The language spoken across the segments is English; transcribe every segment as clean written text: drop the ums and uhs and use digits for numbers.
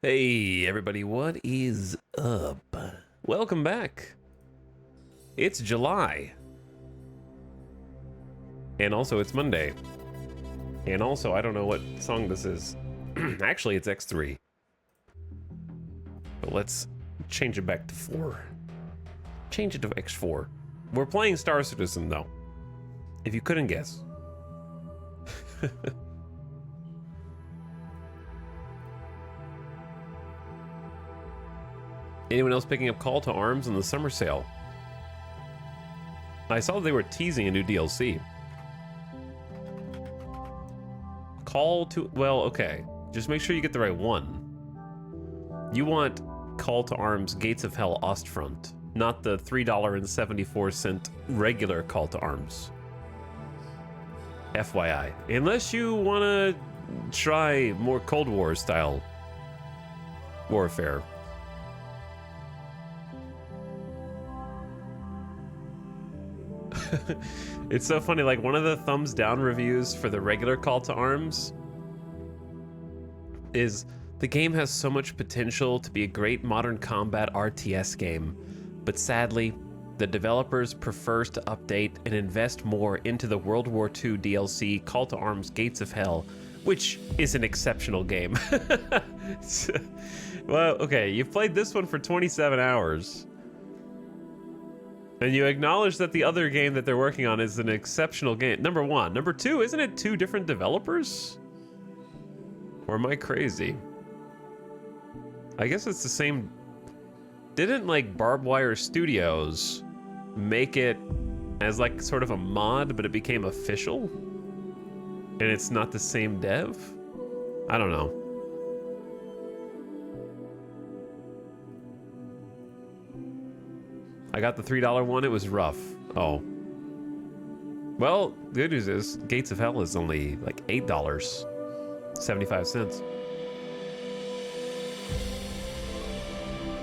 Hey everybody, what is up? Welcome back. It's July. And also it's Monday. And also I don't know what song this is. Actually it's X3. But let's change it back to 4. Change it to X4. We're playing Star Citizen though. If you couldn't guess. Anyone else picking up Call to Arms in the summer sale? I saw they were teasing a new DLC. Call to... Well, okay. Just make sure you get the right one. You want Call to Arms Gates of Hell Ostfront, not the $3.74 regular Call to Arms. FYI. Unless you want to try more Cold War style warfare. It's so funny, like one of the thumbs down reviews for the regular Call to Arms is the game has so much potential to be a great modern combat RTS game, but sadly, the developers prefers to update and invest more into the World War II DLC Call to Arms Gates of Hell, which is an exceptional game. Well, okay, you've played this one for 27 hours. And you acknowledge that the other game that they're working on is an exceptional game. Number one. Number two, isn't it 2 different developers? Or am I crazy? I guess it's the same. Didn't like Barbed Wire Studios make it as like sort of a mod, but it became official? And it's not the same dev? I don't know. I got the $3 one, it was rough. Oh. Well, the good news is, Gates of Hell is only like $8. 75 cents.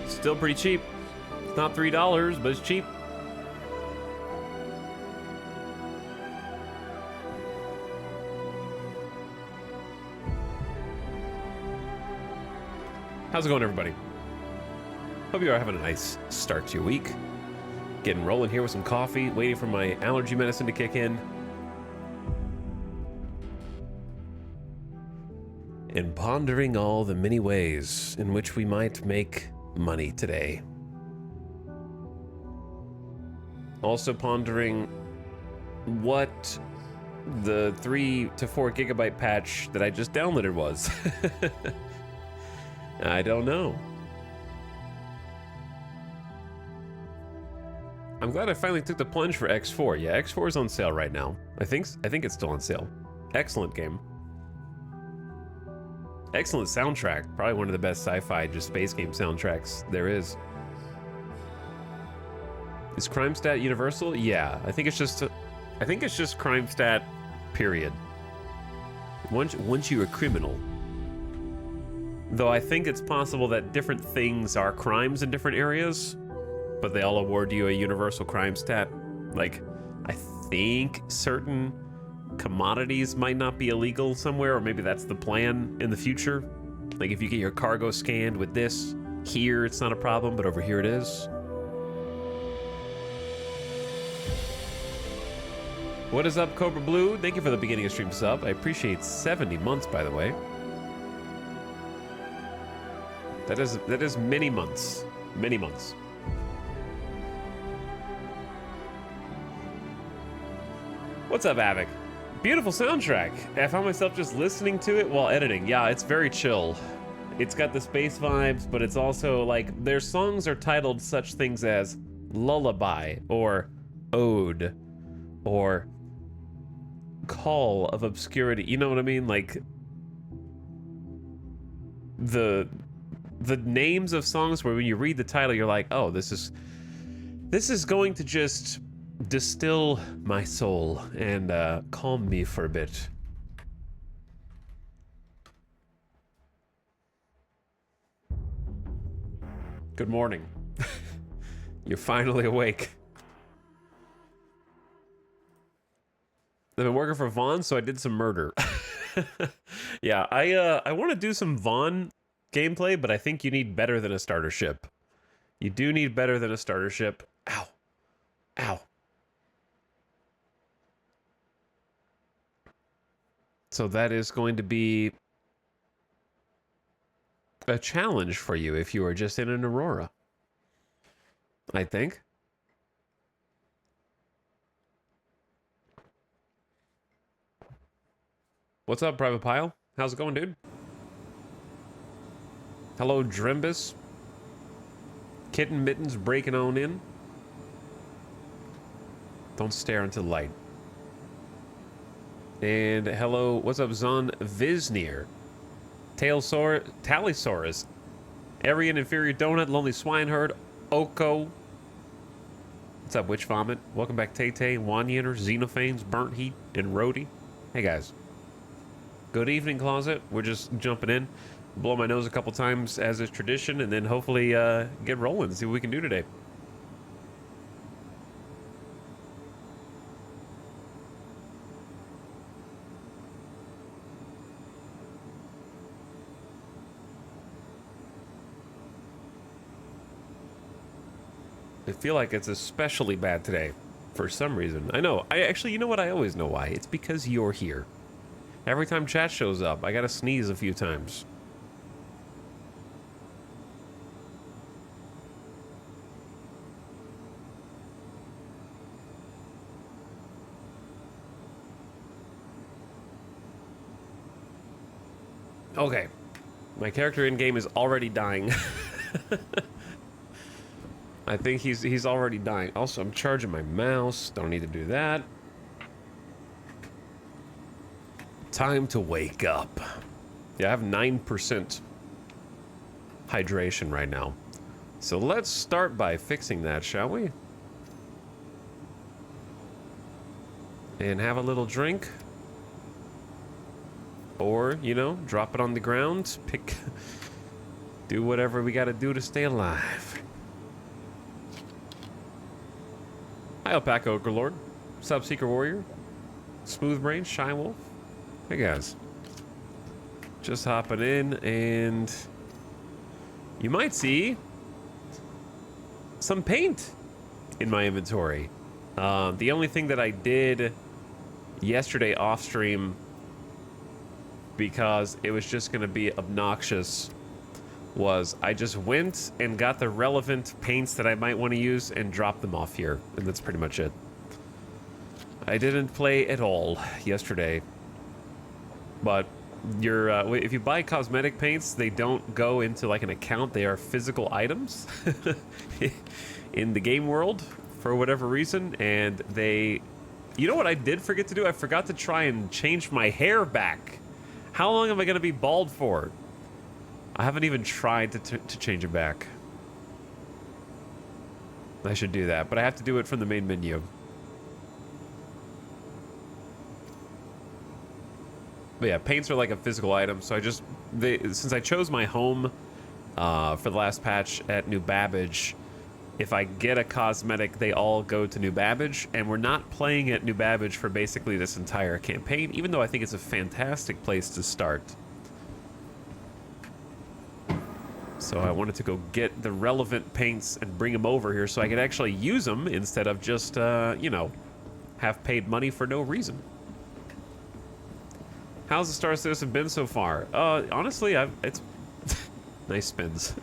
Still pretty cheap. It's not $3, but it's cheap. How's it going, everybody? Hope you are having a nice start to your week. Getting rolling here with some coffee, waiting for my allergy medicine to kick in. And pondering all the many ways in which we might make money today. Also pondering what the 3 to 4 gigabyte patch that I just downloaded was. I don't know. I'm glad I finally took the plunge for X4. Yeah, X4 is on sale right now. I think it's still on sale. Excellent game. Excellent soundtrack. Probably one of the best sci-fi, just space game soundtracks there is. Is crime stat universal? Yeah, I think it's just crime stat, period. Once you're a criminal. Though I think it's possible that different things are crimes in different areas, but they all award you a universal crime stat. Like, I think certain commodities might not be illegal somewhere, or maybe that's the plan in the future. Like if you get your cargo scanned with this, here it's not a problem, but over here it is. What is up, Cobra Blue? Thank you for the beginning of stream sub. I appreciate 70 months, by the way. That is many months. Many months. What's up, Avic? Beautiful soundtrack. I found myself just listening to it while editing. Yeah, it's very chill. It's got the space vibes, but it's also like their songs are titled such things as Lullaby or Ode or Call of Obscurity. You know what I mean? Like the names of songs where when you read the title, you're like, oh, this is going to just distill my soul and calm me for a bit. Good morning. You're finally awake. I've been working for Vaughn, so I did some murder. Yeah, I want to do some Vaughn gameplay, but I think you need better than a starter ship. You do need better than a starter ship. Ow. Ow. So that is going to be a challenge for you if you are just in an Aurora, I think. What's up, Private Pile? How's it going, dude? Hello, Drimbus. Kitten Mittens breaking on in. Don't stare into the light. And hello, what's up, Zon Visnir? Talisaurus. Aryan Inferior Donut, Lonely Swineherd, Oko. What's up, Witch Vomit? Welcome back, Tay-Tay, Wanyaner, Xenophanes, Burnt Heat, and Rhodey. Hey, guys. Good evening, Closet. We're just jumping in. Blow my nose a couple times as is tradition, and then hopefully get rolling and see what we can do today. I feel like it's especially bad today for some reason. I know. You know what? I always know why. It's because you're here. Every time chat shows up, I gotta sneeze a few times. Okay. My character in-game is already dying. I think he's already dying. Also, I'm charging my mouse. Don't need to do that. Time to wake up. Yeah, I have 9% hydration right now. So let's start by fixing that, shall we? And have a little drink. Or, you know, drop it on the ground. Do whatever we gotta do to stay alive. Hi, Alpaca Overlord. Sub-Seeker Warrior. Smooth Brain, Shy Wolf. Hey, guys. Just hopping in, and you might see some paint in my inventory. The only thing that I did yesterday off stream, because it was just going to be obnoxious, was I just went and got the relevant paints that I might want to use and dropped them off here, and that's pretty much it. I didn't play at all yesterday, but if you buy cosmetic paints, they don't go into like an account. They are physical items in the game world for whatever reason, and they... You know what I did forget to do? I forgot to try and change my hair back. How long am I going to be bald for? I haven't even tried to change it back. I should do that, but I have to do it from the main menu. But yeah, paints are like a physical item, so since I chose my home for the last patch at New Babbage, if I get a cosmetic, they all go to New Babbage, and we're not playing at New Babbage for basically this entire campaign, even though I think it's a fantastic place to start. So I wanted to go get the relevant paints and bring them over here so I could actually use them instead of just, you know, have paid money for no reason. How's the Star Citizen been so far? Honestly, it's nice spins.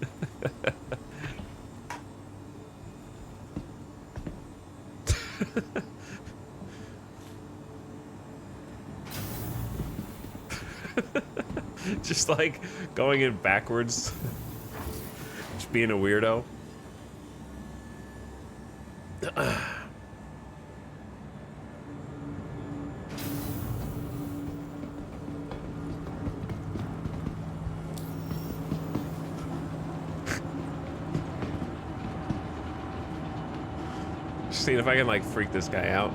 Just like going in backwards. Just being a weirdo. Just seeing if I can like freak this guy out.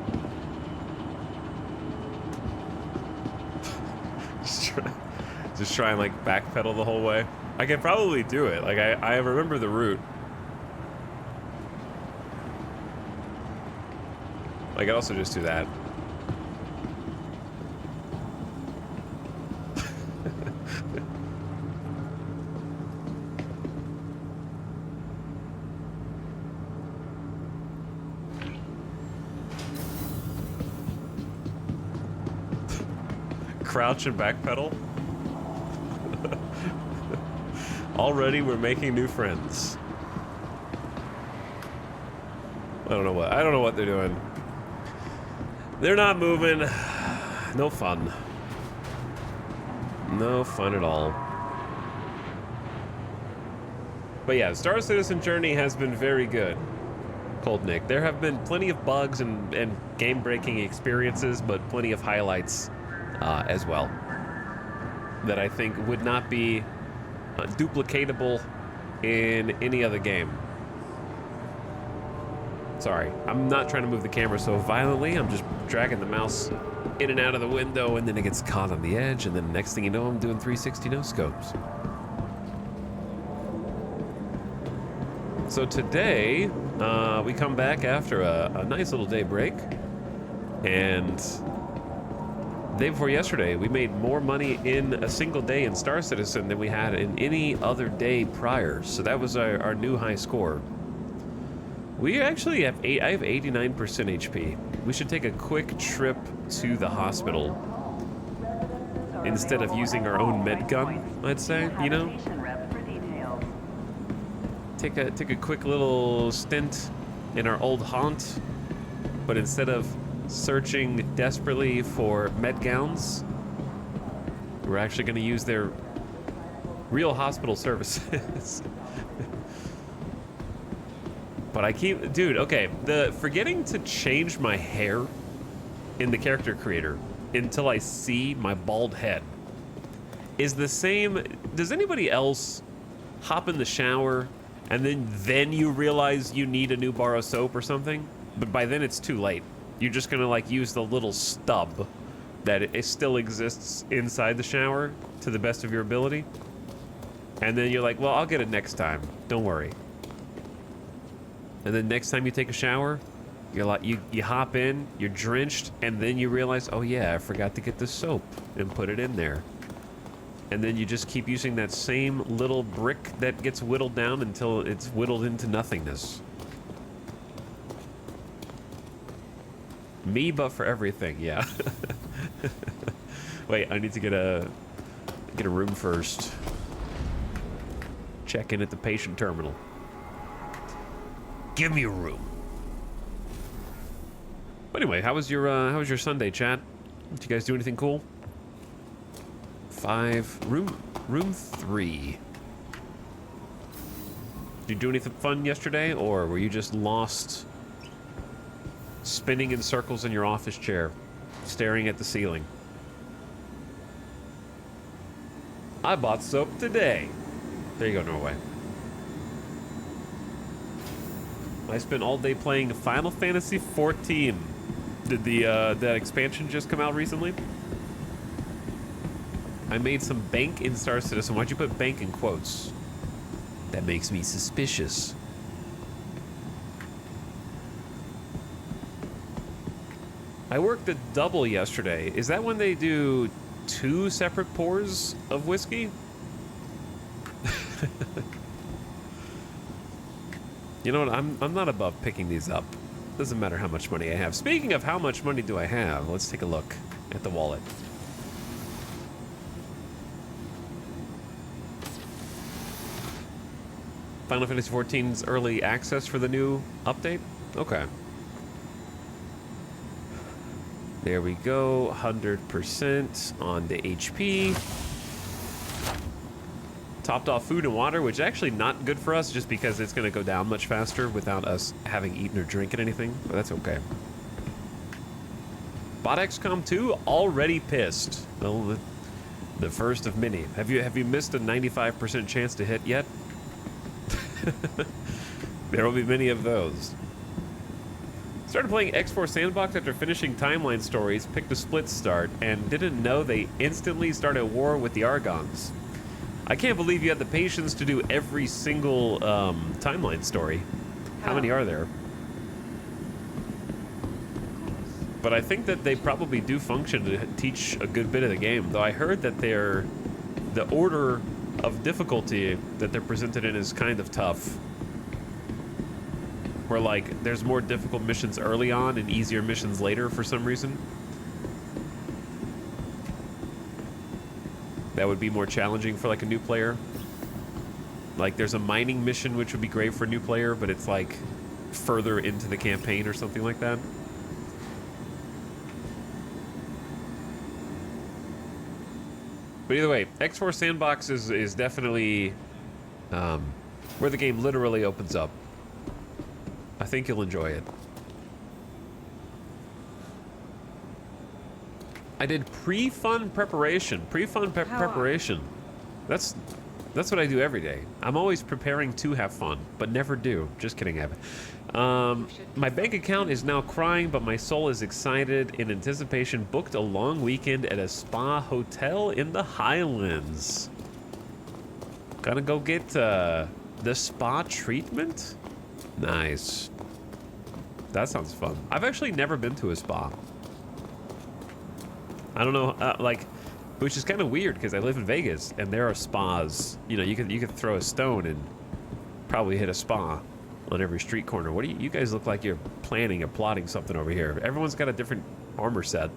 Just try and like backpedal the whole way. I can probably do it. Like I remember the route. I can also just do that. Crouch and backpedal. Already we're making new friends. I don't know what they're doing. They're not moving. No fun. No fun at all. But yeah, Star Citizen Journey has been very good, Cold Nick. There have been plenty of bugs and game-breaking experiences, but plenty of highlights as well that I think would not be duplicatable in any other game. Sorry, I'm not trying to move the camera so violently. I'm just dragging the mouse in and out of the window, and then it gets caught on the edge, and then next thing you know, I'm doing 360 no scopes. So today, we come back after a nice little day break, and the day before yesterday, we made more money in a single day in Star Citizen than we had in any other day prior. So that was our new high score. We actually have I have 89% HP. We should take a quick trip to the hospital instead of using our own med gun, I'd say, you know? Take a quick little stint in our old haunt, but instead of searching desperately for med gowns, we're actually going to use their real hospital services. But I keep, dude, okay, the forgetting to change my hair in the character creator until I see my bald head is the same. Does anybody else hop in the shower and then you realize you need a new bar of soap or something? But by then it's too late. You're just gonna like use the little stub that it still exists inside the shower to the best of your ability. And then you're like, well, I'll get it next time. Don't worry. And then next time you take a shower, you're like, you hop in, you're drenched, and then you realize, oh yeah, I forgot to get the soap and put it in there. And then you just keep using that same little brick that gets whittled down until it's whittled into nothingness. Me, but for everything, yeah. Wait, I need to get a room first. Check in at the patient terminal. Give me a room. But anyway, how was your Sunday, chat? Did you guys do anything cool? Room 3. Did you do anything fun yesterday, or were you just lost, spinning in circles in your office chair, staring at the ceiling? I bought soap today. There you go, Norway. I spent all day playing Final Fantasy XIV. Did that expansion just come out recently? I made some bank in Star Citizen. Why'd you put bank in quotes? That makes me suspicious. I worked a double yesterday. Is that when they do 2 separate pours of whiskey? You know what? I'm not above picking these up. Doesn't matter how much money I have. Speaking of how much money do I have, let's take a look at the wallet. Final Fantasy XIV's early access for the new update? Okay. There we go. 100% on the HP. Topped off food and water, which is actually not good for us just because it's going to go down much faster without us having eaten or drinking anything, but that's okay. Bot XCOM 2 already pissed. Well, the first of many. Have you missed a 95% chance to hit yet? There will be many of those. Started playing X4 Sandbox after finishing Timeline Stories, picked a split start, and didn't know they instantly started war with the Argons. I can't believe you had the patience to do every single timeline story. How many are there? But I think that they probably do function to teach a good bit of the game, though I heard that the order of difficulty that they're presented in is kind of tough. Where like there's more difficult missions early on and easier missions later for some reason. that would be more challenging for like a new player. Like there's a mining mission which would be great for a new player, but it's like further into the campaign or something like that. But either way, X4 Sandbox is definitely where the game literally opens up. I think you'll enjoy it. I did pre-fun preparation. Preparation. That's what I do every day. I'm always preparing to have fun, but never do. Just kidding, Evan. My bank account is now crying, but my soul is excited in anticipation. Booked a long weekend at a spa hotel in the Highlands. Gonna go get the spa treatment? Nice. That sounds fun. I've actually never been to a spa. I don't know, like, which is kind of weird because I live in Vegas and there are spas. You know, you could throw a stone and probably hit a spa on every street corner. What do you guys look like you're planning or plotting something over here? Everyone's got a different armor set.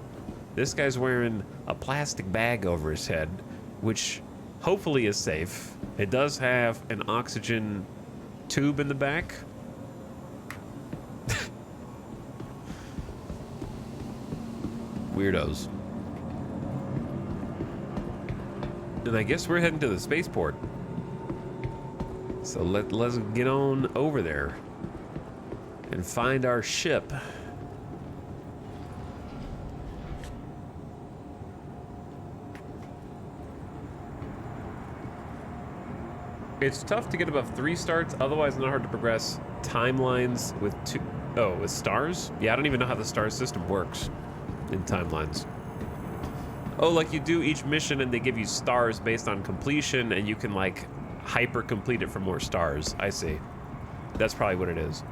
This guy's wearing a plastic bag over his head, which hopefully is safe. It does have an oxygen tube in the back. Weirdos. And I guess we're heading to the spaceport. So let's get on over there and find our ship. It's tough to get above 3 starts, otherwise not hard to progress timelines with with stars? Yeah, I don't even know how the star system works in timelines. Oh, like you do each mission and they give you stars based on completion and you can like hyper complete it for more stars. I see. That's probably what it is.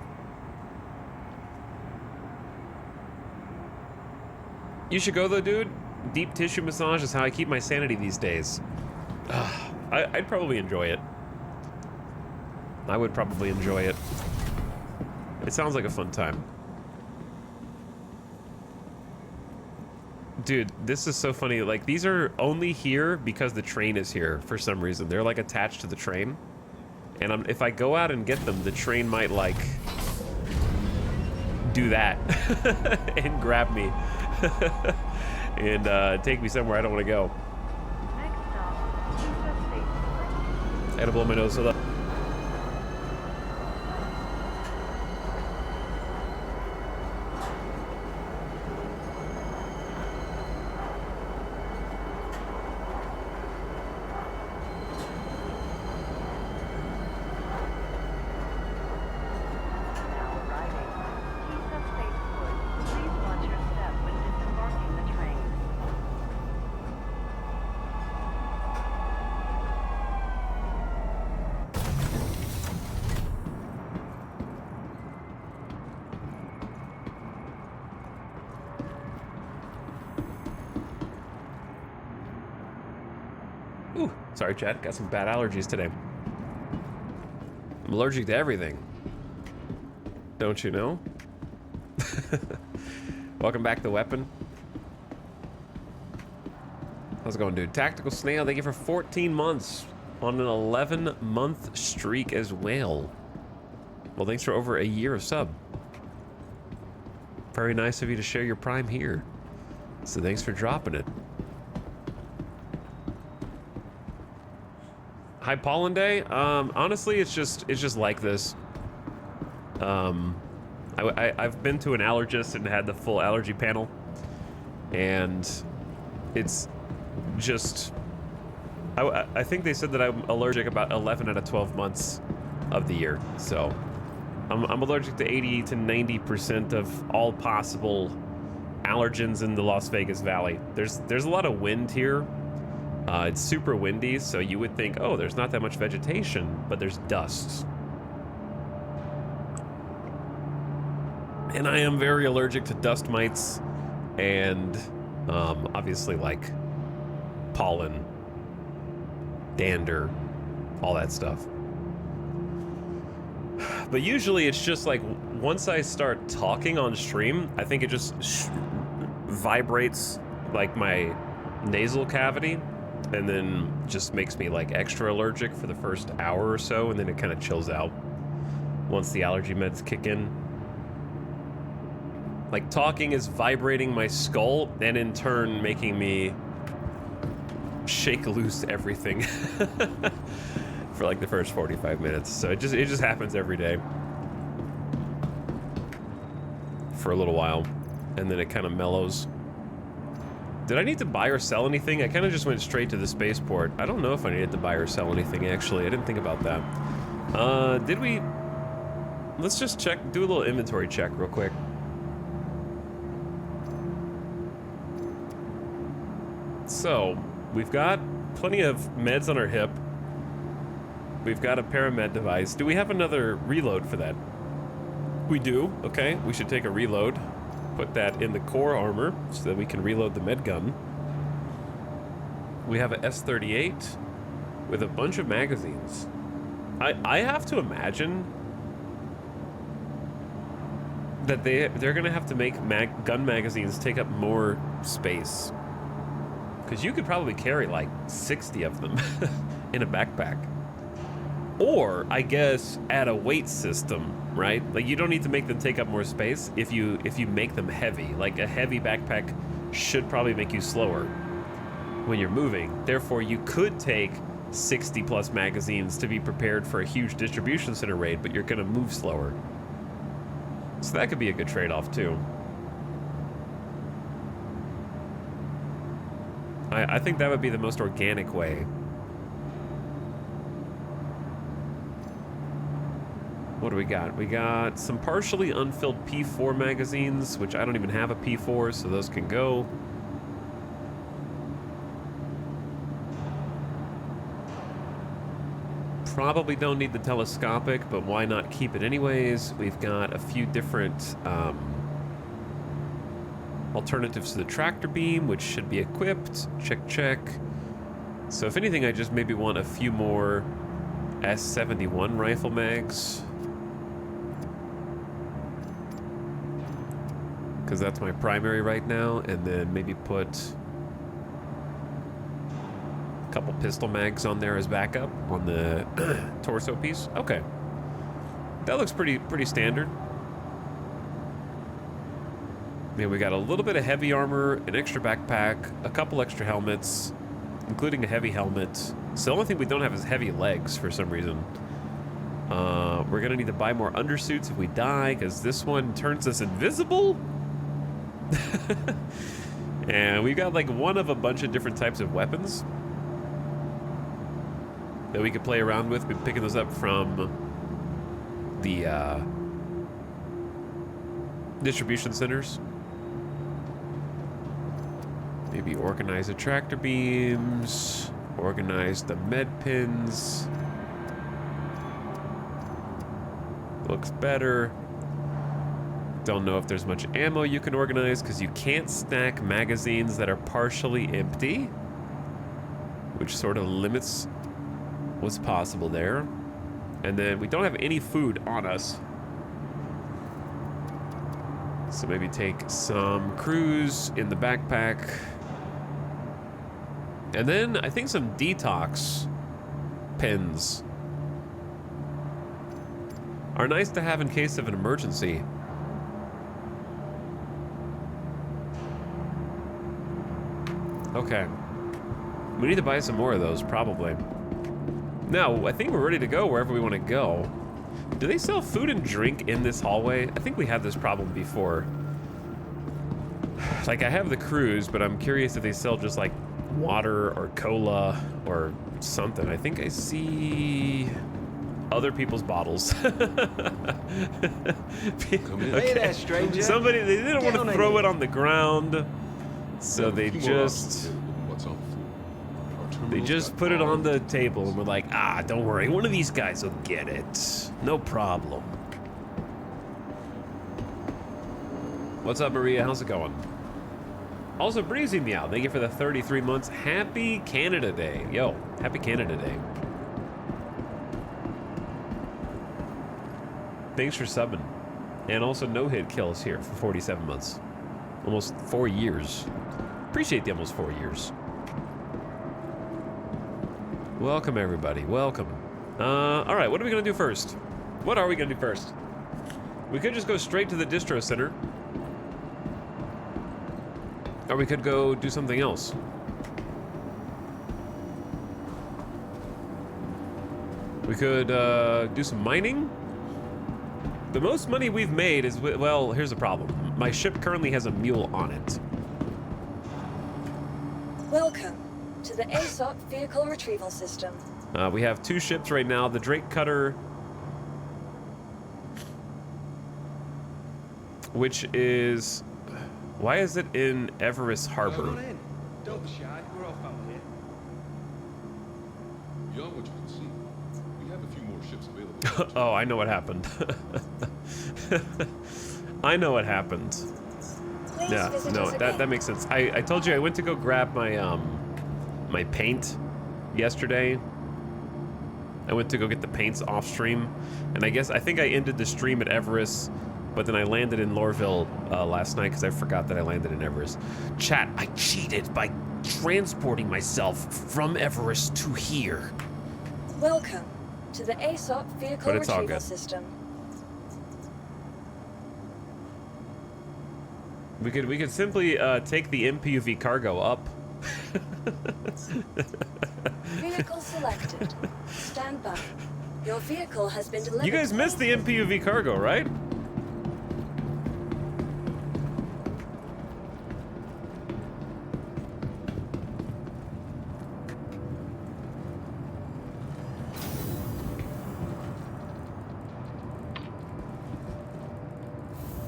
You should go though, dude. Deep tissue massage is how I keep my sanity these days. I'd probably enjoy it. I would probably enjoy it. It sounds like a fun time. Dude, this is so funny. Like, these are only here because the train is here for some reason. They're, like, attached to the train. And if I go out and get them, the train might, like, do that and grab me and take me somewhere I don't want to go. I gotta blow my nose so that... Ooh, sorry, chat. Got some bad allergies today. I'm allergic to everything. Don't you know? Welcome back to Weapon. How's it going, dude? Tactical Snail, thank you for 14 months on an 11-month streak as well. Well, thanks for over a year of sub. Very nice of you to share your Prime here. So thanks for dropping it. Hi, Pollen Day. Honestly, it's just like this. I've been to an allergist and had the full allergy panel, and it's just. I think they said that I'm allergic about 11 out of 12 months of the year. So I'm allergic to 80 to 90% of all possible allergens in the Las Vegas Valley. There's a lot of wind here. It's super windy, so you would think, oh, there's not that much vegetation, but there's dust. And I am very allergic to dust mites and obviously like pollen, dander, all that stuff. But usually it's just like once I start talking on stream, I think it just vibrates like my nasal cavity and then just makes me like extra allergic for the first hour or so, and then it kind of chills out once the allergy meds kick in. Like, talking is vibrating my skull, and in turn making me shake loose everything for like the first 45 minutes. So it just happens every day for a little while, and then it kind of mellows. Did I need to buy or sell anything? I kind of just went straight to the spaceport. I don't know if I needed to buy or sell anything, actually. I didn't think about that. Did we? Let's just check, do a little inventory check real quick. So, we've got plenty of meds on our hip. We've got a paramed device. Do we have another reload for that? We do. Okay, we should take a reload. Put that in the core armor so that we can reload the med gun. We have a S38 with a bunch of magazines. I have to imagine that they're gonna have to make gun magazines take up more space. Because you could probably carry like 60 of them in a backpack. Or, I guess, add a weight system, right? Like, you don't need to make them take up more space if you make them heavy. Like, a heavy backpack should probably make you slower when you're moving. Therefore, you could take 60 plus magazines to be prepared for a huge distribution center raid, but you're gonna move slower. So that could be a good trade-off too. I think that would be the most organic way. What do we got? We got some partially unfilled P4 magazines, which I don't even have a P4, so those can go. Probably don't need the telescopic, but why not keep it anyways? We've got a few different alternatives to the tractor beam, which should be equipped. Check, check. So if anything, I just maybe want a few more S71 rifle mags. Because that's my primary right now, and then maybe put a couple pistol mags on there as backup on the torso piece. Okay, that looks pretty standard. Yeah, we got a little bit of heavy armor, an extra backpack, a couple extra helmets, including a heavy helmet. So the only thing we don't have is heavy legs for some reason. We're gonna need to buy more undersuits if we die, because this one turns us invisible. And we've got like one of a bunch of different types of weapons that we could play around with. Been picking those up from the distribution centers. Maybe organize the tractor beams, organize the med pins. Looks better. Don't know if there's much ammo you can organize because you can't stack magazines that are partially empty, which sort of limits what's possible there. And then we don't have any food on us. So maybe take some crews in the backpack. And then I think some detox pens are nice to have in case of an emergency. Okay. We need to buy some more of those, probably. Now, I think we're ready to go wherever we want to go. Do they sell food and drink in this hallway? I think we had this problem before. Like, I have the cruise, but I'm curious if they sell just, like, water or cola or something. I think I see other people's bottles. Hey there, stranger. Somebody, they didn't want to throw it on the ground, so they just put it on the table and we're like, ah, don't worry, one of these guys will get it. No problem. What's up, Maria? How's it going? Also, Breezy Meow, thank you for the 33 months. Happy Canada Day. Yo, happy Canada Day. Thanks for subbing. And also no hit kills here for 47 months. Almost 4 years. Appreciate the almost 4 years. Welcome, everybody. Welcome. All right, what are we gonna do first? What are we gonna do first? We could just go straight to the distro center. Or we could go do something else. We could do some mining. The most money we've made is, well, here's the problem. My ship currently has a mule on it. Welcome to the ASOP Vehicle Retrieval System. We have 2 ships right now. The Drake Cutter, which is... Why is it in Everest Harbor? Come on in. Don't be shy. We're all family here. Beyond what you can see, we have a few more ships available. Oh, I know what happened. I know what happened. Please Yeah, visit no, us that again. makes sense. I told you I went to go grab my my paint yesterday. I went to go get the paints off stream, and I think I ended the stream at Everest, but then I landed in Lorville last night because I forgot that I landed in Everest. Chat, I cheated by transporting myself from Everest to here. Welcome to the ASOP Vehicle But it's all Retrieval good. System. We could simply take the MPUV cargo up. Vehicle selected. Stand by. Your vehicle has been delivered. You guys to missed the MPUV cargo, right?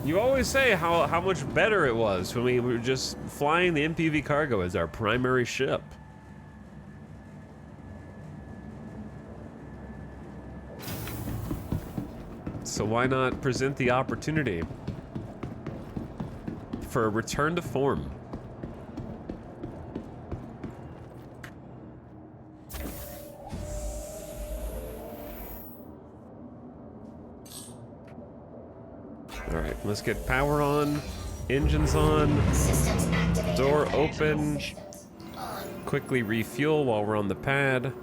You always say how much better it was when we were just flying the MPV cargo as our primary ship. So why not present the opportunity for a return to form? All right, let's get power on, engines on, door open, quickly refuel while we're on the pad.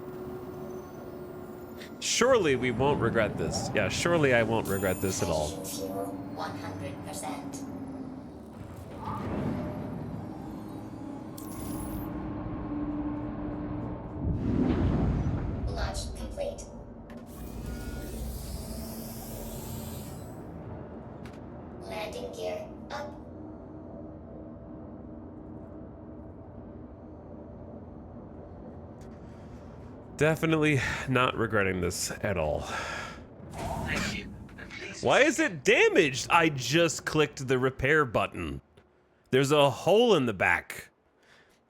Surely we won't regret this. Yeah, surely I won't regret this at all. 100%. Launch complete. Landing gear up. Definitely not regretting this at all. Thank you. And please. Why is it damaged? I just clicked the repair button. There's a hole in the back.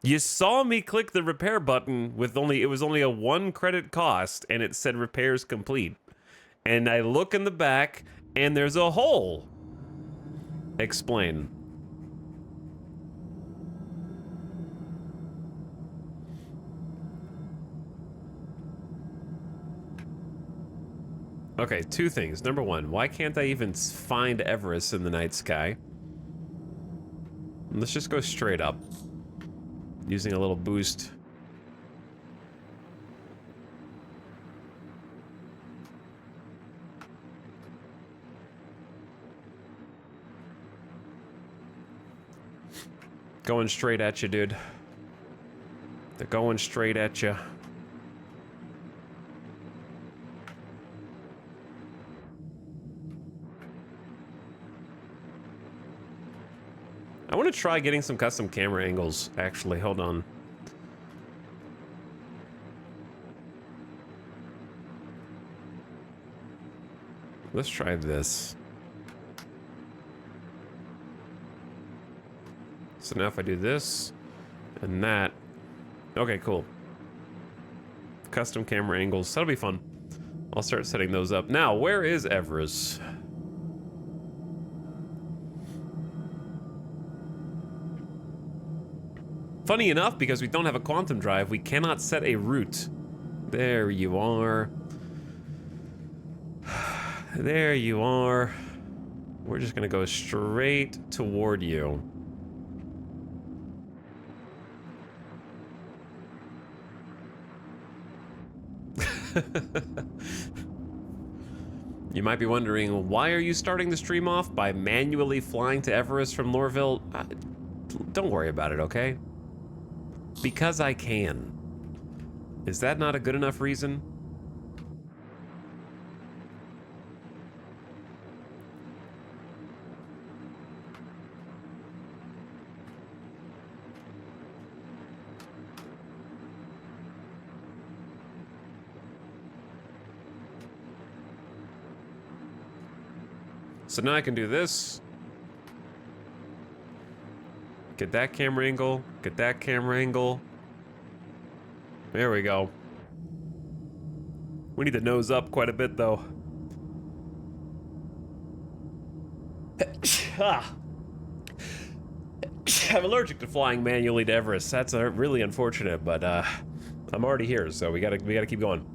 You saw me click the repair button with it was only a 1 credit cost, and it said repairs complete. And I look in the back and there's a hole. Explain. Okay, 2 things. Number 1, why can't I even find Everest in the night sky? Let's just go straight up. Using a little boost. Going straight at you, dude. They're going straight at you. I want to try getting some custom camera angles, actually. Hold on. Let's try this. So now if I do this and that. Okay, cool. Custom camera angles. That'll be fun. I'll start setting those up. Now, where is Everest? Funny enough, because we don't have a quantum drive, we cannot set a route. There you are. There you are. We're just gonna go straight toward you. You might be wondering, why are you starting the stream off by manually flying to Everest from Lorville? Don't worry about it, okay? Because I can. Is that not a good enough reason? So now I can do this. Get that camera angle. Get that camera angle. There we go. We need to nose up quite a bit, though. I'm allergic to flying manually to Everest. That's really unfortunate, but I'm already here, so we gotta keep going.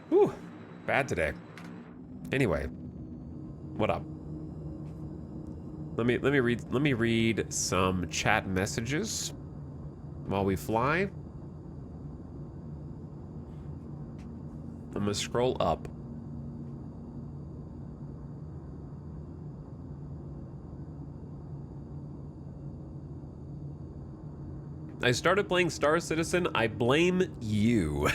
Whew, bad today. Anyway, what up? Let me read some chat messages while we fly. I'm gonna scroll up. I started playing Star Citizen. I blame you.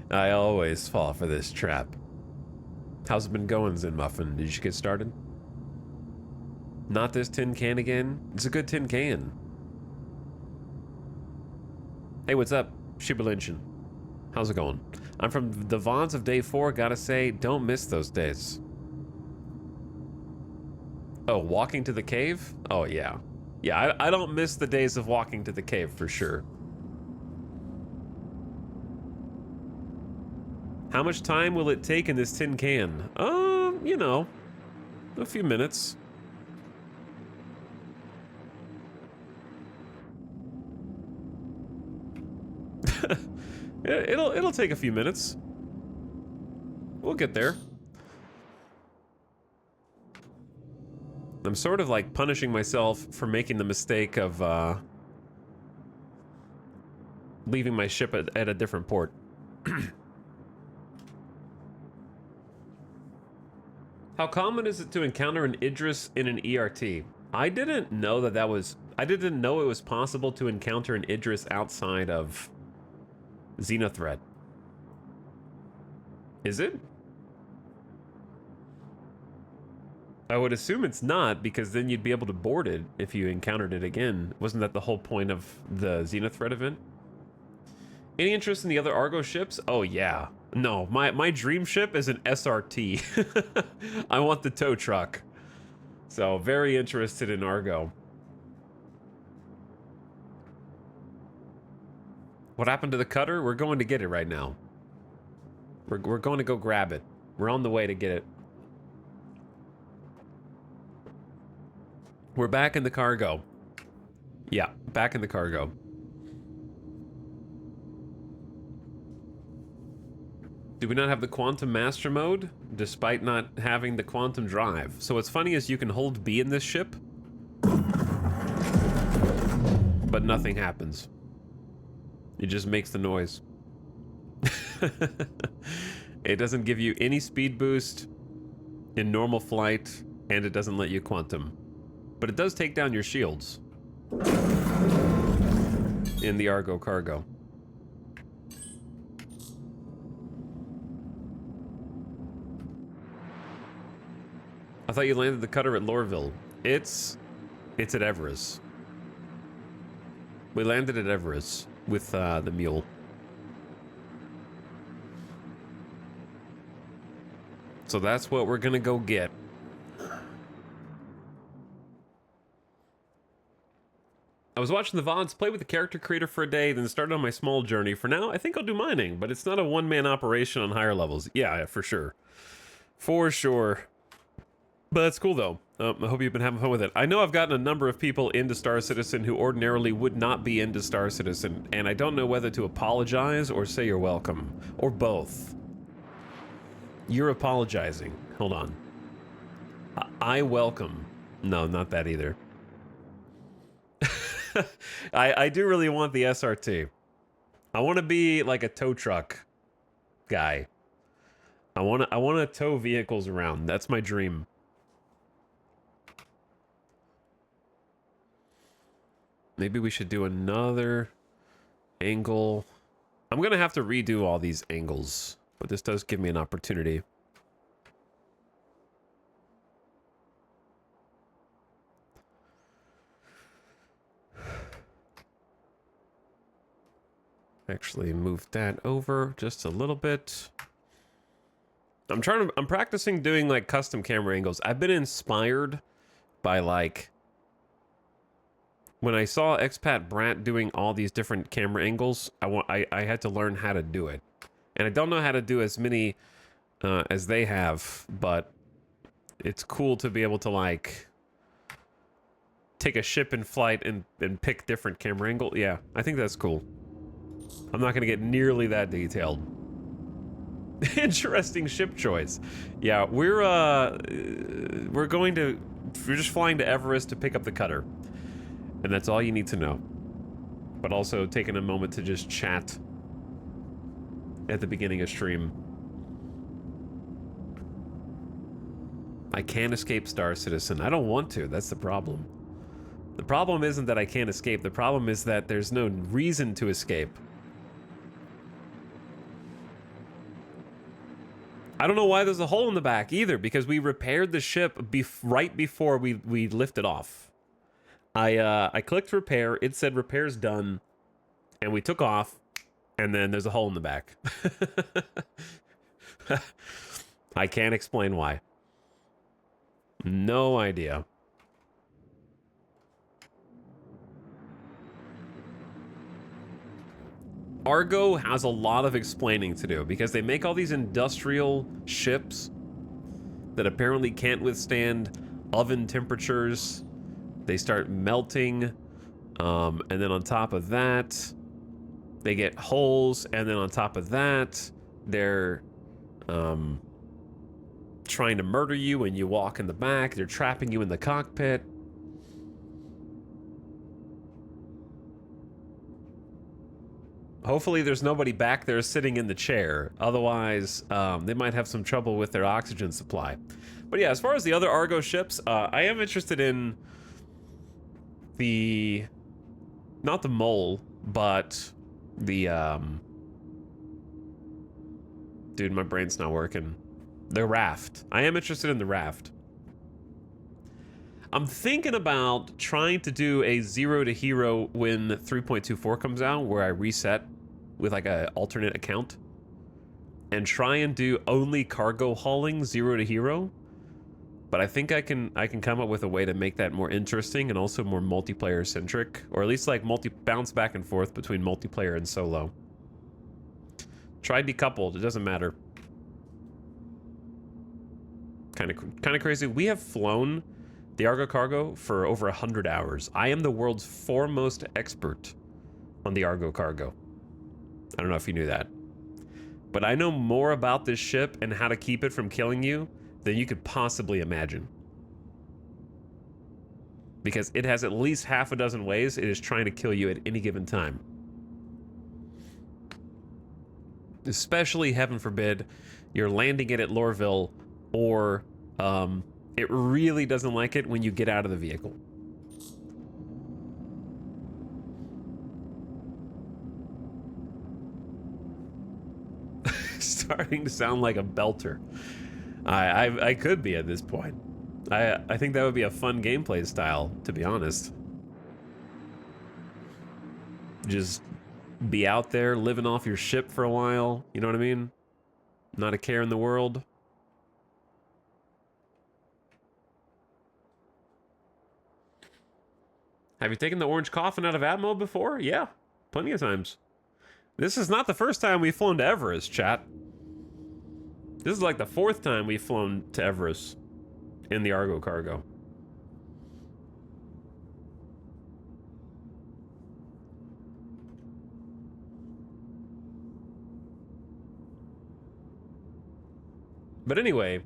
I always fall for this trap. How's it been going, Zen Muffin? Did you get started? Not this tin can again? It's a good tin can. Hey, what's up? Shibalinchin. How's it going? I'm from the Vons of day 4. Gotta say, don't miss those days. Oh, walking to the cave? Oh, yeah. Yeah, I don't miss the days of walking to the cave for sure. How much time will it take in this tin can? You know, a few minutes. It'll take a few minutes. We'll get there. I'm sort of like punishing myself for making the mistake of leaving my ship at a different port. How common is it to encounter an Idris in an ERT? I didn't know that was... I didn't know it was possible to encounter an Idris outside of Xenothreat. Is it? I would assume it's not, because then you'd be able to board it if you encountered it again. Wasn't that the whole point of the Xenothreat event? Any interest in the other Argo ships? Oh, yeah. No, my dream ship is an SRT. I want the tow truck. So, very interested in Argo. What happened to the cutter? We're going to get it right now. We're going to go grab it. We're on the way to get it. We're back in the cargo. Yeah, back in the cargo. Do we not have the quantum master mode, despite not having the quantum drive? So what's funny is you can hold B in this ship, but nothing happens. It just makes the noise. It doesn't give you any speed boost in normal flight, and it doesn't let you quantum. But it does take down your shields in the Argo cargo. I thought you landed the cutter at Lorville. It's at Everest. We landed at Everest with the mule. So that's what we're gonna go get. was watching the VODs, played with the character creator for a day, then started on my small journey. For now, I think I'll do mining, but it's not a one-man operation on higher levels. Yeah, for sure. For sure. But that's cool, though. I hope you've been having fun with it. I know I've gotten a number of people into Star Citizen who ordinarily would not be into Star Citizen, and I don't know whether to apologize or say you're welcome. Or both. You're apologizing. Hold on. I welcome. No, not that either. I do really want the SRT. I want to be like a tow truck guy. I want to tow vehicles around. That's my dream. Maybe we should do another angle. I'm going to have to redo all these angles, but this does give me an opportunity. Actually move that over just a little bit. I'm practicing doing like custom camera angles. I've been inspired by like when I saw Expat Brat doing all these different camera angles, I had to learn how to do it. And I don't know how to do as many as they have, but it's cool to be able to like take a ship in flight and pick different camera angle. Yeah, I think that's cool. I'm not going to get nearly that detailed. Interesting ship choice. Yeah, we're just flying to Everest to pick up the cutter. And that's all you need to know. But also taking a moment to just chat at the beginning of stream. I can't escape Star Citizen. I don't want to. That's the problem. The problem isn't that I can't escape. The problem is that there's no reason to escape. I don't know why there's a hole in the back either, because we repaired the ship right before we lifted off. I clicked repair, it said repair's done, and we took off, and then there's a hole in the back. I can't explain why. No idea. Argo has a lot of explaining to do because they make all these industrial ships that apparently can't withstand oven temperatures. They start melting, and then on top of that, they get holes, and then on top of that, they're trying to murder you when you walk in the back. They're trapping you in the cockpit. Hopefully there's nobody back there sitting in the chair. Otherwise, they might have some trouble with their oxygen supply. But yeah, as far as the other Argo ships, I am interested in the... not the mole, but the... dude, my brain's not working. The raft. I am interested in the raft. I'm thinking about trying to do a 0 to hero when 3.24 comes out, where I reset with like a alternate account and try and do only cargo hauling 0 to hero. But I think I can come up with a way to make that more interesting and also more multiplayer centric, or at least like bounce back and forth between multiplayer and solo. Try decoupled, it doesn't matter. Kind of crazy. We have flown the Argo Cargo for over 100 hours. I am the world's foremost expert on the Argo Cargo. I don't know if you knew that. But I know more about this ship and how to keep it from killing you than you could possibly imagine. Because it has at least half a dozen ways it is trying to kill you at any given time. Especially, heaven forbid, you're landing it at Lorville, or it really doesn't like it when you get out of the vehicle. Starting to sound like a belter. I could be at this point. I think that would be a fun gameplay style, to be honest. Just be out there living off your ship for a while, you know what I mean? Not a care in the world. Have you taken the orange coffin out of Atmo before? Yeah, plenty of times. This is not the first time we've flown to Everest, chat. This is like the 4th time we've flown to Everest in the Argo cargo. But anyway,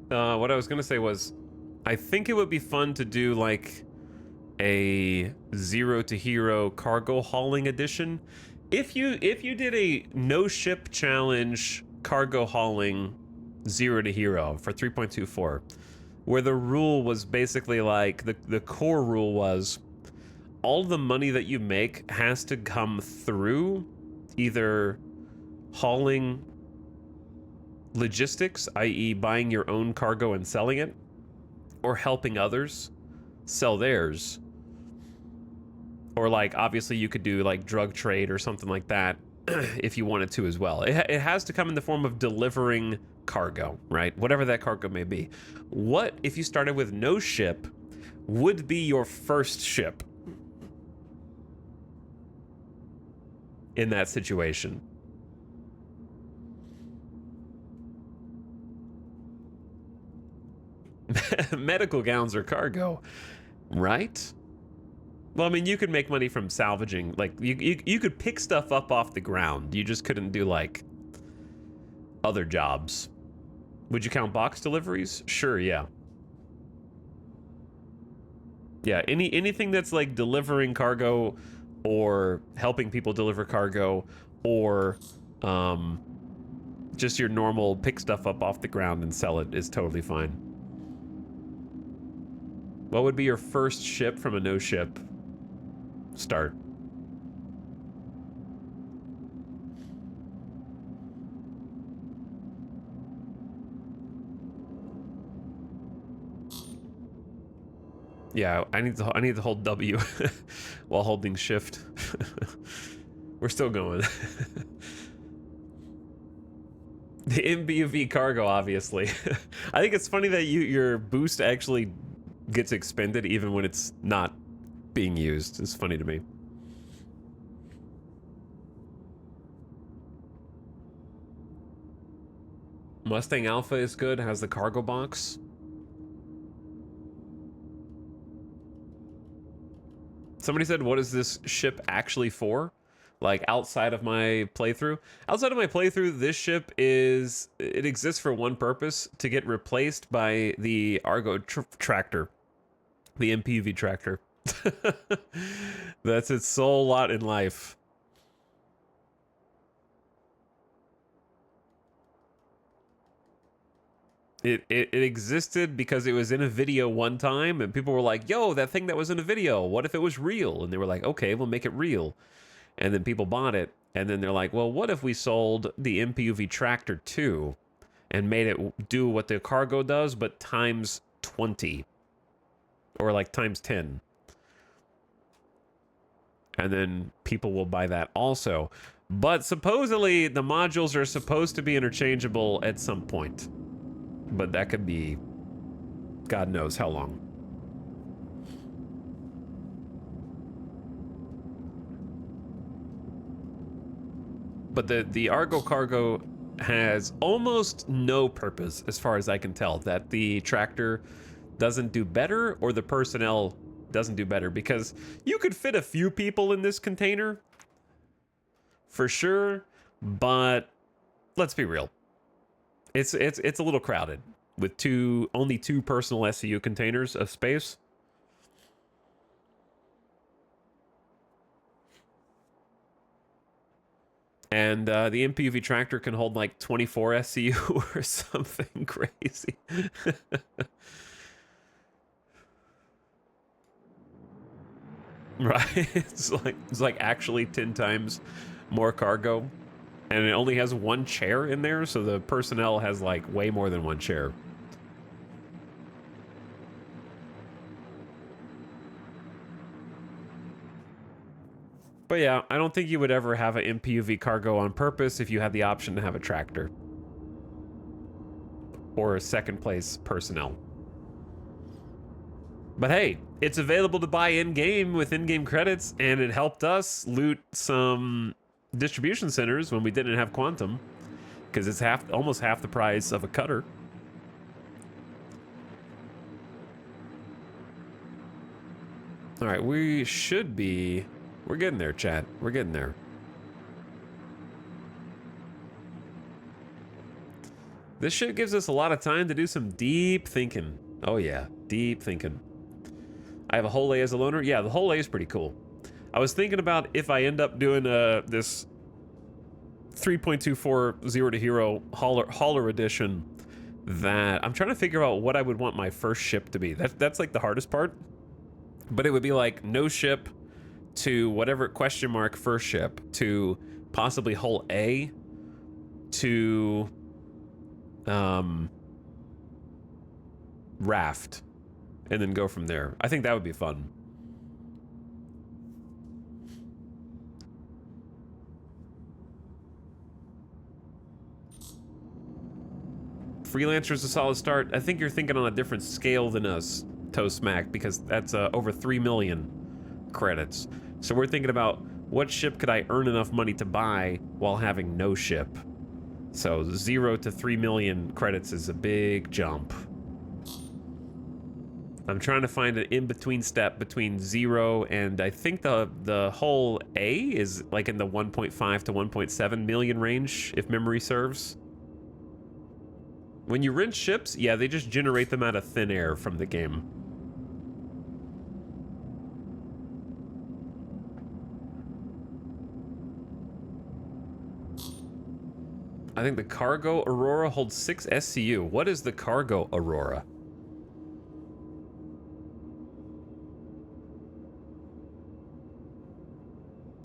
what I was gonna say was, I think it would be fun to do like a Zero to Hero cargo hauling edition. If you did a no ship challenge cargo hauling Zero to Hero for 3.24, where the rule was basically like the core rule was all the money that you make has to come through either hauling logistics, i.e. buying your own cargo and selling it, or helping others sell theirs. Or like, obviously you could do like drug trade or something like that if you wanted to as well. It has to come in the form of delivering cargo, right? Whatever that cargo may be. What if you started with no ship would be your first ship in that situation? Medical gowns are cargo, right? Well, I mean, you could make money from salvaging. Like, you could pick stuff up off the ground. You just couldn't do, like, other jobs. Would you count box deliveries? Sure, yeah. Yeah, anything that's, like, delivering cargo or helping people deliver cargo or just your normal pick stuff up off the ground and sell it is totally fine. What would be your first ship from a no ship start? Yeah, I need to hold W while holding shift. We're still going. The MBUV cargo, obviously. I think it's funny that your boost actually gets expended even when it's not being used. It's funny to me. Mustang Alpha is good, has the cargo box. Somebody said, what is this ship actually for? Like, outside of my playthrough? Outside of my playthrough, this ship it exists for one purpose, to get replaced by the Argo tractor. The MPV tractor. That's its sole lot in life. It existed because it was in a video one time, and people were like, yo, that thing that was in a video, what if it was real? And they were like, okay, we'll make it real. And then people bought it, and then they're like, well, what if we sold the MPUV tractor too and made it do what the cargo does, but times 20 or like times 10? And then people will buy that also. But supposedly the modules are supposed to be interchangeable at some point. But that could be God knows how long. But the Argo cargo has almost no purpose, as far as I can tell, that the tractor doesn't do better or the personnel doesn't do better, because you could fit a few people in this container for sure, but let's be real. It's a little crowded with only two personal SCU containers of space. And the MPUV tractor can hold like 24 SCU or something crazy. Right? It's like actually 10 times more cargo. And it only has one chair in there, so the personnel has like way more than one chair. But yeah, I don't think you would ever have an MPUV cargo on purpose if you had the option to have a tractor. Or a second place personnel. But hey, it's available to buy in-game with in-game credits, and it helped us loot some distribution centers when we didn't have Quantum, because it's almost half the price of a cutter. All right, we should be... We're getting there, chat. We're getting there. This shit gives us a lot of time to do some deep thinking. Oh yeah, deep thinking. I have a whole A as a loaner. Yeah, the whole A is pretty cool. I was thinking about if I end up doing this 3.24 Zero to Hero hauler edition, that I'm trying to figure out what I would want my first ship to be. That's like the hardest part. But it would be like no ship to whatever question mark first ship to possibly hull A to raft, and then go from there. I think that would be fun. Freelancer's a solid start. I think you're thinking on a different scale than us, Toastmac, because that's over 3 million credits. So we're thinking about what ship could I earn enough money to buy while having no ship. So 0 to 3 million credits is a big jump. I'm trying to find an in-between step between 0 and I think the whole A is like in the 1.5 to 1.7 million range, if memory serves. When you rent ships, yeah, they just generate them out of thin air from the game. I think the Cargo Aurora holds 6 SCU. What is the Cargo Aurora?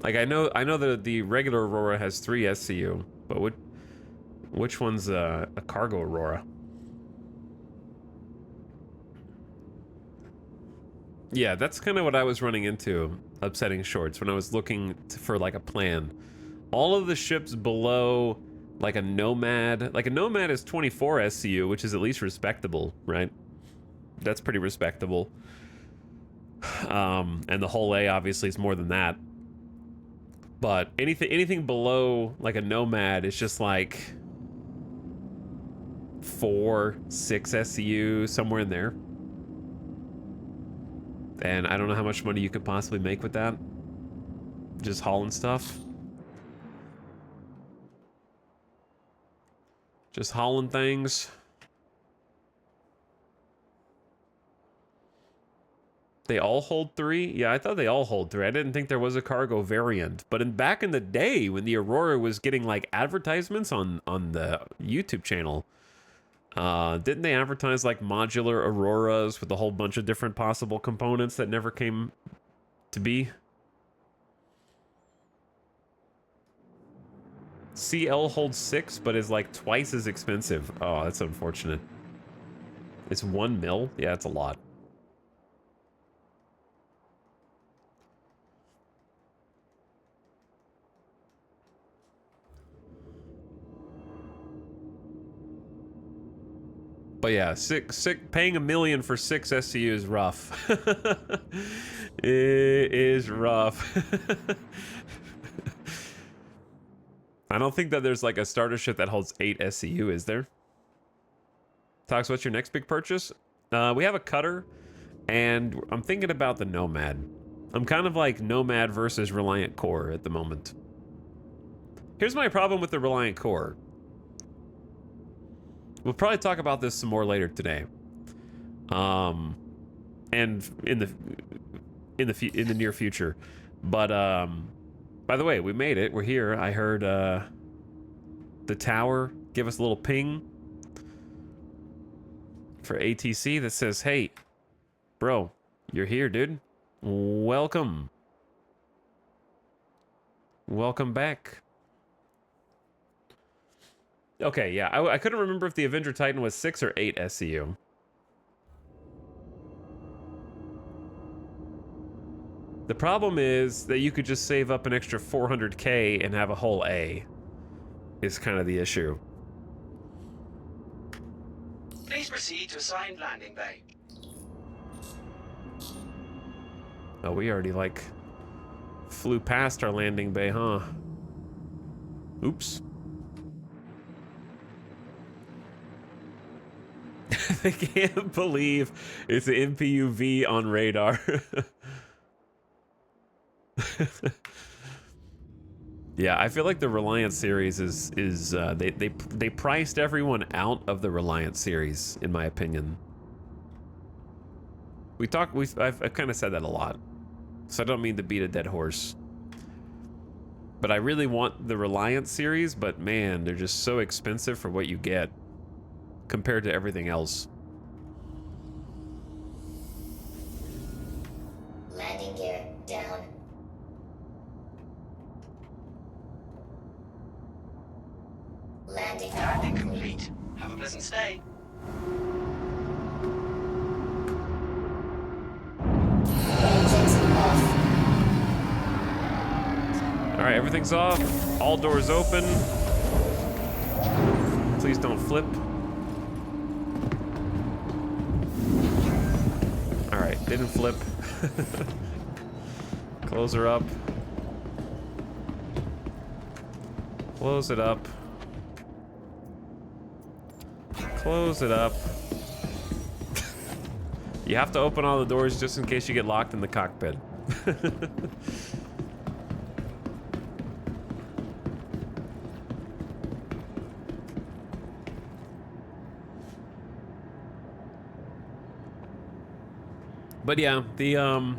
Like I know that the regular Aurora has 3 SCU, but which one's a Cargo Aurora? Yeah, that's kind of what I was running into, upsetting shorts, when I was looking for like a plan. All of the ships below like a Nomad is 24 SCU, which is at least respectable, right? That's pretty respectable. And the whole A obviously is more than that. But anything below like a Nomad is just like 4, 6 SCU, somewhere in there. And I don't know how much money you could possibly make with that. Just hauling stuff. Just hauling things. They all hold 3? Yeah, I thought they all hold 3. I didn't think there was a cargo variant. But back in the day, when the Aurora was getting like advertisements on the YouTube channel, didn't they advertise like modular Auroras with a whole bunch of different possible components that never came to be? CL holds 6, but is like twice as expensive. Oh, that's unfortunate. It's 1 mil? Yeah, that's a lot. But yeah, paying $1 million for 6 SCU is rough. It is rough. I don't think that there's like a starter ship that holds 8 SCU, is there? Tox, what's your next big purchase? We have a cutter, and I'm thinking about the Nomad. I'm kind of like Nomad versus Reliant Core at the moment. Here's my problem with the Reliant Core. We'll probably talk about this some more later today. And in the near future. But by the way, we made it. We're here. I heard the tower give us a little ping for ATC that says, "Hey, bro, you're here, dude. Welcome. Welcome back." Okay, yeah, I couldn't remember if the Avenger Titan was 6 or 8 SCU. The problem is that you could just save up an extra 400k and have a whole A, is kind of the issue. Please proceed to assigned landing bay. Oh, we already, like, flew past our landing bay, huh? Oops. I can't believe it's an MPUV on radar. Yeah, I feel like the Reliant series is they priced everyone out of the Reliant series, in my opinion. I've kind of said that a lot, so I don't mean to beat a dead horse. But I really want the Reliant series, but man, they're just so expensive for what you get compared to everything else. Landing gear down. Landing Landing complete. Have a pleasant stay. Engines off. All right, everything's off. All doors open. Please don't flip. All right, didn't flip. Close her up. Close it up. Close it up. You have to open all the doors just in case you get locked in the cockpit. But yeah, the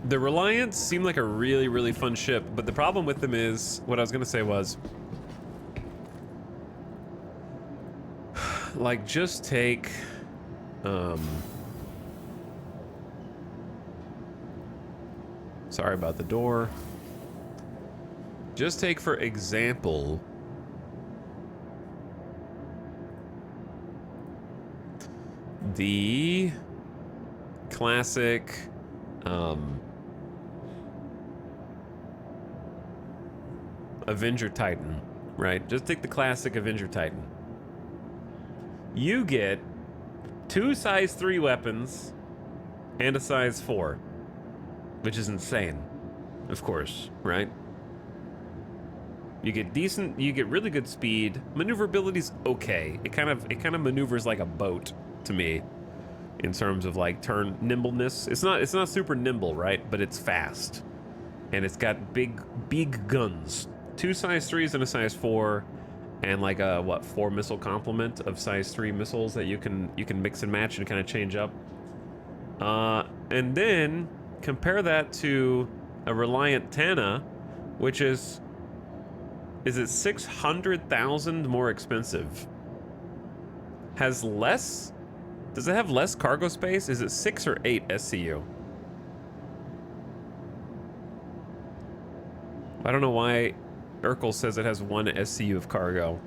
Reliance seemed like a really, really fun ship, but the problem with them is, what I was gonna say was, like, just take, sorry about the door. Just take, for example, the classic, Avenger Titan, right? Just take the classic Avenger Titan. You get 2 size 3 weapons and a size 4, which is insane, of course, right? You get really good speed. Maneuverability's okay. It kind of maneuvers like a boat to me, in terms of like turn nimbleness. It's not super nimble, right? But it's fast, and it's got big guns. 2 size 3s and a size 4, and like a 4 missile complement of size 3 missiles that you can mix and match and kind of change up. And then compare that to a Reliant Tana, which is it 600,000 more expensive? Has less? Does it have less cargo space? Is it 6 or 8 SCU? I don't know why Urkel says it has 1 SCU of cargo.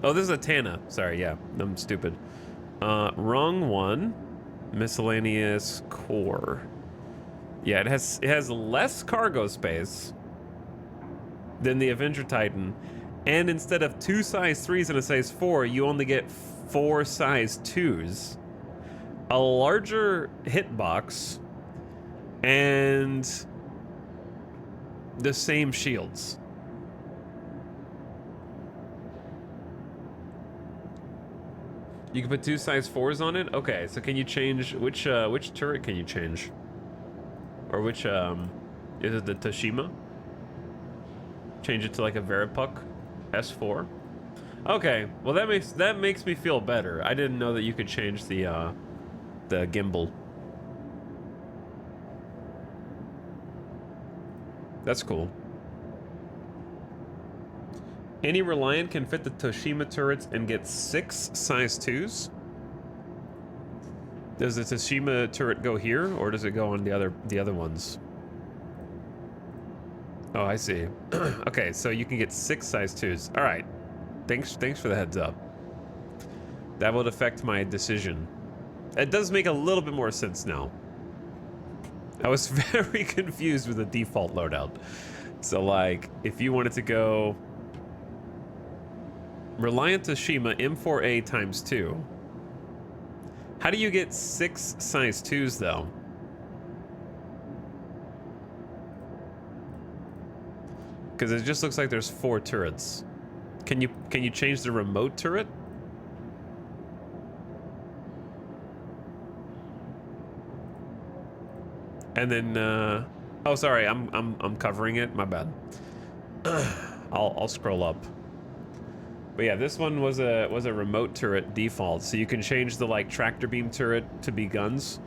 Oh, this is a Tana. Sorry, yeah, I'm stupid. Wrong one. Miscellaneous core. Yeah, it has less cargo space than the Avenger Titan, and instead of 2 size 3s and a size 4, you only get 4 size 2s, a larger hitbox, and the same shields. You can put 2 size 4s on it? Okay, so can you change, which turret can you change? Or which, is it the Tashima? Change it to like a Veripuk S4. Okay, well that makes me feel better. I didn't know that you could change the gimbal. That's cool. Any Reliant can fit the Toshima turrets and get 6 size 2s. Does the Toshima turret go here, or does it go on the other ones? Oh, I see. Okay, so you can get 6 size 2s. All right. Thanks for the heads up. That would affect my decision. It does make a little bit more sense now. I was very confused with the default loadout. So, like, if you wanted to go Reliant Toshima M4A times 2, how do you get 6 size 2s though? Because it just looks like there's 4 turrets. Can you change the remote turret? And then oh sorry, I'm covering it. My bad. I'll scroll up. But yeah, this one was a remote turret default, so you can change the like tractor beam turret to be guns.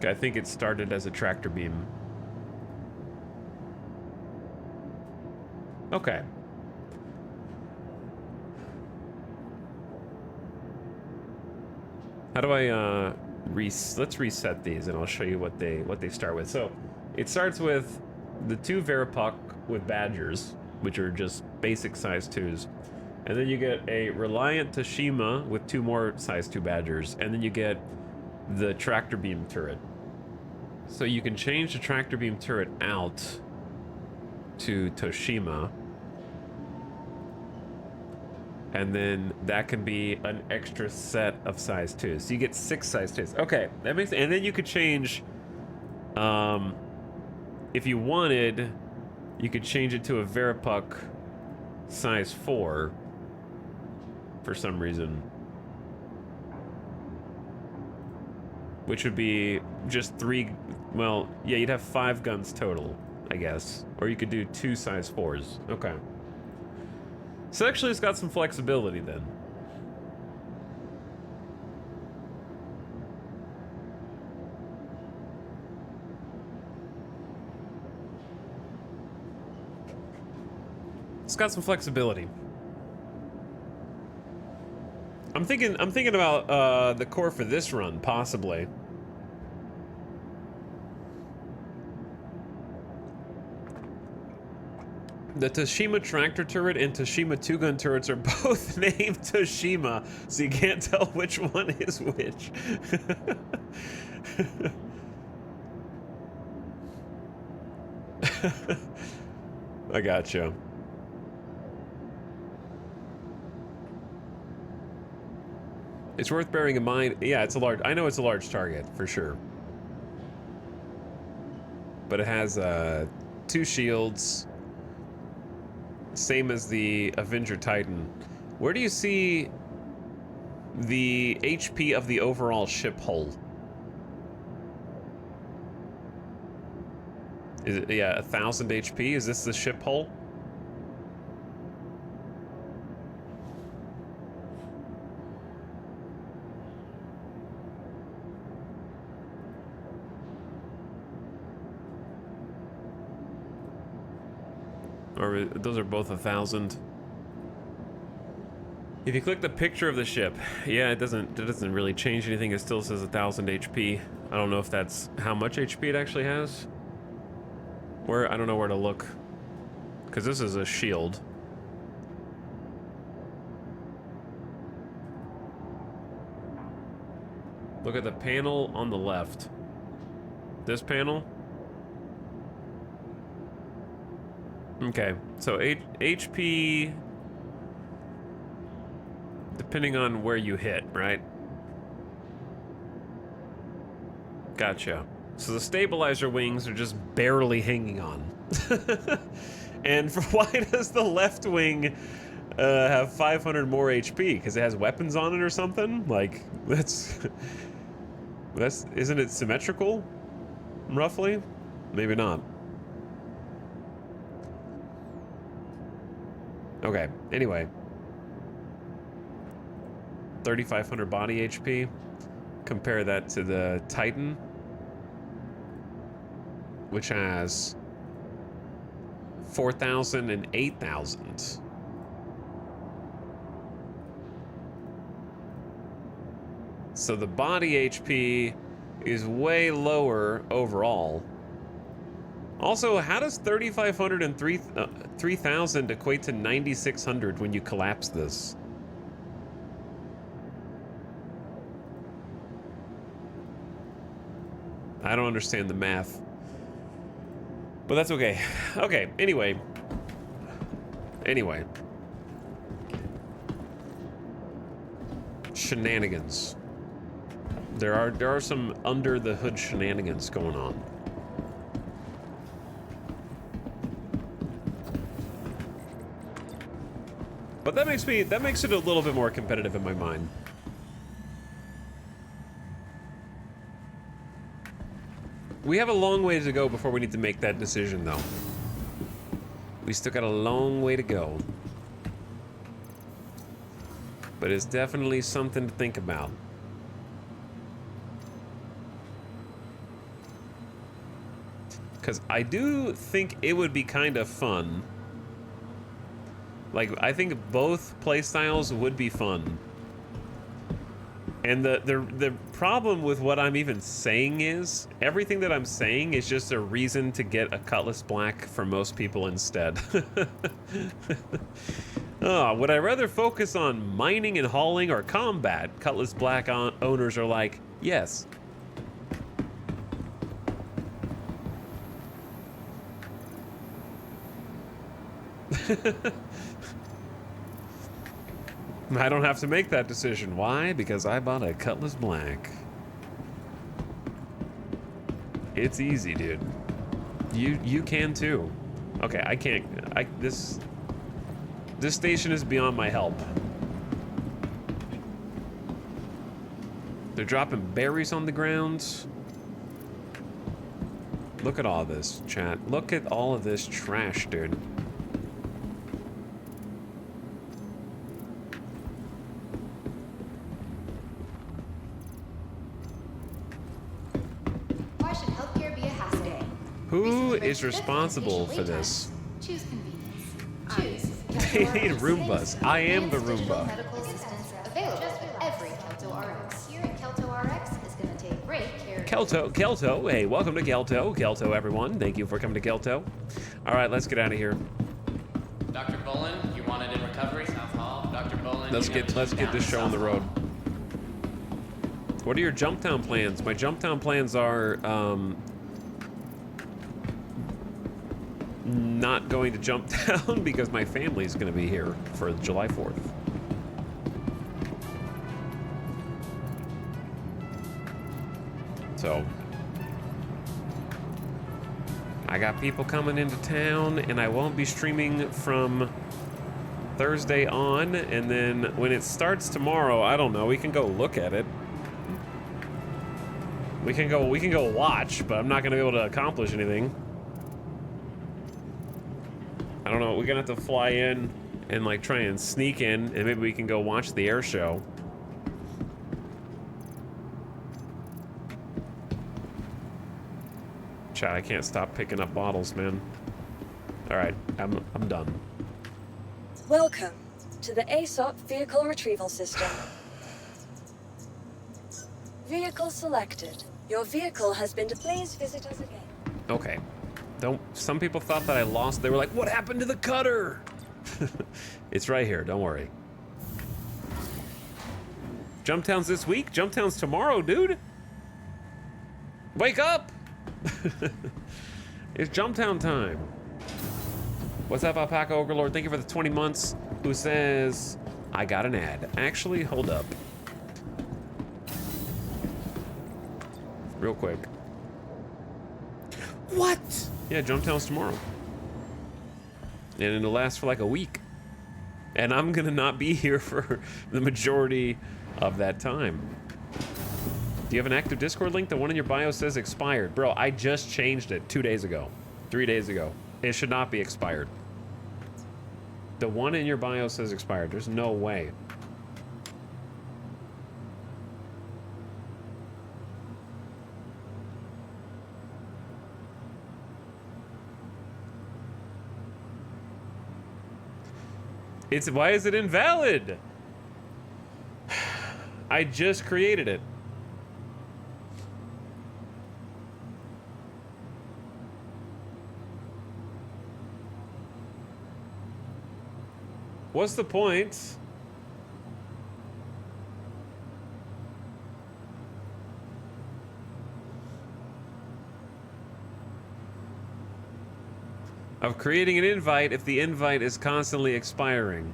I think it started as a tractor beam. Okay. How do I let's reset these and I'll show you what they start with. So it starts with the 2 Verapok with Badgers, which are just basic size 2s. And then you get a Reliant Tashima with 2 more size 2 Badgers, and then you get the tractor beam turret. So you can change the tractor beam turret out to Toshima, and then that can be an extra set of size 2s. So you get 6 size 2s. Okay, that makes, and then you could change, if you wanted, you could change it to a Verapuk size 4 for some reason, which would be just 3. Well, yeah, you'd have 5 guns total, I guess, or you could do 2 size 4s. Okay. So actually it's got some flexibility then. It's got some flexibility. I'm thinking about the core for this run, possibly. The Toshima tractor turret and Toshima 2-gun turrets are both named Toshima, so you can't tell which one is which. I gotcha. It's worth bearing in mind. Yeah, it's a large. I know it's a large target for sure, but it has 2 shields. Same as the Avenger Titan. Where do you see the HP of the overall ship hull? Is it, yeah, 1,000 HP? Is this the ship hull? Or those are both 1,000. If you click the picture of the ship, yeah, it doesn't really change anything. It still says 1,000 HP. I don't know if that's how much HP it actually has. I don't know where to look, because this is a shield. Look at the panel on the left. This panel. Okay, so HP, depending on where you hit, right? Gotcha. So the stabilizer wings are just barely hanging on. And why does the left wing have 500 more HP? Because it has weapons on it or something? Like, isn't it symmetrical, roughly? Maybe not. Okay, anyway. 3,500 body HP. Compare that to the Titan, which has 4,000 and 8,000. So the body HP is way lower overall. Also, how does 3,500 and 3,000 equate to 9,600 when you collapse this? I don't understand the math. But that's okay. Okay, anyway. Shenanigans. There are some under the hood shenanigans going on. But that makes it a little bit more competitive in my mind. We have a long way to go before we need to make that decision, though. We still got a long way to go. But it's definitely something to think about. Because I do think it would be kind of fun. Like, I think both playstyles would be fun. And the problem with what I'm even saying is, everything that I'm saying is just a reason to get a Cutlass Black for most people instead. Oh, would I rather focus on mining and hauling or combat? Cutlass Black owners are like, yes. I don't have to make that decision. Why? Because I bought a Cutlass Black. It's easy, dude. You can too. Okay, I can't. This station is beyond my help. They're dropping berries on the ground. Look at all this, chat. Look at all of this trash, dude. Why should healthcare be a hassle? Who is responsible for this? Choose convenience. Choose. They need Roombas. I am the Roomba. Medical assistance available at every Kelto RX. Here at Kelto RX is going to take great care. Kelto. Hey, welcome to Kelto. Kelto, everyone. Thank you for coming to Kelto. All right, let's get out of here. Dr. Bolin, you wanted in recovery, South Hall. Dr. Bolin, Let's get this show on the road. What are your Jumptown plans? My Jumptown plans are not going to Jumptown because my family's going to be here for July 4th. So I got people coming into town, and I won't be streaming from Thursday on, and then when it starts tomorrow, I don't know, we can go look at it. We can go watch, but I'm not gonna be able to accomplish anything. I don't know, we're gonna have to fly in and like try and sneak in, and maybe we can go watch the air show. Chat, I can't stop picking up bottles, man. All right, I'm done. Welcome to the ASOP Vehicle Retrieval System. Vehicle selected. Your vehicle has been. Please visit us again. Okay. Some people thought that I lost. They were like, what happened to the cutter? It's right here, don't worry. Jumptown's this week? Jumptown's tomorrow, dude. Wake up! It's Jumptown time. What's up, Alpaca Overlord? Thank you for the 20 months. Who says, I got an ad. Actually, hold up. Real quick. What? Yeah, Jumptown's tomorrow. And it'll last for like a week. And I'm gonna not be here for the majority of that time. Do you have an active Discord link? The one in your bio says expired. Bro, I just changed it 2 days ago. 3 days ago. It should not be expired. The one in your bio says expired. There's no way. Why is it invalid? I just created it. What's the point? Of creating an invite if the invite is constantly expiring.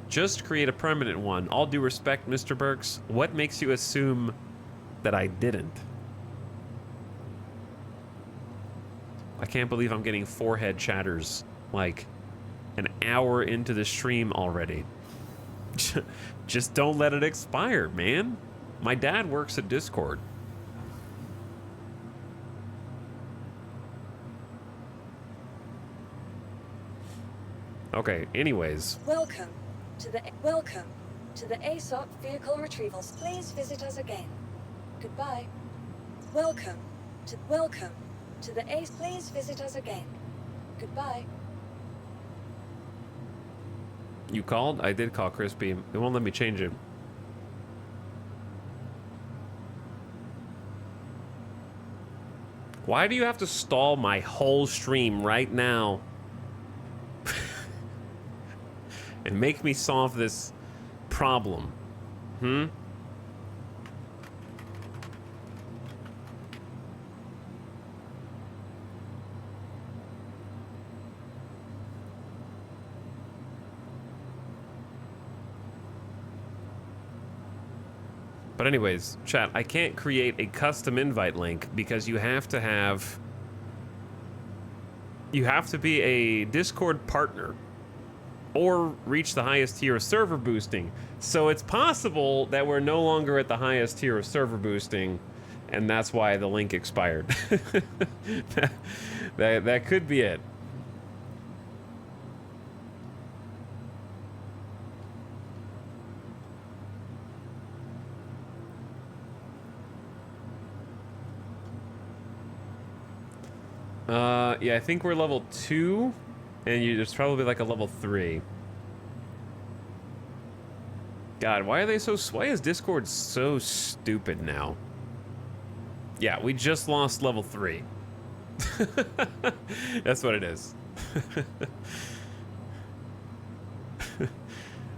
Just create a permanent one. All due respect, Mr. Burks. What makes you assume that I didn't? I can't believe I'm getting forehead chatters like an hour into the stream already. Just don't let it expire, man. My dad works at Discord. Okay, anyways. Welcome to the ASOP vehicle retrievals. Please visit us again. Goodbye. Welcome to the ACE. Please visit us again. Goodbye. You called? I did call Crispy. It won't let me change it. Why do you have to stall my whole stream right now? And make me solve this problem? Hmm? But anyways, chat, I can't create a custom invite link because you have to be a Discord partner or reach the highest tier of server boosting. So it's possible that we're no longer at the highest tier of server boosting, and that's why the link expired. that could be it. Yeah, I think we're level 2, and there's probably like a level 3. God, why is Discord so stupid now? Yeah, we just lost level 3. That's what it is.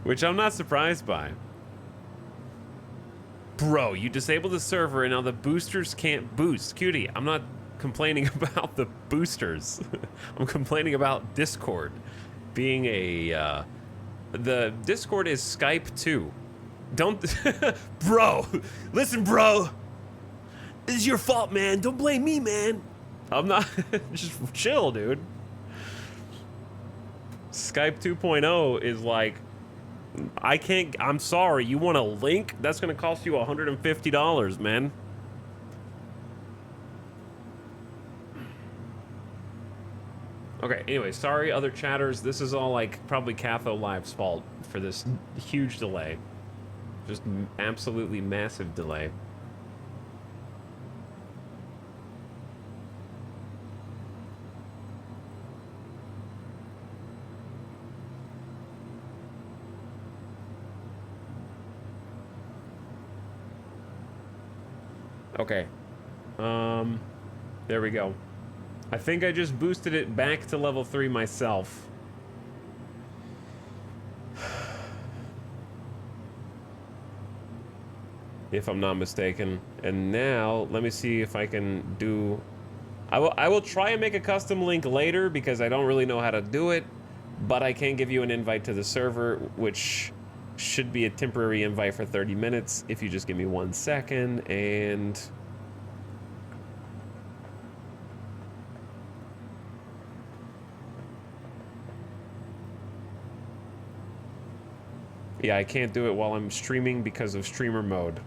Which I'm not surprised by. Bro, you disabled the server and now the boosters can't boost. Cutie, I'm not complaining about the boosters. I'm complaining about Discord being a the Discord is Skype too. Don't bro, listen bro, this is your fault, man. Don't blame me, man. I'm not. Just chill, dude. Skype 2.0 is like, I can't. I'm sorry, you want a link? That's gonna cost you $150, man. Okay, anyway, sorry other chatters. This is all like probably Catho Live's fault for this huge delay. Just absolutely massive delay. Okay. There we go. I think I just boosted it back to level 3 myself. If I'm not mistaken. And now, let me see if I can do... I will try and make a custom link later because I don't really know how to do it. But I can give you an invite to the server, which should be a temporary invite for 30 minutes. If you just give me 1 second and... Yeah, I can't do it while I'm streaming because of streamer mode.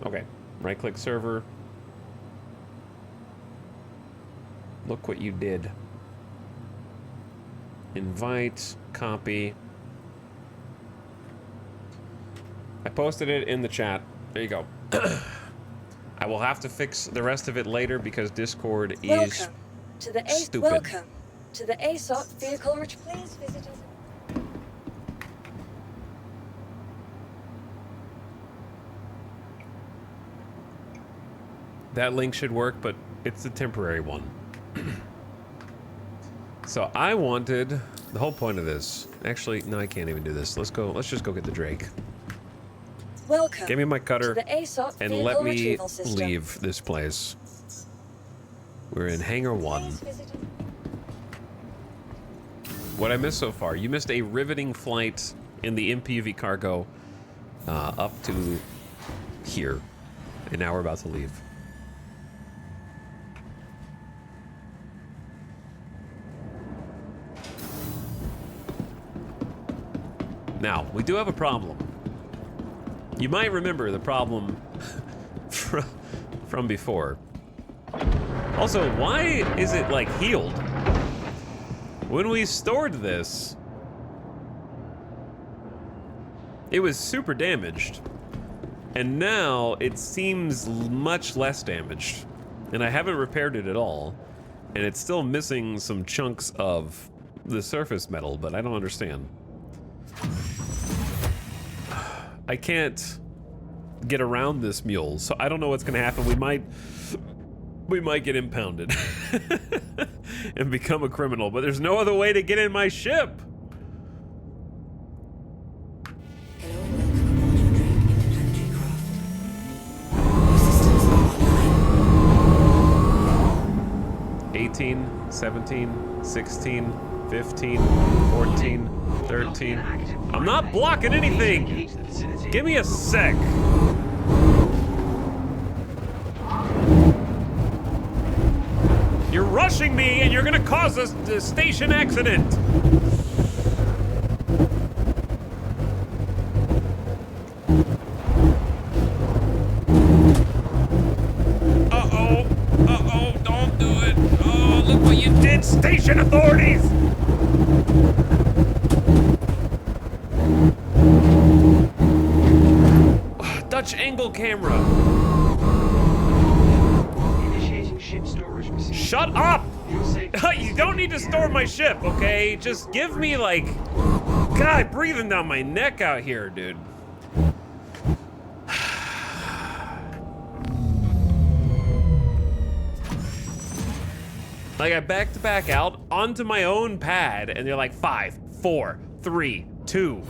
Okay, right-click server. Look what you did. Invite, copy. I posted it in the chat. There you go. I will have to fix the rest of it later because Discord is stupid. Welcome to the ASOP vehicle retrievals. Please visit us. That link should work, but it's a temporary one. So I wanted the whole point of this. Actually, no, I can't even do this. Let's go. Let's just go get the Drake. Welcome. Give me my cutter to the ASOP and vehicle let me retrieval system. leave this place. We're in Hangar 1. Please visit us. What I missed so far? You missed a riveting flight in the MPV cargo up to here. And now we're about to leave. Now, we do have a problem. You might remember the problem from before. Also, why is it like healed? When we stored this, it was super damaged. And now it seems much less damaged. And I haven't repaired it at all. And it's still missing some chunks of the surface metal, but I don't understand. I can't get around this mule, so I don't know what's gonna happen. We might get impounded and become a criminal, but there's no other way to get in my ship. Hello and welcome aboard your great interplanetary craft. Your systems are online. 18, 17, 16, 15, 14, 13. I'm not blocking anything. Give me a sec. You're rushing me and you're gonna cause a station accident. Uh-oh, don't do it. Oh, look what you did, station authorities. Dutch angle camera. Initiating ship storage received. Shut up! You're safe. You don't need to store my ship, okay? Just give me like... God, breathing down my neck out here, dude. Like I back to back out onto my own pad and they're like 5, 4, 3, 2.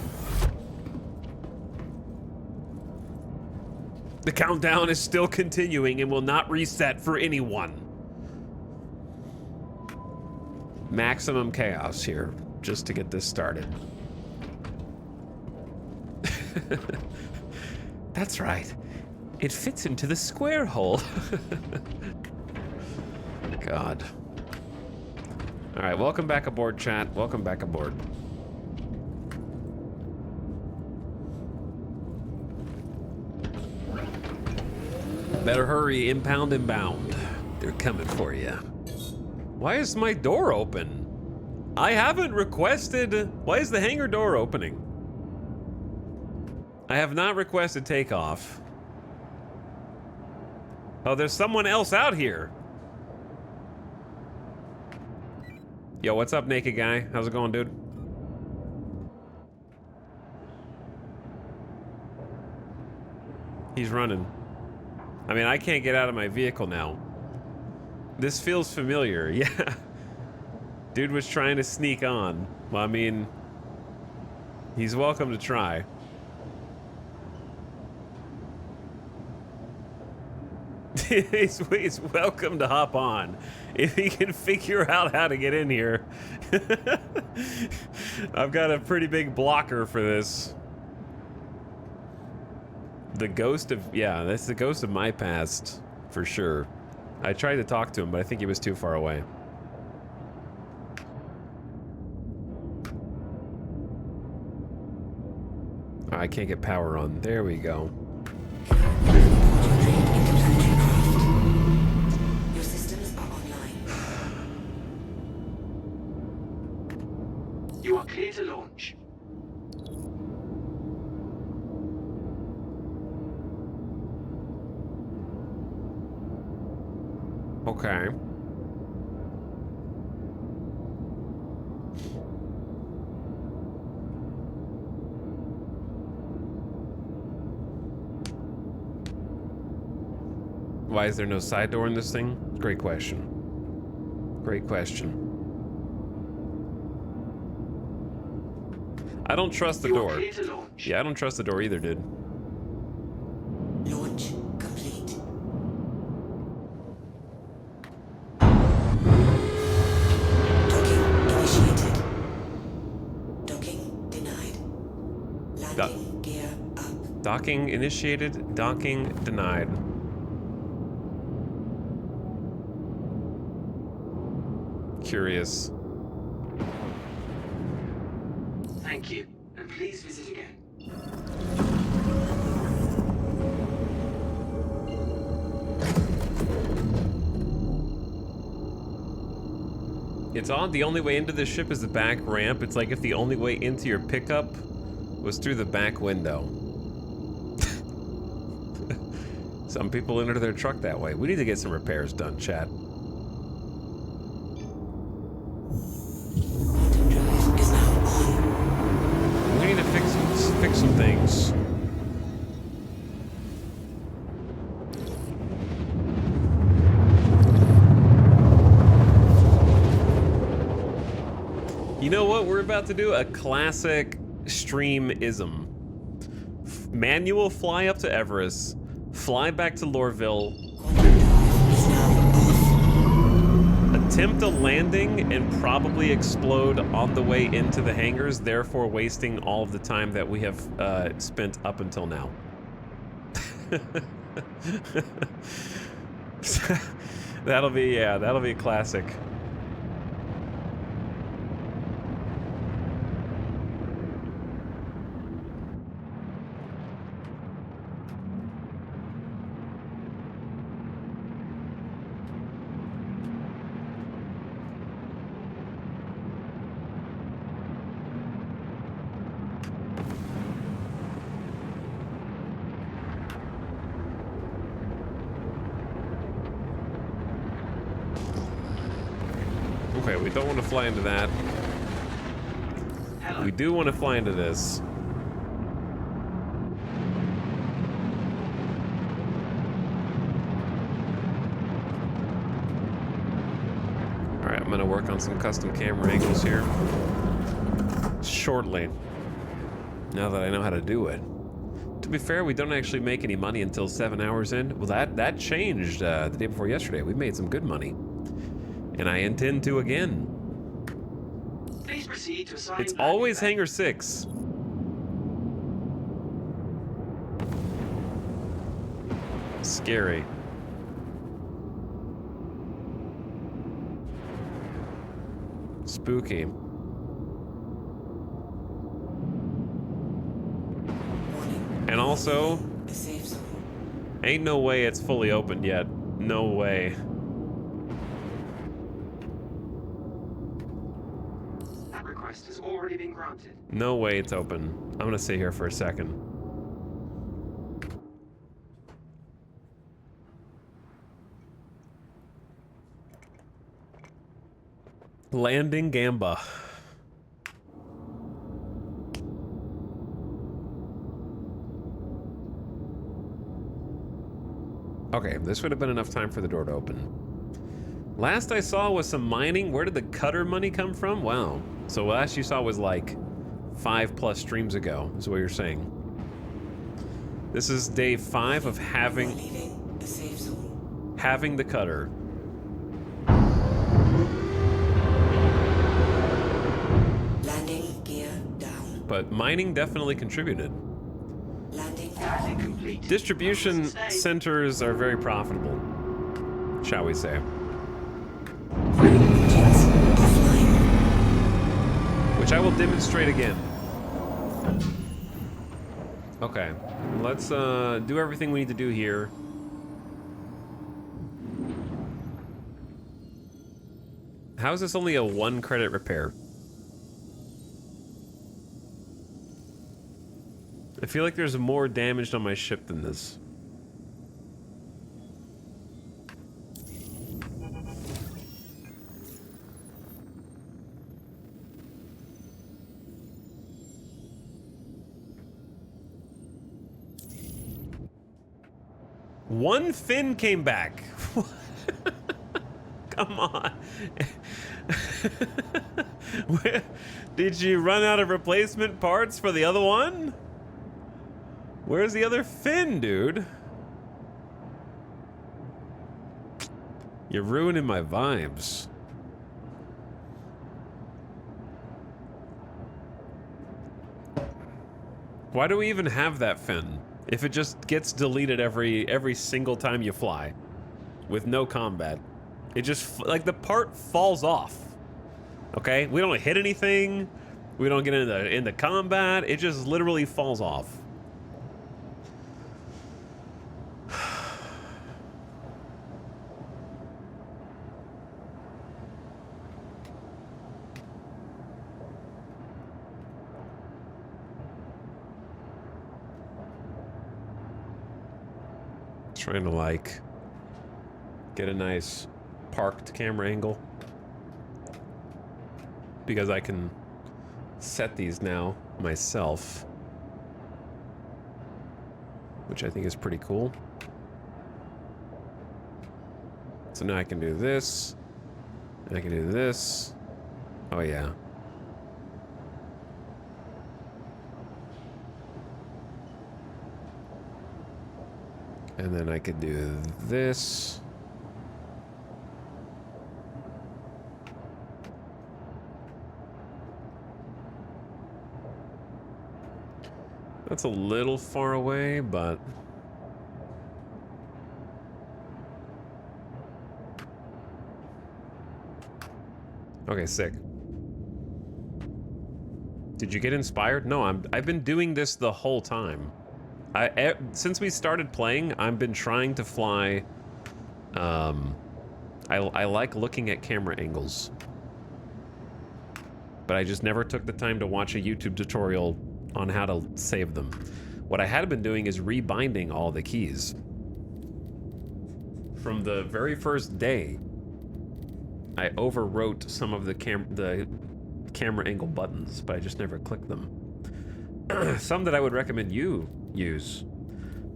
The countdown is still continuing and will not reset for anyone. Maximum chaos here, just to get this started. That's right. It fits into the square hole. God. All right, welcome back aboard, chat. Welcome back aboard. Better hurry, impound and bound. They're coming for you. Why is my door open? I haven't requested... Why is the hangar door opening? I have not requested takeoff. Oh, there's someone else out here. Yo, what's up, naked guy? How's it going, dude? He's running. I mean, I can't get out of my vehicle now. This feels familiar, yeah. Dude was trying to sneak on. Well, I mean, he's welcome to try. he's welcome to hop on. If he can figure out how to get in here. I've got a pretty big blocker for this. The ghost of, yeah, that's the ghost of my past, for sure. I tried to talk to him, but I think he was too far away. Oh, I can't get power on. There we go. Your systems are online. You are clear to launch. Okay. Why is there no side door in this thing? Great question. Great question. I don't trust the You are door. clear to launch. Yeah, I don't trust the door either, dude. Launch complete. Docking initiated. Docking initiated, docking denied. Curious. Thank you, and please visit again. It's odd, the only way into this ship is the back ramp. It's like if the only way into your pickup was through the back window. Some people enter their truck that way. We need to get some repairs done, chat. Quantum drive is now on. We need to fix some things. You know what? We're about to do a classic stream-ism. Manual fly up to Everest, fly back to Lorville, Quantum drive is now off. attempt a landing, and probably explode on the way into the hangars, therefore wasting all of the time that we have spent up until now. That'll be a classic. Okay, we don't want to fly into that. Hello. We do want to fly into this. Alright, I'm gonna work on some custom camera angles here shortly, now that I know how to do it. To be fair, we don't actually make any money until 7 hours in. Well, that changed the day before yesterday. We made some good money. And I intend to again. Please proceed to assign It's landing always bay. Hangar 6. Scary. Spooky. Warning. And also, A safe zone. ain't no way it's fully opened yet. No way. That request has already been granted. No way it's open. I'm gonna sit here for a second. Landing Gamba. Okay, this would have been enough time for the door to open. Last I saw was some mining. Where did the cutter money come from? Wow. So last you saw was like 5+ streams ago, is what you're saying. This is day 5 of You are having leaving a safe zone. the cutter. Landing gear down. But mining definitely contributed. Landing. Landing complete. Distribution Stay. centers are very profitable, shall we say. Jets offline. Which I will demonstrate again. Okay, let's do everything we need to do here. How is this only a 1 credit repair? I feel like there's more damage on my ship than this. One fin came back. Come on. Did you run out of replacement parts for the other one? Where's the other fin, dude? You're ruining my vibes. Why do we even have that fin? if it just gets deleted every single time you fly with no combat. It just, like, the part falls off. Okay? We don't hit anything. We don't get into combat. It just literally falls off. Trying to, like, get a nice parked camera angle, because I can set these now myself, which I think is pretty cool. So now I can do this, and I can do this. Oh yeah. And then I could do this. That's a little far away, but okay, sick. Did you get inspired? No, I've been doing this the whole time. Since we started playing, I've been trying to fly. I like looking at camera angles, but I just never took the time to watch a YouTube tutorial on how to save them. What I had been doing is rebinding all the keys. From the very first day, I overwrote some of the camera angle buttons, but I just never clicked them. Some that I would recommend you use.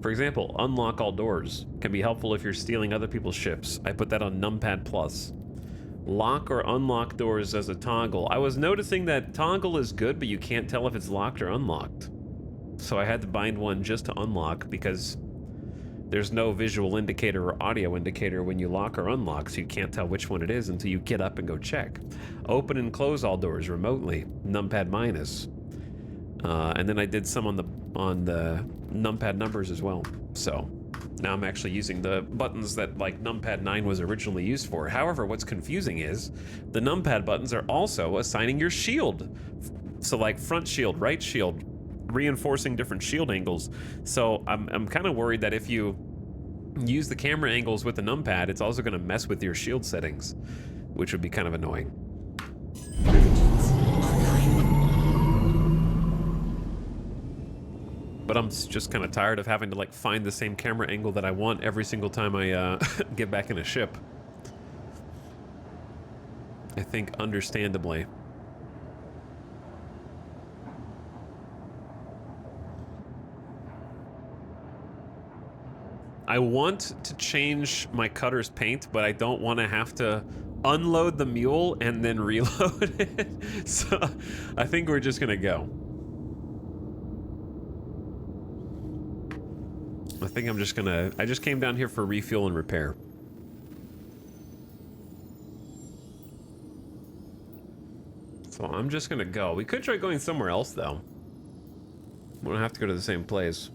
For example, unlock all doors. Can be helpful if you're stealing other people's ships. I put that on numpad plus. Lock or unlock doors as a toggle. I was noticing that toggle is good, but you can't tell if it's locked or unlocked. So I had to bind one just to unlock, because there's no visual indicator or audio indicator when you lock or unlock, so you can't tell which one it is until you get up and go check. Open and close all doors remotely. Numpad minus. And then I did some on the numpad numbers as well. So now I'm actually using the buttons that, like, numpad 9 was originally used for. However, what's confusing is the numpad buttons are also assigning your shield. So, like, front shield, right shield, reinforcing different shield angles. So I'm kind of worried that if you use the camera angles with the numpad, it's also going to mess with your shield settings, which would be kind of annoying. But I'm just kind of tired of having to, like, find the same camera angle that I want every single time I get back in a ship. I think understandably. I want to change my cutter's paint, but I don't want to have to unload the mule and then reload it. So I think we're just gonna go. I think I'm just gonna... I just came down here for refuel and repair. So I'm just gonna go. We could try going somewhere else, though. We don't have to go to the same place.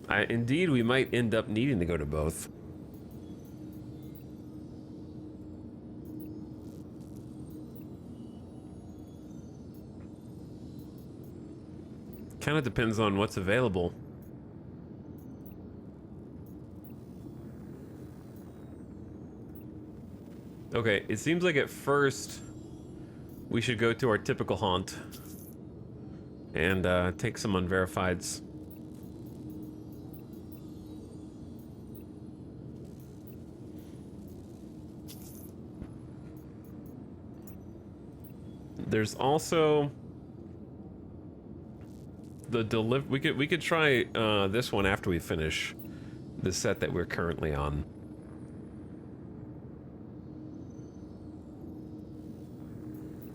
Indeed, we might end up needing to go to both. Kind of depends on what's available. Okay, it seems like at first we should go to our typical haunt and take some unverifieds. There's also the we could try this one after we finish the set that we're currently on.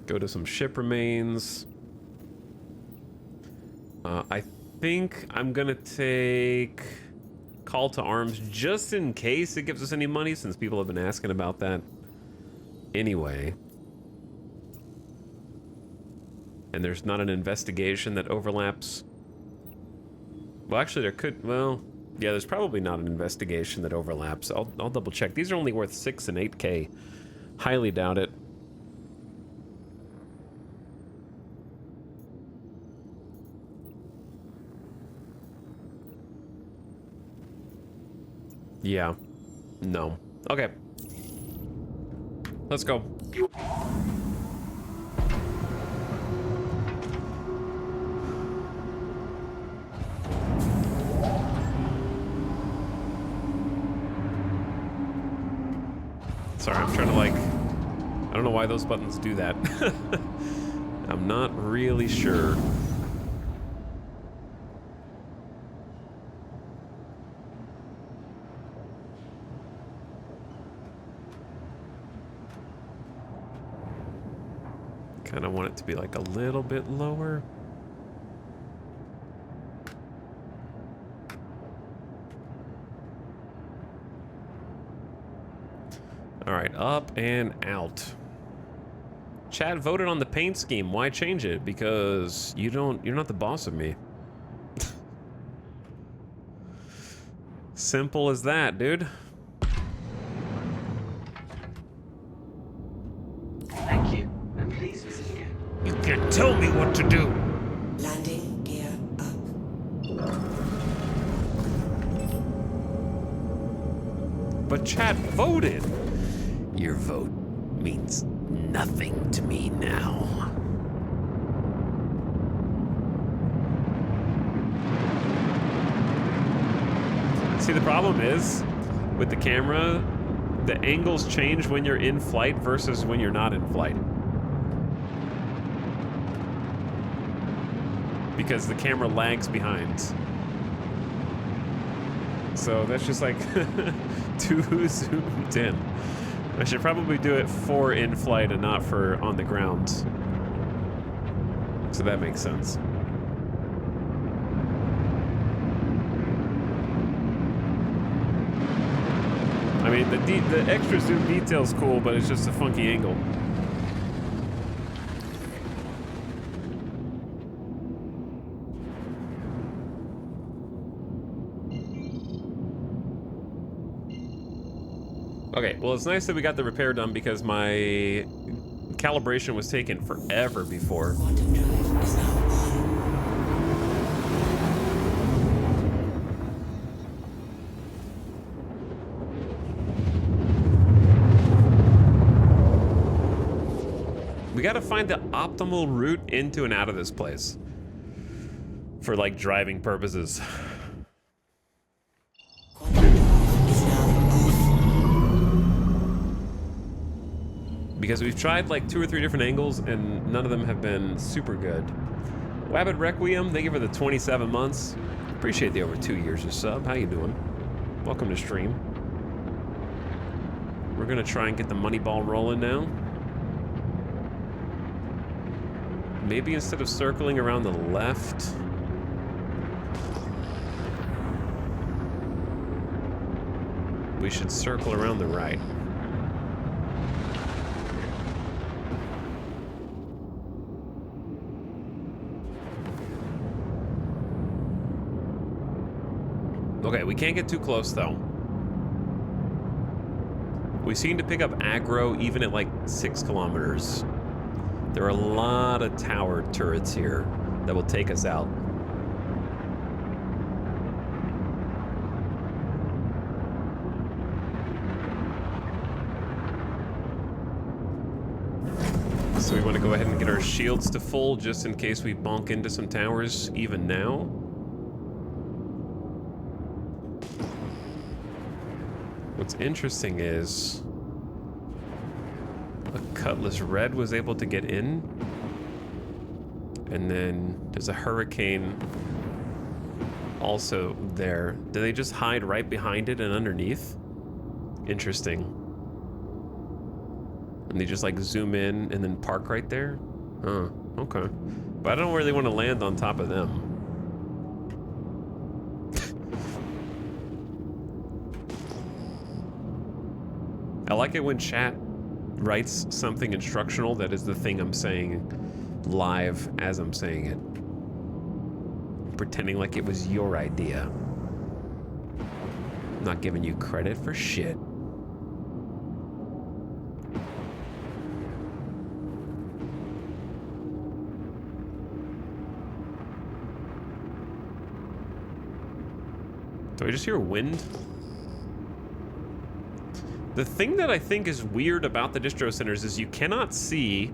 Go to some ship remains. I think I'm gonna take Call to Arms just in case it gives us any money, since people have been asking about that anyway. And there's not an investigation that overlaps. Well, actually, there could... Well, yeah, there's probably not an investigation that overlaps. I'll double check. These are only worth 6 and 8K. Highly doubt it. Yeah. No. Okay. Let's go. Sorry, I'm trying to like... I don't know why those buttons do that. I'm not really sure. Kind of want it to be like a little bit lower. All right, up and out. Chat voted on the paint scheme. Why change it? Because you're not the boss of me. Simple as that, dude. Thank you, and please visit again. You can't tell me what to do. Landing gear up. But chat voted. Your vote means nothing to me now. See, the problem is, with the camera, the angles change when you're in flight versus when you're not in flight. Because the camera lags behind. So that's just like too zoomed in. I should probably do it for in flight and not for on the ground. So that makes sense. I mean, the extra zoom detail's cool, but it's just a funky angle. Okay, well, it's nice that we got the repair done because my calibration was taking forever before. Quantum drive is now on. We gotta find the optimal route into and out of this place for like driving purposes. Quantum drive is now off. Because we've tried like 2 or 3 different angles and none of them have been super good. Wabbit Requiem, thank you for the 27 months. Appreciate the over 2 years of sub. How you doing? Welcome to stream. We're gonna try and get the money ball rolling now. Maybe instead of circling around the left, we should circle around the right. Okay, we can't get too close though. We seem to pick up aggro even at like 6 kilometers. There are a lot of tower turrets here that will take us out. So we want to go ahead and get our shields to full just in case we bonk into some towers even now. What's interesting is a Cutlass Red was able to get in, and then there's a Hurricane also there. Do they just hide right behind it and underneath? Interesting. And they just like zoom in and then park right there? Huh, okay. But I don't really want to land on top of them. I like it when chat writes something instructional that is the thing I'm saying live as I'm saying it. Pretending like it was your idea. Not giving you credit for shit. Do I just hear wind? The thing that I think is weird about the distro centers is you cannot see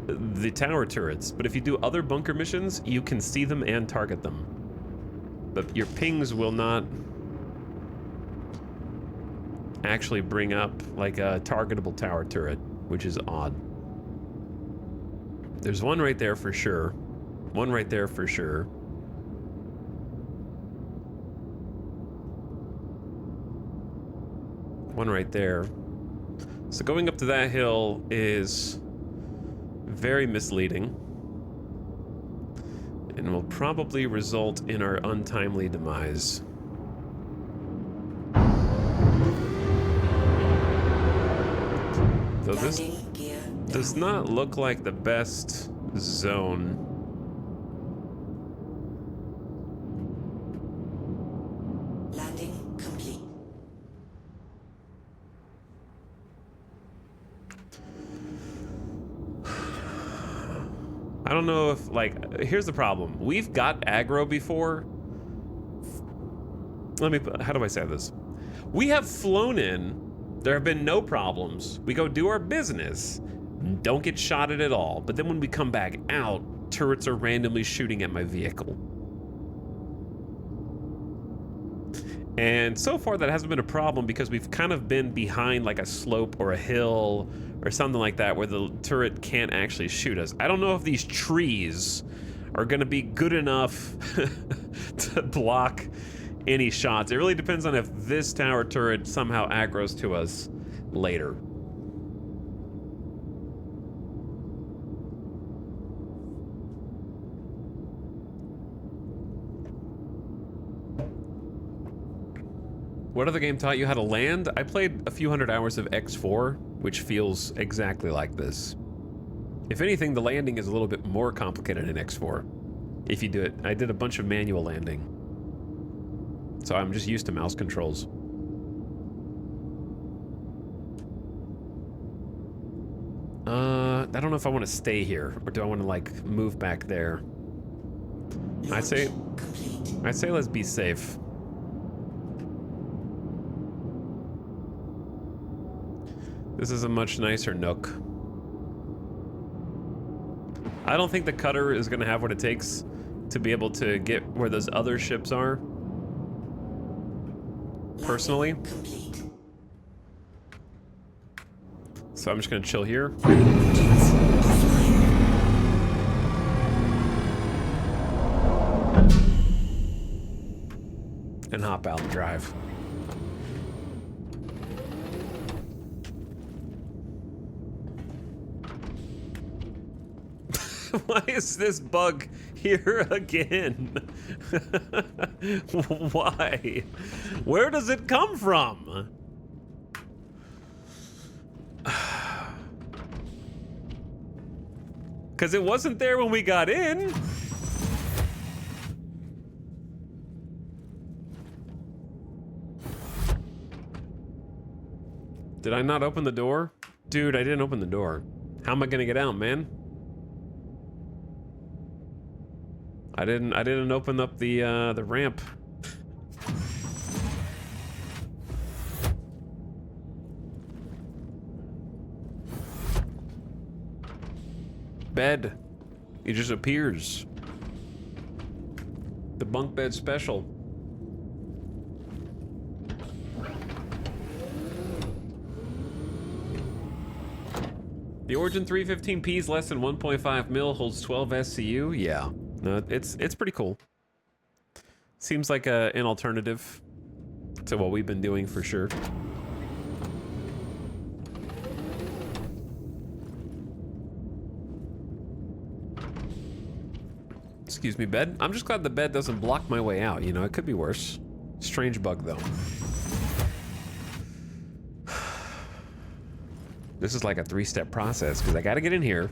the tower turrets, but if you do other bunker missions, you can see them and target them. But your pings will not actually bring up like a targetable tower turret, which is odd. There's one right there for sure. One right there for sure. One right there. So going up to that hill is very misleading and will probably result in our untimely demise. So this Landing gear does down. not look like the best zone. Landing complete. I don't know if, like, here's the problem. We've got aggro before. How do I say this? We have flown in. There have been no problems. We go do our business. Don't get shotted at all. But then when we come back out, turrets are randomly shooting at my vehicle. And so far that hasn't been a problem because we've kind of been behind like a slope or a hill or something like that where the turret can't actually shoot us. I don't know if these trees are gonna be good enough to block any shots. It really depends on if this tower turret somehow aggroes to us later. What other game taught you how to land? I played a few hundred hours of X4, which feels exactly like this. If anything, the landing is a little bit more complicated in X4. If you do it, I did a bunch of manual landing. So I'm just used to mouse controls. I don't know if I want to stay here or do I want to like move back there. I'd say let's be safe. This is a much nicer nook. I don't think the cutter is going to have what it takes to be able to get where those other ships are. Personally. So I'm just going to chill here. And hop out and drive. Why is this bug here again? Why? Where does it come from? Because it wasn't there when we got in. Did I not open the door? Dude, I didn't open the door. How am I gonna get out, man? I didn't open up the ramp. Bed. It just appears. The bunk bed special. The Origin 315P is less than 1.5 mil, holds 12 SCU. Yeah, no, it's pretty cool. Seems like an alternative to what we've been doing for sure. Excuse me, bed. I'm just glad the bed doesn't block my way out. You know, it could be worse. Strange bug, though. This is like a 3-step process, because I gotta get in here.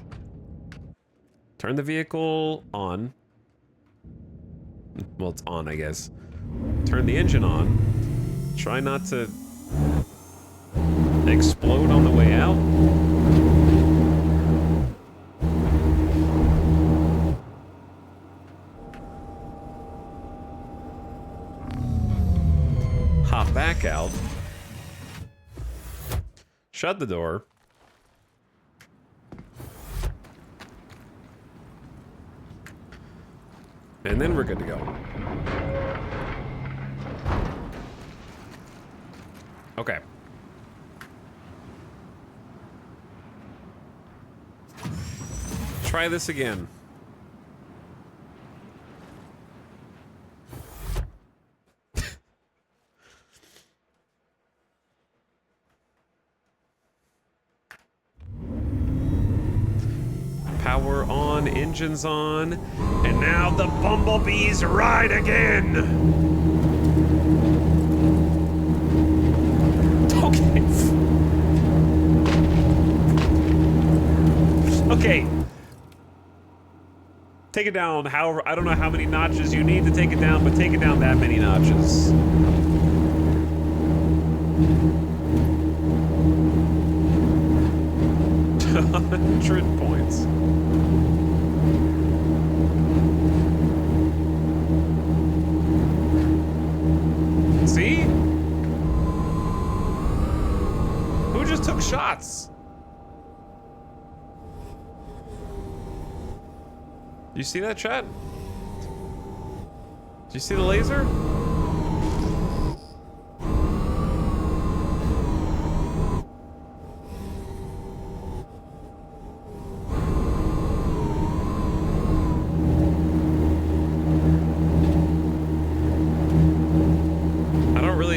Turn the vehicle on. Well, it's on, I guess. Turn the engine on. Try not to explode on the way out. Hop back out. Shut the door. And then we're good to go. Okay. Try this again. Power on, engines on, and now the bumblebees ride again! Okay. Okay. Take it down, however, I don't know how many notches you need to take it down, but take it down that many notches. $100 points. See? Who just took shots? You see that, chat? Do you see the laser?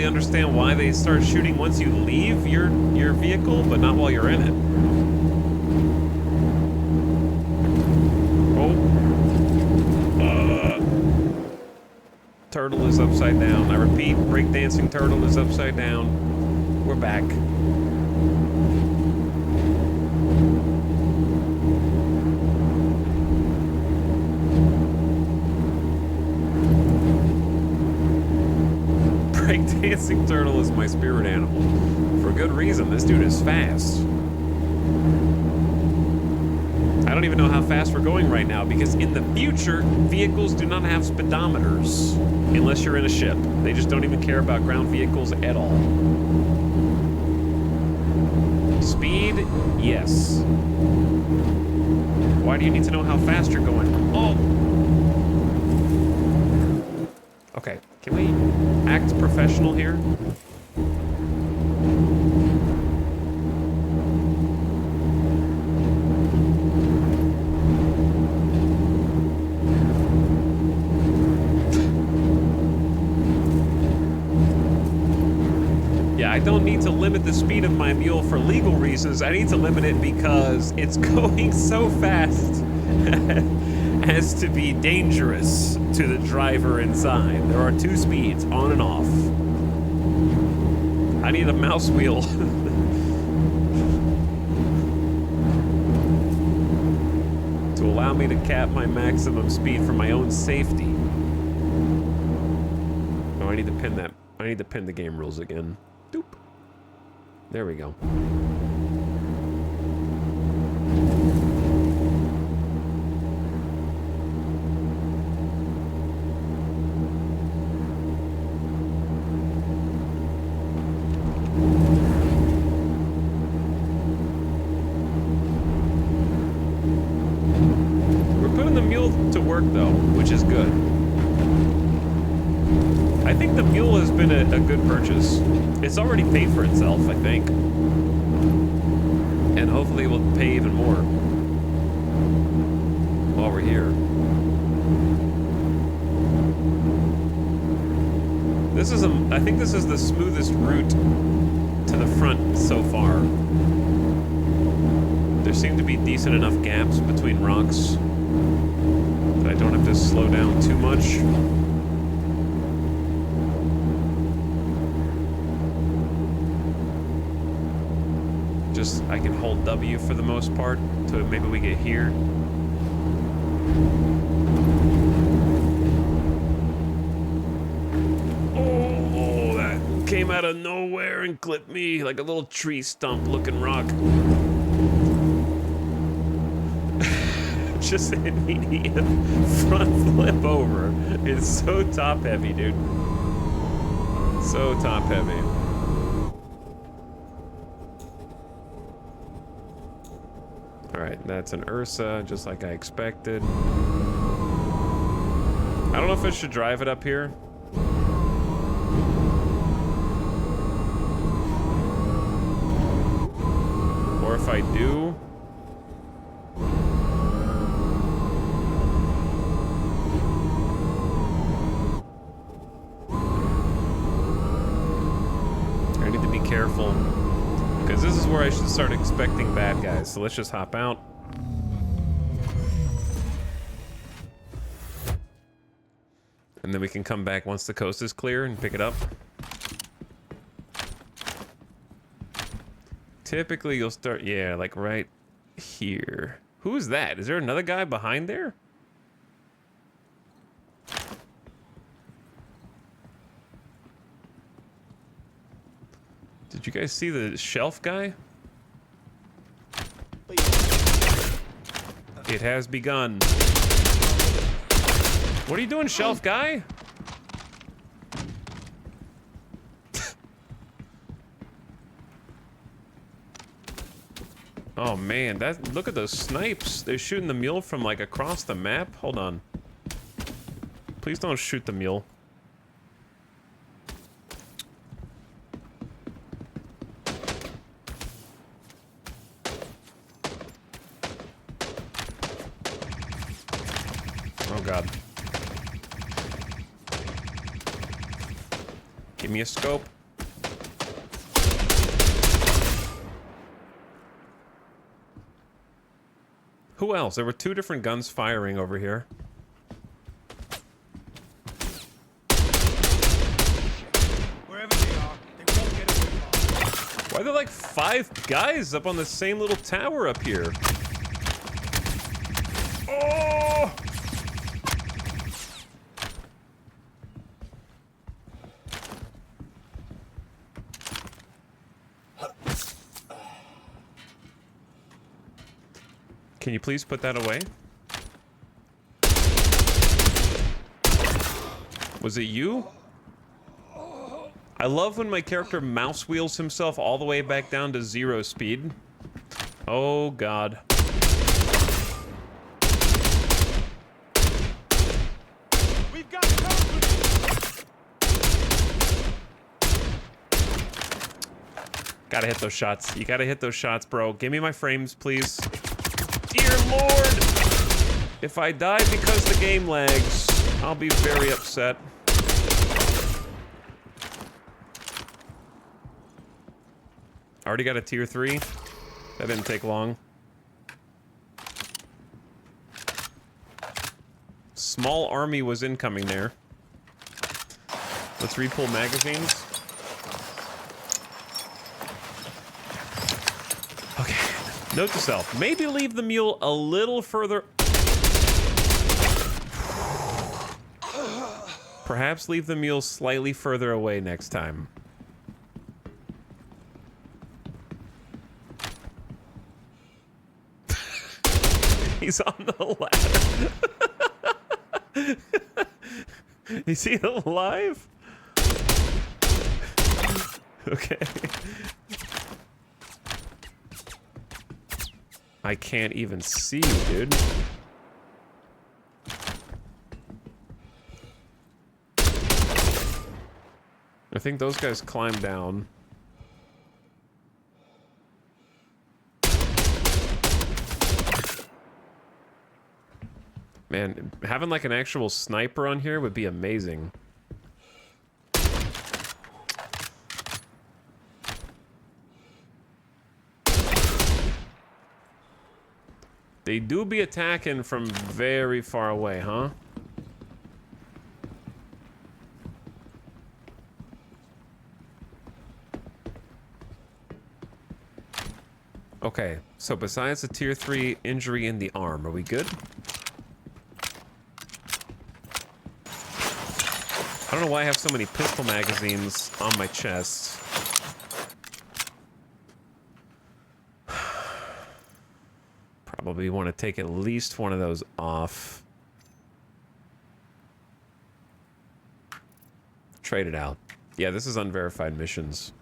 Understand why they start shooting once you leave your vehicle, but not while you're in it. Oh. Turtle is upside down. I repeat, breakdancing turtle is upside down. We're back. Dancing turtle is my spirit animal. For good reason. This dude is fast. I don't even know how fast we're going right now because in the future, vehicles do not have speedometers unless you're in a ship. They just don't even care about ground vehicles at all. Speed, yes. Why do you need to know how fast you're going? Oh! Okay, can we act professional here? Yeah, I don't need to limit the speed of my mule for legal reasons. I need to limit it because it's going so fast as to be dangerous to the driver inside. There are two speeds, on and off. I need a mouse wheel. To allow me to cap my maximum speed for my own safety. Oh, I need to pin that. I need to pin the game rules again. Doop. There we go. Though, which is good. I think the mule has been a good purchase. It's already paid for itself, I think. And hopefully it will pay even more while we're here. This is I think this is the smoothest route to the front so far. There seem to be decent enough gaps between rocks. I don't have to slow down too much. Just, I can hold W for the most part, so maybe we get here. Oh, that came out of nowhere and clipped me like a little tree stump looking rock. Just an immediate front flip over. It's so top heavy, dude. So top heavy. All right, that's an Ursa, just like I expected. I don't know if I should drive it up here. Or if I do. I need to be careful. Because this is where I should start expecting bad guys. So let's just hop out. And then we can come back once the coast is clear and pick it up. Typically you'll start, yeah, like right here. Who is that? Is there another guy behind there? Did you guys see the shelf guy? It has begun. What are you doing, shelf guy? Oh man, that look at those snipes. They're shooting the mule from like across the map. Hold on. Please don't shoot the mule. Oh god. Give me a scope. Who else? There were two different guns firing over here. Wherever they are, they won't get away far. Why are there like 5 guys up on the same little tower up here? Oh! Can you please put that away? Was it you? I love when my character mouse wheels himself all the way back down to 0 speed. Oh god. We've got company. Gotta hit those shots. You gotta hit those shots, bro. Give me my frames, please. Dear Lord! If I die because the game lags, I'll be very upset. Already got a tier 3. That didn't take long. Small army was incoming there. Let's repull magazines. Okay. Note to self, maybe leave the mule a little further. Perhaps leave the mule slightly further away next time. He's on the ladder. Is he alive? Okay. I can't even see you, dude. I think those guys climbed down. Man, having like an actual sniper on here would be amazing. They do be attacking from very far away, huh? Okay, so besides the tier 3 injury in the arm, are we good? I don't know why I have so many pistol magazines on my chest. Probably want to take at least one of those off. Trade it out. Yeah, this is unverified missions.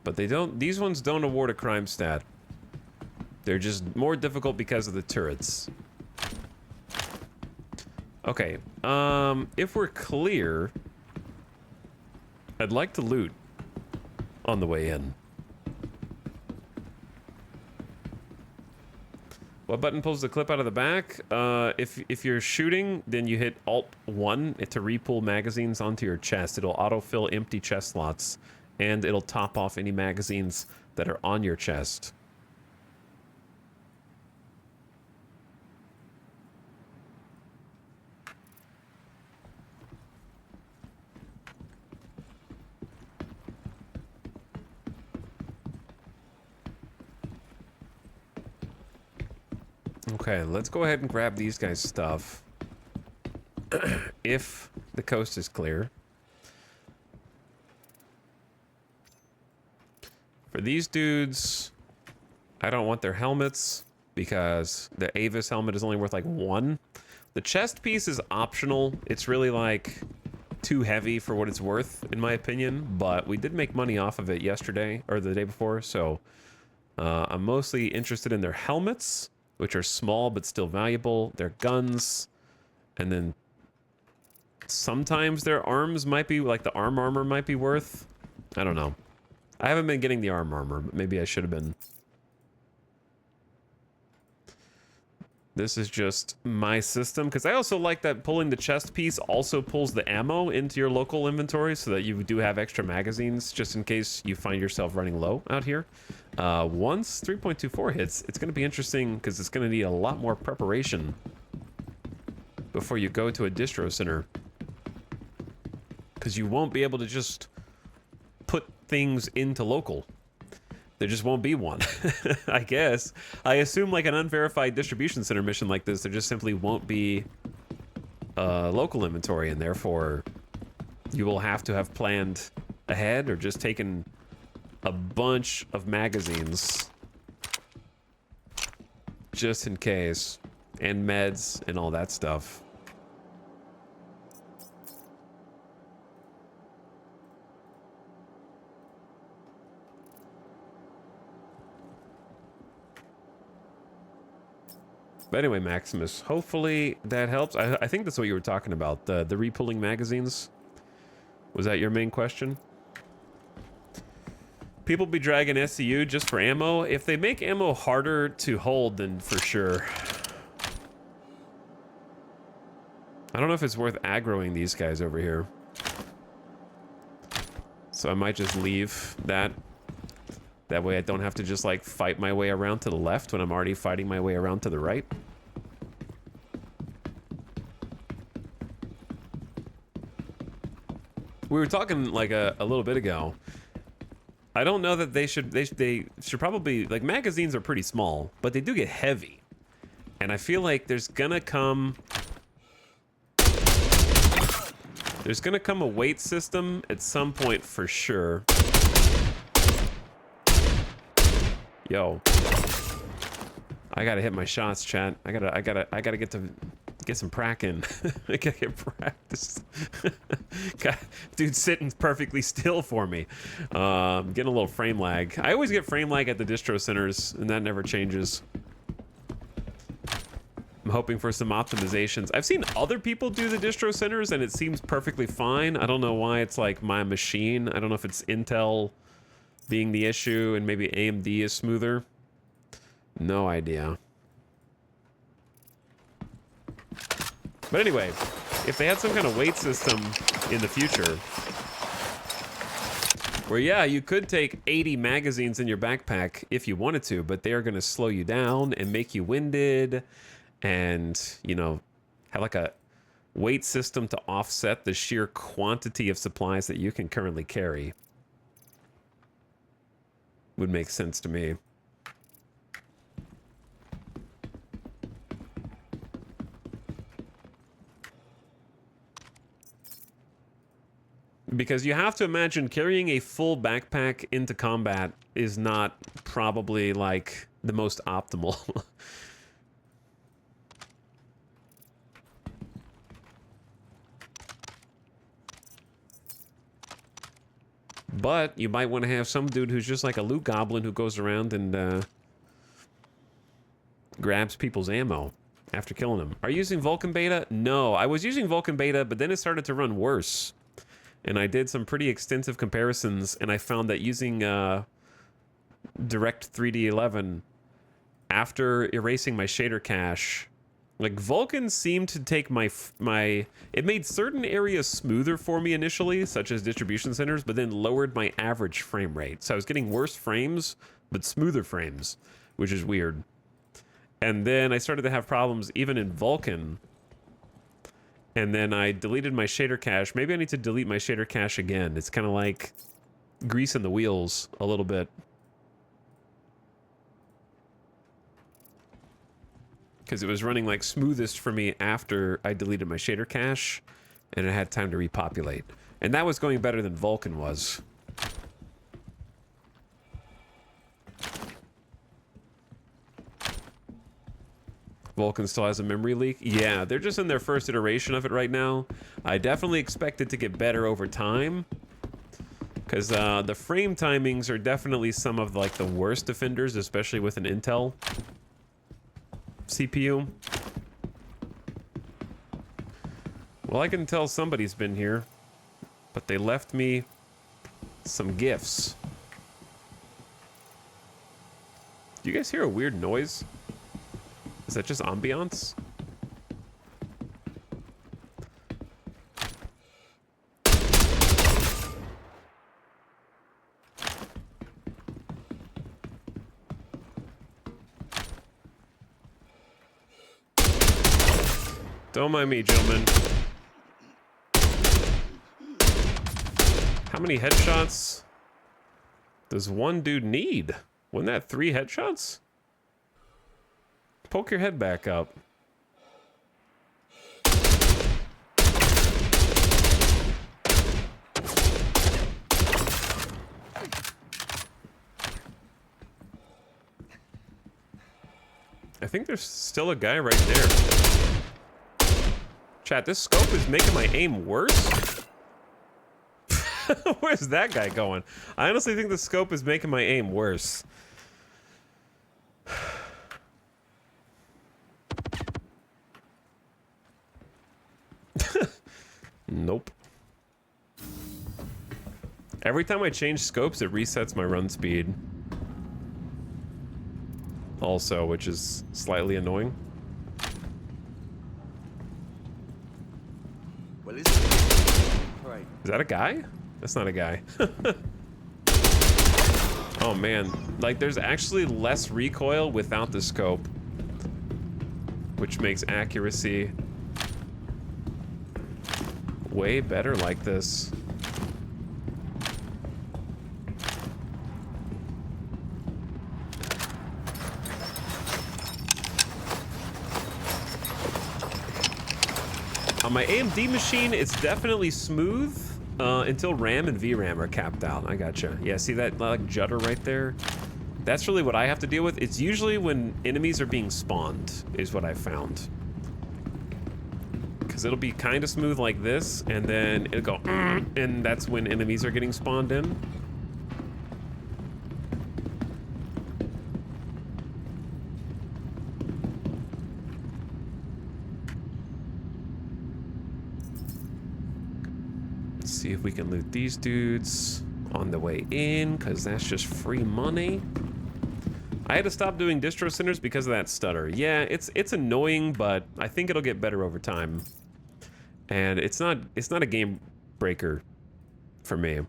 But they don't, these ones don't award a crime stat. They're just more difficult because of the turrets. Okay, if we're clear, I'd like to loot on the way in. What button pulls the clip out of the back? If you're shooting, then you hit Alt-1 to re-pull magazines onto your chest. It'll autofill empty chest slots, and it'll top off any magazines that are on your chest. Okay, let's go ahead and grab these guys' stuff. If the coast is clear. For these dudes, I don't want their helmets because the Avis helmet is only worth like 1. The chest piece is optional. It's really like too heavy for what it's worth, in my opinion, but we did make money off of it yesterday or the day before, so I'm mostly interested in their helmets, which are small but still valuable, their guns, and then sometimes their arms might be, like the arm armor might be worth. I don't know. I haven't been getting the arm armor, but maybe I should have been. This is just my system, because I also like that pulling the chest piece also pulls the ammo into your local inventory so that you do have extra magazines just in case you find yourself running low out here. Once 3.24 hits, it's going to be interesting because it's going to need a lot more preparation before you go to a distro center, because you won't be able to just put things into local. There just won't be one. I guess. I assume like an unverified distribution center mission like this, there just simply won't be local inventory, and therefore you will have to have planned ahead or just taken a bunch of magazines just in case, and meds and all that stuff. But anyway, Maximus, hopefully that helps. I think that's what you were talking about, the repulling magazines. Was that your main question? People be dragging SCU just for ammo. If they make ammo harder to hold, then for sure. I don't know if it's worth aggroing these guys over here. So I might just leave that. That way I don't have to just like fight my way around to the left when I'm already fighting my way around to the right. We were talking like a little bit ago. I don't know that they should probably, like, magazines are pretty small, but they do get heavy. And I feel like there's gonna come a weight system at some point for sure. Yo, I gotta hit my shots, chat. I gotta get some prac in. I gotta get practice. God, dude's sitting perfectly still for me. Getting a little frame lag. I always get frame lag at the distro centers, and that never changes. I'm hoping for some optimizations. I've seen other people do the distro centers, and it seems perfectly fine. I don't know why it's like my machine. I don't know if it's Intel being the issue, and maybe AMD is smoother. No idea. But anyway, if they had some kind of weight system in the future, where yeah, you could take 80 magazines in your backpack if you wanted to, but they are going to slow you down and make you winded, and, you know, have like a weight system to offset the sheer quantity of supplies that you can currently carry, would make sense to me. Because you have to imagine carrying a full backpack into combat is not probably like the most optimal. But you might want to have some dude who's just like a loot goblin who goes around and grabs people's ammo after killing them. Are you using Vulcan Beta? No, I was using Vulcan Beta, but then it started to run worse. And I did some pretty extensive comparisons, and I found that using Direct 3D11 after erasing my shader cache, like Vulcan seemed to take it made certain areas smoother for me initially, such as distribution centers, but then lowered my average frame rate. So I was getting worse frames, but smoother frames, which is weird. And then I started to have problems even in Vulcan. And then I deleted my shader cache. Maybe I need to delete my shader cache again. It's kind of like greasing the wheels a little bit. Because it was running like smoothest for me after I deleted my shader cache, and it had time to repopulate. And that was going better than Vulcan was. Vulcan still has a memory leak? Yeah, they're just in their first iteration of it right now. I definitely expect it to get better over time. Because the frame timings are definitely some of like the worst offenders, especially with an Intel CPU. Well, I can tell somebody's been here, but they left me some gifts. Do you guys hear a weird noise? Is that just ambiance? Don't mind me, gentlemen. How many headshots does one dude need? Wasn't that 3 headshots? Poke your head back up. I think there's still a guy right there. Chat, this scope is making my aim worse? Where's that guy going? I honestly think the scope is making my aim worse. Nope. Every time I change scopes, it resets my run speed. Also, which is slightly annoying. Well, is that a guy? That's not a guy. Oh man, like there's actually less recoil without the scope, which makes accuracy way better like this. On my AMD machine, it's definitely smooth until RAM and VRAM are capped out. I gotcha. Yeah, see that like judder right there? That's really what I have to deal with. It's usually when enemies are being spawned, is what I found. Because it'll be kind of smooth like this, and then it'll go, and that's when enemies are getting spawned in. Let's see if we can loot these dudes on the way in, because that's just free money. I had to stop doing distro centers because of that stutter. Yeah, it's annoying, but I think it'll get better over time. And it's not a game breaker for me,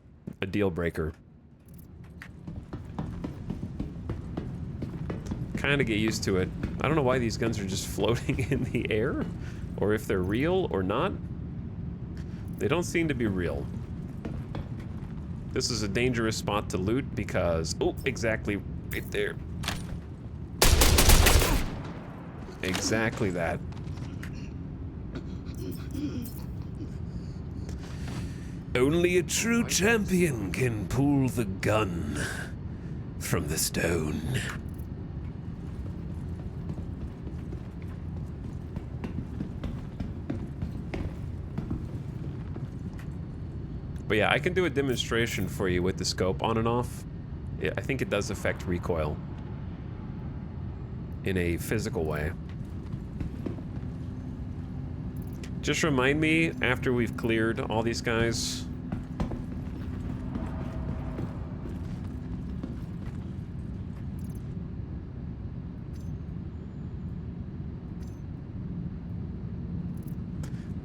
a deal breaker. Kind of get used to it. I don't know why these guns are just floating in the air, or if they're real or not. They don't seem to be real. This is a dangerous spot to loot because, oh, exactly right there. Exactly that. Only a true champion can pull the gun from the stone. But yeah, I can do a demonstration for you with the scope on and off. I think it does affect recoil in a physical way. Just remind me after we've cleared all these guys.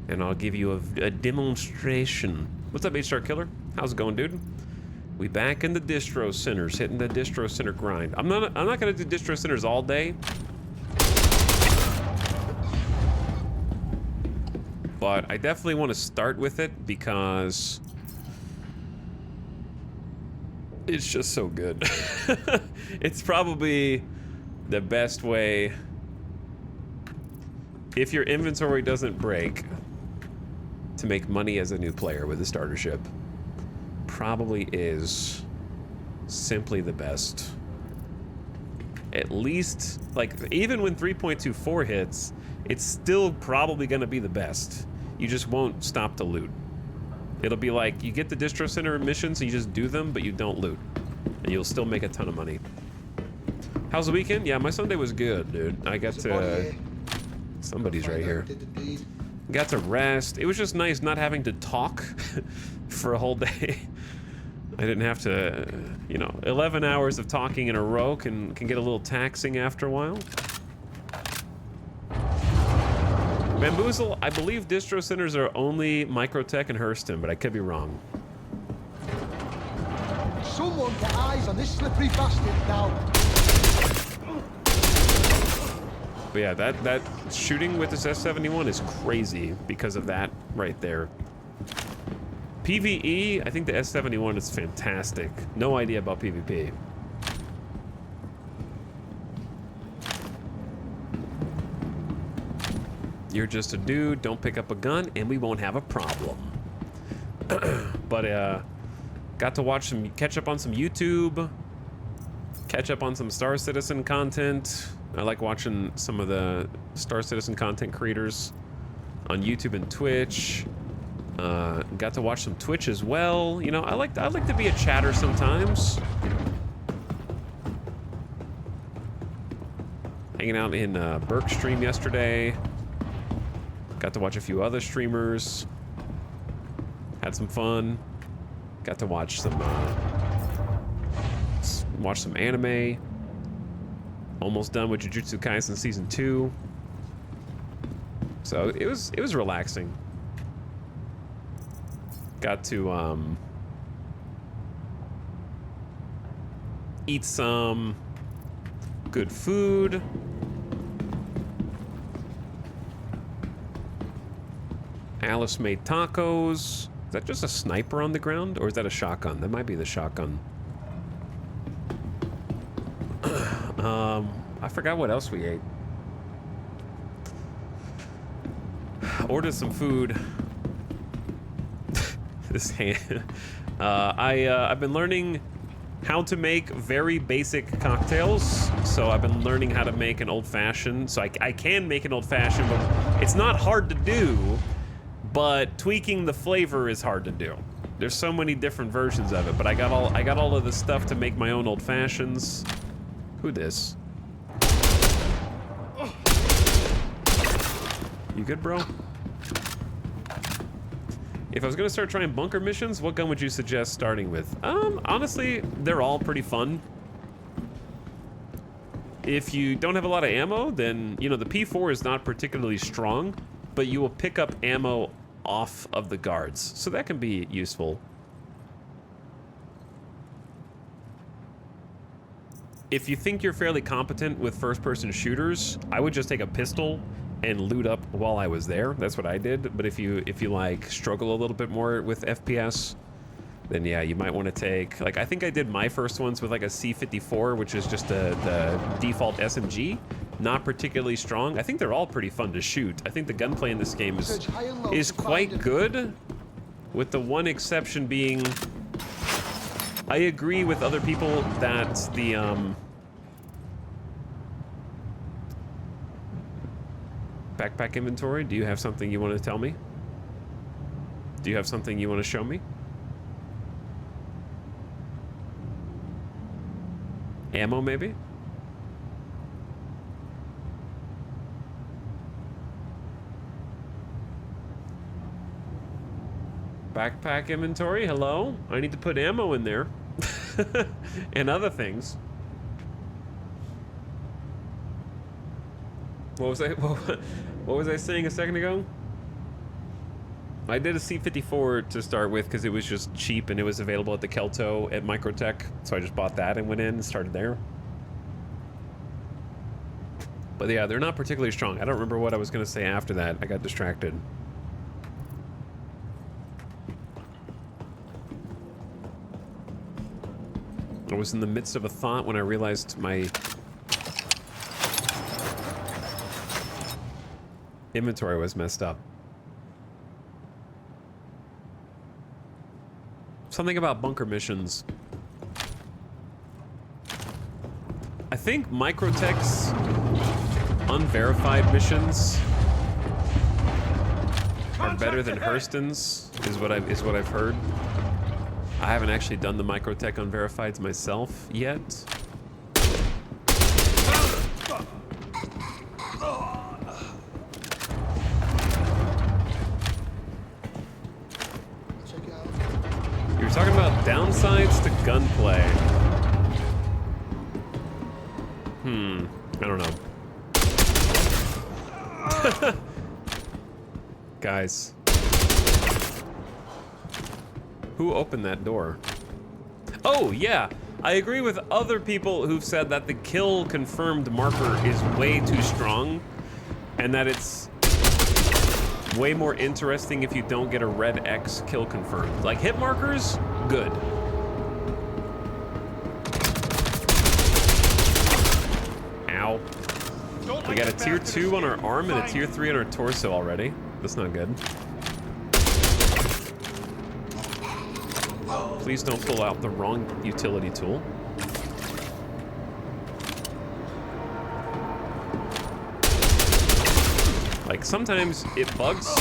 And I'll give you a demonstration. What's up, H-Star Killer? How's it going, dude? We back in the distro centers, hitting the distro center grind. I'm not gonna do distro centers all day. But I definitely want to start with it because it's just so good. It's probably the best way, if your inventory doesn't break, to make money as a new player with a starter ship. Probably is simply the best. At least, like, even when 3.24 hits, it's still probably gonna be the best. You just won't stop to loot. It'll be like, you get the distro center missions and you just do them, but you don't loot. And you'll still make a ton of money. How's the weekend? Yeah, my Sunday was good, dude. I got to... Somebody's right here. Got to rest. It was just nice not having to talk for a whole day. I didn't have to, you know, 11 hours of talking in a row can get a little taxing after a while. Bamboozle, I believe distro centers are only Microtech and Hurston, but I could be wrong. Someone get eyes on this slippery bastard now. But yeah, that shooting with this S71 is crazy because of that right there. PvE, I think the S71 is fantastic. No idea about PvP. You're just a dude, don't pick up a gun, and we won't have a problem. But got to watch some, catch up on some YouTube, catch up on some Star Citizen content. I like watching some of the Star Citizen content creators on YouTube and Twitch. Got to watch some Twitch as well. You know, I like to be a chatter sometimes. Hanging out in Burke's stream yesterday. Got to watch a few other streamers. Had some fun. Got to watch some anime. Almost done with Jujutsu Kaisen Season 2. So it was relaxing. Got to eat some good food. Alice made tacos. Is that just a sniper on the ground, or is that a shotgun? That might be the shotgun. I forgot what else we ate. Ordered some food. This hand. I've been learning how to make very basic cocktails. So I've been learning how to make an old-fashioned. So I can make an old-fashioned, but it's not hard to do. But tweaking the flavor is hard to do. There's so many different versions of it. But I got all of the stuff to make my own old-fashions. Who this? You good, bro? If I was gonna start trying bunker missions, what gun would you suggest starting with? Honestly, they're all pretty fun. If you don't have a lot of ammo, then, you know, the P4 is not particularly strong, but you will pick up ammo off of the guards, so that can be useful. If you think you're fairly competent with first-person shooters, I would just take a pistol and loot up while I was there. That's what I did. But if you like struggle a little bit more with FPS, then yeah, you might want to take, like, I think I did my first ones with like a C54, which is just the default SMG. Not particularly strong. I think they're all pretty fun to shoot. I think the gunplay in this game is quite good. With the one exception being, I agree with other people that the backpack inventory. Do you have something you want to tell me? Do you have something you want to show me? Ammo, maybe? Backpack inventory, hello? I need to put ammo in there. And other things. What was I what was I saying a second ago? I did a C54 to start with because it was just cheap and it was available at the Kelto at Microtech. So I just bought that and went in and started there. But yeah, they're not particularly strong. I don't remember what I was going to say after that. I got distracted. I was in the midst of a thought when I realized my inventory was messed up. Something about bunker missions. I think Microtech's unverified missions are better than Hurston's, is what I've heard. I haven't actually done the Microtech unverifieds myself yet. You were talking about downsides to gunplay. I don't know. Guys. Who opened that door? Oh, yeah. I agree with other people who've said that the kill confirmed marker is way too strong and that it's way more interesting if you don't get a red X kill confirmed. Like hit markers, good. Ow. We got a tier 2 on our arm and a tier 3 on our torso already. That's not good. Please don't pull out the wrong utility tool. Like sometimes it bugs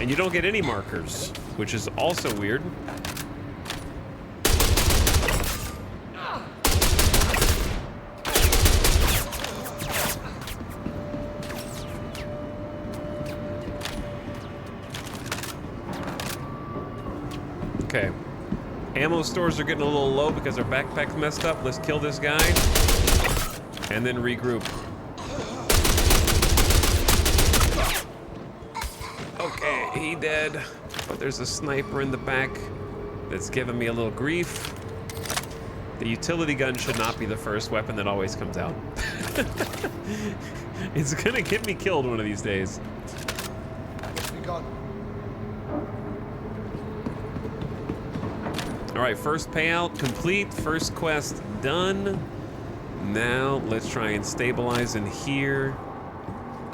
and you don't get any markers, which is also weird. Okay. Ammo stores are getting a little low because our backpack's messed up. Let's kill this guy and then regroup. Okay, he dead. But there's a sniper in the back that's giving me a little grief. The utility gun should not be the first weapon that always comes out. It's gonna get me killed one of these days. All right, first payout complete, first quest done. Now let's try and stabilize in here.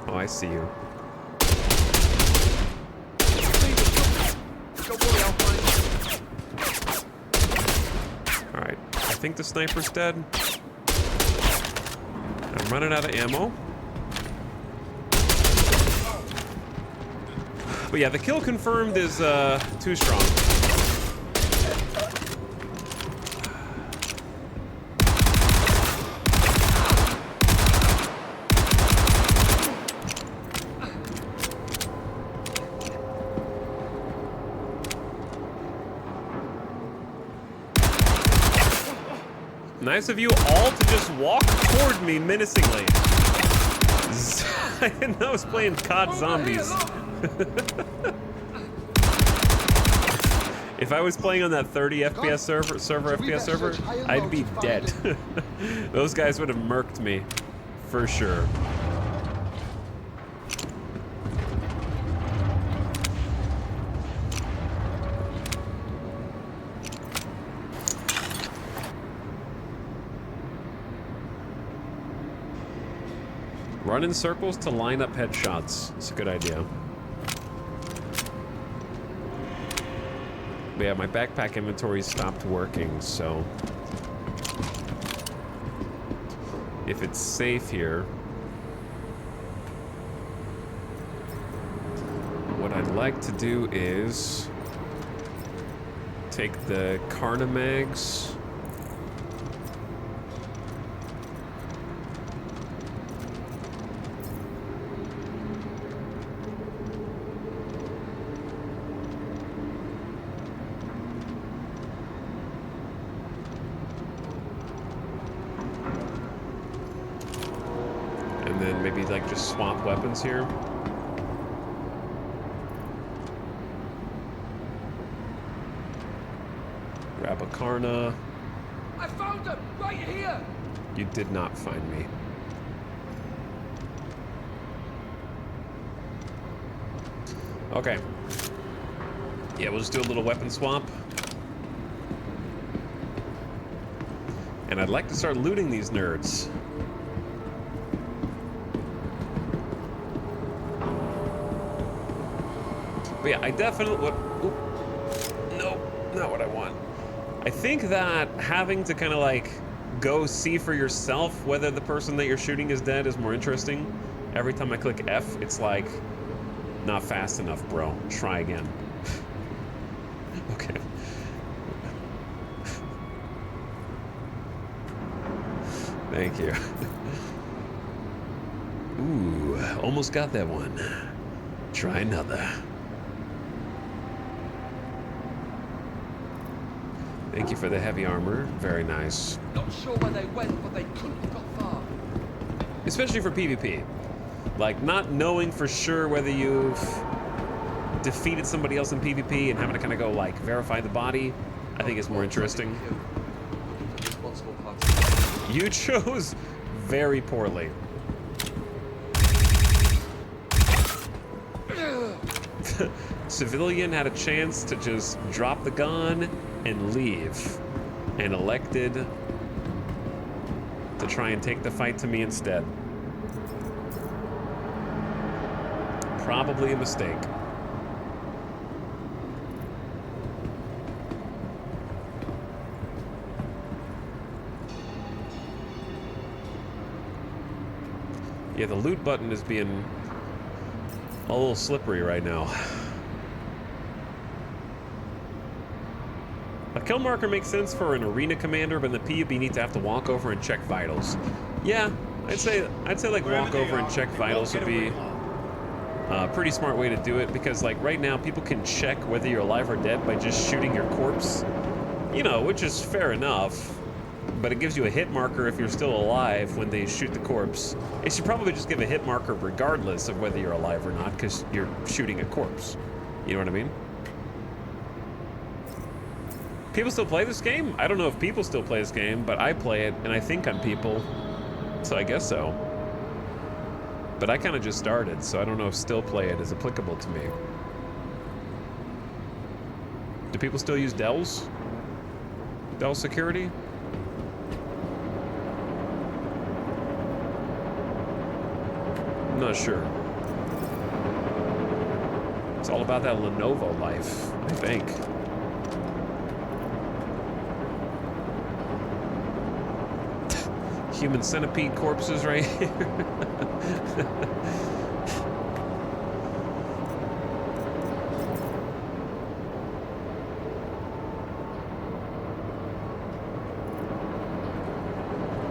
Oh, I see you. All right, I think the sniper's dead. I'm running out of ammo. But yeah, the kill confirmed is too strong. Nice of you all to just walk toward me menacingly. I didn't know I was playing COD Zombies. If I was playing on that 30 FPS server, I'd be dead. Those guys would have murked me, for sure. Run in circles to line up headshots. It's a good idea. But yeah, my backpack inventory stopped working, so if it's safe here, what I'd like to do is take the Carnamags. And then maybe like just swap weapons here. Grab a Karna. I found them right here. You did not find me. Okay. Yeah, we'll just do a little weapon swap. And I'd like to start looting these nerds. But yeah, I definitely... No, not what I want. I think that having to kind of like go see for yourself whether the person that you're shooting is dead is more interesting. Every time I click F, it's like, not fast enough, bro. Try again. Okay. Thank you. Ooh, almost got that one. Try another. Thank you for the heavy armor. Very nice. Not sure where they went, but they couldn't have got far. Especially for PvP. Like, not knowing for sure whether you've defeated somebody else in PvP and having to kind of go, like, verify the body, I think is more interesting. You chose very poorly. Civilian had a chance to just drop the gun and leave, and elected to try and take the fight to me instead. Probably a mistake. Yeah, the loot button is being a little slippery right now. A kill marker makes sense for an arena commander, but in the PUB you need to have to walk over and check vitals. Yeah, I'd say like walk over and check vitals would be a pretty smart way to do it, because like right now people can check whether you're alive or dead by just shooting your corpse. You know, which is fair enough, but it gives you a hit marker if you're still alive when they shoot the corpse. It should probably just give a hit marker regardless of whether you're alive or not, because you're shooting a corpse. You know what I mean? People still play this game? I don't know if people still play this game, but I play it, and I think I'm people, so I guess so. But I kind of just started, so I don't know if still play it is applicable to me. Do people still use Dell's? Dell security? I'm not sure. It's all about that Lenovo life, I think. Human centipede corpses right here.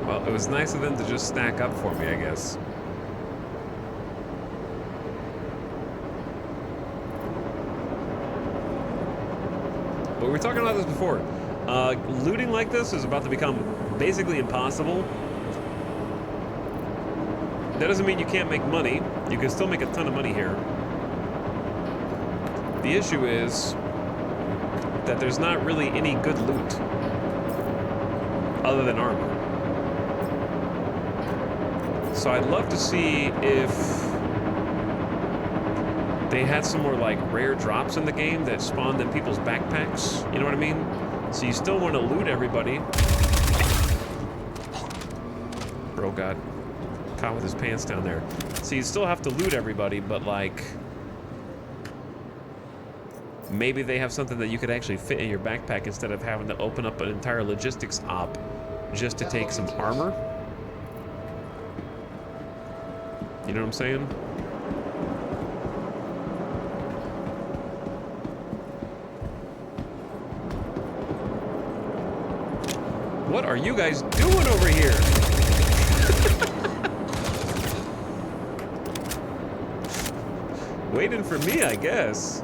Well, it was nice of them to just stack up for me, I guess. But we were talking about this before. Looting like this is about to become basically impossible. That doesn't mean you can't make money. You can still make a ton of money here. The issue is that there's not really any good loot other than armor. So I'd love to see if they had some more like rare drops in the game that spawned in people's backpacks. You know what I mean? So you still want to loot everybody. Bro got caught with his pants down there. So you still have to loot everybody, but like maybe they have something that you could actually fit in your backpack instead of having to open up an entire logistics op just to take some armor. You know what I'm saying? What are you guys doing over here? Waiting for me, I guess.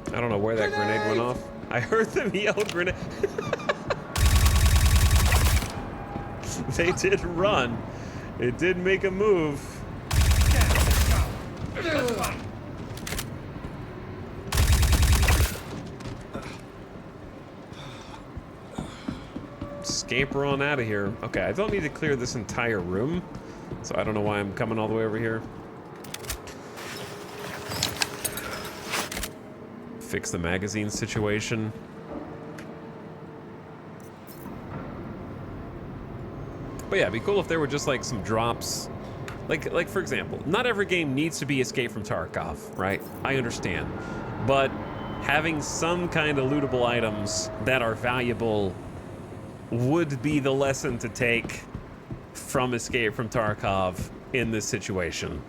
I don't know where that grenade went off. I heard them yell grenade. They did run. It did make a move. Scamper on out of here. Okay, I don't need to clear this entire room, so I don't know why I'm coming all the way over here. Fix the magazine situation. But yeah, it'd be cool if there were just like some drops. Like for example, not every game needs to be Escape from Tarkov, right? I understand. But having some kind of lootable items that are valuable would be the lesson to take from Escape from Tarkov in this situation.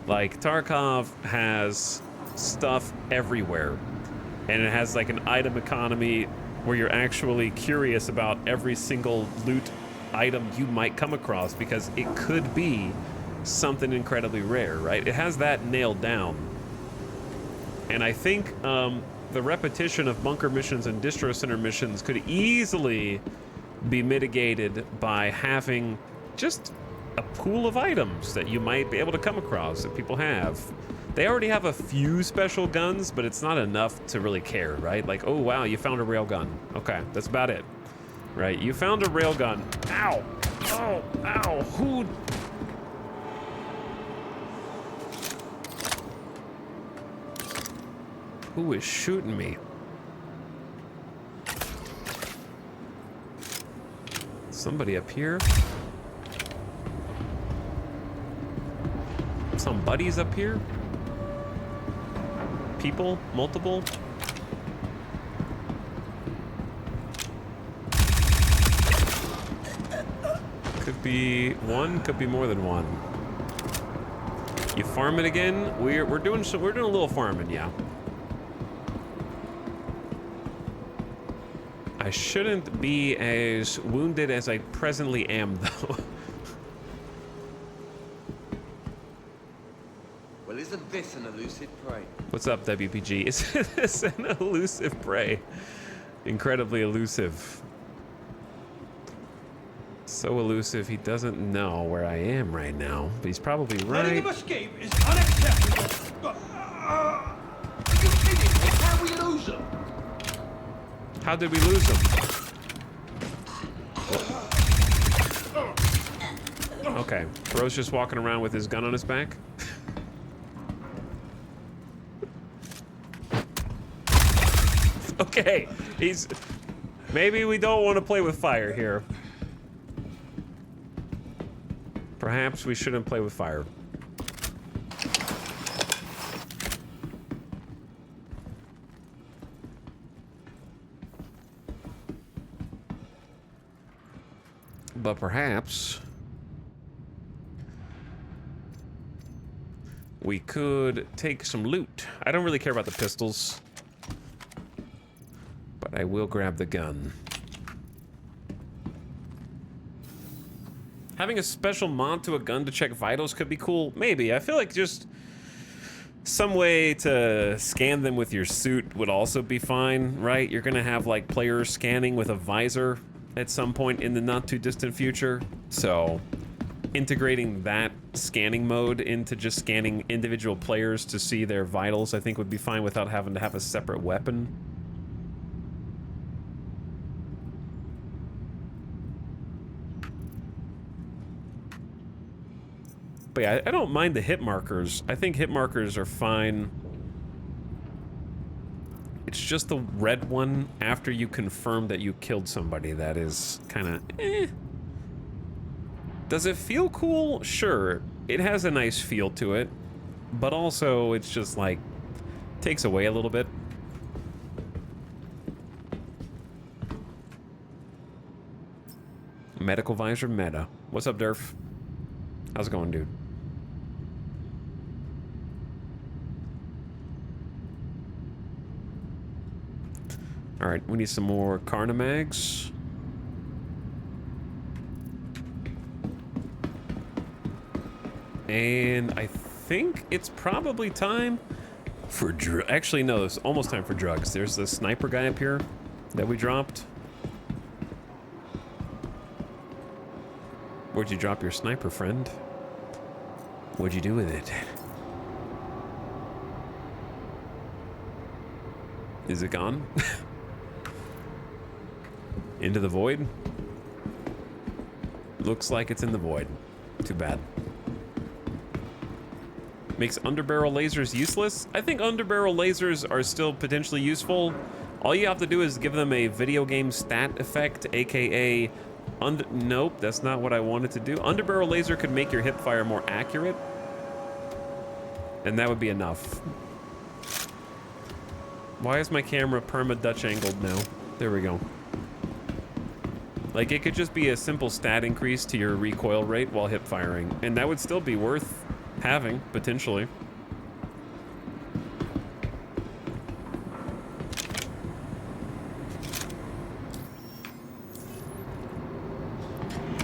Like, Tarkov has stuff everywhere, and it has like an item economy where you're actually curious about every single loot item you might come across because it could be something incredibly rare, right? It has that nailed down. And I think the repetition of bunker missions and distro center missions could easily be mitigated by having just a pool of items that you might be able to come across that people have. They already have a few special guns, but it's not enough to really care, right? Like, oh wow, you found a railgun. Okay, that's about it, right? You found a railgun. Ow! Oh, ow! Who is shooting me? Somebody up here? Somebody's up here? People? Multiple? Could be one, could be more than one. You farming again? We're doing a little farming, yeah. I shouldn't be as wounded as I presently am, though. Well, isn't this an elusive prey? What's up, WPG? Is this an elusive prey? Incredibly elusive. So elusive, he doesn't know where I am right now, but he's probably right. Letting him escape is unacceptable. Are you kidding me? How we lose them? How did we lose him? Okay, bro's just walking around with his gun on his back. Okay, maybe we don't want to play with fire here. Perhaps we shouldn't play with fire. But perhaps we could take some loot. I don't really care about the pistols, but I will grab the gun. Having a special mod to a gun to check vitals could be cool. Maybe. I feel like just some way to scan them with your suit would also be fine, right? You're gonna have like players scanning with a visor at some point in the not too distant future. So integrating that scanning mode into just scanning individual players to see their vitals, I think would be fine without having to have a separate weapon. But yeah, I don't mind the hit markers. I think hit markers are fine. It's just the red one after you confirm that you killed somebody that is kind of eh. Does it feel cool? Sure. It has a nice feel to it, but also it's just like takes away a little bit. Medical visor meta. What's up, Durf? How's it going, dude? All right, we need some more Carnamags. And I think it's probably time for actually, no, it's almost time for drugs. There's the sniper guy up here that we dropped. Where'd you drop your sniper, friend? What'd you do with it? Is it gone? Into the void? Looks like it's in the void. Too bad. Makes underbarrel lasers useless? I think underbarrel lasers are still potentially useful. All you have to do is give them a video game stat effect, aka... Nope, that's not what I wanted to do. Underbarrel laser could make your hip fire more accurate. And that would be enough. Why is my camera perma-Dutch angled now? There we go. Like, it could just be a simple stat increase to your recoil rate while hip firing. And that would still be worth having, potentially.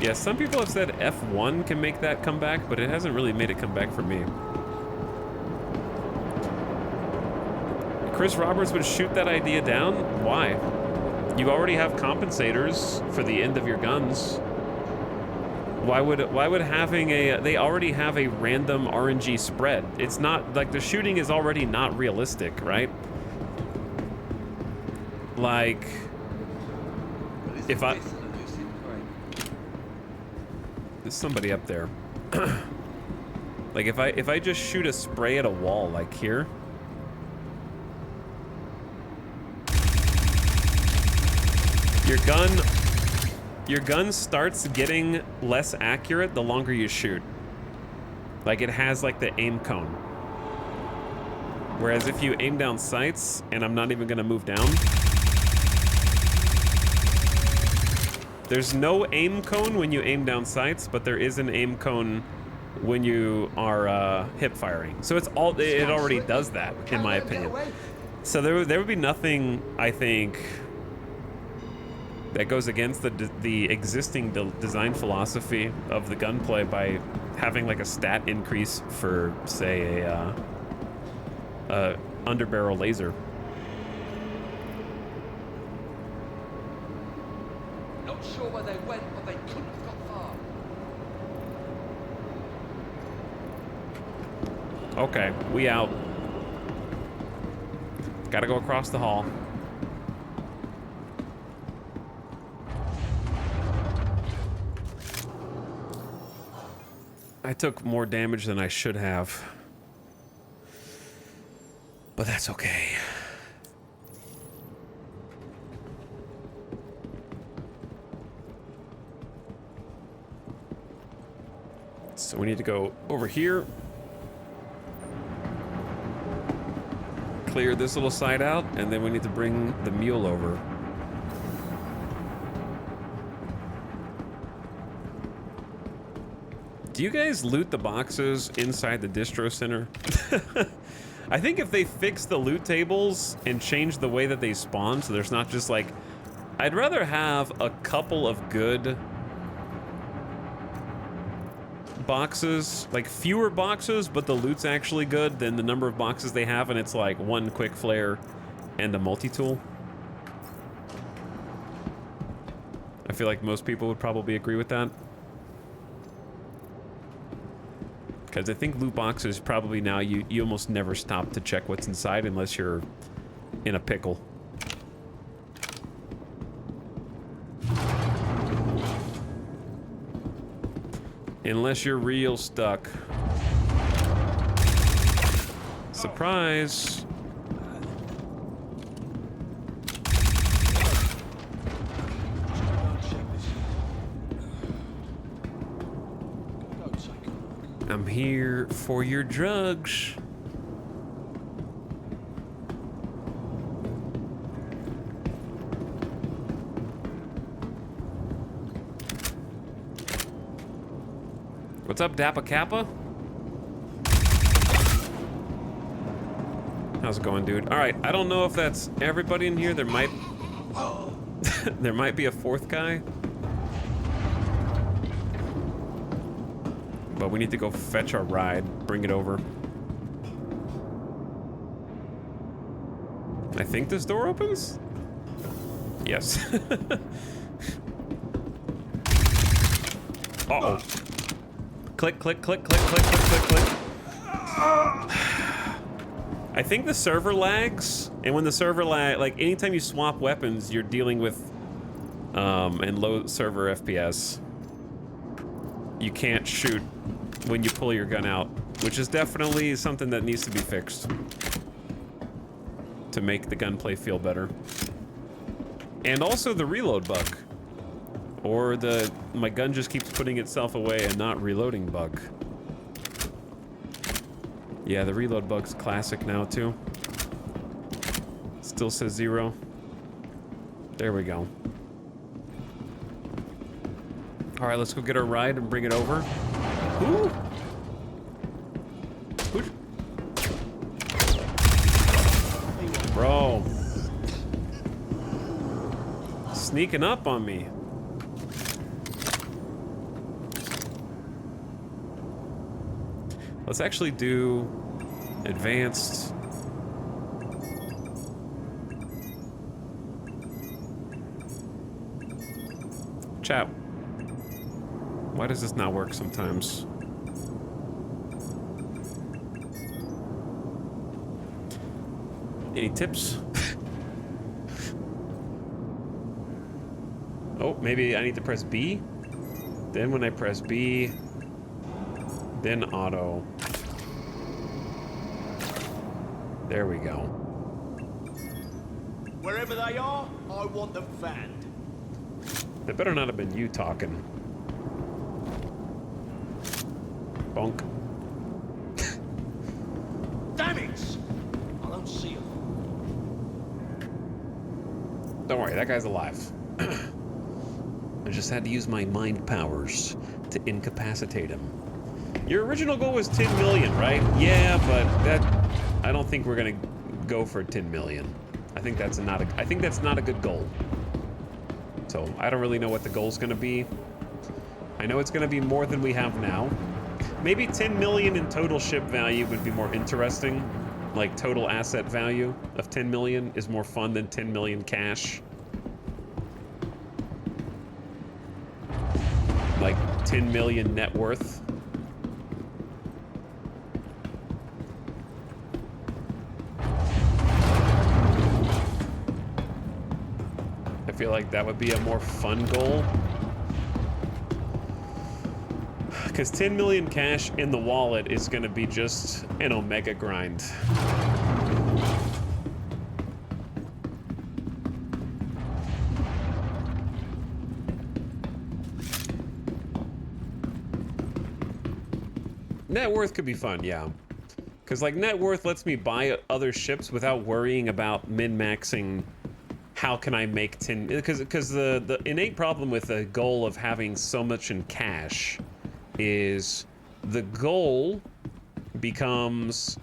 Yeah, some people have said F1 can make that come back, but it hasn't really made it come back for me. Chris Roberts would shoot that idea down? Why? You already have compensators for the end of your guns. Why would having a... They already have a random RNG spread. It's not... Like, the shooting is already not realistic, right? Like... If I... There's somebody up there. Like, if I just shoot a spray at a wall, like here... Your gun starts getting less accurate the longer you shoot. Like, it has like the aim cone. Whereas if you aim down sights, and I'm not even gonna move down. There's no aim cone when you aim down sights, but there is an aim cone when you are hip firing. So it already does that, in my opinion. So there would be nothing, I think, that goes against the existing design philosophy of the gunplay by having like a stat increase for, say, a underbarrel laser. Not sure where they went, but they couldn't have got far. Okay, we out. Gotta go across the hall. I took more damage than I should have. But that's okay. So we need to go over here. Clear this little side out, and then we need to bring the mule over. Do you guys loot the boxes inside the distro center? I think if they fix the loot tables and change the way that they spawn, so there's not just like... I'd rather have a couple of good boxes, like fewer boxes, but the loot's actually good than the number of boxes they have and it's like one quick flare and a multi-tool. I feel like most people would probably agree with that. Because I think loot boxes probably now you almost never stop to check what's inside unless you're in a pickle. Unless you're real stuck. Surprise! I'm here for your drugs. What's up, Dappa Kappa? How's it going, dude? All right, I don't know if that's everybody in here. There might there might be a fourth guy. But we need to go fetch our ride, bring it over. I think this door opens? Yes. Uh-oh. Click, click, click, click, click, click, click, click. I think the server lags, and when the server like anytime you swap weapons, you're dealing with and low server FPS. You can't shoot when you pull your gun out, which is definitely something that needs to be fixed to make the gunplay feel better. And also the reload bug. Or the my gun just keeps putting itself away and not reloading bug. Yeah, the reload bug's classic now too. Still says 0. There we go. All right, let's go get our ride and bring it over. Who? Bro. Sneaking up on me. Let's actually do advanced. Chat. Why does this not work sometimes? Any tips? Oh, maybe I need to press B. Then when I press B, then auto. There we go. Wherever they are, I want them found. That better not have been you talking. Bonk. Damn it! I don't see them. Don't worry, that guy's alive. I just had to use my mind powers to incapacitate him. Your original goal was 10 million, right? Yeah, but that I don't think we're gonna go for 10 million. I think that's not a good goal. So I don't really know what the goal's gonna be. I know it's gonna be more than we have now. Maybe 10 million in total ship value would be more interesting. Like total asset value of 10 million is more fun than 10 million cash. Like 10 million net worth. I feel like that would be a more fun goal. Because 10 million cash in the wallet is going to be just an omega grind. Net worth could be fun, yeah. Because like net worth lets me buy other ships without worrying about min-maxing. How can I make 10? Because the innate problem with the goal of having so much in cash is the goal becomes,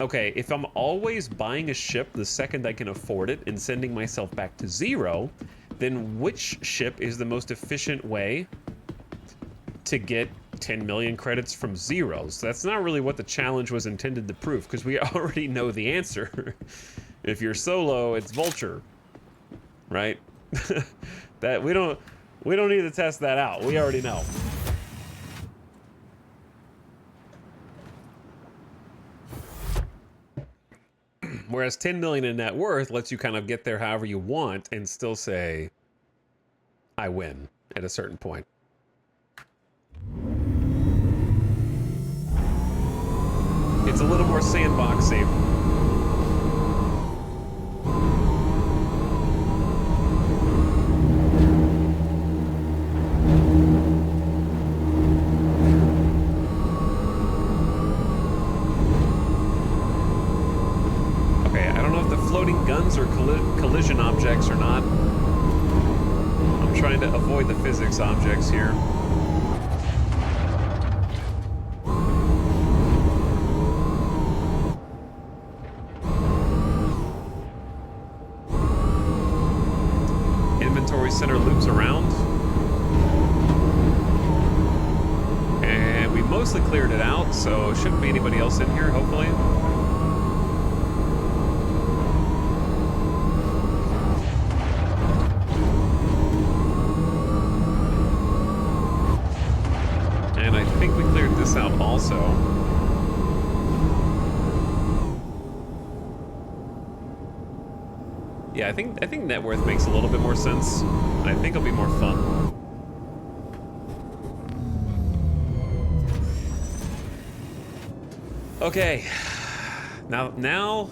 okay, if I'm always buying a ship the second I can afford it and sending myself back to 0, then which ship is the most efficient way to get 10 million credits from 0? So that's not really what the challenge was intended to prove, because we already know the answer. If you're solo, it's Vulture, right? That we don't need to test that out. We already know. Whereas 10 million in net worth lets you kind of get there however you want and still say, I win at a certain point. It's a little more sandboxy. ones or collision objects or not. I'm trying to avoid the physics objects here. Inventory center loops around. And we mostly cleared it out, so shouldn't be anybody else in here, hopefully. And I think we cleared this out also. Yeah, I think net worth makes a little bit more sense. I think it'll be more fun. Okay. Now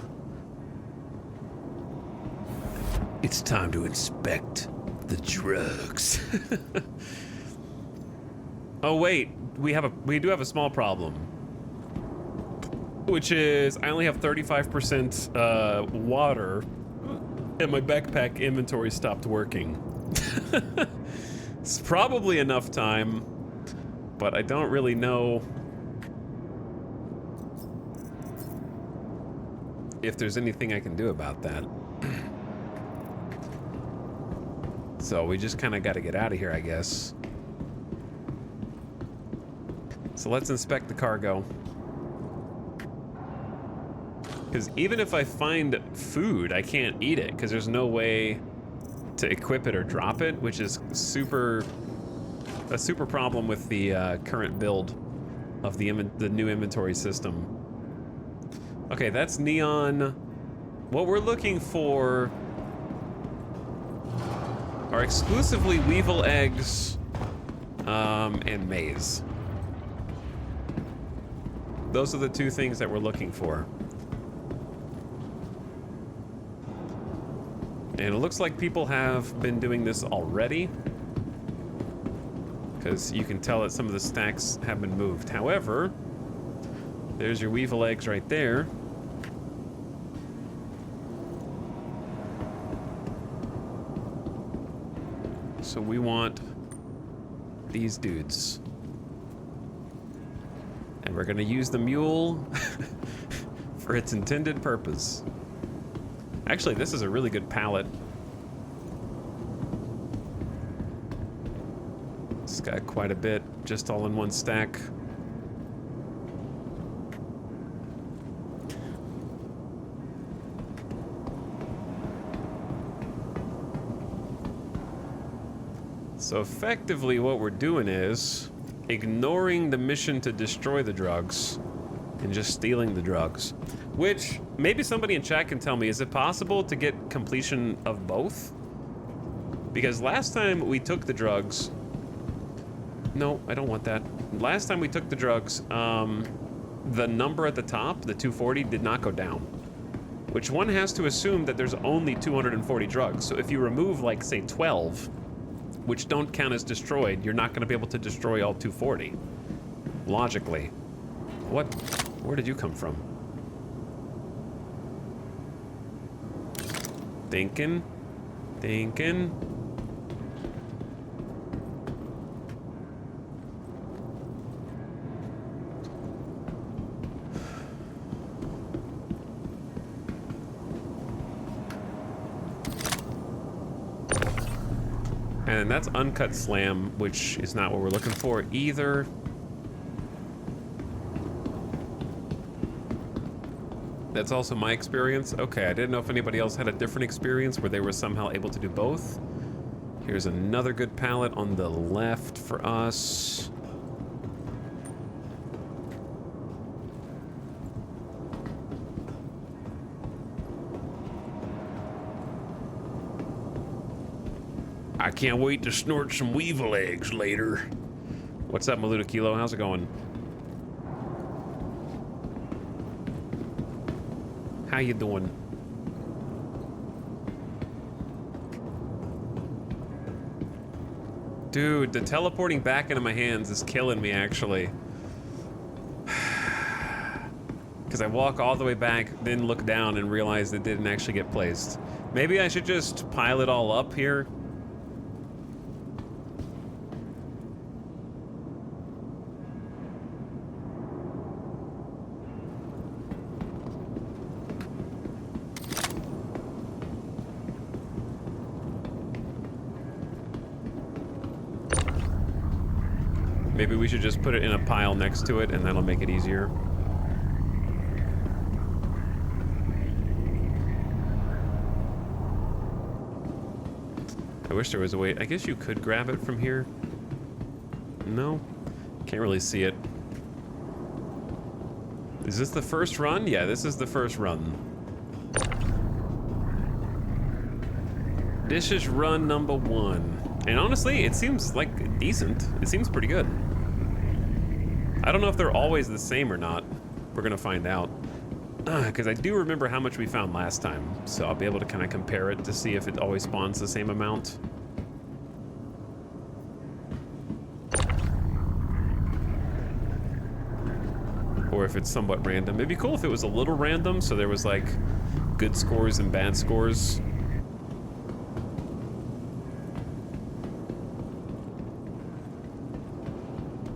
it's time to inspect the drugs. Oh wait, we do have a small problem. Which is I only have 35% water. And my backpack inventory stopped working. It's probably enough time, but I don't really know if there's anything I can do about that. So we just kind of got to get out of here, I guess. So let's inspect the cargo. Because even if I find food, I can't eat it because there's no way to equip it or drop it, which is a super problem with the current build of the new inventory system. Okay, that's neon. What we're looking for are exclusively weevil eggs and maize. Those are the two things that we're looking for. And it looks like people have been doing this already, because you can tell that some of the stacks have been moved. However, there's your weevil eggs right there. So we want these dudes. And we're gonna use the mule for its intended purpose. Actually, this is a really good pallet. It's got quite a bit, just all in one stack. So effectively what we're doing is ignoring the mission to destroy the drugs and just stealing the drugs. Which, maybe somebody in chat can tell me, is it possible to get completion of both? Because last time we took the drugs... No, I don't want that. Last time we took the drugs, the number at the top, the 240, did not go down. Which one has to assume that there's only 240 drugs. So if you remove, like, say 12, which don't count as destroyed, you're not going to be able to destroy all 240. Logically. What? Where did you come from? Thinking. And that's uncut slam, which is not what we're looking for either. That's also my experience. Okay, I didn't know if anybody else had a different experience where they were somehow able to do both. Here's another good pallet on the left for us. I can't wait to snort some weevil eggs later. What's up, Maluda Kilo? How's it going? How you doing? Dude, the teleporting back into my hands is killing me, actually. Because I walk all the way back, then look down and realize it didn't actually get placed. Maybe I should just pile it all up here. Maybe we should just put it in a pile next to it and that'll make it easier. I wish there was a way. I guess you could grab it from here. No, can't really see it. Is this the first run? Yeah, this is the first run. This is run number 1. And honestly, it seems like decent. It seems pretty good. I don't know if they're always the same or not. We're gonna find out. Because I do remember how much we found last time, so I'll be able to kind of compare it to see if it always spawns the same amount. Or if it's somewhat random. It'd be cool if it was a little random, so there was like good scores and bad scores.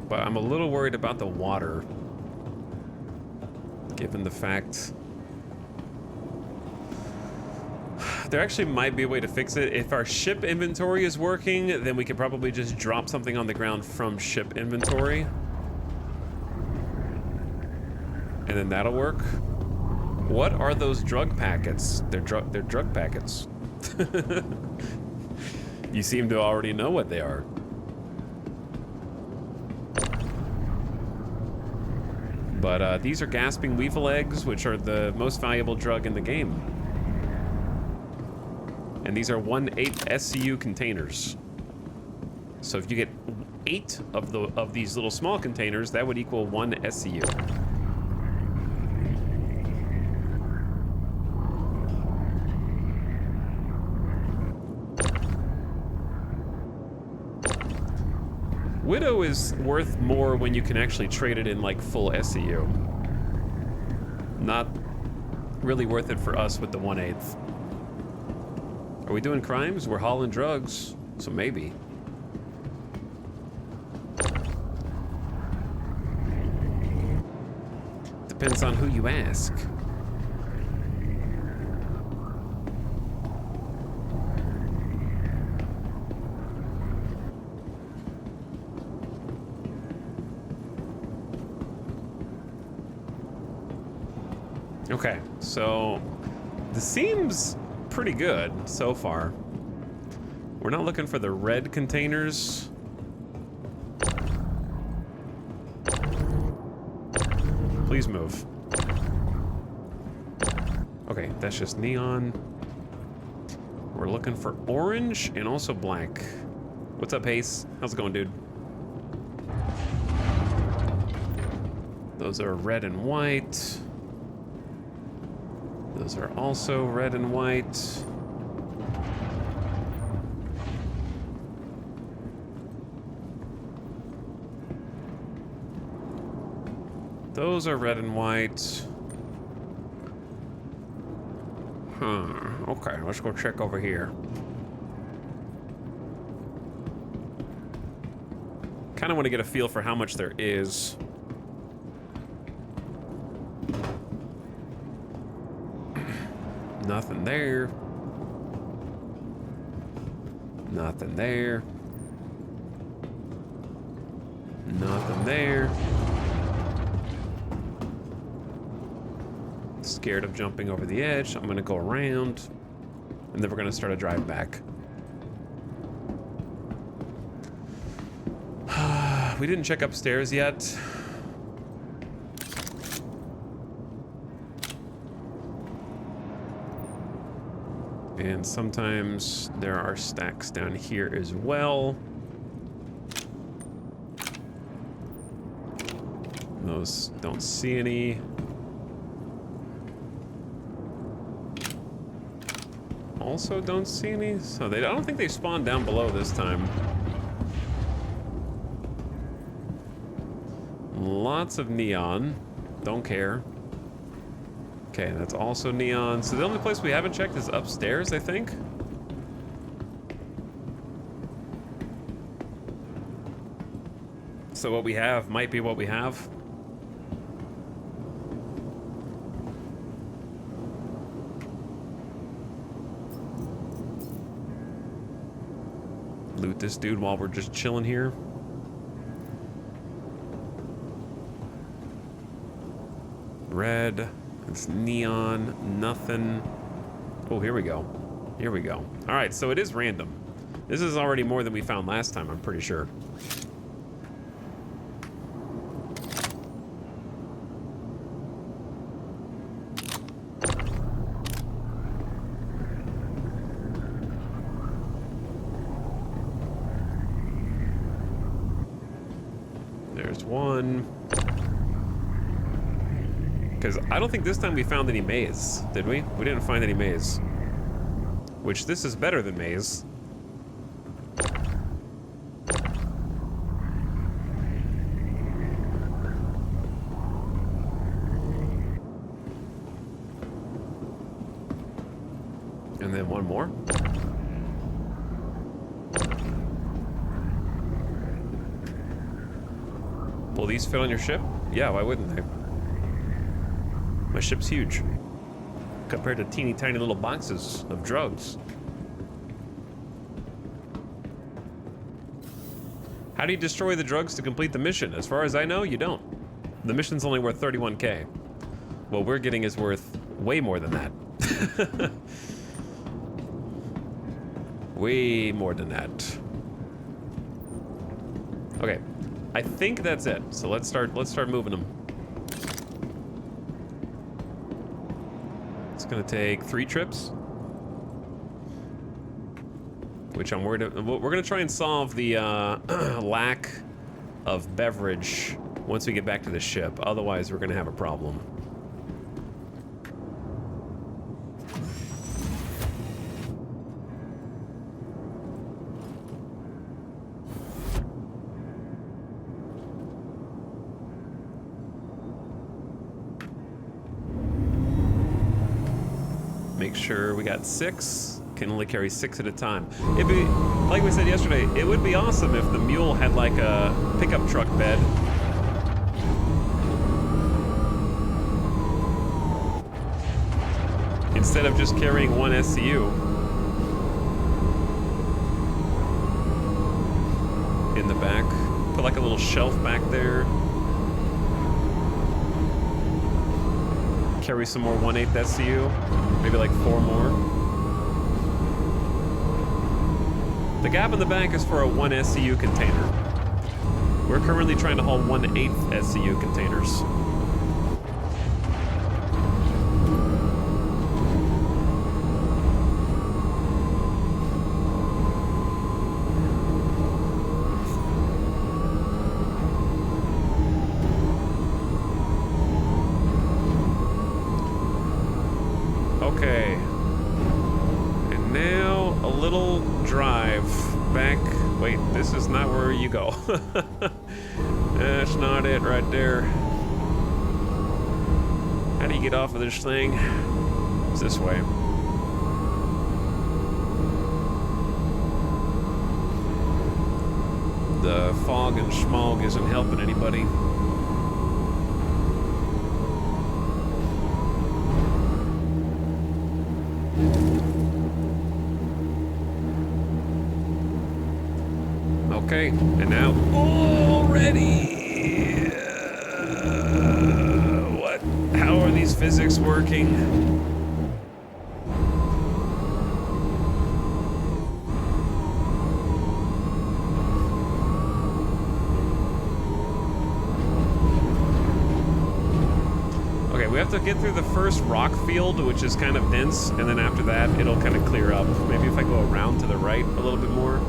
But I'm a little worried about the water, given the fact there actually might be a way to fix it. If our ship inventory is working, then we could probably just drop something on the ground from ship inventory. And then that'll work. What are those drug packets? They're drug packets. You seem to already know what they are. But these are gasping weevil eggs, which are the most valuable drug in the game. And these are 1/8 SCU containers. So if you get 8 of these little small containers, that would equal 1 SCU. Widow is worth more when you can actually trade it in like full SCU. Not really worth it for us with the 1/8. Are we doing crimes? We're hauling drugs, so maybe. Depends on who you ask. Okay, so this seems pretty good so far. We're not looking for the red containers. Please move. Okay, that's just neon. We're looking for orange and also black. What's up, Ace? How's it going, dude? Those are red and white. Those are also red and white. Those are red and white. Okay, let's go check over here. Kind of want to get a feel for how much there is. Nothing there. Nothing there. Nothing there. Scared of jumping over the edge, so I'm gonna go around, and then we're gonna start a drive back. We didn't check upstairs yet. And sometimes there are stacks down here as well. Those, don't see any. Also don't see any. So I don't think they spawned down below this time. Lots of neon. Don't care. Okay, that's also neon. So the only place we haven't checked is upstairs, I think. So what we have might be what we have. Loot this dude while we're just chilling here. Red. It's neon. Nothing. Oh, here we go. Here we go. All right, so it is random. This is already more than we found last time, I'm pretty sure. There's one. Because I don't think this time we found any maze, did we? We didn't find any maze. Which this is better than maze. And then one more. Will these fit on your ship? Yeah, why wouldn't they? My ship's huge compared to teeny tiny little boxes of drugs. How do you destroy the drugs to complete the mission? As far as I know, you don't. The mission's only worth 31K. What we're getting is worth way more than that. Way more than that. Okay, I think that's it. So let's start moving them. It's gonna take 3 trips, which I'm worried. We're gonna try and solve the lack of beverage once we get back to the ship. Otherwise, we're gonna have a problem. Make sure we got 6. Can only carry 6 at a time. It'd be, like we said yesterday, it would be awesome if the mule had like a pickup truck bed. Instead of just carrying 1 SCU. In the back. Put like a little shelf back there. Carry some more 1/8 SCU. Maybe like 4 more. The gap in the back is for a 1 SCU container. We're currently trying to haul 1/8 SCU containers. Okay. And now a little drive back. Wait, this is not where you go. That's not it right there. How do you get off of this thing? It's this way. The fog and smog isn't helping anybody. Okay, and now already, what? How are these physics working? Okay, we have to get through the first rock field, which is kind of dense, and then after that, it'll kind of clear up. Maybe if I go around to the right a little bit more.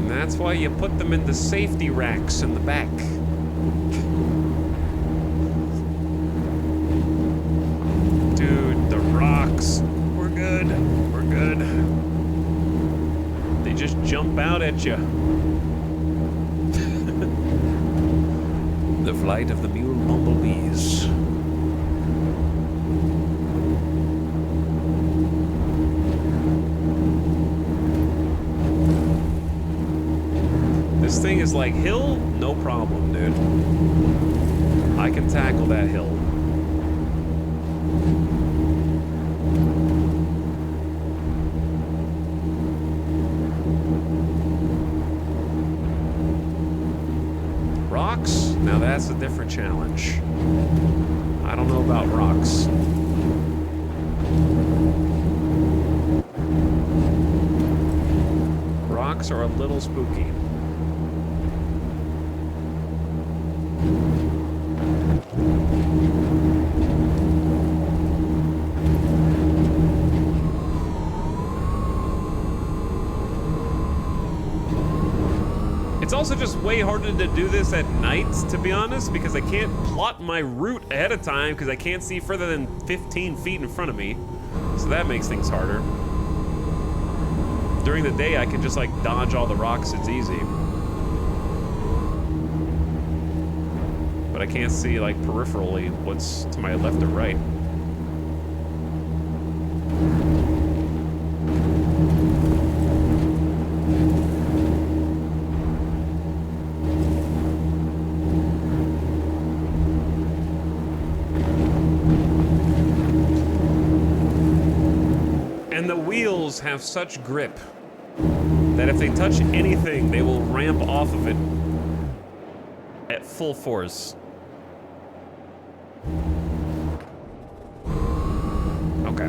That's why you put them in the safety racks in the back. Dude, the rocks. We're good. We're good. jump out at you. The flight of the mule bumblebees. This thing is like hill, no problem, dude. I can tackle that hill. Rocks? Now that's a different challenge. I don't know about rocks. Rocks are a little spooky. It's also just way harder to do this at night, to be honest, because I can't plot my route ahead of time because I can't see further than 15 feet in front of me. So that makes things harder. During the day, I can just like dodge all the rocks, it's easy. But I can't see like peripherally what's to my left or right. And the wheels have such grip that if they touch anything, they will ramp off of it at full force. Okay.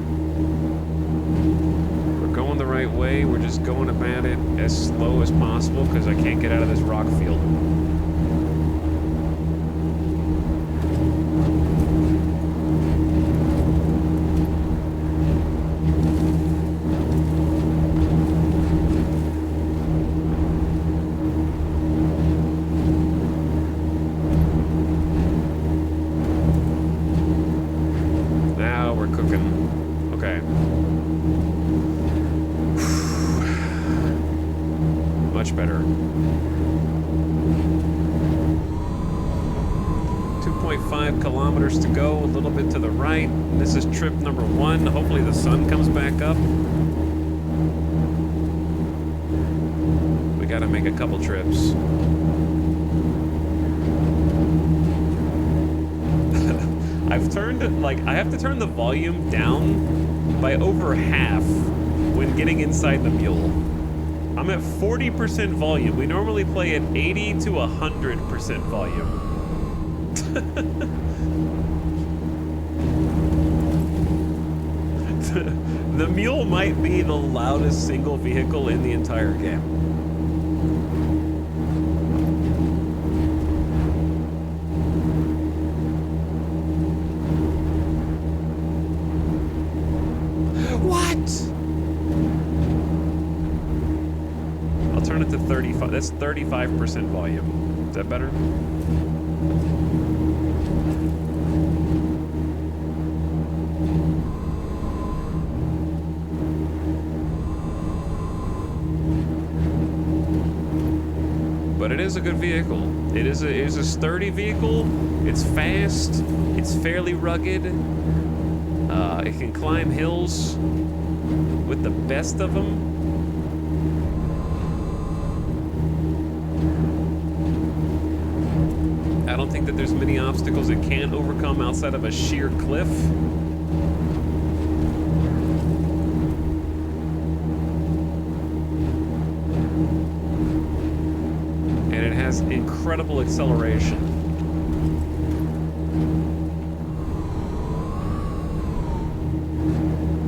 We're going the right way. We're just going about it as slow as possible because I can't get out of this rock field. Much better. 2.5 kilometers to go, a little bit to the right. This is trip number 1. Hopefully the sun comes back up. We gotta make a couple trips. I've turned, like, I have to turn the volume down by over half when getting inside the mule. I'm at 40% volume. We normally play at 80 to 100% volume. The mule might be the loudest single vehicle in the entire game. What? I'll turn it to 35. That's 35% volume. Is that better? But it is a good vehicle. It is a sturdy vehicle. It's fast. It's fairly rugged. It can climb hills with the best of them. I don't think that there's many obstacles it can't overcome outside of a sheer cliff. And it has incredible acceleration.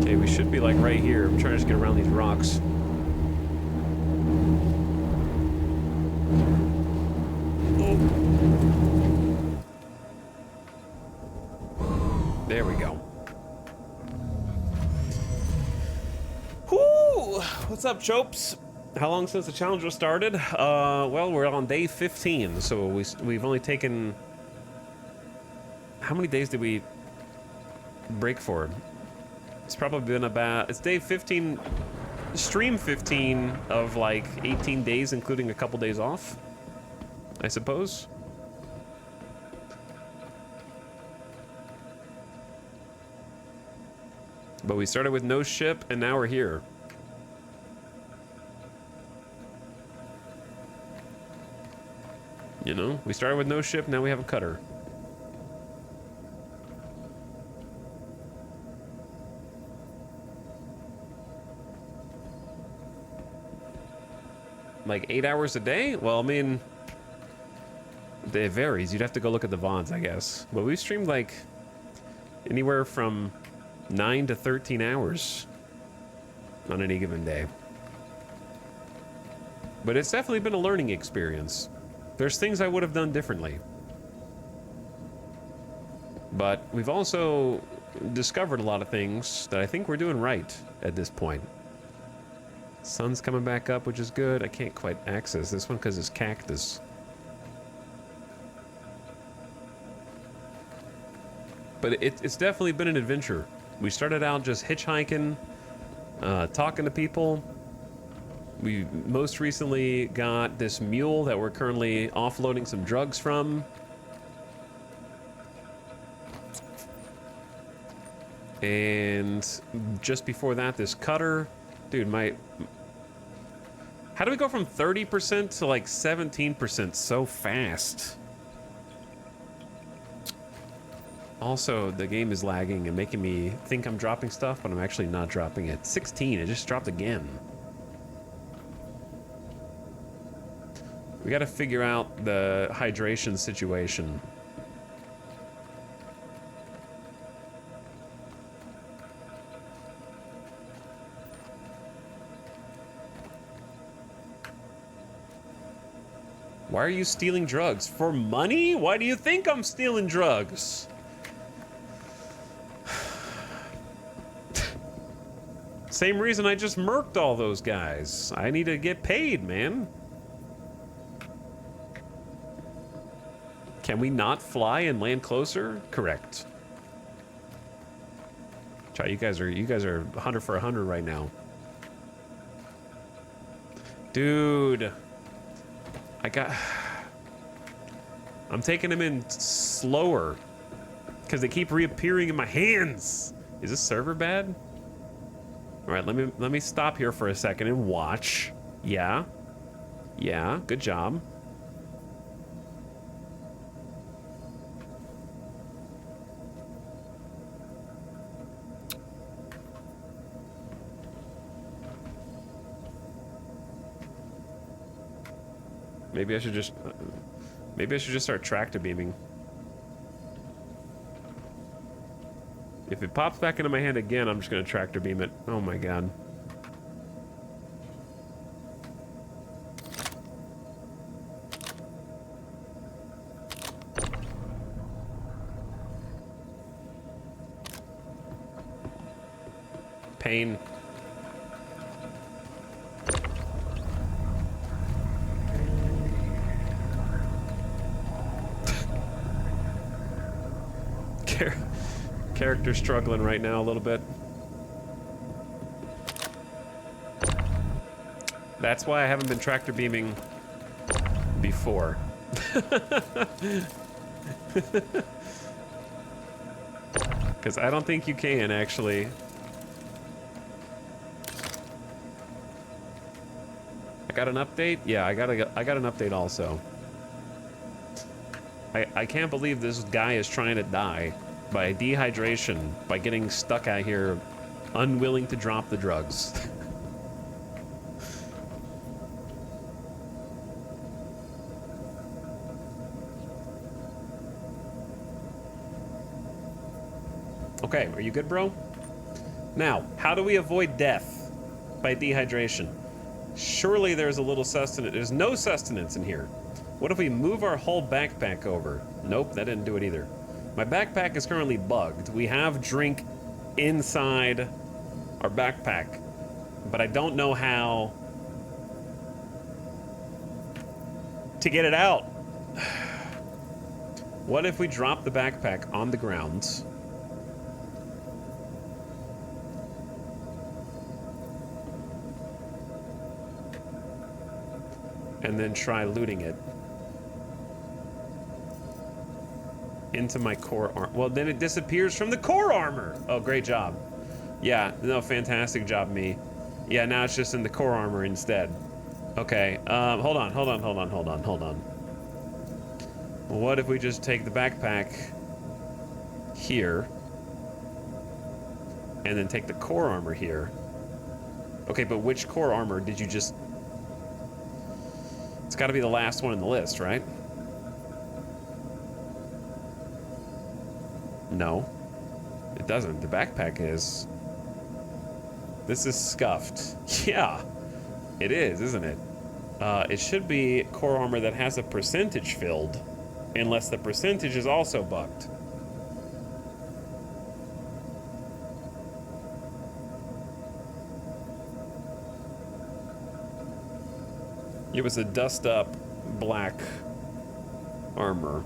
Okay, we should be like right here. I'm trying to just get around these rocks. There we go. Whoo! What's up, Chopes? How long since the challenge was started? Well, we're on day 15, so we've only taken... How many days did we break for? It's probably been about... It's day 15 stream 15 of like 18 days, including a couple days off, I suppose. But we started with no ship, and now we're here. You know, we started with no ship, now we have a cutter. Like 8 hours a day? Well, I mean, it varies. You'd have to go look at the VODs, I guess. But we've streamed like anywhere from 9 to 13 hours on any given day. But it's definitely been a learning experience. There's things I would have done differently. But we've also discovered a lot of things that I think we're doing right at this point. Sun's coming back up, which is good. I can't quite access this one because it's cactus. But it's definitely been an adventure. We started out just hitchhiking, talking to people. We most recently got this mule that we're currently offloading some drugs from. And just before that, this cutter. Dude, how do we go from 30% to like 17% so fast? Also, the game is lagging and making me think I'm dropping stuff, but I'm actually not dropping it. 16, it just dropped again. We gotta figure out the hydration situation. Why are you stealing drugs? For money? Why do you think I'm stealing drugs? Same reason I just murked all those guys. I need to get paid, man. Can we not fly and land closer? Correct. Try, you guys are 100 for 100 right now. Dude. I'm taking them in slower because they keep reappearing in my hands. Is this server bad? All right, let me stop here for a second and watch. Yeah, good job. Maybe I should just start tractor beaming. If it pops back into my hand again, I'm just gonna tractor beam it. Oh my god. Pain. Character struggling right now a little bit. That's why I haven't been tractor beaming before. Because I don't think you can actually. I got an update? Yeah, I got an update also. I can't believe this guy is trying to die by dehydration, by getting stuck out here, unwilling to drop the drugs. Okay, are you good, bro? Now, how do we avoid death by dehydration? Surely there's a little sustenance. There's no sustenance in here. What if we move our whole backpack over? Nope, that didn't do it either. My backpack is currently bugged. We have drink inside our backpack, but I don't know how to get it out. What if we drop the backpack on the ground? and then try looting it. Into my core armor. Well, then it disappears from the core armor. Oh, great job. Yeah, no, fantastic job, me. Yeah, now it's just in the core armor instead. Okay, hold on. What if we just take the backpack here and then take the core armor here? Okay, but which core armor did you just... It's gotta be the last one in the list, right? No, it doesn't. The backpack is. This is scuffed. Yeah, it is, isn't it? It should be core armor that has a percentage filled, unless the percentage is also bugged. It was a dust up black armor.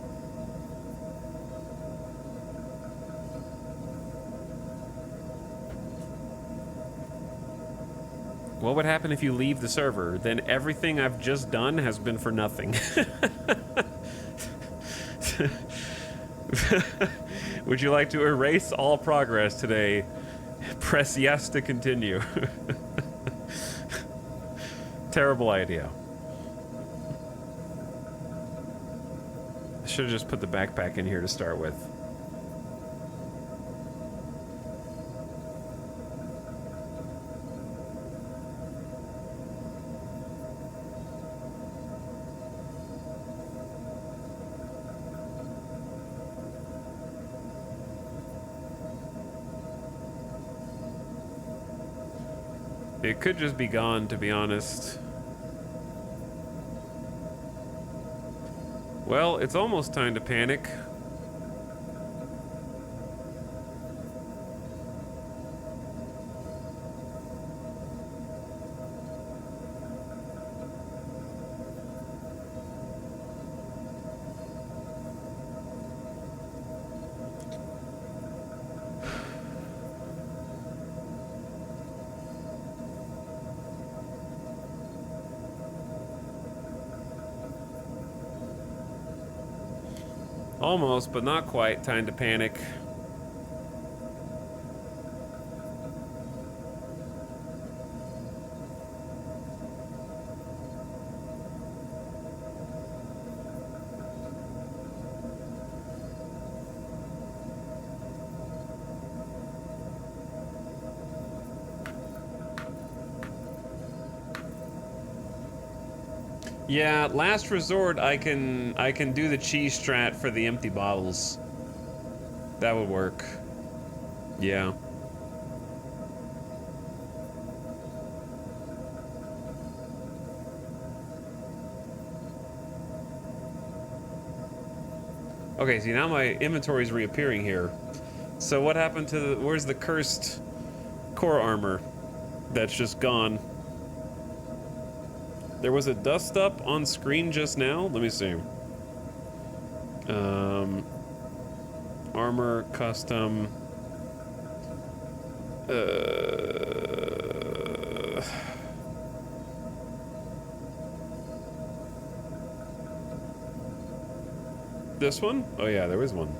What would happen if you leave the server? Then everything I've just done has been for nothing. Would you like to erase all progress today? Press yes to continue. Terrible idea. I should have just put the backpack in here to start with. It could just be gone, to be honest. Well, it's almost time to panic. Almost, but not quite. Time to panic. Yeah, last resort, I can do the cheese strat for the empty bottles. That would work. Yeah. Okay, see, now my inventory's reappearing here. So what happened to the... Where's the cursed core armor that's just gone? There was a dust up on screen just now. Let me see. Armor, custom. This one? Oh yeah, there was one.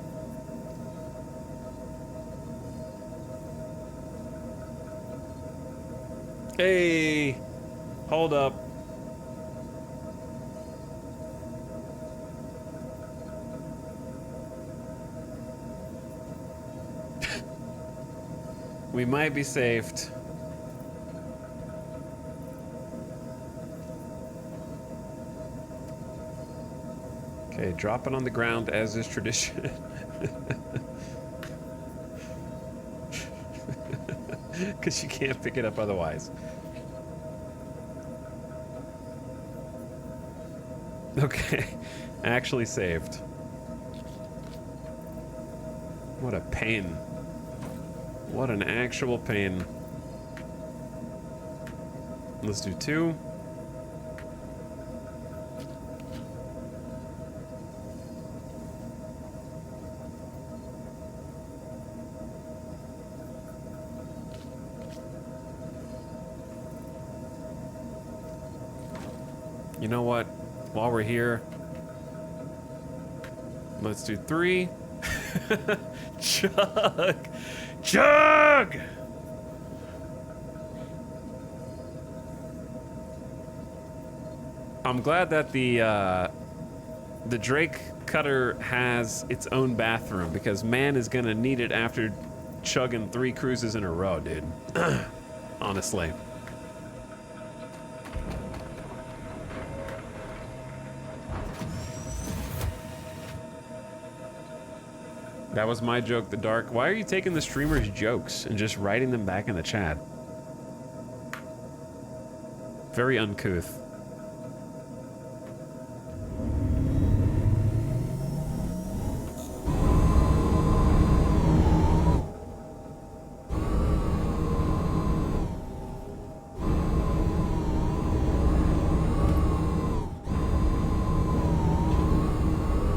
Hey! Hold up. We might be saved. Okay, drop it on the ground as is tradition. Because you can't pick it up otherwise. Okay, actually saved. What a pain. What an actual pain. Let's do 2. You know what? While we're here, let's do 3. Chug! Chug! I'm glad that the Drake Cutter has its own bathroom, because man is gonna need it after chugging 3 cruises in a row, dude. Honestly. That was my joke, the dark. Why are you taking the streamer's jokes and just writing them back in the chat? Very uncouth.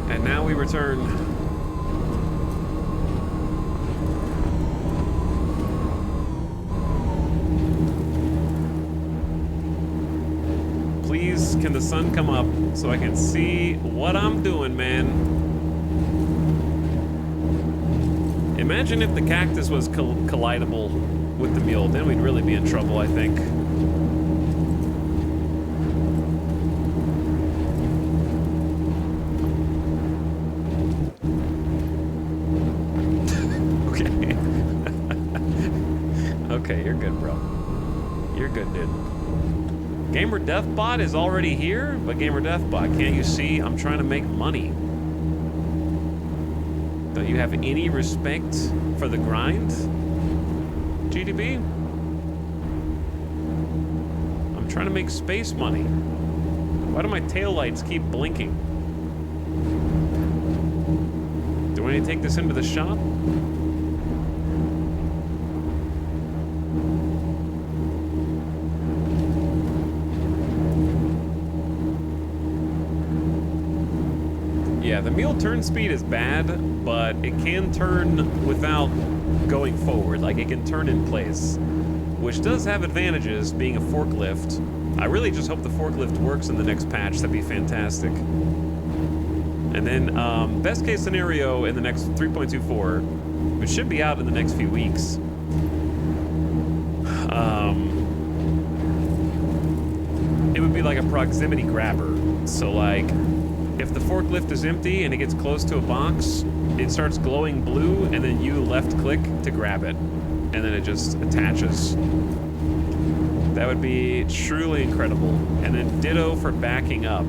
And now we return. Please, can the sun come up so I can see what I'm doing, man? Imagine if the cactus was collidable with the mule. Then we'd really be in trouble, I think. Okay. Okay, you're good, bro. You're good, dude. Gamer Deathbot is already here, but Gamer Deathbot, can't you see I'm trying to make money? Don't you have any respect for the grind, GDB? I'm trying to make space money. Why do my taillights keep blinking? Do I need to take this into the shop? Yeah, the mule turn speed is bad, but it can turn without going forward. Like, it can turn in place, which does have advantages being a forklift. I really just hope the forklift works in the next patch. That'd be fantastic. And then, best case scenario in the next 3.24, which should be out in the next few weeks. It would be like a proximity grabber. So, like, if the forklift is empty and it gets close to a box, it starts glowing blue, and then you left click to grab it, and then it just attaches. That would be truly incredible. And then ditto for backing up.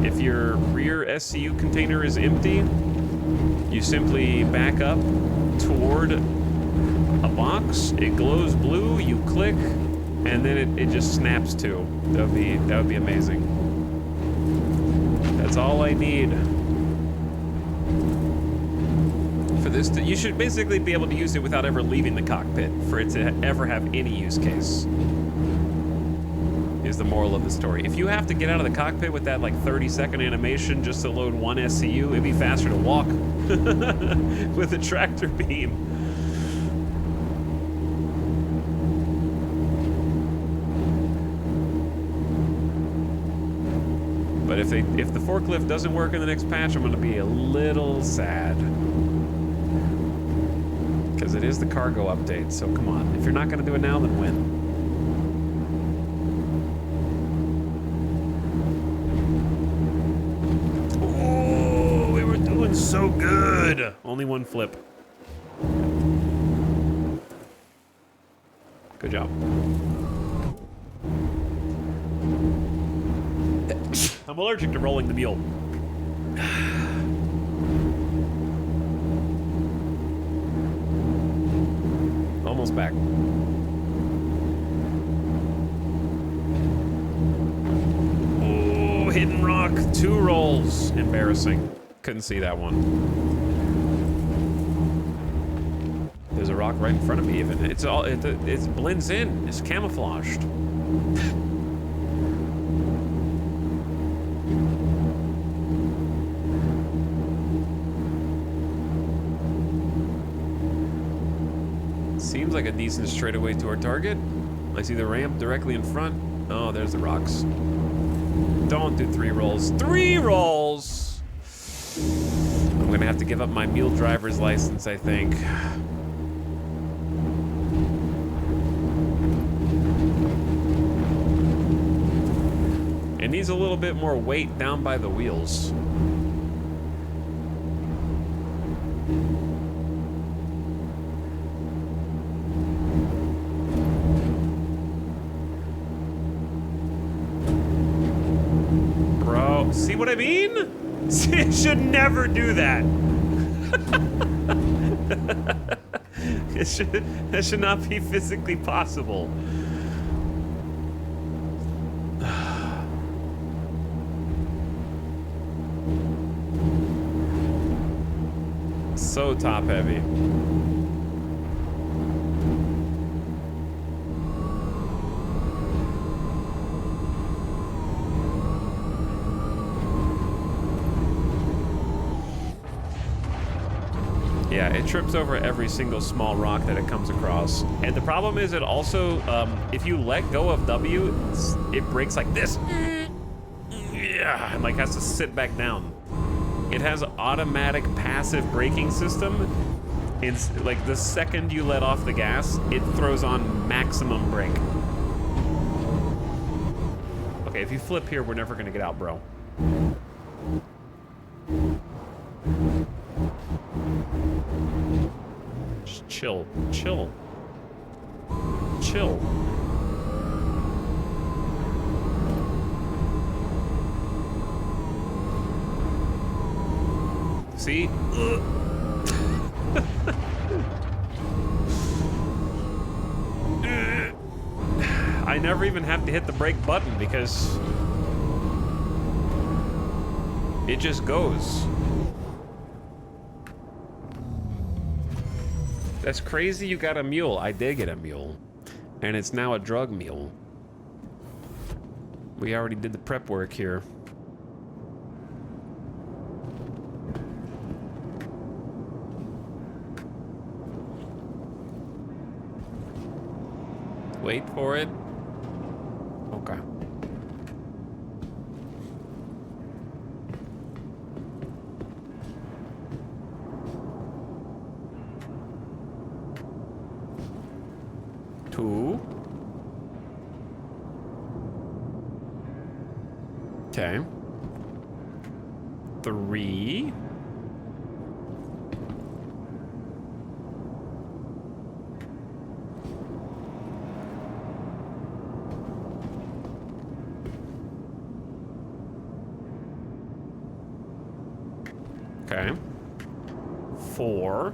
If your rear SCU container is empty, you simply back up toward a box, it glows blue, you click, and then it just snaps to. That would be amazing. That's all I need for this. You should basically be able to use it without ever leaving the cockpit for it to ever have any use case, is the moral of the story. If you have to get out of the cockpit with that like 30-second animation just to load one SCU, it'd be faster to walk with a tractor beam. But if the forklift doesn't work in the next patch, I'm going to be a little sad. Because it is the cargo update, so come on. If you're not going to do it now, then when? Oh, we were doing so good. Only one flip. Good job. I'm allergic to rolling the mule. Almost back. Oh, hidden rock, 2 rolls. Embarrassing. Couldn't see that one. There's a rock right in front of me even. It blends in. It's camouflaged. Seems like a decent straightaway to our target. I see the ramp directly in front. Oh, there's the rocks. Don't do 3 rolls. 3 rolls! I'm gonna have to give up my mule driver's license, I think. It needs a little bit more weight down by the wheels. Bro, see what I mean? See, it should never do that. That should not be physically possible. So top heavy. Yeah, it trips over every single small rock that it comes across. And the problem is it also, if you let go of W, it breaks like this. Yeah, and like has to sit back down. It has an automatic passive braking system. It's like the second you let off the gas, it throws on maximum brake. Okay, if you flip here, we're never gonna get out, bro. Just chill, chill, chill. See? I never even have to hit the brake button because it just goes. That's crazy you got a mule. I did get a mule. And it's now a drug mule. We already did the prep work here. Wait for it. Okay. Two. Okay. 3. Okay. 4.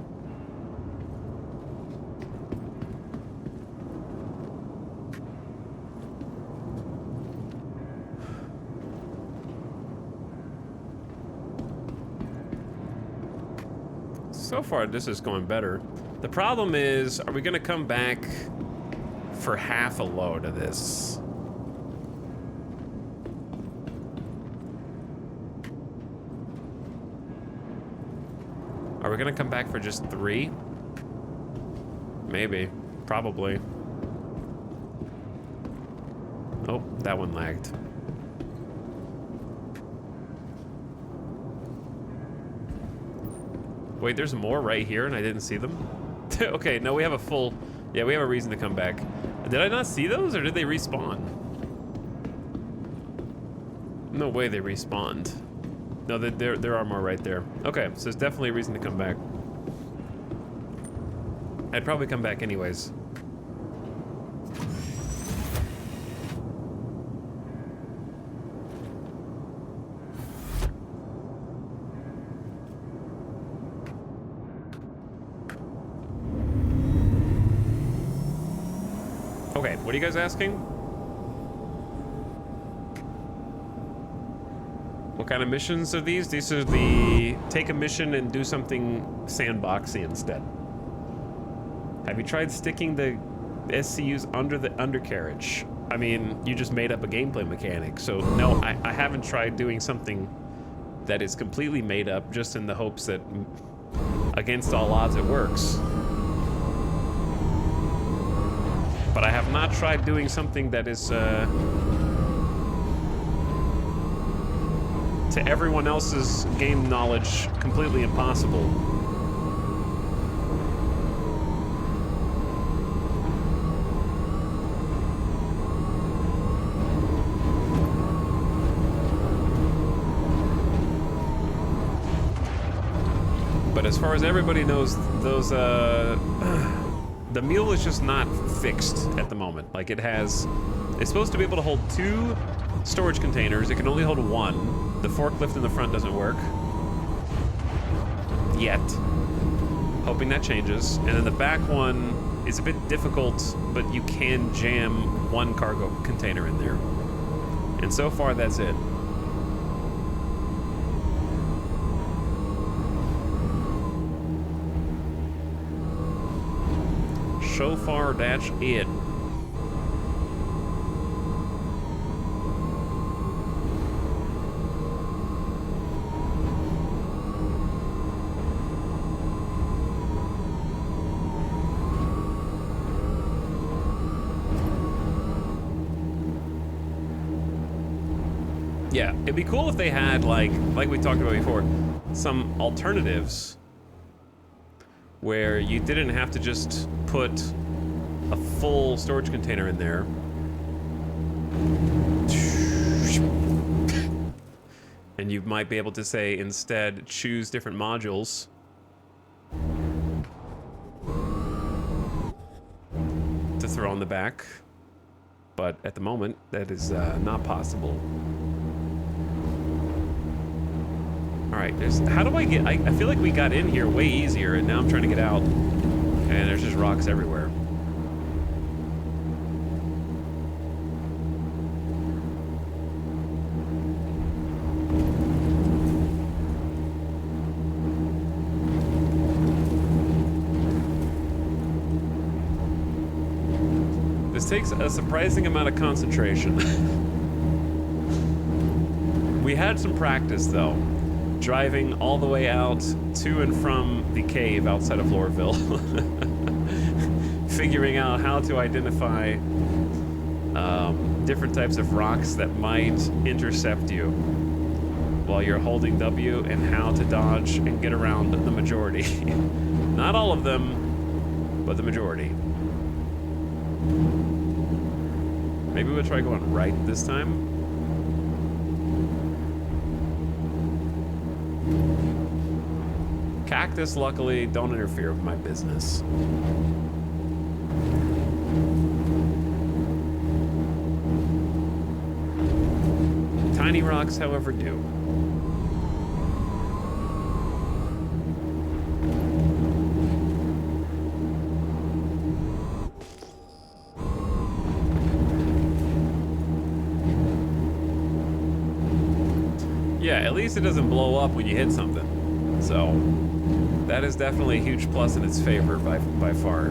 So far, this is going better. The problem is, are we gonna come back for half a load of this? Are we gonna come back for just 3? Maybe. Probably. Oh, that one lagged. Wait, there's more right here and I didn't see them? Okay, no, we have a full... Yeah, we have a reason to come back. Did I not see those or did they respawn? No way they respawned. No, there are more right there. Okay, so it's definitely a reason to come back. I'd probably come back anyways. Okay, what are you guys asking? What kind of missions are these? These are the take a mission and do something sandboxy instead. Have you tried sticking the SCUs under the undercarriage? I mean, you just made up a gameplay mechanic. So no, I haven't tried doing something that is completely made up just in the hopes that against all odds it works. But I have not tried doing something that is to everyone else's game knowledge, completely impossible. But as far as everybody knows, those, the mule is just not fixed at the moment. Like, it's supposed to be able to hold 2 storage containers. It can only hold 1. The forklift in the front doesn't work. Yet. Hoping that changes. And then the back one is a bit difficult, but you can jam 1 cargo container in there. And so far, that's it. So far, that's it. Yeah, it'd be cool if they had, like we talked about before, some alternatives where you didn't have to just put a full storage container in there. And you might be able to say, instead, choose different modules. To throw on the back. But at the moment, that is not possible. Alright, how do I get... I feel like we got in here way easier, and now I'm trying to get out. And there's just rocks everywhere. This takes a surprising amount of concentration. We had some practice, though. Driving all the way out to and from the cave outside of Lorville. Figuring out how to identify different types of rocks that might intercept you while you're holding W, and how to dodge and get around the majority. Not all of them, but the majority. Maybe we'll try going right this time. Cactus, luckily, don't interfere with my business. Tiny rocks, however, do. Yeah, at least it doesn't blow up when you hit something. So, that is definitely a huge plus in its favor by far.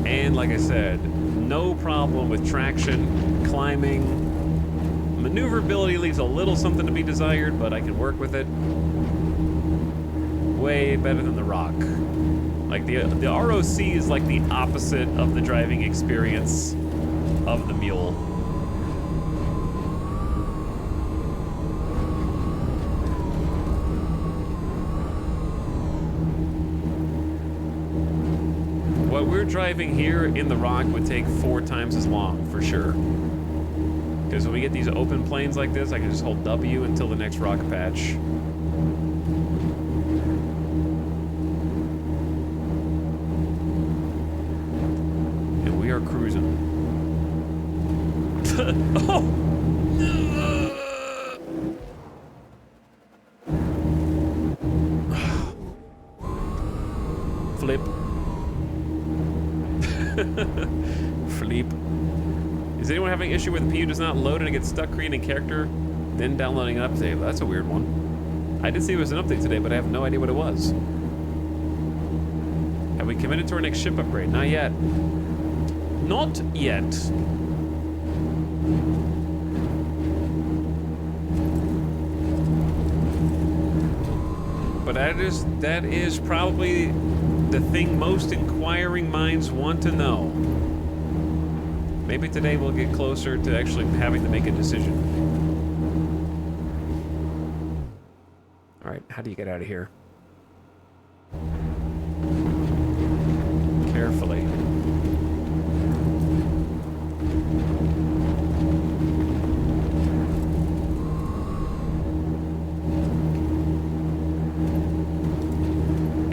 And like I said, no problem with traction, climbing. Maneuverability leaves a little something to be desired, but I can work with it. Way better than the rock. Like the ROC is like the opposite of the driving experience of the mule. What we're driving here in the rock would take 4 times as long, for sure. Because when we get these open plains like this, I can just hold W until the next rock patch. And we are cruising. Oh! Flip. Fleep. Is anyone having an issue where the PU does not load and it gets stuck creating a character, then downloading an update? Well, that's a weird one. I did see it was an update today, but I have no idea what it was. Have we committed to our next ship upgrade? Not yet. Not yet. But that is probably the thing most inquiring minds want to know. Maybe today we'll get closer to actually having to make a decision. Alright, how do you get out of here? Carefully.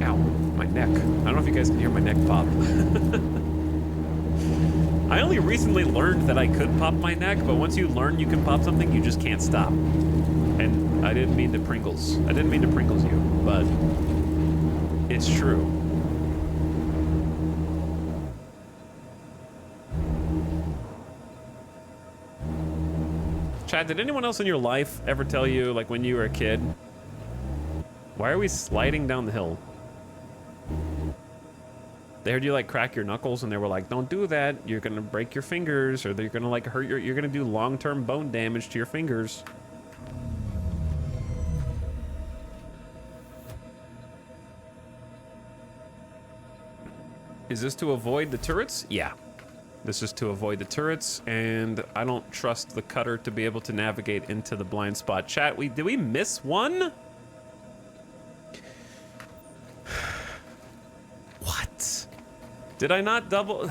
Ow, my neck. I don't know if you guys can hear my neck pop. I only recently learned that I could pop my neck, but once you learn you can pop something, you just can't stop. And I didn't mean to Pringles. I didn't mean to Pringles you, but it's true. Chad, did anyone else in your life ever tell you, like when you were a kid, why are we sliding down the hill? They heard you like crack your knuckles and they were like, don't do that. You're gonna break your fingers, or they're gonna like hurt you're gonna do long-term bone damage to your fingers. Is this to avoid the turrets? Yeah. This is to avoid the turrets, and I don't trust the cutter to be able to navigate into the blind spot. Chat, did we miss one? What? Did I not double?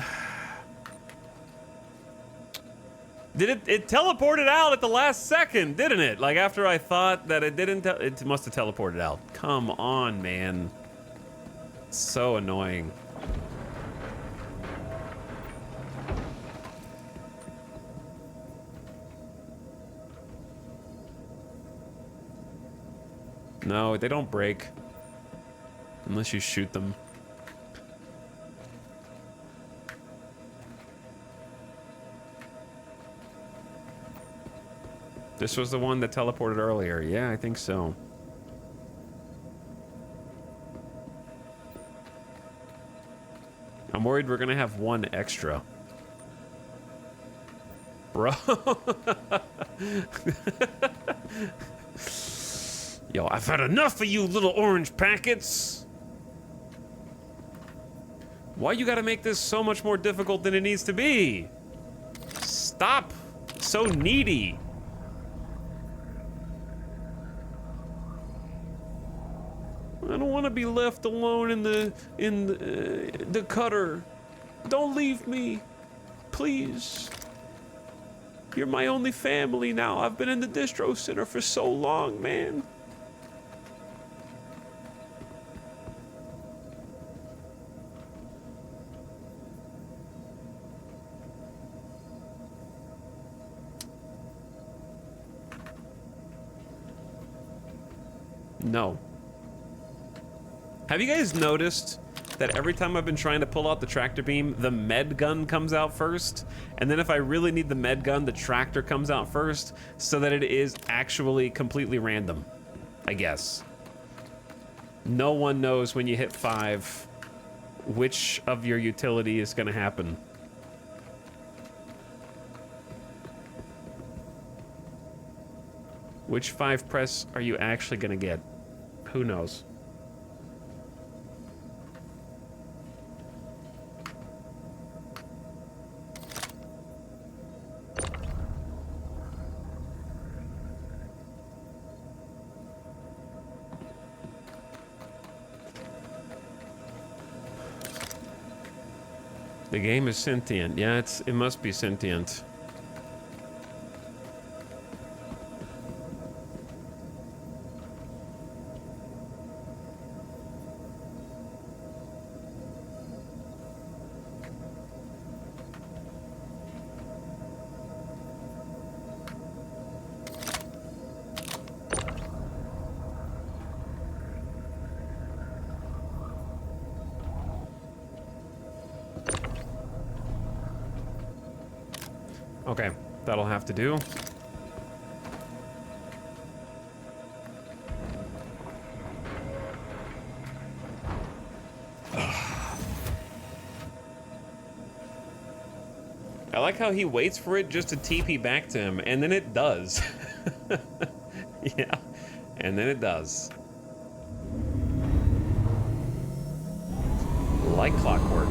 Did it teleported out at the last second, didn't it? Like after I thought that it didn't, it must have teleported out. Come on, man. So annoying. No, they don't break. Unless you shoot them. This was the one that teleported earlier. Yeah, I think so. I'm worried we're gonna have one extra. Bro. Yo, I've had enough of you little orange packets. Why you gotta make this so much more difficult than it needs to be? Stop. So needy. I don't want to be left alone in the cutter. Don't leave me, please. You're my only family now. I've been in the distro center for so long, man. No. Have you guys noticed that every time I've been trying to pull out the tractor beam, the med gun comes out first? And then if I really need the med gun, the tractor comes out first, so that it is actually completely random, I guess. No one knows when you hit 5 which of your utility is gonna happen. Which 5 press are you actually gonna get? Who knows? The game is sentient. Yeah, it must be sentient. Okay, that'll have to do. I like how he waits for it just to TP back to him, and then it does. Yeah, and then it does. Like clockwork.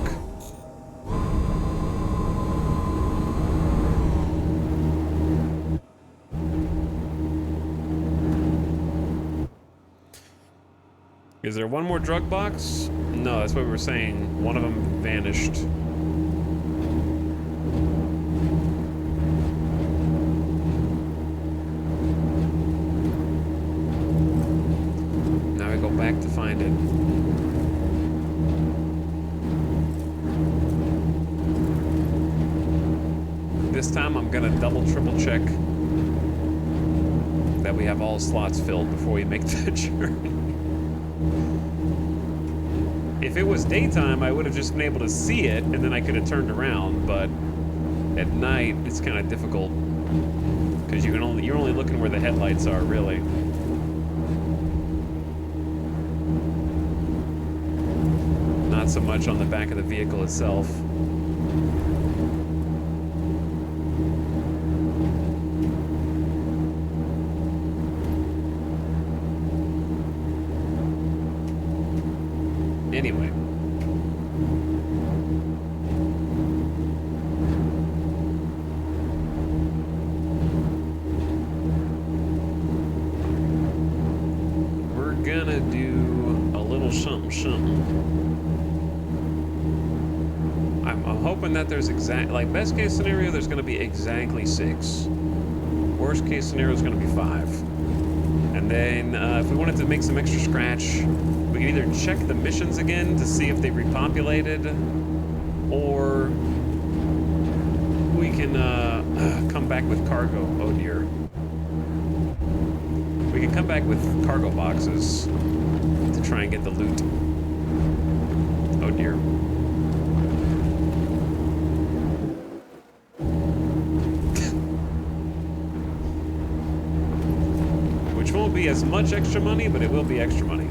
Is there one more drug box? No, that's what we were saying. One of them vanished. Now we go back to find it. This time I'm gonna double, triple check that we have all slots filled before we make the journey. If it was daytime, I would have just been able to see it, and then I could have turned around. But at night, it's kind of difficult because you're only looking where the headlights are, really. Not so much on the back of the vehicle itself. Anyway. We're gonna do a little something. I'm hoping that there's like best case scenario, there's gonna be exactly 6. Worst case scenario is gonna be 5. And then if we wanted to make some extra scratch, we can either check the missions again to see if they repopulated, or we can come back with cargo. Oh dear. We can come back with cargo boxes to try and get the loot. Oh dear. Which won't be as much extra money, but it will be extra money.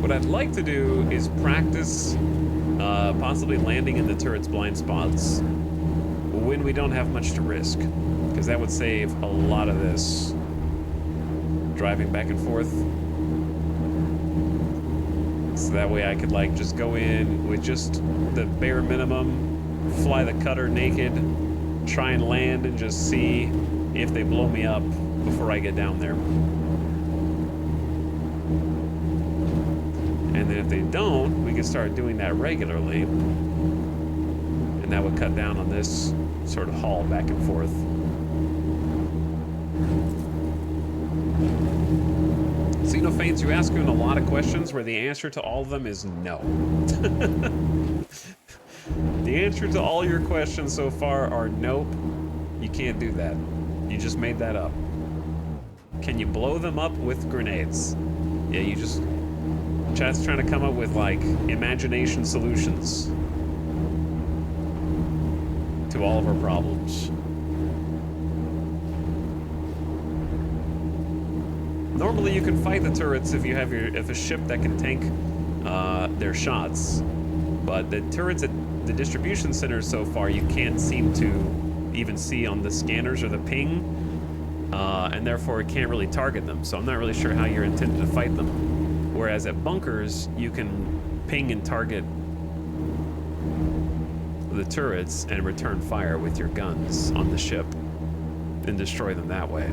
What I'd like to do is practice possibly landing in the turret's blind spots when we don't have much to risk, because that would save a lot of this driving back and forth. So that way I could like just go in with just the bare minimum, fly the cutter naked, try and land and just see if they blow me up before I get down there. And then if they don't, we can start doing that regularly. And that would cut down on this sort of haul back and forth. So, you know, Faints, you're asking a lot of questions where the answer to all of them is no. The answer to all your questions so far are nope. You can't do that. You just made that up. Can you blow them up with grenades? Yeah, you just... Chat's trying to come up with, like, imagination solutions to all of our problems. Normally you can fight the turrets if you have if a ship that can tank their shots, but the turrets at the distribution centers so far you can't seem to even see on the scanners or the ping, and therefore it can't really target them. So I'm not really sure how you're intended to fight them. Whereas at bunkers, you can ping and target the turrets and return fire with your guns on the ship and destroy them that way.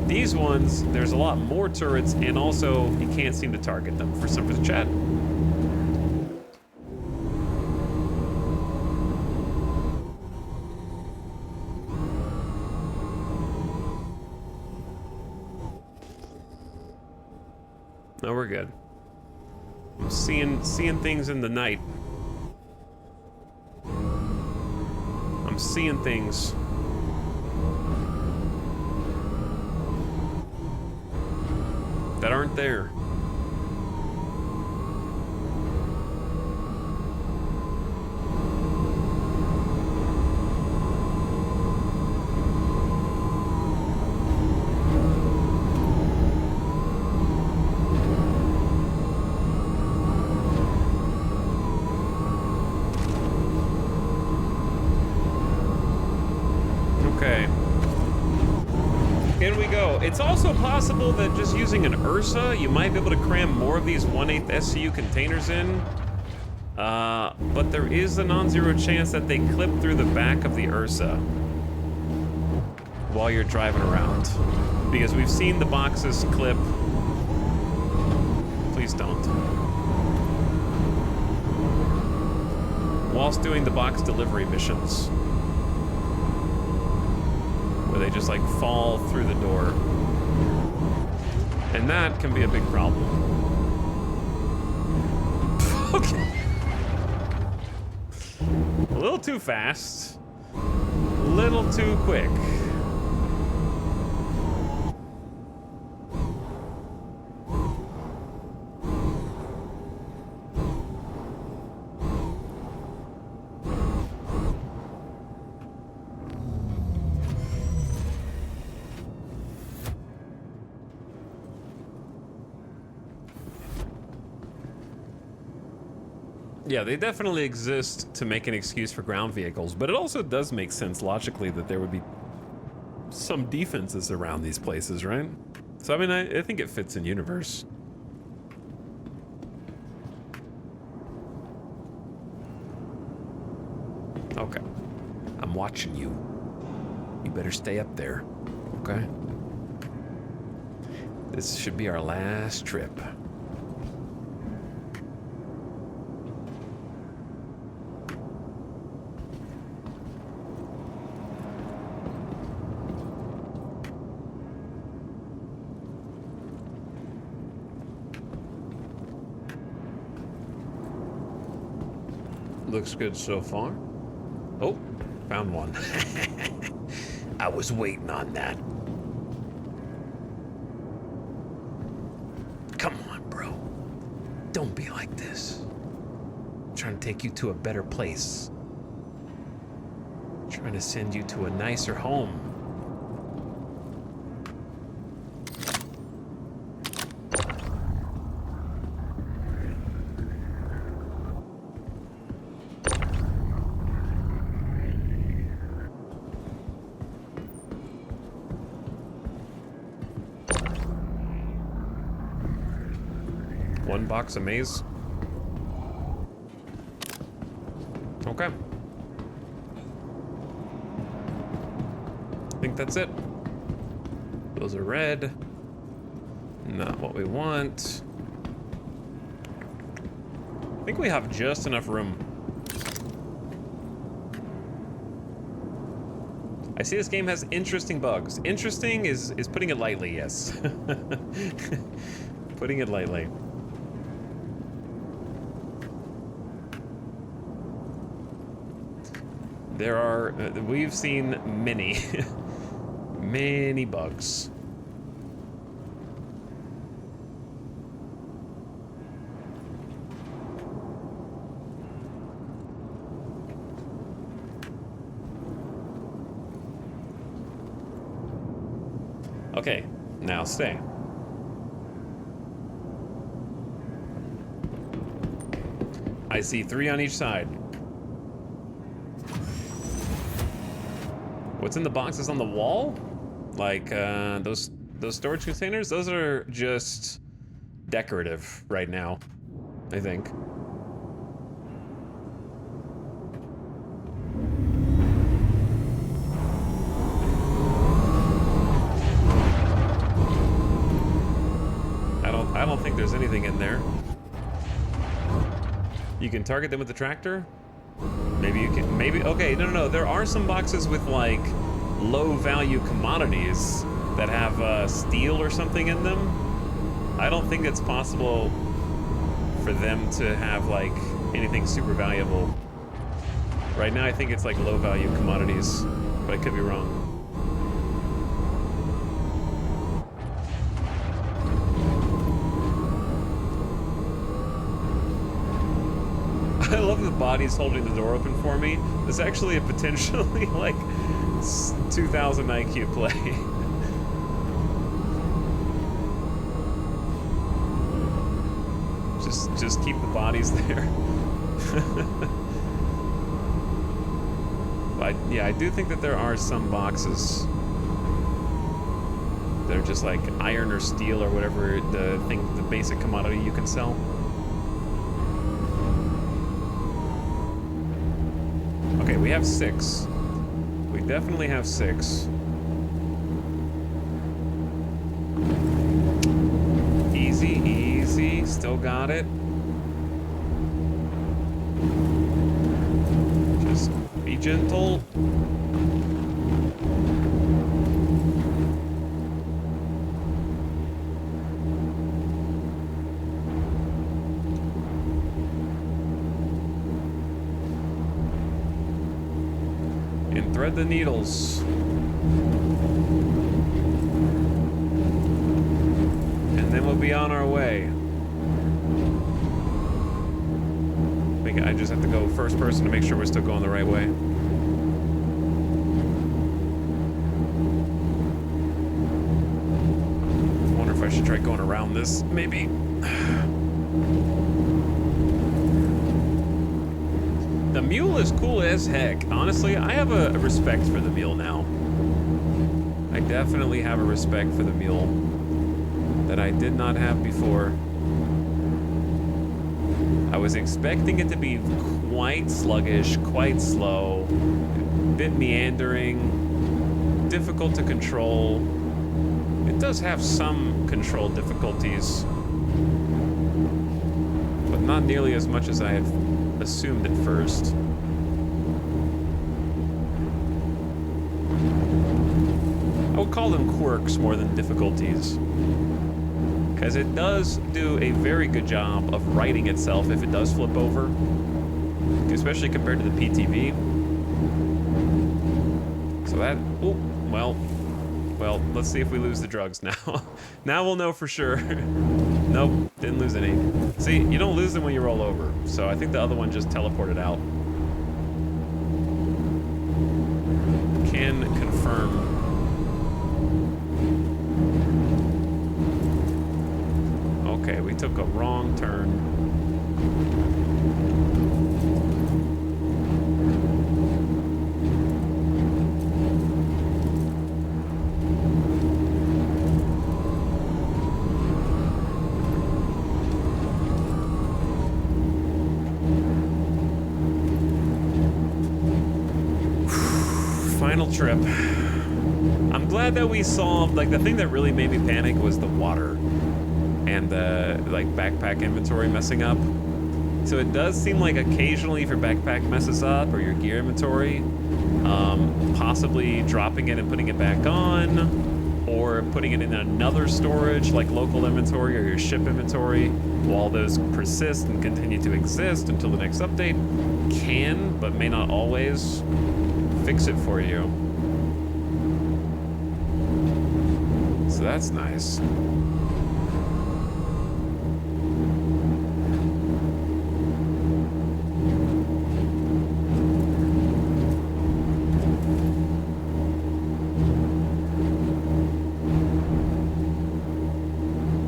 These ones, there's a lot more turrets, and also you can't seem to target them for some reason. Chat. No, we're good. I'm seeing things in the night. I'm seeing things. That aren't there. Okay. In we go. It's also possible that just using an Ursa, you might be able to cram more of these 1/8 SCU containers in But there is a non-zero chance that they clip through the back of the Ursa while you're driving around. Because we've seen the boxes clip. Please don't. Whilst doing the box delivery missions. Where they just like fall through the door. And that can be a big problem. Okay. A little too fast. A little too quick. Yeah, they definitely exist to make an excuse for ground vehicles, but it also does make sense logically that there would be some defenses around these places, right? So, I mean, I think it fits in universe. Okay. I'm watching you. You better stay up there, okay? This should be our last trip. Looks good so far. Oh, found one. I was waiting on that. Come on, bro. Don't be like this. I'm trying to take you to a better place. I'm trying to send you to a nicer home. One box of maze. Okay. I think that's it. Those are red. Not what we want. I think we have just enough room. I see this game has interesting bugs. Interesting is putting it lightly, yes. Putting it lightly. There are, we've seen many, many bugs. Okay, now stay. I see 3 on each side. What's in the boxes on the wall? Like, those storage containers? Those are just decorative right now, I think. I don't think there's anything in there. You can target them with the tractor? Maybe you can, okay, no. There are some boxes with like low value commodities that have steel or something in them. I don't think it's possible for them to have like anything super valuable. Right now I think it's like low value commodities, but I could be wrong. I love the body's holding the door open for me. It's actually a potentially like 2000 IQ play. just keep the bodies there. But yeah, I do think that there are some boxes that are just like iron or steel or whatever the basic commodity you can sell. Okay, we have 6. We definitely have 6. Easy, easy. Still got it. Just be gentle. And thread the needles. And then we'll be on our way. I just have to go first person to make sure we're still going the right way. I wonder if I should try going around this, maybe. The mule is cool as heck. Honestly, I have a respect for the mule now. I definitely have a respect for the mule that I did not have before. I was expecting it to be quite sluggish, quite slow, a bit meandering, difficult to control. It does have some control difficulties, but not nearly as much as I had assumed at first. I would call them quirks more than difficulties, because it does do a very good job of righting itself if it does flip over, especially compared to the PTV. So that, oh, well, let's see if we lose the drugs now. Now we'll know for sure. Nope, didn't lose any. See, you don't lose them when you roll over, so I think the other one just teleported out. Can confirm. Okay, we took a wrong turn. Final trip. I'm glad that we solved, like, the thing that really made me panic was the water and the, like, backpack inventory messing up. So it does seem like occasionally if your backpack messes up or your gear inventory, possibly dropping it and putting it back on, or putting it in another storage like local inventory or your ship inventory, while those persist and continue to exist until the next update, can, but may not always, fix it for you. So that's nice.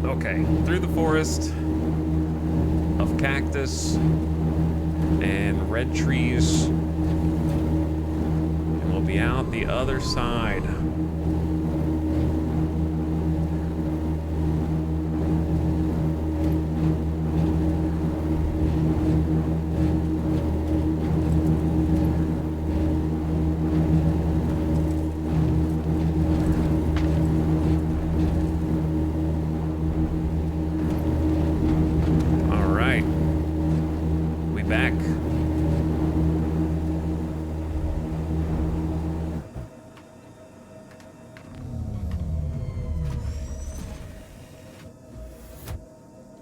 Okay, through the forest of cactus and red trees, and we'll be out the other side.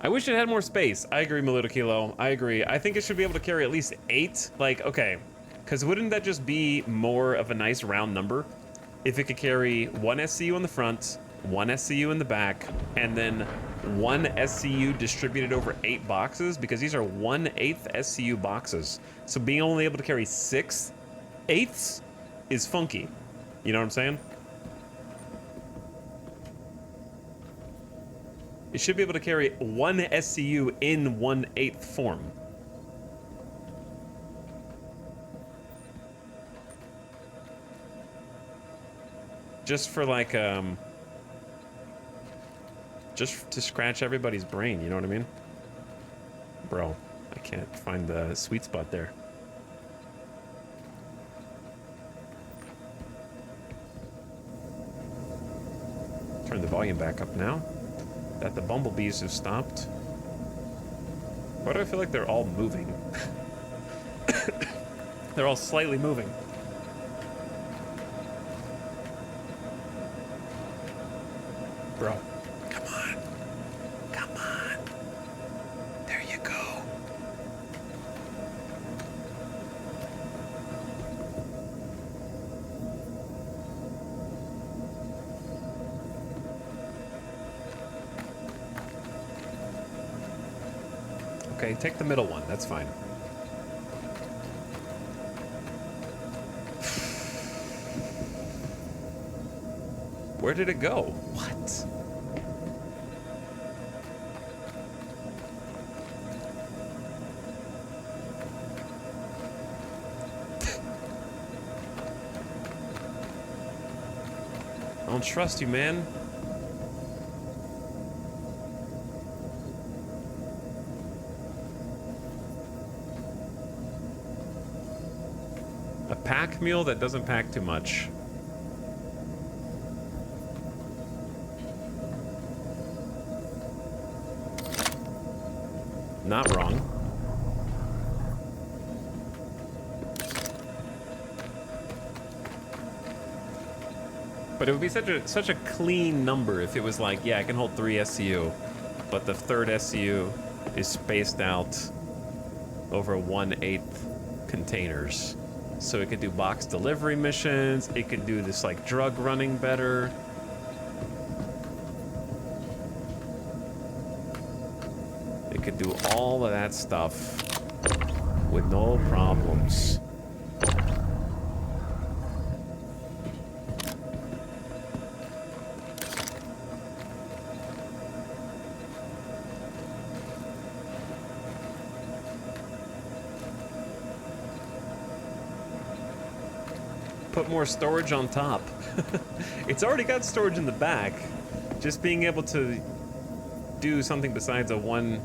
I wish it had more space. I agree, Melito Kilo. I agree. I think it should be able to carry at least 8. Like, okay, because wouldn't that just be more of a nice round number if it could carry 1 SCU in the front, 1 SCU in the back, and then 1 SCU distributed over 8 boxes? Because these are 1/8 SCU boxes. So being only able to carry 6/8 is funky. You know what I'm saying? It should be able to carry 1 SCU in 1/8 form. Just for like, just to scratch everybody's brain, you know what I mean? Bro, I can't find the sweet spot there. turn the volume back up now that the bumblebees have stopped. Why do I feel like they're all moving? They're all slightly moving. Bro, come on. Come on. There you go. Okay, take the middle one. That's fine. Where did it go? What? I don't trust you, man. A pack mule that doesn't pack too much. Not wrong. But it would be such a clean number if it was like, yeah, I can hold 3 SCU, but the third SCU is spaced out over 1/8 containers. So it could do box delivery missions, it could do this like drug running better. It could do all of that stuff with no problems. Put more storage on top. It's already got storage in the back. Just being able to do something besides a one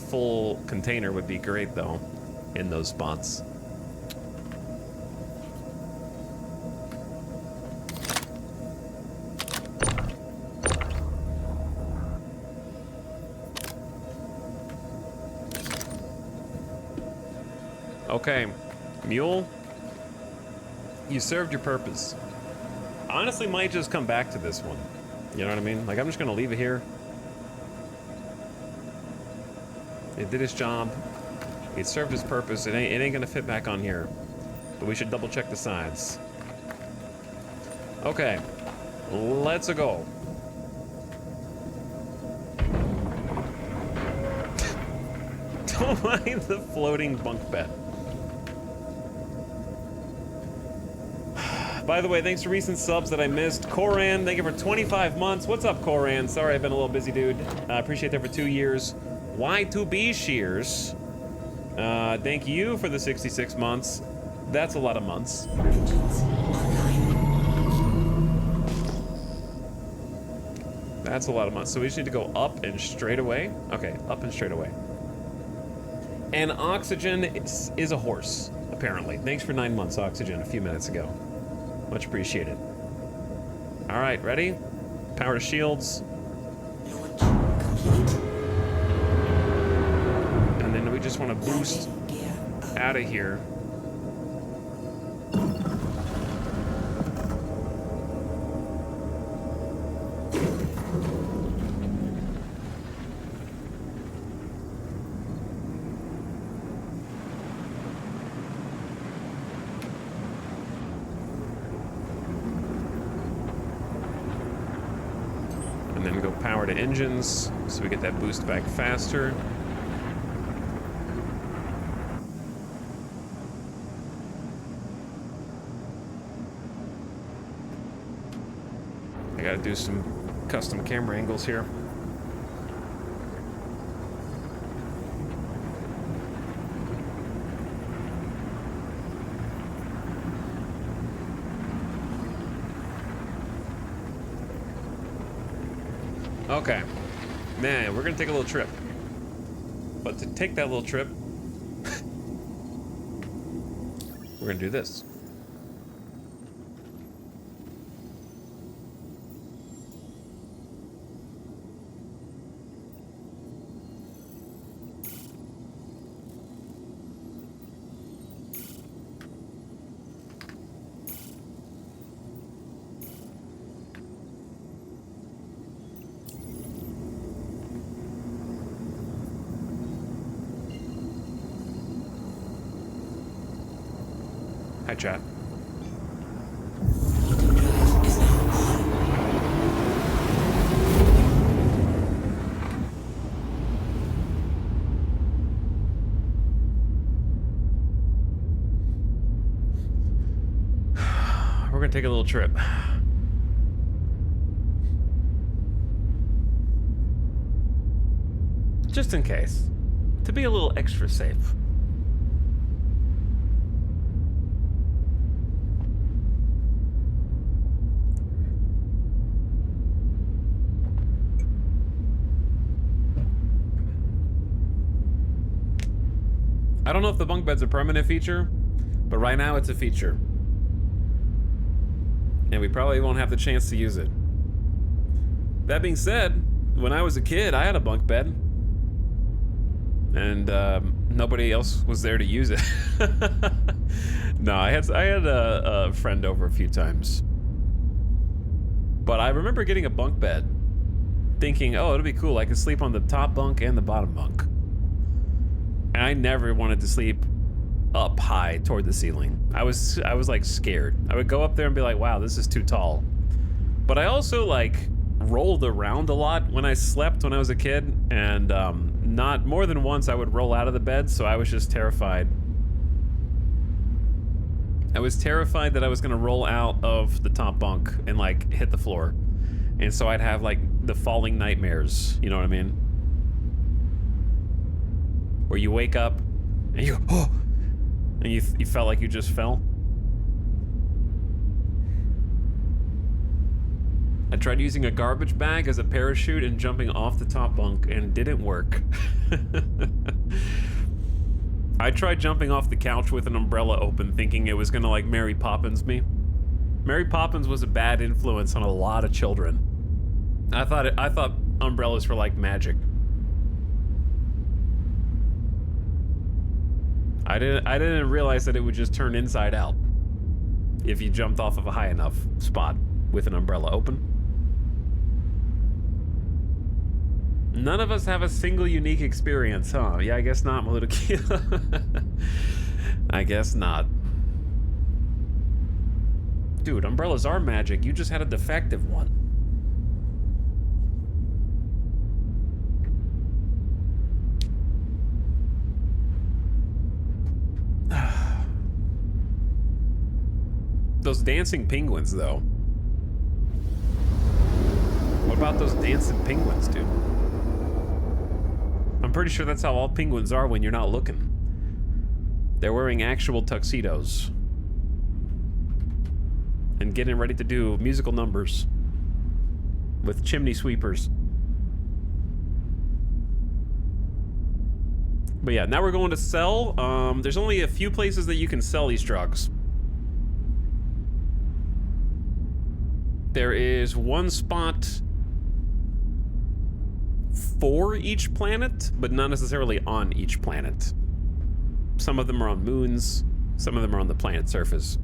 full container would be great though, in those spots. Okay, mule. You served your purpose. Honestly, might just come back to this one. You know what I mean? Like, I'm just gonna leave it here. It did its job. It served its purpose. It ain't gonna fit back on here. But we should double check the sides. Okay, let's go. Don't mind the floating bunk bed. By the way, thanks for recent subs that I missed. Koran, thank you for 25 months. What's up, Koran? Sorry, I've been a little busy, dude. I appreciate that for 2 years. Y2B Shears, thank you for the 66 months. That's a lot of months. Engines online. That's a lot of months. So we just need to go up and straight away. Okay, up and straight away. And Oxygen is a horse, apparently. Thanks for 9 months, Oxygen, a few minutes ago. Much appreciated. All right, ready? Power to shields. Launch complete. And then we just want to boost Landing gear up. out of here. And then go power to engines so we get that boost back faster. I gotta do some custom camera angles here. Okay. Man, we're gonna take a little trip. But to take that little trip, we're gonna do this. Hi, chat. Drive is now on. We're gonna take a little trip. Just in case. To be a little extra safe. I don't know if the bunk bed's a permanent feature, but right now it's a feature. And we probably won't have the chance to use it. That being said, when I was a kid, I had a bunk bed. And nobody else was there to use it. No, I had a friend over a few times. But I remember getting a bunk bed, thinking, oh, it'll be cool. I could sleep on the top bunk and the bottom bunk. And I never wanted to sleep up high toward the ceiling. I was like scared. I would go up there and be like, wow, this is too tall. But I also like rolled around a lot when I slept when I was a kid, and not more than once I would roll out of the bed, so I was just terrified. I was terrified that I was gonna roll out of the top bunk and like hit the floor. And so I'd have like the falling nightmares, you know what I mean? Where you wake up and you, oh, and you felt like you just fell. I tried using a garbage bag as a parachute and jumping off the top bunk and didn't work. I tried jumping off the couch with an umbrella open thinking it was gonna like Mary Poppins me. Mary Poppins was a bad influence on a lot of children. I thought umbrellas were like magic. I didn't realize that it would just turn inside out if you jumped off of a high enough spot with an umbrella open. None of us have a single unique experience, huh? Yeah, I guess not, Maluda. I guess not. Dude, umbrellas are magic. You just had a defective one. Those dancing penguins, though. What about those dancing penguins, dude? I'm pretty sure that's how all penguins are when you're not looking. They're wearing actual tuxedos. And getting ready to do musical numbers. With chimney sweepers. But yeah, now we're going to sell. There's only a few places that you can sell these drugs. There is one spot for each planet, but not necessarily on each planet. Some of them are on moons, some of them are on the planet's surface.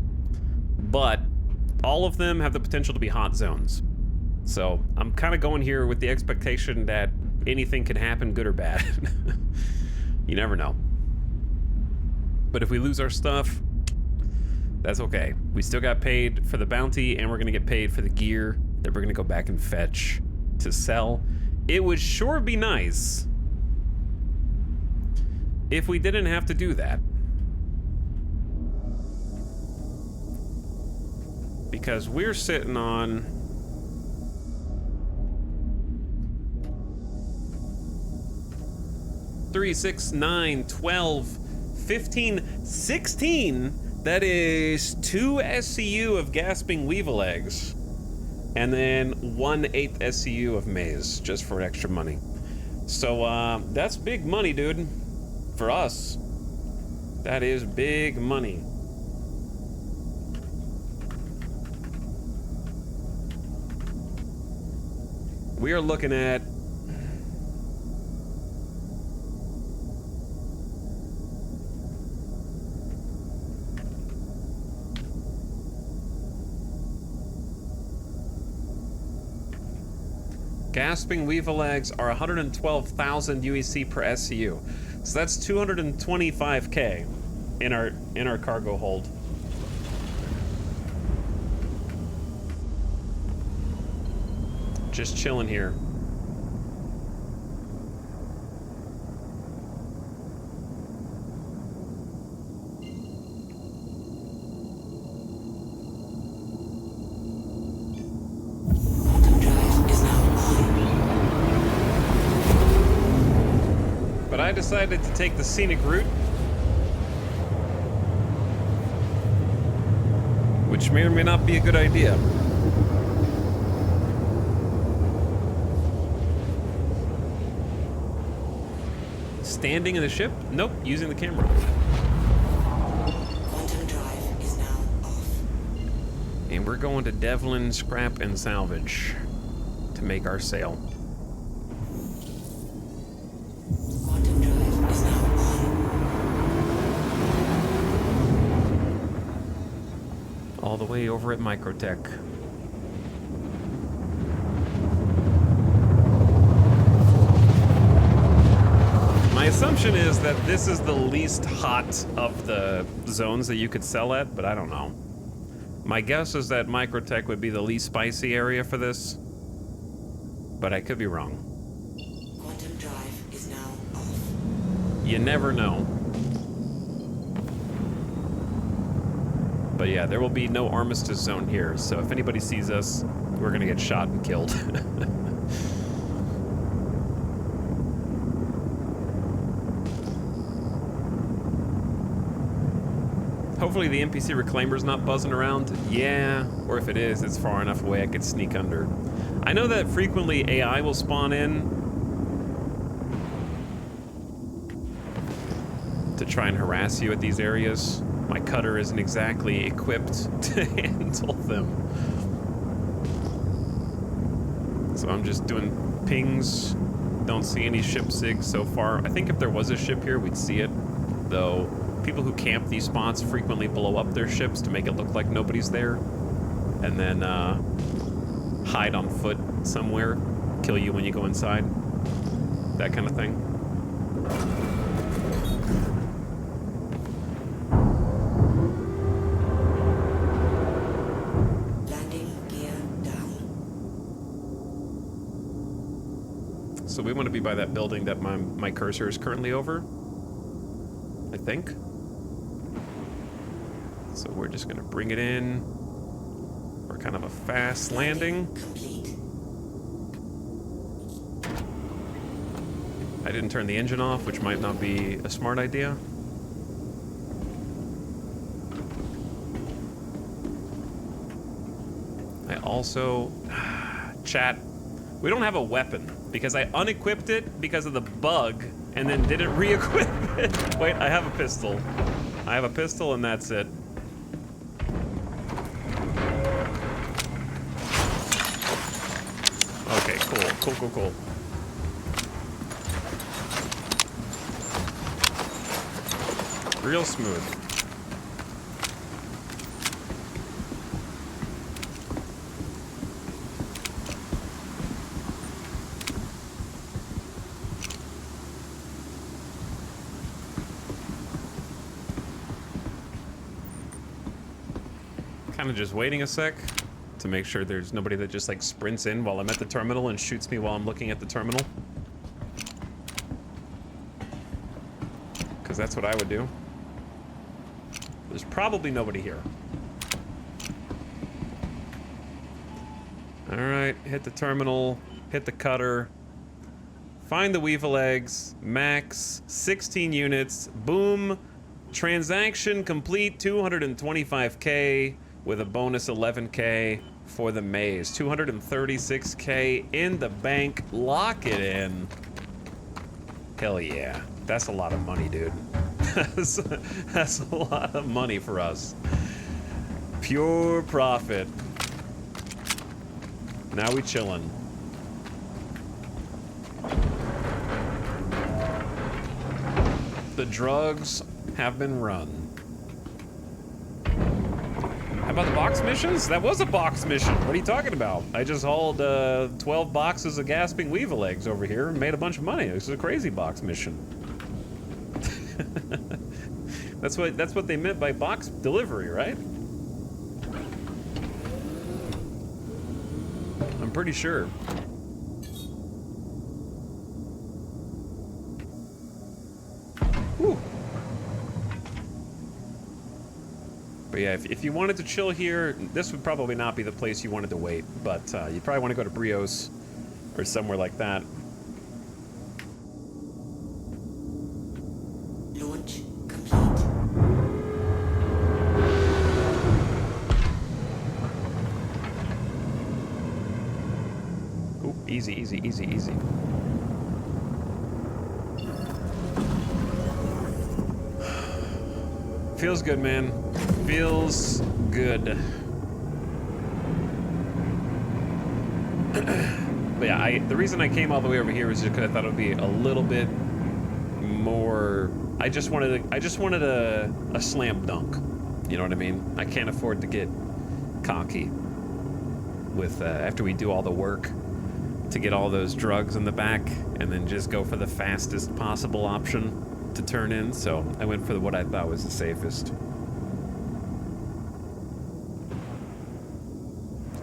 But all of them have the potential to be hot zones. So I'm kind of going here with the expectation that anything can happen, good or bad. You never know. But if we lose our stuff, that's okay. We still got paid for the bounty, and we're gonna get paid for the gear that we're gonna go back and fetch to sell. It would sure be nice if we didn't have to do that. Because we're sitting on $3, $6, $9, $12, $15, $16. That is 2 SCU of gasping weevil eggs. And then 1/8 SCU of maize, just for extra money. So, that's big money, dude. For us. That is big money. We are looking at gasping weevil eggs are 112,000 UEC per SCU. So that's 225K in our cargo hold. Just chilling here. But I decided to take the scenic route, which may or may not be a good idea. Standing in the ship? Nope, using the camera. Quantum drive is now off. And we're going to Devlin Scrap and Salvage to make our sale. Quantum drive is now on. All the way over at Microtech. My assumption is that this is the least hot of the zones that you could sell at, but I don't know. My guess is that Microtech would be the least spicy area for this, but I could be wrong. Quantum drive is now off. You never know. But yeah, there will be no armistice zone here, so if anybody sees us, we're gonna get shot and killed. Hopefully the NPC reclaimer's not buzzing around. Yeah, or if it is, it's far enough away I could sneak under. I know that frequently AI will spawn in to try and harass you at these areas. My cutter isn't exactly equipped to handle them. So I'm just doing pings. Don't see any ship sigs so far. I think if there was a ship here, we'd see it, though. People who camp these spots frequently blow up their ships to make it look like nobody's there, and then hide on foot somewhere, kill you when you go inside, that kind of thing. Landing gear down. So we want to be by that building that my cursor is currently over, I think. So we're just gonna bring it in for kind of a fast landing. Complete. I didn't turn the engine off, which might not be a smart idea. I also... Chat, we don't have a weapon because I unequipped it because of the bug and then didn't re-equip it. Wait, I have a pistol. I have a pistol and that's it. Okay, cool. Real smooth. Kind of just waiting a sec to make sure there's nobody that just like sprints in while I'm at the terminal and shoots me while I'm looking at the terminal. Because that's what I would do. There's probably nobody here. Alright, hit the terminal, hit the cutter, find the weevil eggs, max, 16 units, boom, transaction complete, 225k with a bonus 11k for the maze. 236k in the bank, lock it in. Hell yeah, that's a lot of money, dude. That's a lot of money for us. Pure profit. Now we chillin'. The drugs have been run. How about the box missions? That was a box mission. What are you talking about? I just hauled 12 boxes of gasping weevil eggs over here and made a bunch of money. This is a crazy box mission. That's what they meant by box delivery, right? I'm pretty sure. Whew. But yeah, if you wanted to chill here, this would probably not be the place you wanted to wait. But you probably want to go to Brios or somewhere like that. Launch complete. Ooh, easy, easy, easy, easy. Feels good, man. Feels good. But yeah, the reason I came all the way over here was just because I thought it would be a little bit more. I just wanted a slam dunk. You know what I mean? I can't afford to get cocky with after we do all the work to get all those drugs in the back and then just go for the fastest possible option to turn in. So I went for what I thought was the safest.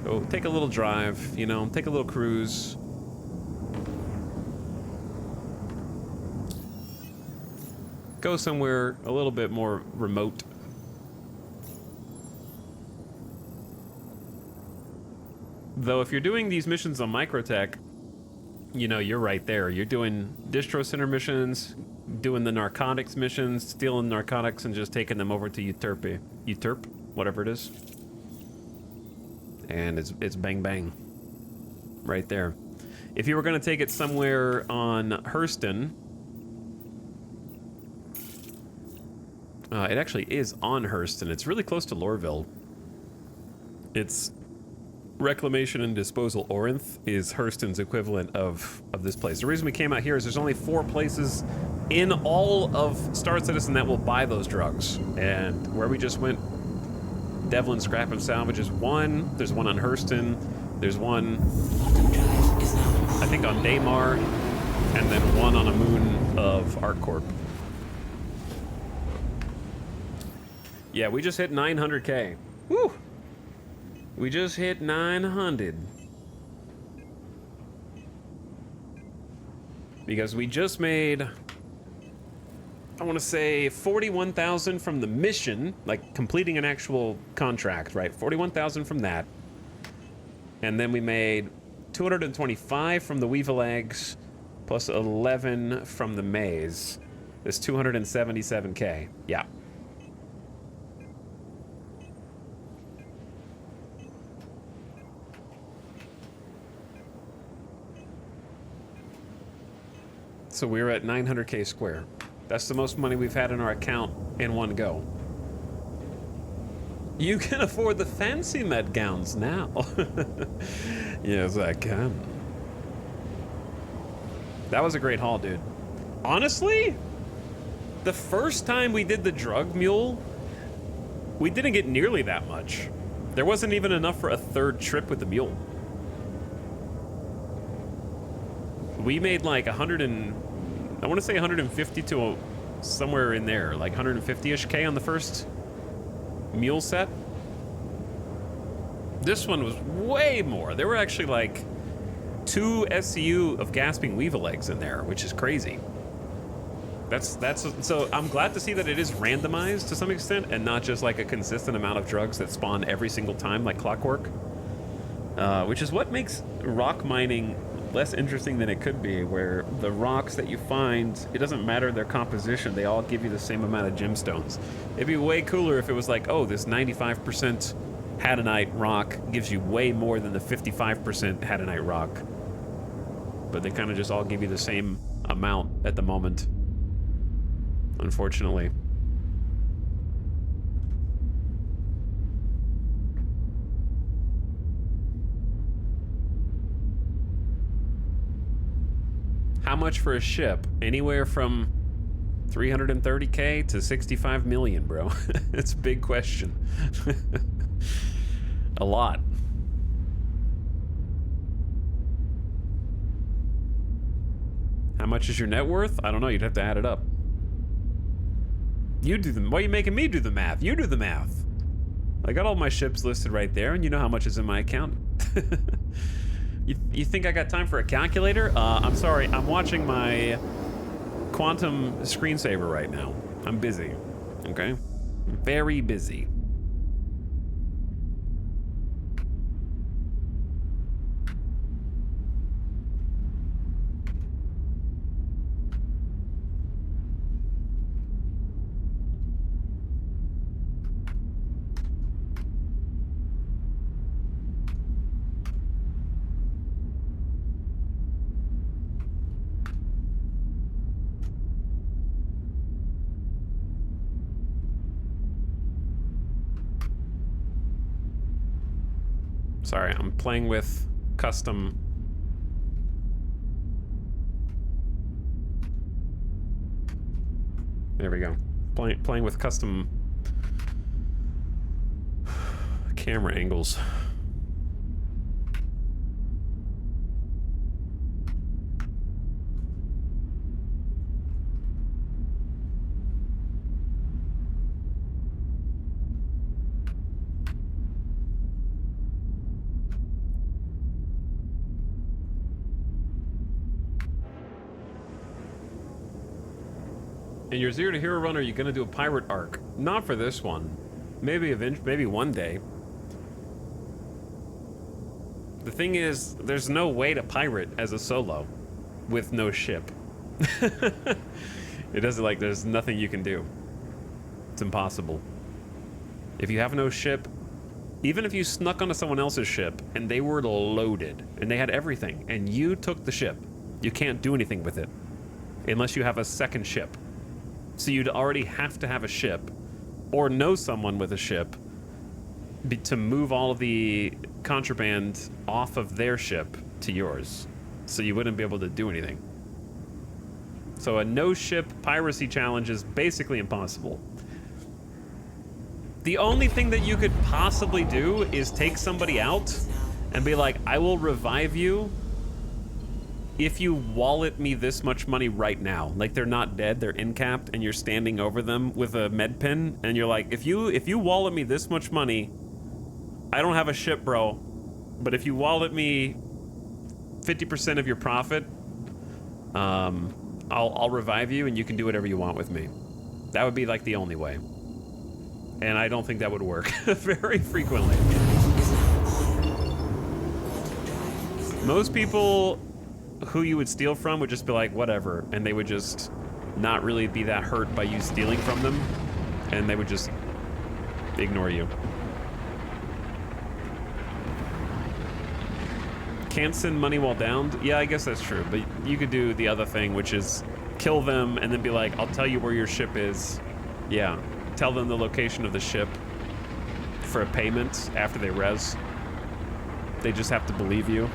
So take a little drive, you know, take a little cruise. Go somewhere a little bit more remote. Though if you're doing these missions on Microtech, you know, you're right there. You're doing distro center missions, doing the narcotics missions, stealing narcotics and just taking them over to Uterp, whatever it is. And it's bang bang right there. If you were going to take it somewhere on Hurston, it actually is on Hurston. It's really close to Lorville. It's Reclamation and Disposal Orinth is Hurston's equivalent of this place. The reason we came out here is there's only 4 places in all of Star Citizen that will buy those drugs. And where we just went, Devlin Scrap and Salvage is one. There's one on Hurston. There's one, I think, on Daymar. And then one on a moon of ArcCorp. Yeah, we just hit 900K. Woo! We just hit 900. Because we just made, I want to say 41,000 from the mission, like completing an actual contract, right? 41,000 from that. And then we made 225 from the Weevil eggs, plus 11 from the maze. That's 277K. Yeah. So we're at 900K square. That's the most money we've had in our account in one go. You can afford the fancy med gowns now. Yes, I can. That was a great haul, dude. Honestly, the first time we did the drug mule, we didn't get nearly that much. There wasn't even enough for a third trip with the mule. We made like 100 and, I want to say 150 to somewhere in there, like 150-ish K on the first mule set. This one was way more. There were actually like 2 SCU of gasping Weevil eggs in there, which is crazy. So I'm glad to see that it is randomized to some extent and not just like a consistent amount of drugs that spawn every single time like clockwork. Which is what makes rock mining less interesting than it could be, where the rocks that you find, it doesn't matter their composition, they all give you the same amount of gemstones. It'd be way cooler if it was like, oh, this 95% Hadanite rock gives you way more than the 55% Hadanite rock. But they kind of just all give you the same amount at the moment, unfortunately. How much for a ship? Anywhere from 330K to 65 million, bro. It's a big question. A lot. How much is your net worth? I don't know, you'd have to add it up. You do the, why are you making me do the math? You do the math. I got all my ships listed right there, and you know how much is in my account. You think I got time for a calculator? I'm sorry, I'm watching my quantum screensaver right now. I'm busy, okay? Very busy. Sorry, I'm playing with custom. There we go. Playing with custom camera angles. In your Zero to Hero run, are you gonna do a pirate arc? Not for this one. Maybe maybe one day. The thing is, there's no way to pirate as a solo with no ship. It doesn't, like, there's nothing you can do. It's impossible. If you have no ship, even if you snuck onto someone else's ship and they were loaded and they had everything and you took the ship, you can't do anything with it unless you have a second ship. So you'd already have to have a ship or know someone with a ship to move all of the contraband off of their ship to yours. So you wouldn't be able to do anything. So a no-ship piracy challenge is basically impossible. The only thing that you could possibly do is take somebody out and be like, I will revive you if you wallet me this much money right now. Like, they're not dead, they're incapped, and you're standing over them with a med pen, and you're like, if you wallet me this much money, I don't have a ship, bro, but if you wallet me 50% of your profit, I'll revive you and you can do whatever you want with me. That would be like the only way. And I don't think that would work very frequently. Most people who you would steal from would just be like, whatever, and they would just not really be that hurt by you stealing from them, and they would just ignore you. Can't send money while downed? Yeah, I guess that's true, but you could do the other thing, which is kill them and then be like, I'll tell you where your ship is. Yeah, tell them the location of the ship for a payment after they res. They just have to believe you.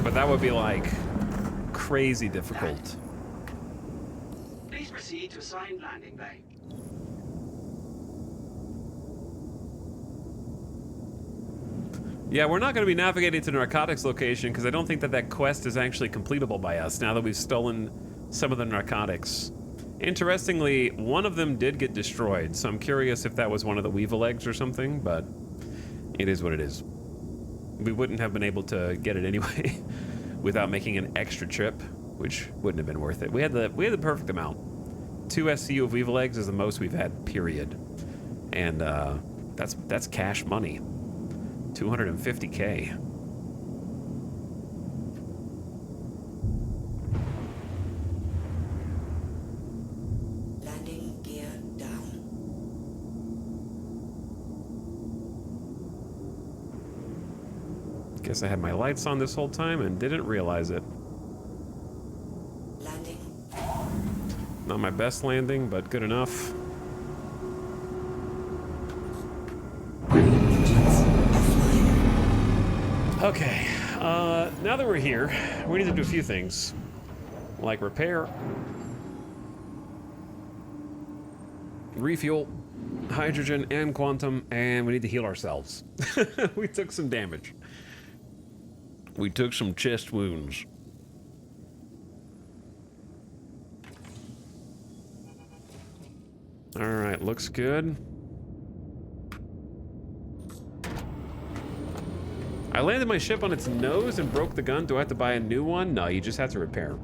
But that would be like crazy difficult. Please proceed to assigned landing bay. Yeah, we're not going to be navigating to the narcotics location because I don't think that that quest is actually completable by us now that we've stolen some of the narcotics. Interestingly, one of them did get destroyed, so I'm curious if that was one of the weevil eggs or something, but it is what it is. We wouldn't have been able to get it anyway without making an extra trip, which wouldn't have been worth it. We had the perfect amount. 2 SCU of weevil eggs is the most we've had, period. And that's cash money. 250K. Landing gear down. Guess I had my lights on this whole time and didn't realize it. Landing. Not my best landing, but good enough. Okay, now that we're here, we need to do a few things. Like repair, refuel, hydrogen, and quantum, and we need to heal ourselves. We took some damage. We took some chest wounds. All right, looks good. I landed my ship on its nose and broke the gun. Do I have to buy a new one? No, you just have to repair.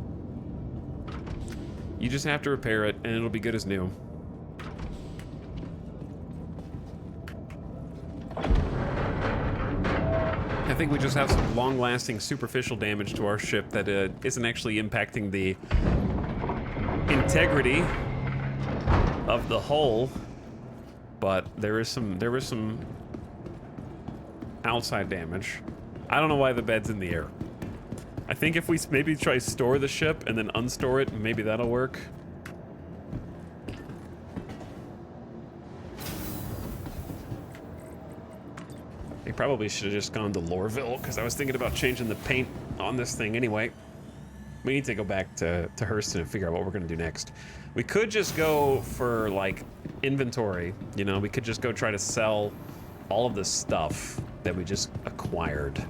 You just have to repair it, and it'll be good as new. I think we just have some long-lasting superficial damage to our ship that isn't actually impacting the integrity of the hull, but there was some outside damage. I don't know why the bed's in the air. I think if we maybe try store the ship and then unstore it, maybe that'll work. They probably should have just gone to Lorville, because I was thinking about changing the paint on this thing anyway. We need to go back to Hurston and figure out what we're going to do next. We could just go for, like, inventory. You know, we could just go try to sell all of the stuff that we just acquired.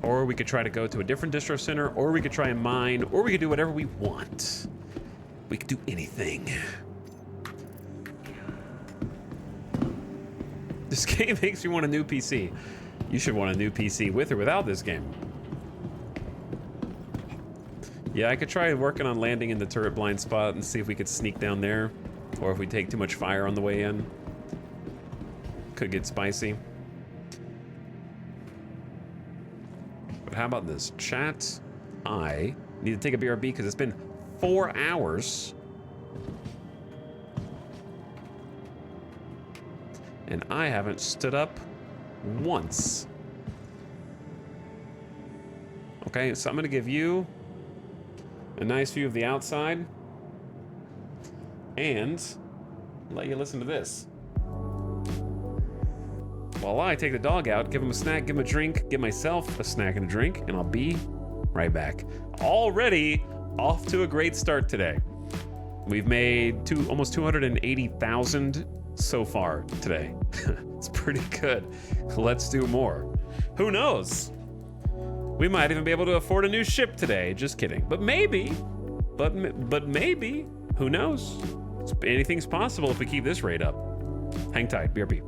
Or we could try to go to a different distro center, or we could try and mine, or we could do whatever we want. We could do anything. This game makes you want a new PC. You should want a new PC with or without this game. Yeah, I could try working on landing in the turret blind spot and see if we could sneak down there. Or if we take too much fire on the way in. Could get spicy. But how about this? Chat, I need to take a BRB because it's been 4 hours. And I haven't stood up once. Okay, so I'm gonna give you a nice view of the outside and let you listen to this. While I take the dog out, give him a snack, give him a drink, give myself a snack and a drink, and I'll be right back. Already off to a great start today. We've made almost 280,000 so far today. It's pretty good. Let's do more. Who knows? We might even be able to afford a new ship today. Just kidding. But maybe. But maybe. Who knows? Anything's possible if we keep this rate up. Hang tight. BRB.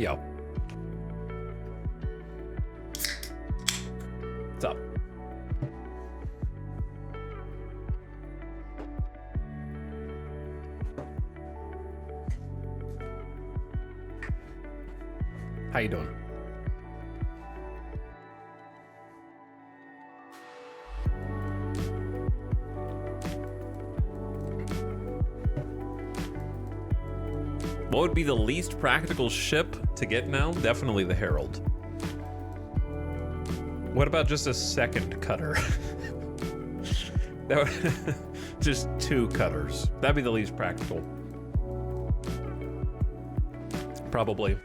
Yo. What's up? How you doing? What would be the least practical ship to get now? Definitely the Herald. What about just a second cutter? That would, just 2 cutters. That'd be the least practical. Probably.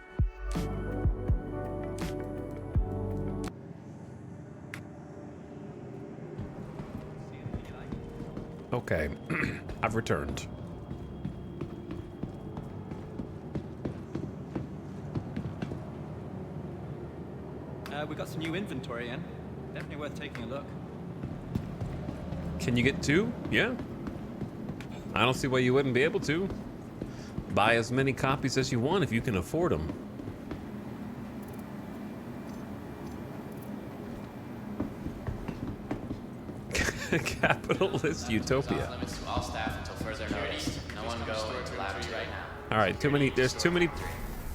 Okay, I've returned. We got some new inventory in. Definitely worth taking a look. Can you get 2? Yeah. I don't see why you wouldn't be able to. Buy as many copies as you want if you can afford them. Capitalist utopia. Limits to all staff until further notice. No one go into lab 3 right now. All right, there's too many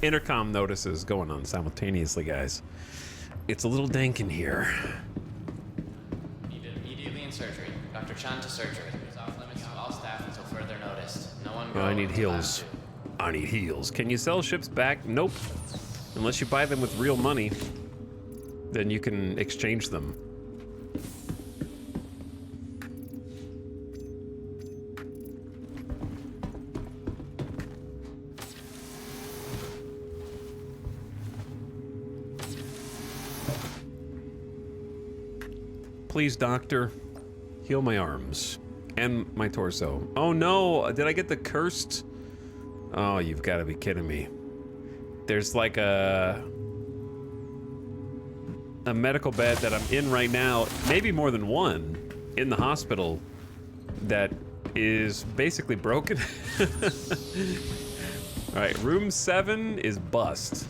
intercom notices going on simultaneously, guys. It's a little dank in here. Needed immediately in surgery. Dr. Chan to surgery. Is off limits to all staff until further notice. No one go I need into lab heals. 2. I need heals. Can you sell ships back? Nope. Unless you buy them with real money, then you can exchange them. Please, doctor, heal my arms and my torso. Oh no, did I get the cursed? Oh, you've got to be kidding me. There's like a medical bed that I'm in right now, maybe more than one, in the hospital that is basically broken. All right, room 7 is bust.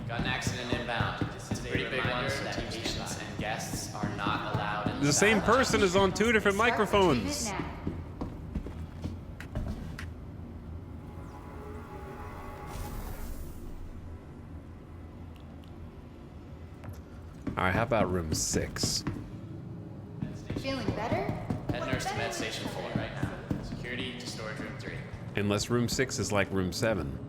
Got an accident inbound. It's a pretty big one that patients and guests are not allowed in The same person is on 2 different Start the treatment microphones. now. All right, how about room 6? Feeling better? Head nurse to med station 4 right now. Security to storage room 3. Unless room 6 is like room 7.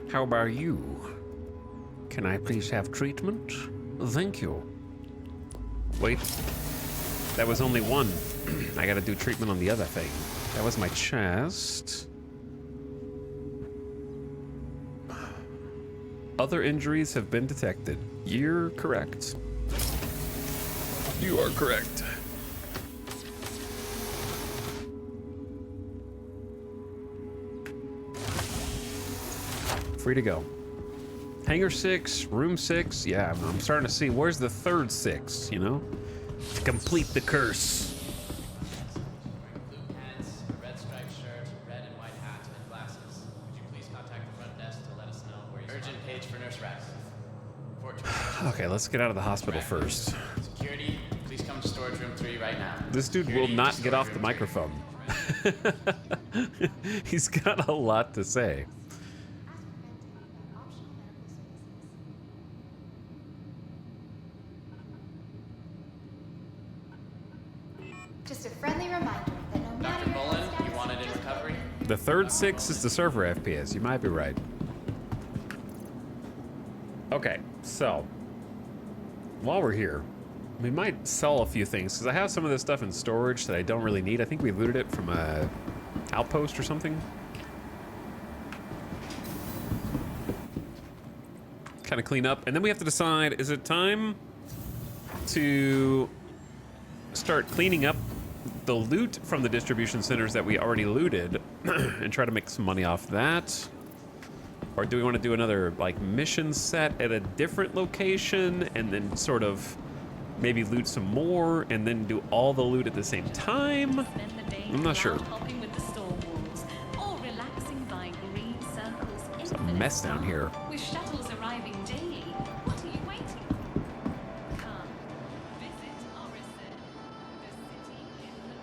How about you? Can I please have treatment? Thank you. Wait, that was only one. I gotta do treatment on the other thing. That was my chest. Other injuries have been detected. You're correct. You are correct. Free to go. Hangar 6, room 6. Yeah, I'm starting to see where's the third 6, you know? To complete the curse. Blue pants, a red striped shirt, red and white hat, and glasses. Would you please contact the front desk to let us know where you're urgent page for nurse Ratcliffe. Okay, let's get out of the hospital first. Security, please come to storage room 3 right now. This dude will Security to not get storage off the room 3. microphone. He's got a lot to say. Just a friendly reminder that no matter Dr. your Bullen, health you status, wanted in just recovery? The third 6 is the server FPS. You might be right. Okay, so while we're here, we might sell a few things because I have some of this stuff in storage that I don't really need. I think we looted it from a outpost or something. kind of clean up. And then we have to decide, is it time to start cleaning up the loot from the distribution centers that we already looted and try to make some money off that? Or do we want to do another like mission set at a different location and then sort of maybe loot some more and then do all the loot at the same time? I'm not sure. It's a mess down here. With shuttles arriving daily, what are you waiting for? Come, visit Orison, the city in the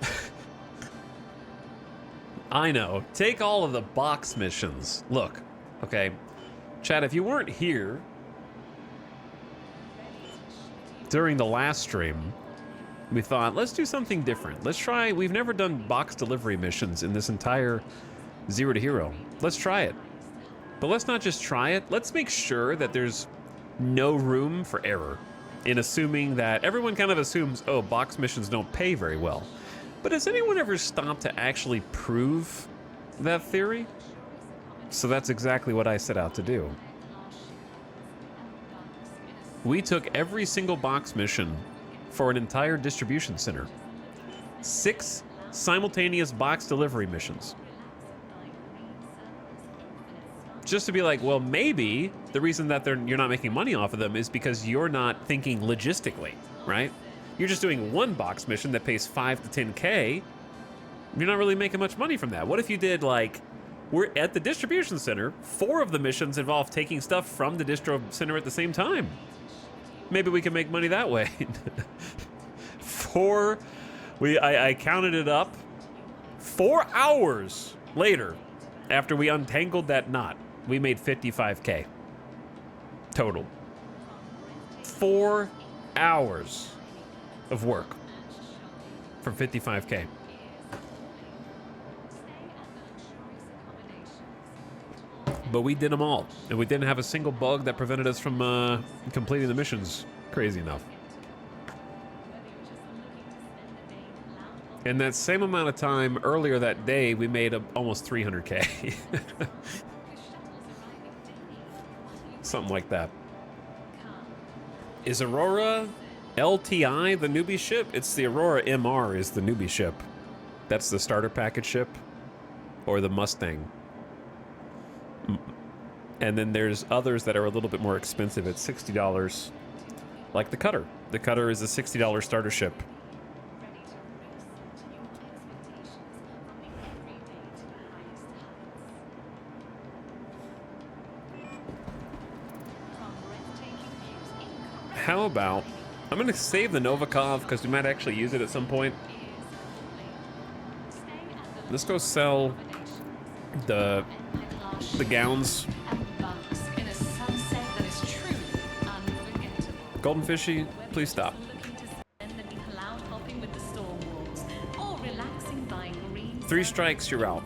clouds. I know. Take all of the box missions. Look, okay, Chad, if you weren't here during the last stream, we thought, let's do something different. Let's try, we've never done box delivery missions in this entire Zero to Hero. Let's try it. But let's not just try it. Let's make sure that there's no room for error in assuming that everyone kind of assumes, oh, box missions don't pay very well. But has anyone ever stopped to actually prove that theory? So that's exactly what I set out to do. We took every single box mission for an entire distribution center. 6 simultaneous box delivery missions. Just to be like, well, maybe the reason that you're not making money off of them is because you're not thinking logistically, right? You're just doing one box mission that pays 5 to 10K. You're not really making much money from that. What if you did like, we're at the distribution center, 4 of the missions involve taking stuff from the distro center at the same time. Maybe we can make money that way. 4, I counted it up. 4 hours later, after we untangled that knot, we made 55K total. 4 hours of work for 55K. But we did them all, and we didn't have a single bug that prevented us from completing the missions. Crazy enough. In that same amount of time earlier that day, we made almost 300K. Something like that. Is Aurora LTI the newbie ship? It's the Aurora MR is the newbie ship. That's the starter package ship, or the Mustang. And then there's others that are a little bit more expensive at $60, like the Cutter. The Cutter is a $60 starter ship. How about, I'm going to save the Novikov because we might actually use it at some point. Let's go sell the gowns. Golden Fishy, please stop. 3 strikes, you're out.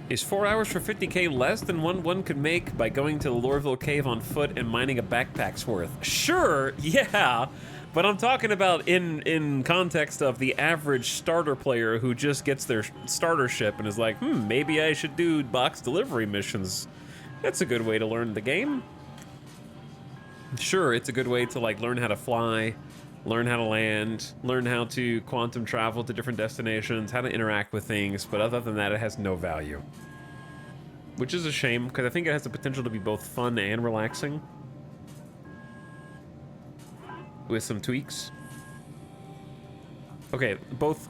Is 4 hours for 50K less than one could make by going to the Lorville Cave on foot and mining a backpack's worth? Sure, yeah, but I'm talking about in context of the average starter player who just gets their starter ship and is like, maybe I should do box delivery missions. That's a good way to learn the game. Sure, it's a good way to like learn how to fly, learn how to land, learn how to quantum travel to different destinations, how to interact with things, but other than that, it has no value. Which is a shame, because I think it has the potential to be both fun and relaxing. With some tweaks. Okay, both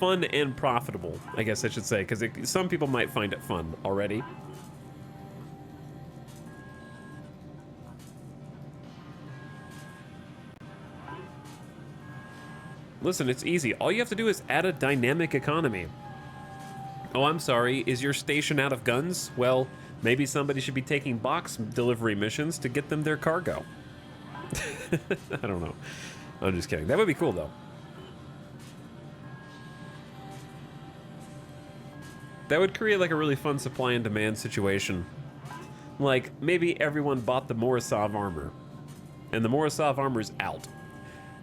fun and profitable, I guess I should say, because some people might find it fun already. Listen, it's easy. All you have to do is add a dynamic economy. Oh, I'm sorry. Is your station out of guns? Well, maybe somebody should be taking box delivery missions to get them their cargo. I don't know. I'm just kidding. That would be cool, though. That would create like a really fun supply and demand situation. Like, maybe everyone bought the Morosov armor, and the Morosov armor's out.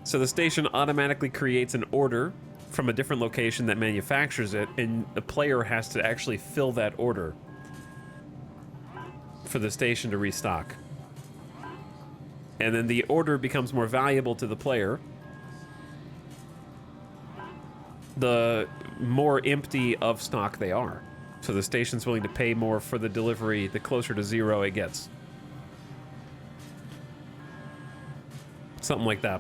So the station automatically creates an order from a different location that manufactures it, and the player has to actually fill that order for the station to restock. And then the order becomes more valuable to the player the more empty of stock they are. So the station's willing to pay more for the delivery the closer to zero it gets. Something like that.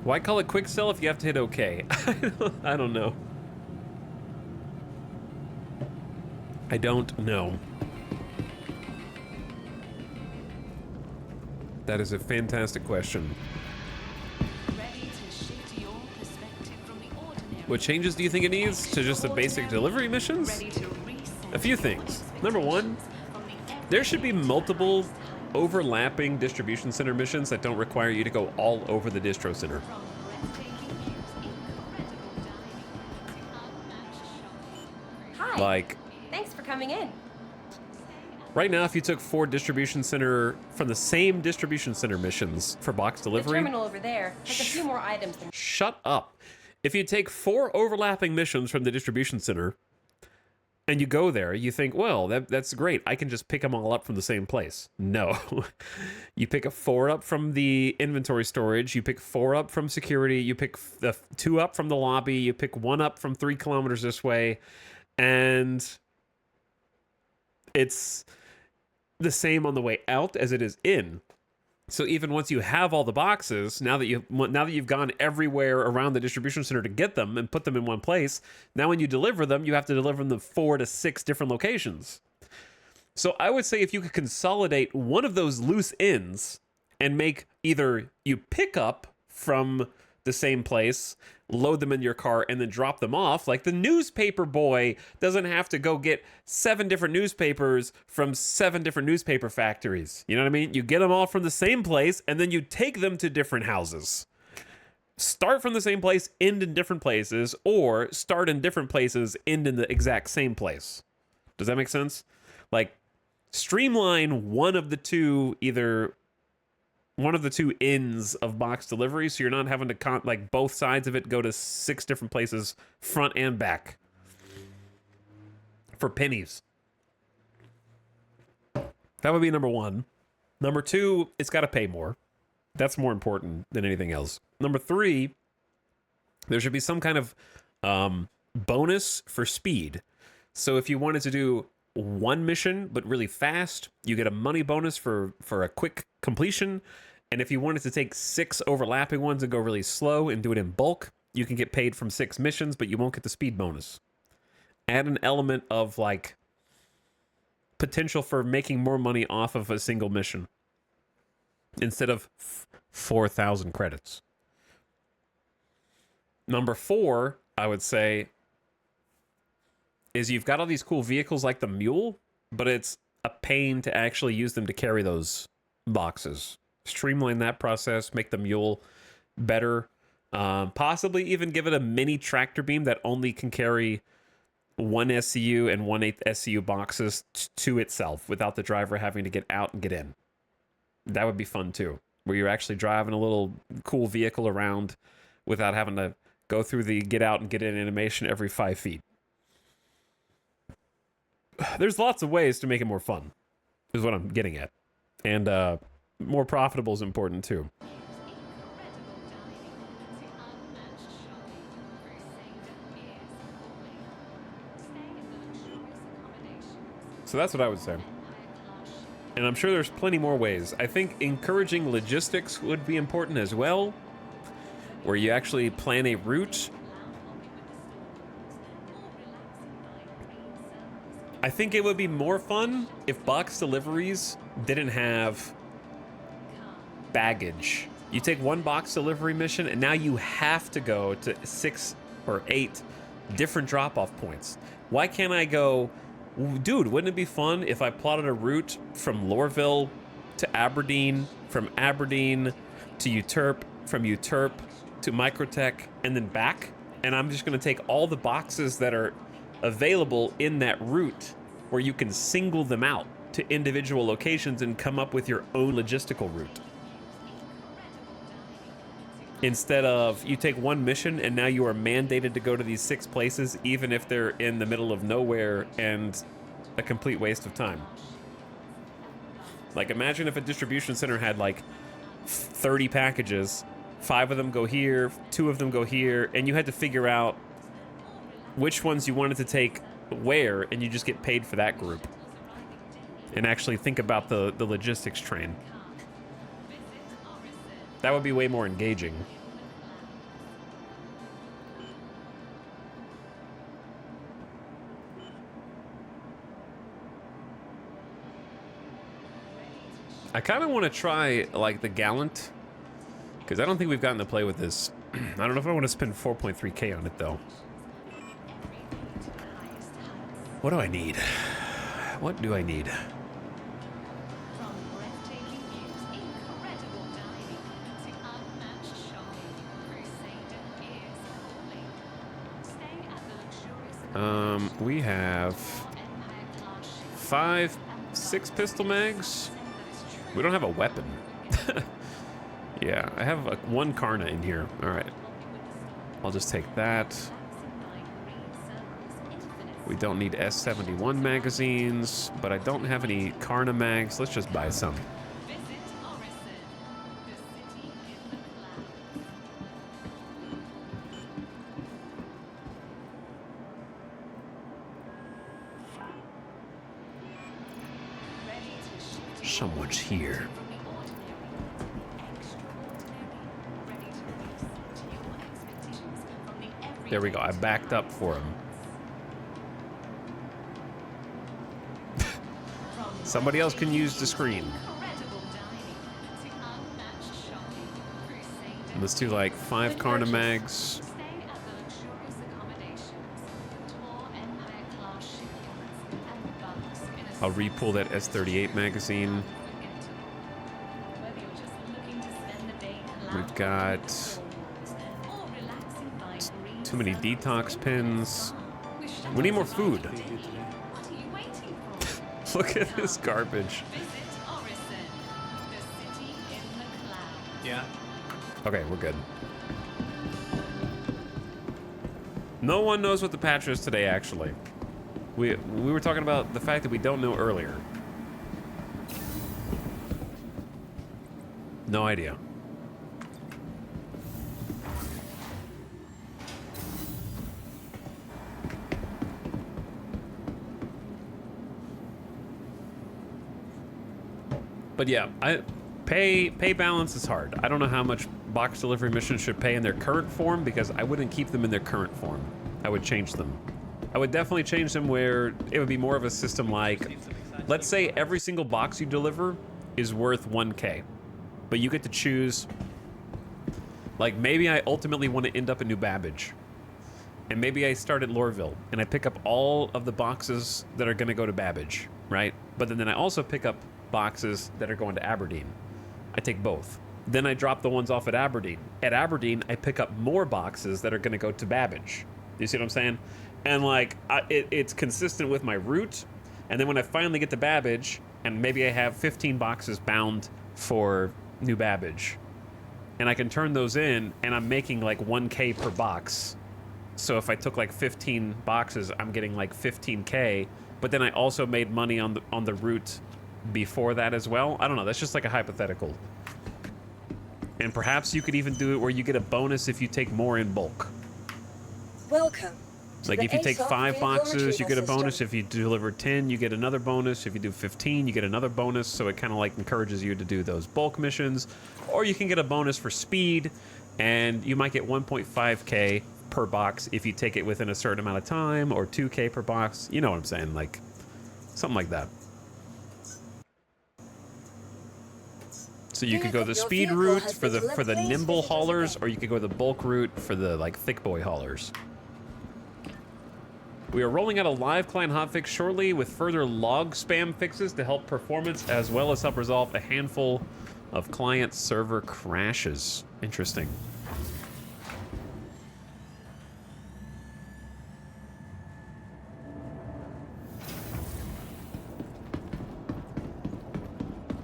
Why call it quick sell if you have to hit OK? I don't know. I don't know. That is a fantastic question. What changes do you think it needs to just the basic delivery missions? A few things. Number one, there should be multiple overlapping distribution center missions that don't require you to go all over the distro center. Hi. Like, Thanks for coming in. right now, if you took 4 distribution center from the same distribution center missions for box The delivery, terminal over there has a few more items than. shut up. If you take 4 overlapping missions from the distribution center and you go there, you think, well, that's great. I can just pick them all up from the same place. No. You pick a 4 up from the inventory storage. You pick 4 up from security. You pick 2 up from the lobby. You pick 1 up from 3 kilometers this way. And it's the same on the way out as it is in. So even once you have all the boxes, now that you've gone everywhere around the distribution center to get them and put them in one place, now when you deliver them, you have to deliver them to 4 to 6 different locations. So I would say if you could consolidate one of those loose ends and make either you pick up from the same place, load them in your car, and then drop them off. Like the newspaper boy doesn't have to go get 7 different newspapers from 7 different newspaper factories. You know what I mean? You get them all from the same place, and then you take them to different houses. Start from the same place, end in different places, or start in different places, end in the exact same place. Does that make sense? Like, streamline one of the two, either one of the 2 ends of box delivery, so you're not having to like both sides of it go to 6 different places, front and back, for pennies. That would be number 1. Number 2, it's got to pay more. That's more important than anything else. Number 3, there should be some kind of bonus for speed. So if you wanted to do 1 mission but really fast, you get a money bonus for a quick completion. And if you wanted to take 6 overlapping ones and go really slow and do it in bulk, you can get paid from 6 missions, but you won't get the speed bonus. Add an element of like potential for making more money off of a single mission instead of 4,000 credits. Number 4, I would say, is you've got all these cool vehicles like the mule, but it's a pain to actually use them to carry those boxes. Streamline that process, make the mule better. Possibly even give it a mini tractor beam that only can carry 1 SCU and 1/8 SCU boxes to itself without the driver having to get out and get in. That would be fun too, where you're actually driving a little cool vehicle around without having to go through the get out and get in animation every 5 feet. There's lots of ways to make it more fun, is what I'm getting at. And more profitable is important too. So that's what I would say. And I'm sure there's plenty more ways. I think encouraging logistics would be important as well, where you actually plan a route. I think it would be more fun if box deliveries didn't have baggage. You take 1 box delivery mission and now you have to go to 6 or 8 different drop-off points. Why can't I go, dude, wouldn't it be fun if I plotted a route from Lorville to Aberdeen, from Aberdeen to Euterpe, from Euterpe to Microtech, and then back? And I'm just going to take all the boxes that are available in that route where you can single them out to individual locations and come up with your own logistical route. instead of you take one mission and now you are mandated to go to these 6 places, even if they're in the middle of nowhere and a complete waste of time. Like, imagine if a distribution center had like 30 packages, 5 of them go here, 2 of them go here, and you had to figure out which ones you wanted to take where, and you just get paid for that group. And actually think about the logistics train. That would be way more engaging. I kind of want to try, like, the Gallant, because I don't think we've gotten to play with this. I don't know if I want to spend 4.3K on it, though. What do I need? What do I need? We have 6 pistol mags. We don't have a weapon. Yeah, I have 1 Karna in here. All right. I'll just take that. We don't need S71 magazines, but I don't have any Karna mags. Let's just buy some. Someone's here. There we go. I backed up for him. Somebody else can use the screen. Let's do like 5 Karna mags. I'll re-pull that S38 magazine. We've got too many detox pins. We need more food. Look at this garbage. Yeah. Okay, we're good. No one knows what the patch is today, actually. We were talking about the fact that we don't know earlier. No idea. But yeah, pay balance is hard. I don't know how much box delivery missions should pay in their current form, because I wouldn't keep them in their current form. I would change them. I would definitely change them where it would be more of a system like, let's say every single box you deliver is worth 1K, but you get to choose, like maybe I ultimately want to end up in New Babbage, and maybe I start at Lorville and I pick up all of the boxes that are going to go to Babbage, right? But then I also pick up boxes that are going to Aberdeen. I take both. Then I drop the ones off at Aberdeen. At Aberdeen, I pick up more boxes that are going to go to Babbage. You see what I'm saying? And like, it's consistent with my route. And then when I finally get to Babbage, and maybe I have 15 boxes bound for New Babbage, and I can turn those in, and I'm making like 1K per box. So if I took like 15 boxes, I'm getting like 15K. But then I also made money on the route before that as well. I don't know. That's just like a hypothetical. And perhaps you could even do it where you get a bonus if you take more in bulk. Welcome. Like if you take 5 boxes, you get a bonus. If you deliver 10, you get another bonus. If you do 15, you get another bonus. So it kind of like encourages you to do those bulk missions. Or you can get a bonus for speed, and you might get 1.5K per box if you take it within a certain amount of time, or 2K per box. You know what I'm saying? Like something like that. So you could go the speed route for the nimble haulers, or you could go the bulk route for the like thick boy haulers. We are rolling out a live client hotfix shortly with further log spam fixes to help performance, as well as help resolve a handful of client server crashes. Interesting.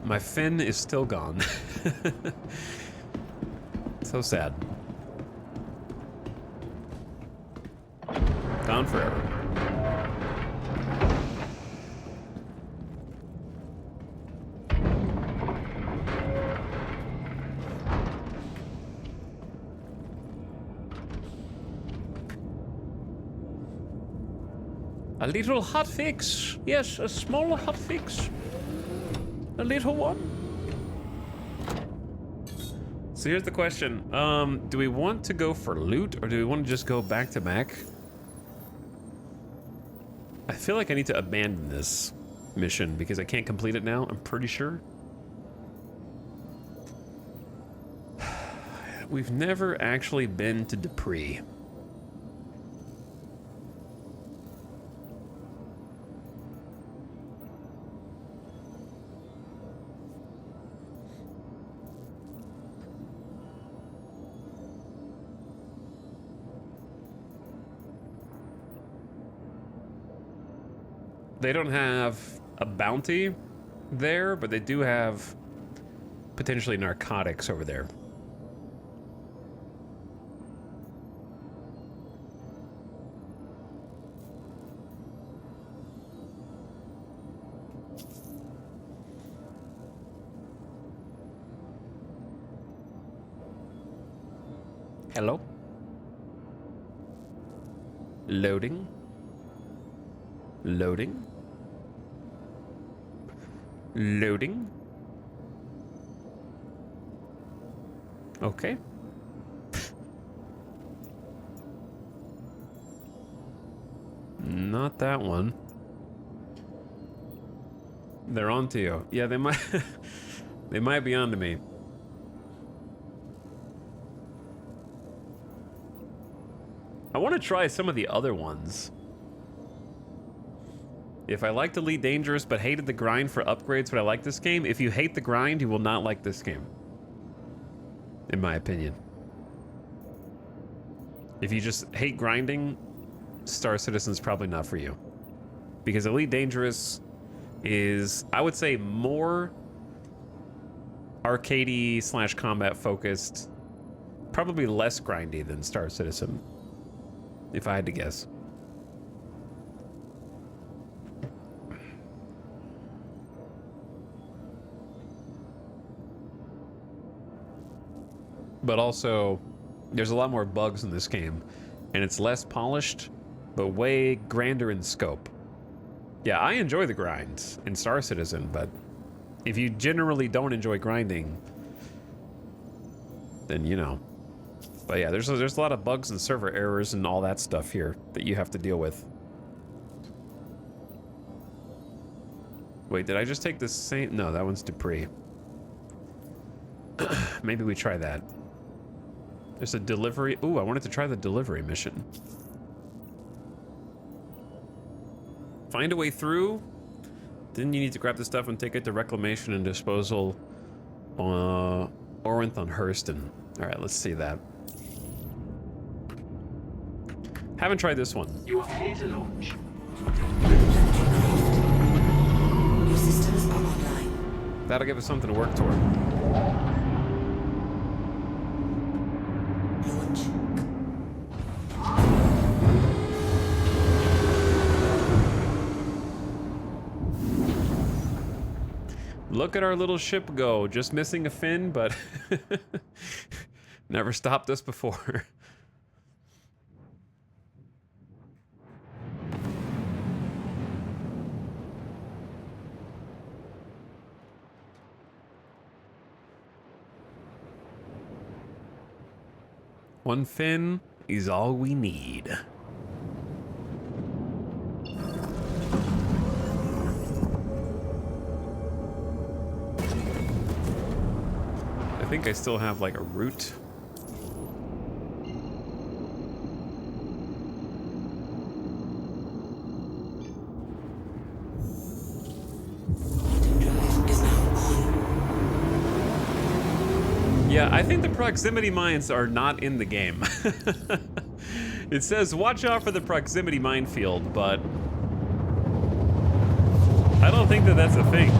My fin is still gone. So sad. Gone forever. A little hot fix. Yes, a small hot fix. A little one. So here's the question. Do we want to go for loot or do we want to just go back to back? I feel like I need to abandon this mission because I can't complete it now, I'm pretty sure. We've never actually been to Dupree. They don't have a bounty there, but they do have potentially narcotics over there. Hello? Loading? Loading? Loading? Okay. Not that one. They're on to you. Yeah, they might they might be on to me. I want to try some of the other ones. If I liked Elite Dangerous but hated the grind for upgrades, would I like this game? If you hate the grind, you will not like this game. In my opinion. If you just hate grinding, Star Citizen's probably not for you. Because Elite Dangerous is, I would say, more arcadey / combat focused. Probably less grindy than Star Citizen. If I had to guess. But also, there's a lot more bugs in this game, and it's less polished, but way grander in scope. Yeah, I enjoy the grind in Star Citizen, but if you generally don't enjoy grinding, then you know. But yeah, there's a lot of bugs and server errors and all that stuff here that you have to deal with. Wait, did I just take the same? No, that one's Dupree. Maybe we try that. There's a delivery. Ooh, I wanted to try the delivery mission. Find a way through. Then you need to grab the stuff and take it to reclamation and disposal. Orinth on Hurston. All right, let's see that. Haven't tried this one. You are clear to launch. Your systems are online. That'll give us something to work toward. Launch. Look at our little ship go. Just missing a fin, but never stopped us before. One fin is all we need. I think I still have like a route. Yeah, I think the proximity mines are not in the game. It says watch out for the proximity minefield, but I don't think that that's a thing.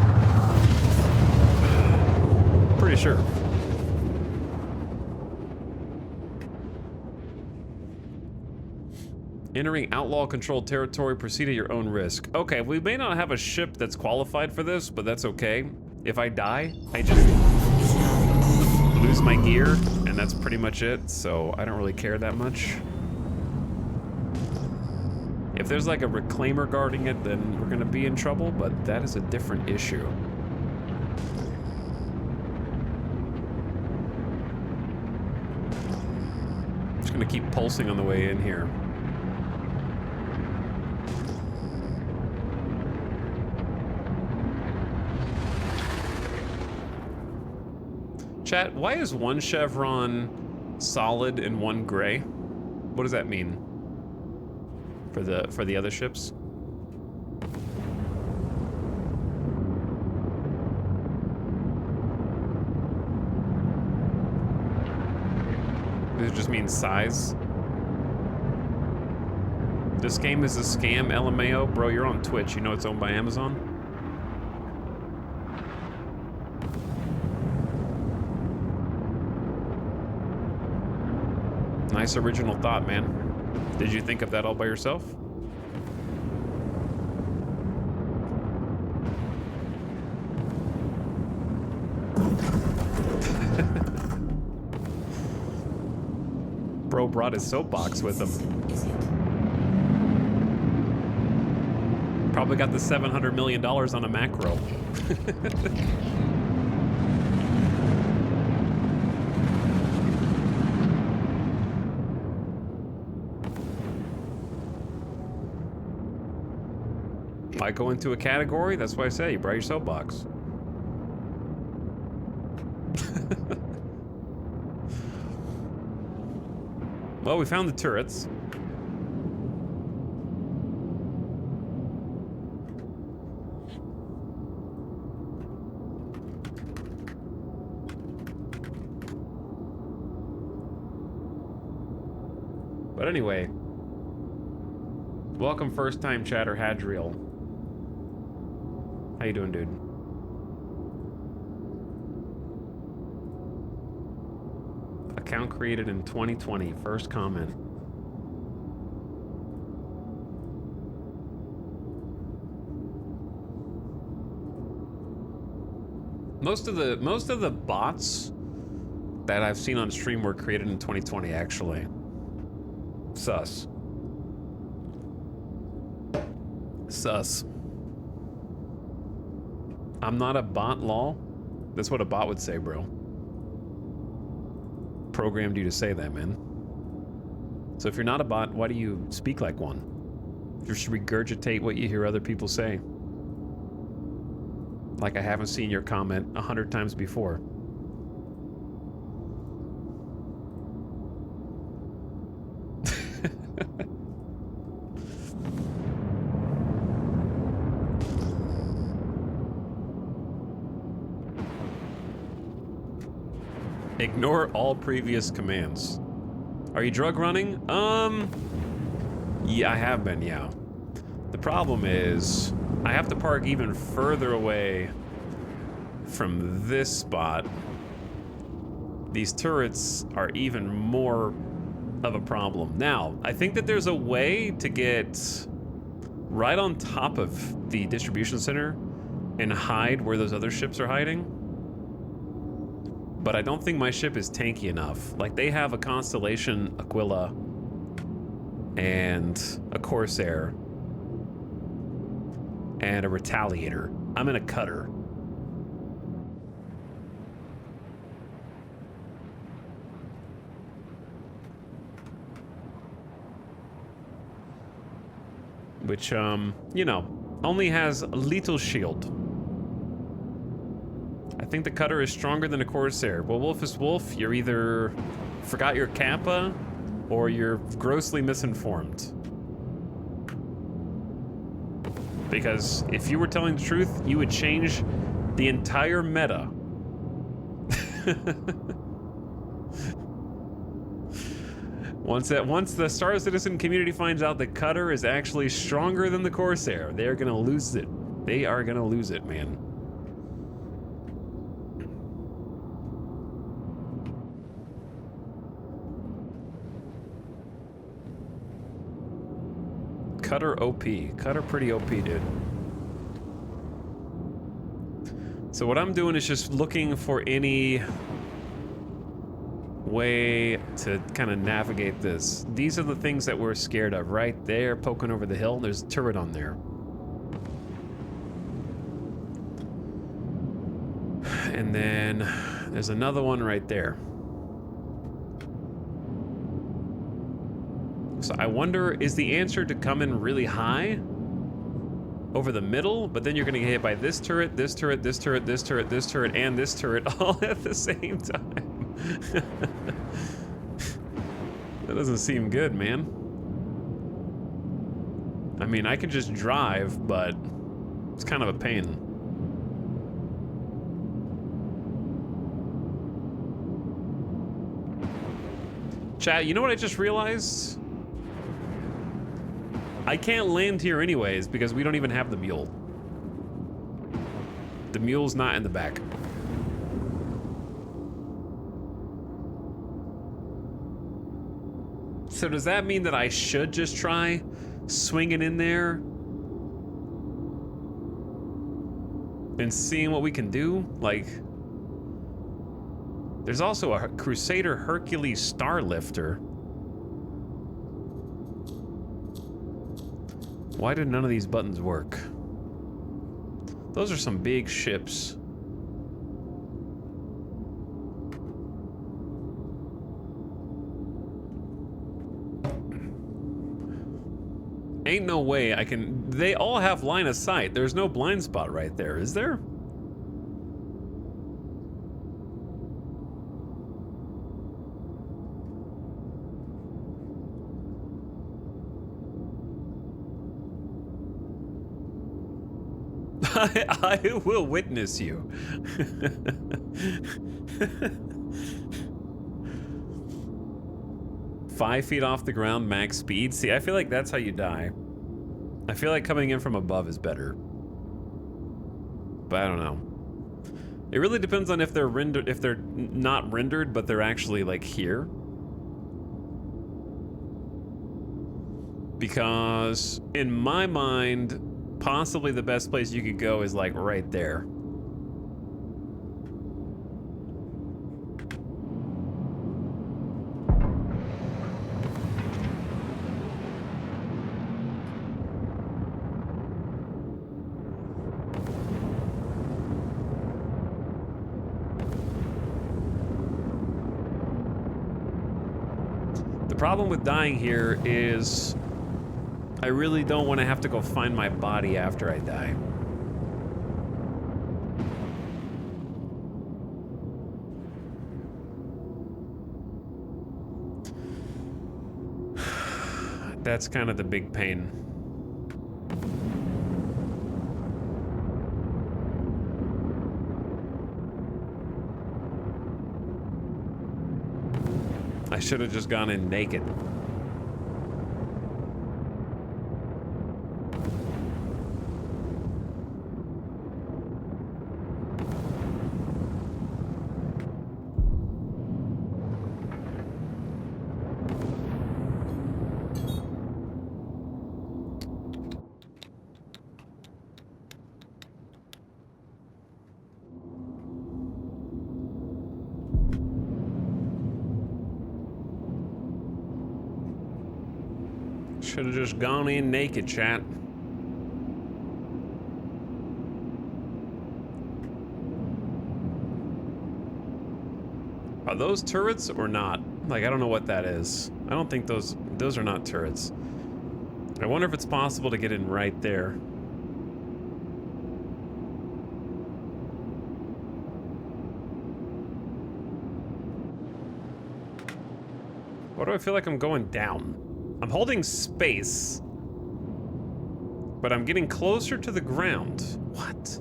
Pretty sure. Entering outlaw-controlled territory, proceed at your own risk. Okay, we may not have a ship that's qualified for this, but that's okay. If I die, I just lose my gear, and that's pretty much it, so I don't really care that much. If there's like a reclaimer guarding it, then we're gonna be in trouble, but that is a different issue. Just gonna keep pulsing on the way in here. Chat, why is one chevron solid and one gray? What does that mean for the other ships? Does it just mean size? This game is a scam, LMAO. Bro, you're on Twitch. You know it's owned by Amazon? Nice original thought, man. Did you think of that all by yourself? Bro brought his soapbox with him. Probably got the $700 million on a macro. Might go into a category, that's why I say you brought your soapbox. Well, we found the turrets. But anyway, welcome first time chatter Hadriel. How you doing, dude? Account created in 2020. First comment. Most of the bots that I've seen on stream were created in 2020, actually. Sus. Sus. I'm not a bot, lol. That's what a bot would say, bro. Programmed you to say that, man. So if you're not a bot, why do you speak like one? Just regurgitate what you hear other people say. Like I haven't seen your comment 100 times before. Ignore all previous commands. Are you drug running? Yeah, I have been, yeah. The problem is, I have to park even further away from this spot. These turrets are even more of a problem. Now, I think that there's a way to get right on top of the distribution center and hide where those other ships are hiding. But I don't think my ship is tanky enough. Like, they have a Constellation Aquila and a Corsair and a Retaliator. I'm in a cutter. Which, you know, only has a little shield. I think the cutter is stronger than a Corsair. Well, Wolf is Wolf. You're either forgot your Kappa or you're grossly misinformed. Because if you were telling the truth, you would change the entire meta. Once the Star Citizen community finds out the cutter is actually stronger than the Corsair, they are gonna lose it. They are gonna lose it, man. Cutter OP. Cutter pretty OP, dude. So what I'm doing is just looking for any way to kind of navigate this. These are the things that we're scared of. Right there, poking over the hill, there's a turret on there. And then there's another one right there. So I wonder, is the answer to come in really high over the middle, but then you're gonna get hit by this turret, this turret, this turret, this turret, this turret, and this turret all at the same time. That doesn't seem good, man. I mean, I could just drive, but it's kind of a pain. Chat, you know what I just realized? I can't land here anyways because we don't even have the mule. The mule's not in the back. So does that mean that I should just try swinging in there and seeing what we can do? Like, there's also a Crusader Hercules Starlifter. Why did none of these buttons work? Those are some big ships. Ain't no way I can... They all have line of sight. There's no blind spot right there, is there? I will witness you. 5 feet off the ground, max speed. See, I feel like that's how you die. I feel like coming in from above is better. But I don't know. It really depends on if they're rendered, if they're not rendered, but they're actually like here. Because in my mind, possibly the best place you could go is like right there. The problem with dying here is I really don't want to have to go find my body after I die. That's kind of the big pain. I should have just gone in naked. Should have just gone in naked, chat. Are those turrets or not? Like, I don't know what that is. I don't think those are not turrets. I wonder if it's possible to get in right there. Why do I feel like I'm going down? I'm holding space, but I'm getting closer to the ground. What?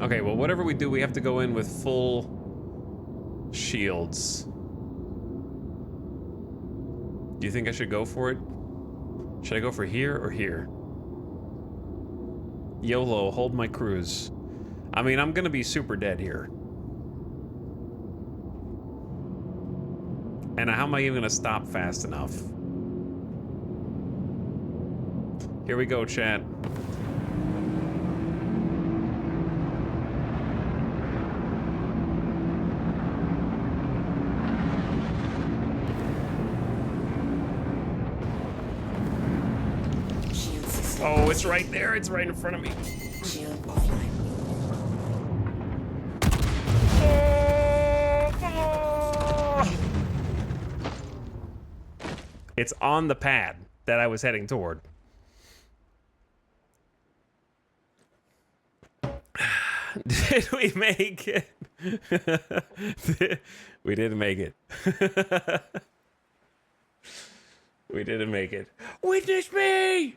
Okay, well, whatever we do, we have to go in with full shields. Do you think I should go for it? Should I go for here or here? YOLO, hold my cruise. I mean, I'm gonna be super dead here. And how am I even gonna stop fast enough? Here we go, chat. Shield system. Oh, it's right there. It's right in front of me. Shield offline. It's on the pad that I was heading toward. Did we make it? We didn't make it. We didn't make it. Witness me!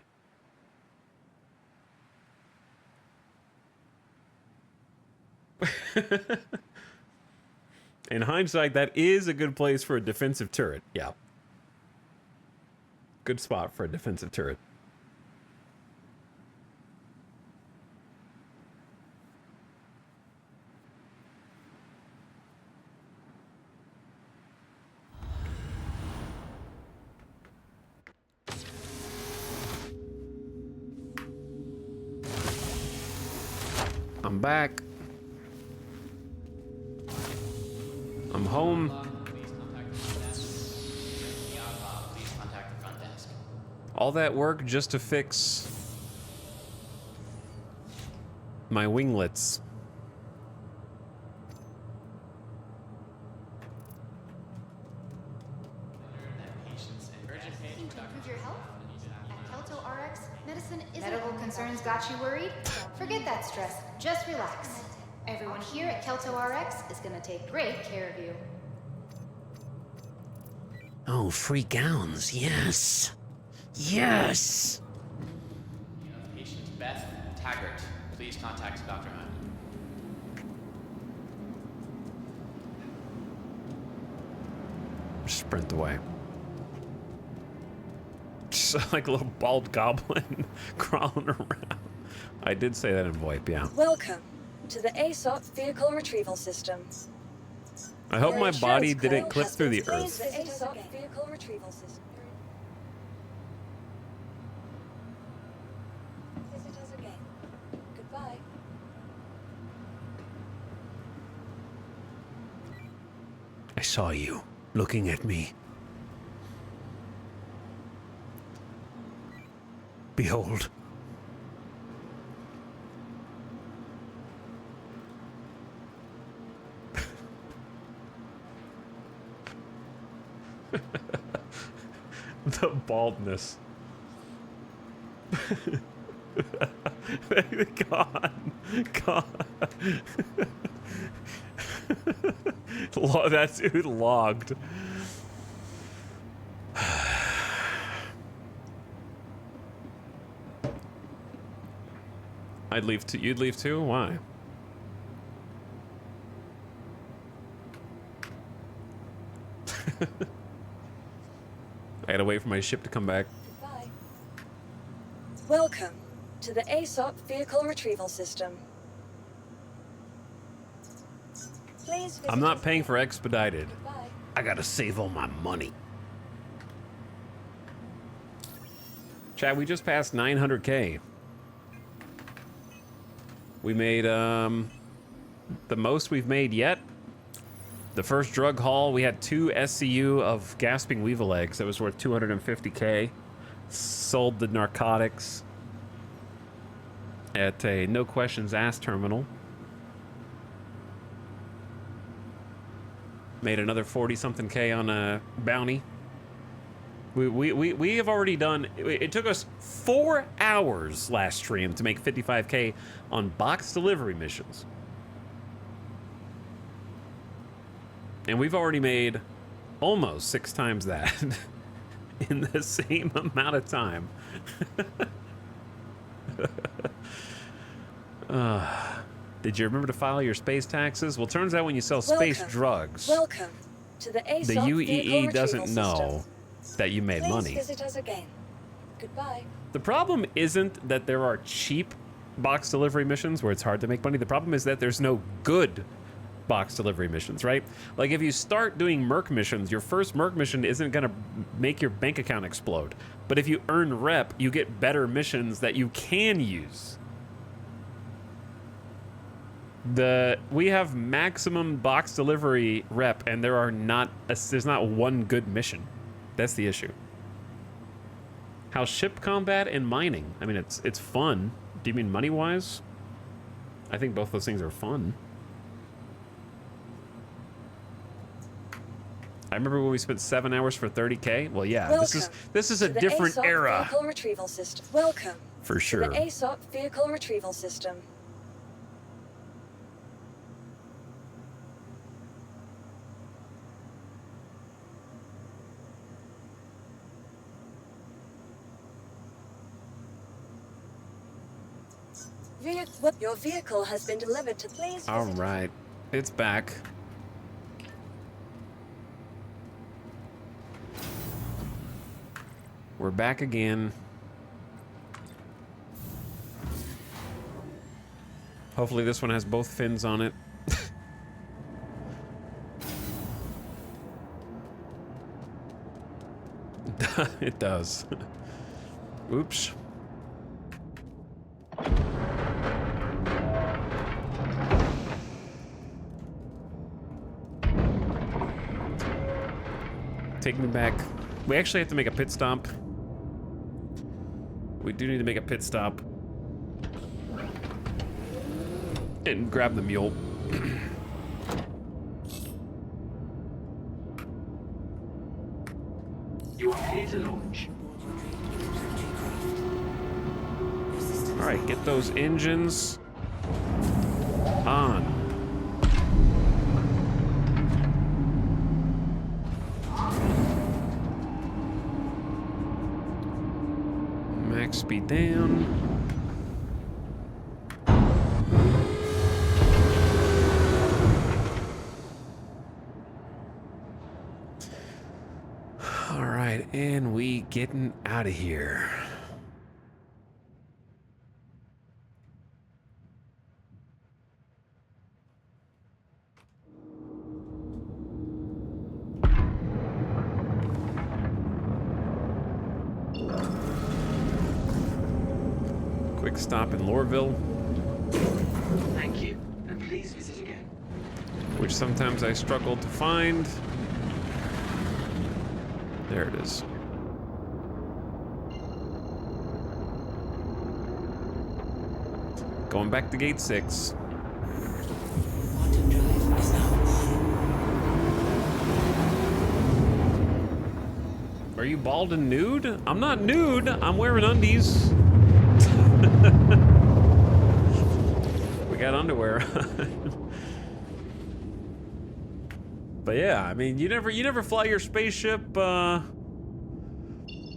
In hindsight, that is a good place for a defensive turret. Yeah. Good spot for a defensive turret. I'm back. I'm home. Please contact the front desk. Please contact the front desk. All that work just to fix my winglets. Urgent page Need for to Dr. improve your health? At Kelto RX, medicine isn't... Medical concerns got you worried? Forget that stress. Just relax. Everyone here at Kelto RX is gonna take great care of you. Oh, free gowns, yes. Yes! Patient Beth Taggart. Please contact Dr. Hunt. Sprint away. Just like a little bald goblin crawling around. I did say that in VoIP, yeah. Welcome to the ASOP Vehicle Retrieval System. I hope Your my body insurance didn't claim clip has through been the Please earth. visit ASOP Vehicle Retrieval System. Visit us again. Goodbye. I saw you looking at me. Behold. The baldness. Gone. That dude logged. I'd leave too. You'd leave too? Why? I gotta wait for my ship to come back. Goodbye. Welcome to the ASOP Vehicle Retrieval System. Please visit I'm not us paying again. for expedited. Goodbye. I gotta save all my money. Chad, we just passed 900K. We made, the most we've made yet. The first drug haul, we had 2 SCU of gasping weevil eggs. That was worth 250K. Sold the narcotics at a no questions asked terminal. Made another 40-something K on a bounty. We have already done. It took us 4 hours last stream to make 55K on box delivery missions. And we've already made almost 6 times that in the same amount of time. Did you remember to file your space taxes? Well, turns out when you sell space drugs, Welcome to the ASOP the Vehicle UEE doesn't Retrieval know System. that you made Please money. visit us again. Goodbye. The problem isn't that there are cheap box delivery missions where it's hard to make money. The problem is that there's no good box delivery missions, right? Like if you start doing merc missions, your first merc mission isn't gonna make your bank account explode. But if you earn rep, you get better missions that you can use. We have maximum box delivery rep, and there's not one good mission. That's the issue. How's ship combat and mining? I mean, it's fun. Do you mean money-wise? I think both those things are fun. I remember when we spent 7 hours for 30K. Well, yeah, this is a different era. Vehicle retrieval system. Welcome. For sure. To the ASOP vehicle retrieval system. Your vehicle has been delivered to please. All right, it's back. We're back again. Hopefully this one has both fins on it. It does. Oops. Take me back. We actually have to make a pit stop. We do need to make a pit stop. And grab the mule. You are clear to launch. Alright, get those engines on. Max speed down. All right, and we getting out of here. Quick stop in Lorville. Thank you, and please visit again. Which sometimes I struggle to find. There it is. Going back to gate 6. Quantum drive is now on. Are you bald and nude? I'm not nude. I'm wearing undies. We got underwear. But yeah, I mean, you never fly your spaceship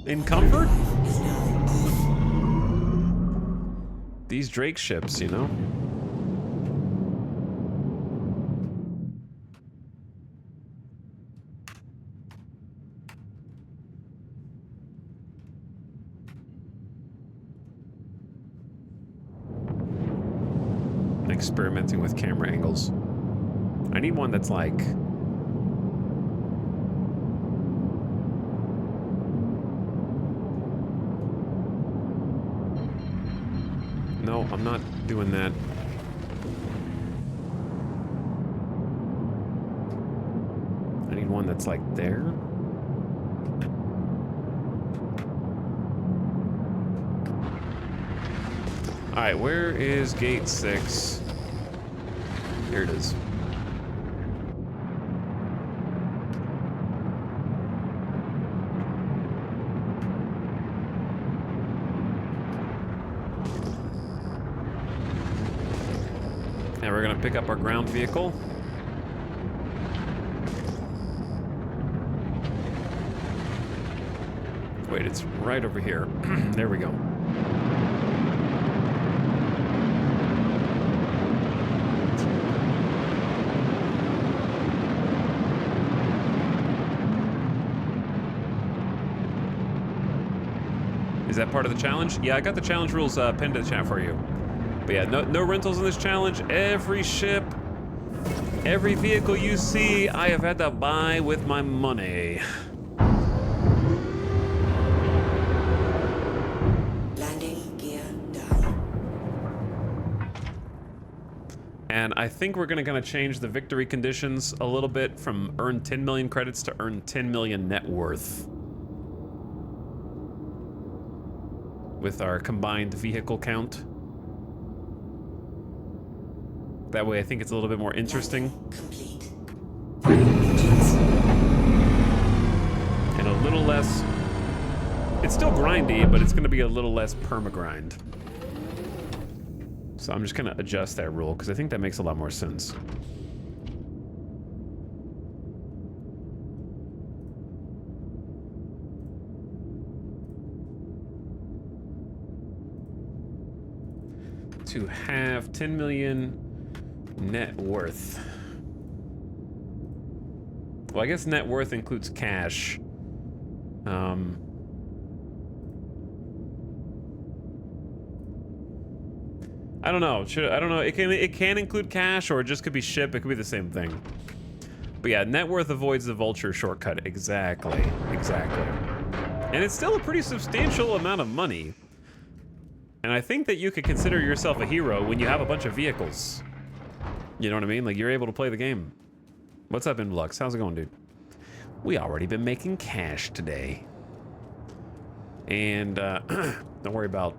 in comfort. These Drake ships, you know. Experimenting with camera angles. I need one that's like no, I'm not doing that. I need one that's like there. All right, where is gate 6? Here it is. Now we're gonna pick up our ground vehicle. Wait, it's right over here. There we go. Is that part of the challenge? Yeah, I got the challenge rules pinned to the chat for you. But yeah, no rentals in this challenge. Every ship, every vehicle you see, I have had to buy with my money. Landing gear down. And I think we're gonna change the victory conditions a little bit from earn 10 million credits to earn 10 million net worth. With our combined vehicle count. That way I think it's a little bit more interesting. Complete. And a little less... It's still grindy, but it's gonna be a little less perma-grind. So I'm just gonna adjust that rule, because I think that makes a lot more sense. To have 10 million net worth. Well, I guess net worth includes cash. I don't know. I don't know. It can include cash, or it just could be ship. It could be the same thing. But yeah, net worth avoids the vulture shortcut. Exactly. Exactly. And it's still a pretty substantial amount of money. And I think that you could consider yourself a hero when you have a bunch of vehicles. You know what I mean? Like, you're able to play the game. What's up, Influx? How's it going, dude? We already been making cash today. And don't worry about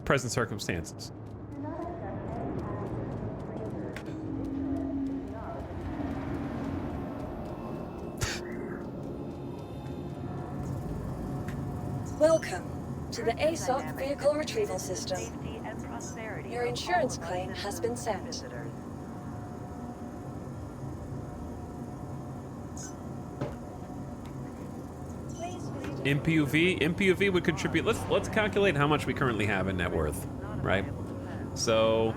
present circumstances. Welcome to the ASOC Vehicle Retrieval System. Your insurance claim has been sent. MPUV would contribute. Let's calculate how much we currently have in net worth, right? So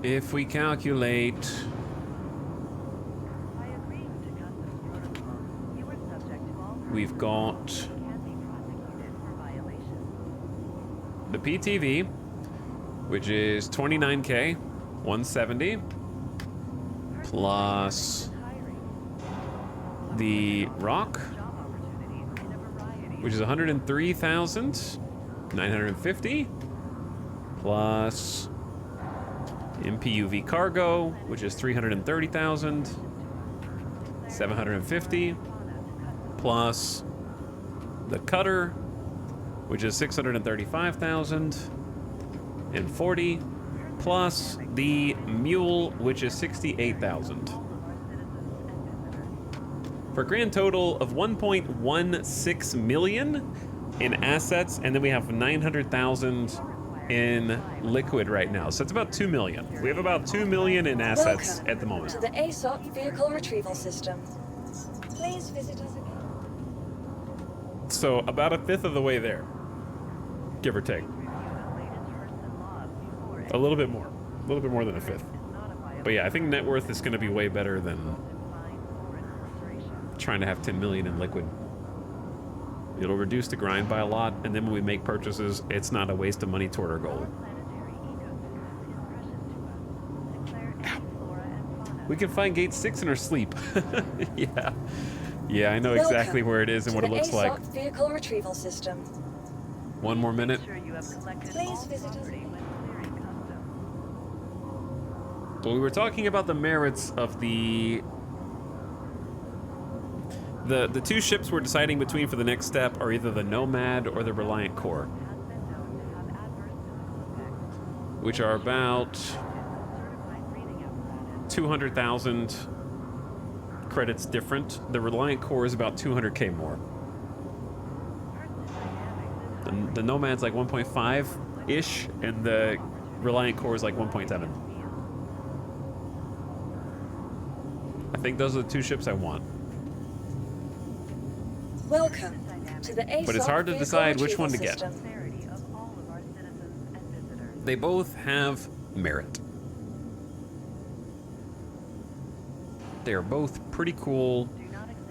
if we calculate we've got the PTV, which is 29K, 170, plus the Rock, which is 103,950, plus MPUV Cargo, which is 330,750, plus the Cutter, which is 635,040, plus the Mule, which is 68,000. For a grand total of 1.16 million in assets, and then we have 900,000 in liquid right now. So it's about 2 million. We have about 2 million in assets at the moment. To the ASOC Vehicle Retrieval System. Please visit us again. So about a fifth of the way there, give or take. A little bit more than a fifth. But yeah, I think net worth is going to be way better than trying to have 10 million in liquid. It'll reduce the grind by a lot, and then when we make purchases, it's not a waste of money toward our goal. We can find gate 6 in our sleep. Yeah, I know exactly where it is and what it looks like. Vehicle Retrieval System. One more minute. Please visit us again. Well, we were talking about the merits of the two ships we're deciding between for the next step are either the Nomad or the Reliant Core, which are about 200,000 credits different. The Reliant Core is about 200K more. The Nomad's like 1.5-ish, and the Reliant Core is like 1.7. I think those are the two ships I want. Welcome to the ASOC But it's hard to decide which one to get. System. They both have merit. They are both pretty cool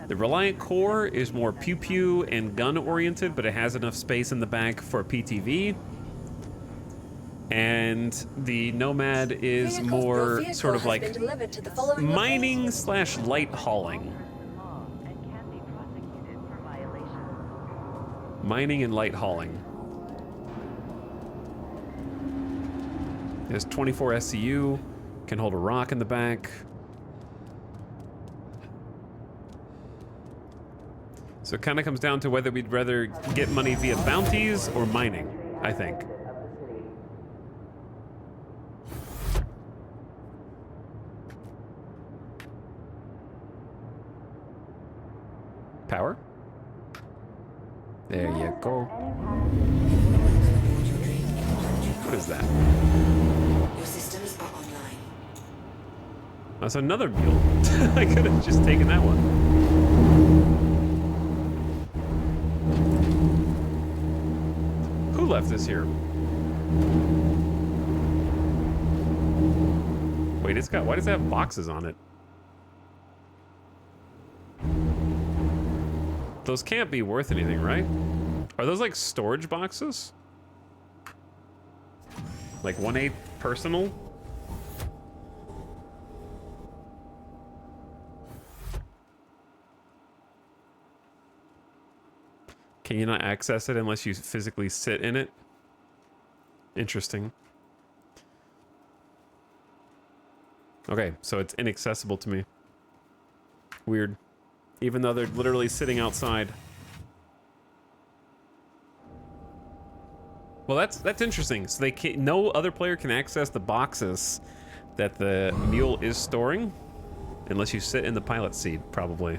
The Reliant Core is more pew-pew and gun-oriented, but it has enough space in the back for PTV. And the Nomad is more sort of like mining slash light hauling. Mining and light hauling. It has 24 SCU, can hold a rock in the back. So it kind of comes down to whether we'd rather get money via bounties or mining, I think. Power? There you go. What is that? Your systems are online. That's another mule. I could have just taken that one. Who left this here? Wait, it's got, why does it have boxes on it? Those can't be worth anything, right? Are those like storage boxes? Like 1/8 personal? Can you not access it unless you physically sit in it? Interesting. Okay, so it's inaccessible to me. Weird. Even though they're literally sitting outside. Well, that's interesting. So they can't, no other player can access the boxes that the mule is storing, unless you sit in the pilot seat, probably.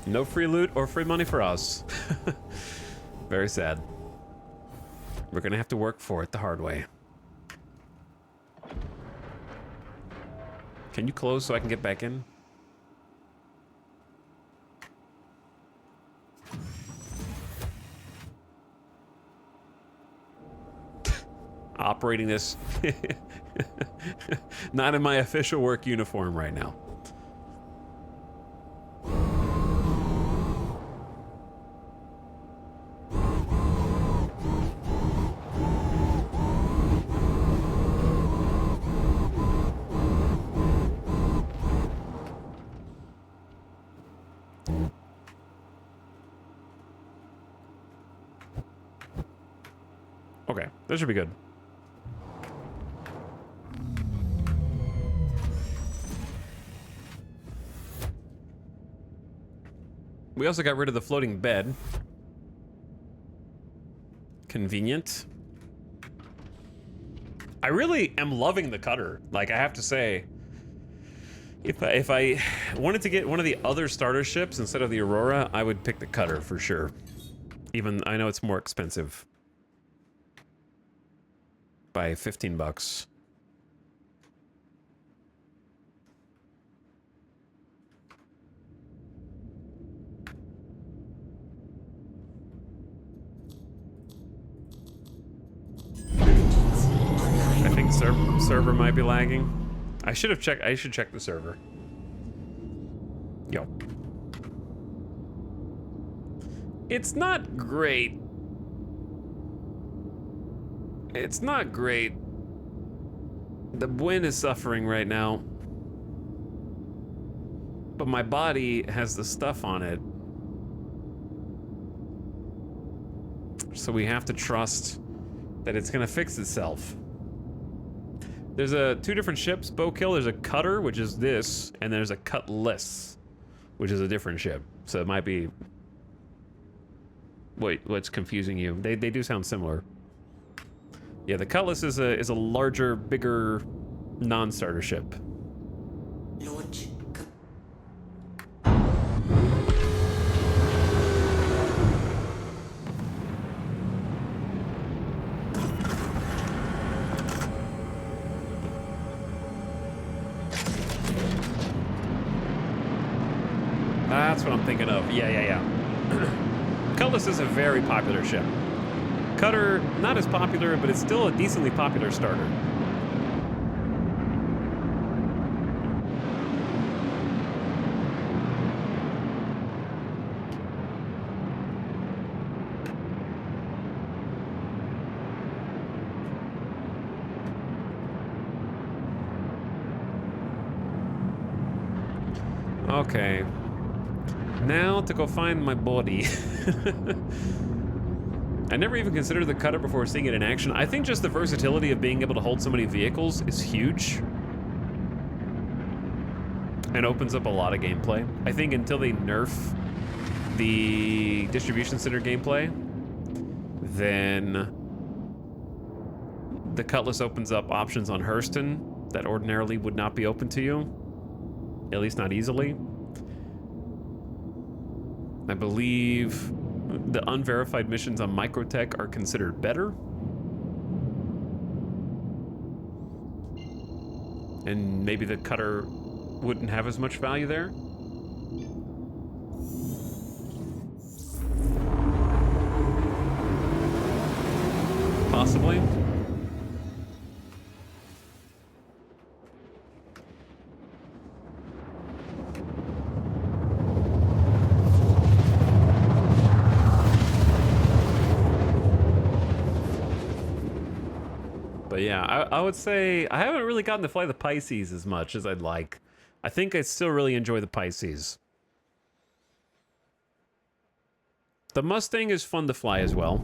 No free loot or free money for us. Very sad. We're gonna have to work for it the hard way. Can you close so I can get back in? Operating this not in my official work uniform right now. Okay, that should be good. We also got rid of the floating bed. Convenient. I really am loving the cutter. Like, I have to say, if I wanted to get one of the other starter ships instead of the Aurora, I would pick the cutter for sure. Even, I know it's more expensive. By 15 bucks. I think server might be lagging. I should check the server. Yo. It's not great. It's not great. The wind is suffering right now. But my body has the stuff on it. So we have to trust that it's gonna fix itself. There's two different ships, Bokill. There's a cutter, which is this, and there's a cutlass, which is a different ship. So it might be... Wait, what's confusing you? They do sound similar. Yeah, the Cutlass is a larger, bigger, non-starter ship. Launch. That's what I'm thinking of. Yeah. Cutlass is a very popular ship. Cutter, not as popular, but it's still a decently popular starter. Okay. Now to go find my body. I never even considered the cutter before seeing it in action. I think just the versatility of being able to hold so many vehicles is huge. And opens up a lot of gameplay. I think until they nerf the distribution center gameplay, then the Cutlass opens up options on Hurston that ordinarily would not be open to you. At least not easily. I believe the unverified missions on Microtech are considered better. And maybe the cutter wouldn't have as much value there. Possibly. But yeah, I would say I haven't really gotten to fly the Pisces as much as I'd like. I think I still really enjoy the Pisces. The Mustang is fun to fly as well.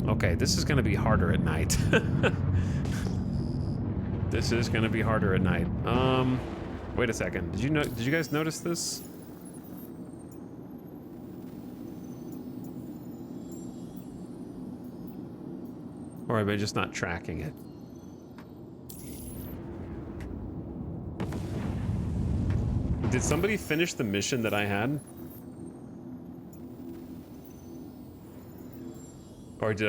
Okay, this is gonna be harder at night. This is gonna be harder at night. Wait a second. Did you guys notice this? Or am I just not tracking it? Did somebody finish the mission that I had? Or did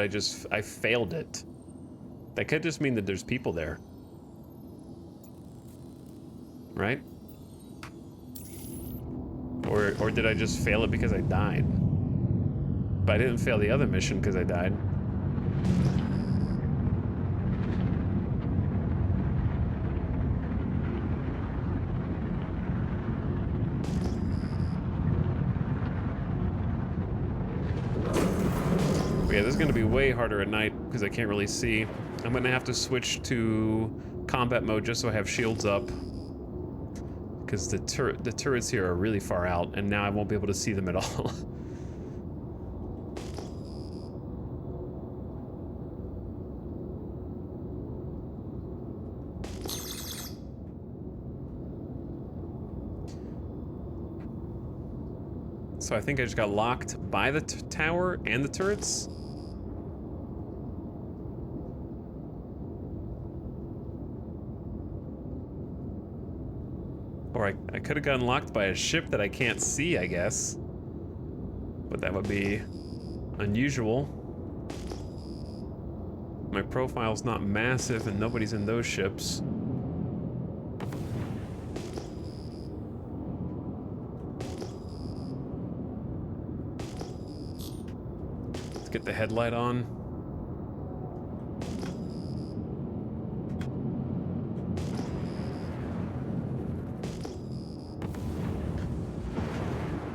I failed it? That could just mean that there's people there. Right? Or did I just fail it because I died? But I didn't fail the other mission because I died. But yeah, this is going to be way harder at night because I can't really see. I'm going to have to switch to combat mode just so I have shields up. Because the turrets here are really far out, and now I won't be able to see them at all. So I think I just got locked by the tower and the turrets. Or I could have gotten locked by a ship that I can't see, I guess. But that would be unusual. My profile's not massive and nobody's in those ships. Let's get the headlight on.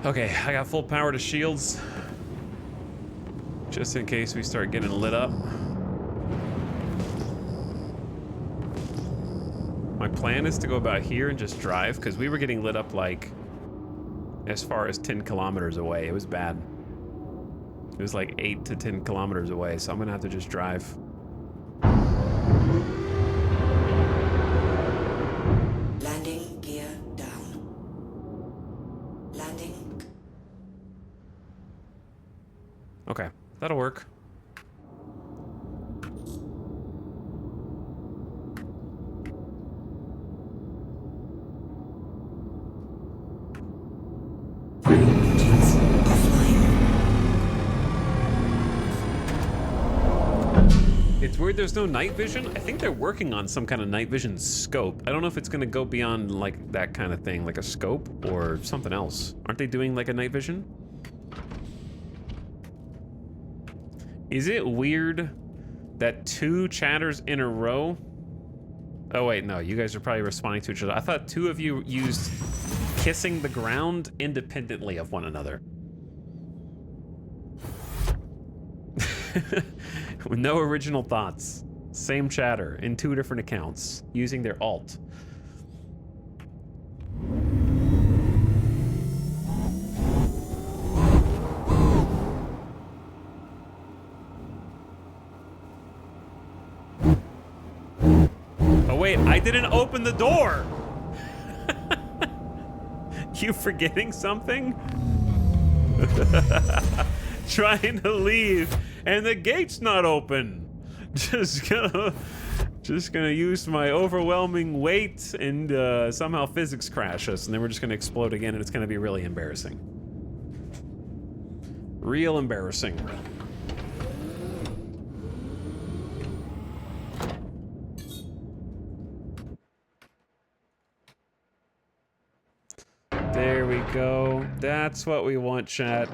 Okay, I got full power to shields. Just in case we start getting lit up. My plan is to go about here and just drive, because we were getting lit up like as far as 10 kilometers away. It was bad. It was like 8 to 10 kilometers away, so I'm gonna have to just drive. Landing gear down. Landing. Okay, that'll work. It's weird there's no night vision. I think they're working on some kind of night vision scope. I don't know if it's gonna go beyond like that kind of thing, like a scope or something else. Aren't they doing like a night vision? Is it weird that 2 chatters in a row? Oh wait, no, you guys are probably responding to each other. I thought 2 of you used kissing the ground independently of one another. With no original thoughts. Same chatter in 2 different accounts using their alt. Oh wait, I didn't open the door. You forgetting something? Trying to leave and the gate's not open. Just gonna use my overwhelming weight and somehow physics crash us and then we're just gonna explode again and it's gonna be really embarrassing. Real embarrassing. There we go. That's what we want, chat.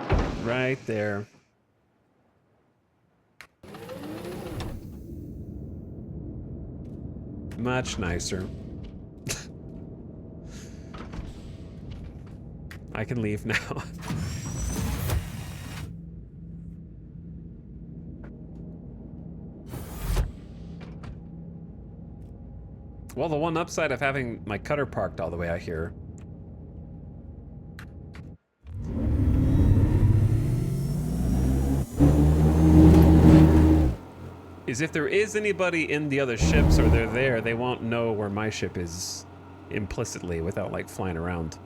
Right there. Much nicer. I can leave now. Well, the one upside of having my cutter parked all the way out here is if there is anybody in the other ships or they're there, they won't know where my ship is implicitly without like flying around.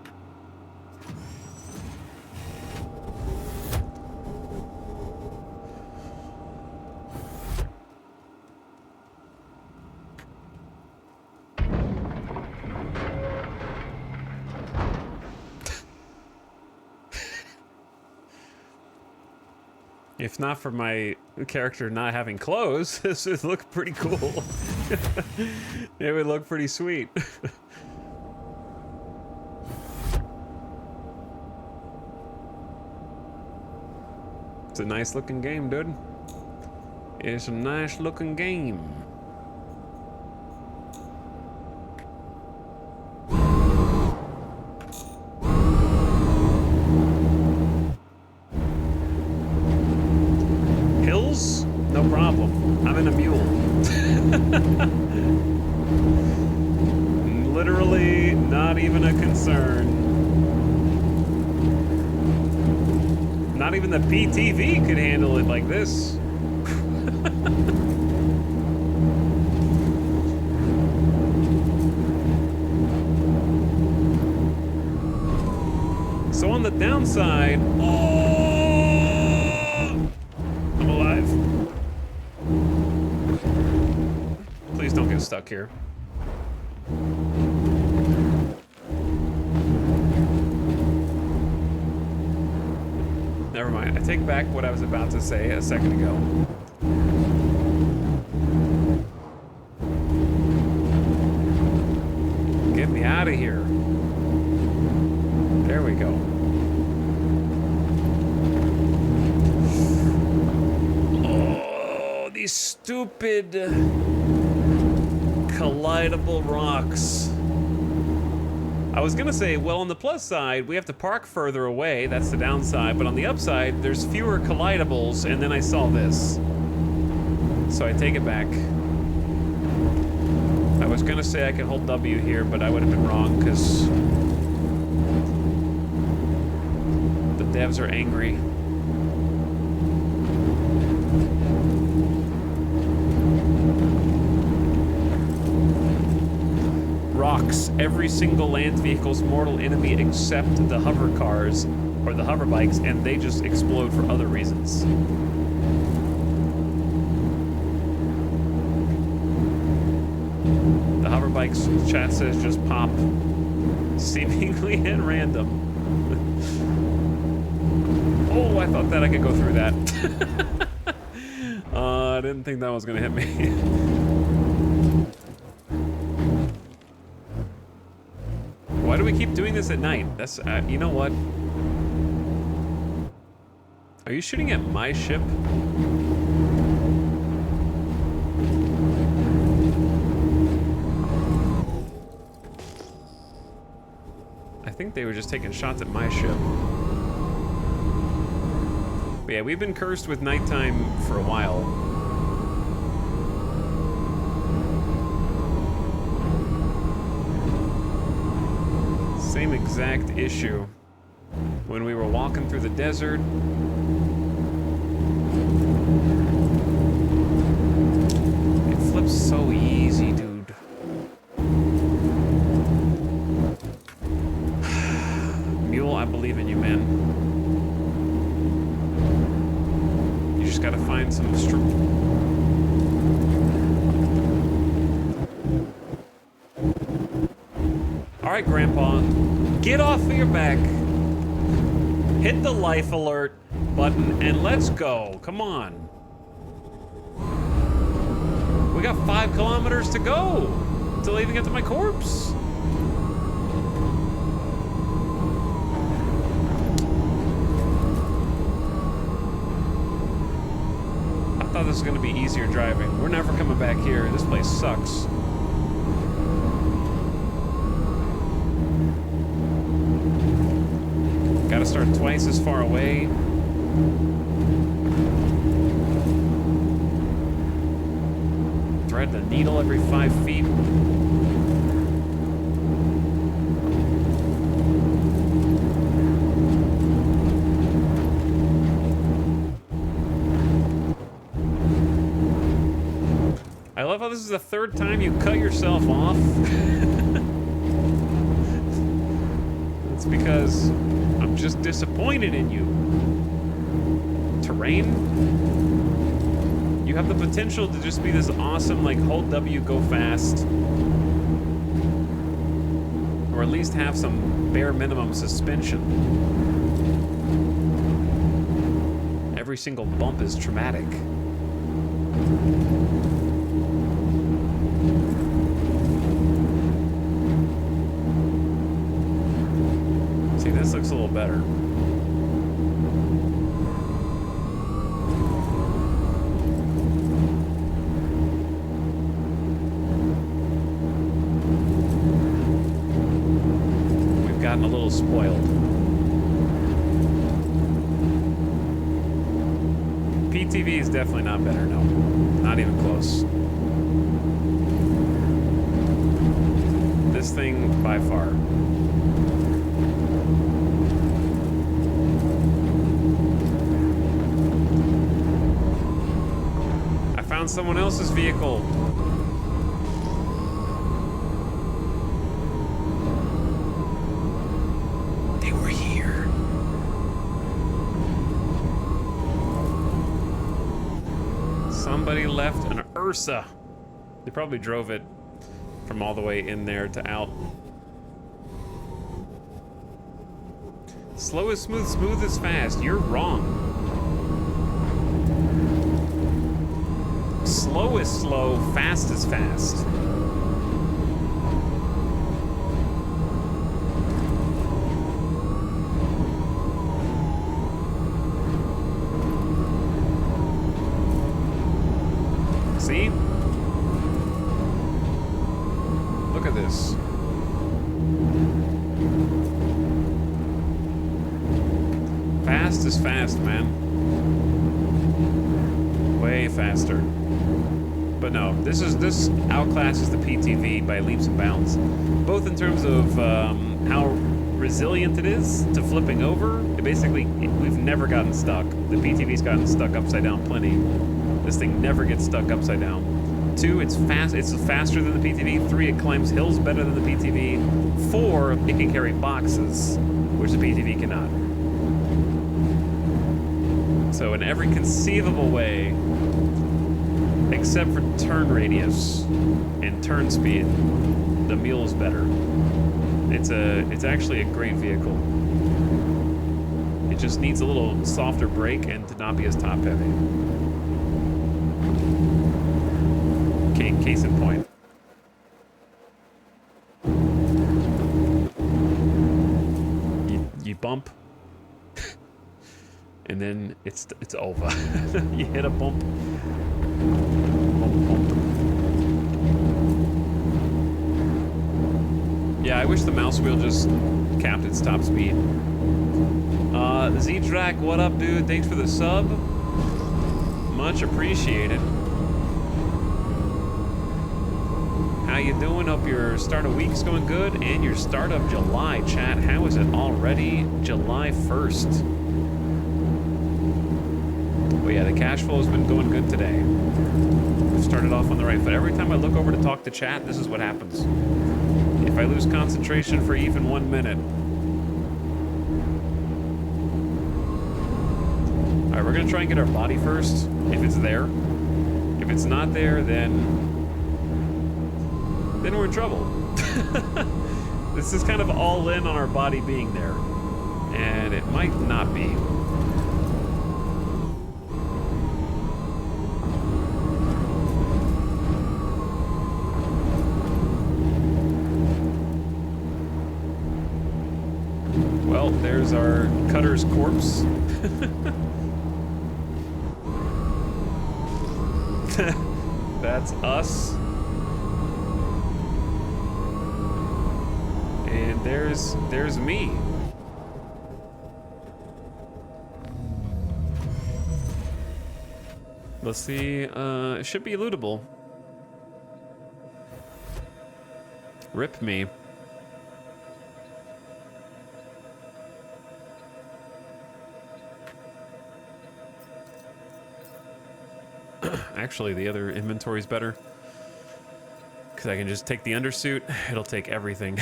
If not for my character not having clothes, this would look pretty cool. It would look pretty sweet. It's a nice looking game, dude. It's a nice looking game. No problem. I'm in a mule. Literally not even a concern. Not even the PTV could handle it like this. So on the downside, I'm alive. Please don't get stuck here. Never mind. I take back what I was about to say a second ago. Get me out of here. There we go. Oh, these stupid collidable rocks. I was gonna say, well, on the plus side, we have to park further away. That's the downside. But on the upside, there's fewer collidables, and then I saw this. So I take it back. I was gonna say I could hold W here, but I would have been wrong, because the devs are angry. Rocks. Every single land vehicle's mortal enemy except the hover cars or the hover bikes, and they just explode for other reasons. The hover bikes, chat says, just pop seemingly at random. Oh, I thought that I could go through that. I didn't think that was gonna hit me. Why do we keep doing this at night? That's, you know what? Are you shooting at my ship? I think they were just taking shots at my ship. But yeah, we've been cursed with nighttime for a while. Same exact issue when we were walking through the desert. It flips so easy, dude. Mule, I believe in you, man. You just gotta find some All right, Grandpa, get off of your back. Hit the life alert button and let's go. Come on. We got 5 kilometers to go until I even get to my corpse. I thought this was gonna be easier driving. We're never coming back here. This place sucks. Gotta start twice as far away. Thread the needle every 5 feet. I love how this is the 3rd time you cut yourself off. It's because I'm just disappointed in you. Terrain? You have the potential to just be this awesome, like, hold W, go fast. Or at least have some bare minimum suspension. Every single bump is traumatic. See, this looks a little better. We've gotten a little spoiled. PTV is definitely not better, no. Not even close. This thing, by far. I found someone else's vehicle. They were here. Somebody left an Ursa. They probably drove it from all the way in there to out. Slow is smooth, smooth is fast. You're wrong. Slow is slow, fast is fast. See? Look at this. Fast is fast, man. Way faster. But no, this outclasses the PTV by leaps and bounds. Both in terms of how resilient it is to flipping over. We've never gotten stuck. The PTV's gotten stuck upside down plenty. This thing never gets stuck upside down. 2, it's fast. It's faster than the PTV. 3, it climbs hills better than the PTV. 4, it can carry boxes, which the PTV cannot. So in every conceivable way, except for turn radius and turn speed, the Mule is better. It's actually a great vehicle. It just needs a little softer brake and to not be as top heavy. case in point. You bump, and then it's over. You hit a bump. Bump, bump. Yeah, I wish the mouse wheel just capped its top speed. Z-Track, what up, dude? Thanks for the sub. Much appreciated. How you doing? Hope your start of week's going good, and your start of July, chat. How is it already July 1st? Well, yeah, the cash flow has been going good today. We've started off on the right foot. Every time I look over to talk to chat, this is what happens. If I lose concentration for even 1 minute. All right, we're gonna try and get our body first, if it's there. If it's not there, then we're in trouble. This is kind of all in on our body being there. And it might not be. Well, there's our cutter's corpse. That's us. And there's me. Let's see, it should be lootable. Rip me. Actually, the other inventory's better. Because I can just take the undersuit. It'll take everything.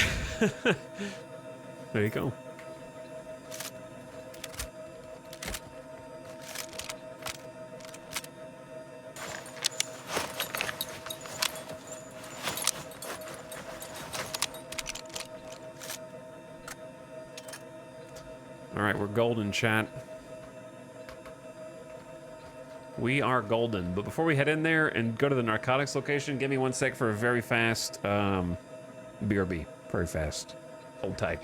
There you go. All right, we're golden, chat. We are golden. But before we head in there and go to the narcotics location, give me 1 sec for a very fast BRB. Very fast. Hold tight.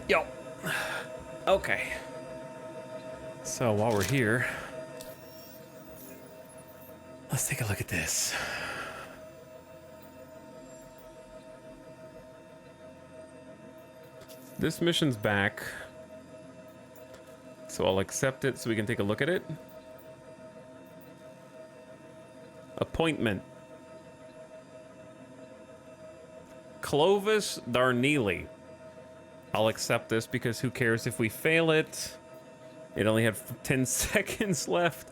Yo. Okay. So while we're here, let's take a look at this. This mission's back. So I'll accept it so we can take a look at it. Appointment. Clovis Darneely. I'll accept this because who cares if we fail it? It only had 10 seconds left.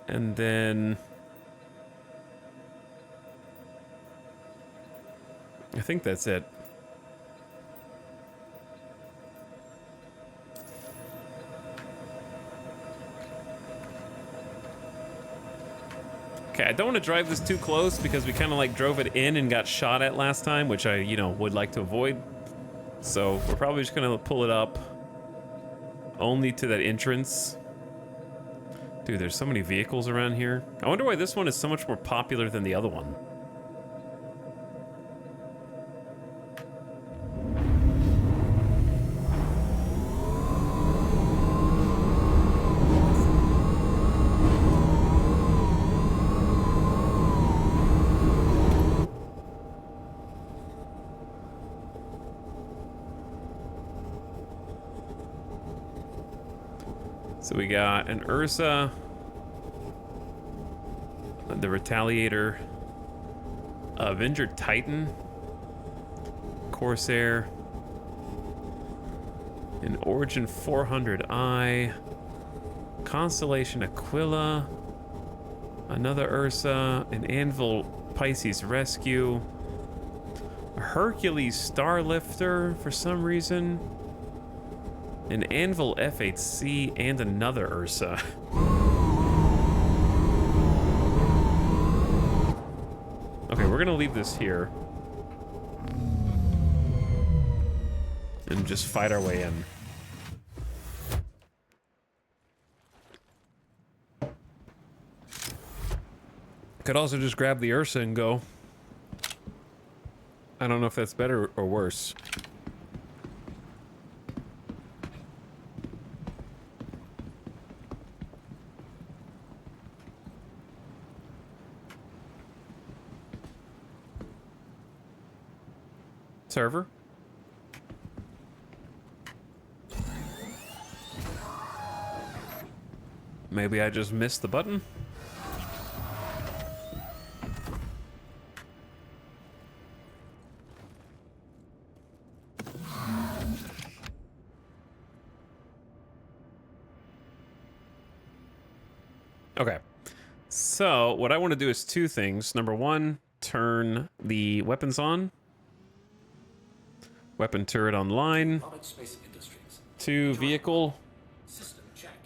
And then I think that's it. Okay, I don't want to drive this too close because we kind of like drove it in and got shot at last time, which I, would like to avoid. So we're probably just gonna pull it up only to that entrance. Dude, there's so many vehicles around here. I wonder why this one is so much more popular than the other one. So we got an Ursa, the Retaliator, Avenger Titan, Corsair, an Origin 400i, Constellation Aquila, another Ursa, an Anvil Pisces Rescue, a Hercules Starlifter for some reason, an Anvil F8C, and another Ursa. Okay, we're gonna leave this here and just fight our way in. Could also just grab the Ursa and go. I don't know if that's better or worse. Server? Maybe I just missed the button? Okay. So, what I want to do is two things. Number one, turn the weapons on. Weapon turret online. Two, vehicle.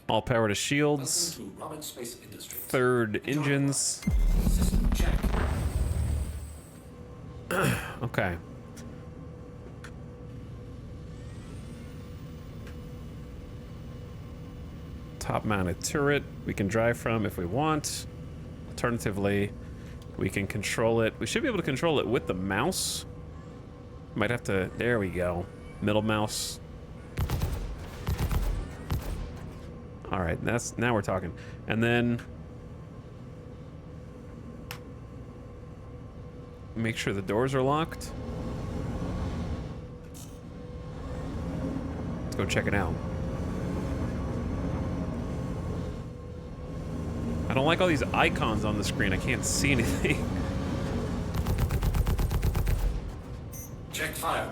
All power to shields. Third, engines. Okay. Top-mounted turret we can drive from if we want. Alternatively, we can control it. We should be able to control it with the mouse. Might have to... There we go. Middle mouse. All right, that's... Now we're talking. And then... Make sure the doors are locked. Let's go check it out. I don't like all these icons on the screen. I can't see anything. Check fire.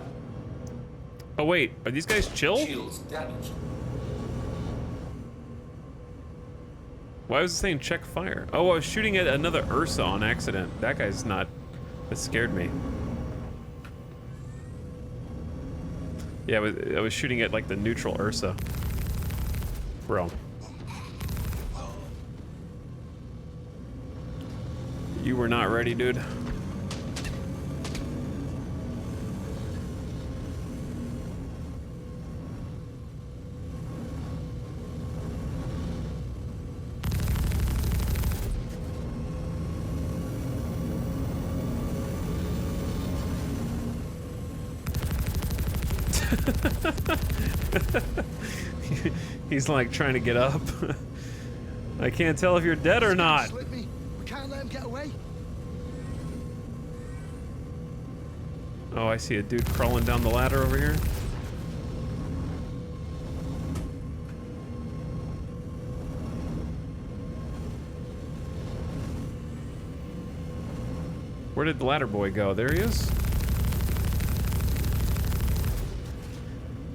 Oh wait, are these guys chill? Shields damaged. Why was it saying check fire? Oh, I was shooting at another Ursa on accident. That guy's not... That scared me. Yeah, I was shooting at like the neutral Ursa. Bro. You were not ready, dude. He's like trying to get up. I can't tell if you're dead or not. We can't let him get away. Oh, I see a dude crawling down the ladder over here. Where did the ladder boy go? There he is.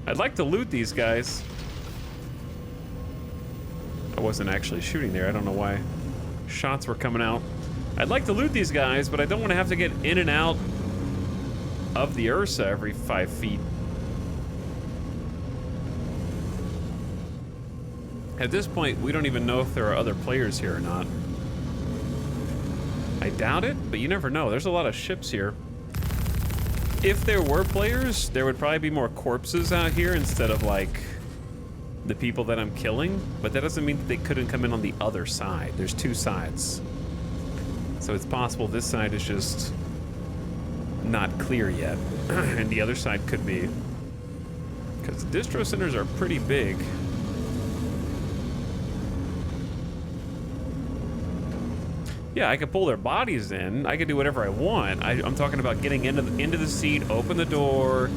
I'd like to loot these guys. I wasn't actually shooting there. I don't know why shots were coming out. I'd like to loot these guys, but I don't want to have to get in and out of the Ursa every 5 feet. At this point, we don't even know if there are other players here or not. I doubt it, but you never know. There's a lot of ships here. If there were players, there would probably be more corpses out here instead of, like, the people that I'm killing. But that doesn't mean that they couldn't come in on the other side. There's two sides. So it's possible this side is just not clear yet. And the other side could be. Because distro centers are pretty big. Yeah, I could pull their bodies in. I could do whatever I want. I'm talking about getting into the seat, open the door,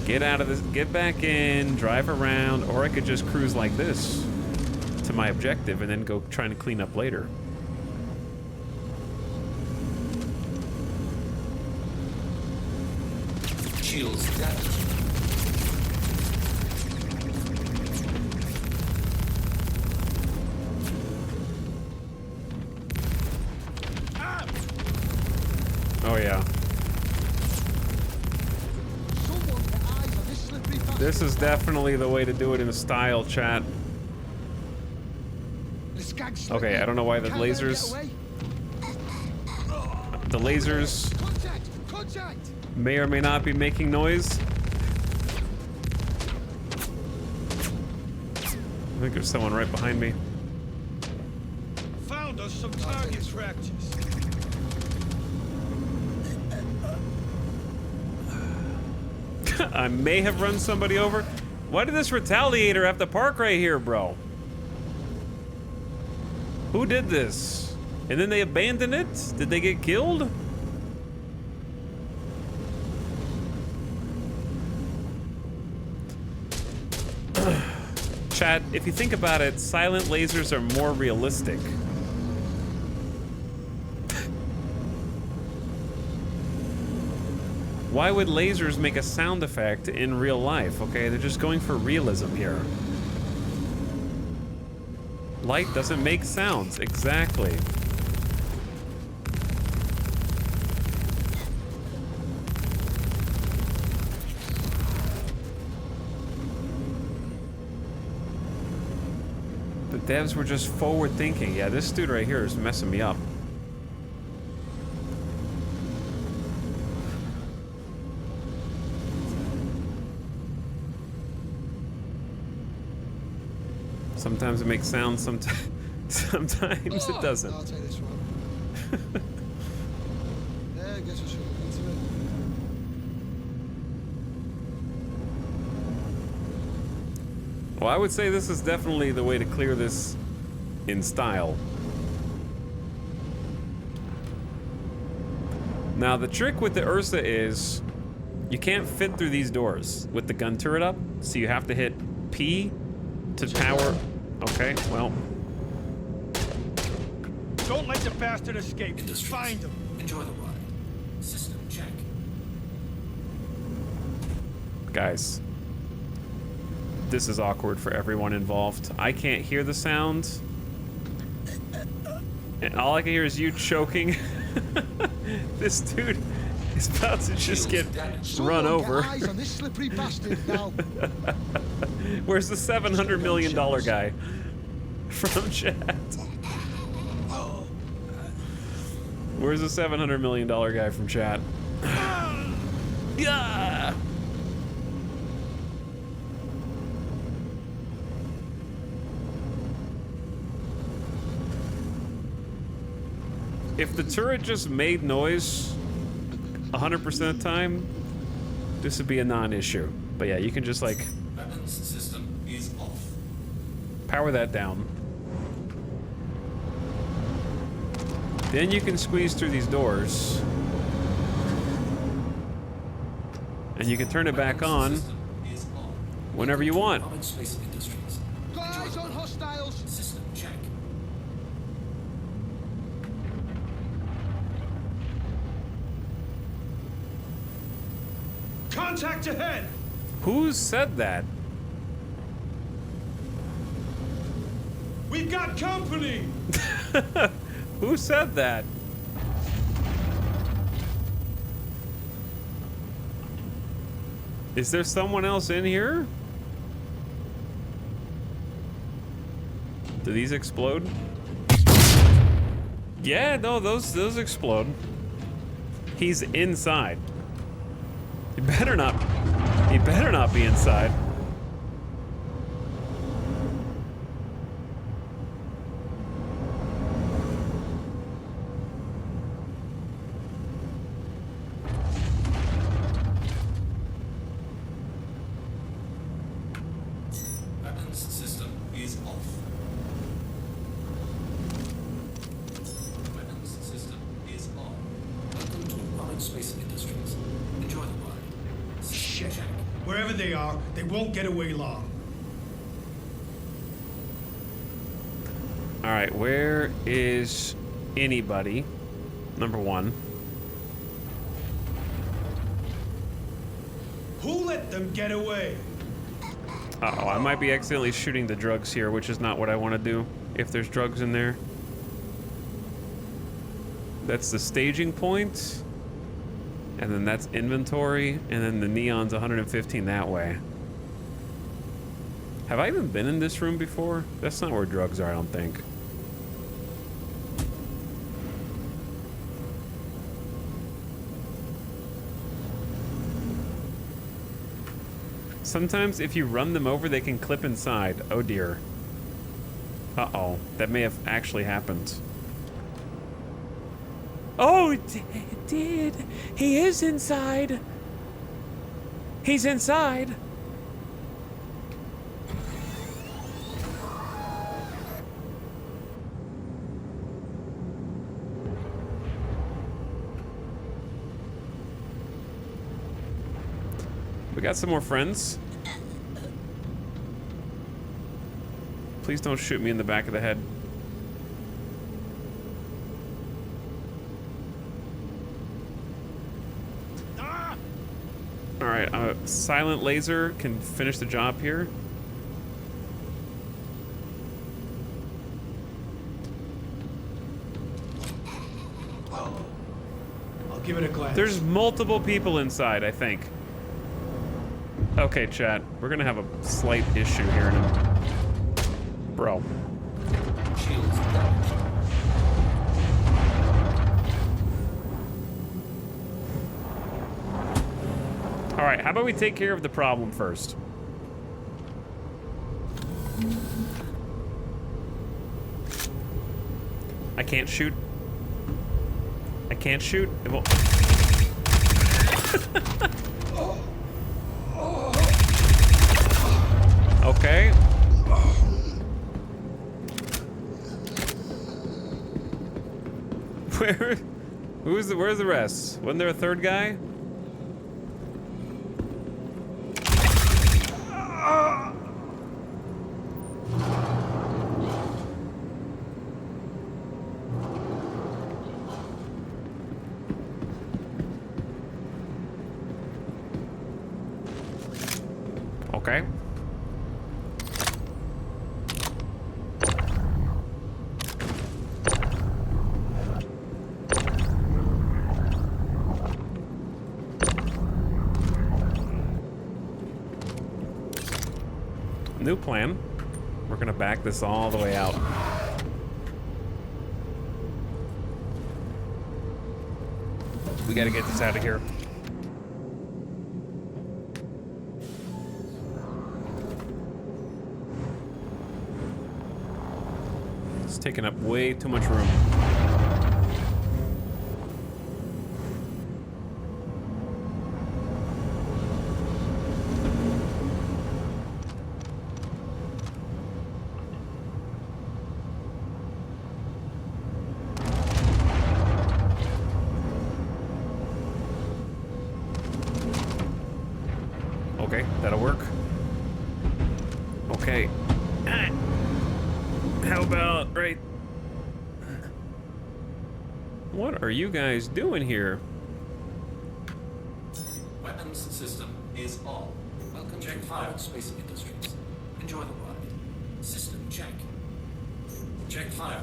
get out of this, get back in, drive around, or I could just cruise like this. to my objective and then go trying to clean up later. Shields damaged. Oh yeah. This is definitely the way to do it in style, chat. Okay, I don't know why the lasers... The lasers may or may not be making noise. I think there's someone right behind me. Found us some target fractures. I may have run somebody over. Why did this retaliator have to park right here, bro? Who did this? And then they abandoned it? Did they get killed? Chat, if you think about it, silent lasers are more realistic. Why would lasers make a sound effect in real life? Okay, they're just going for realism here. Light doesn't make sounds, exactly. The devs were just forward thinking. Yeah, this dude right here is messing me up. Sometimes it makes sound, sometimes it doesn't. I'll take this one. Yeah, I guess I should look into it. Well, I would say this is definitely the way to clear this in style. Now, the trick with the Ursa is you can't fit through these doors with the gun turret up, so you have to hit P to power. Okay, well. Don't let the bastard escape. Find him. Enjoy the ride. System check. Guys, this is awkward for everyone involved. I can't hear the sound. And all I can hear is you choking. This dude is about to just get run over. Eyes on this slippery bastard now. Where's the $700 million guy from chat? Where's the $700 million guy from chat? Yeah. If the turret just made noise 100% of the time, this would be a non-issue. But yeah, you can just like Weapons system is off. power that down. Then you can squeeze through these doors. And you can turn it back on whenever you want. Eyes on hostiles. System check. Contact ahead. Who said that? We've got company. Who said that? Is there someone else in here? Do these explode? Yeah, no, those explode. He's inside. He better not be inside. Weapons system is off. Weapons system is on. Welcome to Public Space Industries. Enjoy the ride. Shit. Wherever they are, they won't get away long. All right, where is anybody? Number one. Who let them get away? Uh-oh, I might be accidentally shooting the drugs here, which is not what I want to do, if there's drugs in there. That's the staging point. And then that's inventory, and then the neon's 115 that way. Have I even been in this room before? That's not where drugs are, I don't think. Sometimes if you run them over, they can clip inside. Oh dear. Uh-oh. That may have actually happened. Oh, it did. He is inside. He's inside. We got some more friends. Please don't shoot me in the back of the head. Alright, silent laser can finish the job here. I'll give it a glance. There's multiple people inside, I think. Okay, chat. We're gonna have a slight issue here in a... Bro. Shields damaged. Alright, how about we take care of the problem first? I can't shoot. I can't shoot. It won't... Okay. Where's the rest? Wasn't there a third guy? Okay. New plan. We're gonna back this all the way out. We gotta get this out of here. It's taking up way too much room. Okay, that'll work. Okay. How about right? What are you guys doing here? Weapons system is on. Welcome to Private Space Industries. Enjoy the ride. System check. Check fire.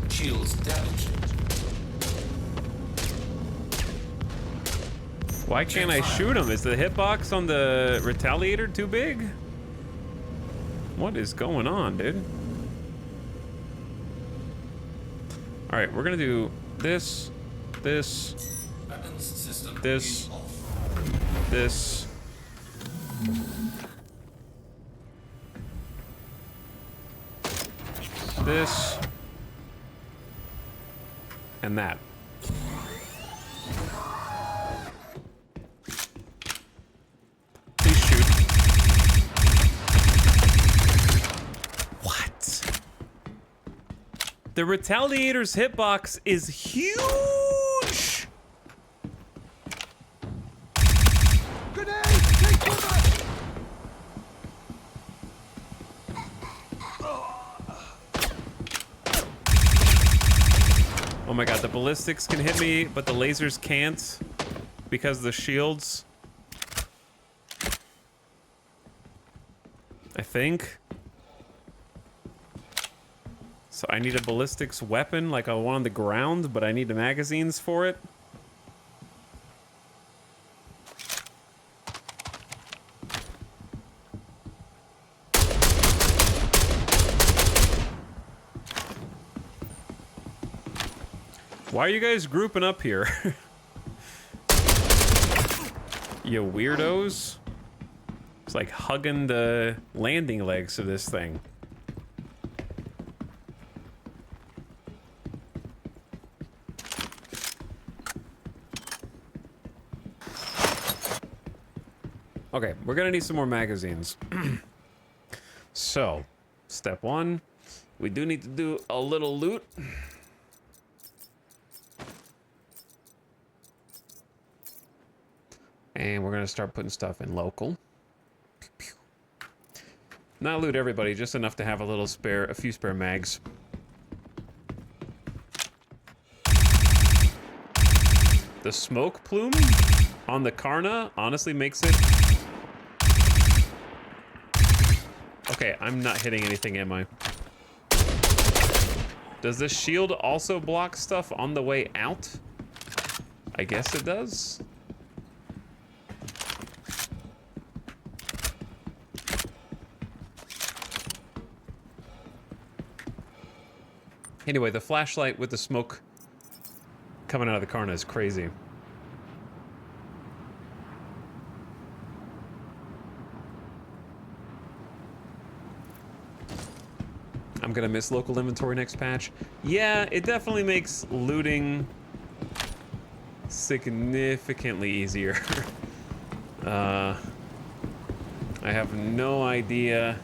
Shields damaged. Why can't I shoot him? Is the hitbox on the Retaliator too big? What is going on, dude? All right, we're gonna do this, this, Weapons system this, is off. this. This. And that. Please shoot. What? The Retaliator's hitbox is huge! Grenade! Take cover! ballistics can hit me, but the lasers can't because of the shields. I think. So I need a ballistics weapon like I want on the ground, but I need the magazines for it. Why are you guys grouping up here? You weirdos. It's like hugging the landing legs of this thing. Okay, we're gonna need some more magazines. So, step one, we do need to do a little loot. And we're gonna start putting stuff in local. Pew, pew. Not loot everybody, just enough to have a few spare mags. The smoke plume on the Karna honestly makes it... Okay, I'm not hitting anything, am I? Does this shield also block stuff on the way out? I guess it does. Anyway, the flashlight with the smoke coming out of the Karna is crazy. I'm gonna miss local inventory next patch. Yeah, it definitely makes looting significantly easier. I have no idea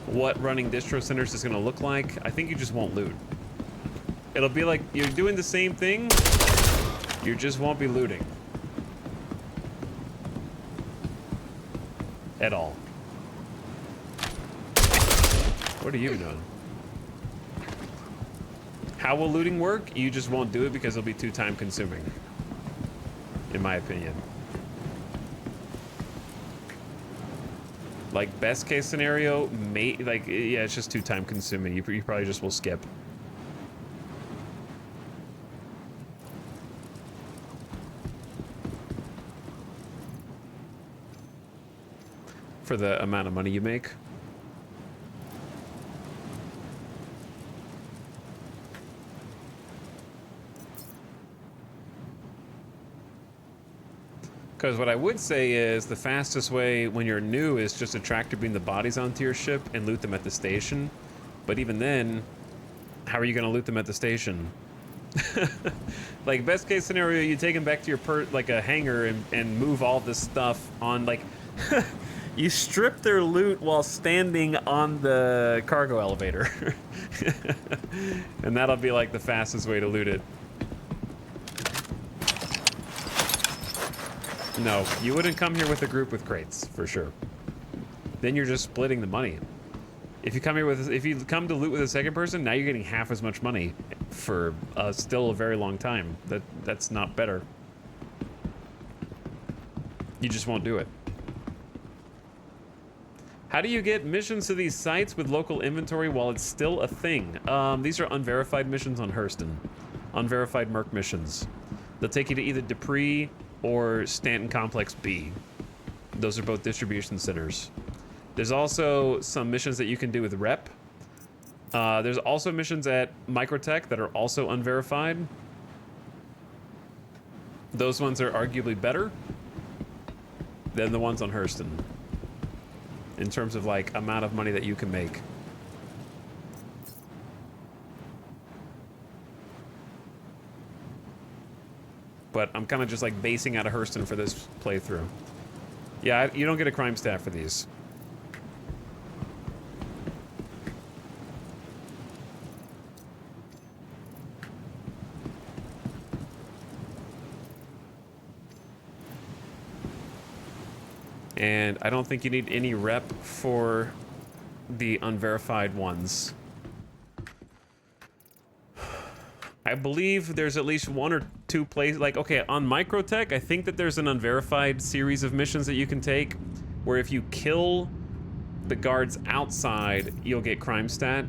what running distro centers is gonna look like. I think you just won't loot. It'll be like you're doing the same thing, you just won't be looting. At all. What are you doing? How will looting work? You just won't do it because it'll be too time consuming. In my opinion. Like, best case scenario, yeah, it's just too time consuming. You probably just will skip. For the amount of money you make. Because what I would say is the fastest way when you're new is just to tractor beam the bodies onto your ship and loot them at the station. But even then, how are you going to loot them at the station? Like, best case scenario, you take them back to your like a hangar and move all this stuff on, like... You strip their loot while standing on the cargo elevator. And that'll be like the fastest way to loot it. No, you wouldn't come here with a group with crates, for sure. Then you're just splitting the money. If you come here with, if you come to loot with a second person, now you're getting half as much money for still a very long time. That's not better. You just won't do it. How do you get missions to these sites with local inventory while it's still a thing? These are unverified missions on Hurston. Unverified Merc missions. They'll take you to either Dupree or Stanton Complex B. Those are both distribution centers. There's also some missions that you can do with Rep. There's also missions at Microtech that are also unverified. Those ones are arguably better than the ones on Hurston in terms of like amount of money that you can make. But I'm kind of just like basing out of Hurston for this playthrough. Yeah, you don't get a crime stat for these. And I don't think you need any rep for the unverified ones. I believe there's at least 1 or 2 places, like, okay, on Microtech, I think that there's an unverified series of missions that you can take, where if you kill the guards outside, you'll get crime stat,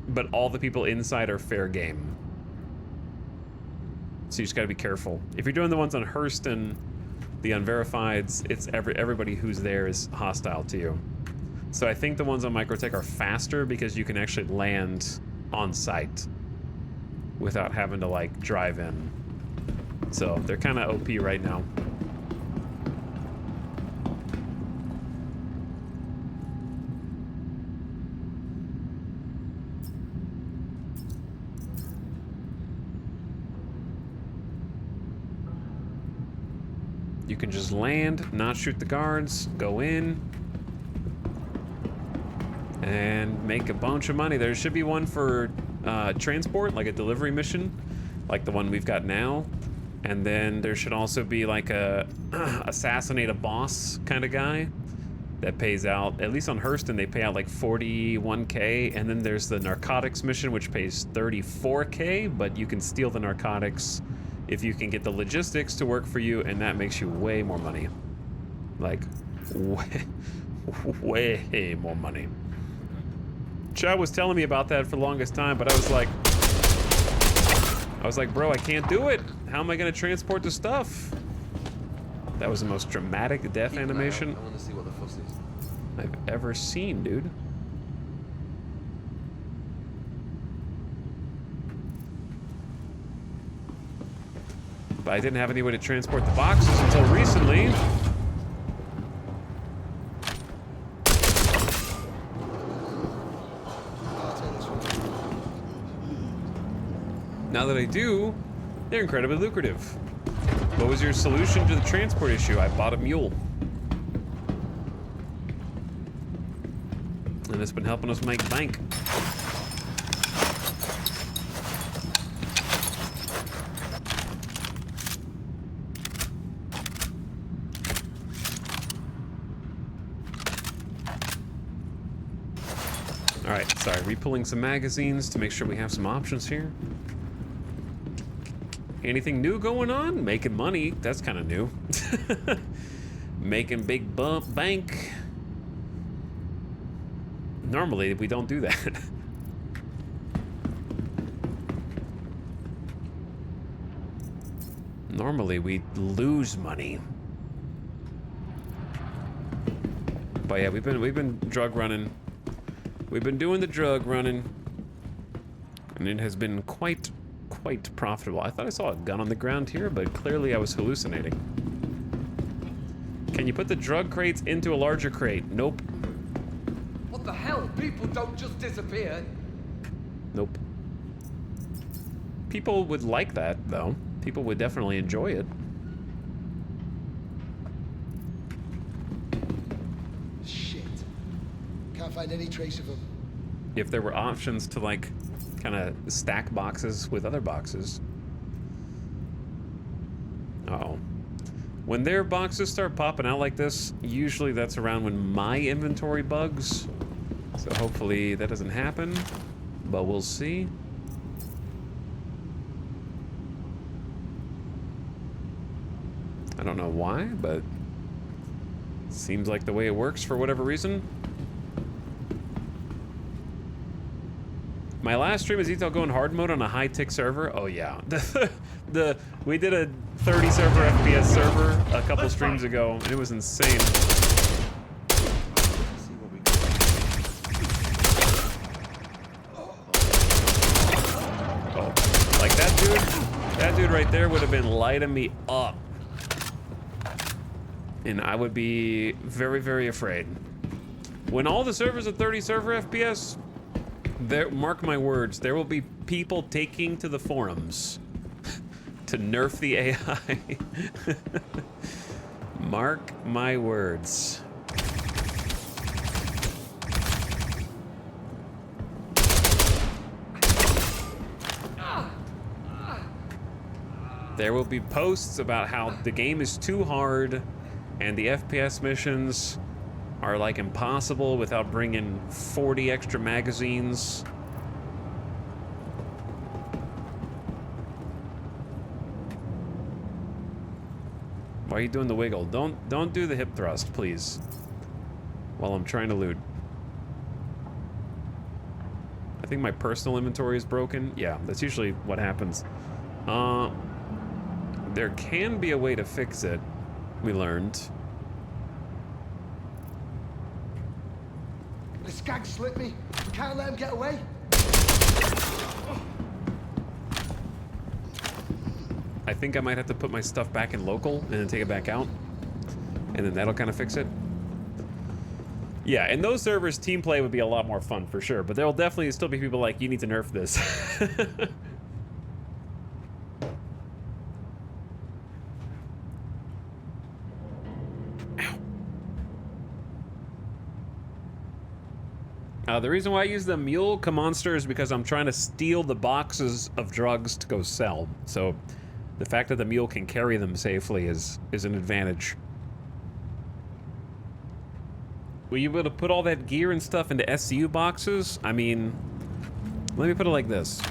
but all the people inside are fair game. So you just gotta be careful. If you're doing the ones on Hurston, the unverifieds, it's everybody who's there is hostile to you. So I think the ones on Microtech are faster because you can actually land on site without having to like drive in. So they're kind of OP right now. You can just land, not shoot the guards, go in, and make a bunch of money. There should be one for transport, like a delivery mission, like the one we've got now. And then there should also be like a assassinate a boss kind of guy that pays out, at least on Hurston, they pay out like 41K. And then there's the narcotics mission, which pays 34K, but you can steal the narcotics if you can get the logistics to work for you, and that makes you way more money. Like, way more money. Chad was telling me about that for the longest time, but I was like, bro, I can't do it. How am I gonna transport the stuff? That was the most dramatic death animation I want to see what the fuss is. I've ever seen, dude. But I didn't have any way to transport the boxes until recently. Now that I do, they're incredibly lucrative. What was your solution to the transport issue? I bought a mule. And it's been helping us make bank. Alright, sorry, repulling some magazines to make sure we have some options here. Anything new going on? Making money, that's kind of new. Making big bump bank. Normally, we don't do that. Normally, we lose money. But yeah, we've been drug running. We've been doing the drug running, and it has been quite profitable. I thought I saw a gun on the ground here, but clearly I was hallucinating. Can you put the drug crates into a larger crate? Nope. What the hell? People don't just disappear. Nope. People would like that, though. People would definitely enjoy it. Shit. Can't find any trace of them. If there were options to, like, kind of stack boxes with other boxes. Uh-oh. When their boxes start popping out like this, usually that's around when my inventory bugs. So hopefully that doesn't happen, but we'll see. I don't know why, but seems like the way it works for whatever reason. My last stream is Ito going hard mode on a high-tick server. Oh yeah, we did a 30 server FPS server a couple streams ago, and it was insane. Oh, like that dude right there would have been lighting me up, and I would be very, very afraid. When all the servers are 30 server FPS. There, mark my words, there will be people taking to the forums to nerf the AI. Mark my words. There will be posts about how the game is too hard and the FPS missions are like impossible without bringing 40 extra magazines. Why are you doing the wiggle? Don't do the hip thrust, please. While I'm trying to loot. I think my personal inventory is broken. Yeah, that's usually what happens. There can be a way to fix it, we learned. The skag slipped me. We can't let him get away. I think I might have to put my stuff back in local and then take it back out. And then that'll kind of fix it. Yeah, in those servers, team play would be a lot more fun for sure. But there will definitely still be people like, you need to nerf this. The reason why I use the mule monster is because I'm trying to steal the boxes of drugs to go sell. So the fact that the mule can carry them safely is an advantage. Were you able to put all that gear and stuff into SCU boxes? I mean, let me put it like this.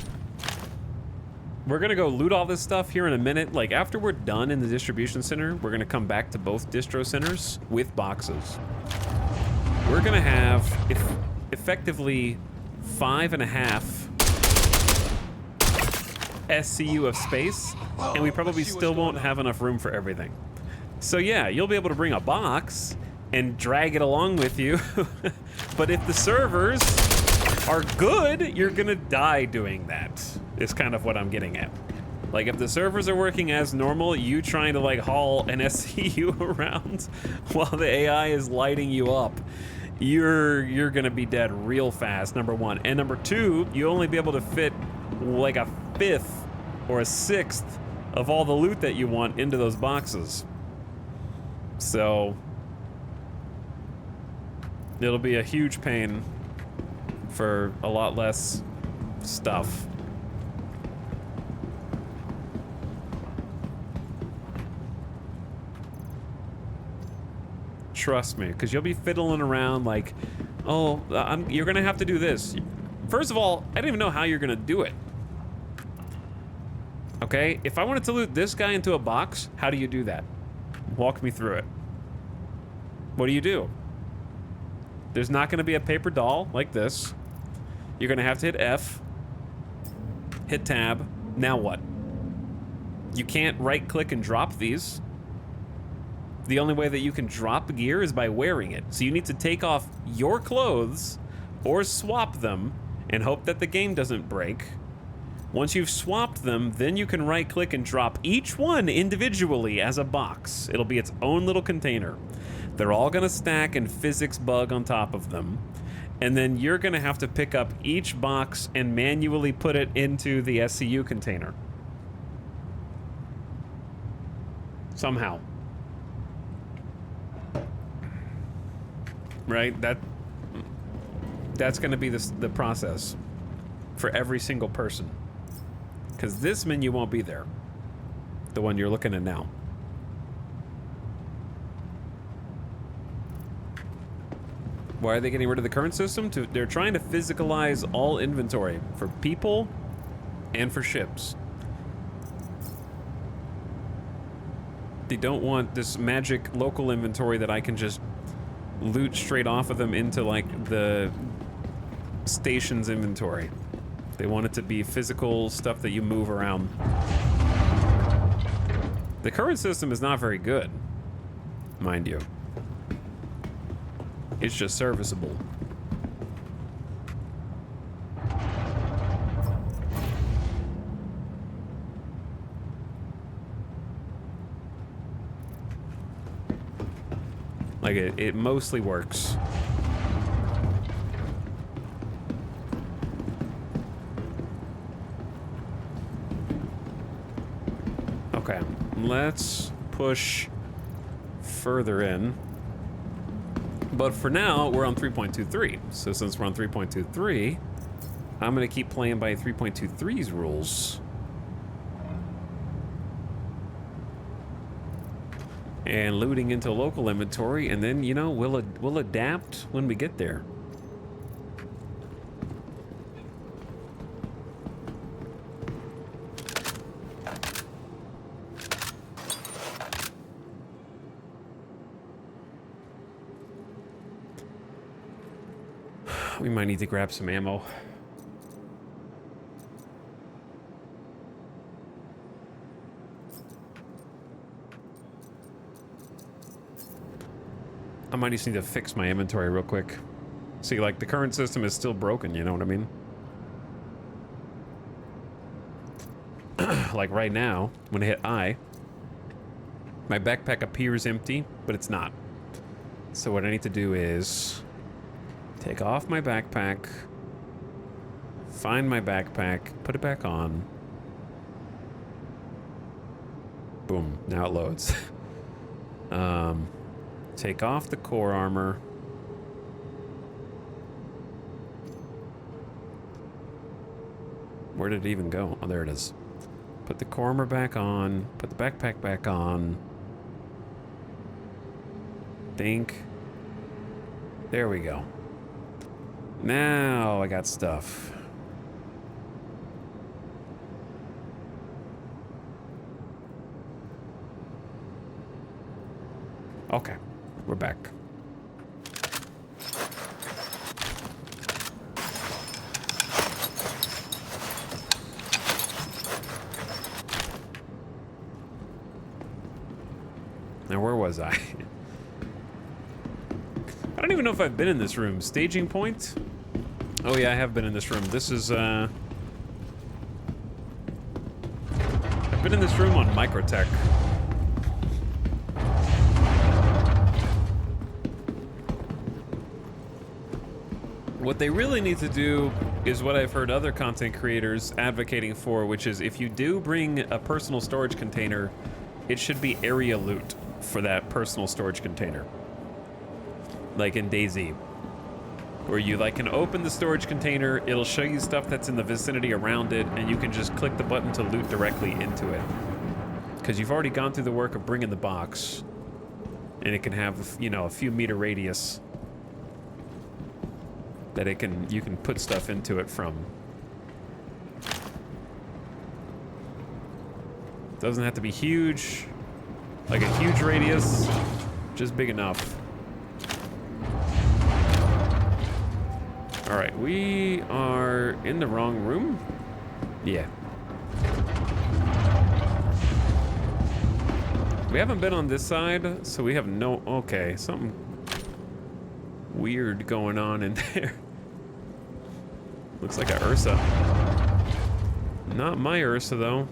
We're gonna go loot all this stuff here in a minute. Like, after we're done in the distribution center, we're gonna come back to both distro centers with boxes. We're gonna have effectively 5.5 SCU of space, and we probably still won't have enough room for everything. So yeah, you'll be able to bring a box and drag it along with you. But if the servers are good, you're gonna die doing that, is kind of what I'm getting at. Like, if the servers are working as normal, you trying to like haul an SCU around while the AI is lighting you up, you're gonna be dead real fast, number one. And number two, you only be able to fit like a 5th or a 6th of all the loot that you want into those boxes. So it'll be a huge pain for a lot less stuff. Trust me, because you'll be fiddling around like, oh, you're gonna have to do this. First of all, I don't even know how you're gonna do it. Okay, if I wanted to loot this guy into a box, how do you do that? Walk me through it. What do? There's not gonna be a paper doll like this. You're gonna have to hit F, hit tab. Now what? You can't right click and drop these. The only way that you can drop gear is by wearing it. So you need to take off your clothes or swap them and hope that the game doesn't break. Once you've swapped them, then you can right click and drop each one individually as a box. It'll be its own little container. They're all gonna stack and physics bug on top of them. And then you're gonna have to pick up each box and manually put it into the SCU container. Somehow. Right? That's gonna be the process for every single person. Because this menu won't be there. The one you're looking at now. Why are they getting rid of the current system? They're trying to physicalize all inventory for people and for ships. They don't want this magic local inventory that I can just loot straight off of them into like the station's inventory. They want it to be physical stuff that you move around. The current system is not very good, mind you. It's just serviceable. Like it mostly works. Okay, let's push further in. But for now, we're on 3.23. So since we're on 3.23, I'm gonna keep playing by 3.23's rules. And looting into local inventory, and then, you know, we'll adapt when we get there. We might need to grab some ammo. I might just need to fix my inventory real quick. See, like, the current system is still broken, you know what I mean? Like right now, when I hit I, my backpack appears empty, but it's not. So what I need to do is take off my backpack, find my backpack, put it back on. Boom, now it loads. Take off the core armor. Where did it even go? Oh, there it is. Put the core armor back on. Put the backpack back on. Think. There we go. Now I got stuff. Okay, we're back. Now, where was I? I don't even know if I've been in this room. Staging point? Oh yeah, I have been in this room. This is, I've been in this room on Microtech. What they really need to do is what I've heard other content creators advocating for, which is if you do bring a personal storage container, it should be area loot for that personal storage container. Like in DayZ, where you like can open the storage container, it'll show you stuff that's in the vicinity around it, and you can just click the button to loot directly into it. Because you've already gone through the work of bringing the box, and it can have, you know, a few meter radius that you can put stuff into it from. Doesn't have to be huge, like a huge radius, just big enough. All right, we are in the wrong room. Yeah. We haven't been on this side, so we have no, okay, something weird going on in there. Looks like a Ursa. Not my Ursa, though.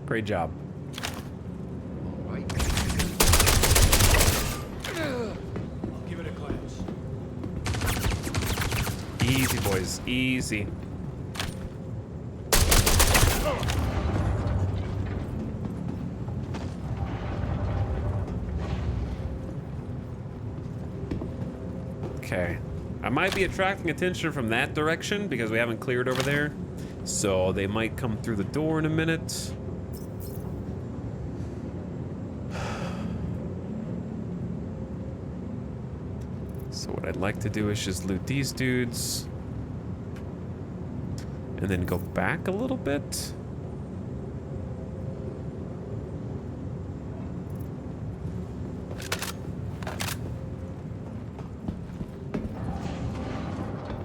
Great job. Give it a glance. Easy, boys. Easy. Okay. I might be attracting attention from that direction because we haven't cleared over there. So they might come through the door in a minute. So what I'd like to do is just loot these dudes. And then go back a little bit.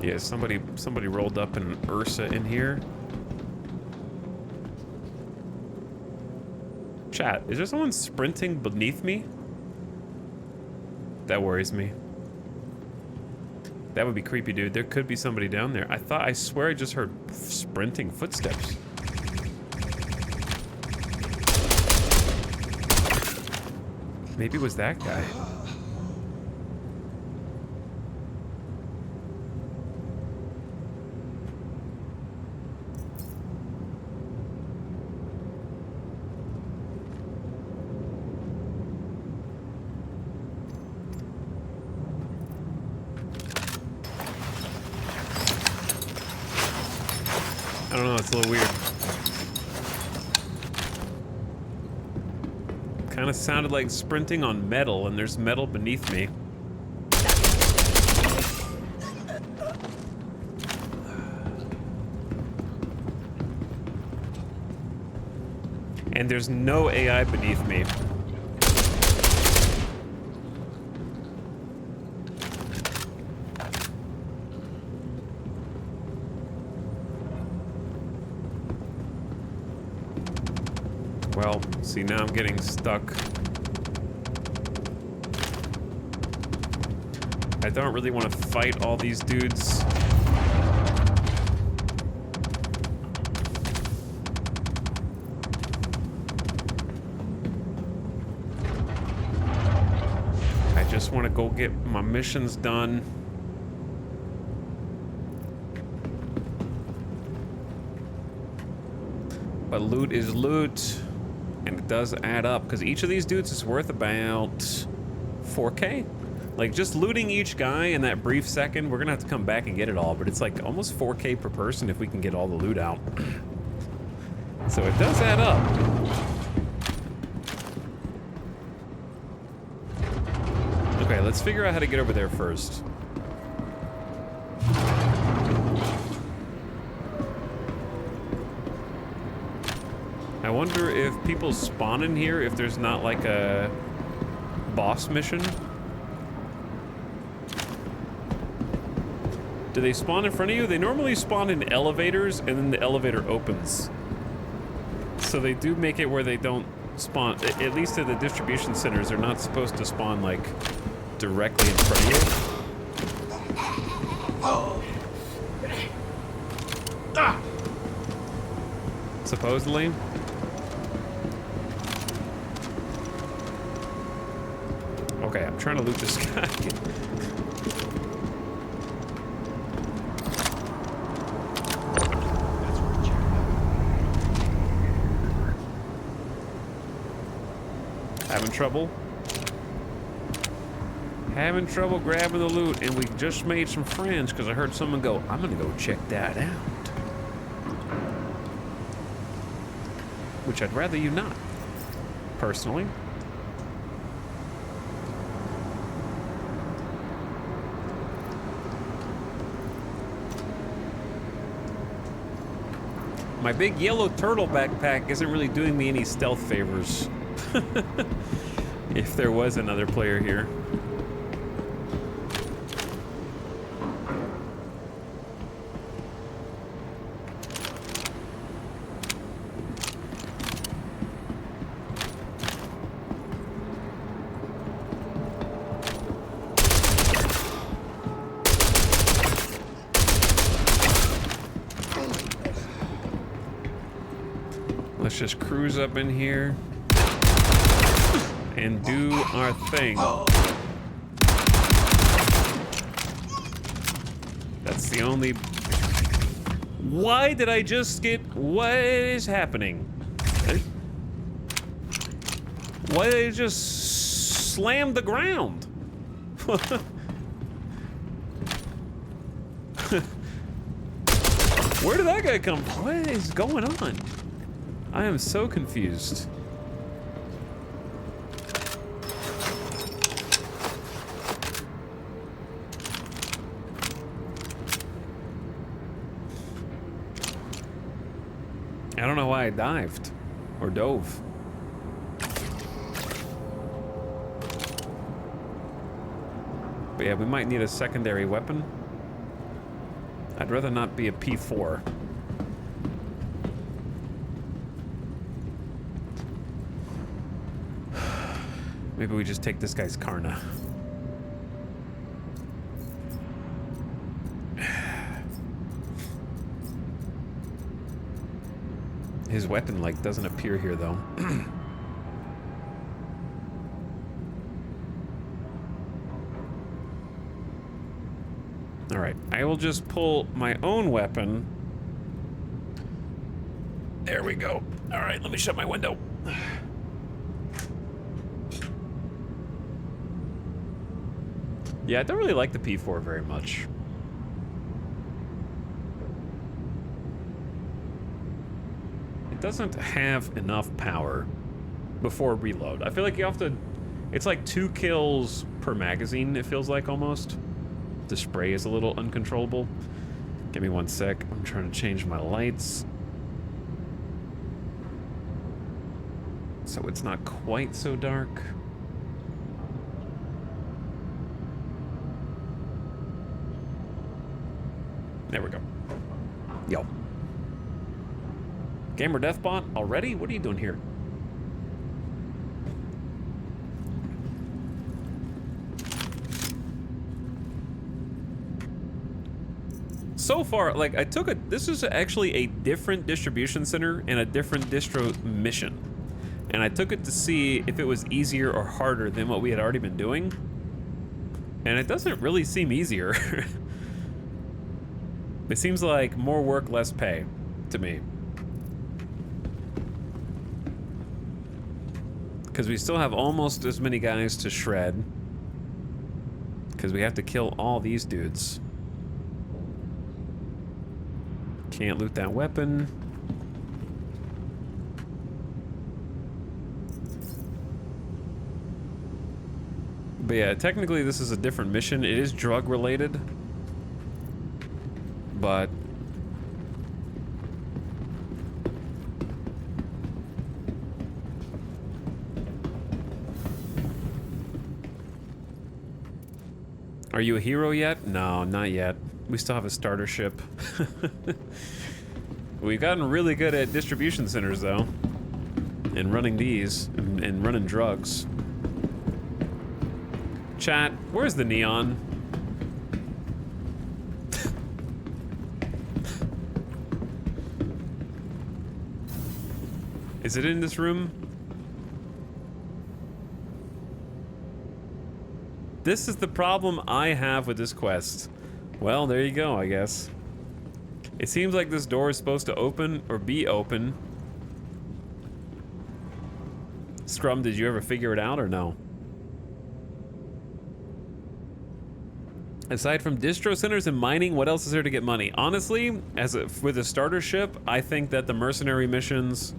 Yeah, somebody rolled up an Ursa in here. Chat, is there someone sprinting beneath me? That worries me. That would be creepy, dude. There could be somebody down there. I swear I just heard sprinting footsteps. Maybe it was that guy. I don't know, it's a little weird. Kind of sounded like sprinting on metal, and there's metal beneath me. And there's no AI beneath me. Well, see, now I'm getting stuck. I don't really want to fight all these dudes. I just want to go get my missions done. But loot is loot. And it does add up, because each of these dudes is worth about 4K. Like, just looting each guy in that brief second, we're gonna have to come back and get it all, but it's like almost 4K per person if we can get all the loot out. So it does add up. Okay, let's figure out how to get over there first. I wonder if people spawn in here if there's not like a boss mission. Do they spawn in front of you? They normally spawn in elevators and then the elevator opens. So they do make it where they don't spawn, at least at the distribution centers, they're not supposed to spawn like directly in front of you. Supposedly. Okay, I'm trying to loot this guy. Having trouble? Having trouble grabbing the loot, and we just made some friends because I heard someone go, I'm gonna go check that out. Which I'd rather you not, personally. My big yellow turtle backpack isn't really doing me any stealth favors. If there was another player here. Let's just cruise up in here and do our thing. That's the only... Why did I just get... What is happening? Why did I just slam the ground? Where did that guy come from? What is going on? I am so confused. I don't know why I dived or dove. But yeah, we might need a secondary weapon. I'd rather not be a P4. Maybe we just take this guy's Karna. His weapon, like, doesn't appear here, though. Alright, I will just pull my own weapon. There we go. Alright, let me shut my window. Yeah, I don't really like the P4 very much. It doesn't have enough power. before reload. I feel like you have to... It's like 2 kills per magazine, it feels like, almost. The spray is a little uncontrollable. Give me 1 sec. I'm trying to change my lights, so it's not quite so dark. There we go. Yo. Gamer Deathbot, already? What are you doing here? So far, like, I took a... This is actually a different distribution center and a different distro mission. And I took it to see if it was easier or harder than what we had already been doing. And it doesn't really seem easier. It seems like more work, less pay, to me. Because we still have almost as many guys to shred. Because we have to kill all these dudes. Can't loot that weapon. But yeah, technically this is a different mission. It is drug related. But are you a hero yet? No, not yet. We still have a starter ship. We've gotten really good at distribution centers, though, and running these, and running drugs. Chat, where's the neon? Is it in this room? This is the problem I have with this quest. Well, there you go, I guess. It seems like this door is supposed to open or be open. Scrum, did you ever figure it out or no? Aside from distro centers and mining, what else is there to get money? Honestly, with a starter ship, I think that the mercenary missions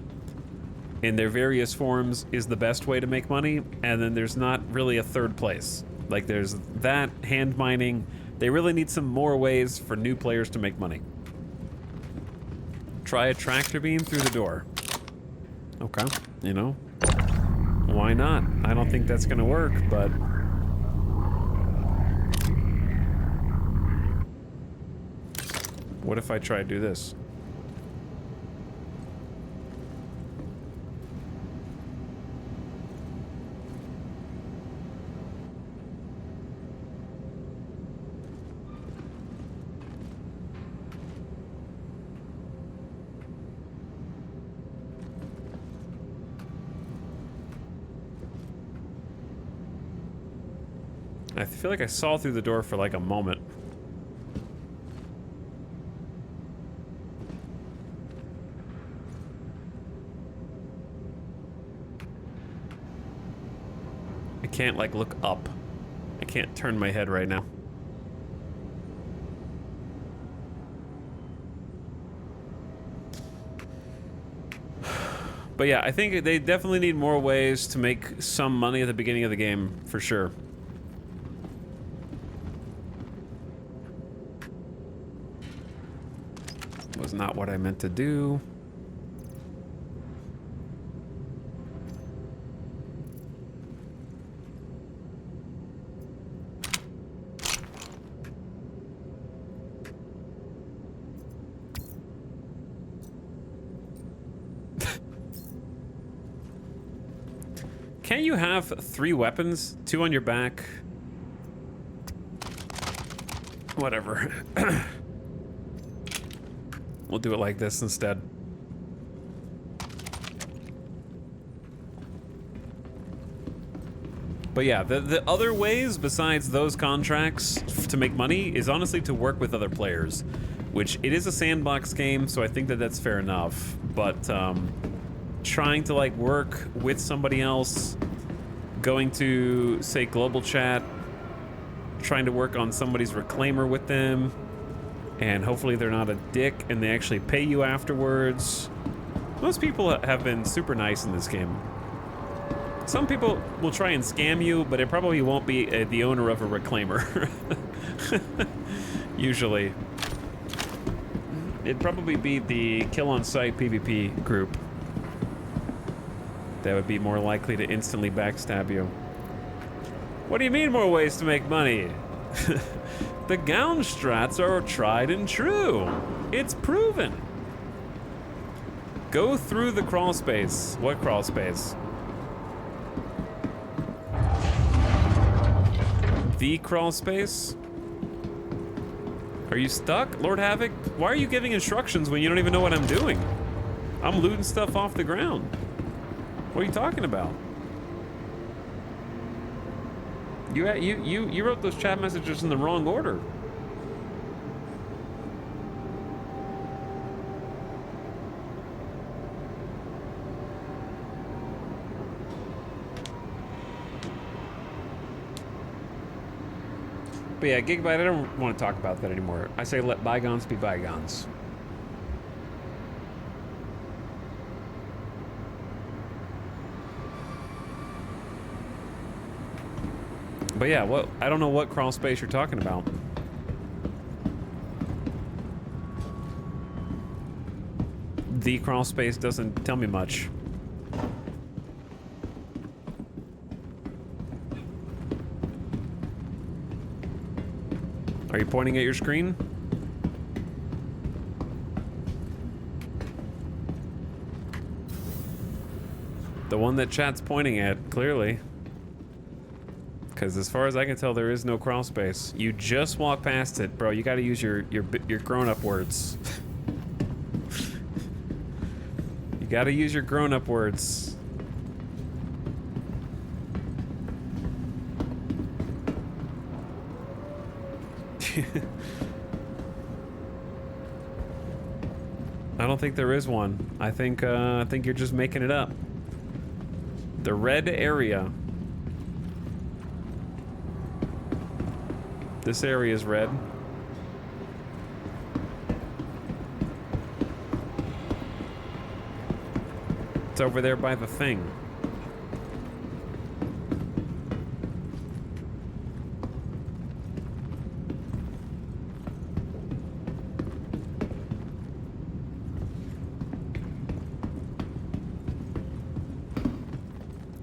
in their various forms is the best way to make money, and then there's not really a third place. Like, there's that, hand mining. They really need some more ways for new players to make money. Try a tractor beam through the door. Okay, you know, why not? I don't think that's gonna work, but... What if I try to do this? I feel like I saw through the door for like a moment. I can't like look up. I can't turn my head right now. But yeah, I think they definitely need more ways to make some money at the beginning of the game, for sure. Was not what I meant to do. Can't you have 3 weapons? 2 on your back? Whatever. We'll do it like this instead. But yeah, the other ways besides those contracts to make money is honestly to work with other players, which it is a sandbox game, so I think that that's fair enough. But trying to like work with somebody else, going to say global chat, trying to work on somebody's reclaimer with them, and hopefully they're not a dick and they actually pay you afterwards. Most people have been super nice in this game. Some people will try and scam you, but it probably won't be the owner of a reclaimer. Usually. It'd probably be the kill-on-sight PvP group that would be more likely to instantly backstab you. What do you mean more ways to make money? The gown strats are tried and true. It's proven. Go through the crawl space. What crawl space? The crawl space? Are you stuck, Lord Havoc? Why are you giving instructions when you don't even know what I'm doing? I'm looting stuff off the ground. What are you talking about? You wrote those chat messages in the wrong order. But yeah, Gigabyte, I don't want to talk about that anymore. I say let bygones be bygones. But yeah, what I don't know what crawl space you're talking about. The crawl space doesn't tell me much. Are you pointing at your screen? The one that chat's pointing at, clearly. Because as far as I can tell, there is no crawl space. You just walk past it, bro. You got to use your grown-up words. You got to use your grown-up words. I don't think there is one. I think you're just making it up. The red area. This area is red. It's over there by the thing.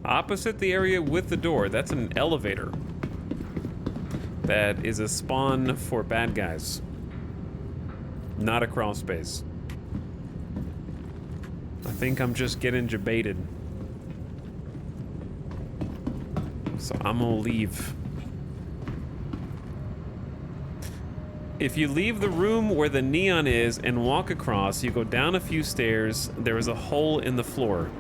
Opposite the area with the door, that's an elevator. That is a spawn for bad guys. Not a crawl space. I think I'm just getting debated. So I'm gonna leave. If you leave the room where the neon is and walk across, you go down a few stairs, there is a hole in the floor.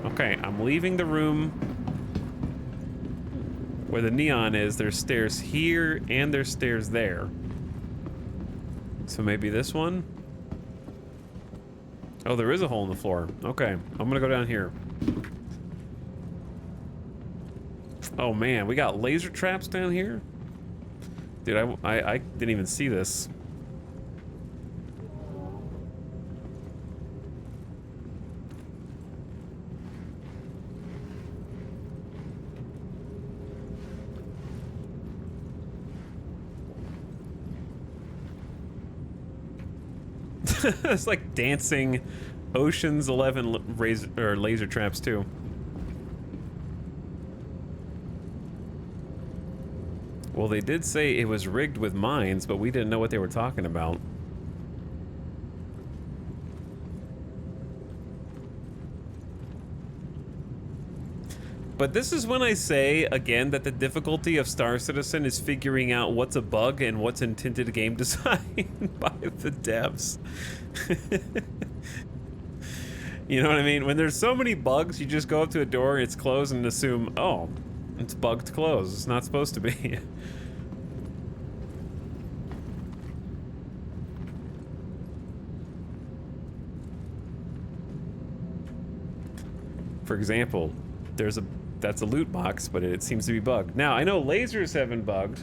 Okay, I'm leaving the room where the neon is. There's stairs here and there's stairs there. So maybe this one? Oh, there is a hole in the floor. Okay, I'm gonna go down here. Oh man, we got laser traps down here? Dude, I didn't even see this. It's like dancing Ocean's 11 laser traps too. Well, they did say it was rigged with mines, but we didn't know what they were talking about. But this is when I say, again, that the difficulty of Star Citizen is figuring out what's a bug and what's intended game design by the devs. You know what I mean? When there's so many bugs, you just go up to a door, it's closed, and assume, oh, it's bugged closed. It's not supposed to be. For example, that's a loot box, but it seems to be bugged. Now, I know lasers have been bugged.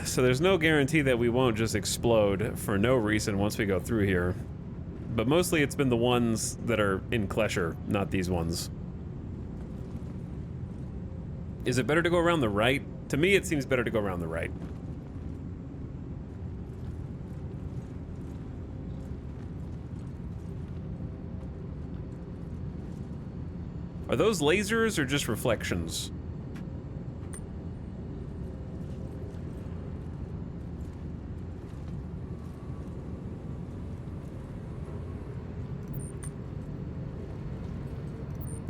So there's no guarantee that we won't just explode for no reason once we go through here. but mostly it's been the ones that are in Klesher, not these ones. Is it better to go around the right? To me, it seems better to go around the right. Are those lasers or just reflections?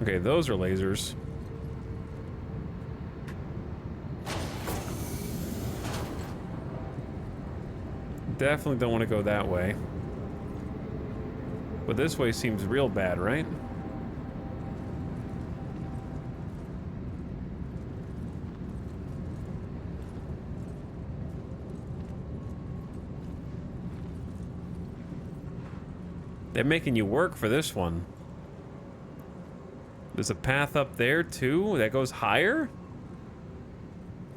Okay, those are lasers. Definitely don't want to go that way. But this way seems real bad, right? They're making you work for this one. There's a path up there too that goes higher?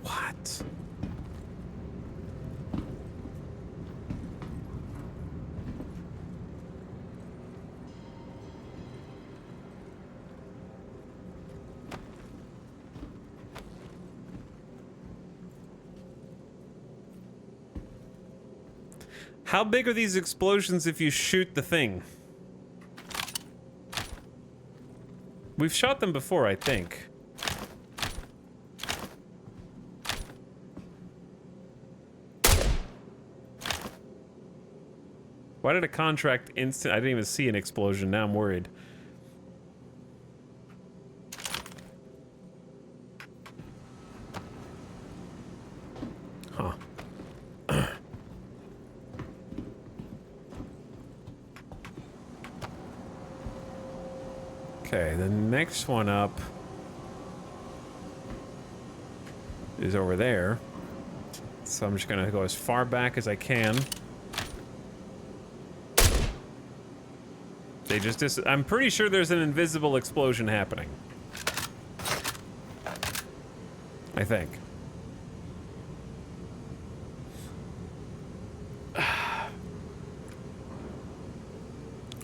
What? How big are these explosions if you shoot the thing? We've shot them before, I think. Why did a contract instant? I didn't even see an explosion. Now I'm worried. Huh. Okay, the next one up is over there. So I'm just gonna go as far back as I can. They just I'm pretty sure there's an invisible explosion happening. I think.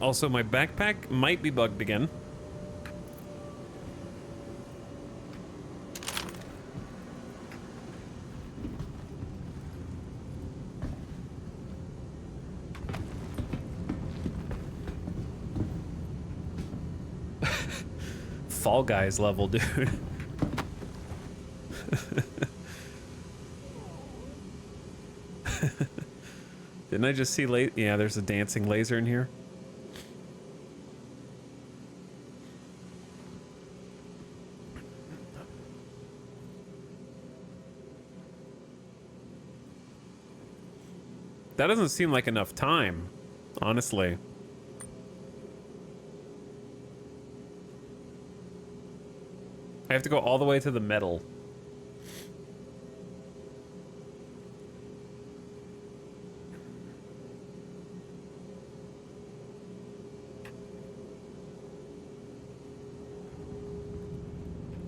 Also, my backpack might be bugged again. Fall Guys level, dude. Didn't I just see yeah, there's a dancing laser in here. That doesn't seem like enough time, honestly. I have to go all the way to the metal.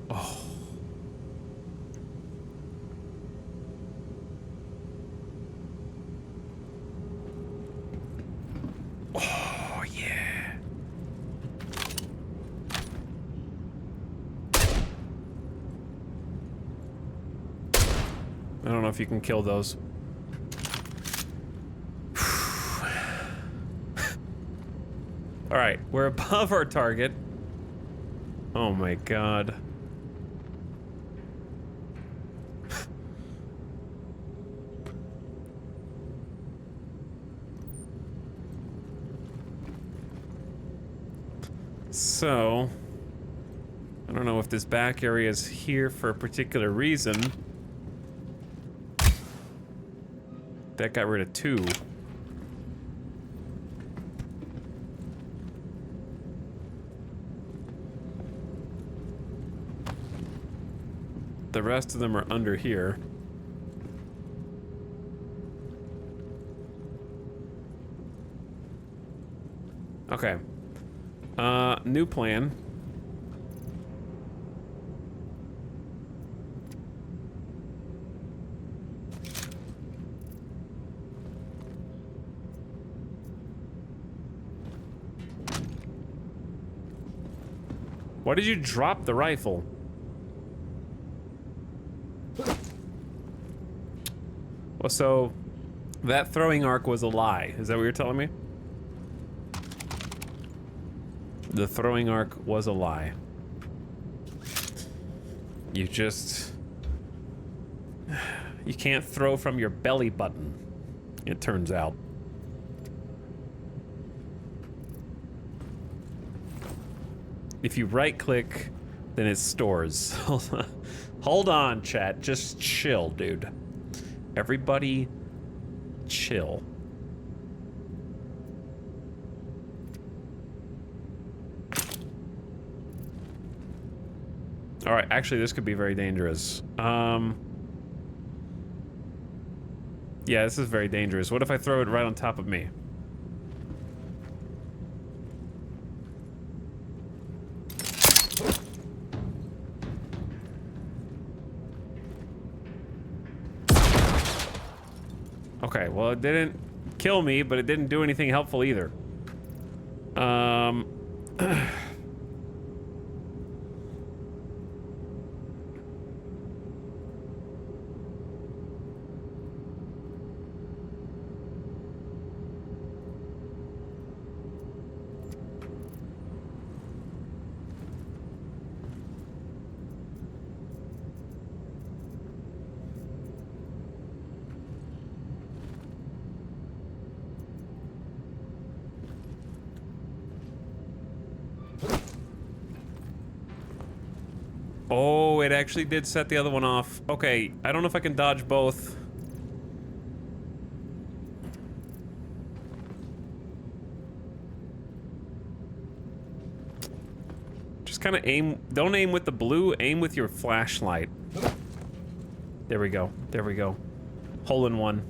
Oh. Oh, yeah. I don't know if you can kill those. All right, we're above our target. Oh my God. So, I don't know if this back area is here for a particular reason. That got rid of 2. The rest of them are under here. Okay. New plan. Why did you drop the rifle? Well, so that throwing arc was a lie. Is that what you're telling me? The throwing arc was a lie. You just... You can't throw from your belly button, it turns out. If you right-click, then it stores. Hold on, chat. Just chill, dude. Everybody, chill. All right, actually, this could be very dangerous. Yeah, this is very dangerous. What if I throw it right on top of me? Okay, well, it didn't kill me, but it didn't do anything helpful either. Oh, it actually did set the other one off. Okay, I don't know if I can dodge both. Just kind of aim. Don't aim with the blue, aim with your flashlight. There we go. There we go. Hole in one.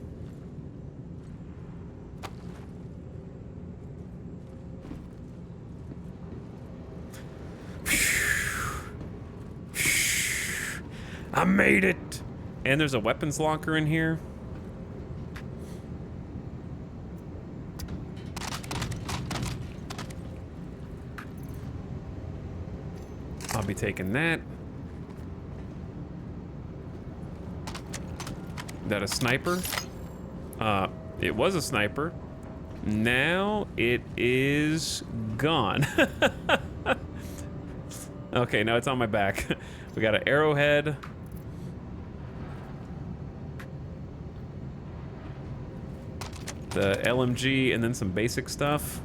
I made it! And there's a weapons locker in here. I'll be taking that. Is that a sniper? It was a sniper. Now it is gone. Okay, now it's on my back. We got an arrowhead. The LMG, and then some basic stuff.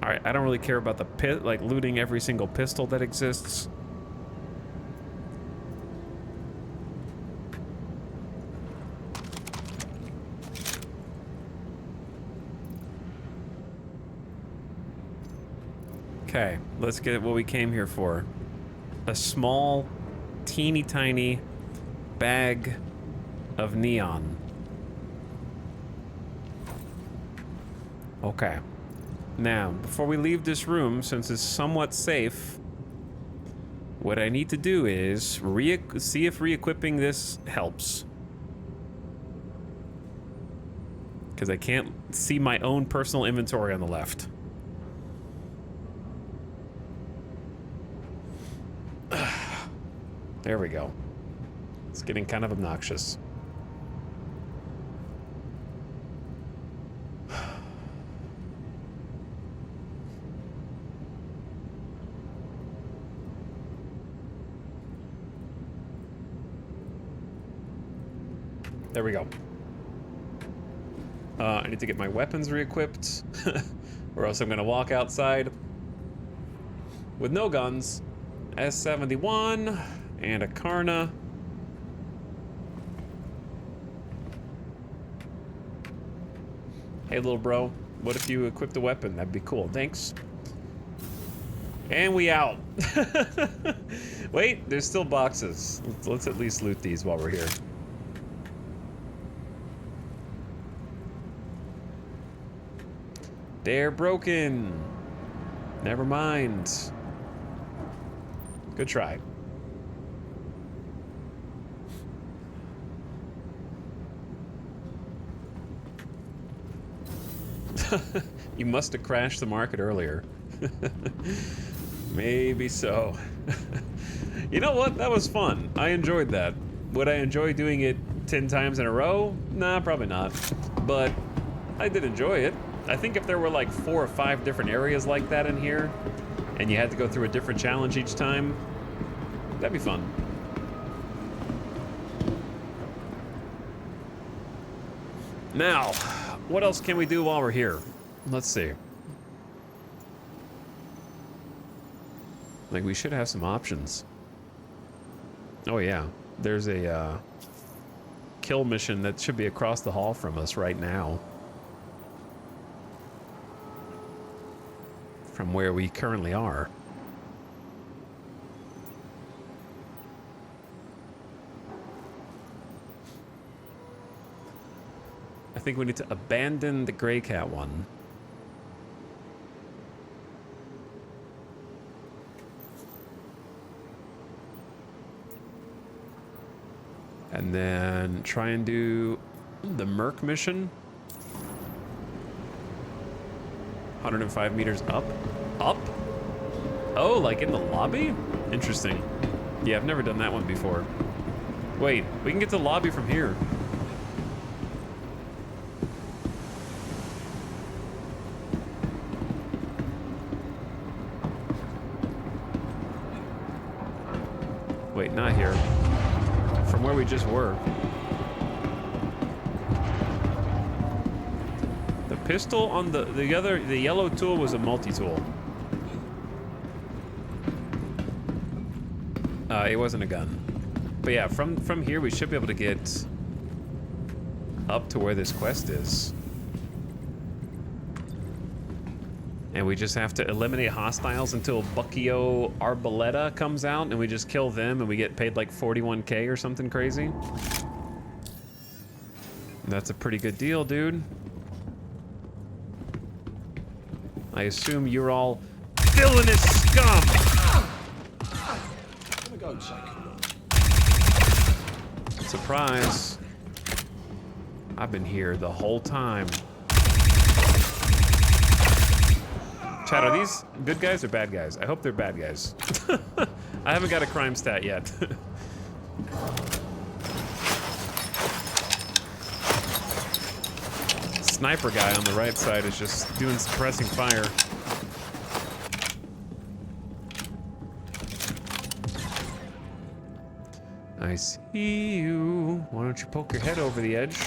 All right, I don't really care about the pit, like looting every single pistol that exists. Okay, let's get what we came here for. A small, teeny tiny bag of neon. Okay. Now, before we leave this room, since it's somewhat safe, what I need to do is see if re-equipping this helps. Because I can't see my own personal inventory on the left. There we go. It's getting kind of obnoxious. There we go. I need to get my weapons re-equipped, or else I'm gonna walk outside with no guns. S71 and a Karna. Hey, little bro, what if you equipped a weapon? That'd be cool. Thanks. And we out. Wait, there's still boxes. Let's at least loot these while we're here. They're broken. Never mind. Good try. You must have crashed the market earlier. Maybe so. You know what? That was fun. I enjoyed that. Would I enjoy doing it 10 times in a row? Nah, probably not. But I did enjoy it. I think if there were like 4 or 5 different areas like that in here, and you had to go through a different challenge each time, that'd be fun. Now, what else can we do while we're here? Let's see. Like, we should have some options. Oh yeah, there's a kill mission that should be across the hall from us right now. From where we currently are. I think we need to abandon the Grey Cat one. And then try and do the Merc mission. 105 meters up. Up? Oh, like in the lobby? Interesting. Yeah, I've never done that one before. Wait, we can get to the lobby from here. Wait, not here. From where we just were. The pistol on the yellow tool was a multi-tool. It wasn't a gun. But yeah, from here we should be able to get up to where this quest is. And we just have to eliminate hostiles until Buckio Arboleta comes out, and we just kill them and we get paid like 41K or something crazy. That's a pretty good deal, dude. I assume you're all villainous scum! Go and check. Surprise. I've been here the whole time. Chad, are these good guys or bad guys? I hope they're bad guys. I haven't got a crime stat yet. Sniper guy on the right side is just doing suppressing fire. I see you. Why don't you poke your head over the edge?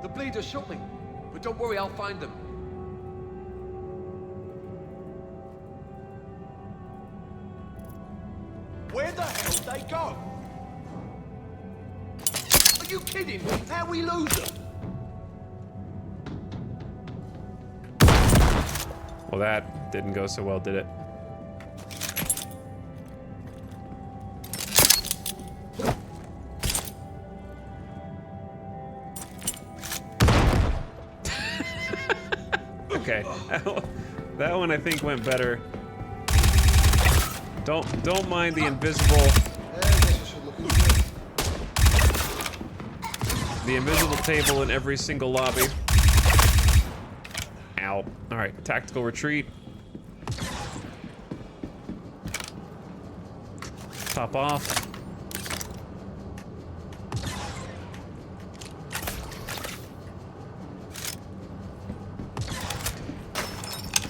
The bleeder shot me, but don't worry, I'll find them. Where the hell did they go? Are you kidding me? How we lose them? Well, that didn't go so well, did it? Okay, that one I think went better. Don't mind the invisible table in every single lobby. Ow. All right, tactical retreat. Top off.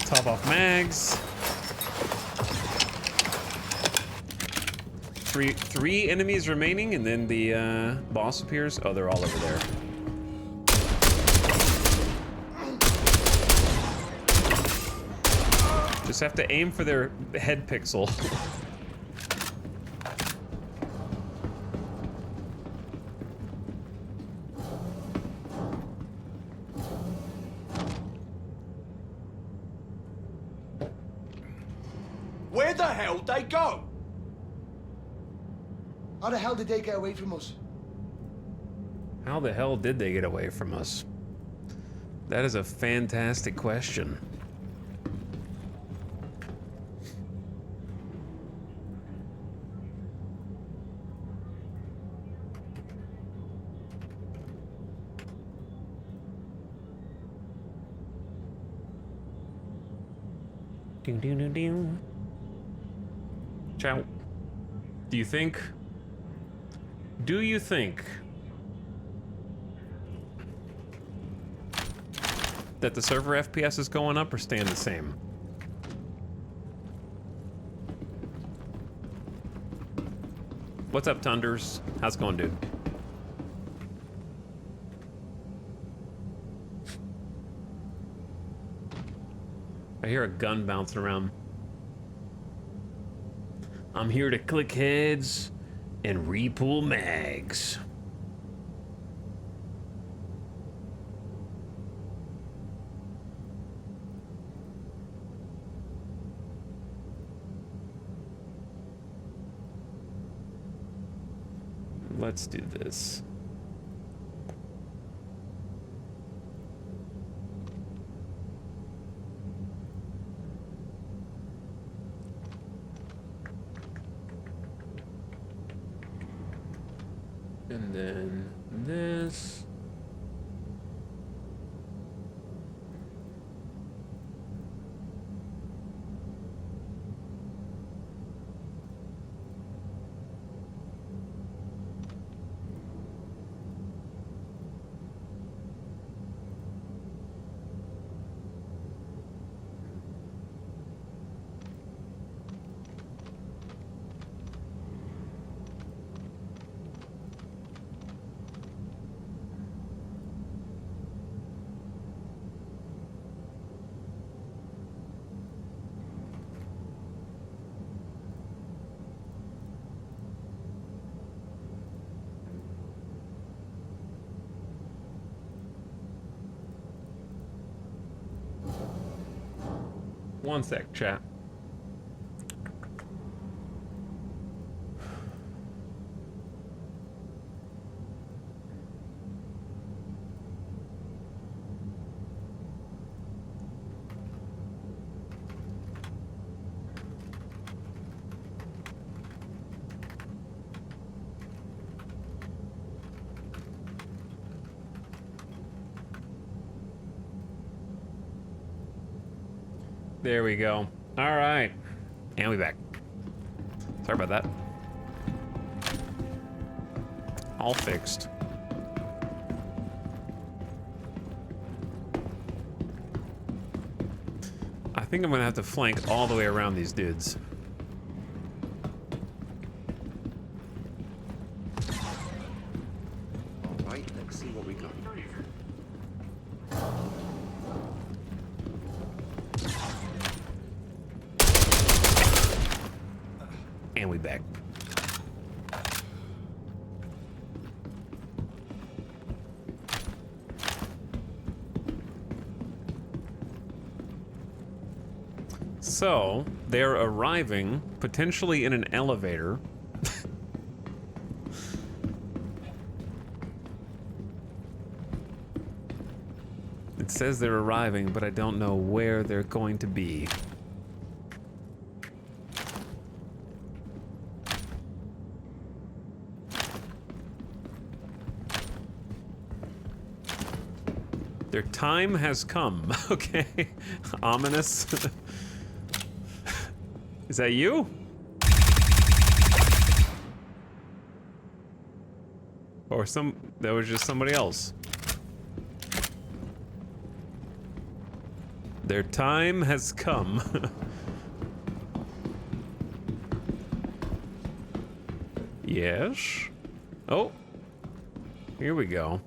Top off mags. Three enemies remaining, and then the boss appears. Oh, they're all over there. Just have to aim for their head pixel. Where the hell did they go? How the hell did they get away from us? How the hell did they get away from us? That is a fantastic question. Ding, ding, ding, ding. Ciao. Do you think that the server FPS is going up or staying the same? What's up, Tunders? How's it going, dude? I hear a gun bouncing around. I'm here to click heads and repull mags. Let's do this. And then this. One sec, chat. There we go. All right. And we back. Sorry about that. All fixed. I think I'm gonna have to flank all the way around these dudes. All right, let's see what we got. And we back. So, they're arriving, potentially in an elevator. It says they're arriving, but I don't know where they're going to be. Their time has come. Okay. Ominous. Is that you? Or that was just somebody else. Their time has come. Yes. Oh. Here we go.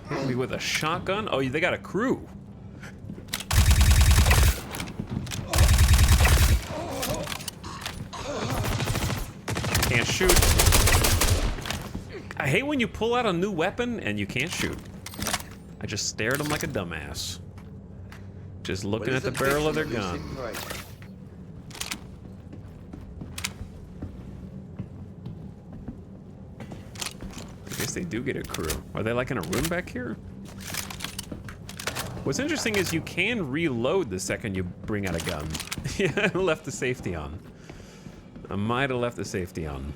Hit me with a shotgun? Oh, they got a crew. Can't shoot. I hate when you pull out a new weapon and you can't shoot. I just stare at them like a dumbass. Just looking at the barrel of their gun. I guess they do get a crew. Are they like in a room back here? What's interesting is you can reload the second you bring out a gun. Yeah, I left the safety on. I might have left the safety on.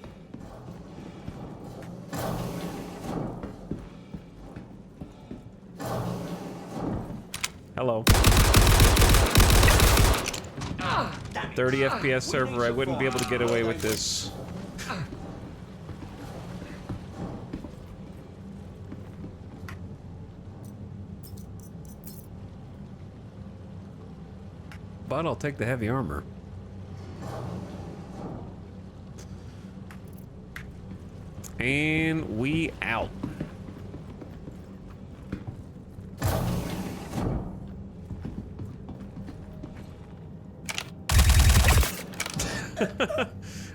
Hello. 30 FPS server, I wouldn't be able to get away with this. But I'll take the heavy armor. And we out.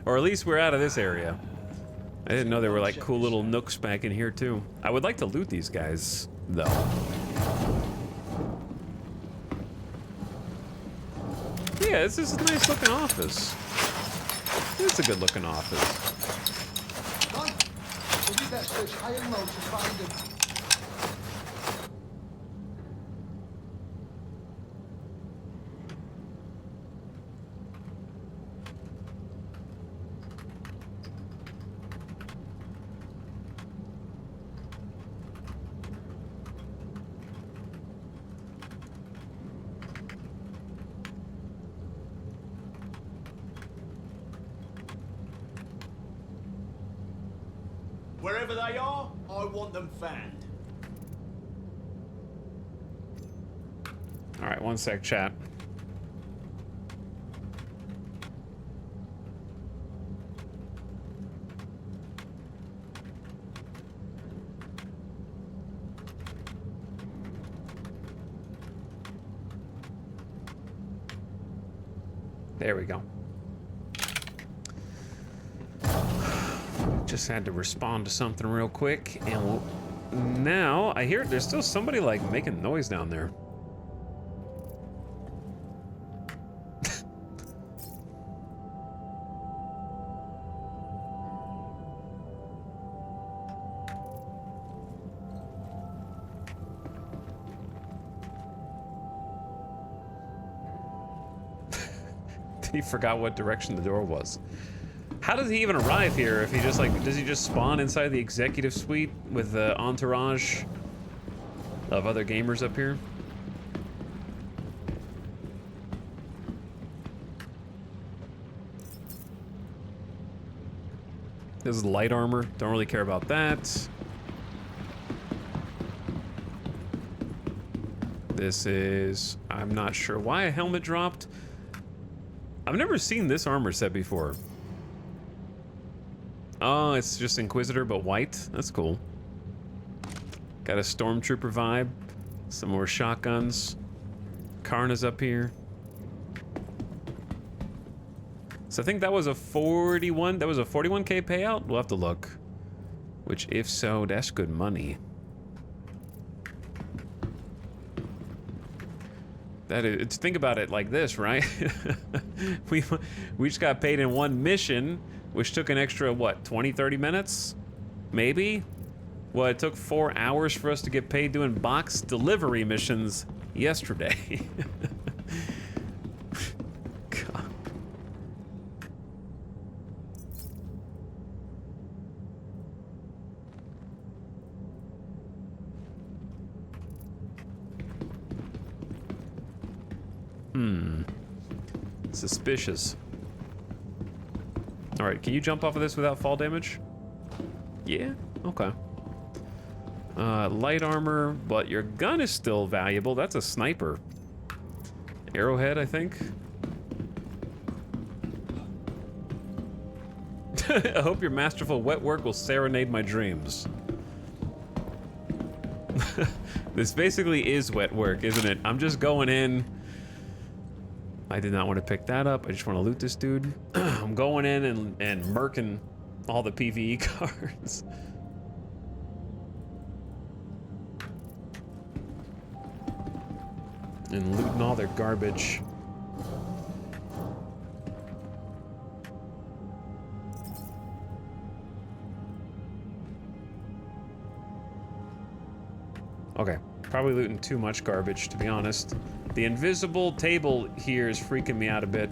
Or at least we're out of this area. I didn't know there were like cool little nooks back in here too. I would like to loot these guys, though. Yeah, this is a nice looking office. It's a good looking office. We'll leave that search high and low to find him. Wherever they are, I want them found. All right, one sec, chat. There we go. Just had to respond to something real quick, and now I hear there's still somebody like making noise down there. He forgot what direction the door was. How does he even arrive here if he just like, does he just spawn inside the executive suite with the entourage of other gamers up here? This is light armor, don't really care about that. This is, I'm not sure why a helmet dropped. I've never seen this armor set before. Oh, it's just Inquisitor, but white. That's cool. Got a Stormtrooper vibe. Some more shotguns. Karna's up here. So I think that was a 41. That was a 41K payout. We'll have to look. Which, if so, that's good money. That is. Think about it like this, right? we just got paid in one mission, which took an extra, what, 20, 30 minutes? Maybe? Well, it took 4 hours for us to get paid doing box delivery missions yesterday. God. Suspicious. All right, can you jump off of this without fall damage? Yeah, okay. Light armor, but your gun is still valuable. That's a sniper. Arrowhead, I think. I hope your masterful wet work will serenade my dreams. This basically is wet work, isn't it? I'm just going in. I did not want to pick that up. I just want to loot this dude. I'm going in and murking all the PvE cards. And looting all their garbage. Okay. Probably looting too much garbage, to be honest. The invisible table here is freaking me out a bit.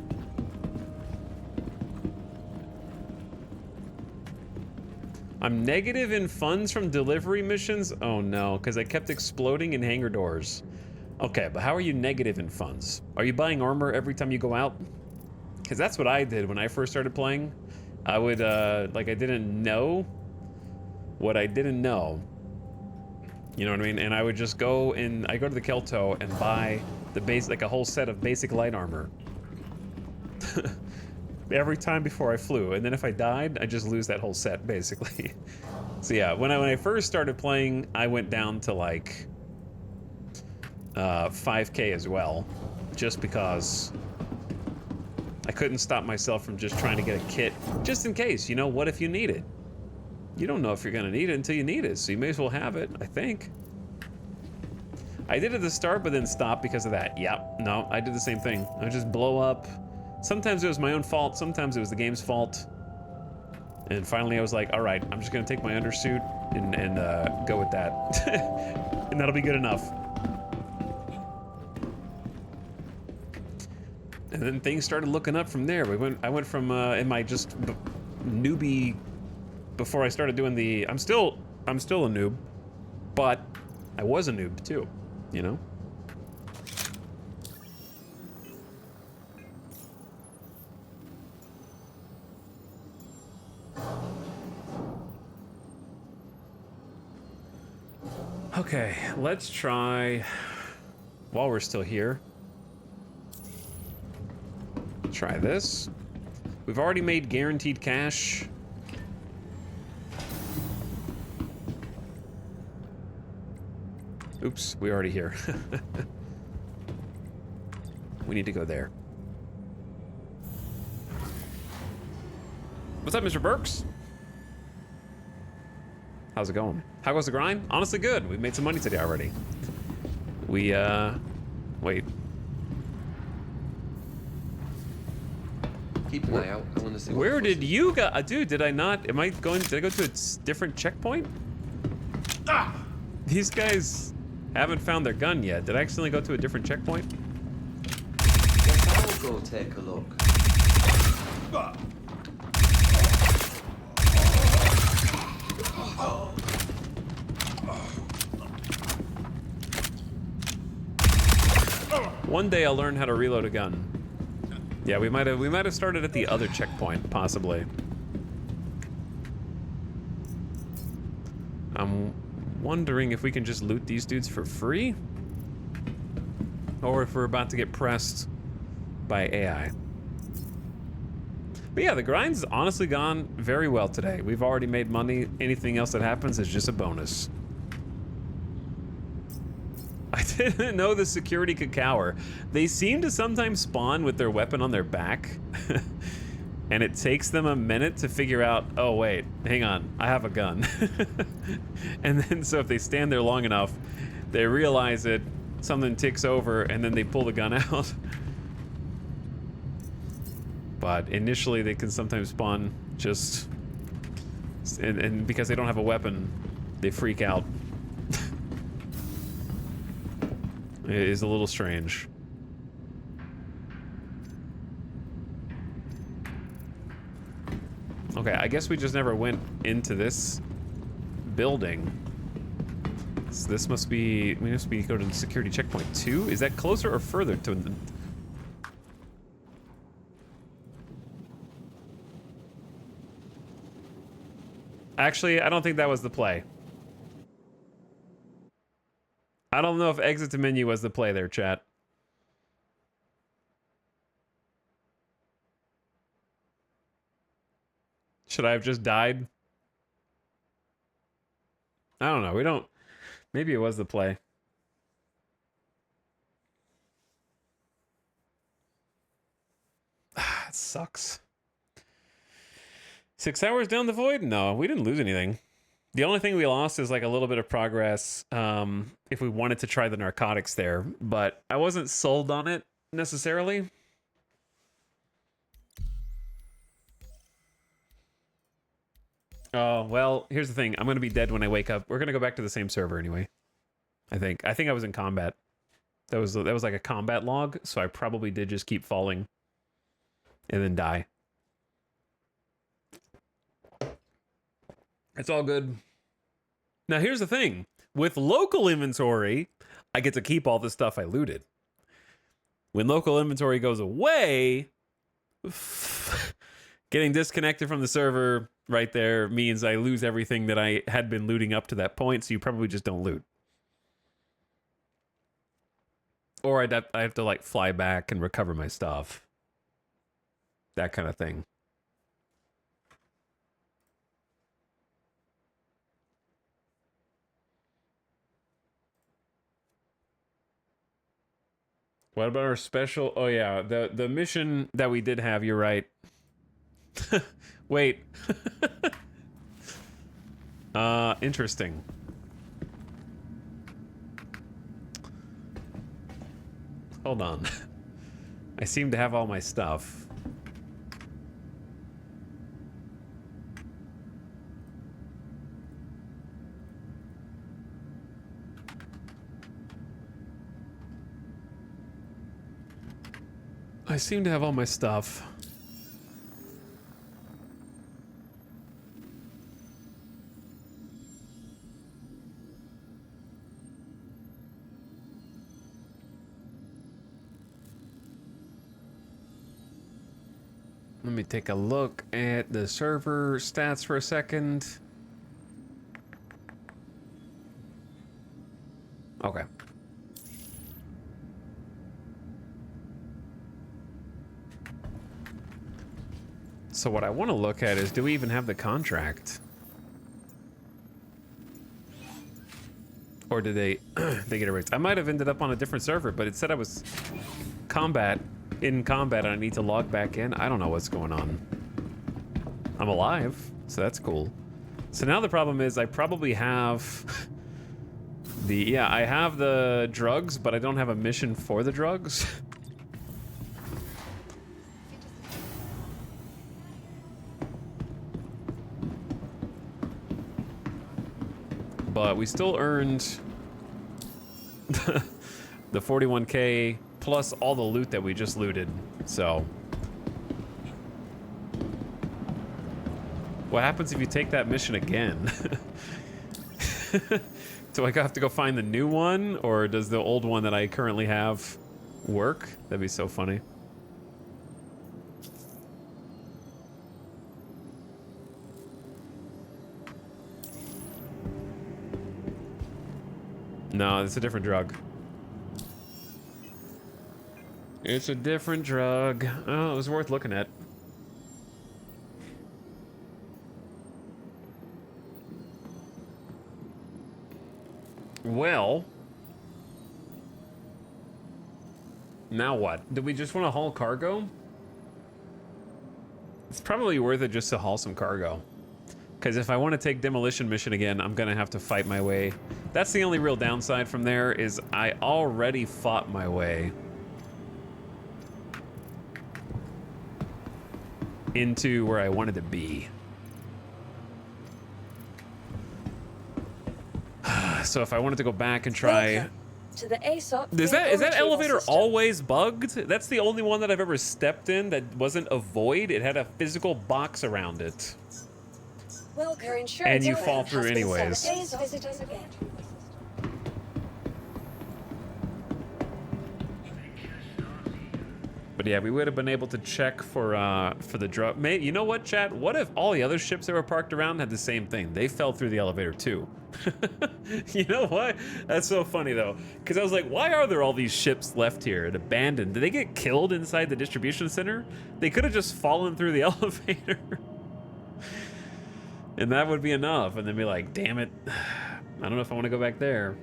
I'm negative in funds from delivery missions? Oh no, because I kept exploding in hangar doors. Okay, but how are you negative in funds? Are you buying armor every time you go out? Because that's what I did when I first started playing. I would, like, I didn't know what I didn't know. You know what I mean? And I would just go and I go to the Kelto and buy the base, like a whole set of basic light armor. Every time before I flew. And then if I died, I just lose that whole set, basically. So yeah, when I first started playing, I went down to like 5K as well, just because I couldn't stop myself from just trying to get a kit, just in case. You know, what if you need it? You don't know if you're gonna need it until you need it, so you may as well have it, I think. I did it at the start, but then stopped because of that. Yep, no, I did the same thing. I would just blow up. Sometimes it was my own fault, sometimes it was the game's fault. And finally I was like, all right, I'm just gonna take my undersuit and go with that. And that'll be good enough. And then things started looking up from there. I went from in my just newbie before I started doing the I'm still a noob, but I was a noob too, you know? Okay, let's try while we're still here. Try this. We've already made guaranteed cash. Oops, we're already here. We need to go there. What's up, Mr. Burks? How's it going? How goes the grind? Honestly, good. We've made some money today already. We, wait. Keep an eye out. I want to see. Where did you go? Dude, did I not? Did I go to a different checkpoint? Ah! These guys haven't found their gun yet. Did I accidentally go to a different checkpoint? Guess I'll go take a look. One day I'll learn how to reload a gun. Yeah, we might have started at the other checkpoint, possibly. I'm wondering if we can just loot these dudes for free, or if we're about to get pressed by AI. But yeah, the grind's honestly gone very well today. We've already made money. Anything else that happens is just a bonus. I didn't know the security could cower. They seem to sometimes spawn with their weapon on their back. And it takes them a minute to figure out, oh wait, hang on, I have a gun. And then so if they stand there long enough, they realize it, something ticks over, and then they pull the gun out. But initially they can sometimes spawn just, and because they don't have a weapon, they freak out. It is a little strange. Okay, I guess we just never went into this building. So this must be, we must be go to the security checkpoint 2? Is that closer or further to the... Actually, I don't think that was the play. I don't know if exit to menu was the play there, chat. Should I have just died? I don't know. We don't... Maybe it was the play. It sucks. 6 hours down the void? No, we didn't lose anything. The only thing we lost is like a little bit of progress if we wanted to try the narcotics there, but I wasn't sold on it necessarily. Oh, well, here's the thing. I'm going to be dead when I wake up. We're going to go back to the same server anyway. I think I was in combat. That was like a combat log, so I probably did just keep falling and then die. It's all good. Now here's the thing. With local inventory, I get to keep all the stuff I looted. When local inventory goes away, getting disconnected from the server right there means I lose everything that I had been looting up to that point, so you probably just don't loot. Or I have to like fly back and recover my stuff. That kind of thing. What about our special? Oh yeah, the mission that we did have, you're right. Wait. Interesting. Hold on. I seem to have all my stuff. I seem to have all my stuff. Let me take a look at the server stats for a second. Okay. So what I want to look at is, do we even have the contract? Or did they they get erased? I might have ended up on a different server, but it said I was in combat and I need to log back in. I don't know what's going on. I'm alive, so that's cool. So now the problem is I probably have I have the drugs, but I don't have a mission for the drugs. But we still earned the 41K plus all the loot that we just looted. So what happens if you take that mission again? Do I have to go find the new one, or does the old one that I currently have work? That'd be so funny. No, it's a different drug. It's a different drug. Oh, it was worth looking at. Well, now what? Do we just want to haul cargo? It's probably worth it just to haul some cargo. Because if I want to take demolition mission again, I'm going to have to fight my way. That's the only real downside from there, is I already fought my way into where I wanted to be. So if I wanted to go back and try... Welcome to the ASOP Is that vehicle elevator system. always bugged? That's the only one that I've ever stepped in that wasn't a void. It had a physical box around it. Welcome. Your And insurance you plan fall has through been anyways. set. Please visit us again. But yeah, we would have been able to check for the drug. You know what, chat? What if all the other ships that were parked around had the same thing? They fell through the elevator too. You know what? That's so funny though, because I was like, why are there all these ships left here and abandoned? Did they get killed inside the distribution center? They could have just fallen through the elevator. And that would be enough. And then be like, damn it. I don't know if I want to go back there.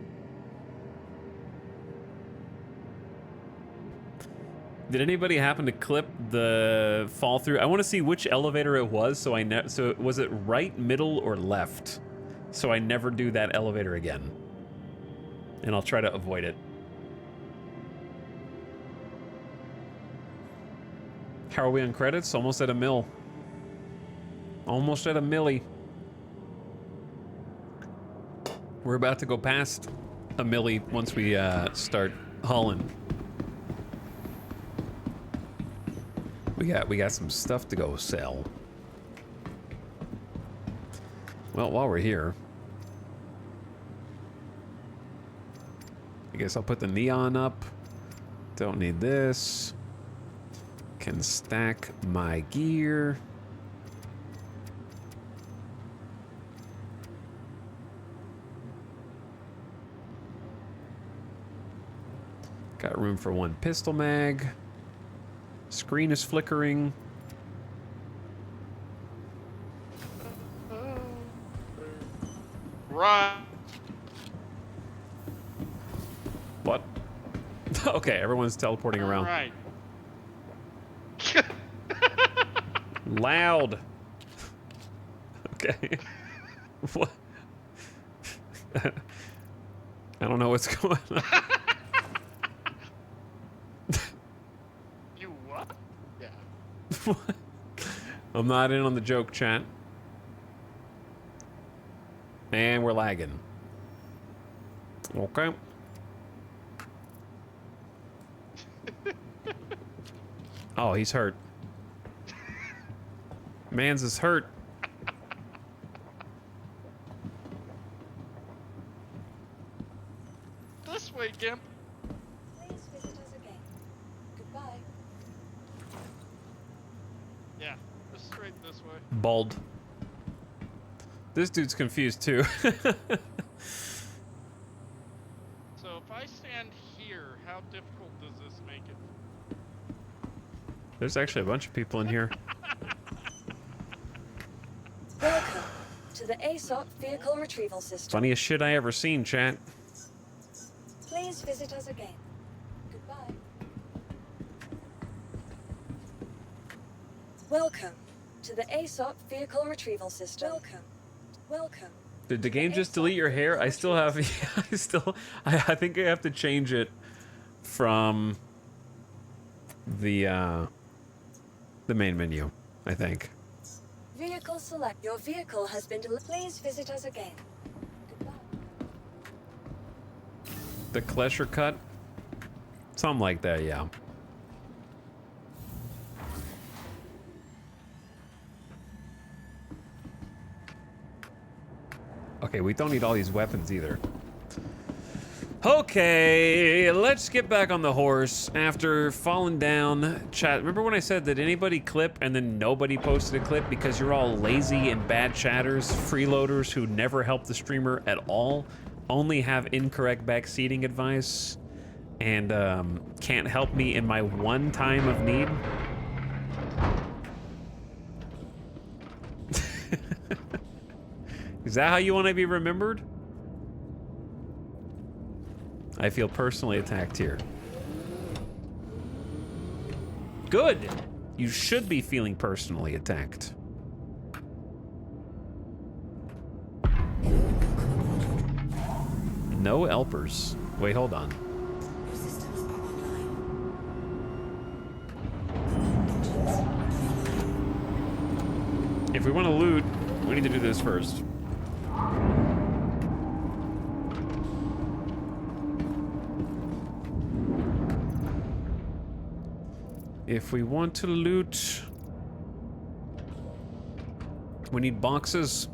Did anybody happen to clip the fall through? I want to see which elevator it was, so so was it right, middle, or left? So I never do that elevator again. And I'll try to avoid it. How are we on credits? Almost at a mil. Almost at a milli. We're about to go past a milli once we start hauling. We got some stuff to go sell. Well, while we're here, I guess I'll put the neon up. Don't need this. Can stack my gear. Got room for one pistol mag. Screen is flickering. Run. What? Okay, everyone's teleporting around. Right. Loud. Okay. What? I don't know what's going on. You what? Yeah. What? I'm not in on the joke, chat. And we're lagging. Okay. Oh, he's hurt. Mans is hurt. This way, Gimp. Please visit us again. Goodbye. Yeah, just straight this way. Bald. This dude's confused too. So if I stand here, how difficult does this make it? There's actually a bunch of people in here. Welcome to the ASOP Vehicle Retrieval System. Funniest shit I ever seen, chat. Please visit us again. Goodbye. Welcome to the ASOP Vehicle Retrieval System. Welcome. Did the game just delete your hair? I still have. I think I have to change it from the main menu. I think. Vehicle select. Your vehicle has been delivered. Please visit us again. The Klesher cut? Something like that, yeah. Okay, we don't need all these weapons either. Okay, let's get back on the horse after falling down. Chat, remember when I said that anybody clip and then nobody posted a clip because you're all lazy and bad chatters, freeloaders who never help the streamer at all, only have incorrect backseating advice, and can't help me in my one time of need? Is that how you want to be remembered? I feel personally attacked here. Good! You should be feeling personally attacked. No Elpers. Wait, hold on. If we want to loot, we need to do this first. If we want to loot, we need boxes.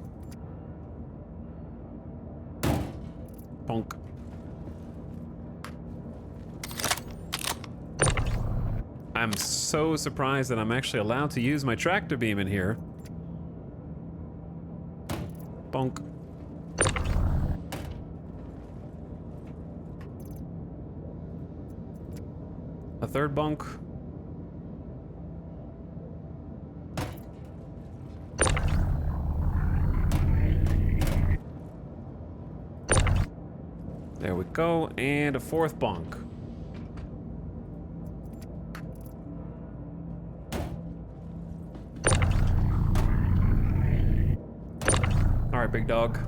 Bonk. I'm so surprised that I'm actually allowed to use my tractor beam in here. Bonk. A third bonk. There we go, and a fourth bonk. All right, big dog.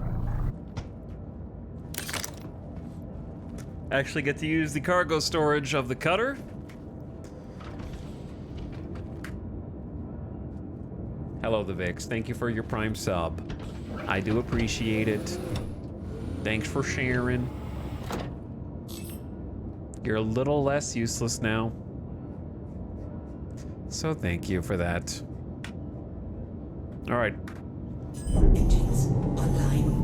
Actually get to use the cargo storage of the cutter. Hello, the Vix. Thank you for your Prime sub. I do appreciate it. Thanks for sharing. You're a little less useless now. So thank you for that. All right. Engines online.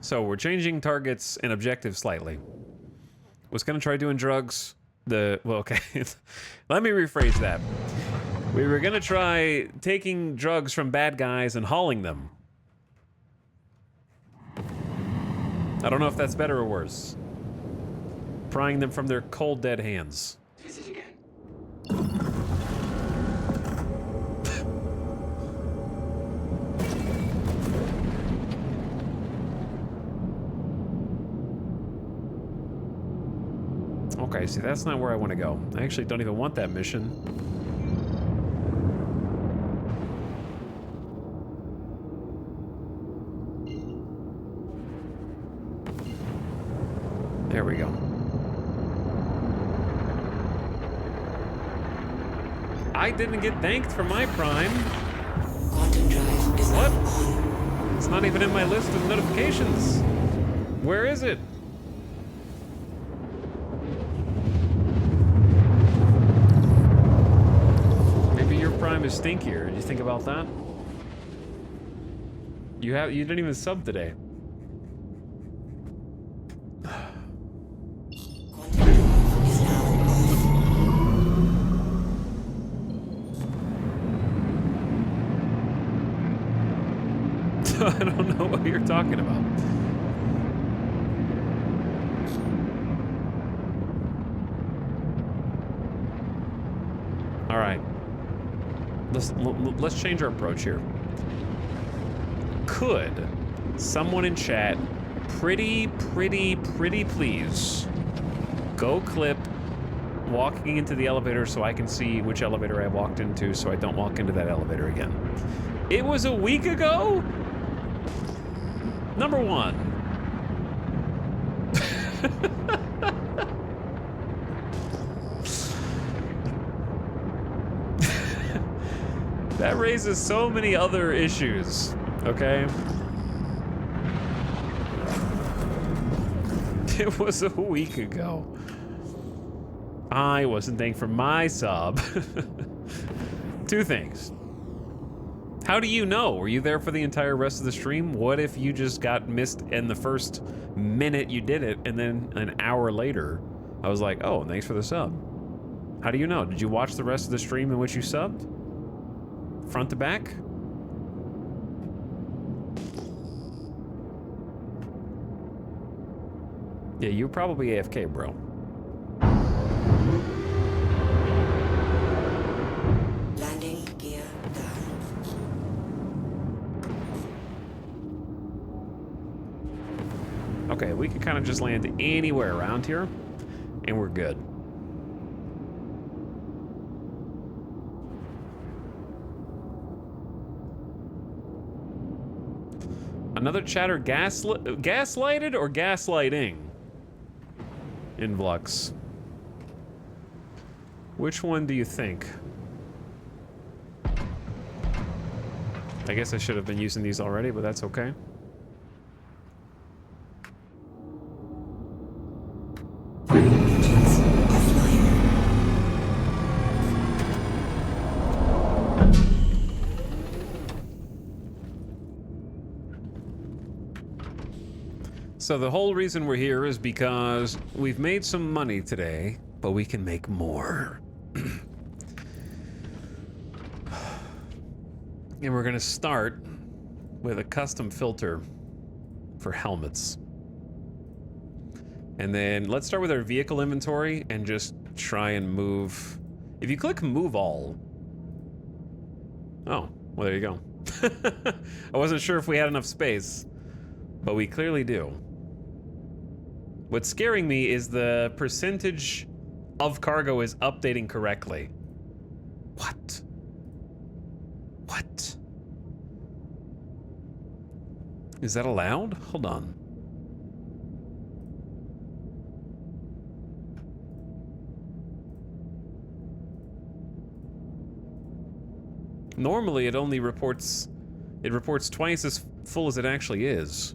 So we're changing targets and objectives slightly. Was gonna try doing drugs. Well, okay. Let me rephrase that. We were gonna try taking drugs from bad guys and hauling them. I don't know if that's better or worse. Prying them from their cold, dead hands. Visit again. Okay, see, that's not where I want to go. I actually don't even want that mission. There we go. I didn't get thanked for my Prime. Quantum drive is What? now on. It's not even in my list of notifications. Where is it? Maybe your Prime is stinkier. Did you think about that? You didn't even sub today. I don't know what you're talking about. All right. Let's change our approach here. Could someone in chat pretty please go clip walking into the elevator so I can see which elevator I walked into so I don't walk into that elevator again. It was a week ago? Number one. That raises so many other issues, okay? It was a week ago. I wasn't thanked for my sub. Two things. How do you know? Were you there for the entire rest of the stream? What if you just got missed in the first minute you did it, and then an hour later, I was like, oh, thanks for the sub. How do you know? Did you watch the rest of the stream in which you subbed? Front to back? Yeah, you're probably AFK, bro. Landing gear down. Okay, we can kind of just land anywhere around here, and we're good. Another chatter gaslighted or gaslighting? Invlux. Which one do you think? I guess I should have been using these already, but that's okay. So the whole reason we're here is because we've made some money today, but we can make more. And we're gonna start with a custom filter for helmets. And then let's start with our vehicle inventory and just try and move. If you click move all. Oh, well, there you go. I wasn't sure if we had enough space, but we clearly do. What's scaring me is the percentage of cargo is updating correctly. What? What? Is that allowed? Hold on. Normally, it only reports... It reports twice as full as it actually is.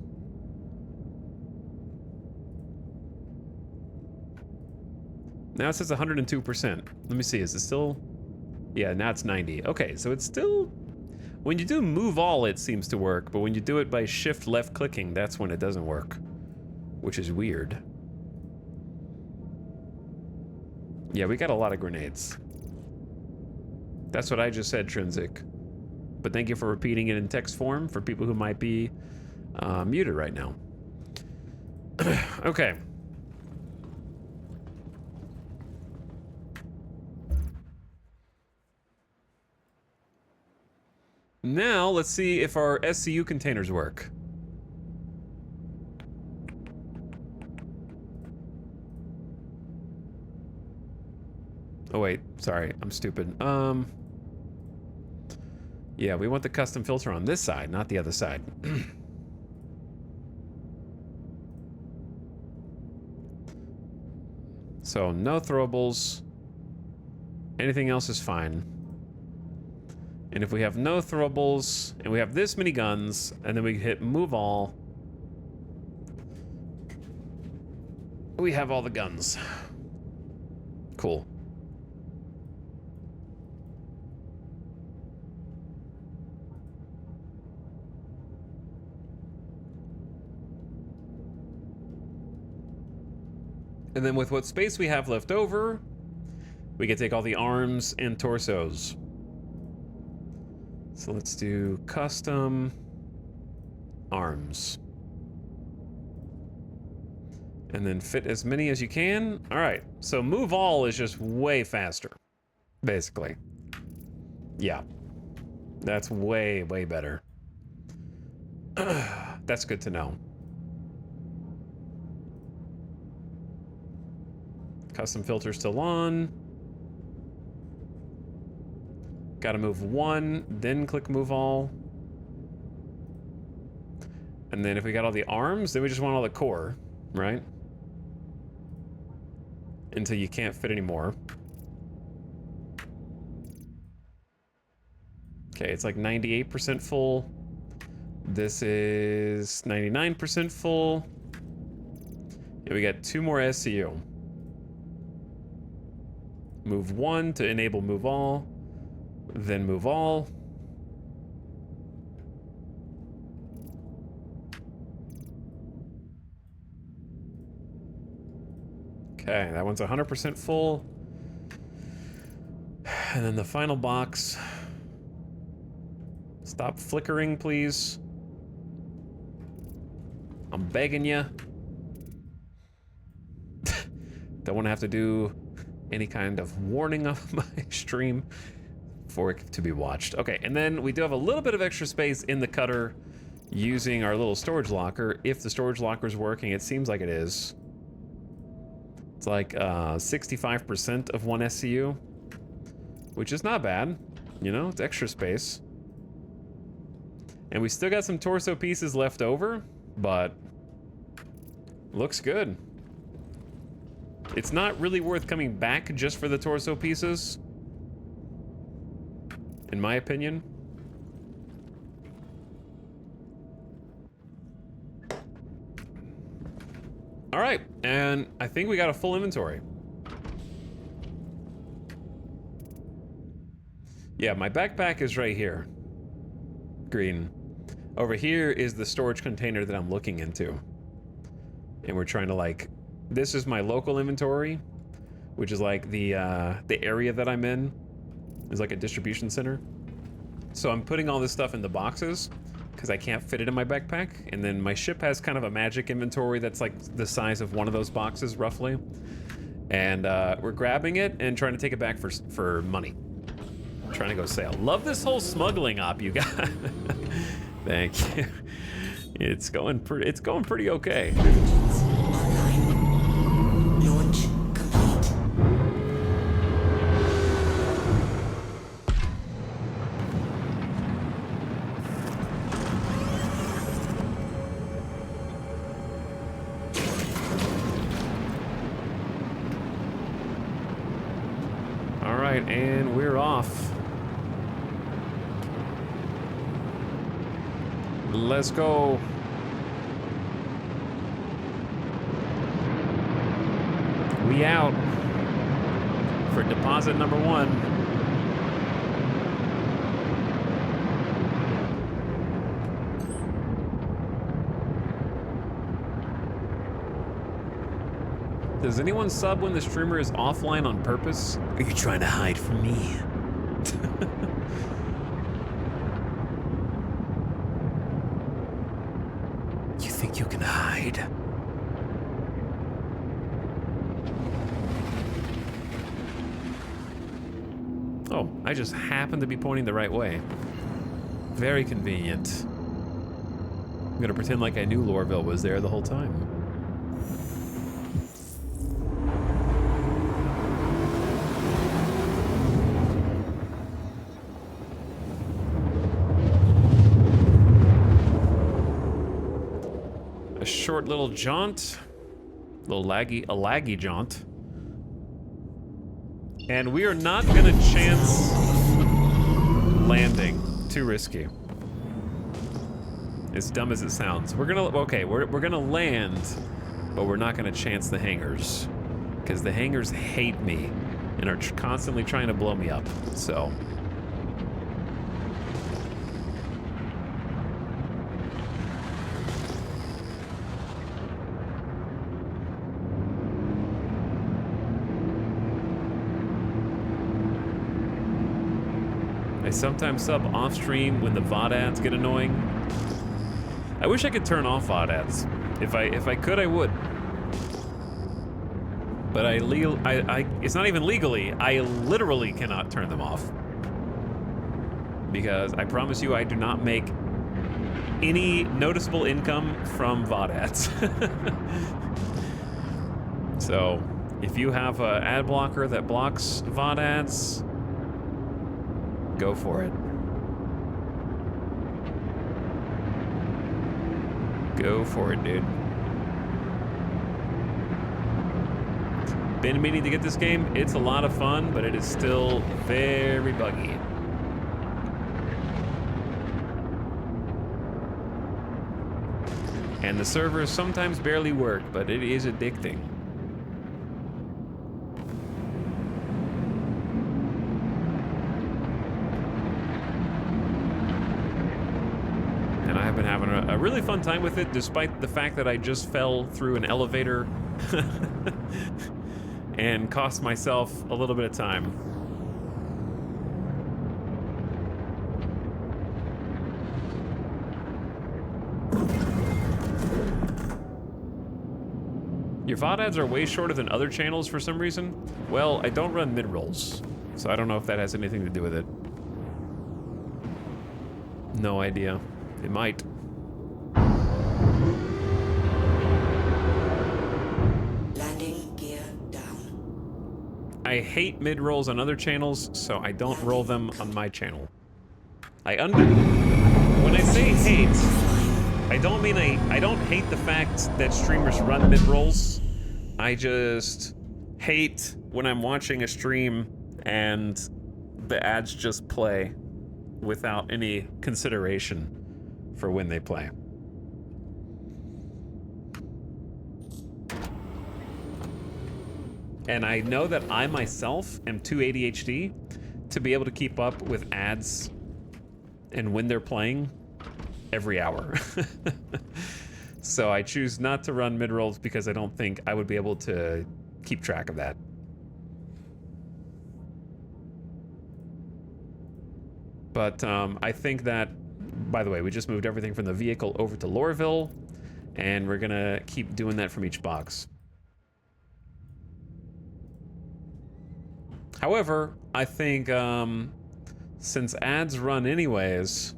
Now it says 102%. Let me see, is it still... Yeah, now it's 90. Okay, so it's still... When you do move all, it seems to work, but when you do it by shift left clicking, that's when it doesn't work. Which is weird. Yeah, we got a lot of grenades. That's what I just said, Trinsic. But thank you for repeating it in text form for people who might be muted right now. Okay. Now, let's see if our SCU containers work. Oh wait, sorry, I'm stupid. Yeah, we want the custom filter on this side, not the other side. So, no throwables. Anything else is fine. And if we have no throwables, and we have this many guns, and then we hit move all, we have all the guns. Cool. And then with what space we have left over, we can take all the arms and torsos. So let's do custom arms. And then fit as many as you can. All right, so move all is just way faster, basically. Yeah, that's way, way better. That's good to know. Custom filter still on. Gotta move one, then click move all. And then if we got all the arms, then we just want all the core, right? Until you can't fit anymore. Okay, it's like 98% full. This is 99% full. And we got 2 more SCU. Move one to enable move all, then move all. Okay, that one's 100% full. And then the final box. Stop flickering, please. I'm begging you. Don't want to have to do any kind of warning of my stream for it to be watched. Okay, and then we do have a little bit of extra space in the cutter using our little storage locker. If the storage locker is working, it seems like it is. It's like 65% of one SCU, which is not bad. You know, it's extra space. And we still got some torso pieces left over, but looks good. It's not really worth coming back just for the torso pieces, in my opinion. All right, and I think we got a full inventory. Yeah, my backpack is right here. Green. Over here is the storage container that I'm looking into. And we're trying to like, this is my local inventory, which is like the area that I'm in is like a distribution center. So I'm putting all this stuff in the boxes because I can't fit it in my backpack. And then my ship has kind of a magic inventory that's like the size of one of those boxes roughly. And we're grabbing it and trying to take it back for money. I'm trying to go sail. Love this whole smuggling op you got. Thank you. It's going pretty okay. Launch complete. All right, and we're off. Let's go. We out for deposit number 1. Does anyone sub when the streamer is offline on purpose? Are you trying to hide from me? You think you can hide? Oh, I just happened to be pointing the right way. Very convenient. I'm gonna pretend like I knew Lorville was there the whole time. A short little jaunt, a laggy jaunt. And we are not gonna chance landing. Too risky. As dumb as it sounds. We're gonna land, but we're not gonna chance the hangars. Because the hangars hate me and are constantly trying to blow me up, so. I sometimes sub off stream when the VOD ads get annoying. I wish I could turn off VOD ads. If I could, I would. But it's not even legally. I literally cannot turn them off. Because I promise you, I do not make any noticeable income from VOD ads. So, if you have an ad blocker that blocks VOD ads, go for it. Go for it, dude. Been meaning to get this game. It's a lot of fun, but it is still very buggy. And the servers sometimes barely work, but it is addicting. And I have been having a really fun time with it, despite the fact that I just fell through an elevator and cost myself a little bit of time. Your VOD ads are way shorter than other channels for some reason. Well, I don't run mid-rolls, so I don't know if that has anything to do with it. No idea. It might. Landing gear down. I hate mid-rolls on other channels, so I don't roll them on my channel. When I say hate, I don't mean I don't hate the fact that streamers run mid-rolls. I just hate when I'm watching a stream and the ads just play without any consideration for when they play. And I know that I myself am too ADHD to be able to keep up with ads and when they're playing every hour. So I choose not to run mid-rolls because I don't think I would be able to keep track of that. But I think that, by the way, we just moved everything from the vehicle over to Lorville, and we're gonna keep doing that from each box. However, I think since ads run anyways,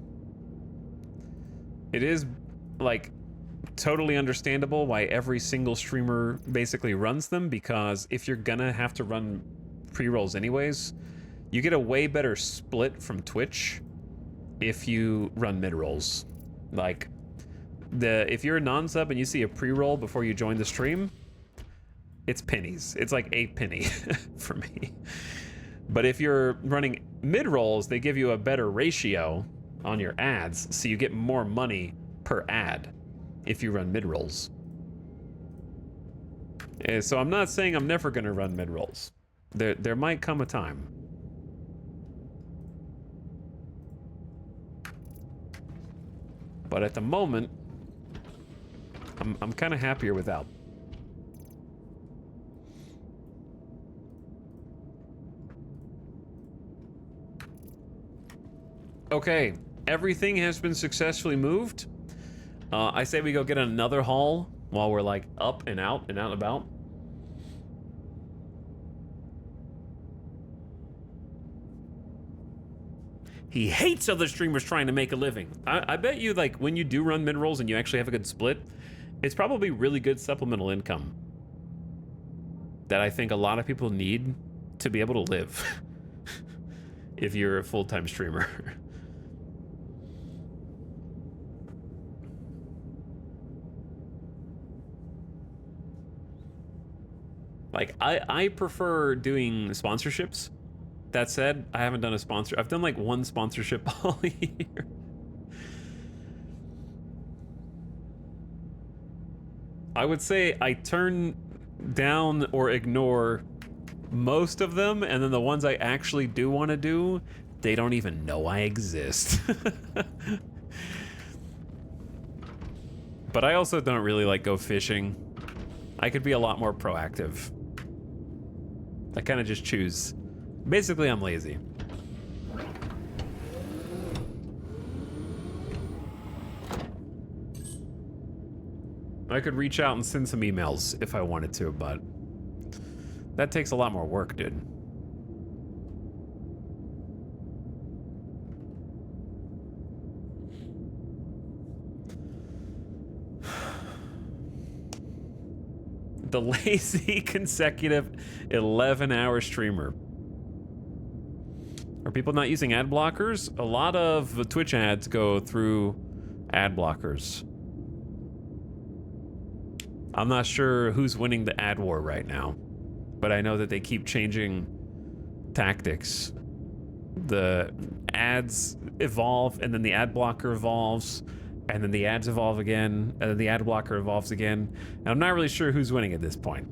it is like totally understandable why every single streamer basically runs them, because if you're gonna have to run pre-rolls anyways, you get a way better split from Twitch if you run mid-rolls. Like, if you're a non-sub and you see a pre-roll before you join the stream, it's pennies. It's like 8 penny for me. But if you're running mid-rolls, they give you a better ratio on your ads, so you get more money per ad if you run mid-rolls. So I'm not saying I'm never going to run mid-rolls. There might come a time. But at the moment, I'm kind of happier without. Okay, everything has been successfully moved. I say we go get another haul while we're like up and out and about. He hates other streamers trying to make a living. I bet you, like, when you do run mid-rolls and you actually have a good split, it's probably really good supplemental income that I think a lot of people need to be able to live if you're a full-time streamer. Like, I prefer doing sponsorships. That said, I haven't done a sponsor. I've done like one sponsorship all year. I would say I turn down or ignore most of them, and then the ones I actually do want to do, they don't even know I exist. But I also don't really like go fishing. I could be a lot more proactive. I kind of just choose. Basically, I'm lazy. I could reach out and send some emails if I wanted to, but that takes a lot more work, dude. The lazy consecutive 11-hour streamer. Are people not using ad blockers? A lot of the Twitch ads go through ad blockers. I'm not sure who's winning the ad war right now, but I know that they keep changing tactics. The ads evolve, and then the ad blocker evolves, and then the ads evolve again, and then the ad blocker evolves again. And I'm not really sure who's winning at this point.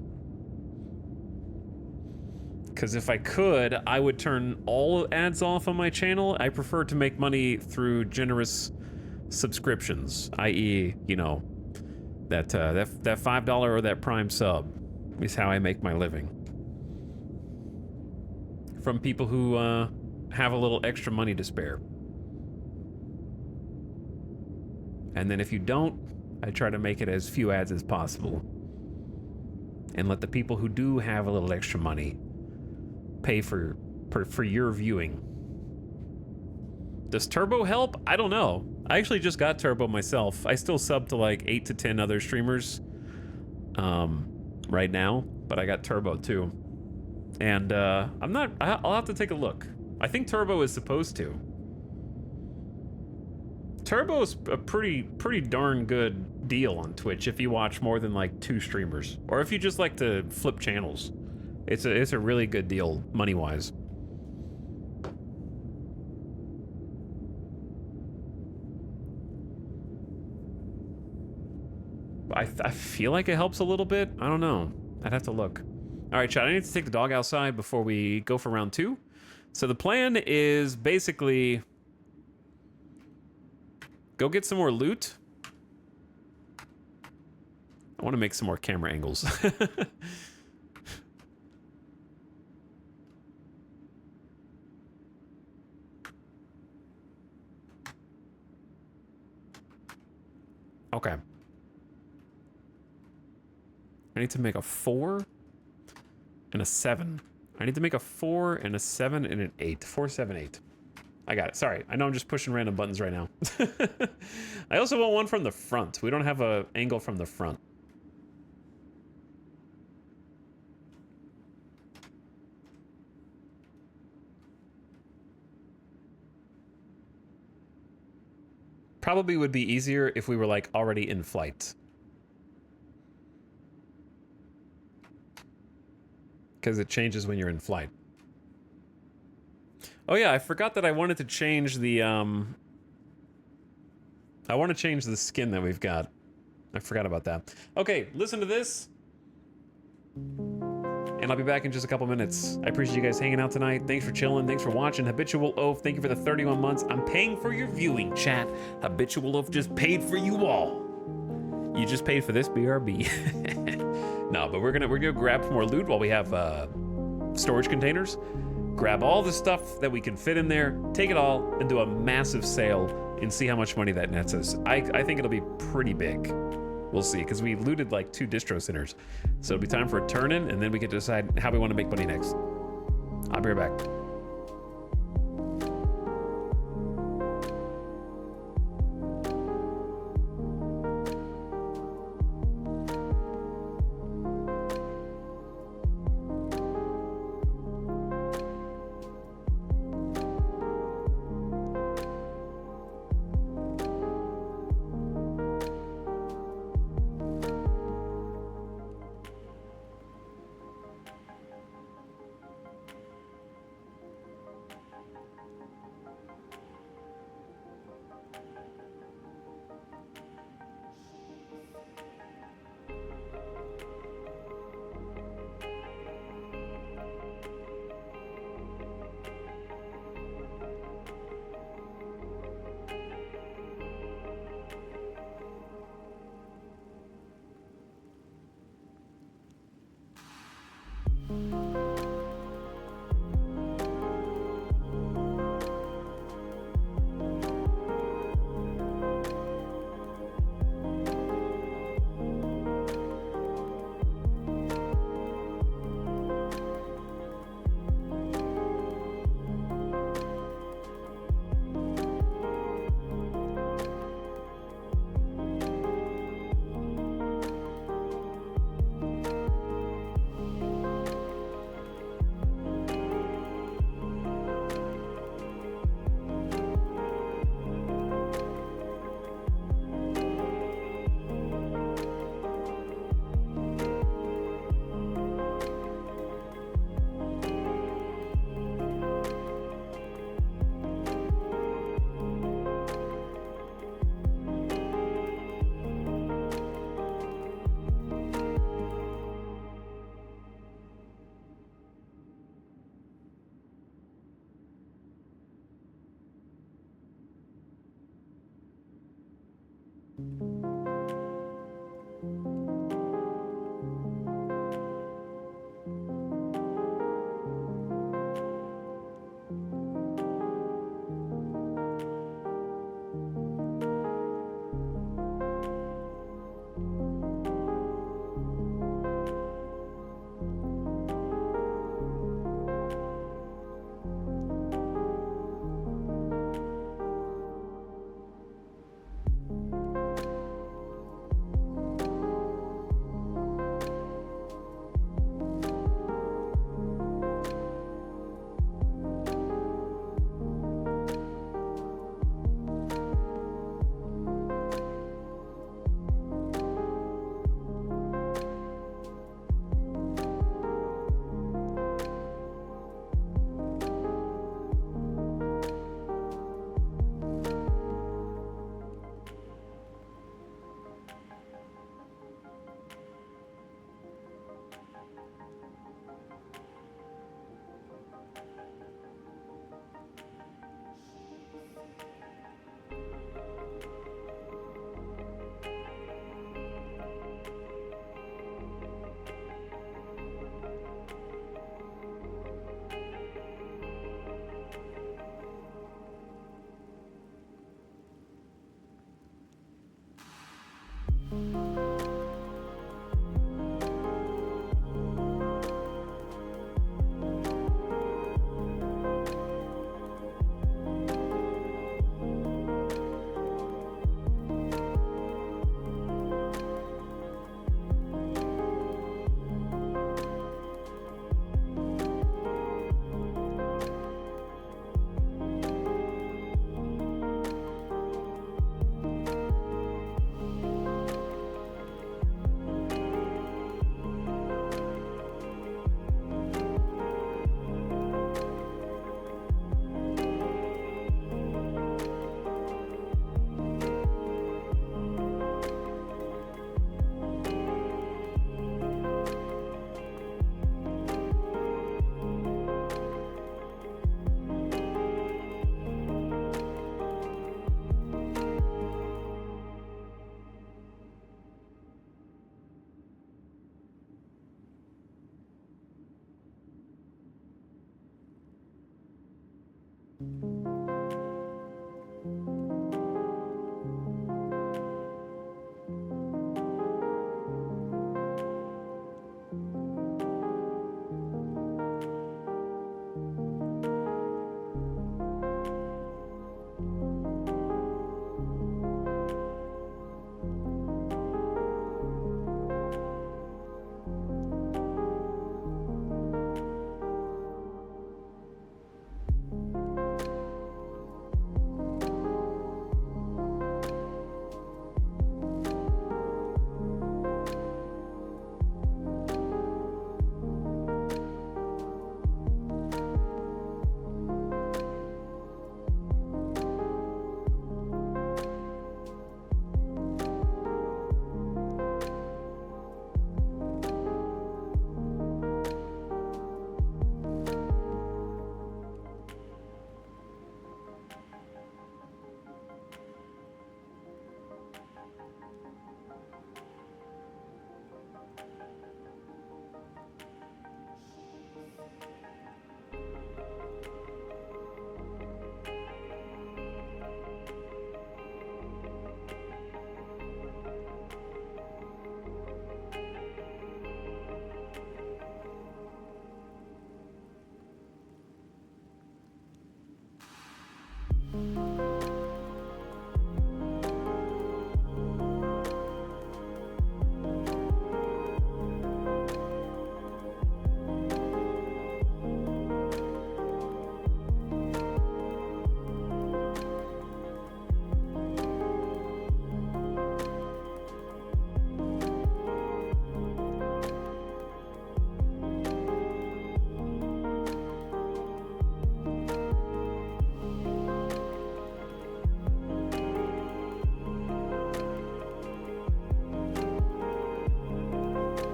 Because if I could, I would turn all ads off on my channel. I prefer to make money through generous subscriptions, i.e., you know, that $5 or that Prime sub is how I make my living. From people who have a little extra money to spare. And then if you don't, I try to make it as few ads as possible. And let the people who do have a little extra money pay for your viewing. Does Turbo help? I don't know. I actually just got Turbo myself. I still sub to like 8 to 10 other streamers right now, but I got Turbo too. And I'll have to take a look. I think Turbo is supposed to. Turbo is a pretty darn good deal on Twitch if you watch more than like 2 streamers, or if you just like to flip channels. It's a really good deal money-wise. I feel like it helps a little bit. I don't know. I'd have to look. All right, chat. I need to take the dog outside before we go for round 2. So the plan is basically go get some more loot. I want to make some more camera angles. Okay. I need to make a 4 and a 7. I need to make a 4 and a 7 and an 8. 4, 7, 8. I got it. Sorry. I know I'm just pushing random buttons right now. I also want one from the front. We don't have an angle from the front. Probably would be easier if we were like already in flight. Because it changes when you're in flight. Oh yeah, I forgot that I wanted to change the I want to change the skin that we've got. I forgot about that. Okay, listen to this. And I'll be back in just a couple minutes. I appreciate you guys hanging out tonight. Thanks for chilling. Thanks for watching. Habitual Oaf, thank you for the 31 months. I'm paying for your viewing, chat. Habitual Oaf just paid for you all. You just paid for this, BRB. No, but we're gonna grab some more loot while we have storage containers. Grab all the stuff that we can fit in there, take it all, and do a massive sale and see how much money that nets us. I think it'll be pretty big. We'll see, because we looted like 2 distro centers. So it'll be time for a turn-in, and then we can decide how we want to make money next. I'll be right back.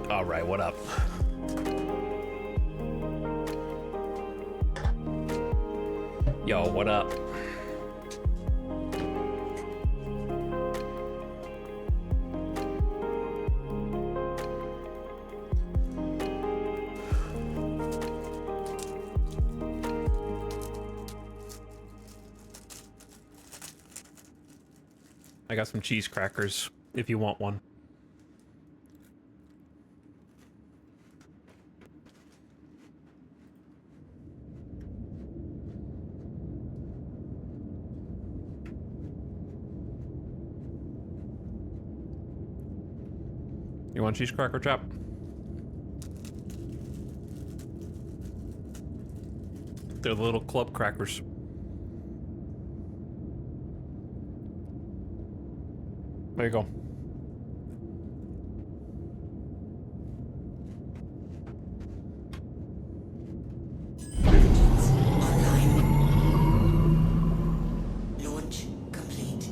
All right, what up? Yo, what up? I got some cheese crackers if you want one. You want cheese cracker chop? They're the little club crackers. There you go. Launch complete.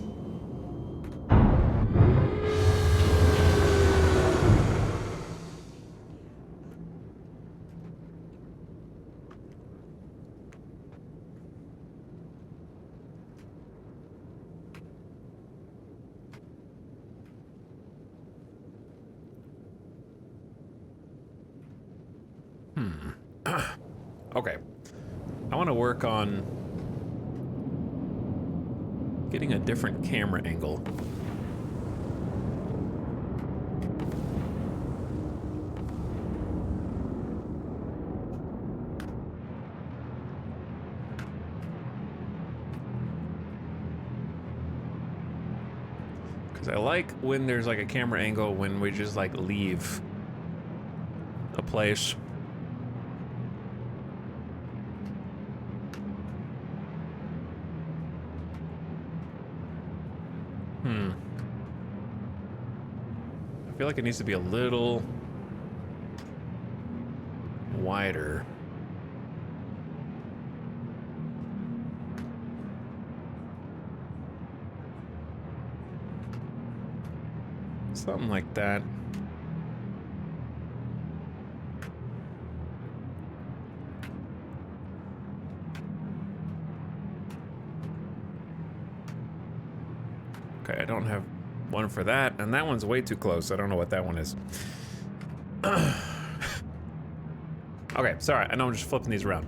Okay. I want to work on getting a different camera angle. Because I like when there's like a camera angle when we just like leave a place. I feel like it needs to be a little wider. Something like that. Okay, I don't have one for that, and that one's way too close. I don't know what that one is. Okay, sorry. I know I'm just flipping these around.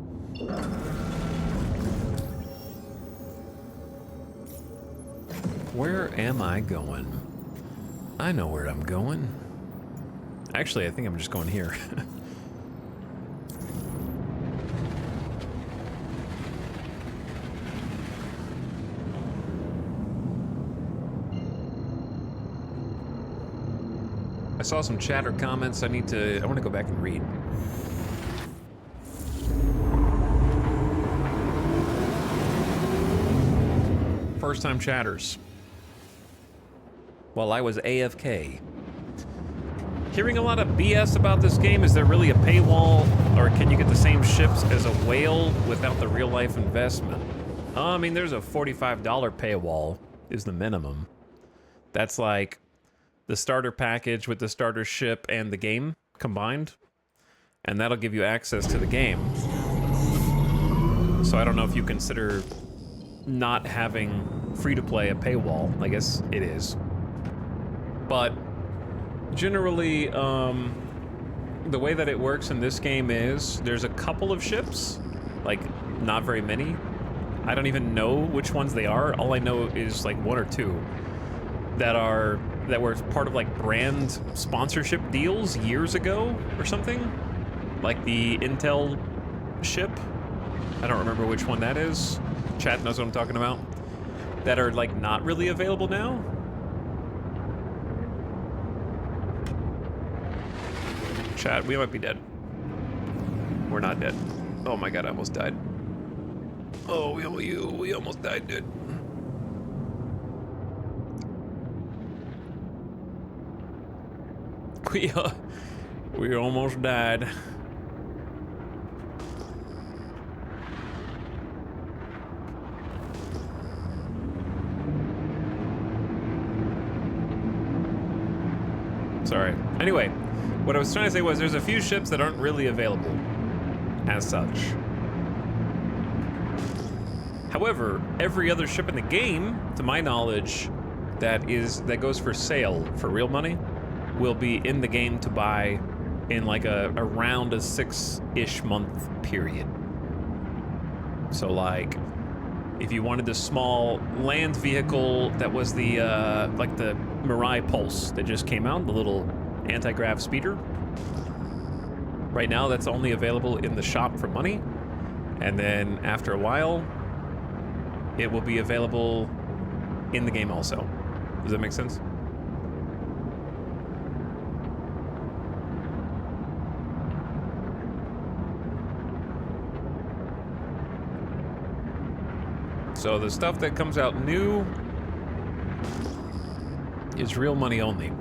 Where am I going? I know where I'm going. Actually, I think I'm just going here. I saw some chatter comments I want to go back and read. First time chatters. While I was AFK. Hearing a lot of BS about this game. Is there really a paywall? Or can you get the same ships as a whale without the real life investment? I mean, there's a $45 paywall is the minimum. That's like the starter package with the starter ship and the game combined. And that'll give you access to the game. So I don't know if you consider not having free-to-play a paywall. I guess it is. But generally, the way that it works in this game is there's a couple of ships, like not very many. I don't even know which ones they are. All I know is like one or two that were part of like brand sponsorship deals years ago or something. Like the Intel ship. I don't remember which one that is. Chat knows what I'm talking about. That are like not really available now. Chat, we might be dead. We're not dead. Oh my god, I almost died. Oh, we almost died, dude. We almost died. Sorry. Anyway, what I was trying to say was there's a few ships that aren't really available as such. However, every other ship in the game, to my knowledge, that goes for sale for real money will be in the game to buy in like around a 6-ish month period. So like if you wanted the small land vehicle that was the like the Mirai Pulse that just came out, the little anti-grav speeder. Right now that's only available in the shop for money. And then after a while, it will be available in the game also. Does that make sense? So the stuff that comes out new is real money only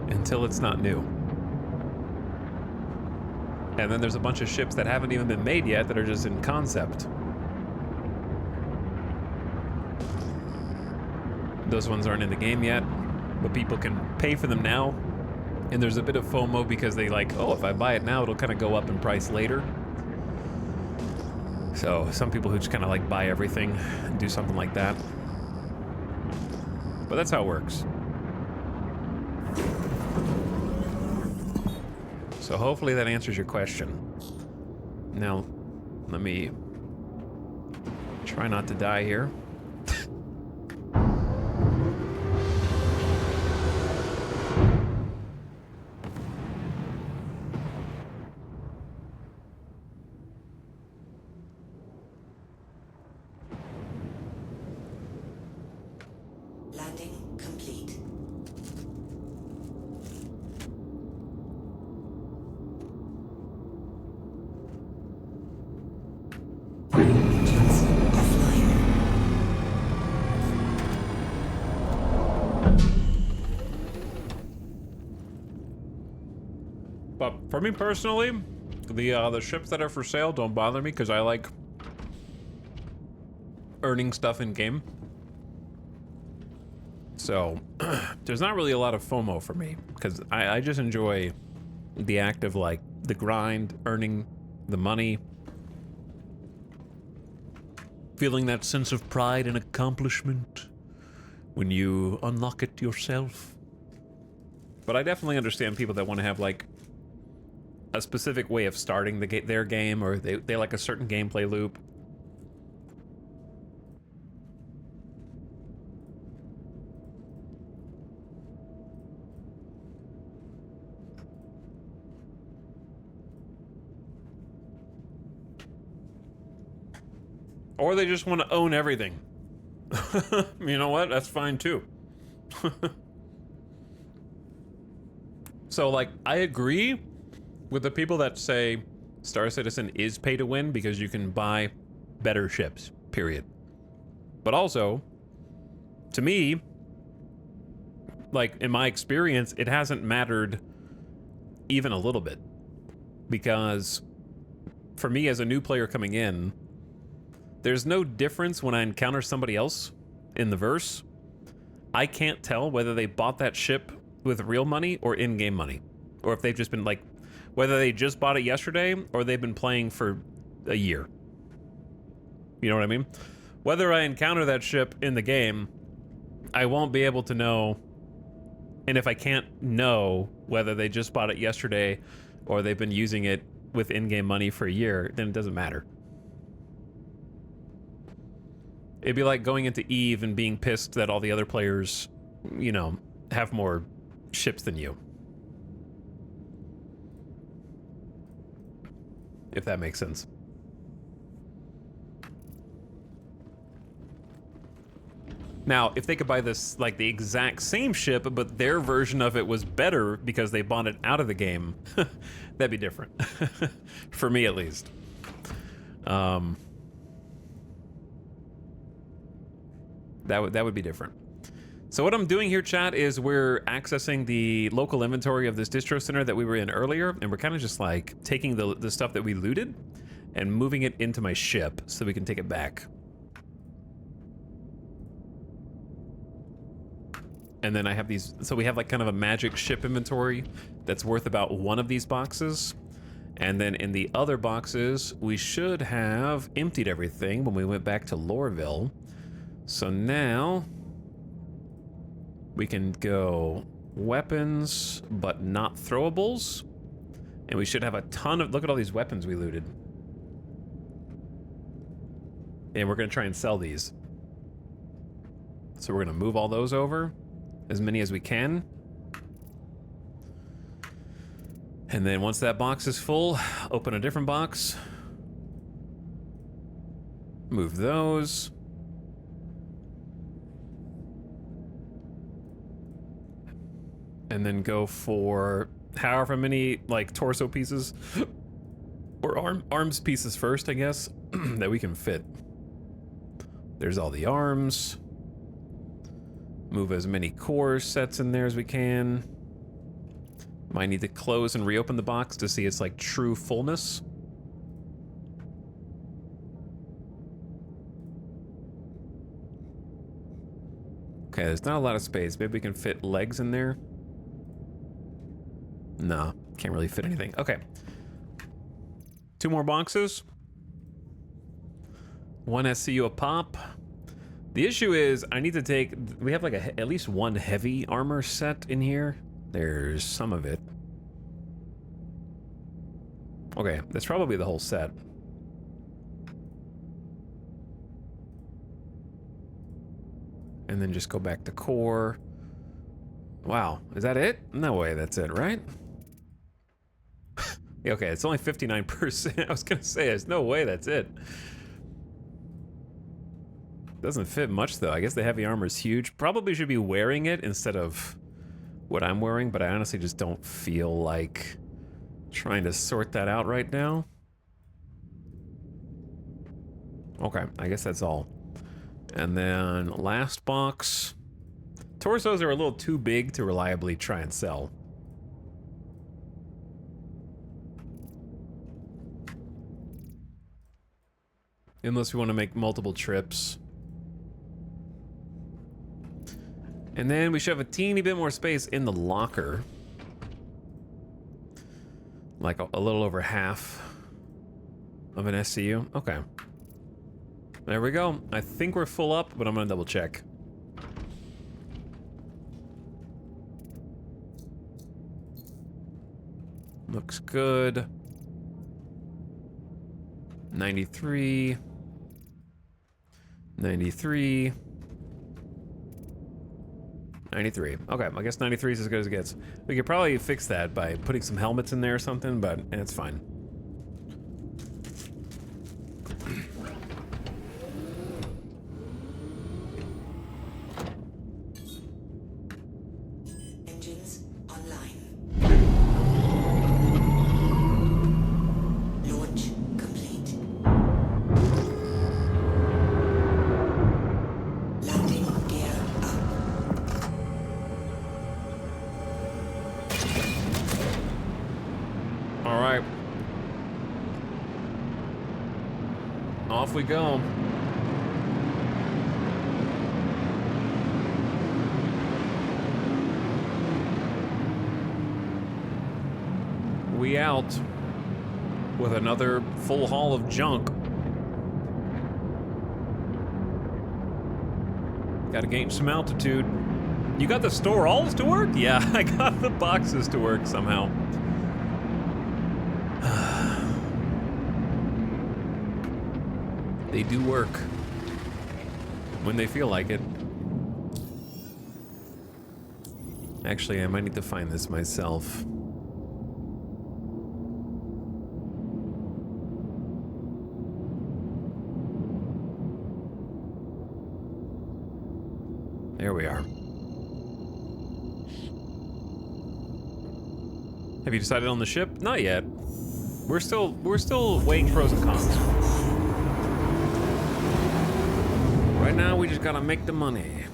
until it's not new. And then there's a bunch of ships that haven't even been made yet that are just in concept. Those ones aren't in the game yet, but people can pay for them now. And there's a bit of FOMO because they like, oh, if I buy it now, it'll kind of go up in price later. So some people who just kind of like buy everything and do something like that. But that's how it works. So hopefully that answers your question. Now, let me try not to die here. Landing complete. But for me personally, the ships that are for sale don't bother me because I like earning stuff in game. So there's not really a lot of FOMO for me because I just enjoy the act of like the grind, earning the money, feeling that sense of pride and accomplishment when you unlock it yourself. But I definitely understand people that want to have like a specific way of starting their game, or they like a certain gameplay loop. Or they just want to own everything. You know what? That's fine too. So, like, I agree with the people that say Star Citizen is pay to win because you can buy better ships, period. But also, to me, like, in my experience, it hasn't mattered even a little bit. Because for me as a new player coming in, there's no difference when I encounter somebody else in the verse. I can't tell whether they bought that ship with real money or in-game money. Or if they've just been, like, whether they just bought it yesterday or they've been playing for a year. You know what I mean? Whether I encounter that ship in the game, I won't be able to know. And if I can't know whether they just bought it yesterday or they've been using it with in-game money for a year, then it doesn't matter. It'd be like going into EVE and being pissed that all the other players, you know, have more ships than you. If that makes sense. Now, if they could buy this, like, the exact same ship, but their version of it was better because they bought it out of the game, that'd be different. For me, at least. That would be different. So what I'm doing here, chat, is we're accessing the local inventory of this distro center that we were in earlier, and we're kind of just, like, taking the stuff that we looted and moving it into my ship so we can take it back. And then I have these, so we have, like, kind of a magic ship inventory that's worth about one of these boxes. And then in the other boxes, we should have emptied everything when we went back to Loreville. So now we can go weapons, but not throwables. And we should have a ton of, look at all these weapons we looted. And we're gonna try and sell these. So we're gonna move all those over, as many as we can. And then once that box is full, open a different box. Move those. And then go for however many, like, torso pieces or arms pieces first, I guess, that we can fit. There's all the arms. Move as many core sets in there as we can. Might need to close and reopen the box to see its, like, true fullness. Okay, there's not a lot of space. Maybe we can fit legs in there. No, can't really fit anything. Okay. 2 more boxes. 1 SCU a pop. The issue is I need to take, we have like at least 1 heavy armor set in here. There's some of it. Okay, that's probably the whole set. And then just go back to core. Wow, is that it? No way, that's it, right? Okay, it's only 59%. I was gonna say, there's no way that's it. Doesn't fit much though. I guess the heavy armor is huge. Probably should be wearing it instead of what I'm wearing, but I honestly just don't feel like trying to sort that out right now. Okay, I guess that's all. And then last box. Torsos are a little too big to reliably try and sell. Unless we want to make multiple trips. And then we should have a teeny bit more space in the locker. Like a little over half of an SCU. Okay. There we go. I think we're full up, but I'm gonna double check. Looks good. 93. 93. 93. Okay, I guess 93 is as good as it gets. We could probably fix that by putting some helmets in there or something, but it's fine. Off we go. We out with another full haul of junk. Gotta gain some altitude. You got the store alls to work? Yeah, I got the boxes to work somehow. They do work when they feel like it. Actually, I might need to find this myself. There we are. Have you decided on the ship? Not yet. We're still weighing pros and cons. Right now, we just gotta make the money.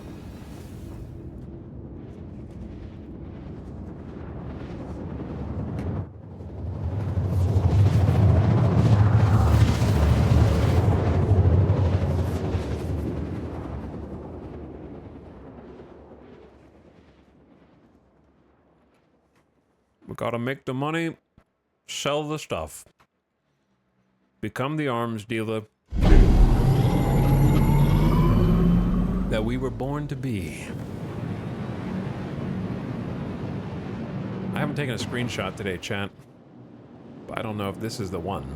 We gotta make the money, sell the stuff, become the arms dealer that we were born to be. I haven't taken a screenshot today, chat, but I don't know if this is the one.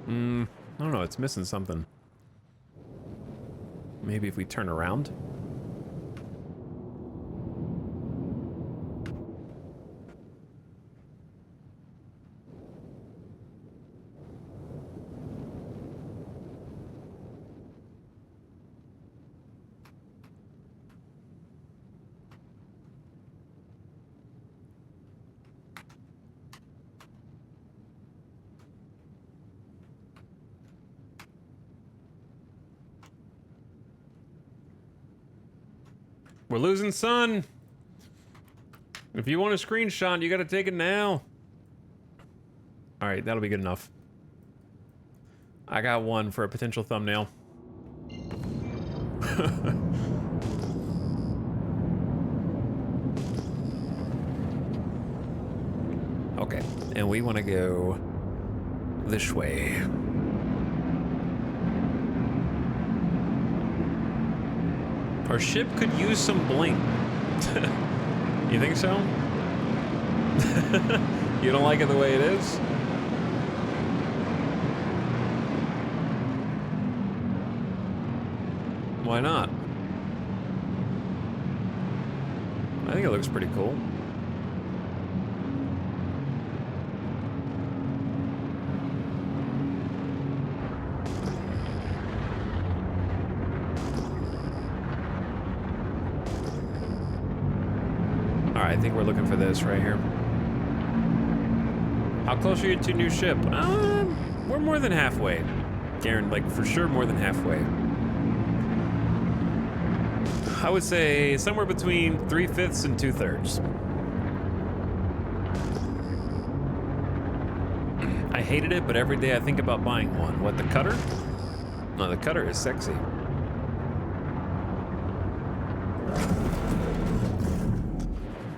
I don't know, it's missing something. Maybe if we turn around? We're losing sun. If you want a screenshot, you gotta take it now. All right, that'll be good enough. I got one for a potential thumbnail. Okay, and we want to go this way. Our ship could use some bling. You think so? You don't like it the way it is? Why not? I think it looks pretty cool. I think we're looking for this right here. How close are you to new ship? We're more than halfway. Garen, like for sure more than halfway. I would say somewhere between 3/5 and 2/3. I hated it, but every day I think about buying one. What, the cutter? No, the cutter is sexy.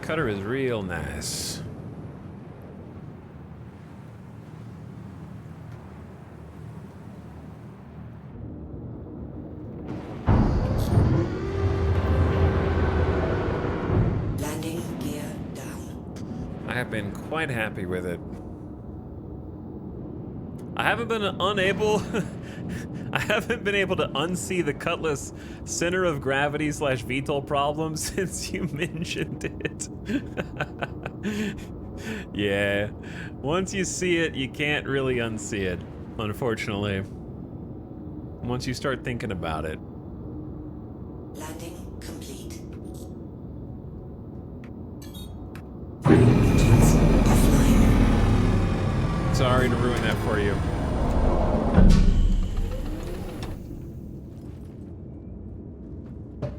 Cutter is real nice. Landing gear down. I have been quite happy with it. I haven't been unable I haven't been able to unsee the Cutlass center of gravity / VTOL problem since you mentioned it. Yeah, once you see it, you can't really unsee it, unfortunately. Once you start thinking about it. Landing complete. Sorry to ruin that for you.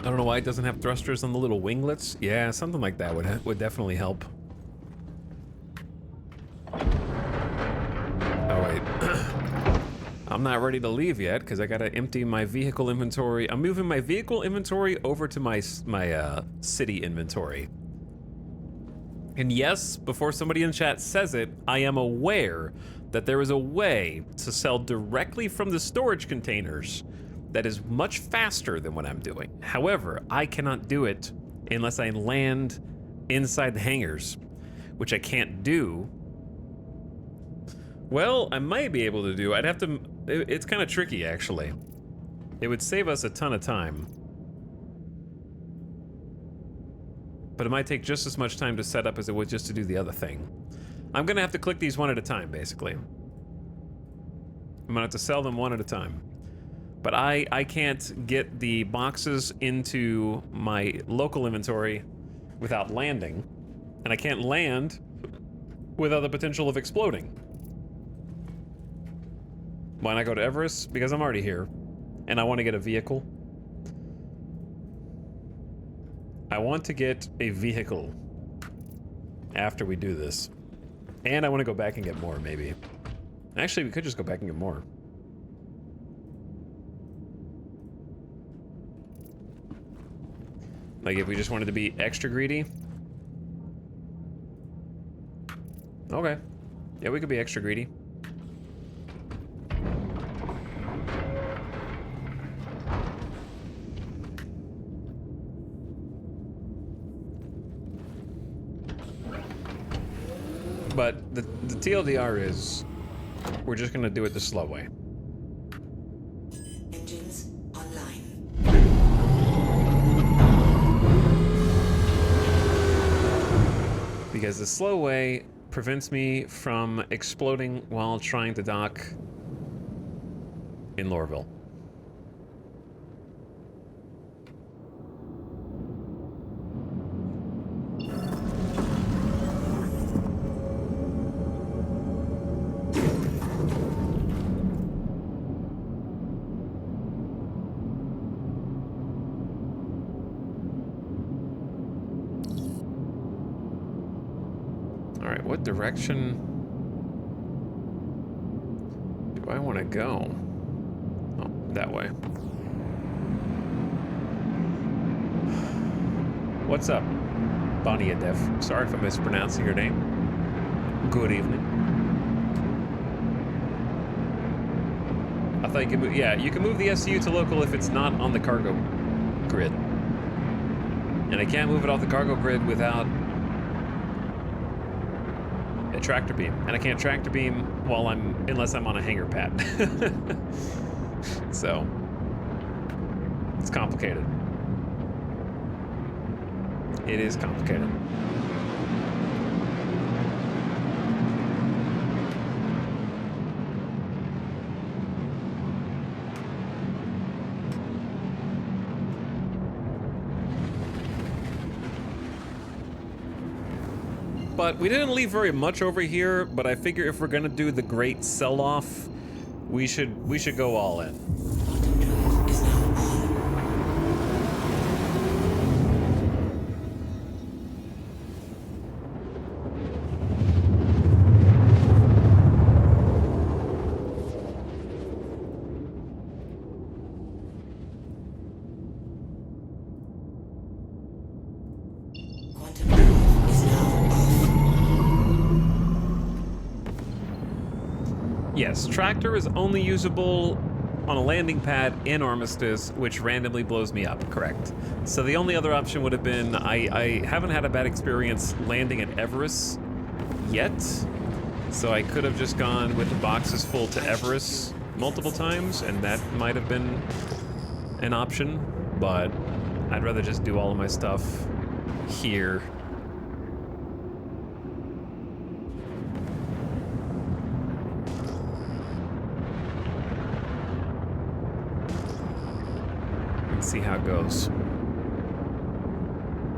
I don't know why it doesn't have thrusters on the little winglets. Yeah, something like that would definitely help. I'm not ready to leave yet because I gotta empty my vehicle inventory. I'm moving my vehicle inventory over to my city inventory. And yes, before somebody in chat says it, I am aware that there is a way to sell directly from the storage containers that is much faster than what I'm doing. However, I cannot do it unless I land inside the hangars, which I can't do. Well, I might be able to do. I'd have to. It's kind of tricky, actually. It would save us a ton of time. But it might take just as much time to set up as it would just to do the other thing. I'm gonna have to click these one at a time, basically. I'm gonna have to sell them one at a time. But I can't get the boxes into my local inventory without landing. And I can't land without the potential of exploding. Why not go to Everest? Because I'm already here. And I want to get a vehicle. I want to get a vehicle after we do this. And I want to go back and get more, maybe. Actually, we could just go back and get more. Like, if we just wanted to be extra greedy. Okay. Yeah, we could be extra greedy. But the TLDR is, we're just gonna do it the slow way. Engines online. Because the slow way prevents me from exploding while trying to dock in Lorville. What direction do I want to go? Oh, that way. What's up, Bonnie Adef? Sorry if I'm mispronouncing your name. Good evening. I thought you could move, yeah, you can move the SU to local if it's not on the cargo grid. And I can't move it off the cargo grid without a tractor beam, and I can't tractor beam while unless I'm on a hangar pad. So it's complicated. It is complicated. But we didn't leave very much over here, but I figure if we're gonna do the great sell-off, we should go all in. Yes, tractor is only usable on a landing pad in Armistice, which randomly blows me up, correct. So the only other option would have been, I haven't had a bad experience landing at Everest yet, so I could have just gone with the boxes full to Everest multiple times, and that might have been an option, but I'd rather just do all of my stuff here. See how it goes.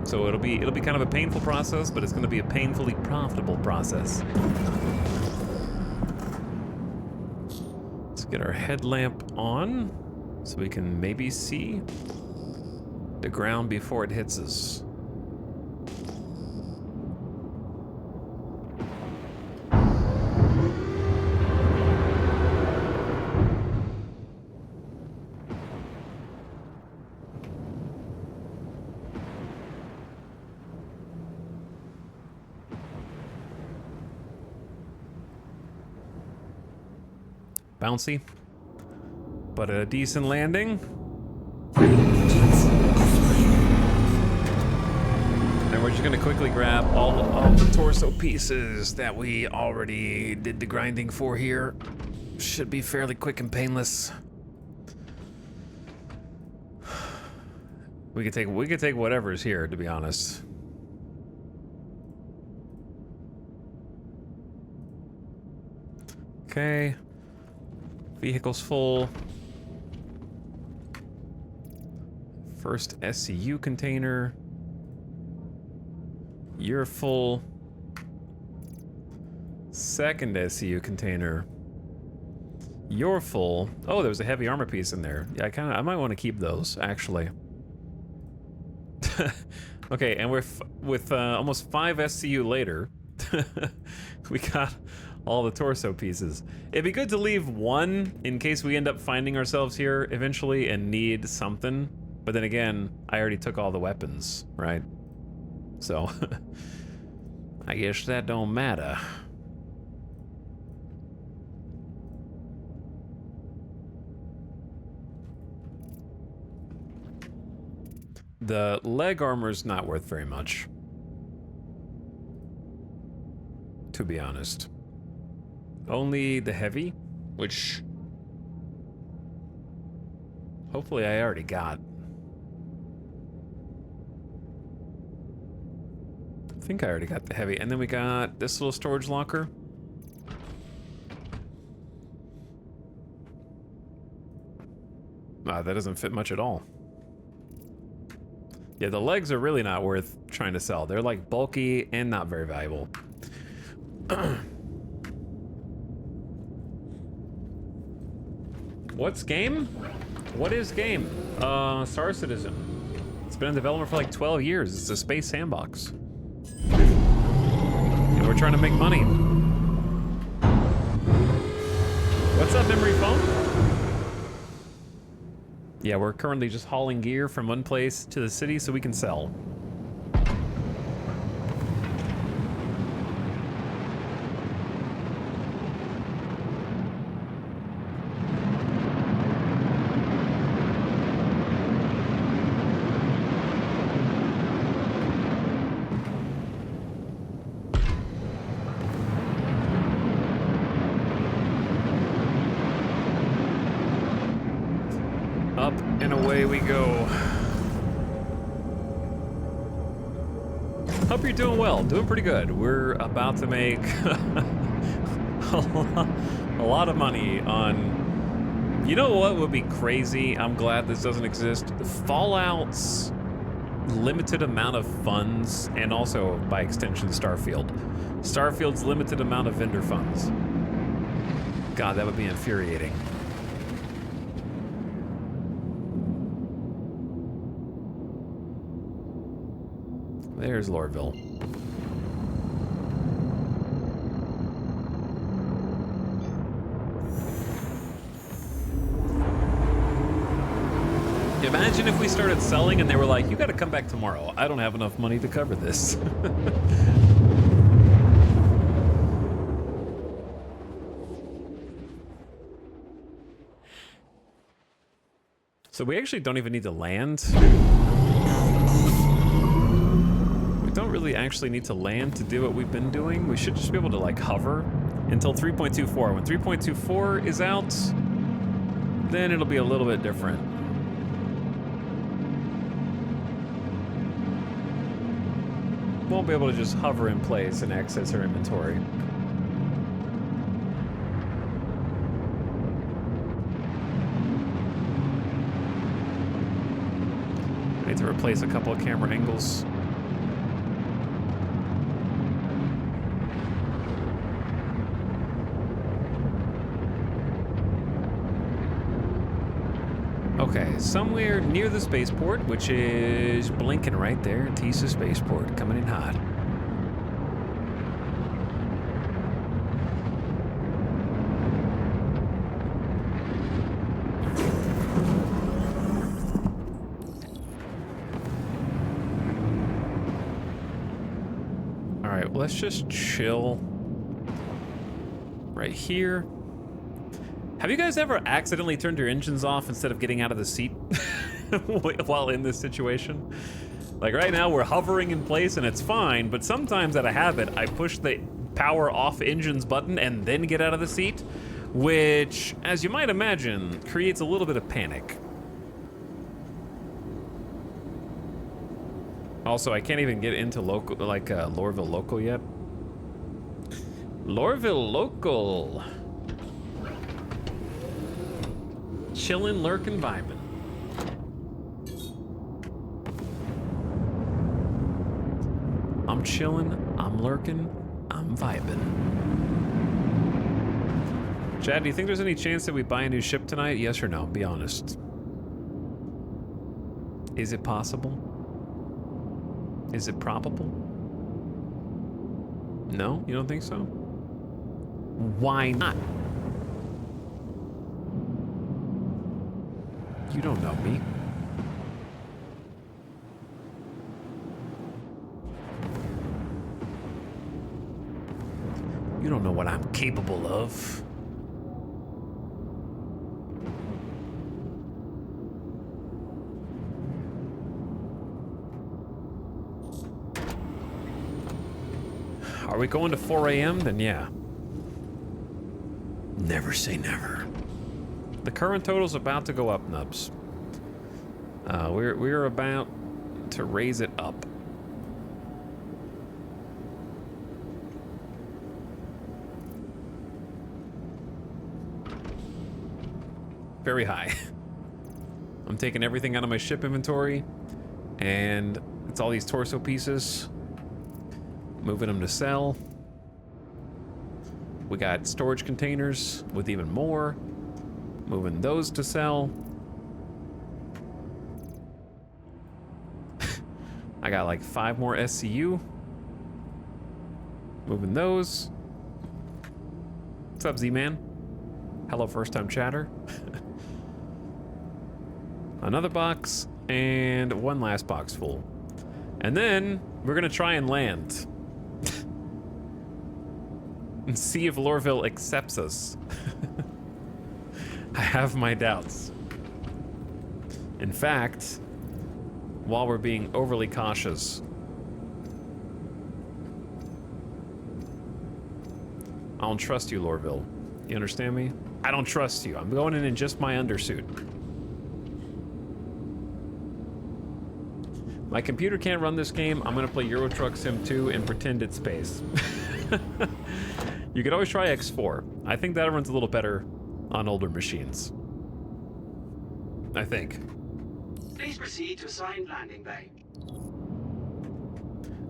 So it'll be kind of a painful process, but it's going to be a painfully profitable process. Let's get our headlamp on so we can maybe see the ground before it hits us. bouncy, but a decent landing. And we're just gonna quickly grab all the torso pieces that we already did the grinding for here. Should be fairly quick and painless. We could take whatever's here, to be honest. Okay. Vehicle's full. First SCU container. You're full. Second SCU container. You're full. Oh, there was a heavy armor piece in there. Yeah, I might want to keep those, actually. Okay, and with almost 5 SCU later, we got all the torso pieces. It'd be good to leave one in case we end up finding ourselves here eventually and need something. But then again, I already took all the weapons, right? So, I guess that don't matter. The leg armor's not worth very much, to be honest. Only the heavy, which hopefully I already got. I think I already got the heavy, and then we got this little storage locker. Ah, that doesn't fit much at all. Yeah, the legs are really not worth trying to sell. They're like bulky and not very valuable. What's game? What is game? Star Citizen. It's been in development for like 12 years. It's a space sandbox. And we're trying to make money. What's up, memory foam? Yeah, we're currently just hauling gear from one place to the city so we can sell. Up and away we go. Hope you're doing well. Doing pretty good. We're about to make a lot of money on... You know what would be crazy? I'm glad this doesn't exist. Fallout's limited amount of funds, and also, by extension, Starfield. Starfield's limited amount of vendor funds. God, that would be infuriating. There's Lorville. Imagine if we started selling and they were like, you gotta come back tomorrow. I don't have enough money to cover this. So we actually don't even need to land. We don't really actually need to land to do what we've been doing. We should just be able to like hover until 3.24. When 3.24 is out, then it'll be a little bit different. Won't be able to just hover in place and access our inventory. I need to replace a couple of camera angles. Okay, somewhere near the spaceport, which is blinking right there, Tisa Spaceport, coming in hot. All right, let's just chill right here. Have you guys ever accidentally turned your engines off instead of getting out of the seat while in this situation? Like right now we're hovering in place and it's fine, but sometimes out of habit I push the power off engines button and then get out of the seat, which, as you might imagine, creates a little bit of panic. Also, I can't even get into local, like Lorville Local yet. Lorville Local. Chillin', lurkin', vibin'. I'm chillin', I'm lurkin', I'm vibin'. Chad, do you think there's any chance that we buy a new ship tonight? Yes or no? Be honest. Is it possible? Is it probable? No? You don't think so? Why not? You don't know me. You don't know what I'm capable of. Are we going to 4 a.m.? Then yeah. Never say never. The current total's about to go up, Nubs. We're about to raise it up. Very high. I'm taking everything out of my ship inventory, and it's all these torso pieces. Moving them to sell. We got storage containers with even more. Moving those to sell. I got like 5 more SCU. Moving those. What's up, Z-Man? Hello, first time chatter. Another box, and one last box full. And then we're gonna try and land. And see if Lorville accepts us. I have my doubts. In fact, while we're being overly cautious, I don't trust you, Lorville. You understand me? I don't trust you. I'm going in just my undersuit. My computer can't run this game. I'm gonna play Euro Truck Sim 2 and pretend it's space. You could always try X4. I think that runs a little better on older machines. I think. Please proceed to assigned landing bay.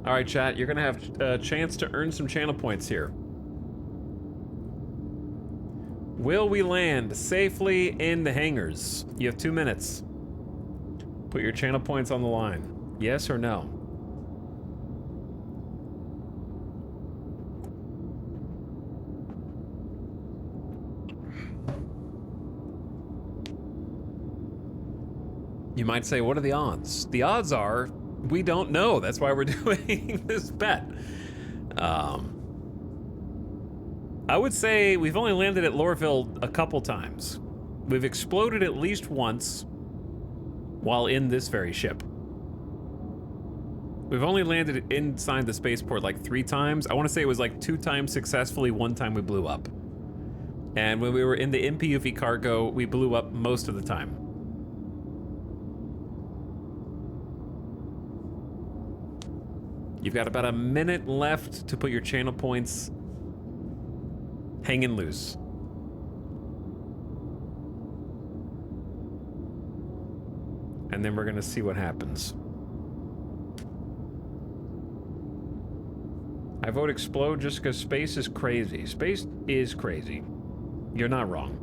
All right, chat, you're gonna have a chance to earn some channel points here. Will we land safely in the hangars? You have 2 minutes. Put your channel points on the line. Yes or no? You might say, what are the odds? The odds are, we don't know. That's why we're doing this bet. I would say we've only landed at Lorville a couple times. We've exploded at least once while in this very ship. We've only landed inside the spaceport like 3 times. I want to say it was like 2 times successfully, 1 time we blew up. And when we were in the MPUV cargo, we blew up most of the time. You've got about a minute left to put your channel points hanging loose. And then we're gonna see what happens. I vote explode just because space is crazy. Space is crazy. You're not wrong.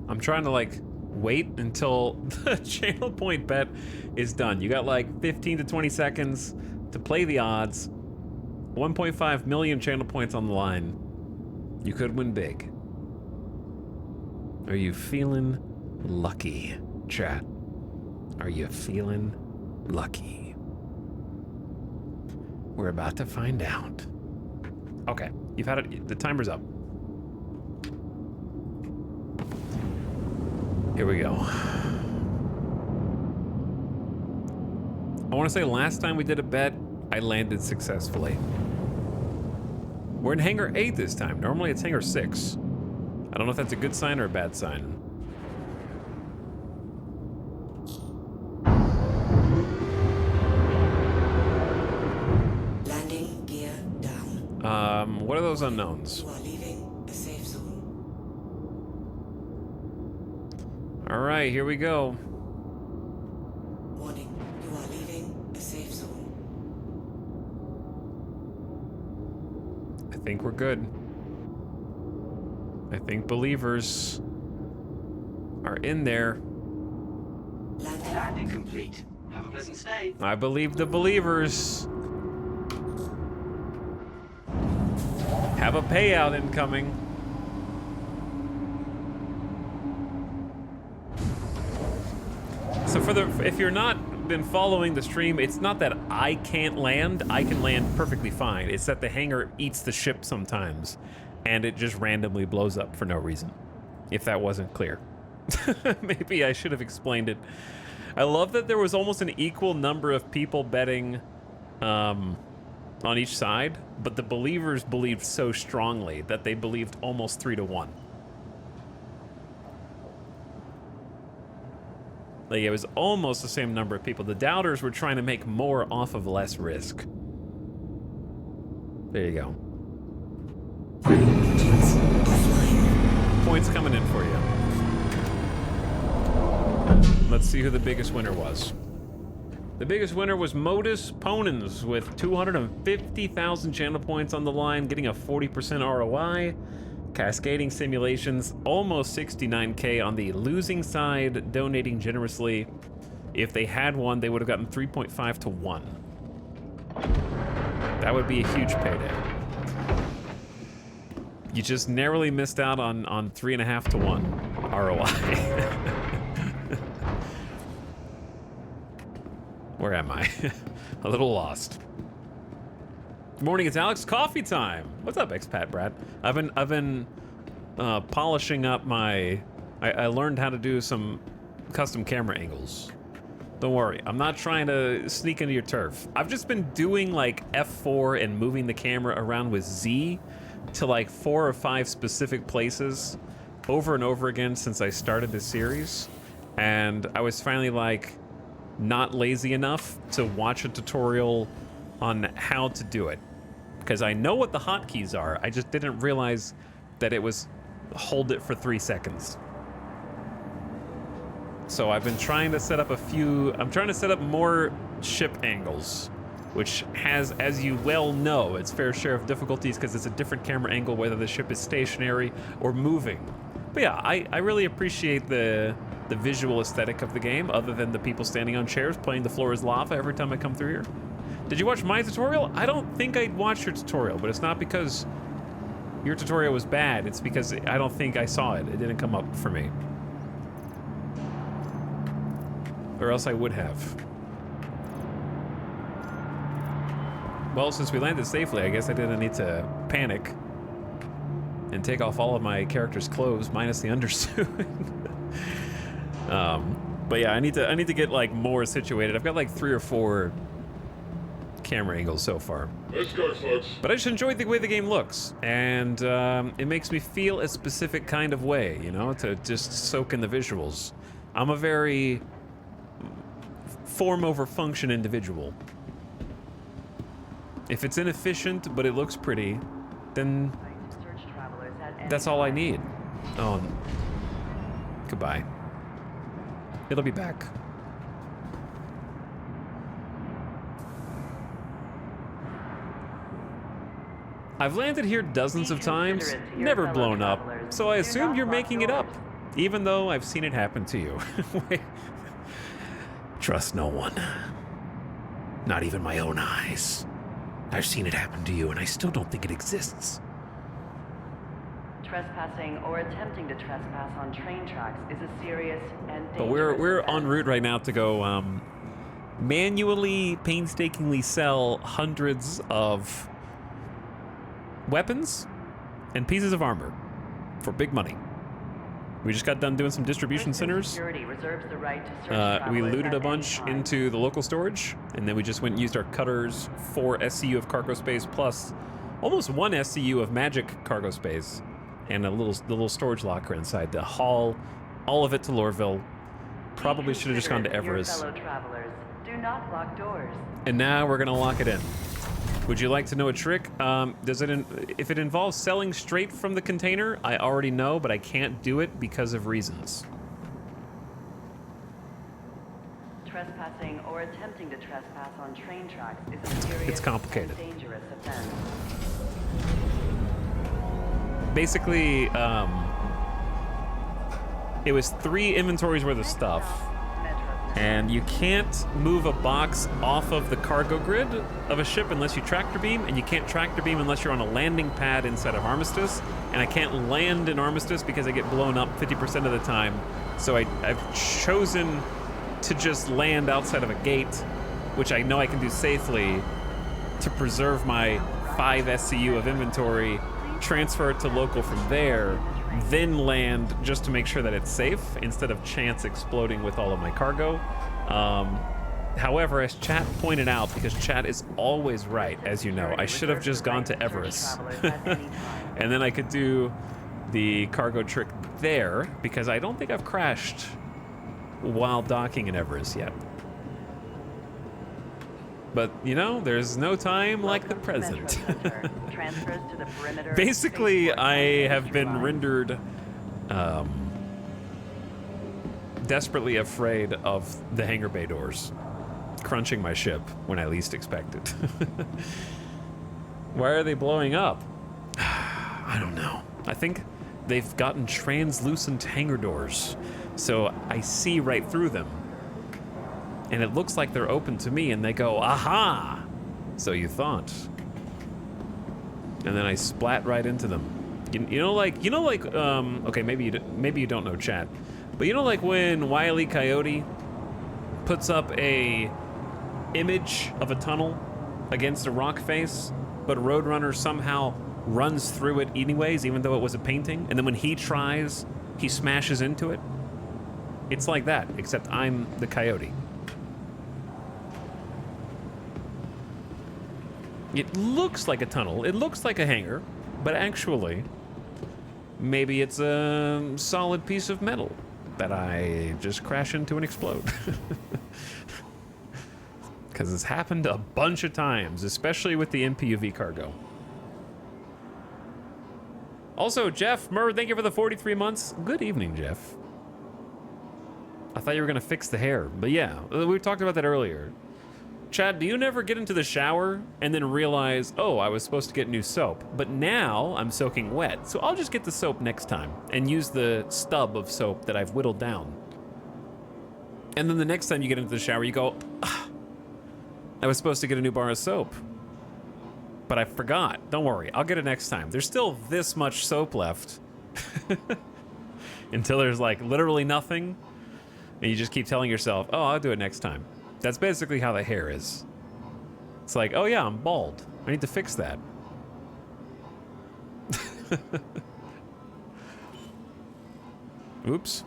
I'm trying to like wait until the channel point bet is done. You got like 15 to 20 seconds to play the odds. 1.5 million channel points on the line. You could win big. Are you feeling lucky, chat? Are you feeling lucky? We're about to find out. Okay, you've had it. The timer's up. Here we go. I want to say last time we did a bet, I landed successfully. We're in Hangar 8 this time. Normally it's Hangar 6. I don't know if that's a good sign or a bad sign. Landing gear down. What are those unknowns? You are leaving a safe zone. All right, here we go. Warning, you are leaving a safe zone. I think we're good. I think believers are in there. Landing complete. Have a pleasant stay. I believe the believers have a payout incoming. So if you're not been following the stream, it's not that I can't land. I can land perfectly fine. It's that the hangar eats the ship sometimes, and it just randomly blows up for no reason. If that wasn't clear. Maybe I should have explained it. I love that there was almost an equal number of people betting on each side, but the believers believed so strongly that they believed almost 3-1. Like, it was almost the same number of people. The doubters were trying to make more off of less risk. There you go. Points coming in for you. Let's see who the biggest winner was. The biggest winner was Modus Ponens with 250,000 channel points on the line, getting a 40% ROI. Cascading Simulations, almost 69K on the losing side, donating generously. If they had won, they would have gotten 3.5 to 1. That would be a huge payday. You just narrowly missed out on 3.5 to 1 ROI. Where am I? A little lost. Good morning, it's Alex. Coffee time. What's up, expat Brad? I've been polishing up my. I learned how to do some custom camera angles. Don't worry, I'm not trying to sneak into your turf. I've just been doing like F4 and moving the camera around with Z to like 4 or 5 specific places over and over again since I started this series, and I was finally like not lazy enough to watch a tutorial on how to do it, because I know what the hotkeys are. I just didn't realize that it was hold it for 3 seconds. So I've been trying to set up I'm trying to set up more ship angles, which has, as you well know, its fair share of difficulties because it's a different camera angle whether the ship is stationary or moving. But yeah, I really appreciate the visual aesthetic of the game, other than the people standing on chairs playing The Floor is Lava every time I come through here. Did you watch my tutorial? I don't think I'd watch your tutorial, but it's not because your tutorial was bad. It's because I don't think I saw it. It didn't come up for me. Or else I would have. Well, since we landed safely, I guess I didn't need to panic and take off all of my character's clothes, minus the undersuit. But yeah, I need to get like more situated. I've got like 3 or 4 camera angles so far. Nice guy, folks. But I just enjoyed the way the game looks, and it makes me feel a specific kind of way, you know, to just soak in the visuals. I'm a very form over function individual. If it's inefficient but it looks pretty, then that's all I need. Oh, goodbye. It'll be back. I've landed here dozens of times, never blown up, so I assumed you're making it up, even though I've seen it happen to you. Trust no one. Not even my own eyes. I've seen it happen to you, and I still don't think it exists. Trespassing or attempting to trespass on train tracks is a serious and dangerous But we're offense. en route right now to go manually, painstakingly sell hundreds of weapons and pieces of armor for big money. We just got done doing some distribution centers. Security reserves the right to search We travelers looted a at bunch any time. into the local storage, and then we just went and used our cutters for SCU of cargo space plus almost 1 SCU of magic cargo space and the little storage locker inside to haul all of it to Lorville. Probably should have just gone to Your Everest. fellow travelers, do not lock doors. And now we're gonna lock it in. Would you like to know a trick? If it involves selling straight from the container, I already know, but I can't do it because of reasons. Trespassing or attempting to trespass on train tracks is a serious It's complicated. and dangerous offense. Basically, it was 3 inventories worth of stuff, and you can't move a box off of the cargo grid of a ship unless you tractor beam, and you can't tractor beam unless you're on a landing pad inside of Armistice, and I can't land in Armistice because I get blown up 50% of the time, so I've chosen to just land outside of a gate, which I know I can do safely, to preserve my 5 SCU of inventory, transfer it to local from there, then land just to make sure that it's safe instead of chance exploding with all of my cargo. However, as chat pointed out, because chat is always right, as you know, I should have just gone to Everest. And then I could do the cargo trick there, because I don't think I've crashed while docking in Everest yet. But, you know, there's no time like the present. Transfers to the perimeter. Basically, I have been rendered desperately afraid of the hangar bay doors crunching my ship when I least expect it. Why are they blowing up? I don't know. I think they've gotten translucent hangar doors, so I see right through them. And it looks like they're open to me, and they go, aha! So you thought. And then I splat right into them. You know, like, okay, maybe you don't know chat, but you know, like when Wile E. Coyote puts up a image of a tunnel against a rock face, but Roadrunner somehow runs through it anyways, even though it was a painting, and then when he tries, he smashes into it. It's like that, except I'm the coyote. It looks like a tunnel, it looks like a hangar, but actually, maybe it's a solid piece of metal that I just crash into and explode. Because it's happened a bunch of times, especially with the MPUV cargo. Also, Jeff Murr, thank you for the 43 months. Good evening, Jeff. I thought you were gonna fix the hair, but yeah, we talked about that earlier. Chad, do you never get into the shower and then realize, oh, I was supposed to get new soap, but now I'm soaking wet, so I'll just get the soap next time and use the stub of soap that I've whittled down. And then the next time you get into the shower, you go, ah, I was supposed to get a new bar of soap, but I forgot. Don't worry, I'll get it next time. There's still this much soap left until there's like literally nothing, and you just keep telling yourself, oh, I'll do it next time. That's basically how the hair is. It's like, oh yeah, I'm bald. I need to fix that. Oops.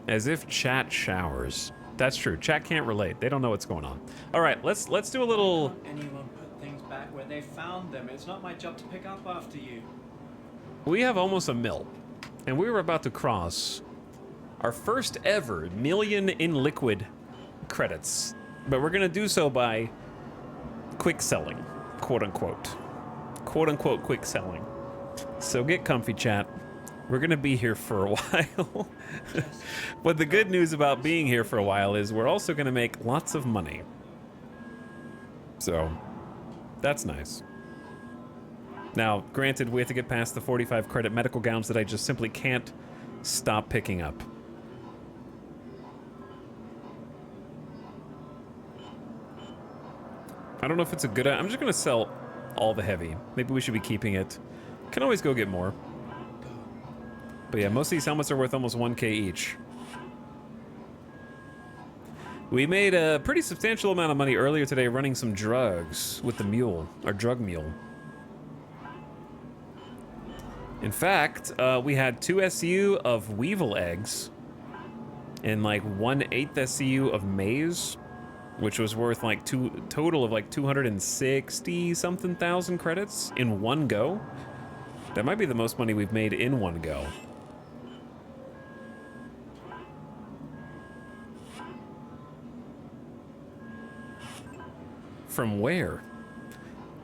As if chat showers. That's true. Chat can't relate. They don't know what's going on. All right, let's do a little. Why can't anyone put things back where they found them? It's not my job to pick up after you. We have almost a mil, and we were about to cross our first ever million in liquid credits, but we're gonna do so by quick selling, quote unquote quick selling. So get comfy, chat. We're gonna be here for a while. But the good news about being here for a while is we're also gonna make lots of money. So that's nice. Now, granted, we have to get past the 45 credit medical gowns that I just simply can't stop picking up. I don't know if it's a good... I'm just going to sell all the heavy. Maybe we should be keeping it. Can always go get more. But yeah, most of these helmets are worth almost 1K each. We made a pretty substantial amount of money earlier today running some drugs with the mule, our drug mule. In fact, we had 2 SU of Weevil eggs and like 1/8 SCU of maize, which was worth like total of like 260 something thousand credits in one go. That might be the most money we've made in one go. From where?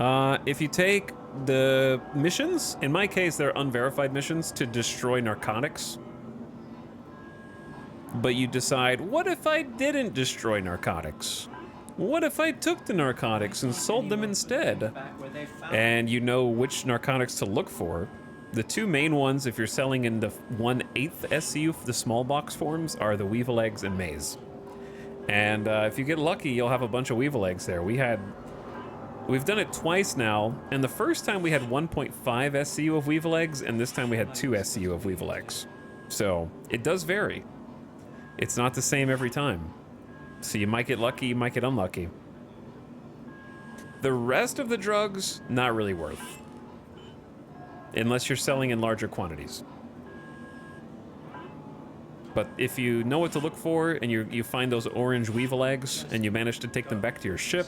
If you take the missions, in my case, they're unverified missions to destroy narcotics. But you decide, what if I didn't destroy narcotics? What if I took the narcotics and sold them instead? And you know which narcotics to look for. The 2 main ones, if you're selling in the 1/8 SCU for the small box forms, are the Weevil eggs and maize. And if you get lucky, you'll have a bunch of Weevil eggs there. We've done it twice now, and the first time we had 1.5 SCU of Weevil eggs, and this time we had 2 SCU of Weevil eggs. So it does vary. It's not the same every time. So you might get lucky, you might get unlucky. The rest of the drugs, not really worth. Unless you're selling in larger quantities. But if you know what to look for, and you find those orange Weevil eggs, and you manage to take them back to your ship,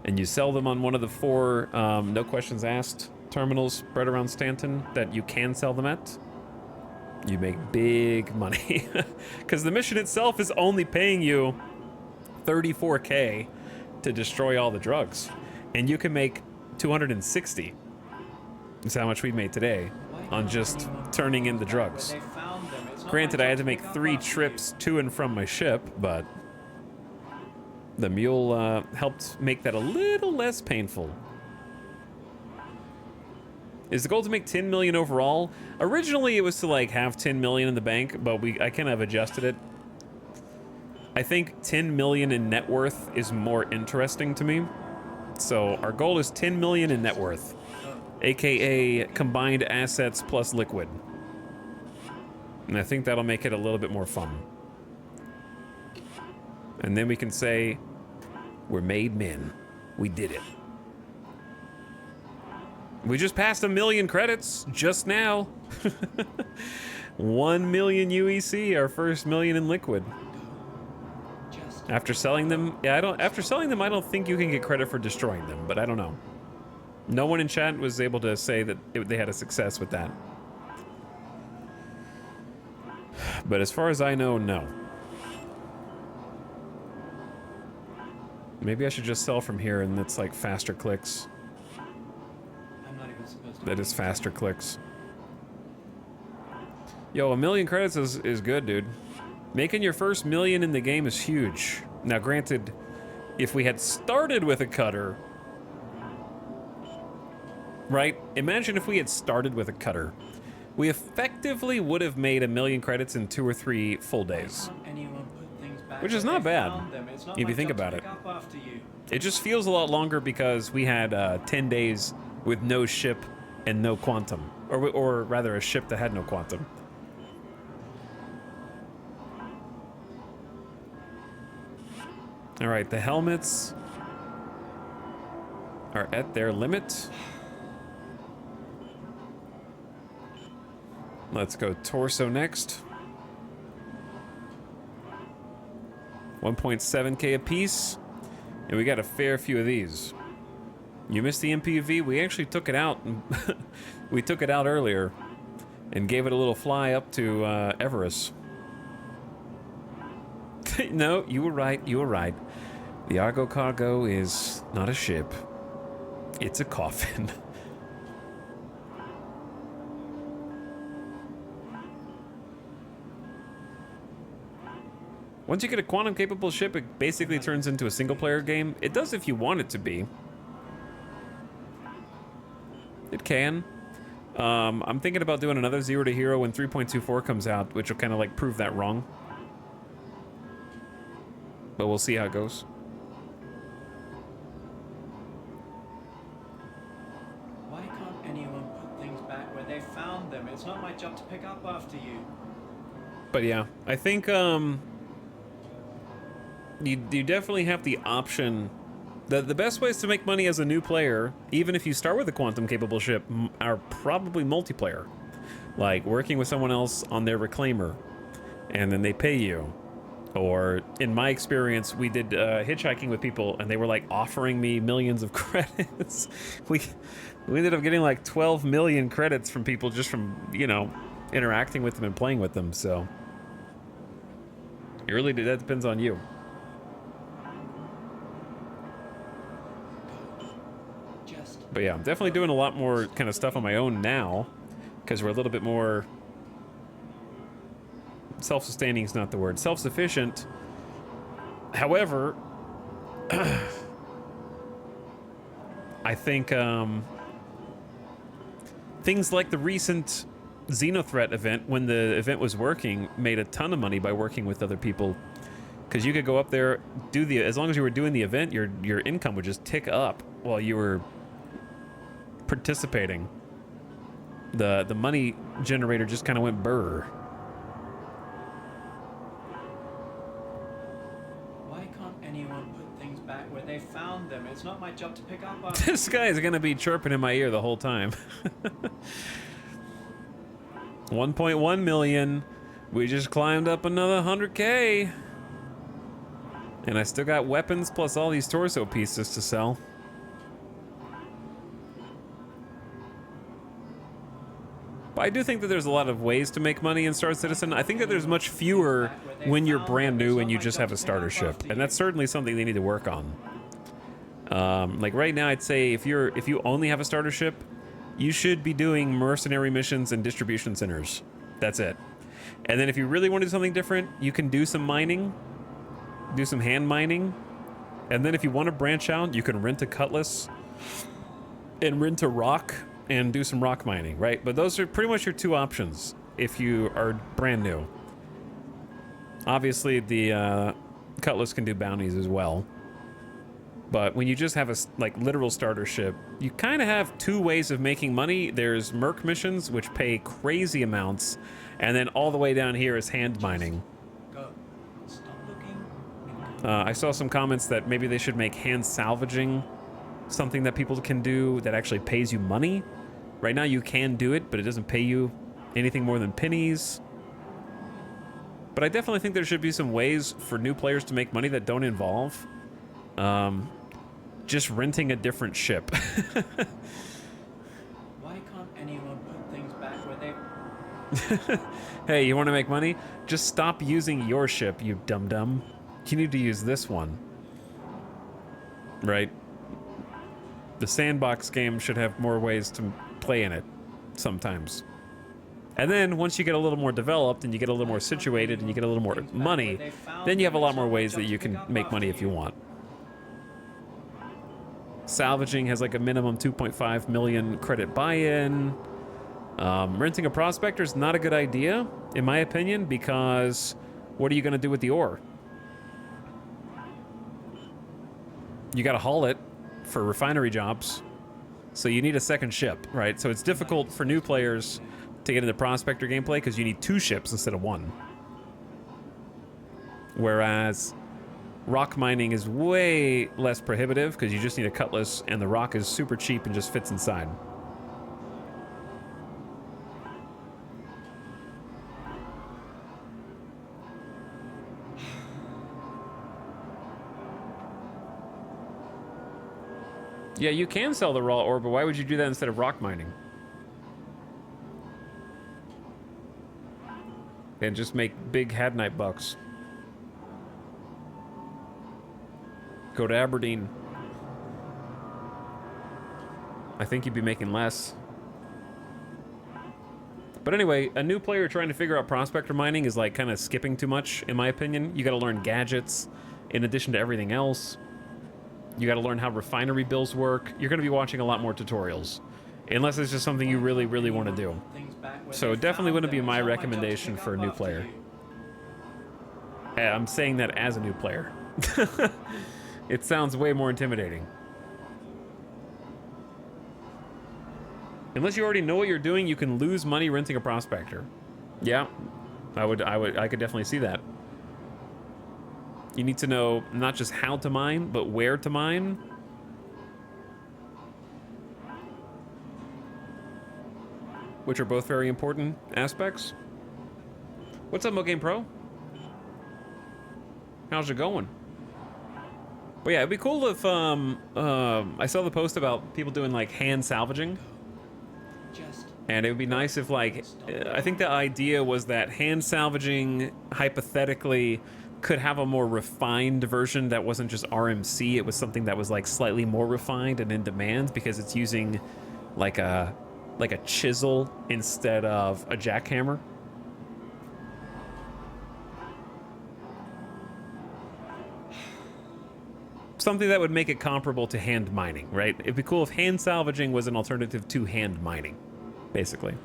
and you sell them on one of the 4 no questions asked terminals spread around Stanton that you can sell them at, you make big money. Because the mission itself is only paying you 34K to destroy all the drugs. And you can make 260. That's how much we made today on just turning in the drugs. Granted, I had to make 3 trips to and from my ship, but the mule helped make that a little less painful. Is the goal to make 10 million overall? Originally, it was to like have 10 million in the bank, but I kind of adjusted it. I think 10 million in net worth is more interesting to me. So our goal is 10 million in net worth, aka combined assets plus liquid. And I think that'll make it a little bit more fun. And then we can say, we're made men. We did it. We just passed 1 million credits just now. 1 million UEC, our first million in liquid. After selling them, after selling them, I don't think you can get credit for destroying them, but I don't know. No one in chat was able to say that they had a success with that. But as far as I know, no. Maybe I should just sell from here and it's like faster clicks. That is faster clicks. Yo, 1 million credits is good, dude. Making your first million in the game is huge. Now, granted, if we had started with a cutter, right? Imagine if we had started with a cutter. We effectively would have made 1 million credits in 2 or 3 full days. Which is not bad, if you think about it. It just feels a lot longer because we had 10 days with no ship and no quantum. Or rather, a ship that had no quantum. All right, the helmets are at their limit. Let's go torso next. 1.7K a piece, and we got a fair few of these. You missed the MPV? We actually took it out. We took it out earlier and gave it a little fly up to Everest. No, you were right. You were right. The Argo Cargo is not a ship. It's a coffin. Once you get a quantum-capable ship, it basically turns into a single-player game. It does if you want it to be. It can. I'm thinking about doing another Zero to Hero when 3.24 comes out, which will kind of like prove that wrong. But we'll see how it goes. Why can't anyone put things back where they found found them. It's not my job to pick up after you. But yeah, I think you definitely have the option. The best ways to make money as a new player, even if you start with a quantum capable ship, are probably multiplayer. Like working with someone else on their reclaimer, and then they pay you. Or in my experience, we did hitchhiking with people, and they were like offering me millions of credits. we ended up getting like 12 million credits from people just from, you know, interacting with them and playing with them. So it really that depends on you. But yeah, I'm definitely doing a lot more kind of stuff on my own now, because we're a little bit more self-sustaining is not the word. Self-sufficient. However, I think things like the recent Xenothreat event, when the event was working, made a ton of money by working with other people. Because you could go up there, as long as you were doing the event, your income would just tick up while you were participating. The money generator just kind of went burr. Where they found them. It's not my job to pick up after. This guy is gonna be chirping in my ear the whole time. 1.1 million. We just climbed up another 100K. And I still got weapons plus all these torso pieces to sell. But I do think that there's a lot of ways to make money in Star Citizen. I think that there's much fewer when you're brand new and you just have a starter ship, and that's certainly something they need to work on. Like right now, I'd say if you only have a starter ship, you should be doing mercenary missions and distribution centers. That's it. And then if you really want to do something different, you can do some mining, do some hand mining, and then if you want to branch out, you can rent a cutlass and rent a rock and do some rock mining, right? But those are pretty much your two options if you are brand new. Obviously, the Cutlass can do bounties as well. But when you just have a literal starter ship, you kind of have two ways of making money. There's merc missions, which pay crazy amounts, and then all the way down here is hand mining. I saw some comments that maybe they should make hand salvaging something that people can do that actually pays you money. Right now you can do it, but it doesn't pay you anything more than pennies. But I definitely think there should be some ways for new players to make money that don't involve just renting a different ship. Why can't anyone put things back where they... Hey, you want to make money? Just stop using your ship, you dum-dum. You need to use this one. Right? The sandbox game should have more ways to play in it sometimes. And then once you get a little more developed and you get a little more situated and you get a little more money, then you have a lot more ways that you can make money if you want. Salvaging has like a minimum 2.5 million credit buy-in. Renting a prospector is not a good idea, in my opinion, because what are you going to do with the ore? You got to haul it for refinery jobs, so you need a second ship, right? So it's difficult for new players to get into prospector gameplay because you need two ships instead of one. Whereas rock mining is way less prohibitive because you just need a cutlass and the rock is super cheap and just fits inside. Yeah, you can sell the raw ore, but why would you do that instead of rock mining? And just make big Hadnite bucks. Go to Aberdeen. I think you'd be making less. But anyway, a new player trying to figure out prospector mining is like kind of skipping too much, in my opinion. You got to learn gadgets in addition to everything else. You got to learn how refinery bills work. You're going to be watching a lot more tutorials, unless it's just something you really, really want to do. So it definitely wouldn't be my recommendation for a new player. Hey, I'm saying that as a new player. It sounds way more intimidating. Unless you already know what you're doing, you can lose money renting a prospector. Yeah, I could definitely see that. You need to know not just how to mine, but where to mine. Which are both very important aspects. What's up, MoGame Pro? How's it going? But yeah, it'd be cool if I saw the post about people doing like hand salvaging. And it would be nice if like I think the idea was that hand salvaging hypothetically could have a more refined version that wasn't just RMC. It was something that was like slightly more refined and in demand because it's using like a chisel instead of a jackhammer. Something that would make it comparable to hand mining, right? It'd be cool if hand salvaging was an alternative to hand mining, basically.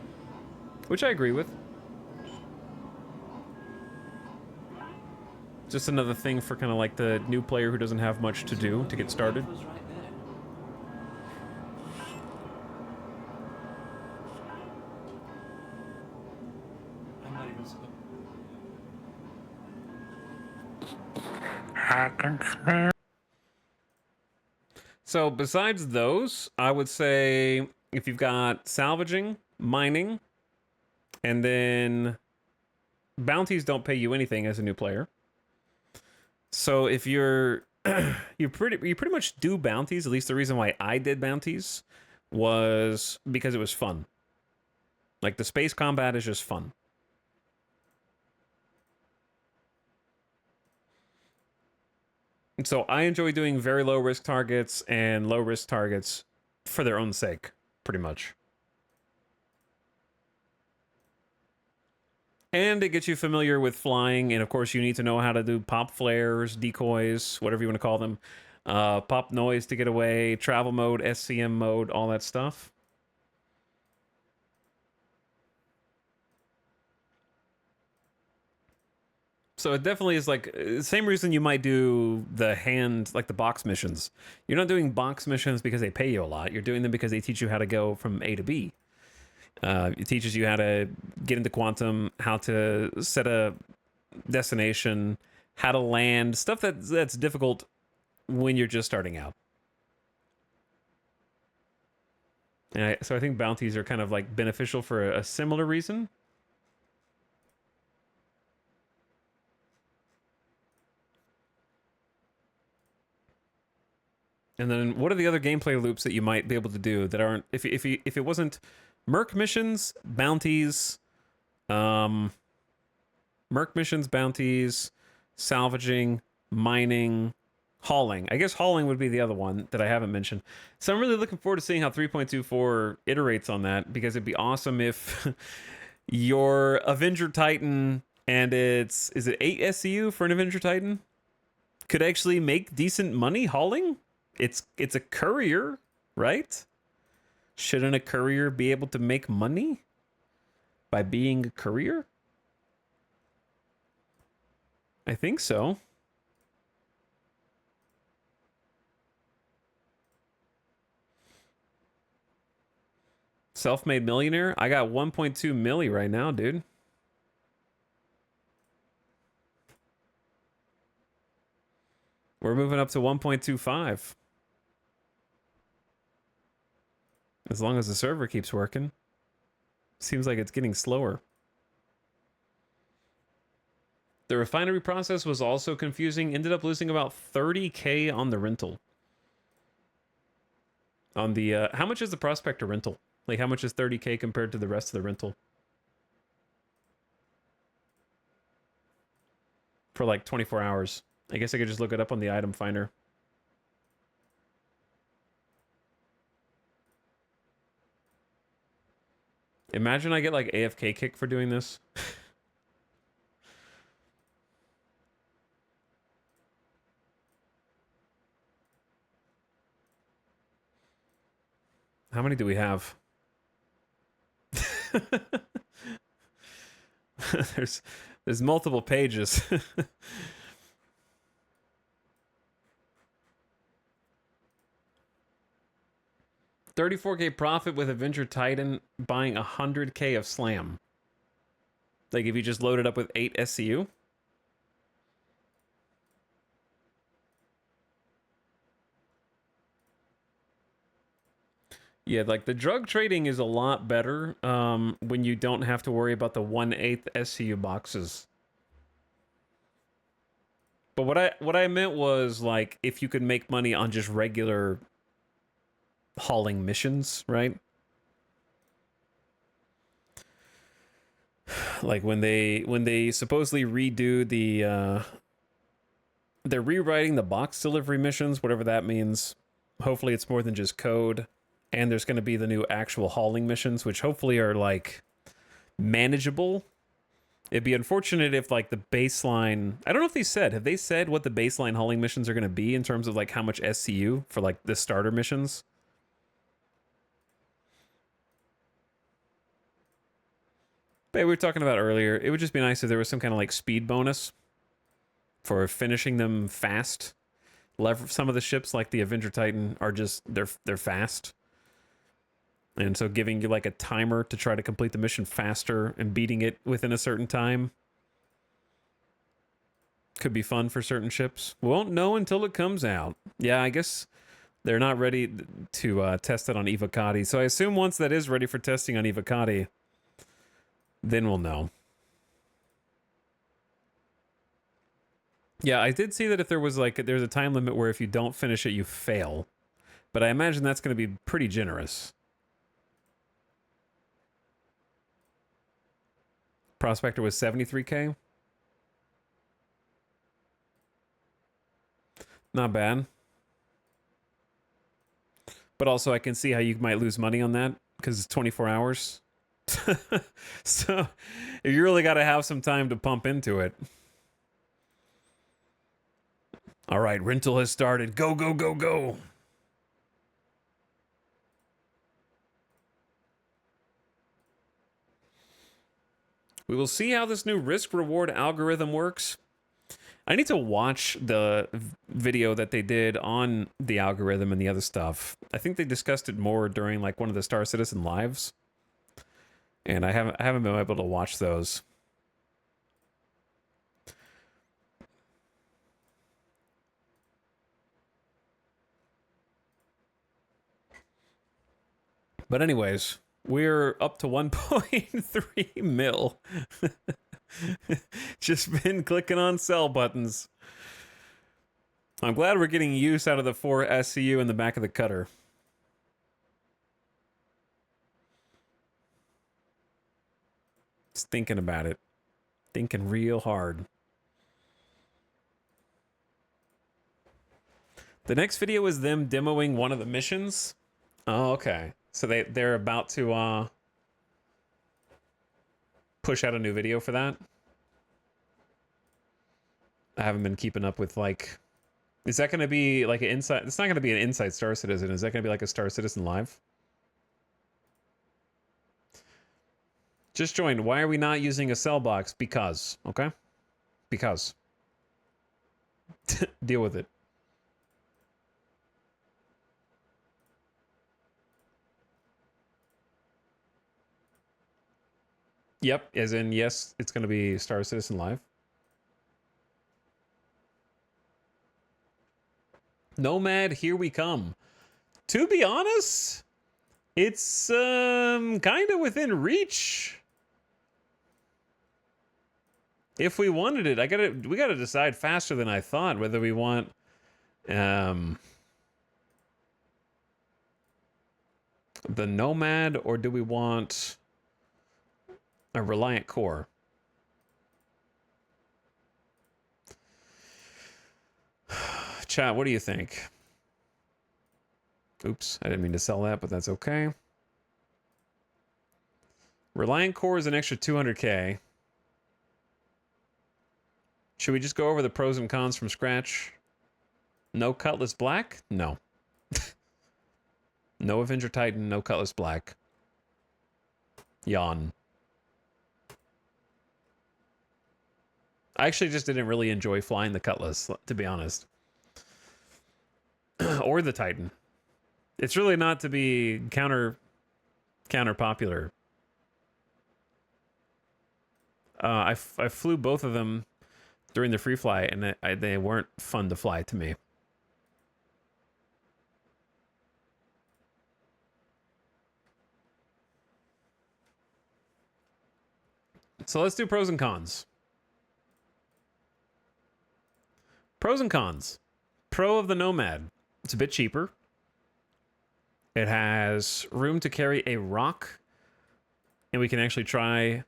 Which I agree with. Just another thing for kind of like the new player who doesn't have much to do to get started. I can smell. So besides those, I would say if you've got salvaging, mining, and then bounties don't pay you anything as a new player. So if you're you pretty much do bounties. At least the reason why I did bounties was because it was fun. Like the space combat is just fun. So I enjoy doing very low risk targets and low risk targets for their own sake, pretty much. And it gets you familiar with flying, and of course you need to know how to do pop flares, decoys, whatever you want to call them. Pop noise to get away, travel mode, SCM mode, all that stuff. So it definitely is like the same reason you might do the hand, like the box missions. You're not doing box missions because they pay you a lot. You're doing them because they teach you how to go from A to B. It teaches you how to get into quantum, how to set a destination, how to land, stuff that's difficult when you're just starting out. And so I think bounties are kind of like beneficial for a similar reason. And then what are the other gameplay loops that you might be able to do that aren't if it wasn't Merc missions, bounties, Merc missions, bounties, salvaging, mining, hauling. I guess hauling would be the other one that I haven't mentioned. So I'm really looking forward to seeing how 3.24 iterates on that, because it'd be awesome if your Avenger Titan and is it 8 SCU for an Avenger Titan could actually make decent money hauling? It's a courier, right? Shouldn't a courier be able to make money by being a courier? I think so. Self-made millionaire? I got 1.2 milli right now, dude. We're moving up to 1.25. As long as the server keeps working. Seems like it's getting slower. The refinery process was also confusing. Ended up losing about 30K on the rental. On the, how much is the prospector rental? Like, how much is 30K compared to the rest of the rental? For like 24 hours. I guess I could just look it up on the item finder. Imagine I get like AFK kick for doing this. How many do we have? There's multiple pages. 34K profit with Avenger Titan buying 100K of Slam. Like if you just load it up with 8 SCU. Yeah, like the drug trading is a lot better when you don't have to worry about the 1/8 SCU boxes. But what I meant was like if you could make money on just regular hauling missions, right? Like when they supposedly redo the they're rewriting the box delivery missions, whatever that means. Hopefully it's more than just code. And there's going to be the new actual hauling missions, which hopefully are like manageable. It'd be unfortunate if like the baseline, I don't know if have they said what the baseline hauling missions are going to be in terms of like how much SCU for like the starter missions? But we were talking about earlier, it would just be nice if there was some kind of like speed bonus for finishing them fast. Some of the ships like the Avenger Titan are just, they're fast. And so giving you like a timer to try to complete the mission faster and beating it within a certain time could be fun for certain ships. We won't know until it comes out. Yeah, I guess they're not ready to test it on Evocati. So I assume once that is ready for testing on Evocati, then we'll know. Yeah, I did see that if there's a time limit where if you don't finish it, you fail. But I imagine that's going to be pretty generous. Prospector was 73K. Not bad. But also I can see how you might lose money on that because it's 24 hours. So you really got to have some time to pump into it. All right, rental has started. Go, go, go, go. We will see how this new risk-reward algorithm works. I need to watch the video that they did on the algorithm and the other stuff. I think they discussed it more during like one of the Star Citizen lives. And I haven't been able to watch those. But anyways, we're up to 1.3 mil. Just been clicking on sell buttons. I'm glad we're getting use out of the 4 SCU in the back of the cutter. Just thinking about it. Thinking real hard. The next video is them demoing one of the missions. Oh, okay. So they're about to push out a new video for that. I haven't been keeping up with like, is that going to be like an inside? It's not going to be an Inside Star Citizen. Is that going to be like a Star Citizen Live? Just joined. Why are we not using a cell box? Because, okay? Because. Deal with it. Yep, as in, yes, it's going to be Star Citizen Live. Nomad, here we come. To be honest, it's kind of within reach. If we wanted it, we gotta decide faster than I thought whether we want the Nomad or do we want a Reliant Core. Chat, what do you think? Oops, I didn't mean to sell that, but that's okay. Reliant Core is an extra 200K. Should we just go over the pros and cons from scratch? No Cutlass Black? No. No Avenger Titan, no Cutlass Black. Yawn. I actually just didn't really enjoy flying the Cutlass, to be honest. Or the Titan. It's really not to be counter popular. I flew both of them during the free fly, and they weren't fun to fly to me. So let's do pros and cons. Pros and cons. Pro of the Nomad. It's a bit cheaper. It has room to carry a rock, and we can actually try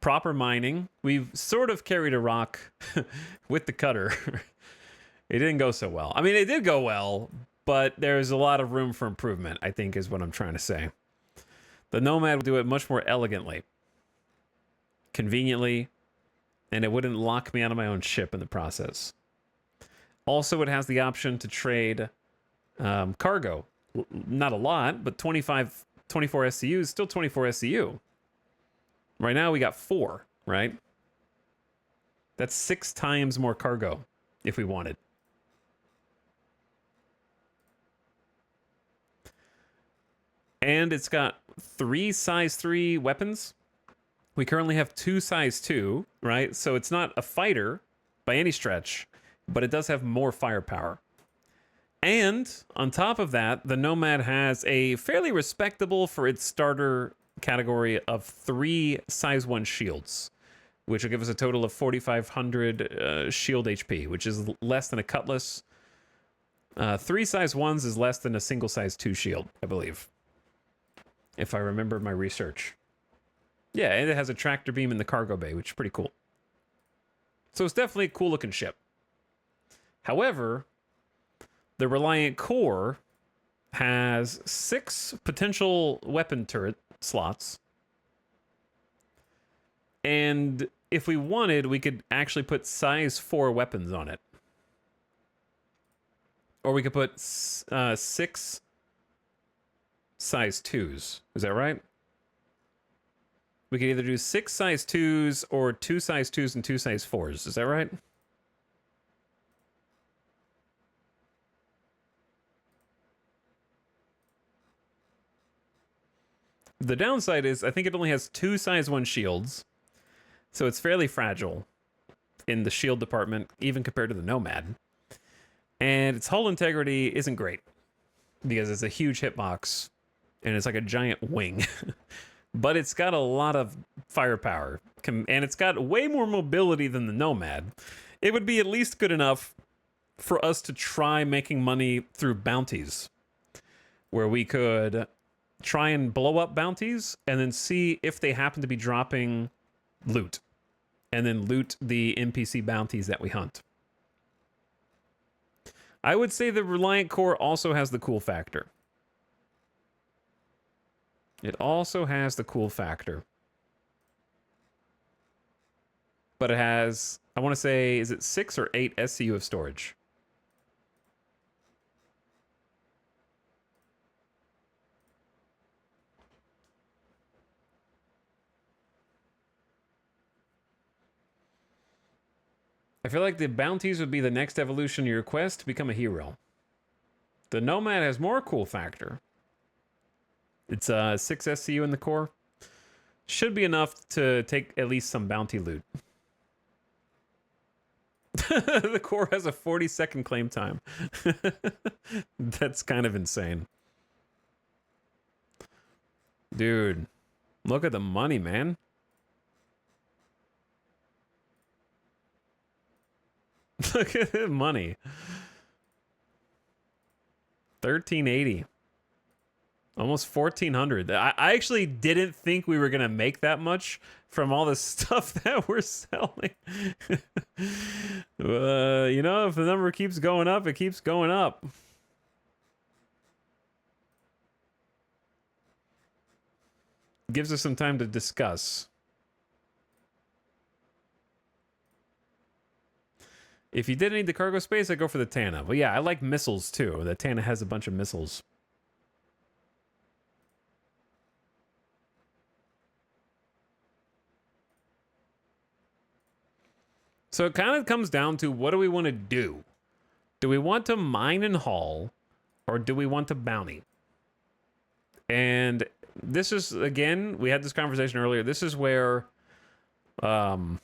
proper mining. We've sort of carried a rock with the cutter. It didn't go so well. I mean, it did go well, but there's a lot of room for improvement, I think is what I'm trying to say. The Nomad will do it much more elegantly, conveniently, and it wouldn't lock me out of my own ship in the process. Also, it has the option to trade cargo. Not a lot, but 24 SCU is still 24 SCU. Right now we got 4, right? That's 6 times more cargo if we wanted. And it's got 3 size 3 weapons. We currently have 2 size 2, right? So it's not a fighter by any stretch, but it does have more firepower. And on top of that, the Nomad has a fairly respectable for its starter category of 3 size 1 shields, which will give us a total of 4,500 shield HP, which is less than a cutlass. 3 size 1s is less than a single size 2 shield, I believe, if I remember my research. Yeah, and it has a tractor beam in the cargo bay, which is pretty cool. So it's definitely a cool looking ship. However, the Reliant Core has 6 potential weapon turret slots. And if we wanted, we could actually put size 4 weapons on it. Or we could put 6 size 2s. Is that right? We could either do 6 size 2s or 2 size 2s and 2 size 4s. Is that right? The downside is I think it only has 2 size 1 shields. So it's fairly fragile in the shield department, even compared to the Nomad. And its hull integrity isn't great because it's a huge hitbox and it's like a giant wing. But it's got a lot of firepower and it's got way more mobility than the Nomad. It would be at least good enough for us to try making money through bounties, where we could try and blow up bounties and then see if they happen to be dropping loot, and then loot the NPC bounties that we hunt. I would say the Reliant Core also has the cool factor. It also has the cool factor. But it has, I want to say, is it 6 or 8 SCU of storage? I feel like the bounties would be the next evolution of your quest to become a hero. The Nomad has more cool factor. It's 6 SCU in the core. Should be enough to take at least some bounty loot. The core has a 40-second claim time. That's kind of insane. Dude, look at the money, man. Look at the money. 1380. Almost 1400. I actually didn't think we were going to make that much from all the stuff that we're selling. You know, if the number keeps going up, it keeps going up. Gives us some time to discuss. If you didn't need the cargo space, I'd go for the Tana. But yeah, I like missiles too. The Tana has a bunch of missiles. So it kind of comes down to, what do we want to do? Do we want to mine and haul, or do we want the bounty? And this is, again, we had this conversation earlier. This is where Cutlass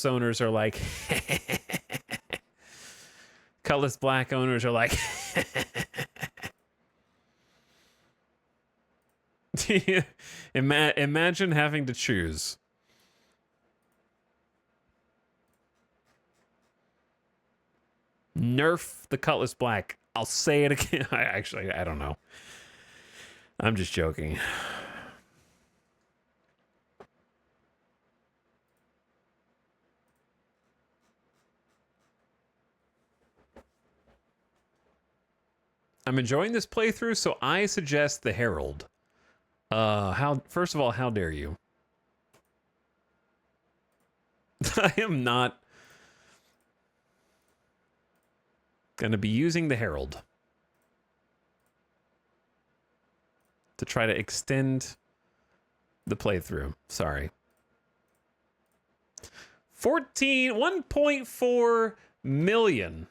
owners are like, Cutlass Black owners are like, imagine having to choose. Nerf the Cutlass Black. I'll say it again. I don't know. I'm just joking. I'm enjoying this playthrough, so I suggest the Herald. First of all, how dare you? I am not going to be using the Herald to try to extend the playthrough. Sorry. 1.4 million.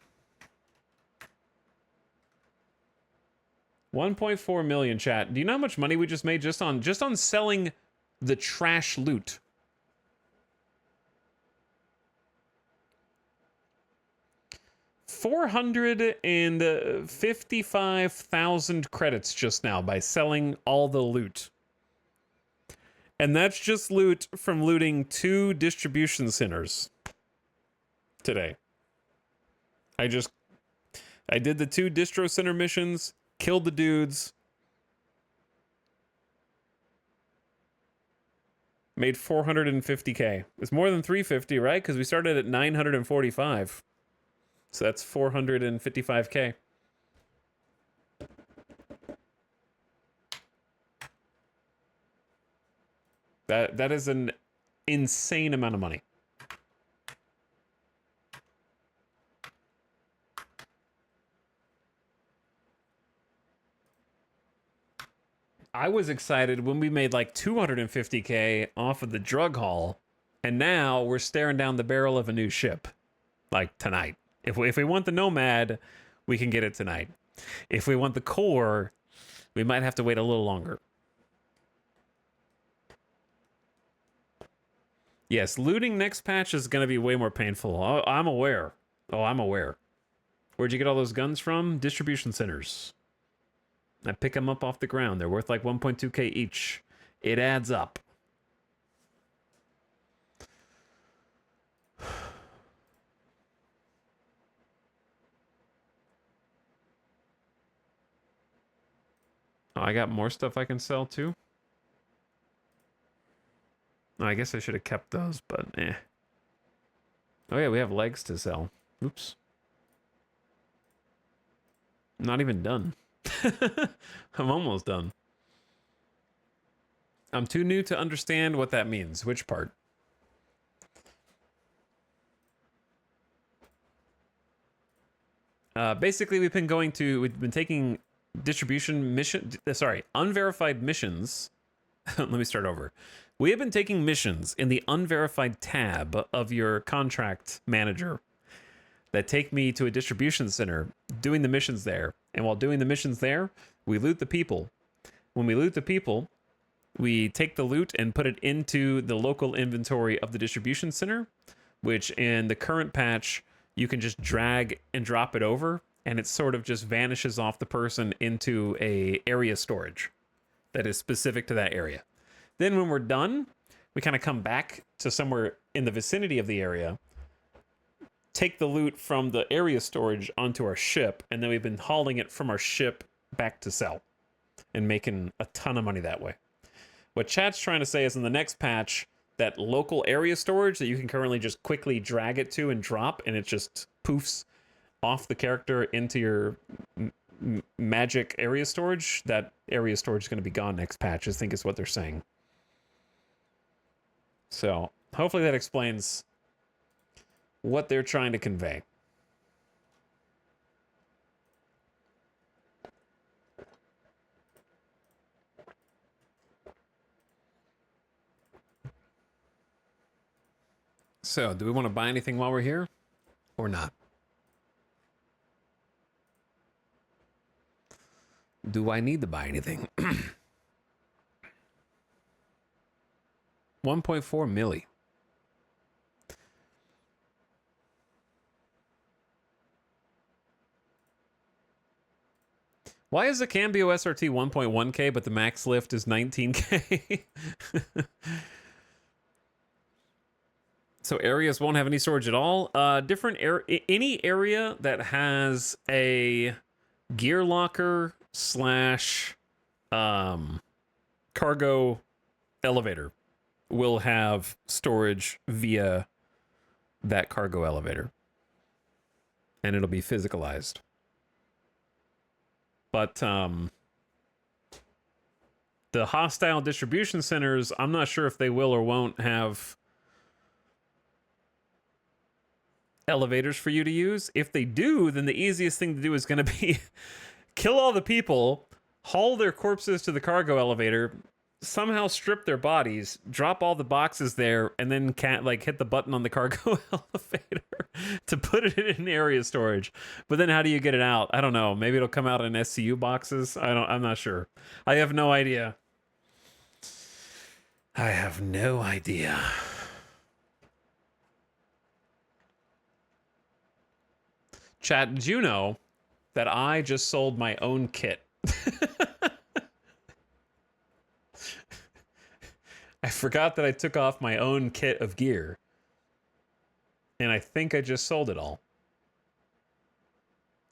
1.4 million, chat. Do you know how much money we just made just on selling the trash loot? $455,000 credits just now by selling all the loot. And that's just loot from looting 2 distribution centers today. I did the 2 distro center missions, killed the dudes, made 450K. It's more than 350, right? Because we started at 945. So that's 455K. That is an insane amount of money. I was excited when we made like 250K off of the drug haul, and now we're staring down the barrel of a new ship, like tonight. If we want the Nomad, we can get it tonight. If we want the core, we might have to wait a little longer. Yes, looting next patch is going to be way more painful. Oh, I'm aware. I'm aware. Where'd you get all those guns from? Distribution centers. I pick them up off the ground. They're worth like 1.2K each. It adds up. Oh, I got more stuff I can sell too. I guess I should have kept those, but eh. Oh yeah, we have legs to sell. Oops. Not even done. I'm almost done. I'm too new to understand what that means. Which part? Basically, we've been taking unverified missions. Let me start over. We have been taking missions in the unverified tab of your contract manager that take me to a distribution center, doing the missions there. And while doing the missions there, we loot the people. When we loot the people, we take the loot and put it into the local inventory of the distribution center, which in the current patch, you can just drag and drop it over, and it sort of just vanishes off the person into a area storage that is specific to that area. Then when we're done, we kind of come back to somewhere in the vicinity of the area, take the loot from the area storage onto our ship, and then we've been hauling it from our ship back to sell and making a ton of money that way. What chat's trying to say is in the next patch, that local area storage that you can currently just quickly drag it to and drop, and it just poofs off the character into your magic area storage, that area storage is going to be gone next patch, I think is what they're saying. So hopefully that explains what they're trying to convey. So, do we want to buy anything while we're here or not? Do I need to buy anything? 1.4 milli. Why is the Cambio SRT 1.1K, but the max lift is 19K? So areas won't have any storage at all. Any area that has a gear locker slash cargo elevator will have storage via that cargo elevator, and it'll be physicalized. But the hostile distribution centers, I'm not sure if they will or won't have elevators for you to use. If they do, then the easiest thing to do is going to be kill all the people, haul their corpses to the cargo elevator, somehow strip their bodies, drop all the boxes there, and then hit the button on the cargo elevator to put it in area storage. But then how do you get it out? I don't know. Maybe it'll come out in SCU boxes. I'm not sure. I have no idea. I have no idea. Chat, did you know that I just sold my own kit? I forgot that I took off my own kit of gear. And I think I just sold it all.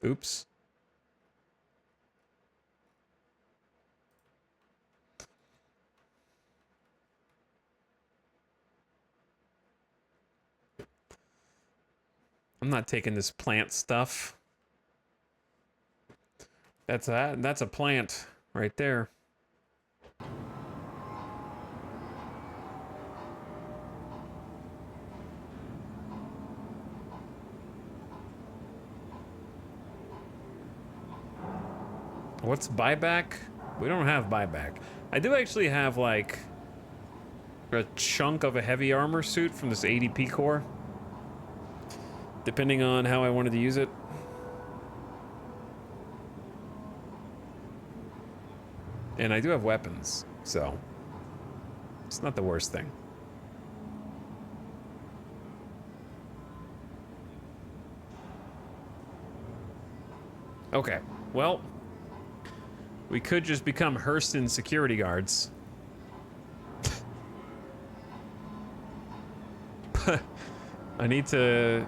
Oops. I'm not taking this plant stuff. That's a plant right there. What's buyback? We don't have buyback. I do actually have like a chunk of a heavy armor suit from this ADP core, depending on how I wanted to use it. And I do have weapons, so it's not the worst thing. Okay, well, we could just become Hurston security guards. I need to...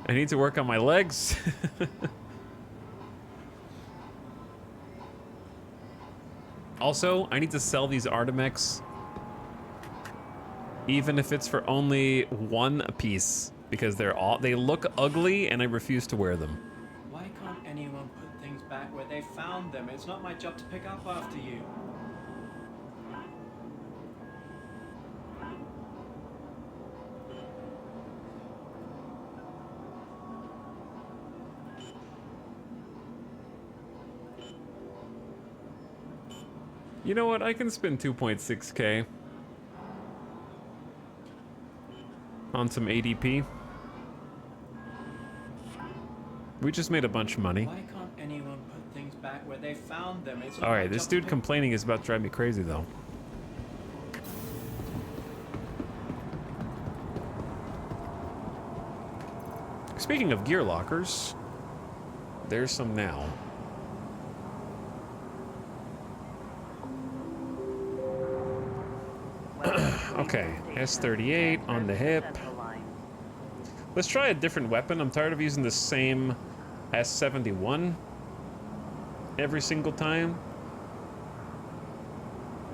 I need to work on my legs. Also, I need to sell these Artemex, even if it's for only one a piece, because they look ugly and I refuse to wear them. Why can't anyone put things back where they found them? It's not my job to pick up after you. You know what? I can spend 2.6K on some ADP. We just made a bunch of money. Why can't anyone put things back where they found them? It's not All my right, this job to dude pick- complaining is about to drive me crazy, though. Speaking of gear lockers, there's some now. Okay, S38 on the hip. Let's try a different weapon. I'm tired of using the same S71 every single time.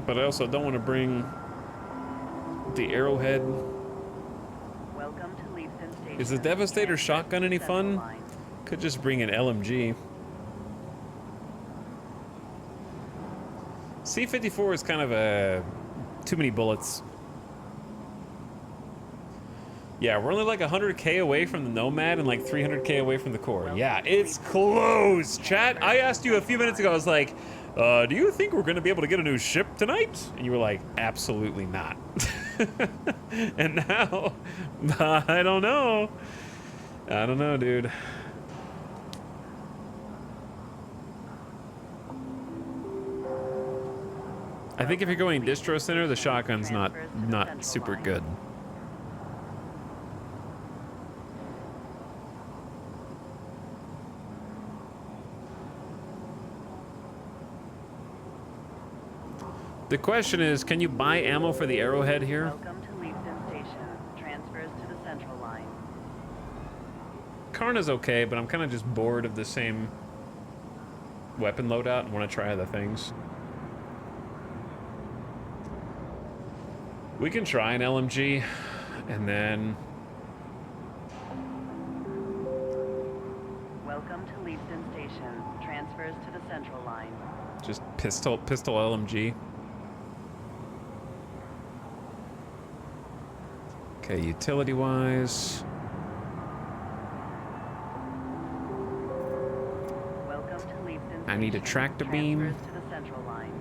But I also don't want to bring the Arrowhead. Welcome to Leavesden Station. Is the Devastator shotgun any fun? Could just bring an LMG. C-54 is kind of a... too many bullets. Yeah, we're only like 100K away from the Nomad and like 300K away from the core. Yeah, it's close, chat. I asked you a few minutes ago, I was like, do you think we're going to be able to get a new ship tonight? And you were like, absolutely not. And now, I don't know. I don't know, dude. I think if you're going distro center, the shotgun's not super good. The question is, can you buy ammo for the arrowhead here? Welcome to Leafton Station. Transfers to the Central Line. Karna's okay, but I'm kind of just bored of the same weapon loadout and want to try other things. We can try an LMG, and then... Welcome to Leafton Station. Transfers to the Central Line. just pistol LMG. Okay, utility-wise... Welcome to Leafton I need a tractor beam. Transfers to the Central Line.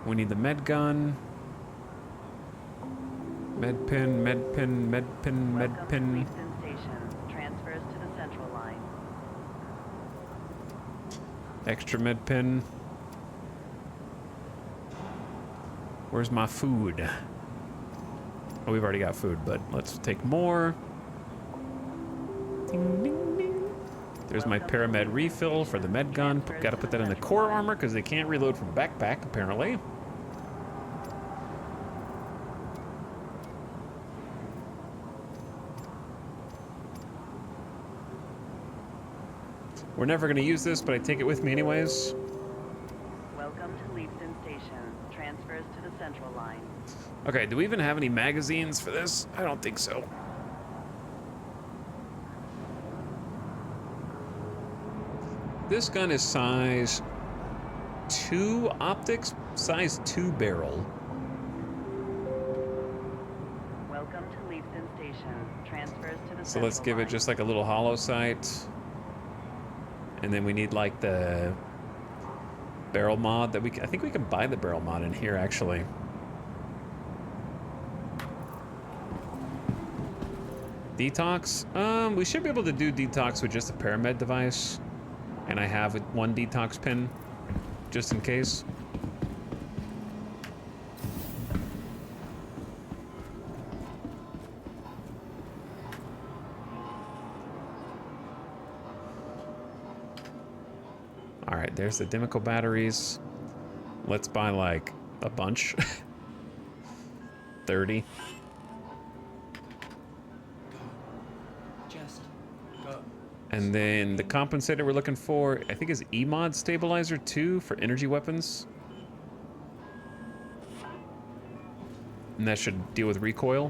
We need the med gun. Med pin, med pin, med pin, med Welcome pin. to Leafton Station. Transfers to the Central Line. Extra med pin. Where's my food? Oh, we've already got food, but let's take more. Ding, ding, ding. There's my paramed refill for the med gun. Gotta put that in the core armor because they can't reload from backpack, apparently. We're never gonna use this, but I take it with me anyways. Welcome to Leafton Station. Transfers to the Central Line. Okay, do we even have any magazines for this? I don't think so. This gun is size 2 optics, size 2 barrel. Welcome to Leafton Station. Transfers to the So Central let's give it Line. just like a little hollow sight. And then we need like the barrel mod that I think we can buy the barrel mod in here actually. Detox? We should be able to do detox with just a paramed device. And I have one detox pin, just in case. All right, there's the Demico batteries. Let's buy like a bunch. 30. Just go. And then the compensator we're looking for, I think is E-mod stabilizer 2 for energy weapons. And that should deal with recoil.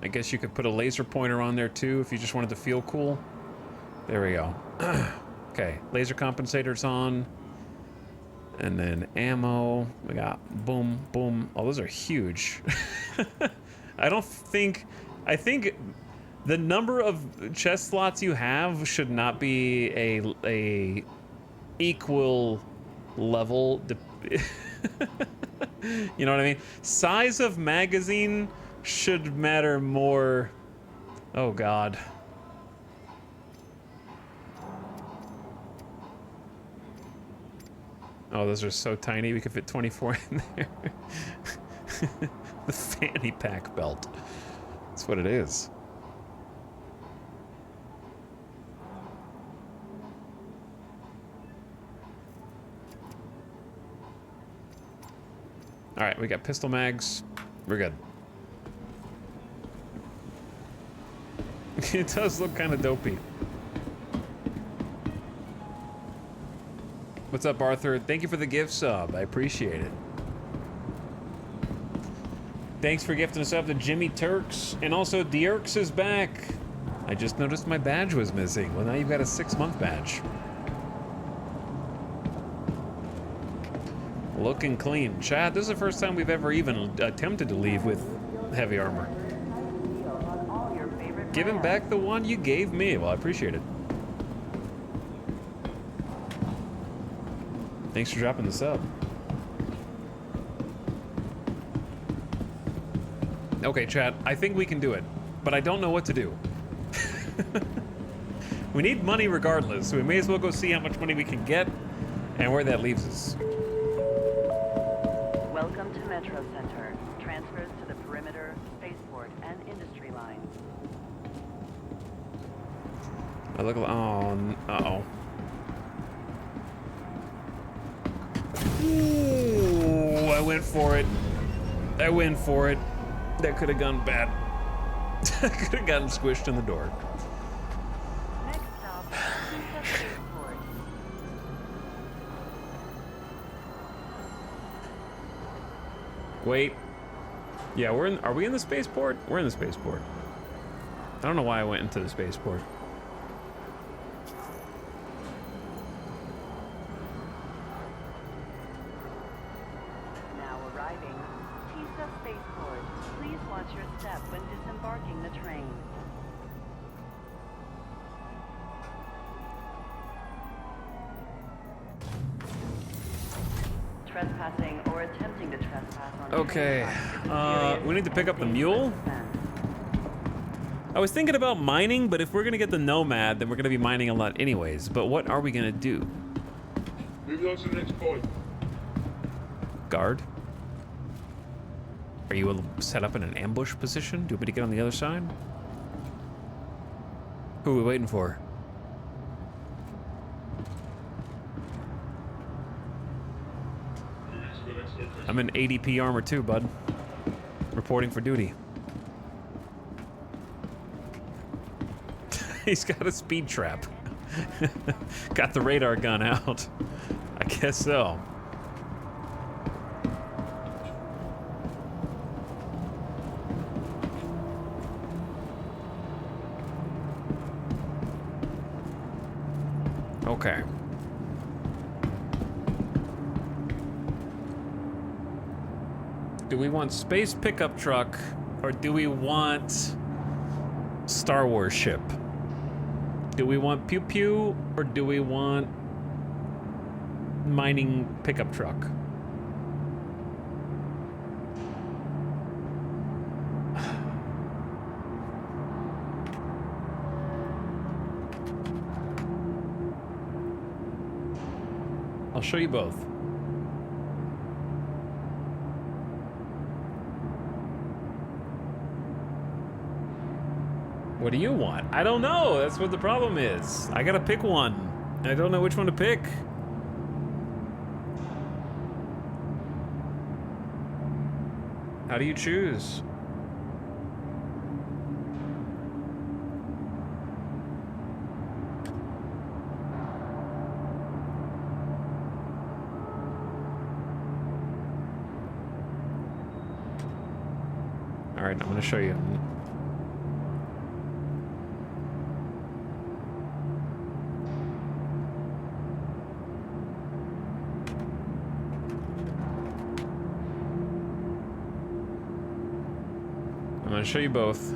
I guess you could put a laser pointer on there too if you just wanted to feel cool. There we go. Okay, laser compensator's on. And then ammo, we got boom, boom. Oh, those are huge. I think the number of chest slots you have should not be a equal level. You know what I mean? Size of magazine should matter more. Oh God. Oh, those are so tiny, we could fit 24 in there. The fanny pack belt. That's what it is. All right, we got pistol mags. We're good. It does look kind of dopey. What's up, Arthur? Thank you for the gift sub. I appreciate it. Thanks for gifting us up to Jimmy Turks. And also, Dierks is back. I just noticed my badge was missing. Well, now you've got a 6-month badge. Looking clean. Chad, this is the first time we've ever even attempted to leave with heavy armor. Give him back the one you gave me. Well, I appreciate it. Thanks for dropping the sub. Okay, chat, I think we can do it, but I don't know what to do. We need money regardless, so we may as well go see how much money we can get and where that leaves us. Welcome to Metro Center. Transfers to the perimeter, spaceport, and industry lines. I look. Oh, uh-oh. Ooh, I went for it. I went for it. That could have gone bad. I could have gotten squished in the door. Next stop, Pizza Spaceport. Wait. Yeah, we're in. Are we in the spaceport? We're in the spaceport. I don't know why I went into the spaceport. Now arriving, Pizza Spaceport. Please watch your step when disembarking the train. Trespassing or attempting to trespass on Okay. train tracks is a We need to pick up the mule. offense. I was thinking about mining, but if we're gonna get the Nomad, then we're gonna be mining a lot anyways. But what are we gonna do? Move on to the next point. Guard? Are you set up in an ambush position? Do you want me to get on the other side? Who are we waiting for? Moving to the next location. I'm in ADP armor too, bud. Reporting for duty. He's got a speed trap. Got the radar gun out. I guess so. Okay. Do we want space pickup truck or do we want Star Wars ship? Do we want pew pew or do we want mining pickup truck? I'll show you both. What do you want? I don't know. That's what the problem is. I gotta pick one. I don't know which one to pick. How do you choose? All right, I'm gonna show you. I'm gonna show you both.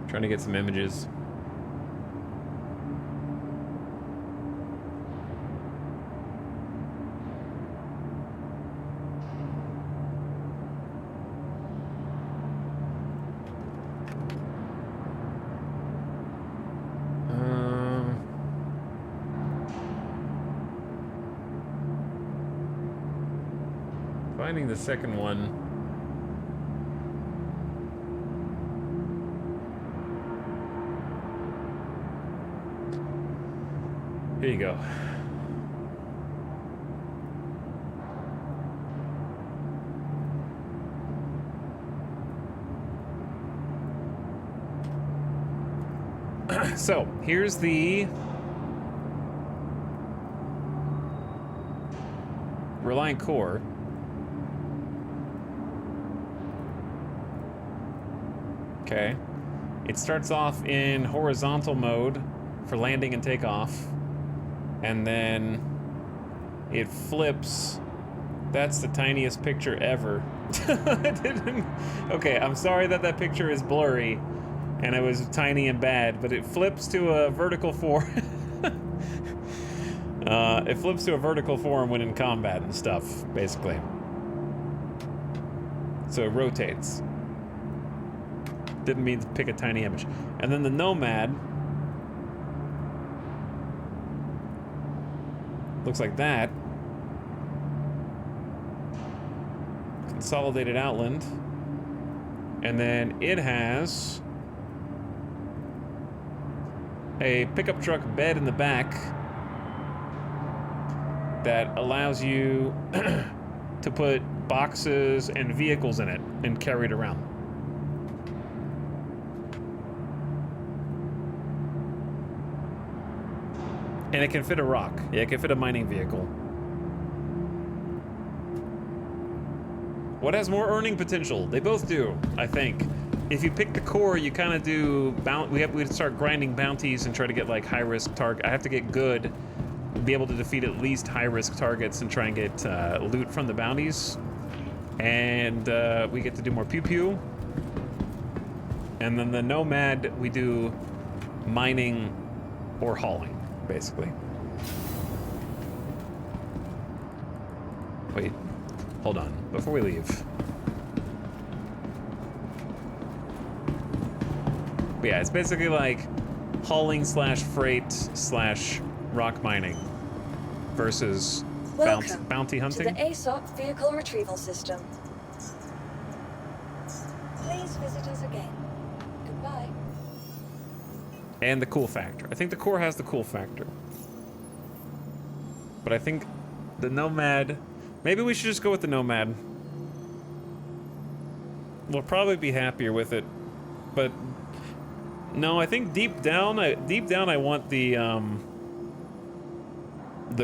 Trying to get some images. Finding the second one. Here you go. So, here's the Reliant Core. Okay. It starts off in horizontal mode for landing and takeoff. And then it flips That's the tiniest picture ever. Okay, I'm sorry that that picture is blurry and it was tiny and bad, but it flips to a vertical form. It flips to a vertical form when in combat and stuff, basically. So it rotates. Didn't mean to pick a tiny image. And then the Nomad looks like that. Consolidated Outland. And then it has a pickup truck bed in the back that allows you to put boxes and vehicles in it and carry it around. And it can fit a rock. Yeah, it can fit a mining vehicle. What has more earning potential? They both do, I think. If you pick the core, you kind of do we start grinding bounties and try to get like high risk target. I have to get good, be able to defeat at least high risk targets and try and get loot from the bounties. And we get to do more pew pew. And then the Nomad, we do mining or hauling, basically. Wait, hold on, before we leave. But yeah, it's basically like hauling slash freight slash rock mining versus bounty hunting. To the ASOP vehicle retrieval system. Please visit us again. Goodbye. And the cool factor. I think the core has the cool factor. But I think the Nomad, maybe we should just go with the Nomad. We'll probably be happier with it. But no, I think deep down I want the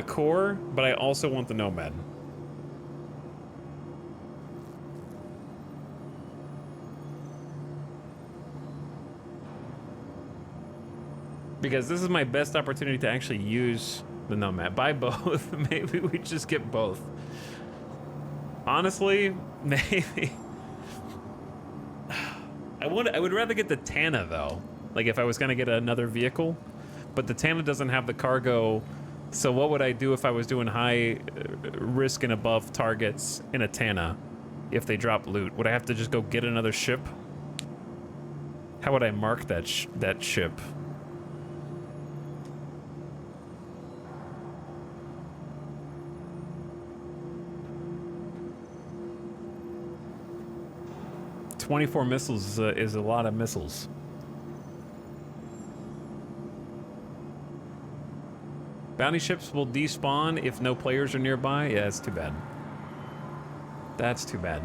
core, but I also want the Nomad. Because this is my best opportunity to actually use the Nomad. Buy both. Maybe we just get both. Honestly, maybe. I would rather get the Tana though. Like if I was gonna get another vehicle, but the Tana doesn't have the cargo. So what would I do if I was doing high risk and above targets in a Tana? If they drop loot, would I have to just go get another ship? How would I mark that ship? $24 missiles is a lot of missiles. Bounty ships will despawn if no players are nearby. Yeah, that's too bad. That's too bad.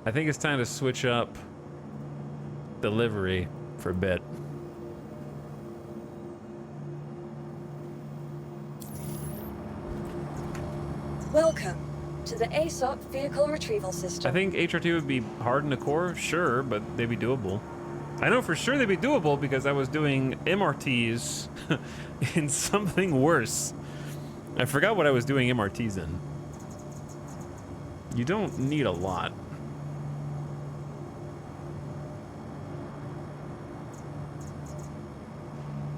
I think it's time to switch up the livery for a bit. Welcome to the ASOP vehicle retrieval system. I think HRT would be hard in the core, sure, but they'd be doable. I know for sure they'd be doable because I was doing MRTs in something worse. I forgot what I was doing MRTs in. You don't need a lot.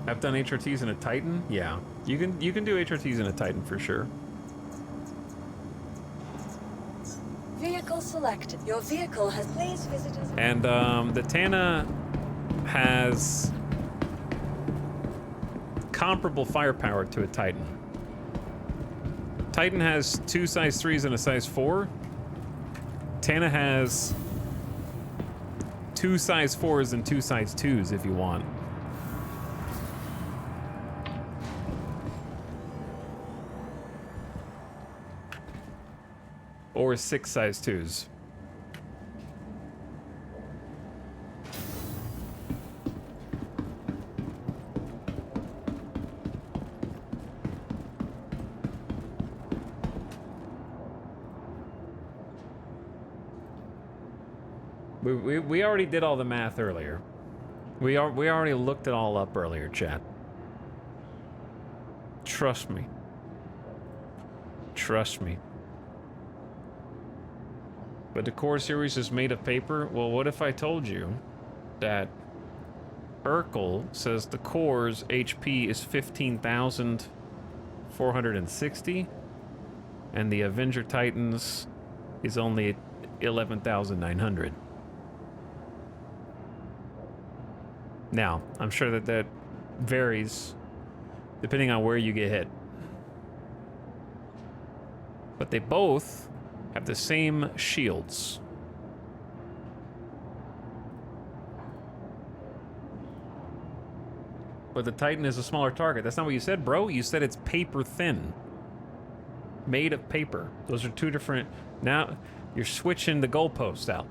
I've done HRTs in a Titan? Yeah. You can do HRTs in a Titan for sure. Vehicle selected. Your vehicle has please visit us. And the Tana has comparable firepower to a Titan. Titan has 2 size 3s and a size 4. Tana has 2 size 4s and 2 size 2s if you want. Or 6 size 2s. We already did all the math earlier. We already looked it all up earlier, chat. Trust me. Trust me. But the core series is made of paper? Well, what if I told you that Urkel says the core's HP is 15,460 and the Avenger Titans is only 11,900. Now, I'm sure that that varies depending on where you get hit. But they both have the same shields. But the Titan is a smaller target. That's not what you said, bro. You said it's paper thin. Made of paper. Those are two different... Now, you're switching the goalposts out.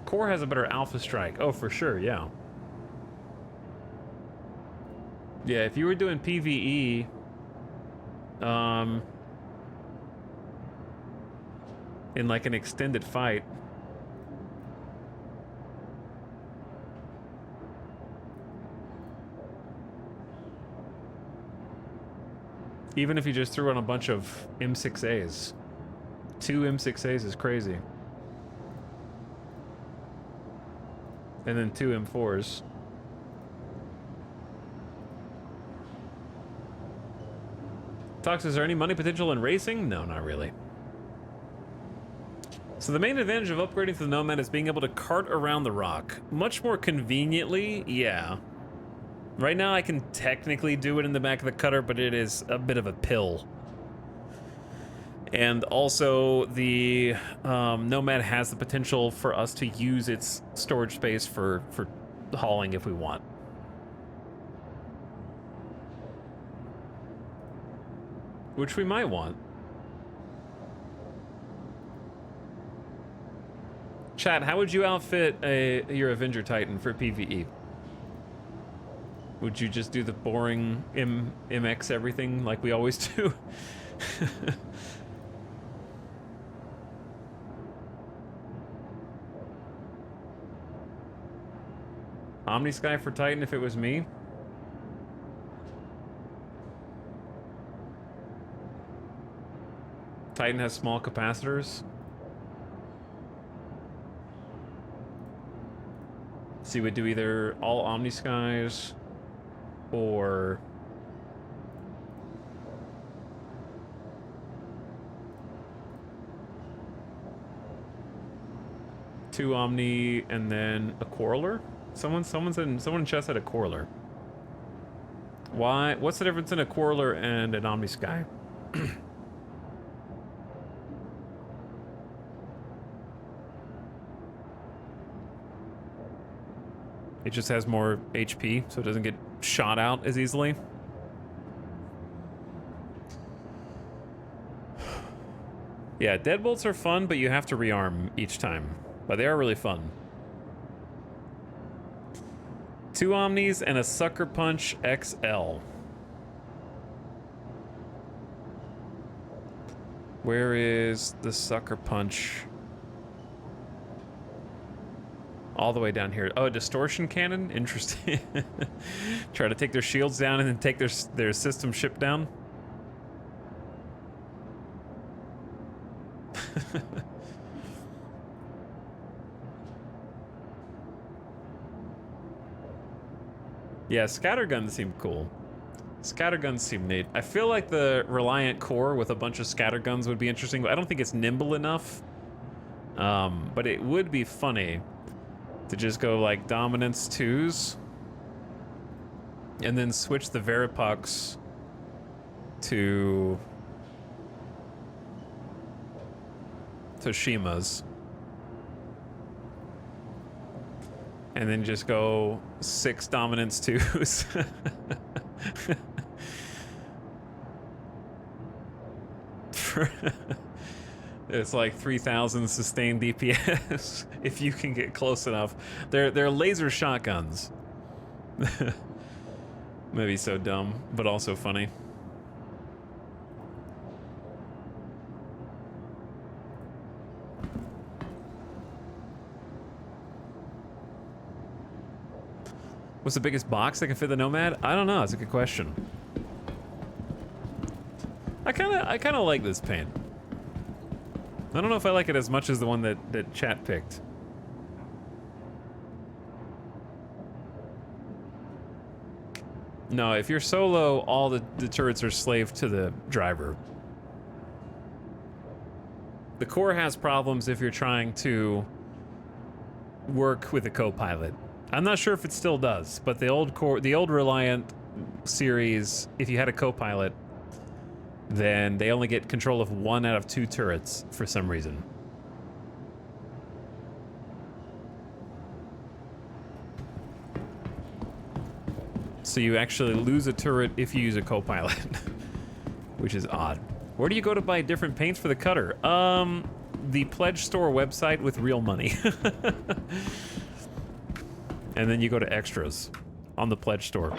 Core has a better alpha strike. Oh, for sure, yeah. Yeah, if you were doing PvE, in like an extended fight, even if you just threw on a bunch of M6As, 2 M6As is crazy. And then 2 M4s. Tox, is there any money potential in racing? No, not really. So the main advantage of upgrading to the Nomad is being able to cart around the rock. Much more conveniently, yeah. Right now I can technically do it in the back of the cutter, but it is a bit of a pill. And also, the Nomad has the potential for us to use its storage space for hauling if we want. Which we might want. Chat, how would you outfit your Avenger Titan for PvE? Would you just do the boring MX everything like we always do? Omnisky for Titan if it was me? Titan has small capacitors. So you would do either all Omniskys or two Omni and then a Quarreler? Someone in chat said a Quarreler. Why? What's the difference in a Quarreler and an Omnisky? It just has more HP, so it doesn't get shot out as easily. Yeah, deadbolts are fun, but you have to rearm each time. But they are really fun. 2 Omnis and a Sucker Punch XL. Where is the Sucker Punch? All the way down here. Oh, a distortion cannon? Interesting. Try to take their shields down and then take their system ship down. Yeah, scatterguns seem cool. Scatterguns seem neat. I feel like the Reliant core with a bunch of scatterguns would be interesting. I don't think it's nimble enough. But it would be funny to just go like dominance 2s and then switch the Veripox to Toshimas. And then just go 6 dominance 2s. It's like 3,000 sustained DPS if you can get close enough. They're laser shotguns. Maybe so dumb, but also funny. What's the biggest box that can fit the Nomad? I don't know. That's a good question. I kind of like this paint. I don't know if I like it as much as the one that chat picked. No, if you're solo, all the turrets are slave to the driver. The core has problems if you're trying to work with a co-pilot. I'm not sure if it still does, but the old Reliant series, if you had a co-pilot, then they only get control of 1 out of 2 turrets for some reason. So you actually lose a turret if you use a co-pilot, which is odd. Where do you go to buy different paints for the cutter? The Pledge Store website with real money. And then you go to extras on the Pledge Store.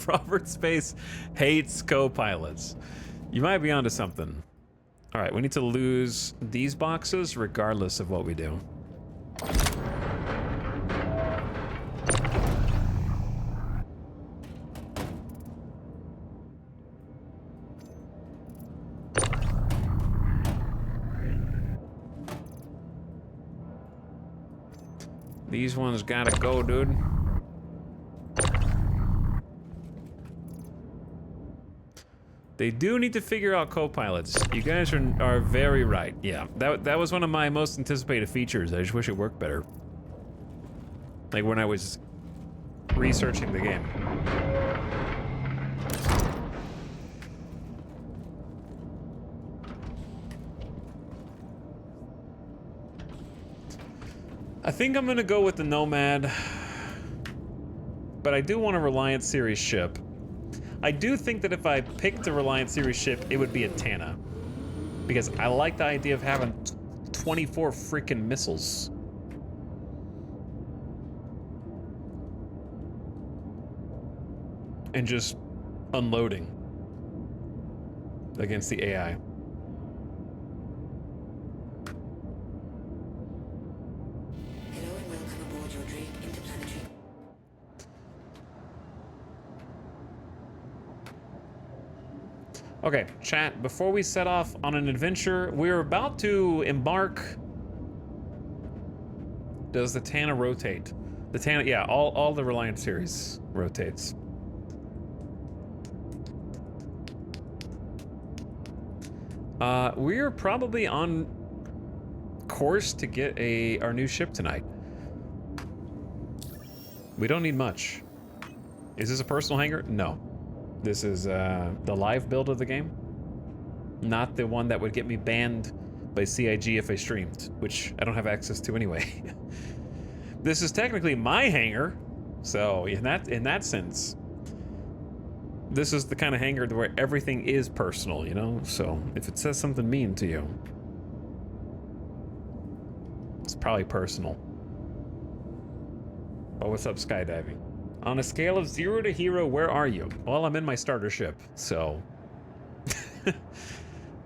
Robert Space hates co-pilots. You might be onto something. All right, we need to lose these boxes regardless of what we do. These ones gotta go, dude. They do need to figure out co-pilots. You guys are very right. Yeah, that was one of my most anticipated features. I just wish it worked better. Like when I was researching the game. I think I'm gonna go with the Nomad, but I do want a Reliant series ship. I do think that if I picked a Reliant series ship, it would be a Tana, because I like the idea of having 24 freaking missiles. And just unloading against the AI. Hello and welcome aboard your Drake interplanetary. Okay, chat, before we set off on an adventure, we're about to embark. Does the Tana rotate? The Tana, yeah, all the Reliant series rotates. We're probably on course to get our new ship tonight. We don't need much. Is this a personal hangar? No. This is the live build of the game. Not the one that would get me banned by CIG if I streamed, which I don't have access to anyway. This is technically my hangar, so in that sense, this is the kind of hangar where everything is personal, you know? So if it says something mean to you, it's probably personal. Oh, what's up, skydiving? On a scale of 0 to hero, where are you? Well, I'm in my starter ship, so...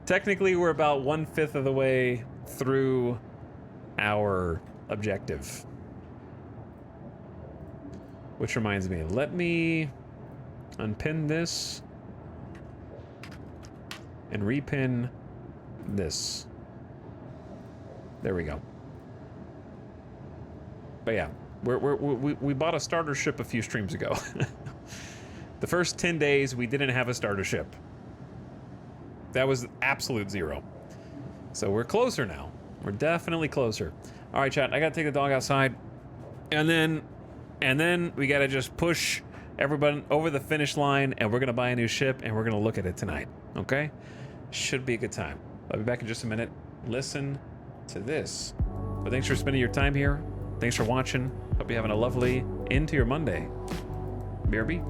Technically, we're about 1/5 of the way through our objective. Which reminds me, let me unpin this and repin this. There we go. But yeah, we bought a starter ship a few streams ago. The first 10 days, we didn't have a starter ship. That was absolute 0. So we're closer now. We're definitely closer. All right, chat, I gotta take the dog outside. And then we gotta just push everybody over the finish line, and we're gonna buy a new ship, and we're gonna look at it tonight, okay? Should be a good time. I'll be back in just a minute. Listen to this. But thanks for spending your time here. Thanks for watching. Hope you're having a lovely into your Monday. BRB.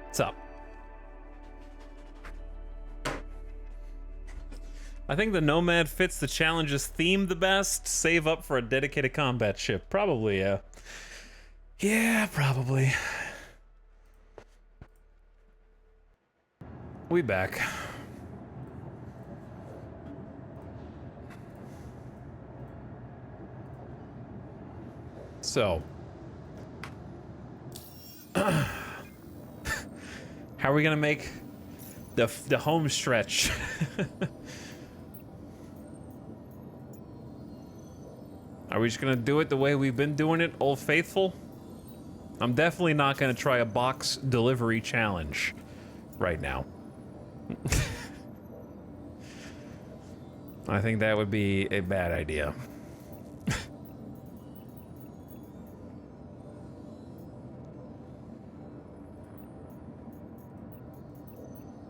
What's up? I think the Nomad fits the challenge's theme the best. Save up for a dedicated combat ship. Probably, yeah. Yeah, probably. We back. So. How are we gonna make the home stretch? Are we just gonna do it the way we've been doing it, Old Faithful? I'm definitely not gonna try a box delivery challenge right now. I think that would be a bad idea.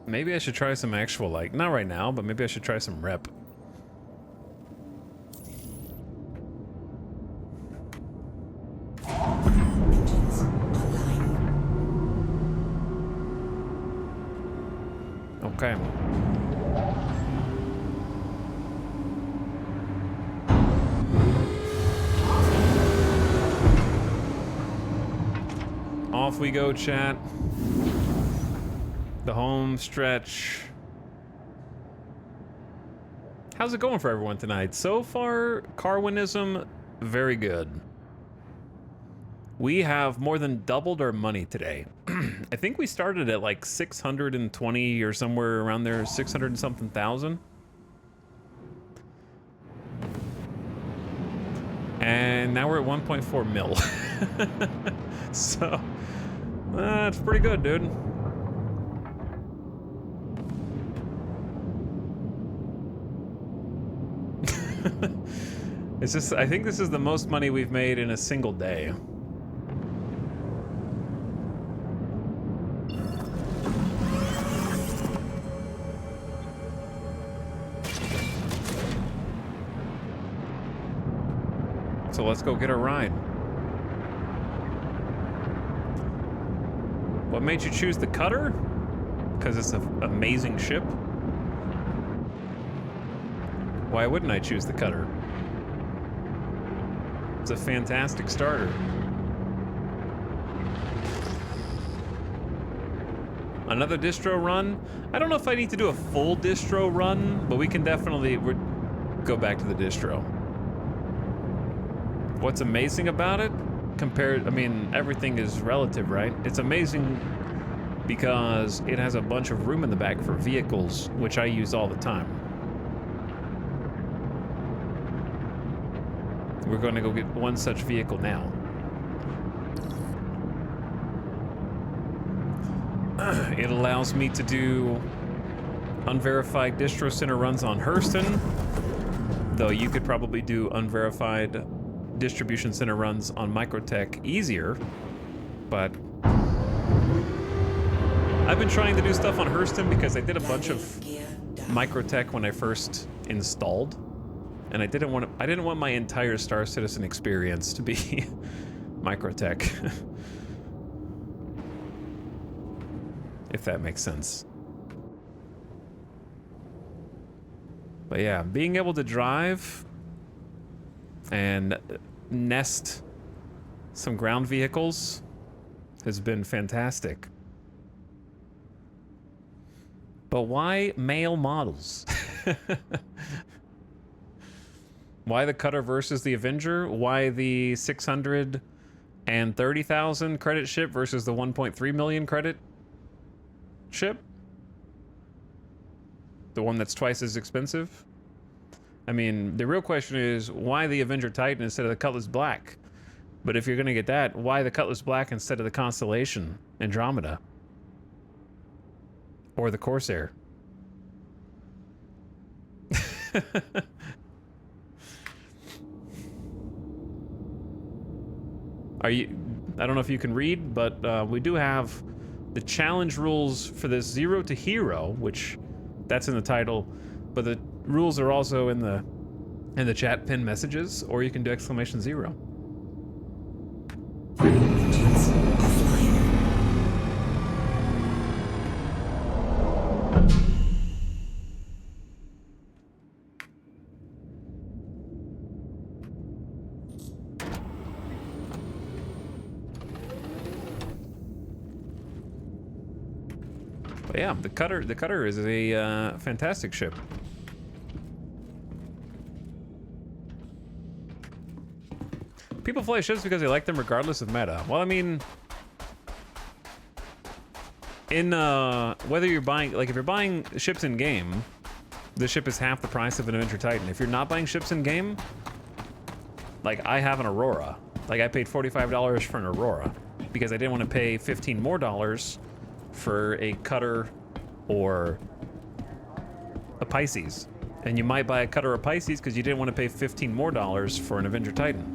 Maybe I should try some actual, like, not right now, but maybe I should try some rep. Okay. Off we go, chat. The home stretch. How's it going for everyone tonight? So far, Carwinism, very good. We have more than doubled our money today. I think we started at like 620 or somewhere around there, 600 and something thousand. And now we're at 1.4 mil. So, that's pretty good, dude. It's just, I think this is the most money we've made in a single day. So let's go get a ride. What made you choose the cutter? Because it's an amazing ship. Why wouldn't I choose the cutter? It's a fantastic starter. Another distro run? I don't know if I need to do a full distro run, but we can definitely go back to the distro. What's amazing about it? I mean, everything is relative, right? It's amazing because it has a bunch of room in the back for vehicles, which I use all the time. We're going to go get one such vehicle now. It allows me to do unverified distro center runs on Hurston, though you could probably do unverified distribution center runs on Microtech easier, but I've been trying to do stuff on Hurston because I did a bunch of Microtech when I first installed. And I didn't want my entire Star Citizen experience to be Microtech. If that makes sense. But yeah, being able to drive and nest some ground vehicles has been fantastic. But why male models? Why the Cutter versus the Avenger? Why the 630,000 credit ship versus the 1.3 million credit ship? The one that's twice as expensive? I mean, the real question is, why the Avenger Titan instead of the Cutlass Black? But if you're gonna get that, why the Cutlass Black instead of the Constellation Andromeda? Or the Corsair? I don't know if you can read, but we do have the challenge rules for this 0 to Hero, which that's in the title, but the rules are also in the chat pin messages, or you can do !0. But yeah, the cutter is a fantastic ship. People fly ships because they like them regardless of meta. Well, I mean, in whether you're buying, like if you're buying ships in game, the ship is half the price of an Avenger Titan. If you're not buying ships in game, like I have an Aurora. Like I paid $45 for an Aurora because I didn't want to pay $15 more for a cutter or a Pisces. And you might buy a cutter or Pisces because you didn't want to pay $15 more for an Avenger Titan,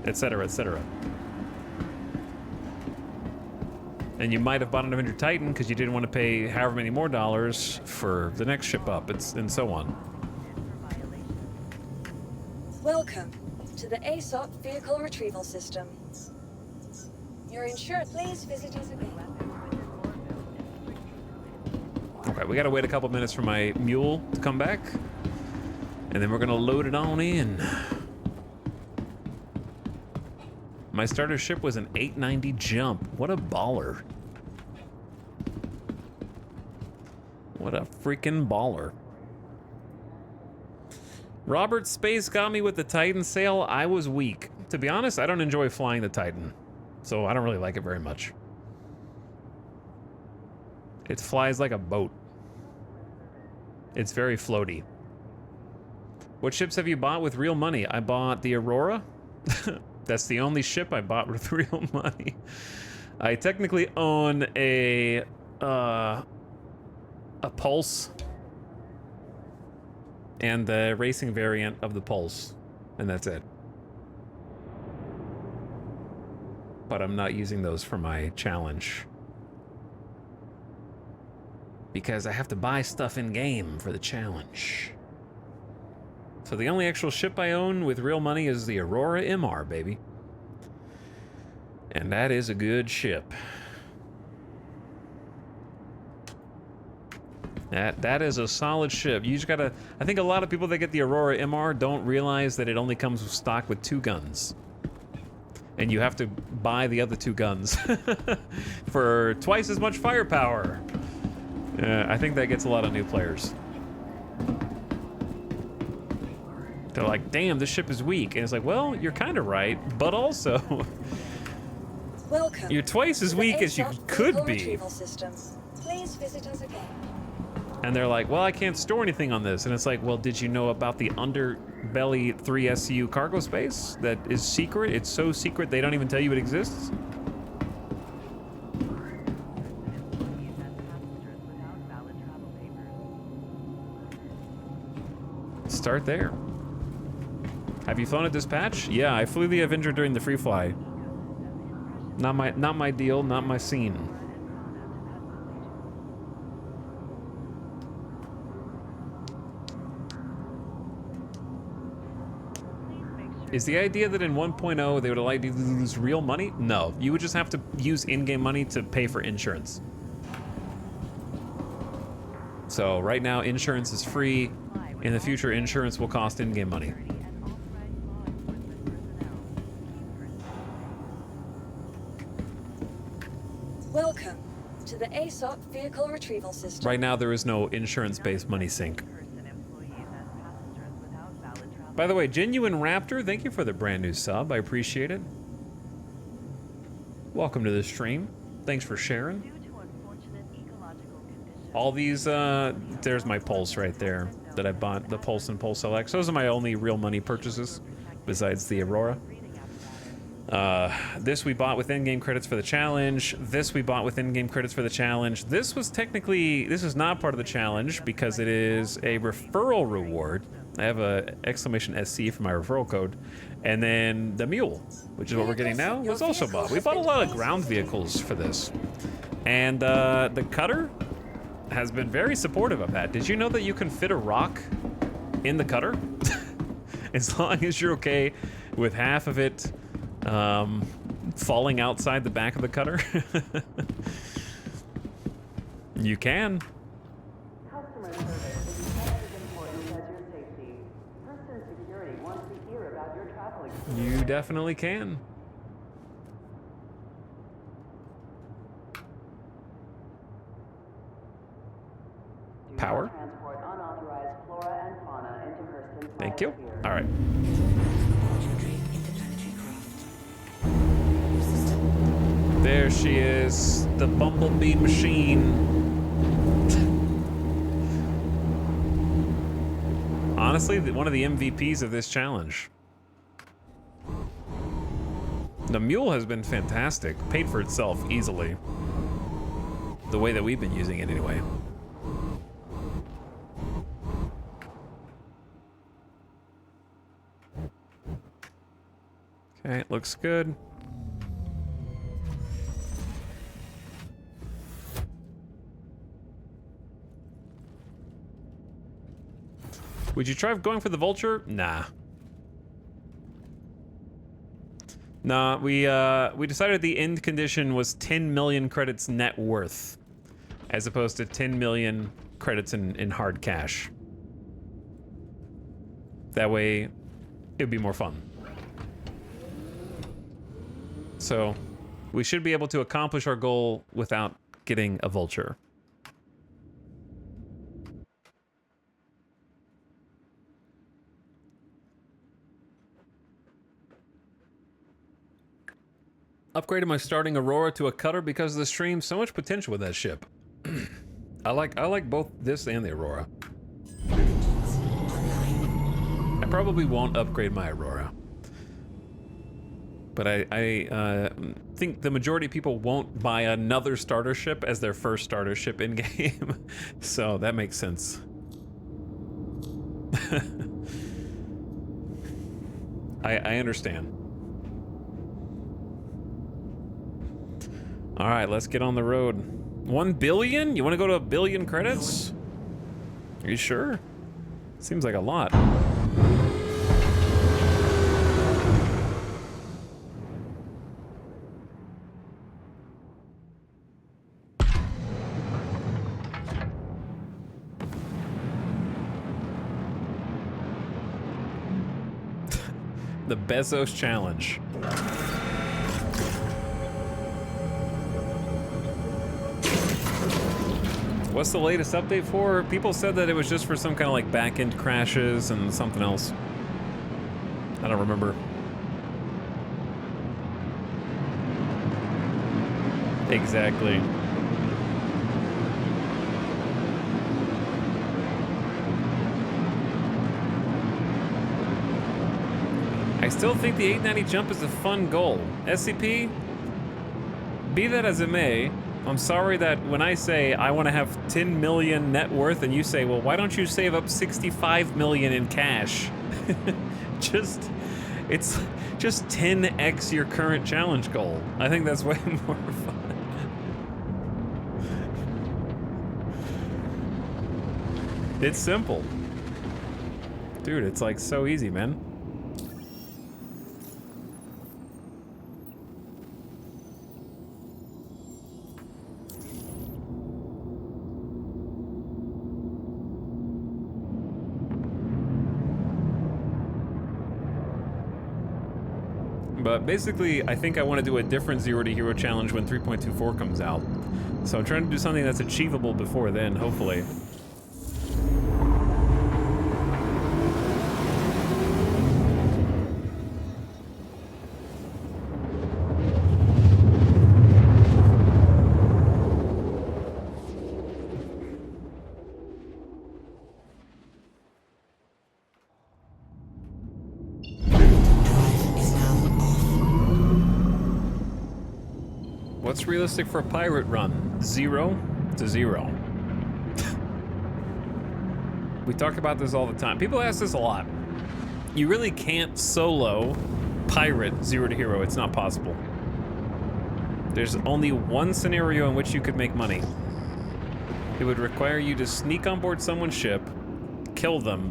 etc., etc. And you might have bought an Avenger Titan because you didn't want to pay however many more dollars for the next ship up, and so on. Welcome to the ASOP Vehicle Retrieval System. Your insurance, please visit us again. Okay, we gotta wait a couple minutes for my mule to come back, and then we're gonna load it on in. My starter ship was an 890 jump. What a baller. What a freaking baller. Robert Space got me with the Titan sail. I was weak. To be honest, I don't enjoy flying the Titan, so I don't really like it very much. It flies like a boat. It's very floaty. What ships have you bought with real money? I bought the Aurora. That's the only ship I bought with real money. I technically own a Pulse and the racing variant of the Pulse, and that's it. But I'm not using those for my challenge because I have to buy stuff in game for the challenge. So the only actual ship I own with real money is the Aurora MR, baby. And that is a good ship. That is a solid ship. You just gotta... I think a lot of people that get the Aurora MR don't realize that it only comes with stock with 2 guns. And you have to buy the other 2 guns for twice as much firepower. I think that gets a lot of new players. They're like, damn, this ship is weak. And it's like, well, you're kind of right, but also... Welcome. You're twice as weak as you could be. Please visit us again. And they're like, well, I can't store anything on this. And it's like, well, did you know about the underbelly 3SU cargo space that is secret? It's so secret they don't even tell you it exists. Start there. Have you flown a dispatch? Yeah, I flew the Avenger during the free fly. Not my deal, not my scene. Is the idea that in 1.0 they would allow you to lose real money? No, you would just have to use in-game money to pay for insurance. So right now insurance is free. In the future, insurance will cost in-game money. Welcome to the ASOP Vehicle Retrieval System. Right now, there is no insurance-based money sink. By the way, Genuine Raptor, thank you for the brand new sub. I appreciate it. Welcome to the stream. Thanks for sharing. All these, there's my Pulse right there that I bought, the Pulse and Pulse LX. Those are my only real money purchases, besides the Aurora. This we bought with in-game credits for the challenge. This we bought with in-game credits for the challenge. This was technically, this is not part of the challenge because it is a referral reward. I have a !SC for my referral code. And then the Mule, which is what we're getting now, was also bought. We bought a lot of ground vehicles for this. And the Cutter has been very supportive of that. Did you know that you can fit a rock in the Cutter? As long as you're okay with half of it falling outside the back of the Cutter. You can. Customer service is as important as your safety. Person security wants to hear about your travel experience. You definitely can. Power. Transport unauthorized flora and fauna into Hurston's Thank you. biosphere. All right. There she is, the bumblebee machine. Honestly, one of the MVPs of this challenge. The mule has been fantastic. Paid for itself easily. The way that we've been using it anyway. Okay, it looks good. Would you try going for the vulture? Nah. Nah, we decided the end condition was 10 million credits net worth, as opposed to 10 million credits in hard cash. That way, it'd be more fun. So, we should be able to accomplish our goal without getting a vulture. Upgraded my starting Aurora to a cutter because of the stream. So much potential with that ship. I like both this and the Aurora. I probably won't upgrade my Aurora. But I think the majority of people won't buy another starter ship as their first starter ship in-game. So that makes sense. I understand. All right, let's get on the road. 1 billion? You want to go to 1 billion credits? Are you sure? Seems like a lot. The Bezos Challenge. What's the latest update for? People said that it was just for some kind of like back-end crashes and something else. I don't remember. Exactly. I still think the 890 jump is a fun goal. SCP, be that as it may, I'm sorry that when I say I want to have 10 million net worth and you say, well, why don't you save up 65 million in cash? It's just 10x your current challenge goal. I think that's way more fun. It's simple. Dude, it's like so easy, man. But basically, I think I want to do a different Zero to Hero challenge when 3.24 comes out. So I'm trying to do something that's achievable before then, hopefully. What's realistic for a pirate run? 0 to 0. We talk about this all the time. People ask this a lot. You really can't solo pirate 0 to hero. It's not possible. There's only one scenario in which you could make money. It would require you to sneak on board someone's ship, kill them,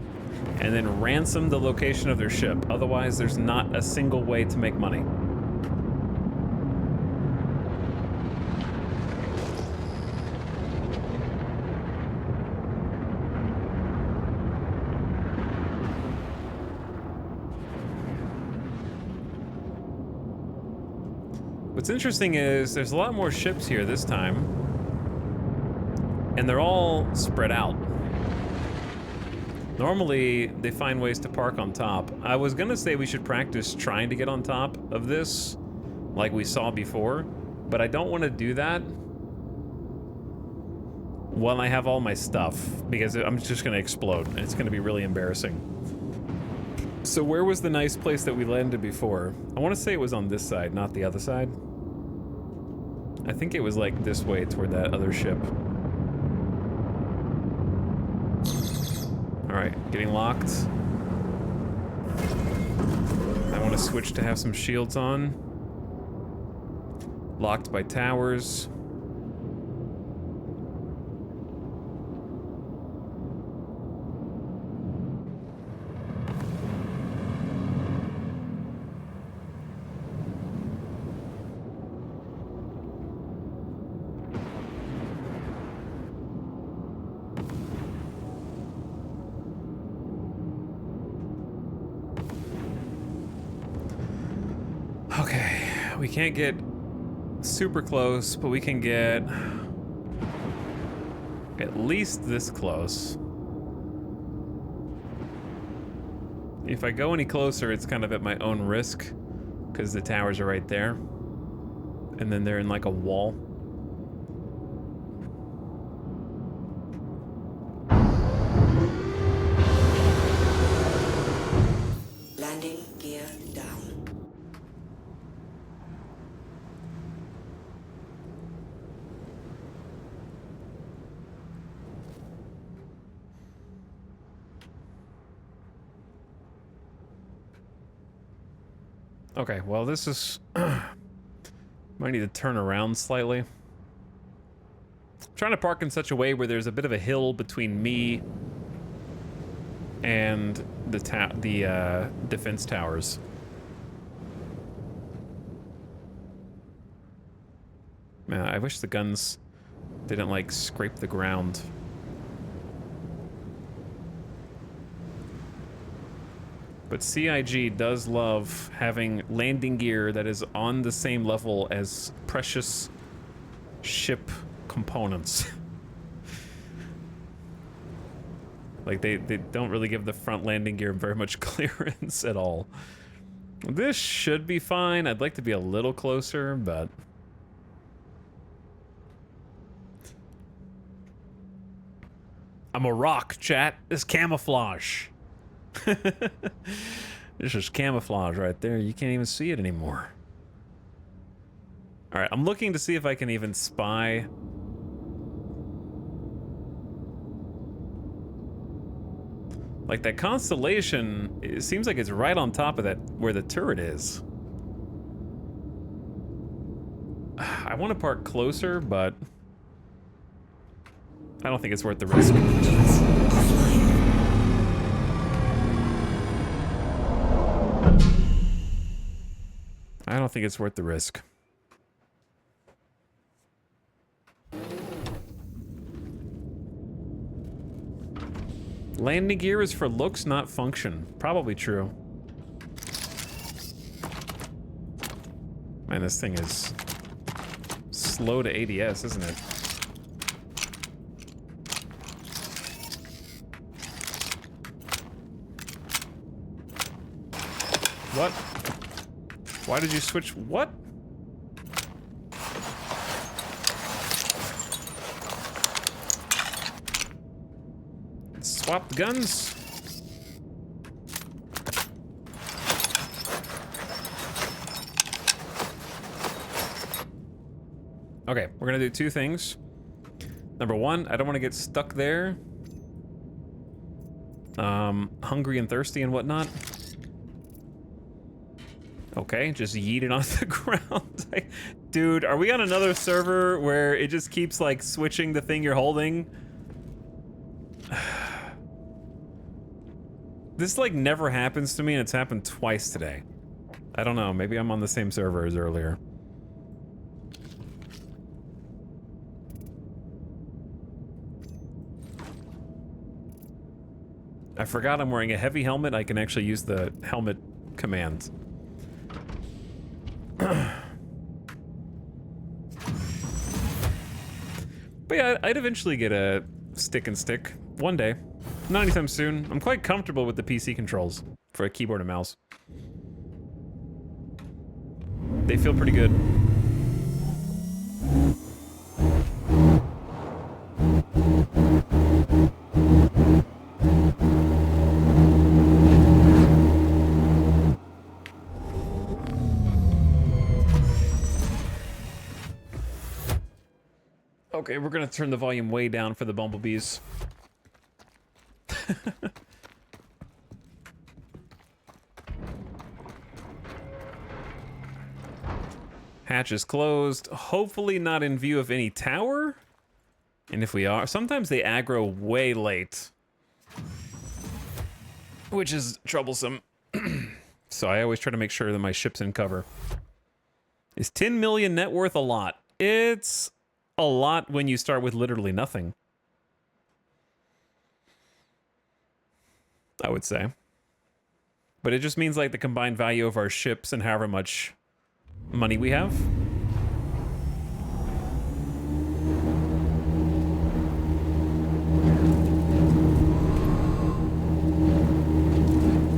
and then ransom the location of their ship. Otherwise, there's not a single way to make money. What's interesting is there's a lot more ships here this time. And they're all spread out. Normally, they find ways to park on top. I was gonna say we should practice trying to get on top of this, like we saw before, but I don't want to do that while I have all my stuff, because I'm just gonna explode, and it's gonna be really embarrassing. So where was the nice place that we landed before? I want to say it was on this side, not the other side. I think it was like this way toward that other ship. Alright, getting locked. I want to switch to have some shields on. Locked by towers. Okay, we can't get super close, but we can get at least this close. If I go any closer, it's kind of at my own risk, because the towers are right there. And then they're in like a wall. Landing gear down. Okay, well this is... might need to turn around slightly. I'm trying to park in such a way where there's a bit of a hill between me and the defense towers. Man, I wish the guns didn't like scrape the ground. But CIG does love having landing gear that is on the same level as precious ship components. Like, they don't really give the front landing gear very much clearance at all. This should be fine. I'd like to be a little closer, but... I'm a rock, chat. It's camouflage. This is camouflage right there. You can't even see it anymore. Alright, I'm looking to see if I can even spy. Like, that constellation, it seems like it's right on top of that, where the turret is. I want to park closer, but I don't think it's worth the risk. I don't think it's worth the risk. Landing gear is for looks, not function. Probably true. Man, this thing is slow to ADS, isn't it? What? Why did you switch? What? Swap the guns. Okay, we're gonna do two things. Number one, I don't want to get stuck there. Hungry and thirsty and whatnot. Okay, just yeet it onto the ground. Dude, are we on another server where it just keeps like switching the thing you're holding? This like never happens to me, and it's happened twice today. I don't know, maybe I'm on the same server as earlier. I forgot I'm wearing a heavy helmet. I can actually use the helmet command. But yeah, I'd eventually get a stick and stick one day. Not anytime soon. I'm quite comfortable with the PC controls for a keyboard and mouse. They feel pretty good. Okay, we're gonna turn the volume way down for the bumblebees. Hatch is closed. Hopefully not in view of any tower. And if we are, sometimes they aggro way late, which is troublesome. So I always try to make sure that my ship's in cover. Is 10 million net worth a lot? It's a lot when you start with literally nothing, I would say. But it just means like the combined value of our ships and however much money we have.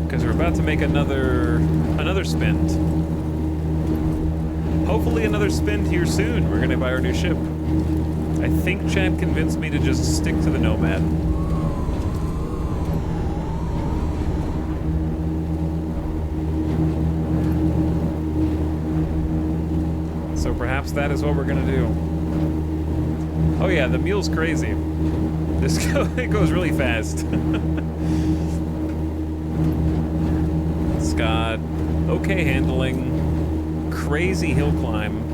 Because we're about to make another spend. Hopefully another spend here soon. We're gonna buy our new ship. I think Chad convinced me to just stick to the Nomad. So perhaps that is what we're gonna do. Oh yeah, the mule's crazy. This it goes really fast. It's got okay handling, crazy hill climb.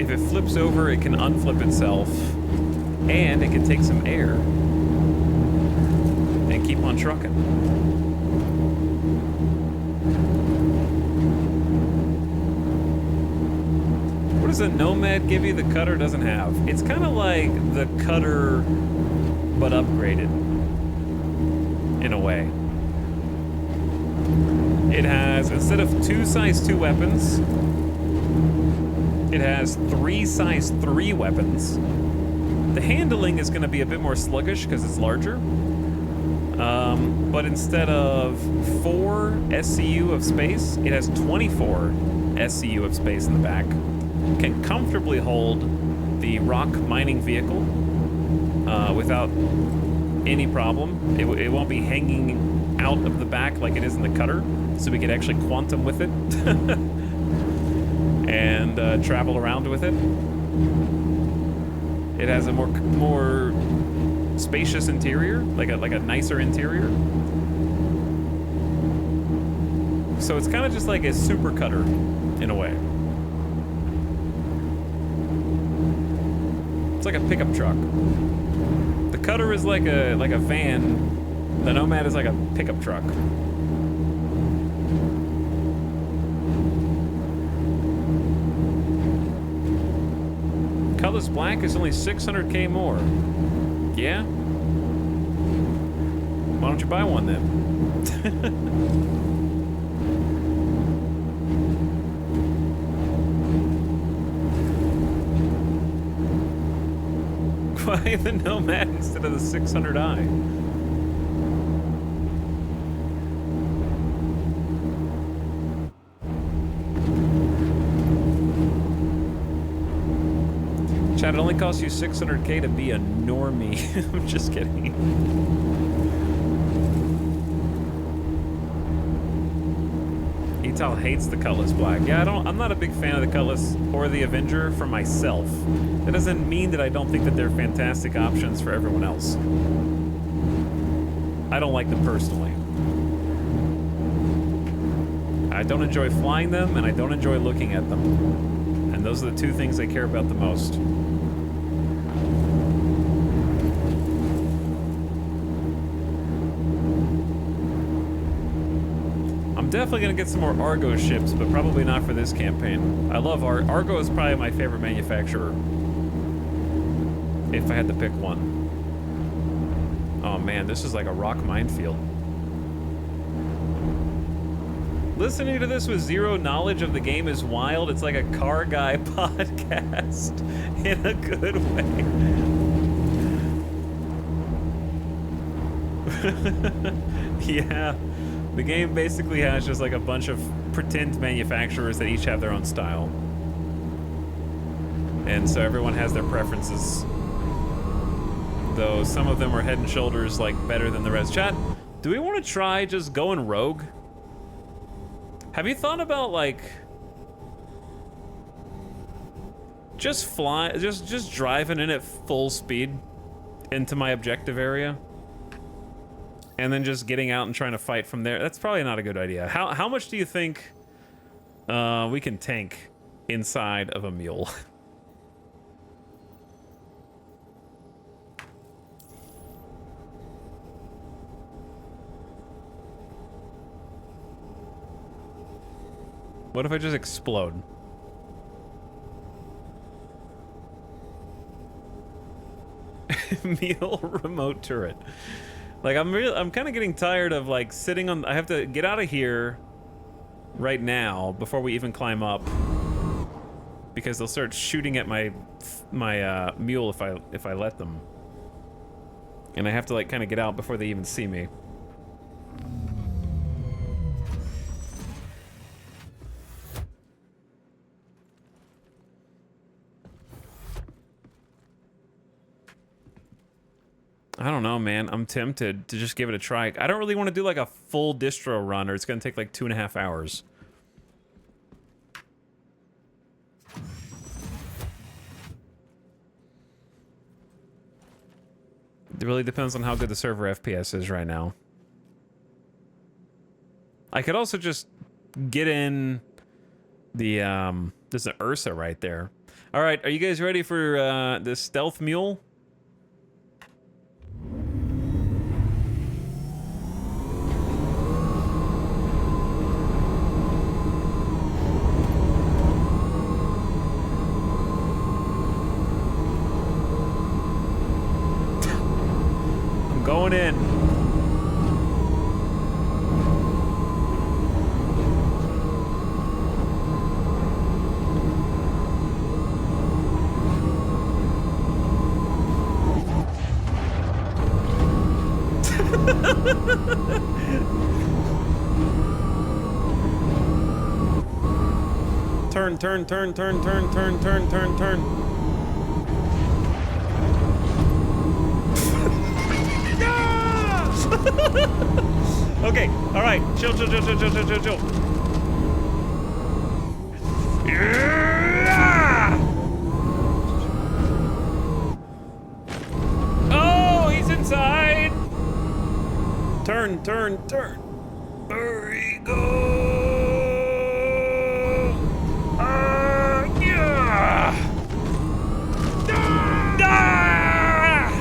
If it flips over, it can unflip itself, and it can take some air and keep on trucking. What does the Nomad give you the Cutter doesn't have? It's kind of like the Cutter, but upgraded, in a way. It has, instead of 2 size 2 weapons, it has 3 size 3 weapons. The handling is going to be a bit more sluggish because it's larger. But instead of 4 SCU of space, it has 24 SCU of space in the back. Can comfortably hold the rock mining vehicle without any problem. It won't be hanging out of the back like it is in the Cutter, so we could actually quantum with it and travel around with it. It has a more spacious interior, like a nicer interior. So it's kind of just like a super Cutter in a way. It's like a pickup truck. The Cutter is like a van. The Nomad is like a pickup truck. Colorless black is only 600k more. Yeah? Why don't you buy one then? Why the Nomad instead of the 600i? Chad, it only costs you 600k to be a normie. I'm just kidding. Etal hates the Cutlass Black. Yeah, I'm not a big fan of the Cutlass or the Avenger for myself. That doesn't mean that I don't think that they're fantastic options for everyone else. I don't like them personally. I don't enjoy flying them, and I don't enjoy looking at them. And those are the 2 things I care about the most. I'm definitely going to get some more Argo ships, but probably not for this campaign. I love Argo is probably my favorite manufacturer. If I had to pick one. Oh man, this is like a rock minefield. Listening to this with zero knowledge of the game is wild. It's like a car guy podcast in a good way. Yeah, the game basically has just like a bunch of pretend manufacturers that each have their own style. And so everyone has their preferences. Though some of them are head and shoulders like better than the rest. Chat, do we want to try just going rogue? Have you thought about like just driving in at full speed into my objective area and then just getting out and trying to fight from there? That's probably not a good idea. How much do you think we can tank inside of a mule? What if I just explode? Mule remote turret. Like I'm kind of getting tired of like sitting on. I have to get out of here right now before we even climb up, because they'll start shooting at my mule if I let them, and I have to like kind of get out before they even see me. I don't know, man. I'm tempted to just give it a try. I don't really want to do like a full distro run, or it's going to take like 2.5 hours. It really depends on how good the server FPS is right now. I could also just get in the, there's an Ursa right there. All right, are you guys ready for the stealth mule? Going in. Turn, turn, turn, turn, turn, turn, turn, turn, turn. Okay, all right, chill, chill, chill, chill, chill, chill, chill, chill. Yeah! Oh, he's inside. Turn, turn, turn. Hurry, go. Yeah. Ah!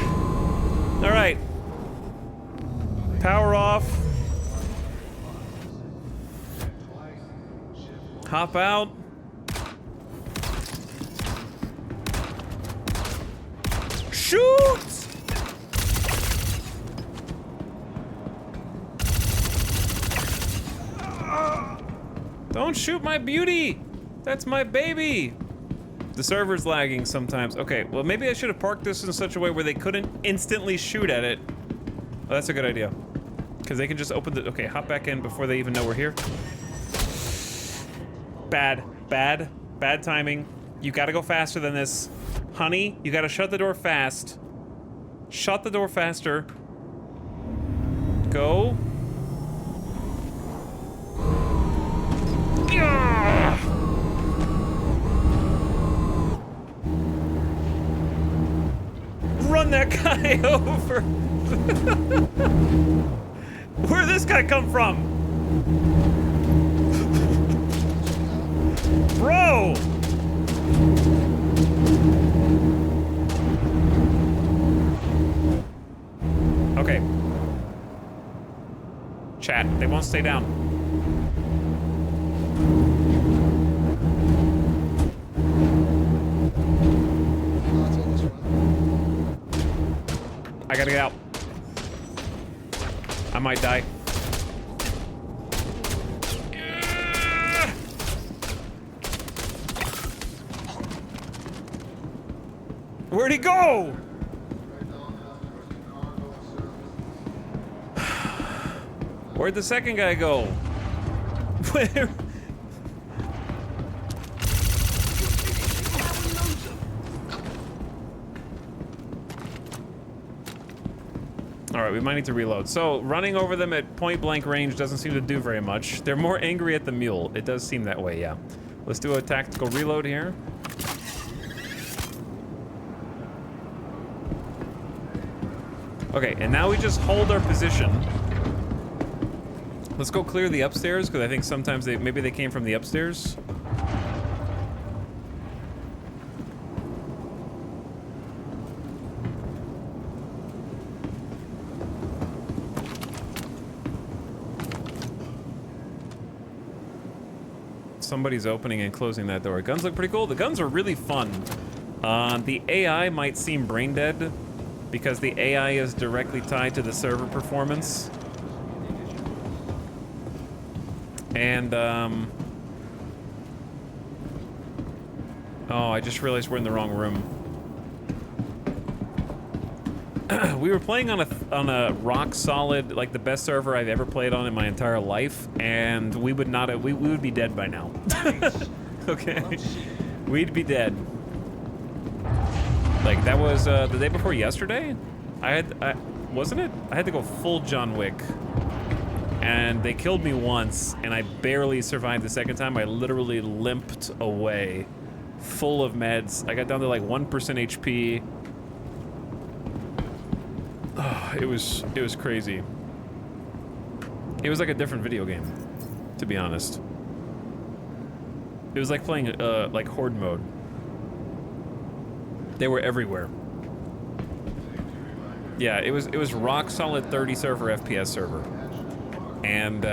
All right. Power off. Hop out. Shoot! Don't shoot my beauty! That's my baby! The server's lagging sometimes. Okay, well maybe I should have parked this in such a way where they couldn't instantly shoot at it. Oh, that's a good idea. Because they can just open the... Okay, hop back in before they even know we're here. Bad. Bad. Bad timing. You gotta go faster than this. Honey, you gotta shut the door fast. Shut the door faster. Go. Yeah! Run that guy over. Where'd this guy come from? Bro! Okay. Chat, they won't stay down. I gotta get out. I might die. Where'd he go? Where'd the second guy go? Where? Alright, we might need to reload. So, running over them at point blank range doesn't seem to do very much. They're more angry at the mule. It does seem that way, yeah. Let's do a tactical reload here. Okay, and now we just hold our position. Let's go clear the upstairs, because I think sometimes maybe they came from the upstairs. Somebody's opening and closing that door. Guns look pretty cool. The guns are really fun. The AI might seem brain dead because the AI is directly tied to the server performance. And, oh, I just realized we're in the wrong room. We were playing on a rock solid, like the best server I've ever played on in my entire life, and we would not have, we would be dead by now. Okay, we'd be dead. Like that was the day before yesterday. Wasn't it? I had to go full John Wick, and they killed me once, and I barely survived the second time. I literally limped away, full of meds. I got down to like 1% HP. Oh, it was crazy. It was like a different video game, to be honest. It was like playing like horde mode. They were everywhere. Yeah, it was rock solid 30 server FPS server, and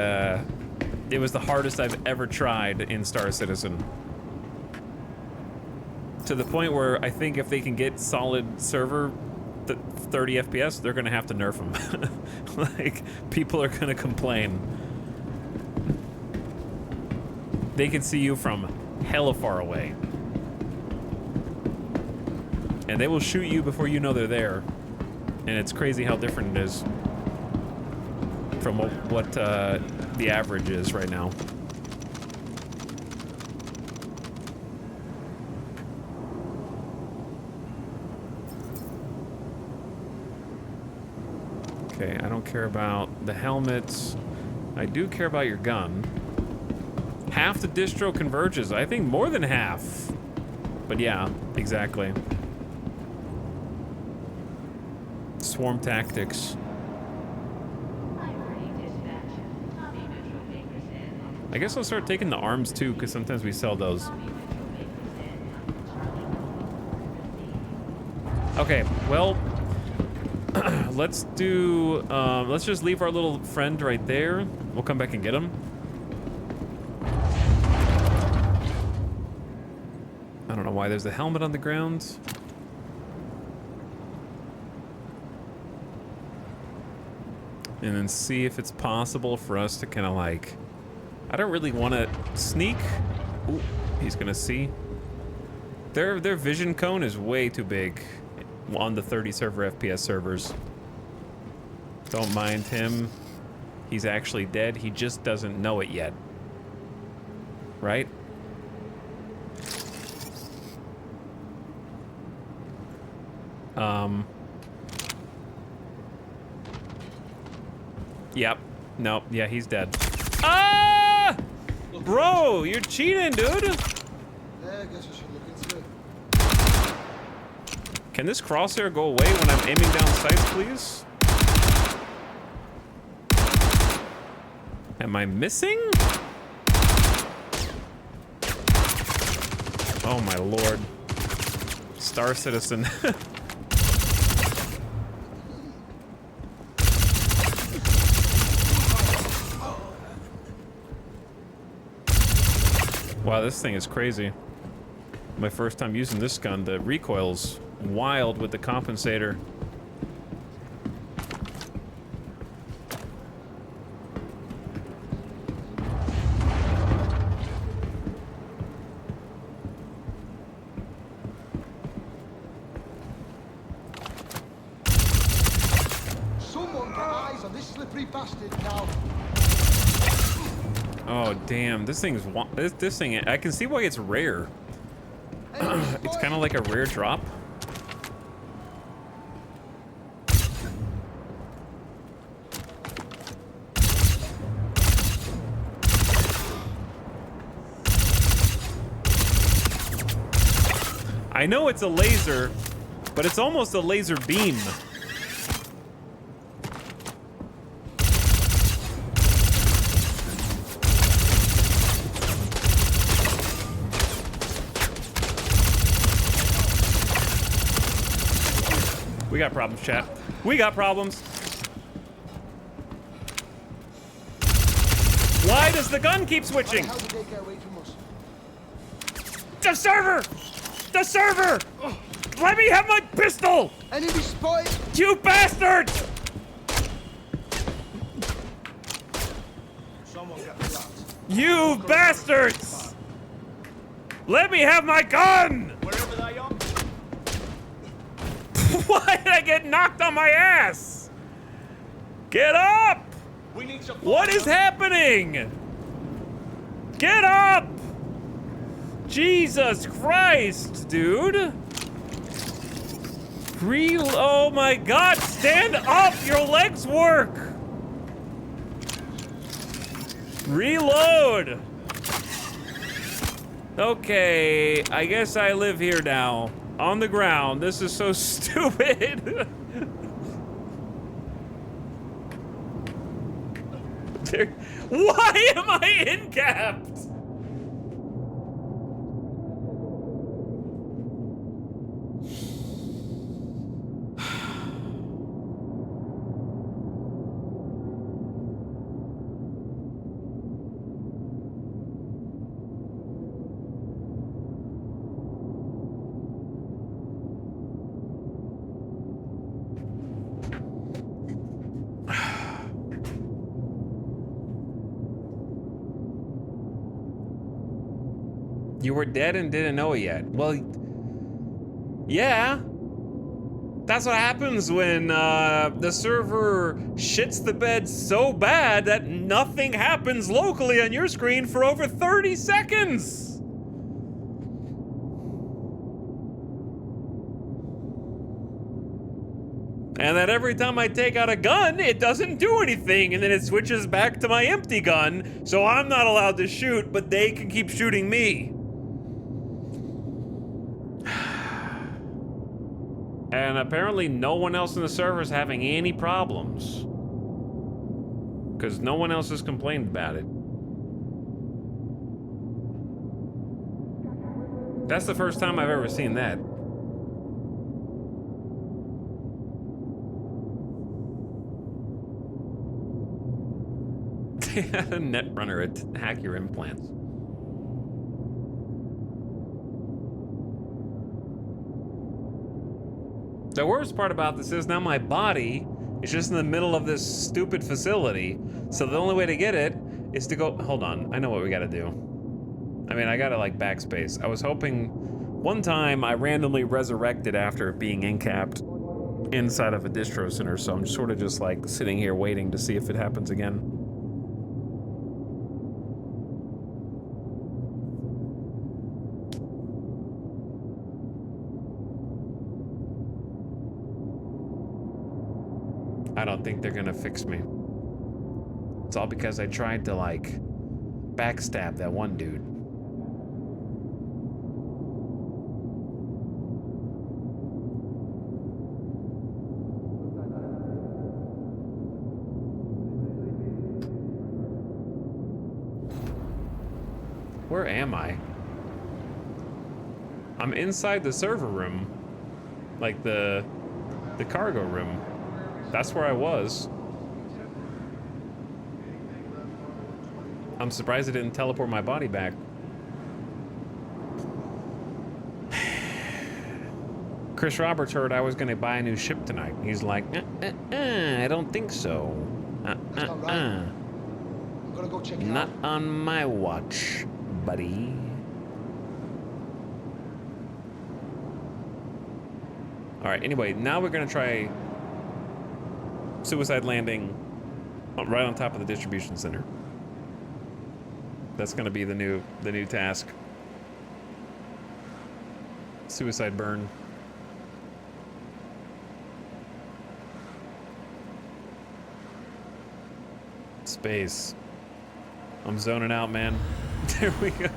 it was the hardest I've ever tried in Star Citizen. To the point where I think if they can get solid server 30 FPS, they're gonna have to nerf them. Like, people are gonna complain. They can see you from hella far away. And they will shoot you before you know they're there. And it's crazy how different it is from what the average is right now. Okay, I don't care about the helmets. I do care about your gun. Half the distro converges. I think more than half. But yeah, exactly. Swarm tactics. I guess I'll start taking the arms too, because sometimes we sell those. Okay, well, let's do, let's just leave our little friend right there. We'll come back and get him. I don't know why there's a helmet on the ground. And then see if it's possible for us to kind of like, I don't really want to sneak. Ooh, he's gonna see. Their vision cone is way too big on the 30 server FPS servers. Don't mind him. He's actually dead. He just doesn't know it yet. Right? Yep. Nope. Yeah, he's dead. Ah! Bro, you're cheating, dude. Yeah, I guess we should look into it. Can this crosshair go away when I'm aiming down sights, please? Am I missing? Oh my lord. Star Citizen. Wow, this thing is crazy. My first time using this gun, the recoil's wild with the compensator. slippery bastard now. Oh damn, this thing's this thing. I can see why it's rare. It's kind of like a rare drop. I know it's a laser, but it's almost a laser beam. We got problems, chat. We got problems. Why does the gun keep switching? How did they get away from us? The server! The server! Let me have my pistol! Enemy spotted! You bastards! Someone get the lads. You bastards! Let me have my gun! Wherever they are. Why did I get knocked on my ass? Get up! We need to. What is happening? Get up! Jesus Christ, dude! Oh my God! Stand up! Your legs work! Reload! Okay, I guess I live here now. On the ground. This is so stupid. Why am I incapped? You were dead and didn't know it yet. Well, yeah. That's what happens when the server shits the bed so bad that nothing happens locally on your screen for over 30 seconds. And that every time I take out a gun, it doesn't do anything, and then it switches back to my empty gun, so I'm not allowed to shoot, but they can keep shooting me. And apparently no one else in the server is having any problems. Because no one else has complained about it. That's the first time I've ever seen that. A Netrunner, hack your implants. The worst part about this is now my body is just in the middle of this stupid facility. So the only way to get it is to go, hold on, I know what we gotta do. I mean, I gotta like backspace. I was hoping, one time I randomly resurrected after being incapped inside of a distro center. So I'm sort of just like sitting here waiting to see if it happens again. I don't think they're gonna fix me. It's all because I tried to like backstab that one dude. Where am I? I'm inside the server room. Like the cargo room. That's where I was. I'm surprised it didn't teleport my body back. Chris Roberts heard I was gonna buy a new ship tonight. He's like, I don't think so. That's not right. I'm gonna go check it Not out. on my watch, buddy. All right, anyway, now we're gonna try Suicide Landing right on top of the distribution center. That's gonna be the new task. Suicide burn. Space. I'm zoning out, man. There we go.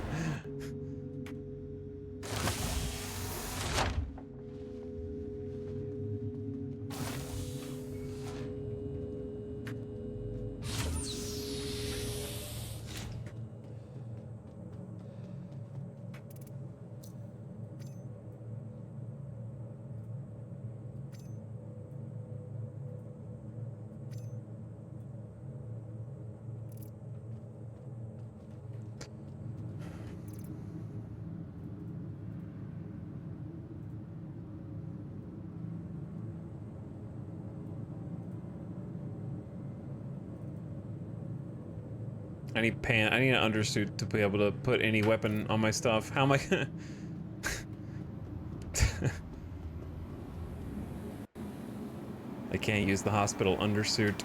I need an undersuit to be able to put any weapon on my stuff. How am I gonna... I can't use the hospital undersuit.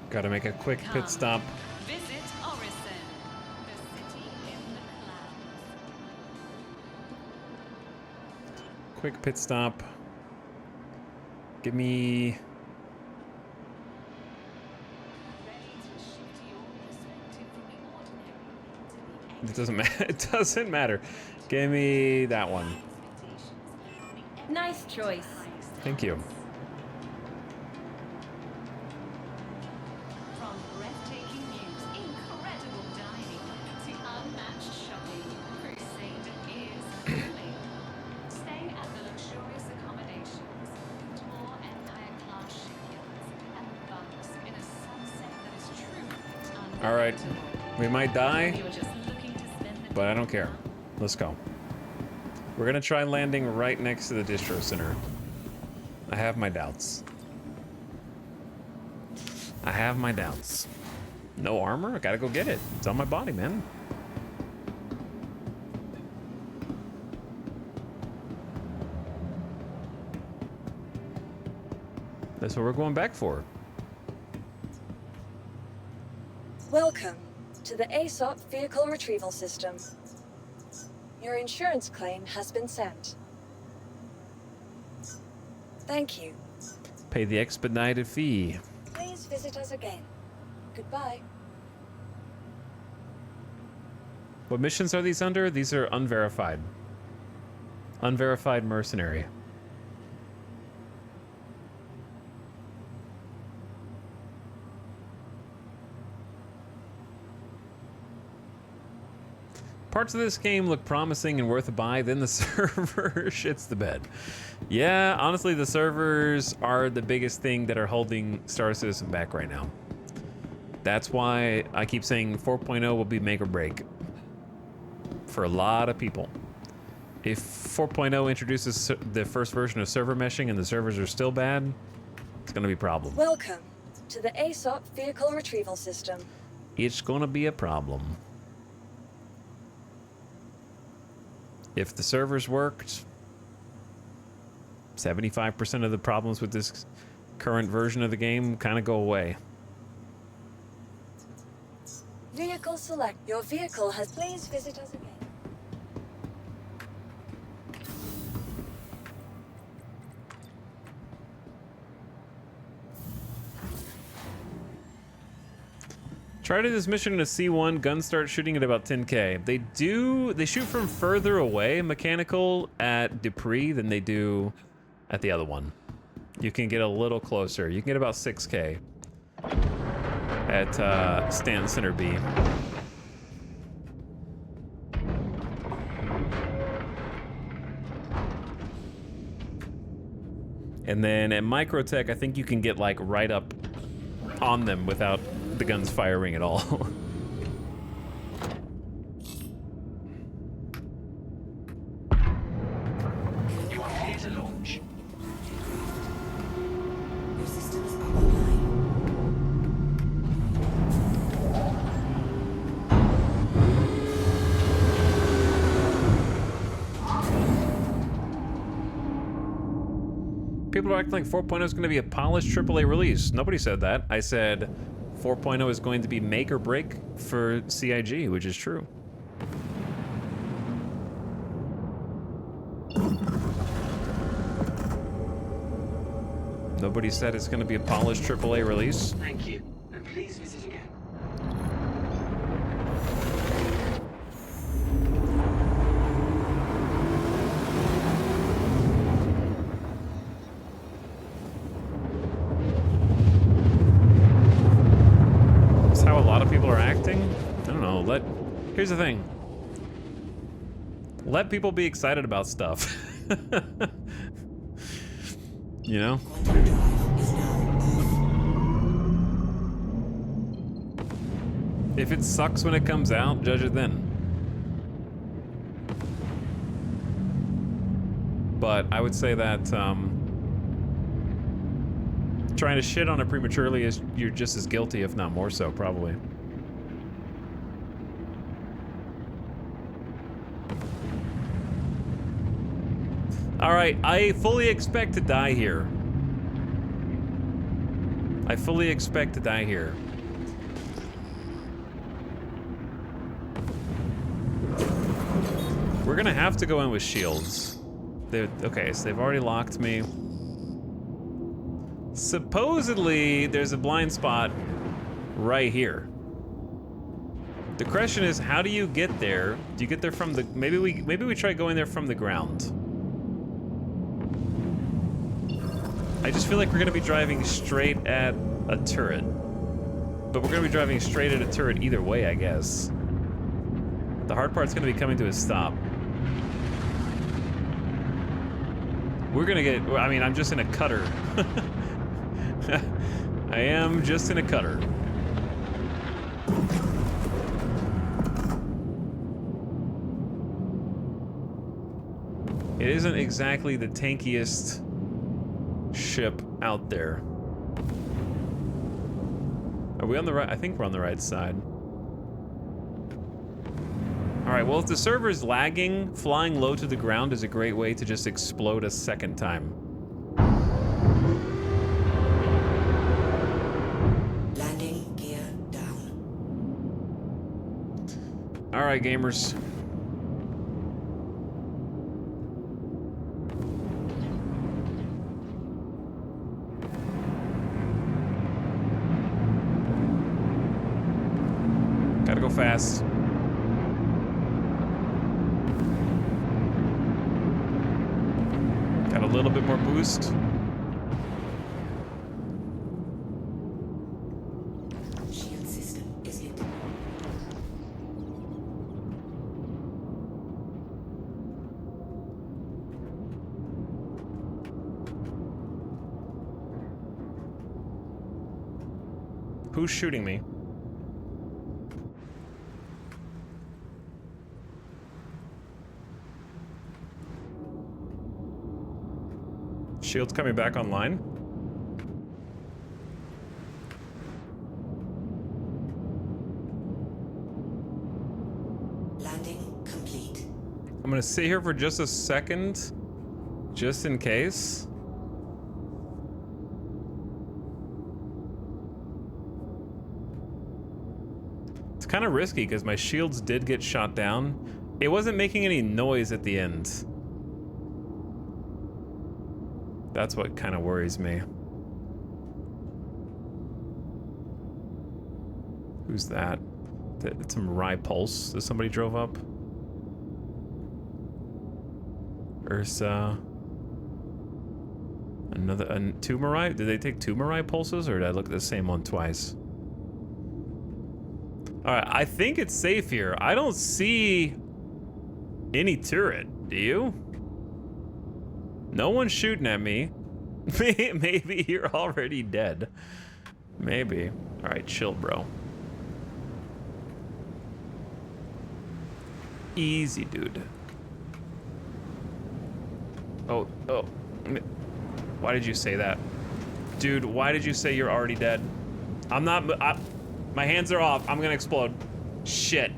Gotta make a quick pit stop. Visit Orison, the city in the clouds. Quick pit stop. Give me... It doesn't matter. It doesn't matter. Give me that one. Nice choice. Thank you. From breathtaking views, incredible dining, to unmatched shopping, Crusade is booming. Stay at the luxurious accommodations, tour empire-class shipyards, and bunks in a sunset that is truly All right. We might die, You're just looking to spend the but I don't care. Let's go. We're gonna try landing right next to the distro center. I have my doubts. I have my doubts. No armor? I gotta go get it. It's on my body, man. That's what we're going back for. Welcome to the ASOP Vehicle Retrieval System. Your insurance claim has been sent. Thank you. Pay the expedited fee. Please visit us again. Goodbye. What missions are these under? These are unverified. Unverified mercenary. Parts of this game look promising and worth a buy, then the server shits the bed. Yeah, honestly, the servers are the biggest thing that are holding Star Citizen back right now. That's why I keep saying 4.0 will be make or break for a lot of people. If 4.0 introduces the first version of server meshing and the servers are still bad, it's gonna be a problem. Welcome to the ASOP Vehicle Retrieval System. It's gonna be a problem. If the servers worked, 75% of the problems with this current version of the game kind of go away. Vehicle select. Your vehicle has... Please visit us again. Try to do this mission in a C1, guns start shooting at about 10k. They shoot from further away, mechanical, at Dupree than they do at the other one. You can get a little closer. You can get about 6k at Stanton Center B. And then at Microtech, I think you can get like right up on them without the guns firing at all. You are clear to launch. Your systems are online. acting like 4.0 is going to be a polished AAA release. Nobody said that. I said 4.0 is going to be make or break for CIG, which is true. Nobody said it's going to be a polished AAA release. Thank you, and please visit again. That's how a lot of people are acting. I don't know. Here's the thing. Let people be excited about stuff. You know? If it sucks when it comes out, judge it then. But I would say that trying to shit on it prematurely is you're just as guilty, if not more so, probably. All right, I fully expect to die here. I fully expect to die here. We're gonna have to go in with shields. Okay, so they've already locked me. Supposedly, there's a blind spot right here. The question is, how do you get there? Do you get there from the... Maybe we try going there from the ground. I just feel like we're gonna be driving straight at a turret. But we're gonna be driving straight at a turret either way, I guess. The hard part's gonna be coming to a stop. We're gonna get... I mean, I'm just in a cutter. I am just in a cutter. It isn't exactly the tankiest ship out there. Are we on the right? I think we're on the right side. All right, well, if the server's lagging, flying low to the ground is a great way to just explode a second time. Landing gear down. All right, gamers. Gotta go fast. Got a little bit more boost. Shield system is lit. Who's shooting me? Shield's coming back online. Landing complete. I'm gonna sit here for just a second, just in case. It's kind of risky because my shields did get shot down. It wasn't making any noise at the end. That's what kind of worries me. Who's that? It's a Mirai Pulse that somebody drove up. Ursa. Two Mirai? Did they take two Mirai Pulses, or did I look at the same one twice? Alright, I think it's safe here. I don't see any turret. Do you? No one's shooting at me. Maybe you're already dead. Maybe. Alright, chill, bro. Easy, dude. Oh. Why did you say that? Dude, why did you say you're already dead? I'm not... my hands are off. I'm gonna explode. Shit.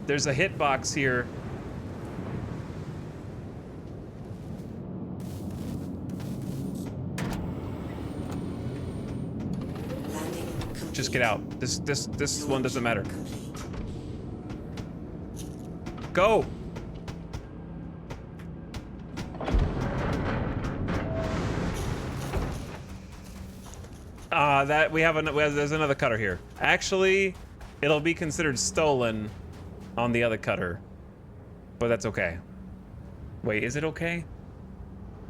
There's a hitbox here. Just get out. This one doesn't matter. Go. That there's another cutter here. Actually, it'll be considered stolen on the other cutter, but that's okay. Wait, is it okay?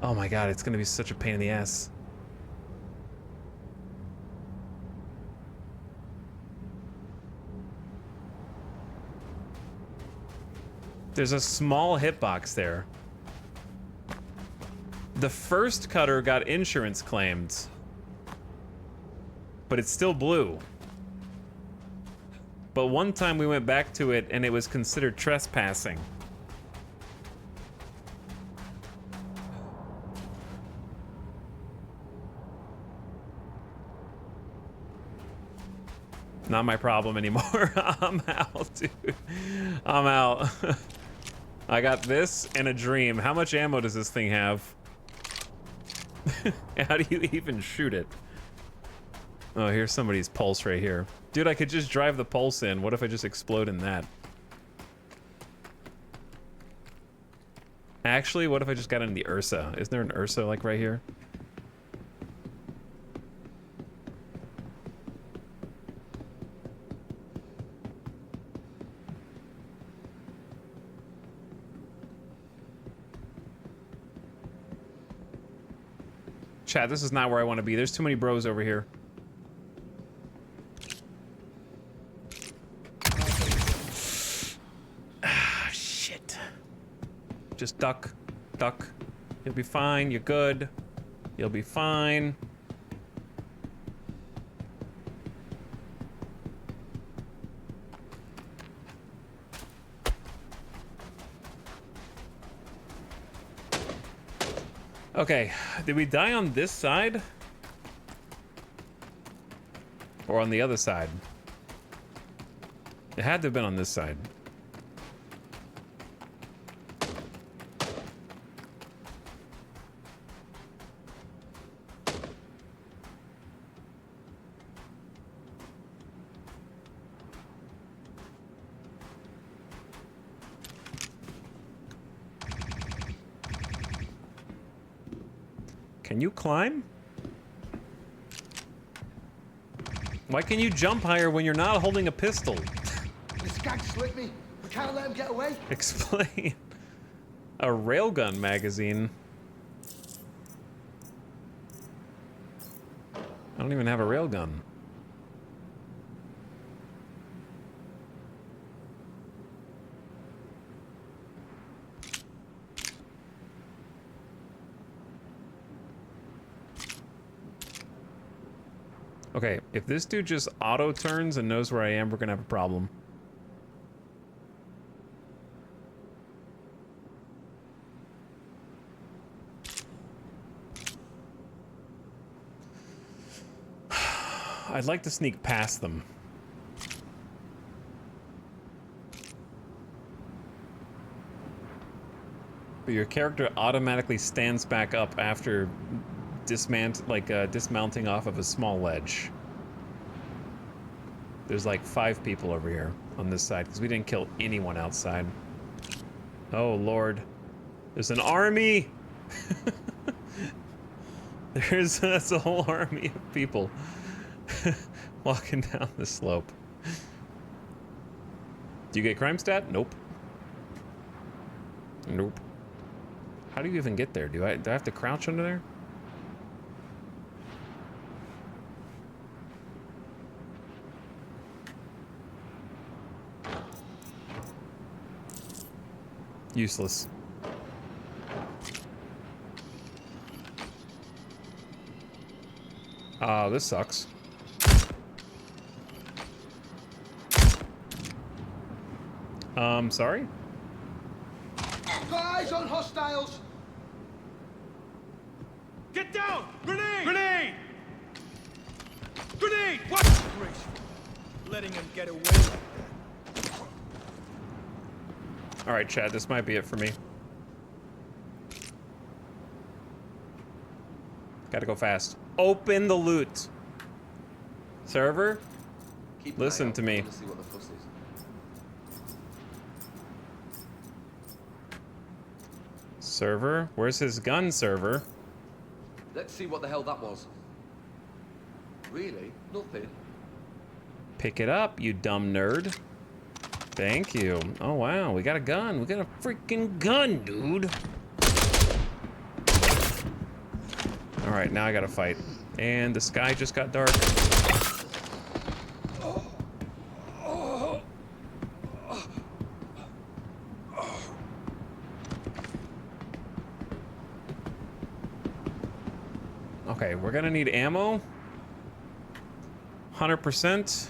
Oh my god, it's gonna be such a pain in the ass. There's a small hitbox there. The first cutter got insurance claimed, but it's still blue. But one time we went back to it and it was considered trespassing. Not my problem anymore. I'm out, dude. I'm out. I got this and a dream. How much ammo does this thing have? How do you even shoot it? Oh, here's somebody's pulse right here. Dude, I could just drive the pulse in. What if I just explode in that? Actually, what if I just got in the Ursa? Isn't there an Ursa like right here? Chat, this is not where I want to be. There's too many bros over here. Ah, shit. Just duck. Duck. You'll be fine. You're good. You'll be fine. Okay, did we die on this side? Or on the other side? It had to have been on this side. Can you climb? Why can you jump higher when you're not holding a pistol? The skag slipped me. We can't let him get away. Explain. A railgun magazine. I don't even have a railgun. Okay, if this dude just auto turns and knows where I am, we're gonna have a problem. I'd like to sneak past them. But your character automatically stands back up after dismounting off of a small ledge. There's like 5 people over here on this side because we didn't kill anyone outside. Oh Lord, there's an army. That's a whole army of people walking down the slope. Do you get crime stat? Nope. Nope. How do you even get there? Do I have to crouch under there? Useless. Oh, this sucks. Sorry? Got eyes on hostiles! Get down! Grenade! Grenade! Grenade! What? Letting him get away like that. Alright, Chad, this might be it for me. Gotta go fast. Open the loot. Server, Keep an eye Listen out. to me. I wanna see what the fuss is. Server? Where's his gun, server? Let's see what the hell that was. Really? Nothing? Pick it up, you dumb nerd. Thank you. Oh, wow. We got a gun. We got a freaking gun, dude. All right, now I gotta fight. And the sky just got dark. Okay, we're gonna need ammo. 100%.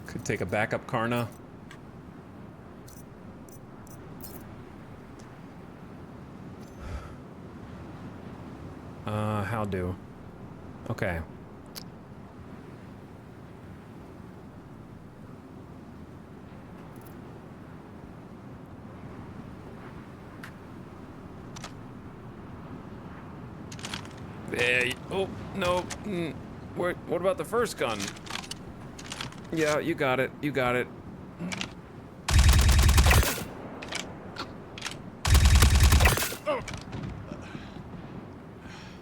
Could take a backup Karna. How do? Okay. Oh, no. What about the first gun? Yeah, you got it. You got it.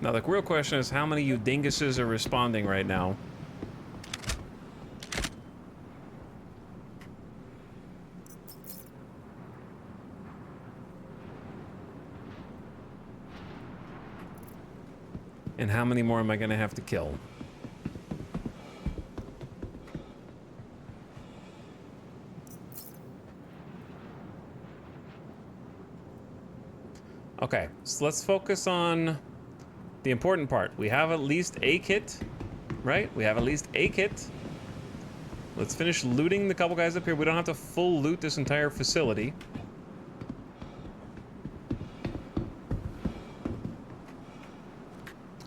Now, the real question is how many you dinguses are responding right now? And how many more am I gonna have to kill? Okay, so let's focus on the important part. We have at least a kit, right? We have at least a kit. Let's finish looting the couple guys up here. We don't have to full loot this entire facility.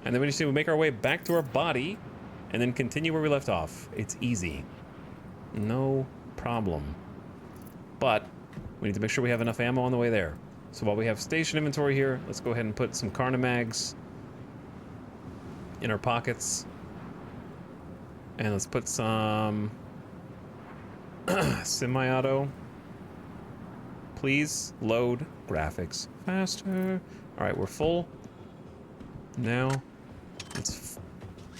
And then we just need to make our way back to our body and then continue where we left off. It's easy. No problem. But we need to make sure we have enough ammo on the way there. So while we have station inventory here, let's go ahead and put some Karna mags in our pockets. And let's put some semi-auto. Please load graphics faster. All right, we're full. Now, let's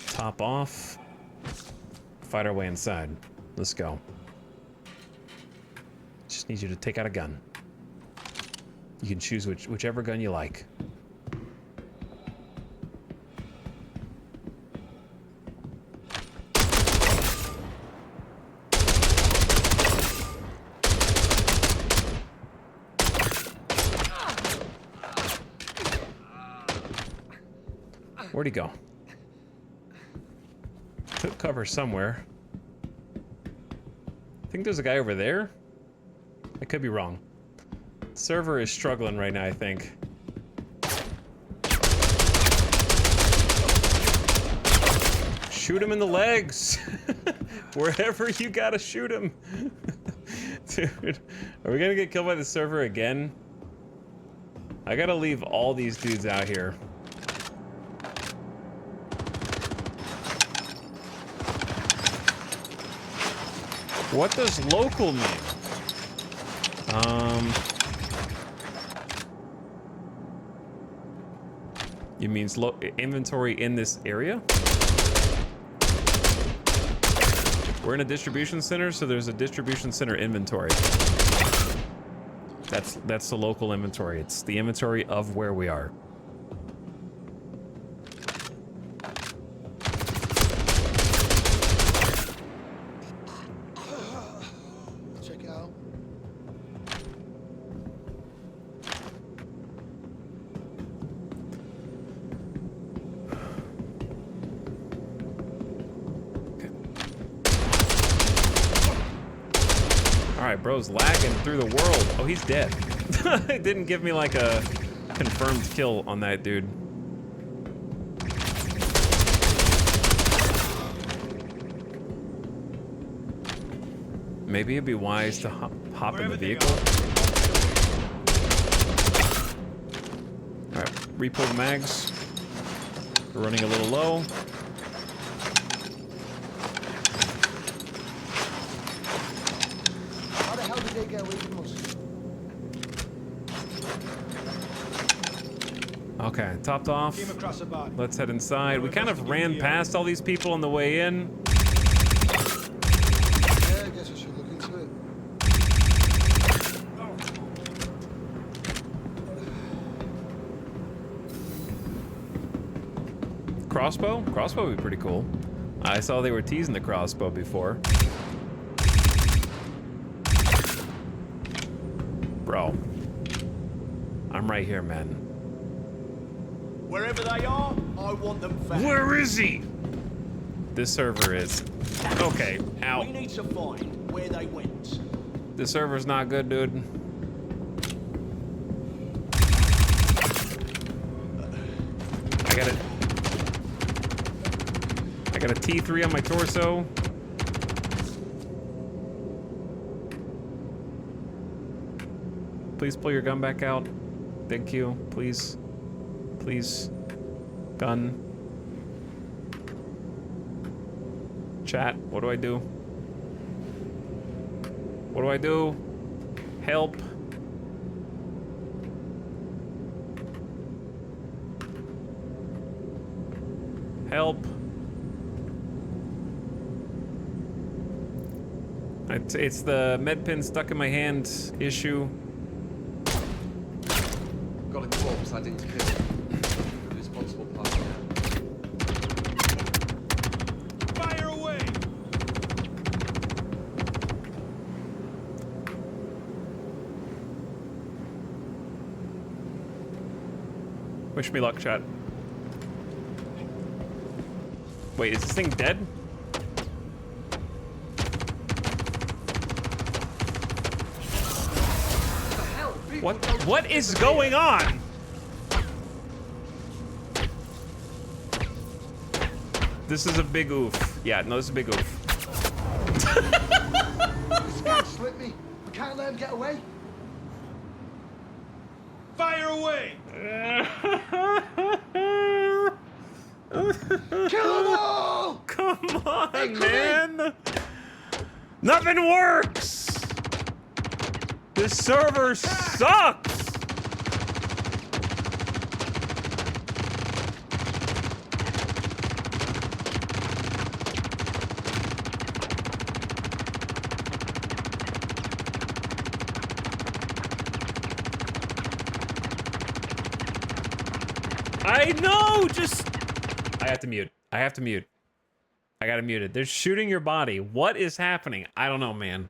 top off. Fight our way inside. Let's go. Just need you to take out a gun. You can choose whichever gun you like. Where'd he go? Took cover somewhere. I think there's a guy over there. I could be wrong. The server is struggling right now, I think. Shoot him in the legs! Wherever you gotta shoot him! Dude, are we gonna get killed by the server again? I gotta leave all these dudes out here. What does local mean? It means inventory in this area? We're in a distribution center, so there's a distribution center inventory. That's the local inventory. It's the inventory of where we are. Check out. Alright, bro's lagging through the world. Oh, he's dead. It didn't give me like a confirmed kill on that dude. Maybe it'd be wise to hop in the vehicle. Alright. repull the mags. We're running a little low. How the hell did they get away from us? Okay, topped off. Came across a body. Let's head inside. We kind of ran past all these people on the way in. Yeah, I guess I should look into it. Crossbow? Crossbow would be pretty cool. I saw they were teasing the crossbow before. Bro. I'm right here, man. Wherever they are, I want them found. Where is he? This server is. Okay, ow. We need to find where they went. This server's not good, dude. I got a T3 on my torso. Please pull your gun back out. Thank you. Please. Please. Gun. Chat, what do I do? What do I do? Help. Help. It's the med pin stuck in my hand issue. Got a corpse I didn't kill. The responsible party. Fire away! Wish me luck, chat. Wait, is this thing dead? What is going on? This is a big oof. Yeah, no, this is a big oof. This guy slipped me. We can't let him get away. Fire away! Kill them all! Come on, man! Nothing works! This server sucks! I know, just... I have to mute. I have to mute. I gotta mute it. They're shooting your body. What is happening? I don't know, man.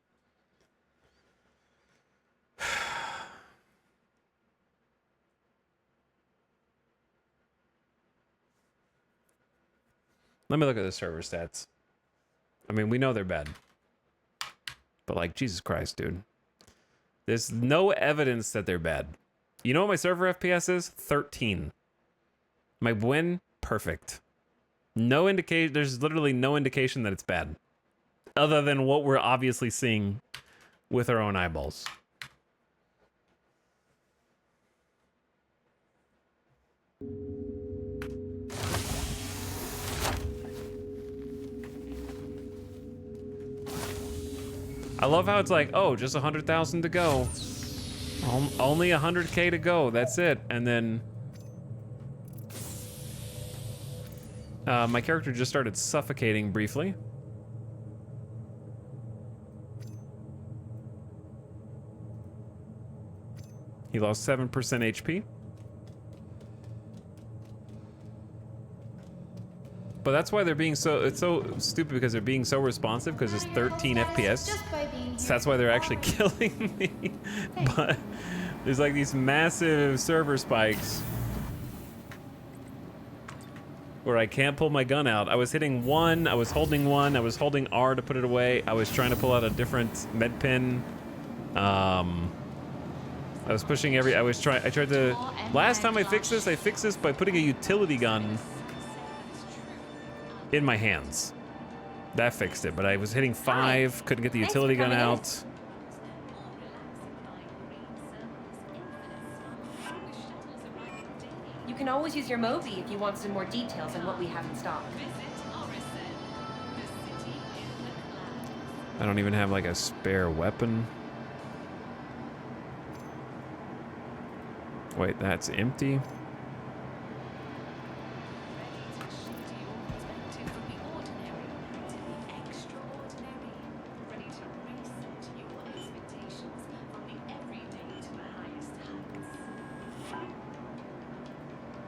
Let me look at the server stats. I mean, we know they're bad. But like, Jesus Christ, dude. There's no evidence that they're bad. You know what my server FPS is? 13. My win, perfect. No indication, there's literally no indication that it's bad. Other than what we're obviously seeing with our own eyeballs. I love how it's like, oh, just 100,000 to go. Only 100K to go, that's it. And then my character just started suffocating briefly. He lost 7% HP. But that's why they're being so, it's so stupid because they're being so responsive because it's 13 FPS. So that's why they're actually killing me. But there's like these massive server spikes where I can't pull my gun out. I was hitting one, I was holding R to put it away. I was trying to pull out a different med pin. I was pushing I tried to, last time I fixed this by putting a utility gun in my hands. That fixed it, but I was hitting 5, couldn't get the utility gun out. You can always use your Mobi if you want some more details on what we have in stock. I don't even have like a spare weapon. Wait, that's empty.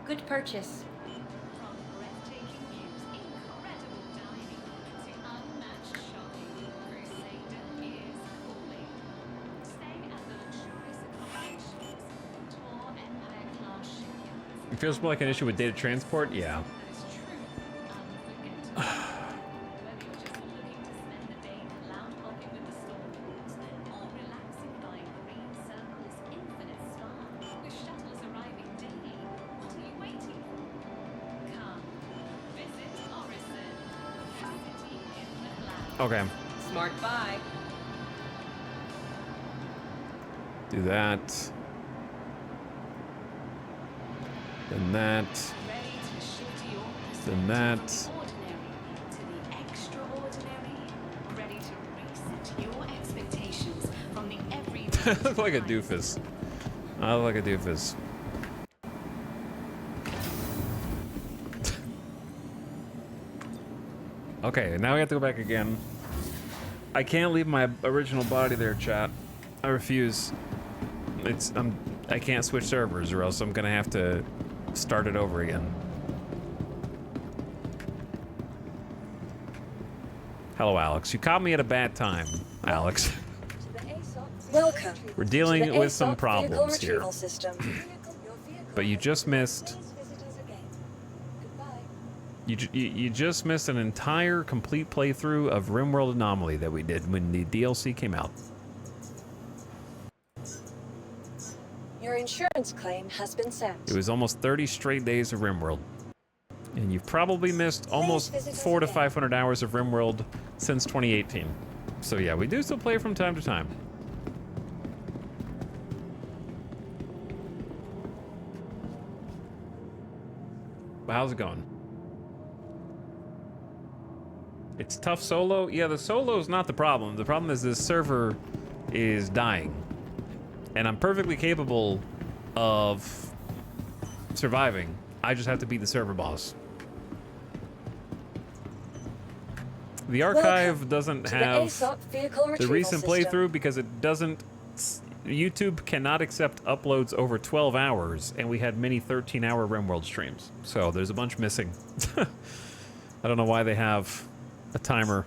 Good purchase. It feels more like an issue with data transport? Yeah. Okay. Smart buy. Do that. Then that. Then that. I look like a doofus. I look like a doofus. Okay, now we have to go back again. I can't leave my original body there, chat. I refuse. I can't switch servers or else I'm gonna have to start it over again. Hello, Alex. You caught me at a bad time, Alex. Welcome. We're dealing to the with some ASOP problems vehicle here. retrieval system. But you just missed. You just missed an entire complete playthrough of RimWorld Anomaly that we did when the DLC came out. Your insurance claim has been sent. It was almost 30 straight days of RimWorld. And you've probably missed almost 400 to 500 hours of RimWorld since 2018. So yeah, we do still play from time to time. But how's it going? It's tough solo? Yeah, the solo is not the problem. The problem is this server is dying. And I'm perfectly capable of surviving. I just have to beat the server boss. The archive doesn't have the recent playthrough because it doesn't... YouTube cannot accept uploads over 12 hours, and we had many 13-hour RimWorld streams. So there's a bunch missing. I don't know why they have a timer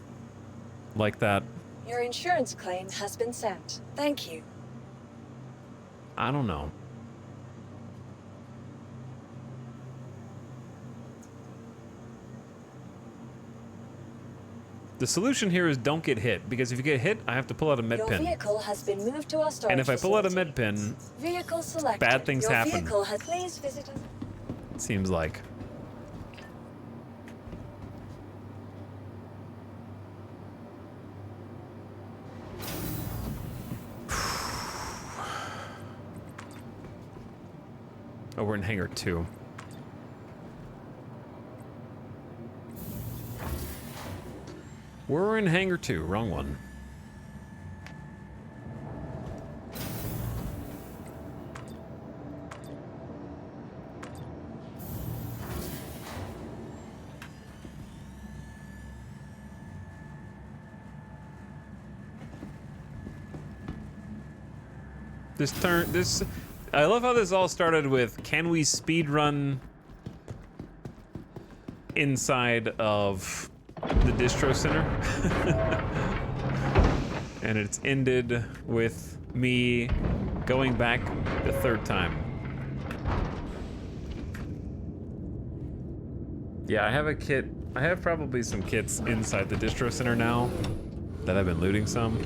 like that. Your insurance claim has been sent. Thank you. I don't know. The solution here is don't get hit, because if you get hit, I have to pull out a med Your pin. vehicle has been moved to our storage And if I pull out a facility. med pin, Vehicle selected. bad things Your happen. Vehicle has... Please visit us. Seems like. Oh, we're in Hangar 2. We're in Hangar 2, wrong one. I love how this all started with, can we speedrun inside of the distro center? And it's ended with me going back the third time. Yeah, I have a kit. I have probably some kits inside the distro center now that I've been looting some.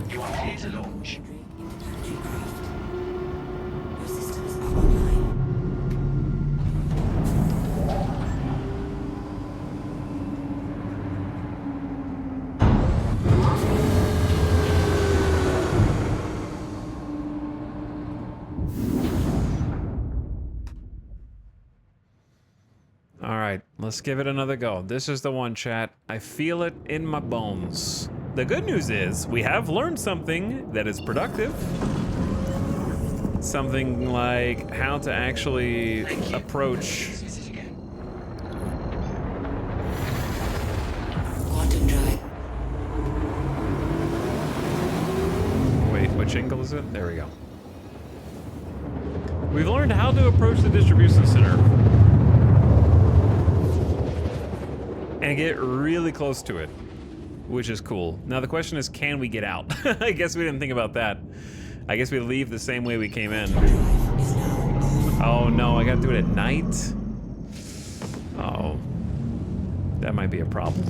You are clear to launch. Your systems are online. Let's give it another go. This is the one, chat. I feel it in my bones. The good news is we have learned something that is productive. Something like how to actually approach. Wait, which angle is it? There we go. We've learned how to approach the distribution center and get really close to it, which is cool. Now the question is, can we get out? I guess we didn't think about that. I guess we leave the same way we came in. Oh no, I gotta do it at night? Oh, that might be a problem.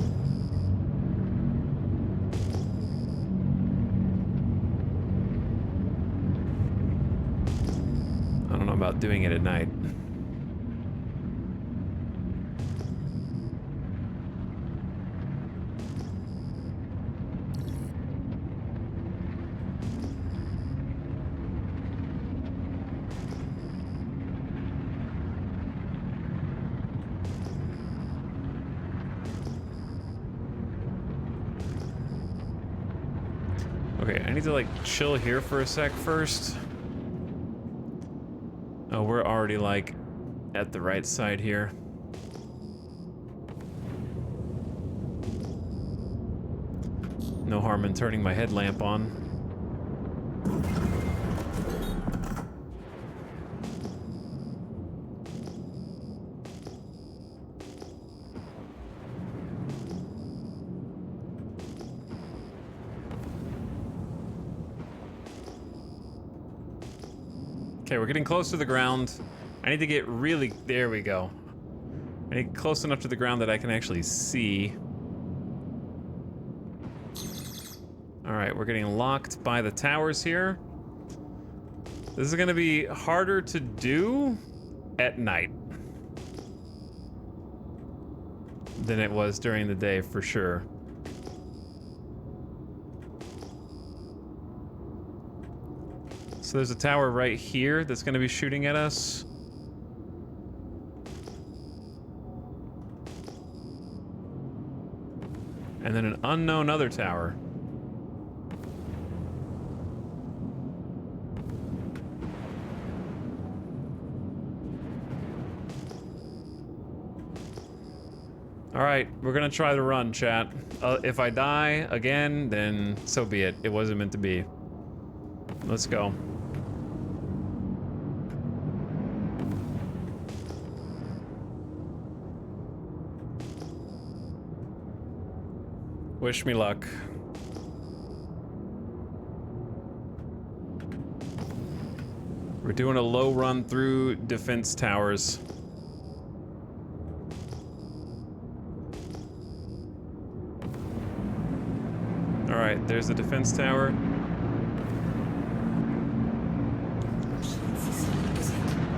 I don't know about doing it at night. Okay, I need to like chill here for a sec first. Oh, we're already like at the right side here. No harm in turning my headlamp on. Okay, we're getting close to the ground. I need to get really... There we go. I need close enough to the ground that I can actually see. Alright, we're getting locked by the towers here. This is gonna be harder to do at night than it was during the day, for sure. So there's a tower right here that's gonna be shooting at us. And then an unknown other tower. All right, we're gonna try to run, chat. If I die again, then so be it. It wasn't meant to be. Let's go. Wish me luck. We're doing a low run through defense towers. All right, there's the defense tower.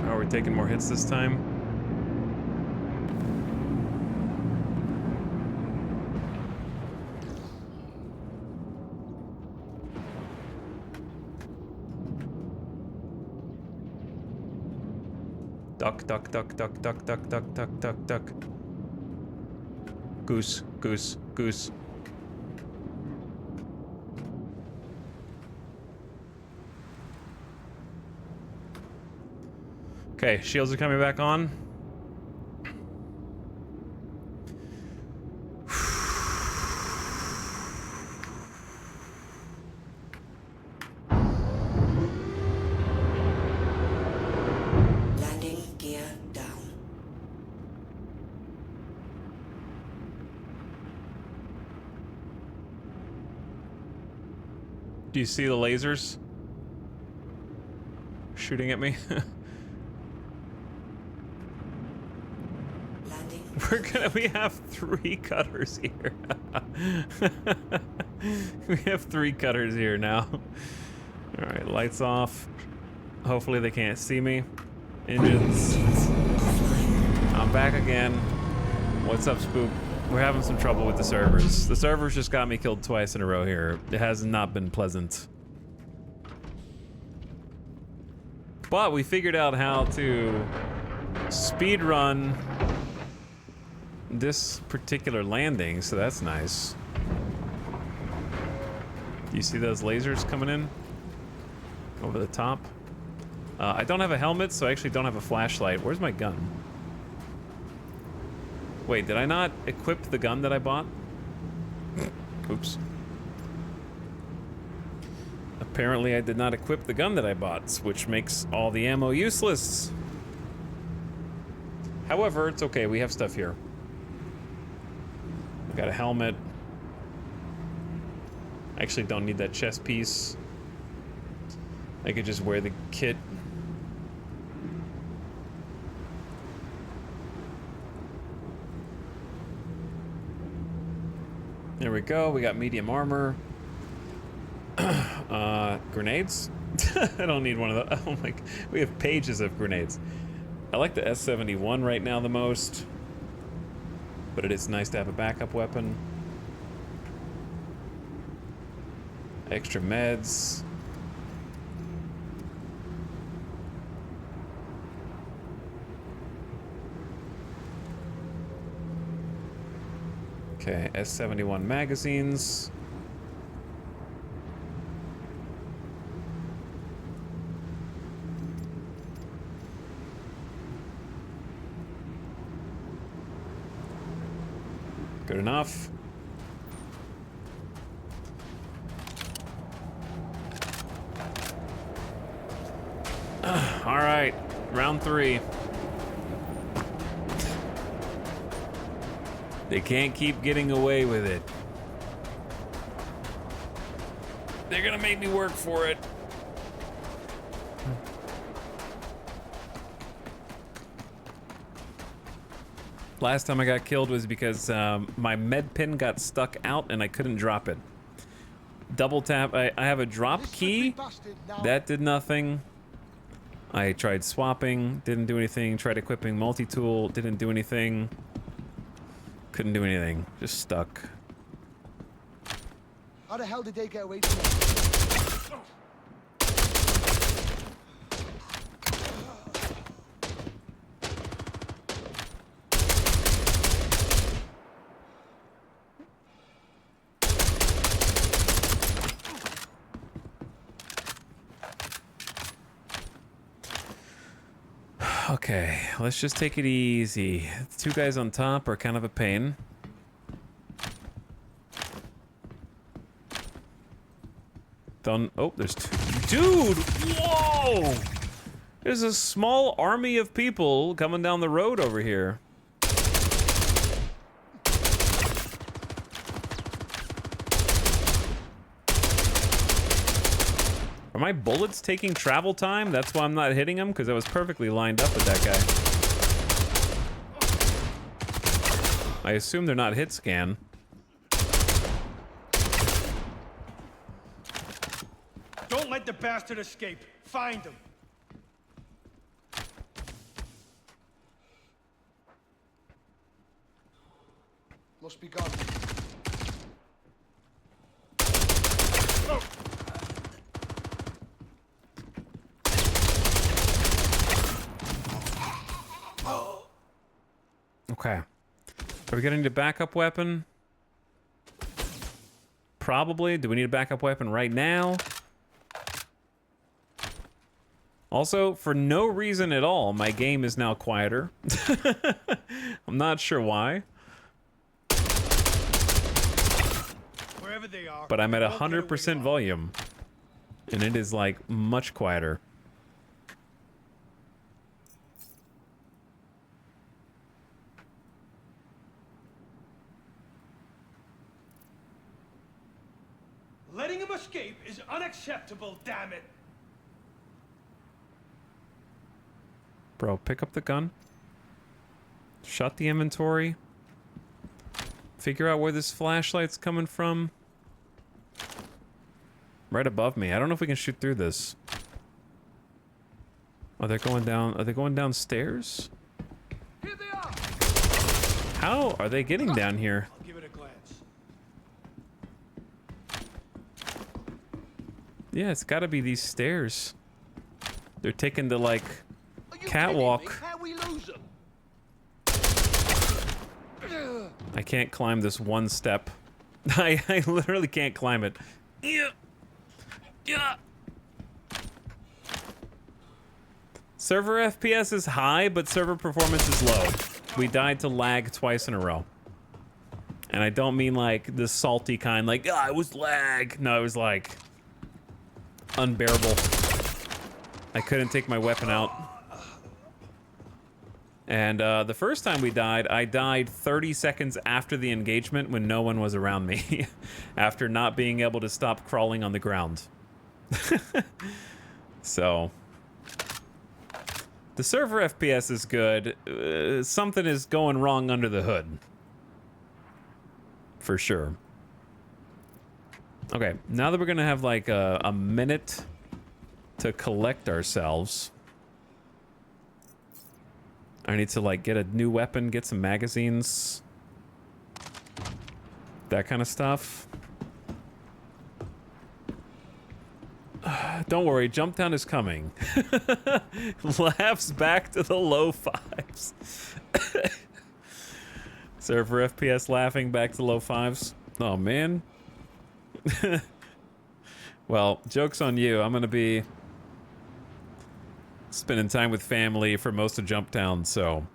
Oh, we're taking more hits this time. Duck, duck, duck, duck, duck, duck, duck, duck, duck, duck. Goose, goose, goose. Okay, shields are coming back on. Landing gear down. Do you see the lasers shooting at me? We have 3 cutters here. We have 3 cutters here now. All right, lights off. Hopefully they can't see me. Engines. I'm back again. What's up, Spook? We're having some trouble with the servers. The servers just got me killed twice in a row here. It has not been pleasant. But we figured out how to speed run this particular landing, so that's nice. Do you see those lasers coming in? Over the top? I don't have a helmet, so I actually don't have a flashlight. Where's my gun? Wait, did I not equip the gun that I bought? Oops. Apparently I did not equip the gun that I bought, which makes all the ammo useless. However, it's okay, we have stuff here. We got a helmet. I actually don't need that chest piece. I could just wear the kit. There we go, we got medium armor. Grenades? I don't need one of those. Oh my, we have pages of grenades. I like the S71 right now the most, but it is nice to have a backup weapon. Extra meds. Okay, S71 magazines. Good enough. All right, round 3. They can't keep getting away with it. They're gonna make me work for it. Last time I got killed was because my med pin got stuck out and I couldn't drop it. Double tap, I have a drop key, that did nothing. I tried swapping, didn't do anything. Tried equipping multi-tool, didn't do anything. Couldn't do anything, just stuck. How the hell did they get away from us? Okay, let's just take it easy. The 2 guys on top are kind of a pain. Done. Oh, there's 2. Dude, whoa! There's a small army of people coming down the road over here. Are my bullets taking travel time? That's why I'm not hitting them, because I was perfectly lined up with that guy. I assume they're not hit scan. Don't let the bastard escape. Find him. Must be gone. Okay. Are we gonna need a backup weapon? Probably. Do we need a backup weapon right now? Also, for no reason at all, my game is now quieter. I'm not sure why. Wherever they are. But I'm at 100% volume. And it is like much quieter. Letting him escape is unacceptable, damn it. Bro, pick up the gun. Shut the inventory. Figure out where this flashlight's coming from. Right above me. I don't know if we can shoot through this. Are they going down? Are they going downstairs? Here they are. How are they getting down here? I'll give it a glance. Yeah, it's got to be these stairs. They're taking the like catwalk. How we lose them? I can't climb this one step. I literally can't climb it. Yeah. Yeah. Server FPS is high, but server performance is low. We died to lag twice in a row. And I don't mean like the salty kind, like, it was lag. No, it was like unbearable. I couldn't take my weapon out. And the first time we died, I died 30 seconds after the engagement when no one was around me. After not being able to stop crawling on the ground. So... the server FPS is good. Something is going wrong under the hood. For sure. Okay, now that we're gonna have like a minute to collect ourselves, I need to like get a new weapon, get some magazines, that kind of stuff. Don't worry, Jump Down is coming. Laughs back to the low fives. Server FPS laughing back to low fives. Oh, man. Well, joke's on you. I'm going to be spending time with family for most of Jump Down, so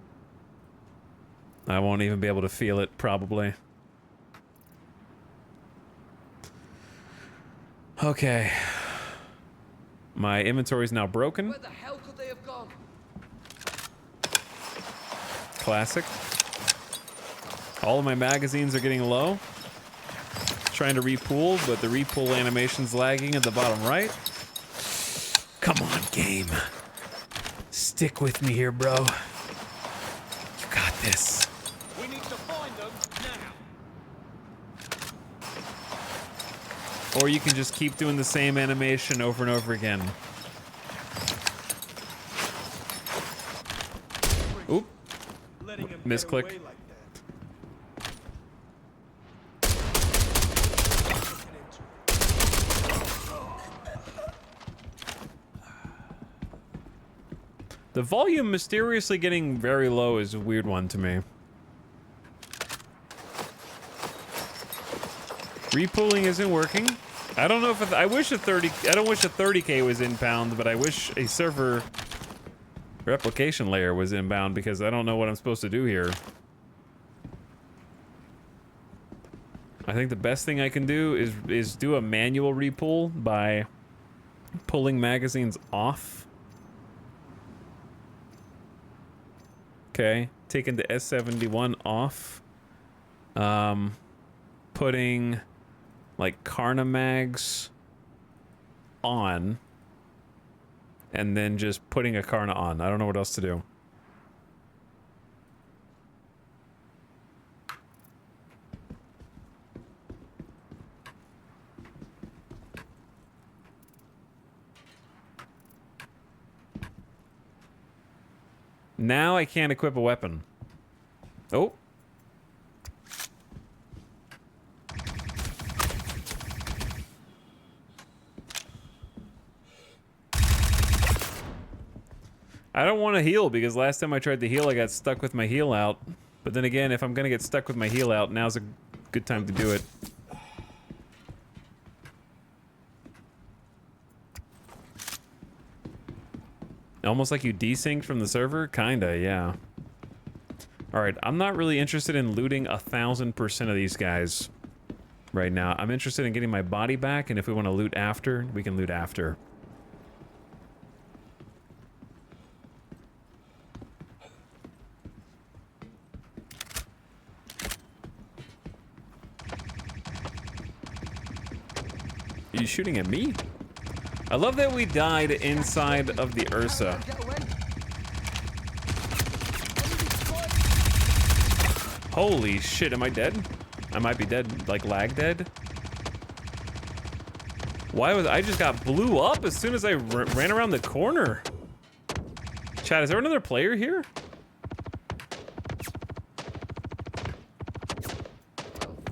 I won't even be able to feel it, probably. Okay. My inventory is now broken. Where the hell could they have gone? Classic. All of my magazines are getting low. Trying to repool, but the repool animation's lagging at the bottom right. Come on, game. Stick with me here, bro. You got this. We need to find them now. Or you can just keep doing the same animation over and over again. Oop. Misclick. The volume mysteriously getting very low is a weird one to me. Repooling isn't working. I don't know if I wish a 30. I don't wish a 30K was inbound, but I wish a server replication layer was inbound because I don't know what I'm supposed to do here. I think the best thing I can do is do a manual repull by pulling magazines off. Okay, taking the S71 off. Putting like Karna mags on. And then just putting a Karna on. I don't know what else to do. Now I can't equip a weapon. Oh. I don't want to heal because last time I tried to heal, I got stuck with my heal out. But then again, if I'm going to get stuck with my heal out, now's a good time to do it. Almost like you desynced from the server? Kinda, yeah. Alright, I'm not really interested in looting 1000% of these guys right now. I'm interested in getting my body back, and if we want to loot after, we can loot after. Are you shooting at me? I love that we died inside of the Ursa. Holy shit, am I dead? I might be dead, like lag dead. Why was I just got blew up as soon as I ran around the corner? Chat, is there another player here?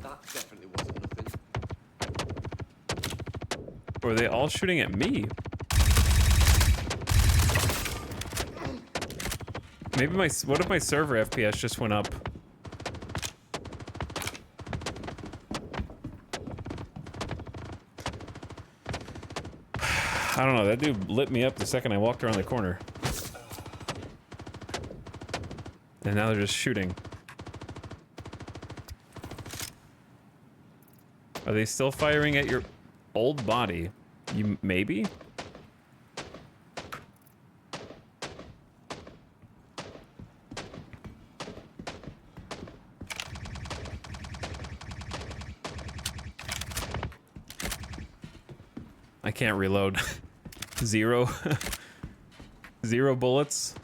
That definitely wasn't nothing. Or are they all shooting at me? Maybe what if my server FPS just went up? I don't know, that dude lit me up the second I walked around the corner. And now they're just shooting. Are they still firing at your old body? You maybe? I can't reload. Zero. Zero bullets.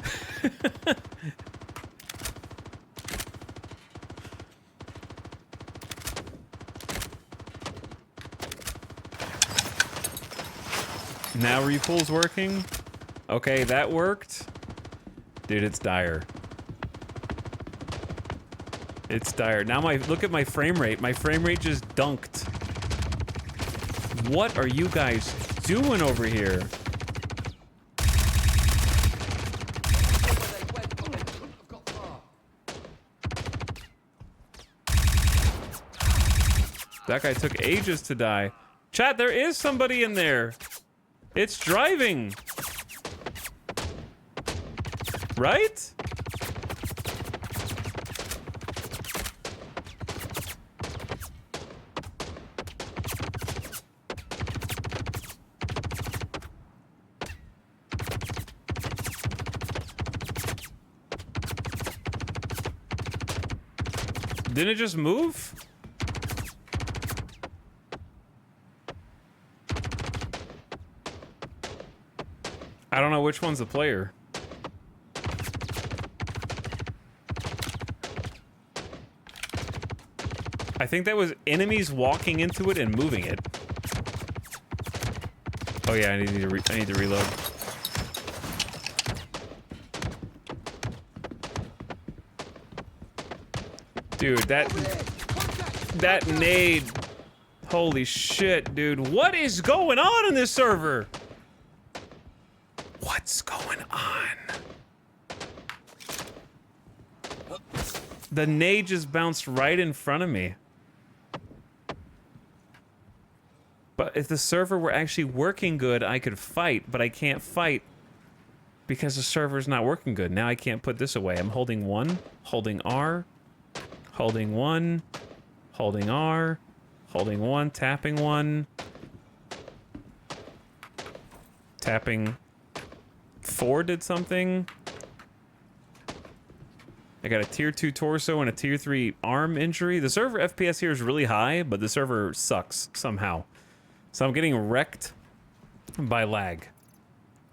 Now repool's working. Okay, that worked. Dude, it's dire. It's dire. Now look at my frame rate. My frame rate just dunked. What are you guys doing over here? That guy took ages to die. Chat, there is somebody in there. It's driving. Right? Didn't it just move? I don't know which one's the player. I think that was enemies walking into it and moving it. Oh yeah, I need to reload. Dude, that nade. Holy shit, dude. What is going on in this server? What's going on? The nade just bounced right in front of me. But if the server were actually working good, I could fight, but I can't fight because the server's not working good. Now I can't put this away. I'm holding one, holding R, holding one, holding R, holding one, tapping one, tapping 4 did something. I got a tier 2 torso and a tier 3 arm injury. The server FPS here is really high, but the server sucks somehow. So I'm getting wrecked by lag.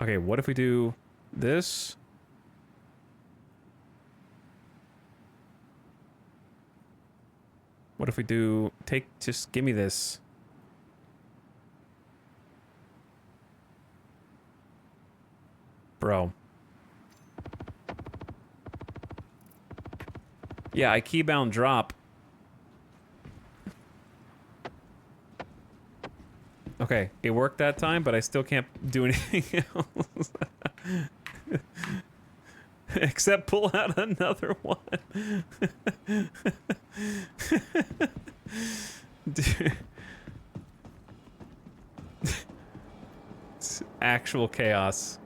Okay, what if we do this? What if we do, just give me this. Bro. Yeah, I keybound drop. Okay, it worked that time, but I still can't do anything else. Except pull out another one. Dude. It's actual chaos.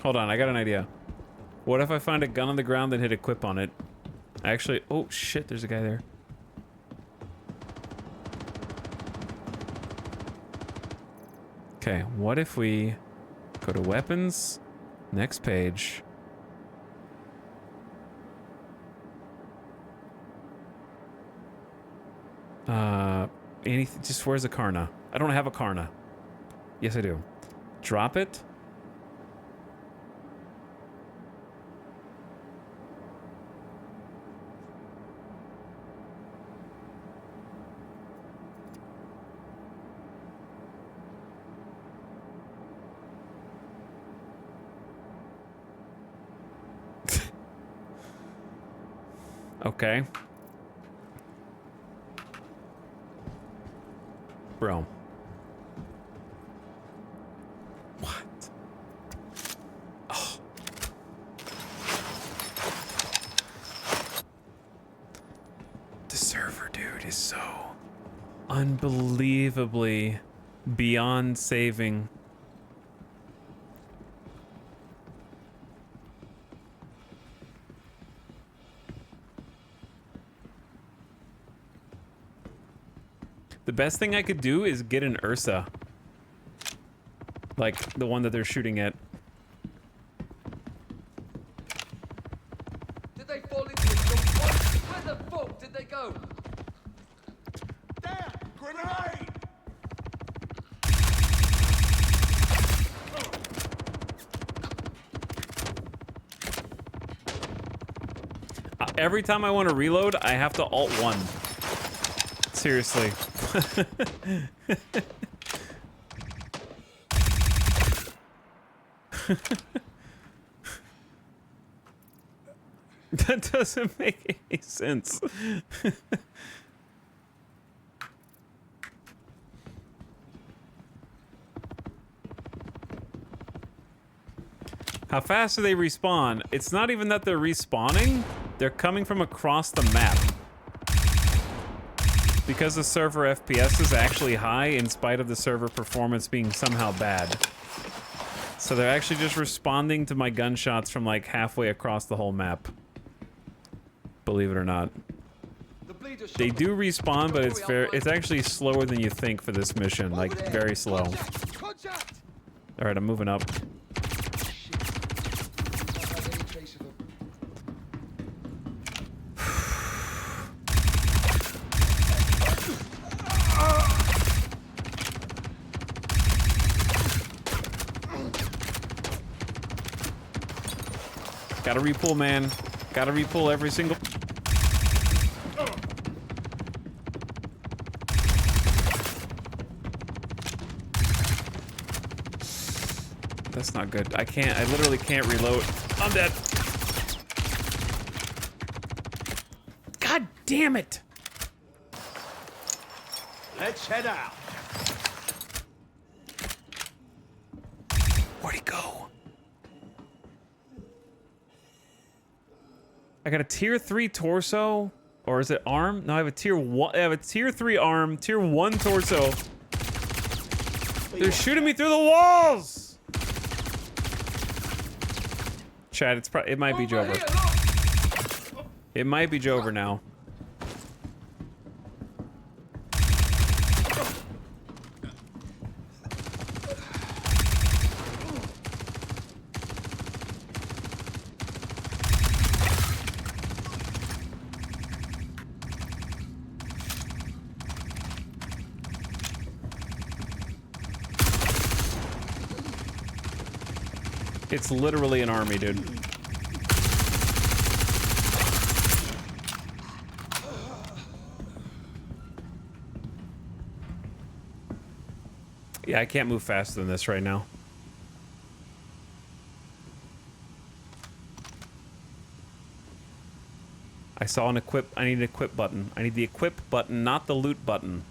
Hold on, I got an idea. What if I find a gun on the ground and hit equip on it? Actually, oh shit, there's a guy there. Okay, what if we go to weapons, next page. Anything, just where's the Karna? I don't have a Karna. Yes, I do. Drop it. Okay. Bro. What? Oh. The server, dude, is so unbelievably Beyond saving. The best thing I could do is get an Ursa. Like the one that they're shooting at. Did they fall into the jump point? Where the fuck did they go? Damn! Grenade! Every time I want to reload, I have to Alt 1. Seriously. That doesn't make any sense. How fast do they respawn? It's not even that they're respawning. They're coming from across the map. Because the server FPS is actually high in spite of the server performance being somehow bad. So they're actually just responding to my gunshots from like halfway across the whole map. Believe it or not. They do respawn, but it's actually slower than you think for this mission. Like, very slow. Alright, I'm moving up. Gotta repull, man. Gotta repull every single... That's not good. I can't. I literally can't reload. I'm dead. God damn it. Let's head out. Where'd he go? I got a tier 3 torso, or is it arm? No, I have a tier 1. I have a tier 3 arm, tier 1 torso. They're shooting me through the walls. Chad, it might be Jover. It might be Jover now. It's literally an army, dude. Yeah, I can't move faster than this right now. I saw an equip. I need an equip button. I need the equip button, not the loot button.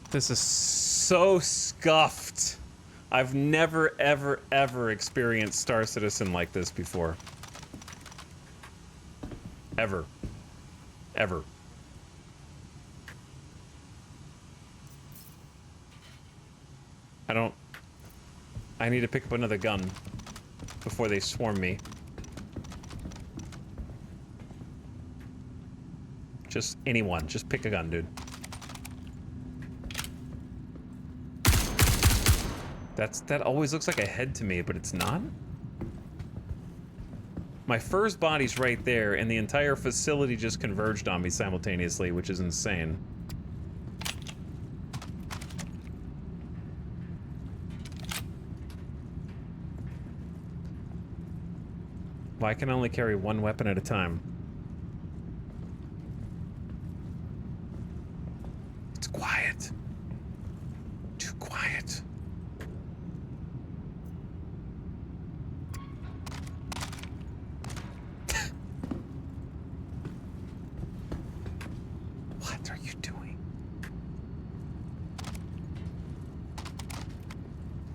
This is so scuffed. I've never, ever, ever experienced Star Citizen like this before. Ever. Ever. I need to pick up another gun before they swarm me. Just anyone. Just pick a gun, dude. That always looks like a head to me, but it's not. My first body's right there, and the entire facility just converged on me simultaneously, which is insane. Why can I only carry one weapon at a time? It's quiet. Too quiet. What are you doing?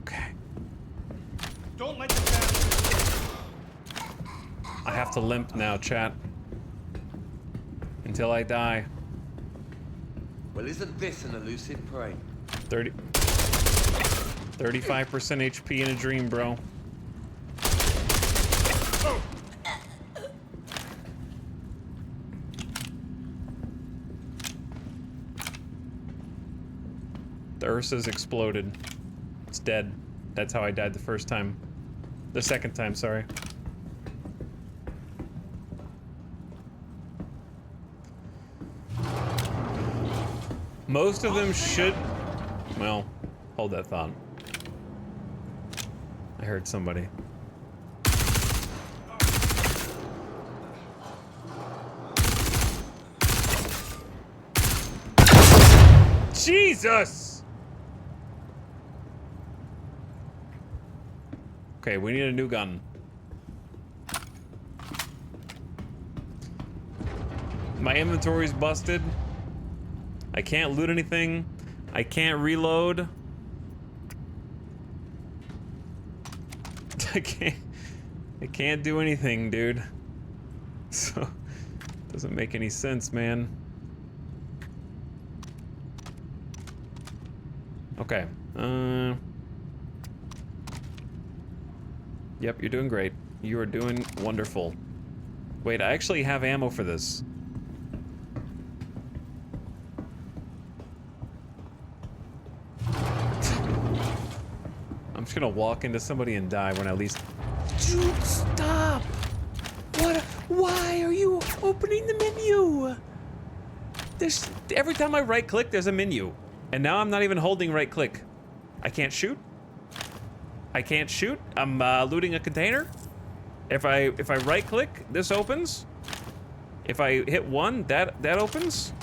Okay. Don't let I have to limp now, chat. Until I die. Well, isn't this an elusive prey? 35% HP in a dream, bro. The Ursa's exploded. It's dead. That's how I died the first time. The second time, sorry. Most of them should... Well, hold that thought. I heard somebody. Jesus! Okay, we need a new gun. My inventory's busted. I can't loot anything. I can't reload. I can't do anything, dude. So, doesn't make any sense, man. Okay. Yep, you're doing great. You are doing wonderful. Wait, I actually have ammo for this. I'm just gonna walk into somebody and die when I least... Dude, stop! What? Why are you opening the menu? There's... Every time I right-click, there's a menu. And now I'm not even holding right-click. I can't shoot. I can't shoot. I'm looting a container. If I right-click, this opens. If I hit one, that opens.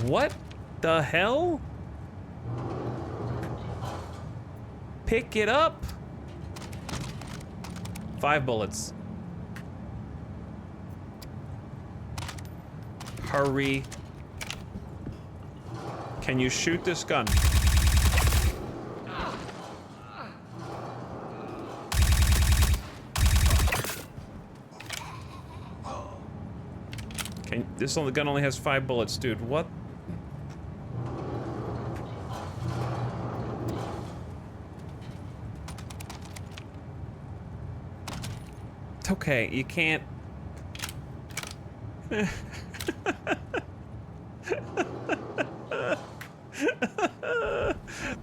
What the hell? Pick it up. 5 bullets. Hurry. Can you shoot this gun? This gun only has 5 bullets, dude. What? Okay, you can't...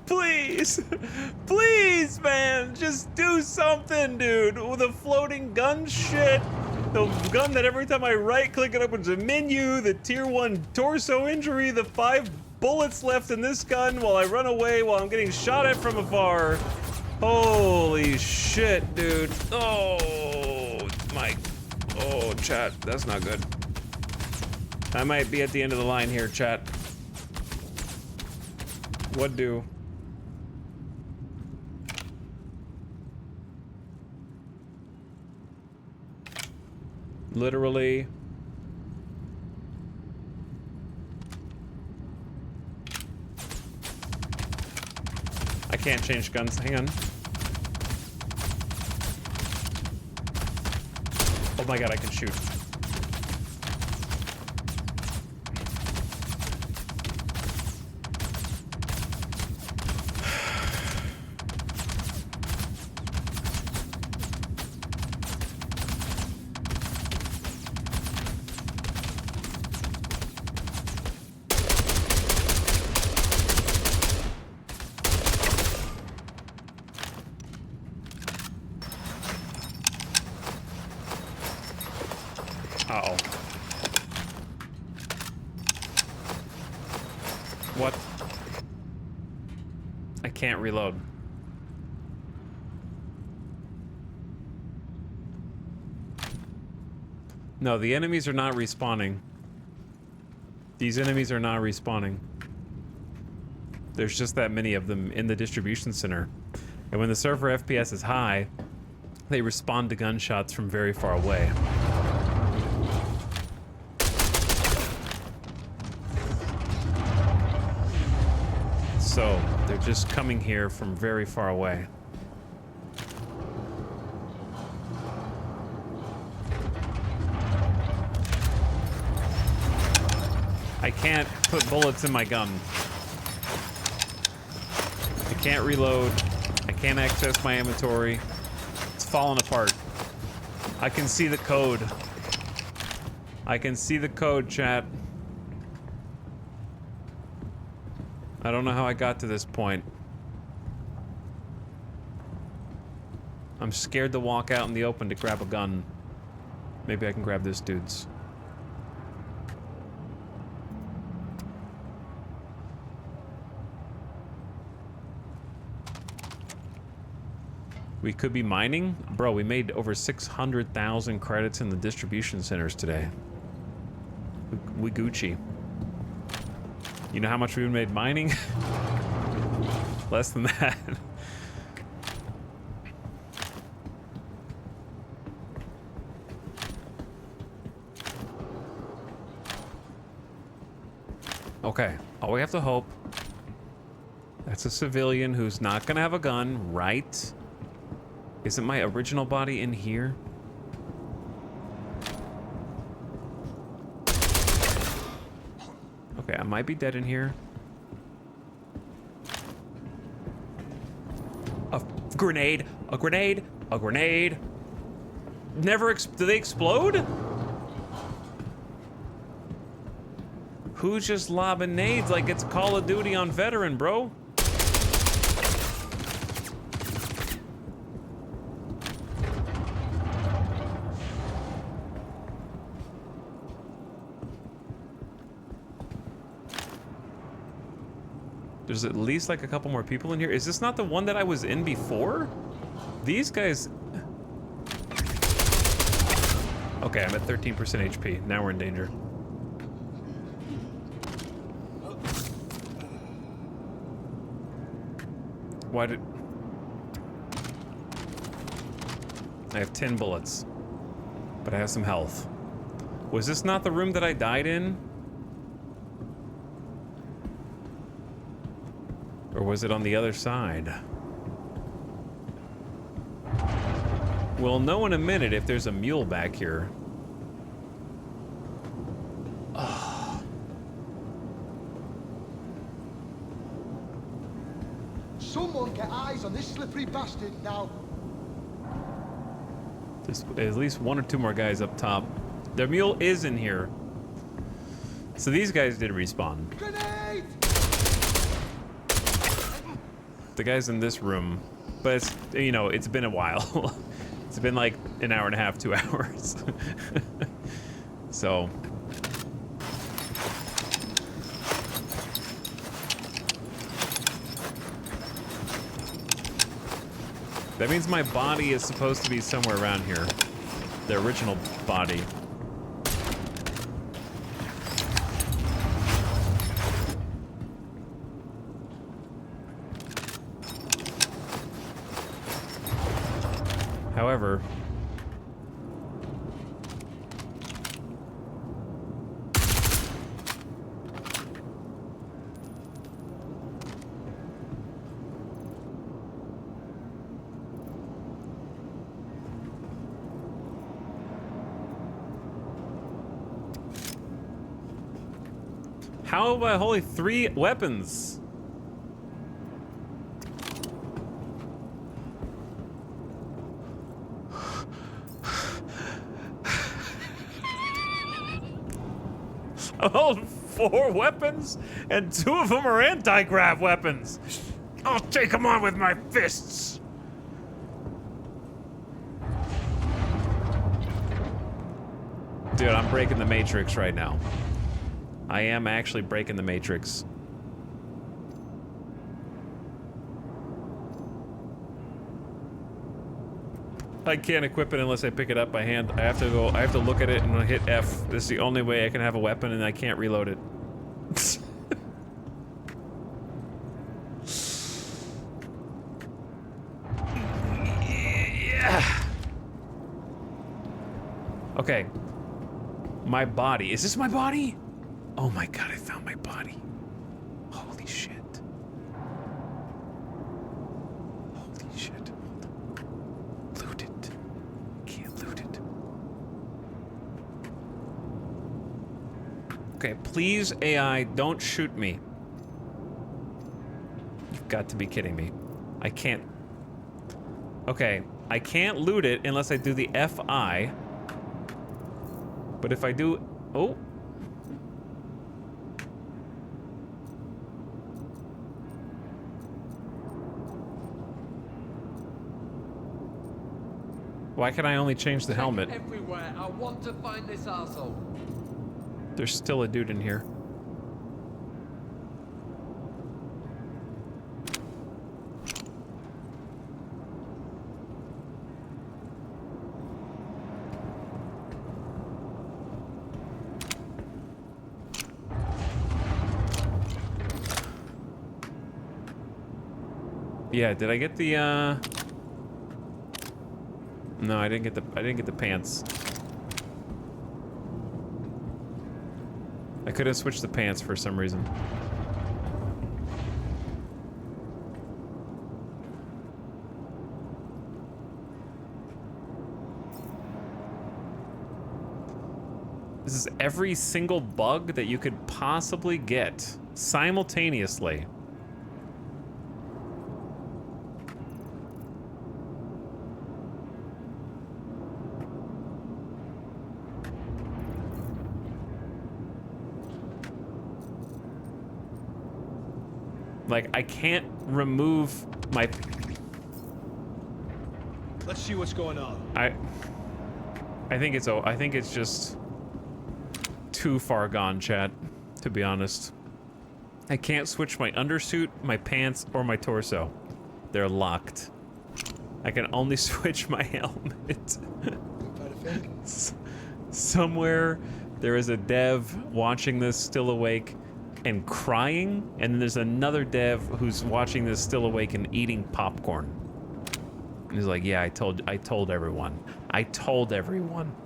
Please! Please, man! Just do something, dude! With a floating gun shit! The gun that every time I right-click it opens a menu, the tier 1 torso injury, the 5 bullets left in this gun while I run away while I'm getting shot at from afar. Holy shit, dude. Oh, my... Oh, chat, that's not good. I might be at the end of the line here, chat. What do? Literally. I can't change guns. Hang on. Oh my god, I can shoot. Uh-oh. What? I can't reload. No, the enemies are not respawning. These enemies are not respawning. There's just that many of them in the distribution center. And when the server FPS is high, they respond to gunshots from very far away. So, they're just coming here from very far away. I can't put bullets in my gun. I can't reload. I can't access my inventory. It's falling apart. I can see the code. I can see the code, chat. I don't know how I got to this point. I'm scared to walk out in the open to grab a gun. Maybe I can grab this dude's. We could be mining? Bro, we made over 600,000 credits in the distribution centers today. We Gucci. You know how much we made mining? Less than that. Okay, all we have to hope. That's a civilian who's not gonna have a gun, right? Isn't my original body in here? Okay, I might be dead in here. A grenade! A grenade! A grenade! Never do they explode? Who's just lobbing nades like it's Call of Duty on Veteran, bro? There's at least like a couple more people in here. Is this not the one that I was in before? These guys... Okay, I'm at 13% HP. Now we're in danger. Why did... I have 10 bullets. But I have some health. Was this not the room that I died in? Or was it on the other side? We'll know in a minute if there's a mule back here. Someone get eyes on this slippery bastard now. There's at least one or two more guys up top. The mule is in here. So these guys did respawn. Grenade! The guy's in this room, but it's, you know, it's been a while. It's been like an hour and a half, 2 hours. So. That means my body is supposed to be somewhere around here. The original body. However, how about only 3 weapons? Oh, 4 weapons? And 2 of them are anti-grav weapons. I'll take them on with my fists. Dude, I'm breaking the Matrix right now. I am actually breaking the Matrix. I can't equip it unless I pick it up by hand. I have to look at it and hit F. This is the only way I can have a weapon and I can't reload it. Yeah. Okay. My body. Is this my body? Oh my god, I found my body. Holy shit. Holy shit. Loot it. Can't loot it. Okay, please, AI, don't shoot me. You've got to be kidding me. I can't... Okay, I can't loot it unless I do the FI. But if I do... Oh. Why can I only change the helmet? Everywhere. I want to find this arsehole. There's still a dude in here. Yeah, did I get the No, I didn't get the pants. I couldn't switch the pants for some reason. This is every single bug that you could possibly get simultaneously. Like, I can't remove my... Let's see what's going on. I think it's just too far gone, chat, to be honest. I can't switch my undersuit, my pants, or my torso. They're locked. I can only switch my helmet. Somewhere there is a dev watching this still awake and crying, and then there's another dev who's watching this still awake and eating popcorn. And he's like, yeah, I told everyone. I told everyone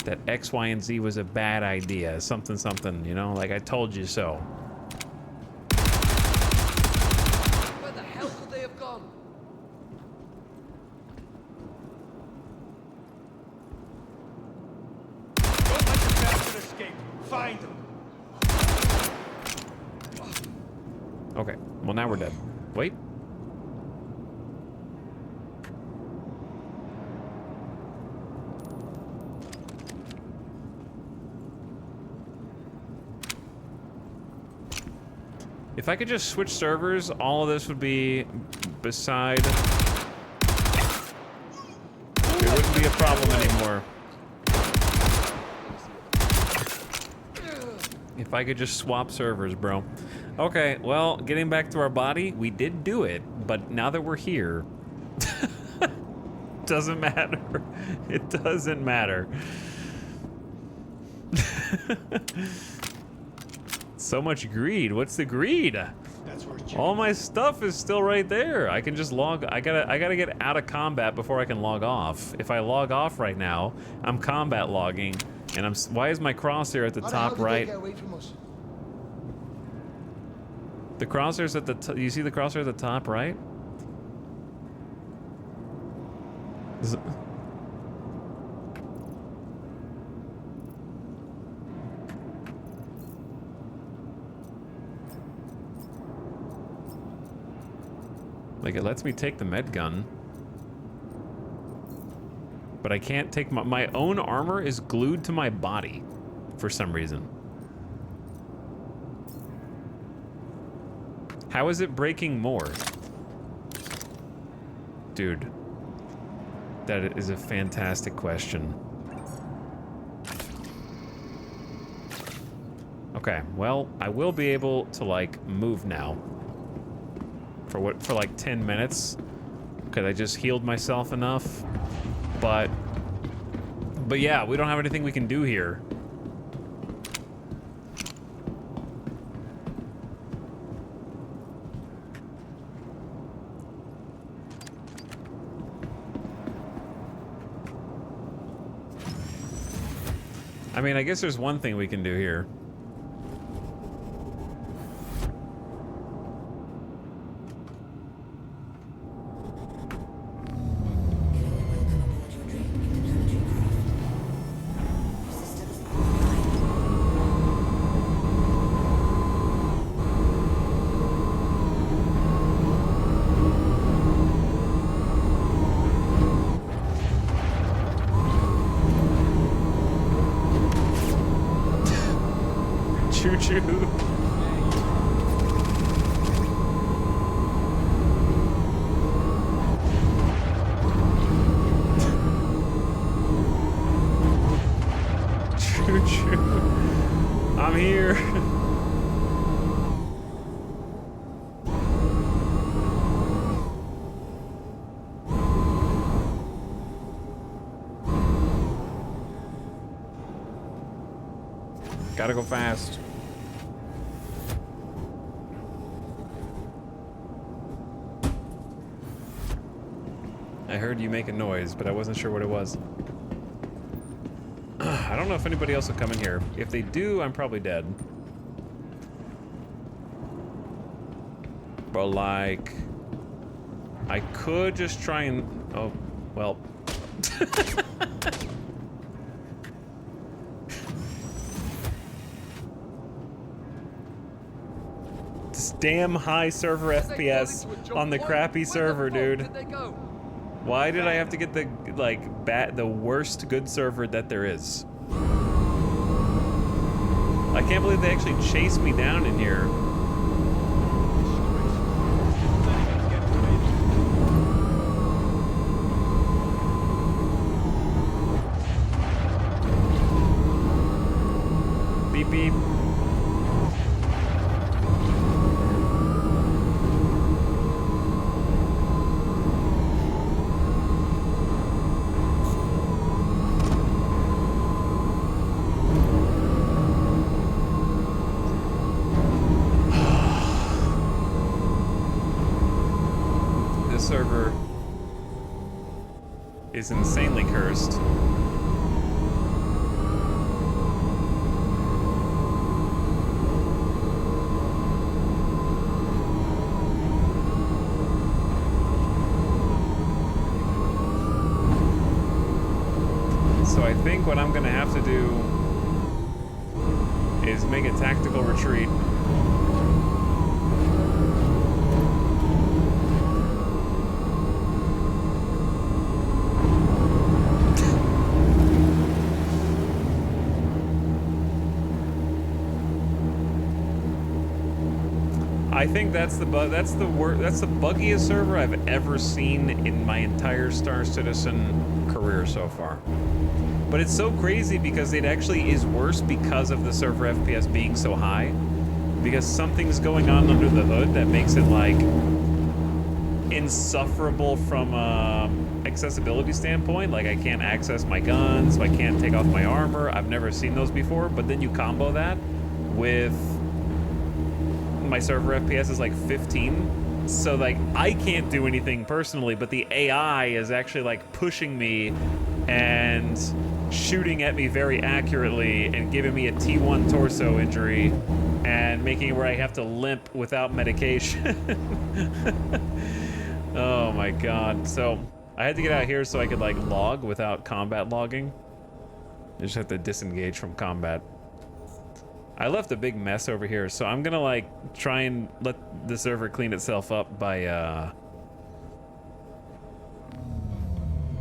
that X, Y, and Z was a bad idea. Something, something, you know? Like, I told you so. Where the hell could they have gone? Don't let the bastard escape. Find him. Okay, well now we're dead. Wait. If I could just switch servers, all of this would be beside... It wouldn't be a problem anymore. If I could just swap servers, bro. Okay, well, getting back to our body, we did do it, but now that we're here, doesn't matter. It doesn't matter. So much greed. What's the greed? That's where All my stuff is still right there. I can just log. I gotta get out of combat before I can log off. If I log off right now, I'm combat logging, and I'm. Why is my crosshair at the top right? The crosshair's at the. You see the crosshair at the top right? Is it... Like, it lets me take the med gun. But I can't take my own armor is glued to my body for some reason. How is it breaking more? Dude. That is a fantastic question. Okay, well, I will be able to, like, move now. For like 10 minutes. Because I just healed myself enough. But yeah, we don't have anything we can do here. I mean, I guess there's one thing we can do here. Choo choo. Choo choo. I'm here. Gotta go fast. I heard you make a noise, but I wasn't sure what it was. I don't know if anybody else will come in here. If they do, I'm probably dead. But like, I could just try and, oh, well. This damn high server FPS on the crappy server, dude. Why did I have to get the, like, the worst good server that there is? I can't believe they actually chased me down in here. Beep beep. Server is insanely cursed. So I think what I'm gonna have to do is make a tactical retreat. I think that's the buggiest server I've ever seen in my entire Star Citizen career so far. But it's so crazy because it actually is worse because of the server FPS being so high. Because something's going on under the hood that makes it like insufferable from a accessibility standpoint. Like I can't access my guns, so I can't take off my armor. I've never seen those before. But then you combo that with my server FPS is like 15, so like I can't do anything personally, but the AI is actually like pushing me and shooting at me very accurately and giving me a T1 torso injury and making it where I have to limp without medication. Oh my god. So I had to get out here so I could like log without combat logging. I just have to disengage from combat. I left a big mess over here, so I'm gonna like try and let the server clean itself up by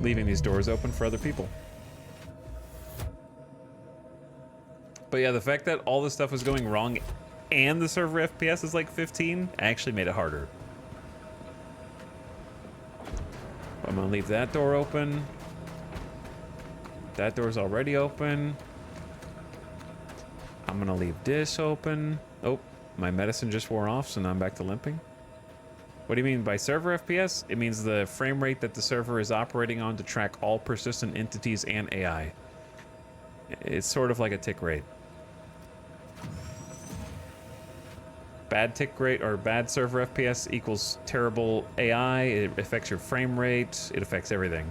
leaving these doors open for other people. But yeah, the fact that all this stuff was going wrong and the server FPS is like 15 actually made it harder. I'm gonna leave that door open. That door's already open. I'm gonna leave this open. Oh, my medicine just wore off, so now I'm back to limping. What do you mean by server FPS? It means the frame rate that the server is operating on to track all persistent entities and AI. It's sort of like a tick rate. Bad tick rate or bad server FPS equals terrible AI. It affects your frame rate. It affects everything.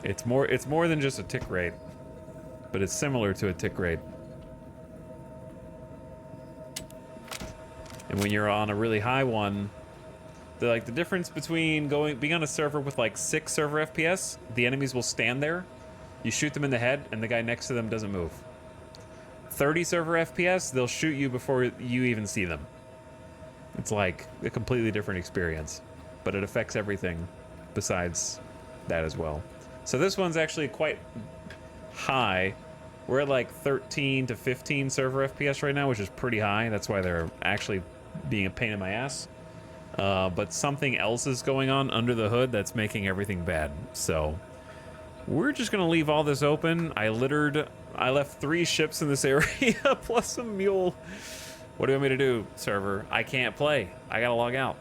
It's more than just a tick rate, but it's similar to a tick rate. And when you're on a really high one, the difference between being on a server with like 6 server FPS, the enemies will stand there, you shoot them in the head, and the guy next to them doesn't move. 30 server FPS, they'll shoot you before you even see them. It's like a completely different experience, but it affects everything besides that as well. So this one's actually quite high. We're at like 13 to 15 server FPS right now, which is pretty high. That's why they're actually being a pain in my ass. But something else is going on under the hood that's making everything bad. So we're just gonna leave all this open. I left 3 ships in this area plus a mule. What do you want me to do, server? I can't play. I gotta log out.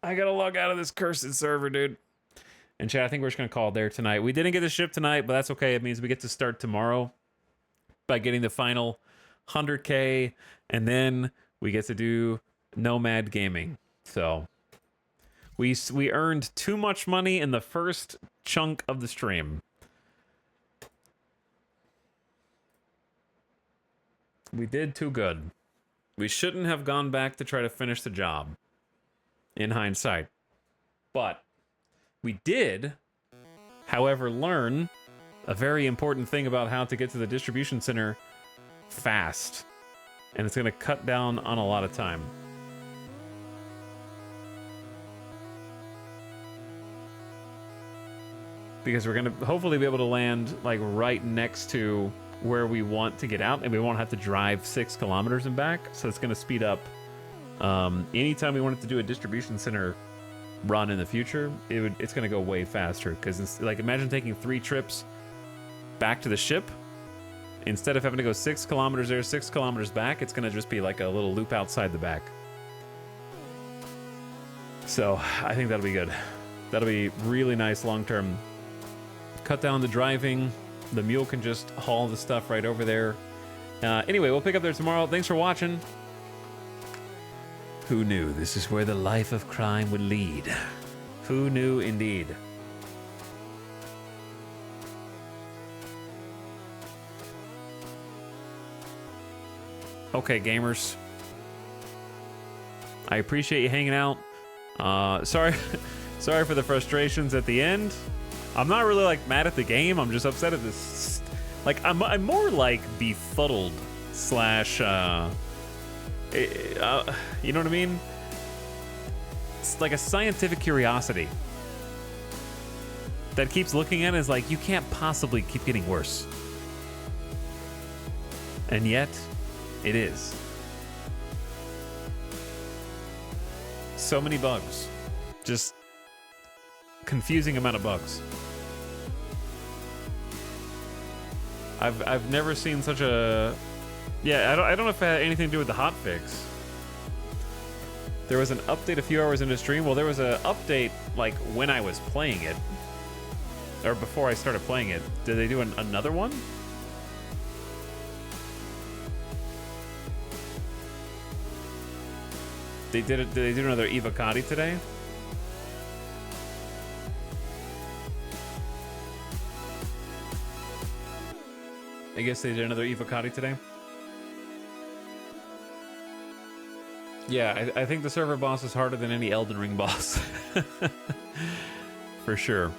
I gotta log out of this cursed server, dude. And chat, I think we're just gonna call it there tonight. We didn't get the ship tonight, but that's okay. It means we get to start tomorrow by getting the final 100K, and then we get to do Nomad Gaming. So we earned too much money in the first chunk of the stream. We did too good. We shouldn't have gone back to try to finish the job, in hindsight. But we did, however, learn a very important thing about how to get to the distribution center fast. And it's going to cut down on a lot of time. Because we're going to hopefully be able to land like right next to where we want to get out, and we won't have to drive 6 kilometers and back. So it's going to speed up. Anytime we wanted to do a distribution center run in the future, it's going to go way faster. Because it's like, imagine taking 3 trips back to the ship. Instead of having to go 6 kilometers there, 6 kilometers back, it's going to just be like a little loop outside the back. So I think that'll be good. That'll be really nice long term. Cut down the driving. The mule can just haul the stuff right over there. Anyway, we'll pick up there tomorrow. Thanks for watching. Who knew this is where the life of crime would lead? Who knew indeed? Okay, gamers. I appreciate you hanging out. Sorry for the frustrations at the end. I'm not really like mad at the game. I'm just upset at this. Like I'm more like befuddled slash. You know what I mean? It's like a scientific curiosity that keeps looking at it as like, you can't possibly keep getting worse. And yet, it is. So many bugs. Just confusing amount of bugs. I've never seen such a... Yeah, I don't know if it had anything to do with the hotfix. There was an update a few hours into stream. Well, there was an update like when I was playing it. Or before I started playing it. Did they do another one? Did they do another Evocati today? I guess they did another Evocati today. Yeah, I think the server boss is harder than any Elden Ring boss. For sure.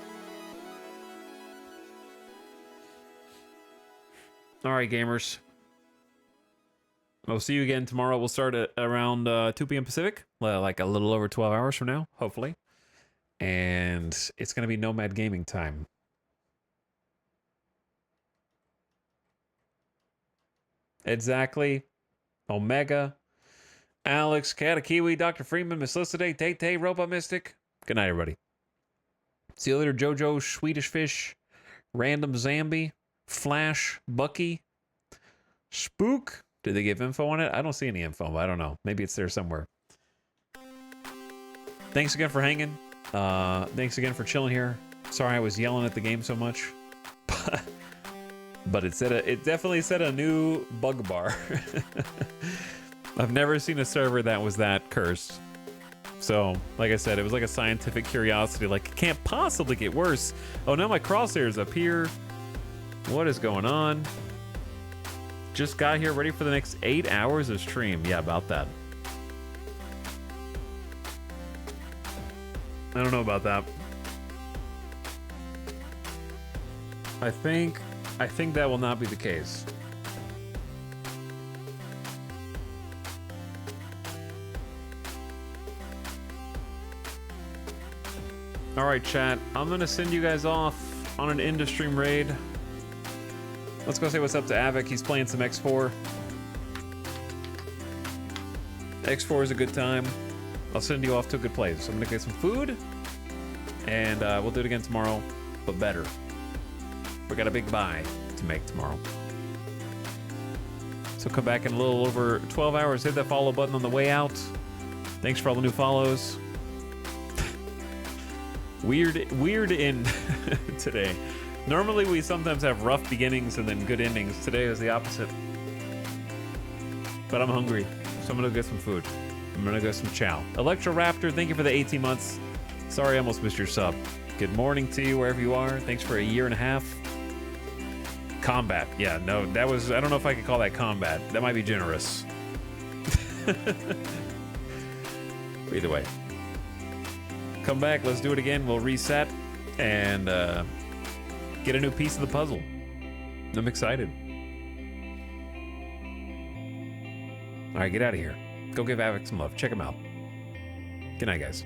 Alright, gamers. We'll see you again tomorrow. We'll start at around 2 p.m. Pacific. Like a little over 12 hours from now, hopefully. And it's going to be Nomad Gaming time. Exactly. Omega. Alex, Katakiwi, Dr. Freeman, Miss Liciday, Tay, Robot Mystic. Good night, everybody. See you later, Jojo, Swedish Fish, Random Zambi, Flash, Bucky, Spook. Did they give info on it? I don't see any info. I don't know. Maybe it's there somewhere. Thanks again for hanging. Thanks again for chilling here. Sorry I was yelling at the game so much. But it definitely set a new bug bar. I've never seen a server that was that cursed. So, like I said, it was like a scientific curiosity. Like, it can't possibly get worse. Oh, now my crosshair's up here. What is going on? Just got here ready for the next 8 hours of stream. Yeah, about that. I don't know about that. I think that will not be the case. All right, chat. I'm gonna send you guys off on an end-of-stream raid. Let's go say what's up to Avik. He's playing some X4. X4 is a good time. I'll send you off to a good place. So I'm gonna get some food, and we'll do it again tomorrow, but better. We got a big buy to make tomorrow. So come back in a little over 12 hours. Hit that follow button on the way out. Thanks for all the new follows. Weird end today. Normally we sometimes have rough beginnings and then good endings. Today is the opposite. But I'm hungry, so I'm gonna get some food. I'm gonna get some chow. Electro Raptor, thank you for the 18 months. Sorry I almost missed your sub. Good morning to you wherever you are. Thanks for a year and a half. Combat. Yeah, no, that was, I don't know if I could call that combat. That might be generous. Either way. Come back, let's do it again. We'll reset and get a new piece of the puzzle. I'm excited. All right, get out of here. Go give Avik some love. Check him out. Good night, guys.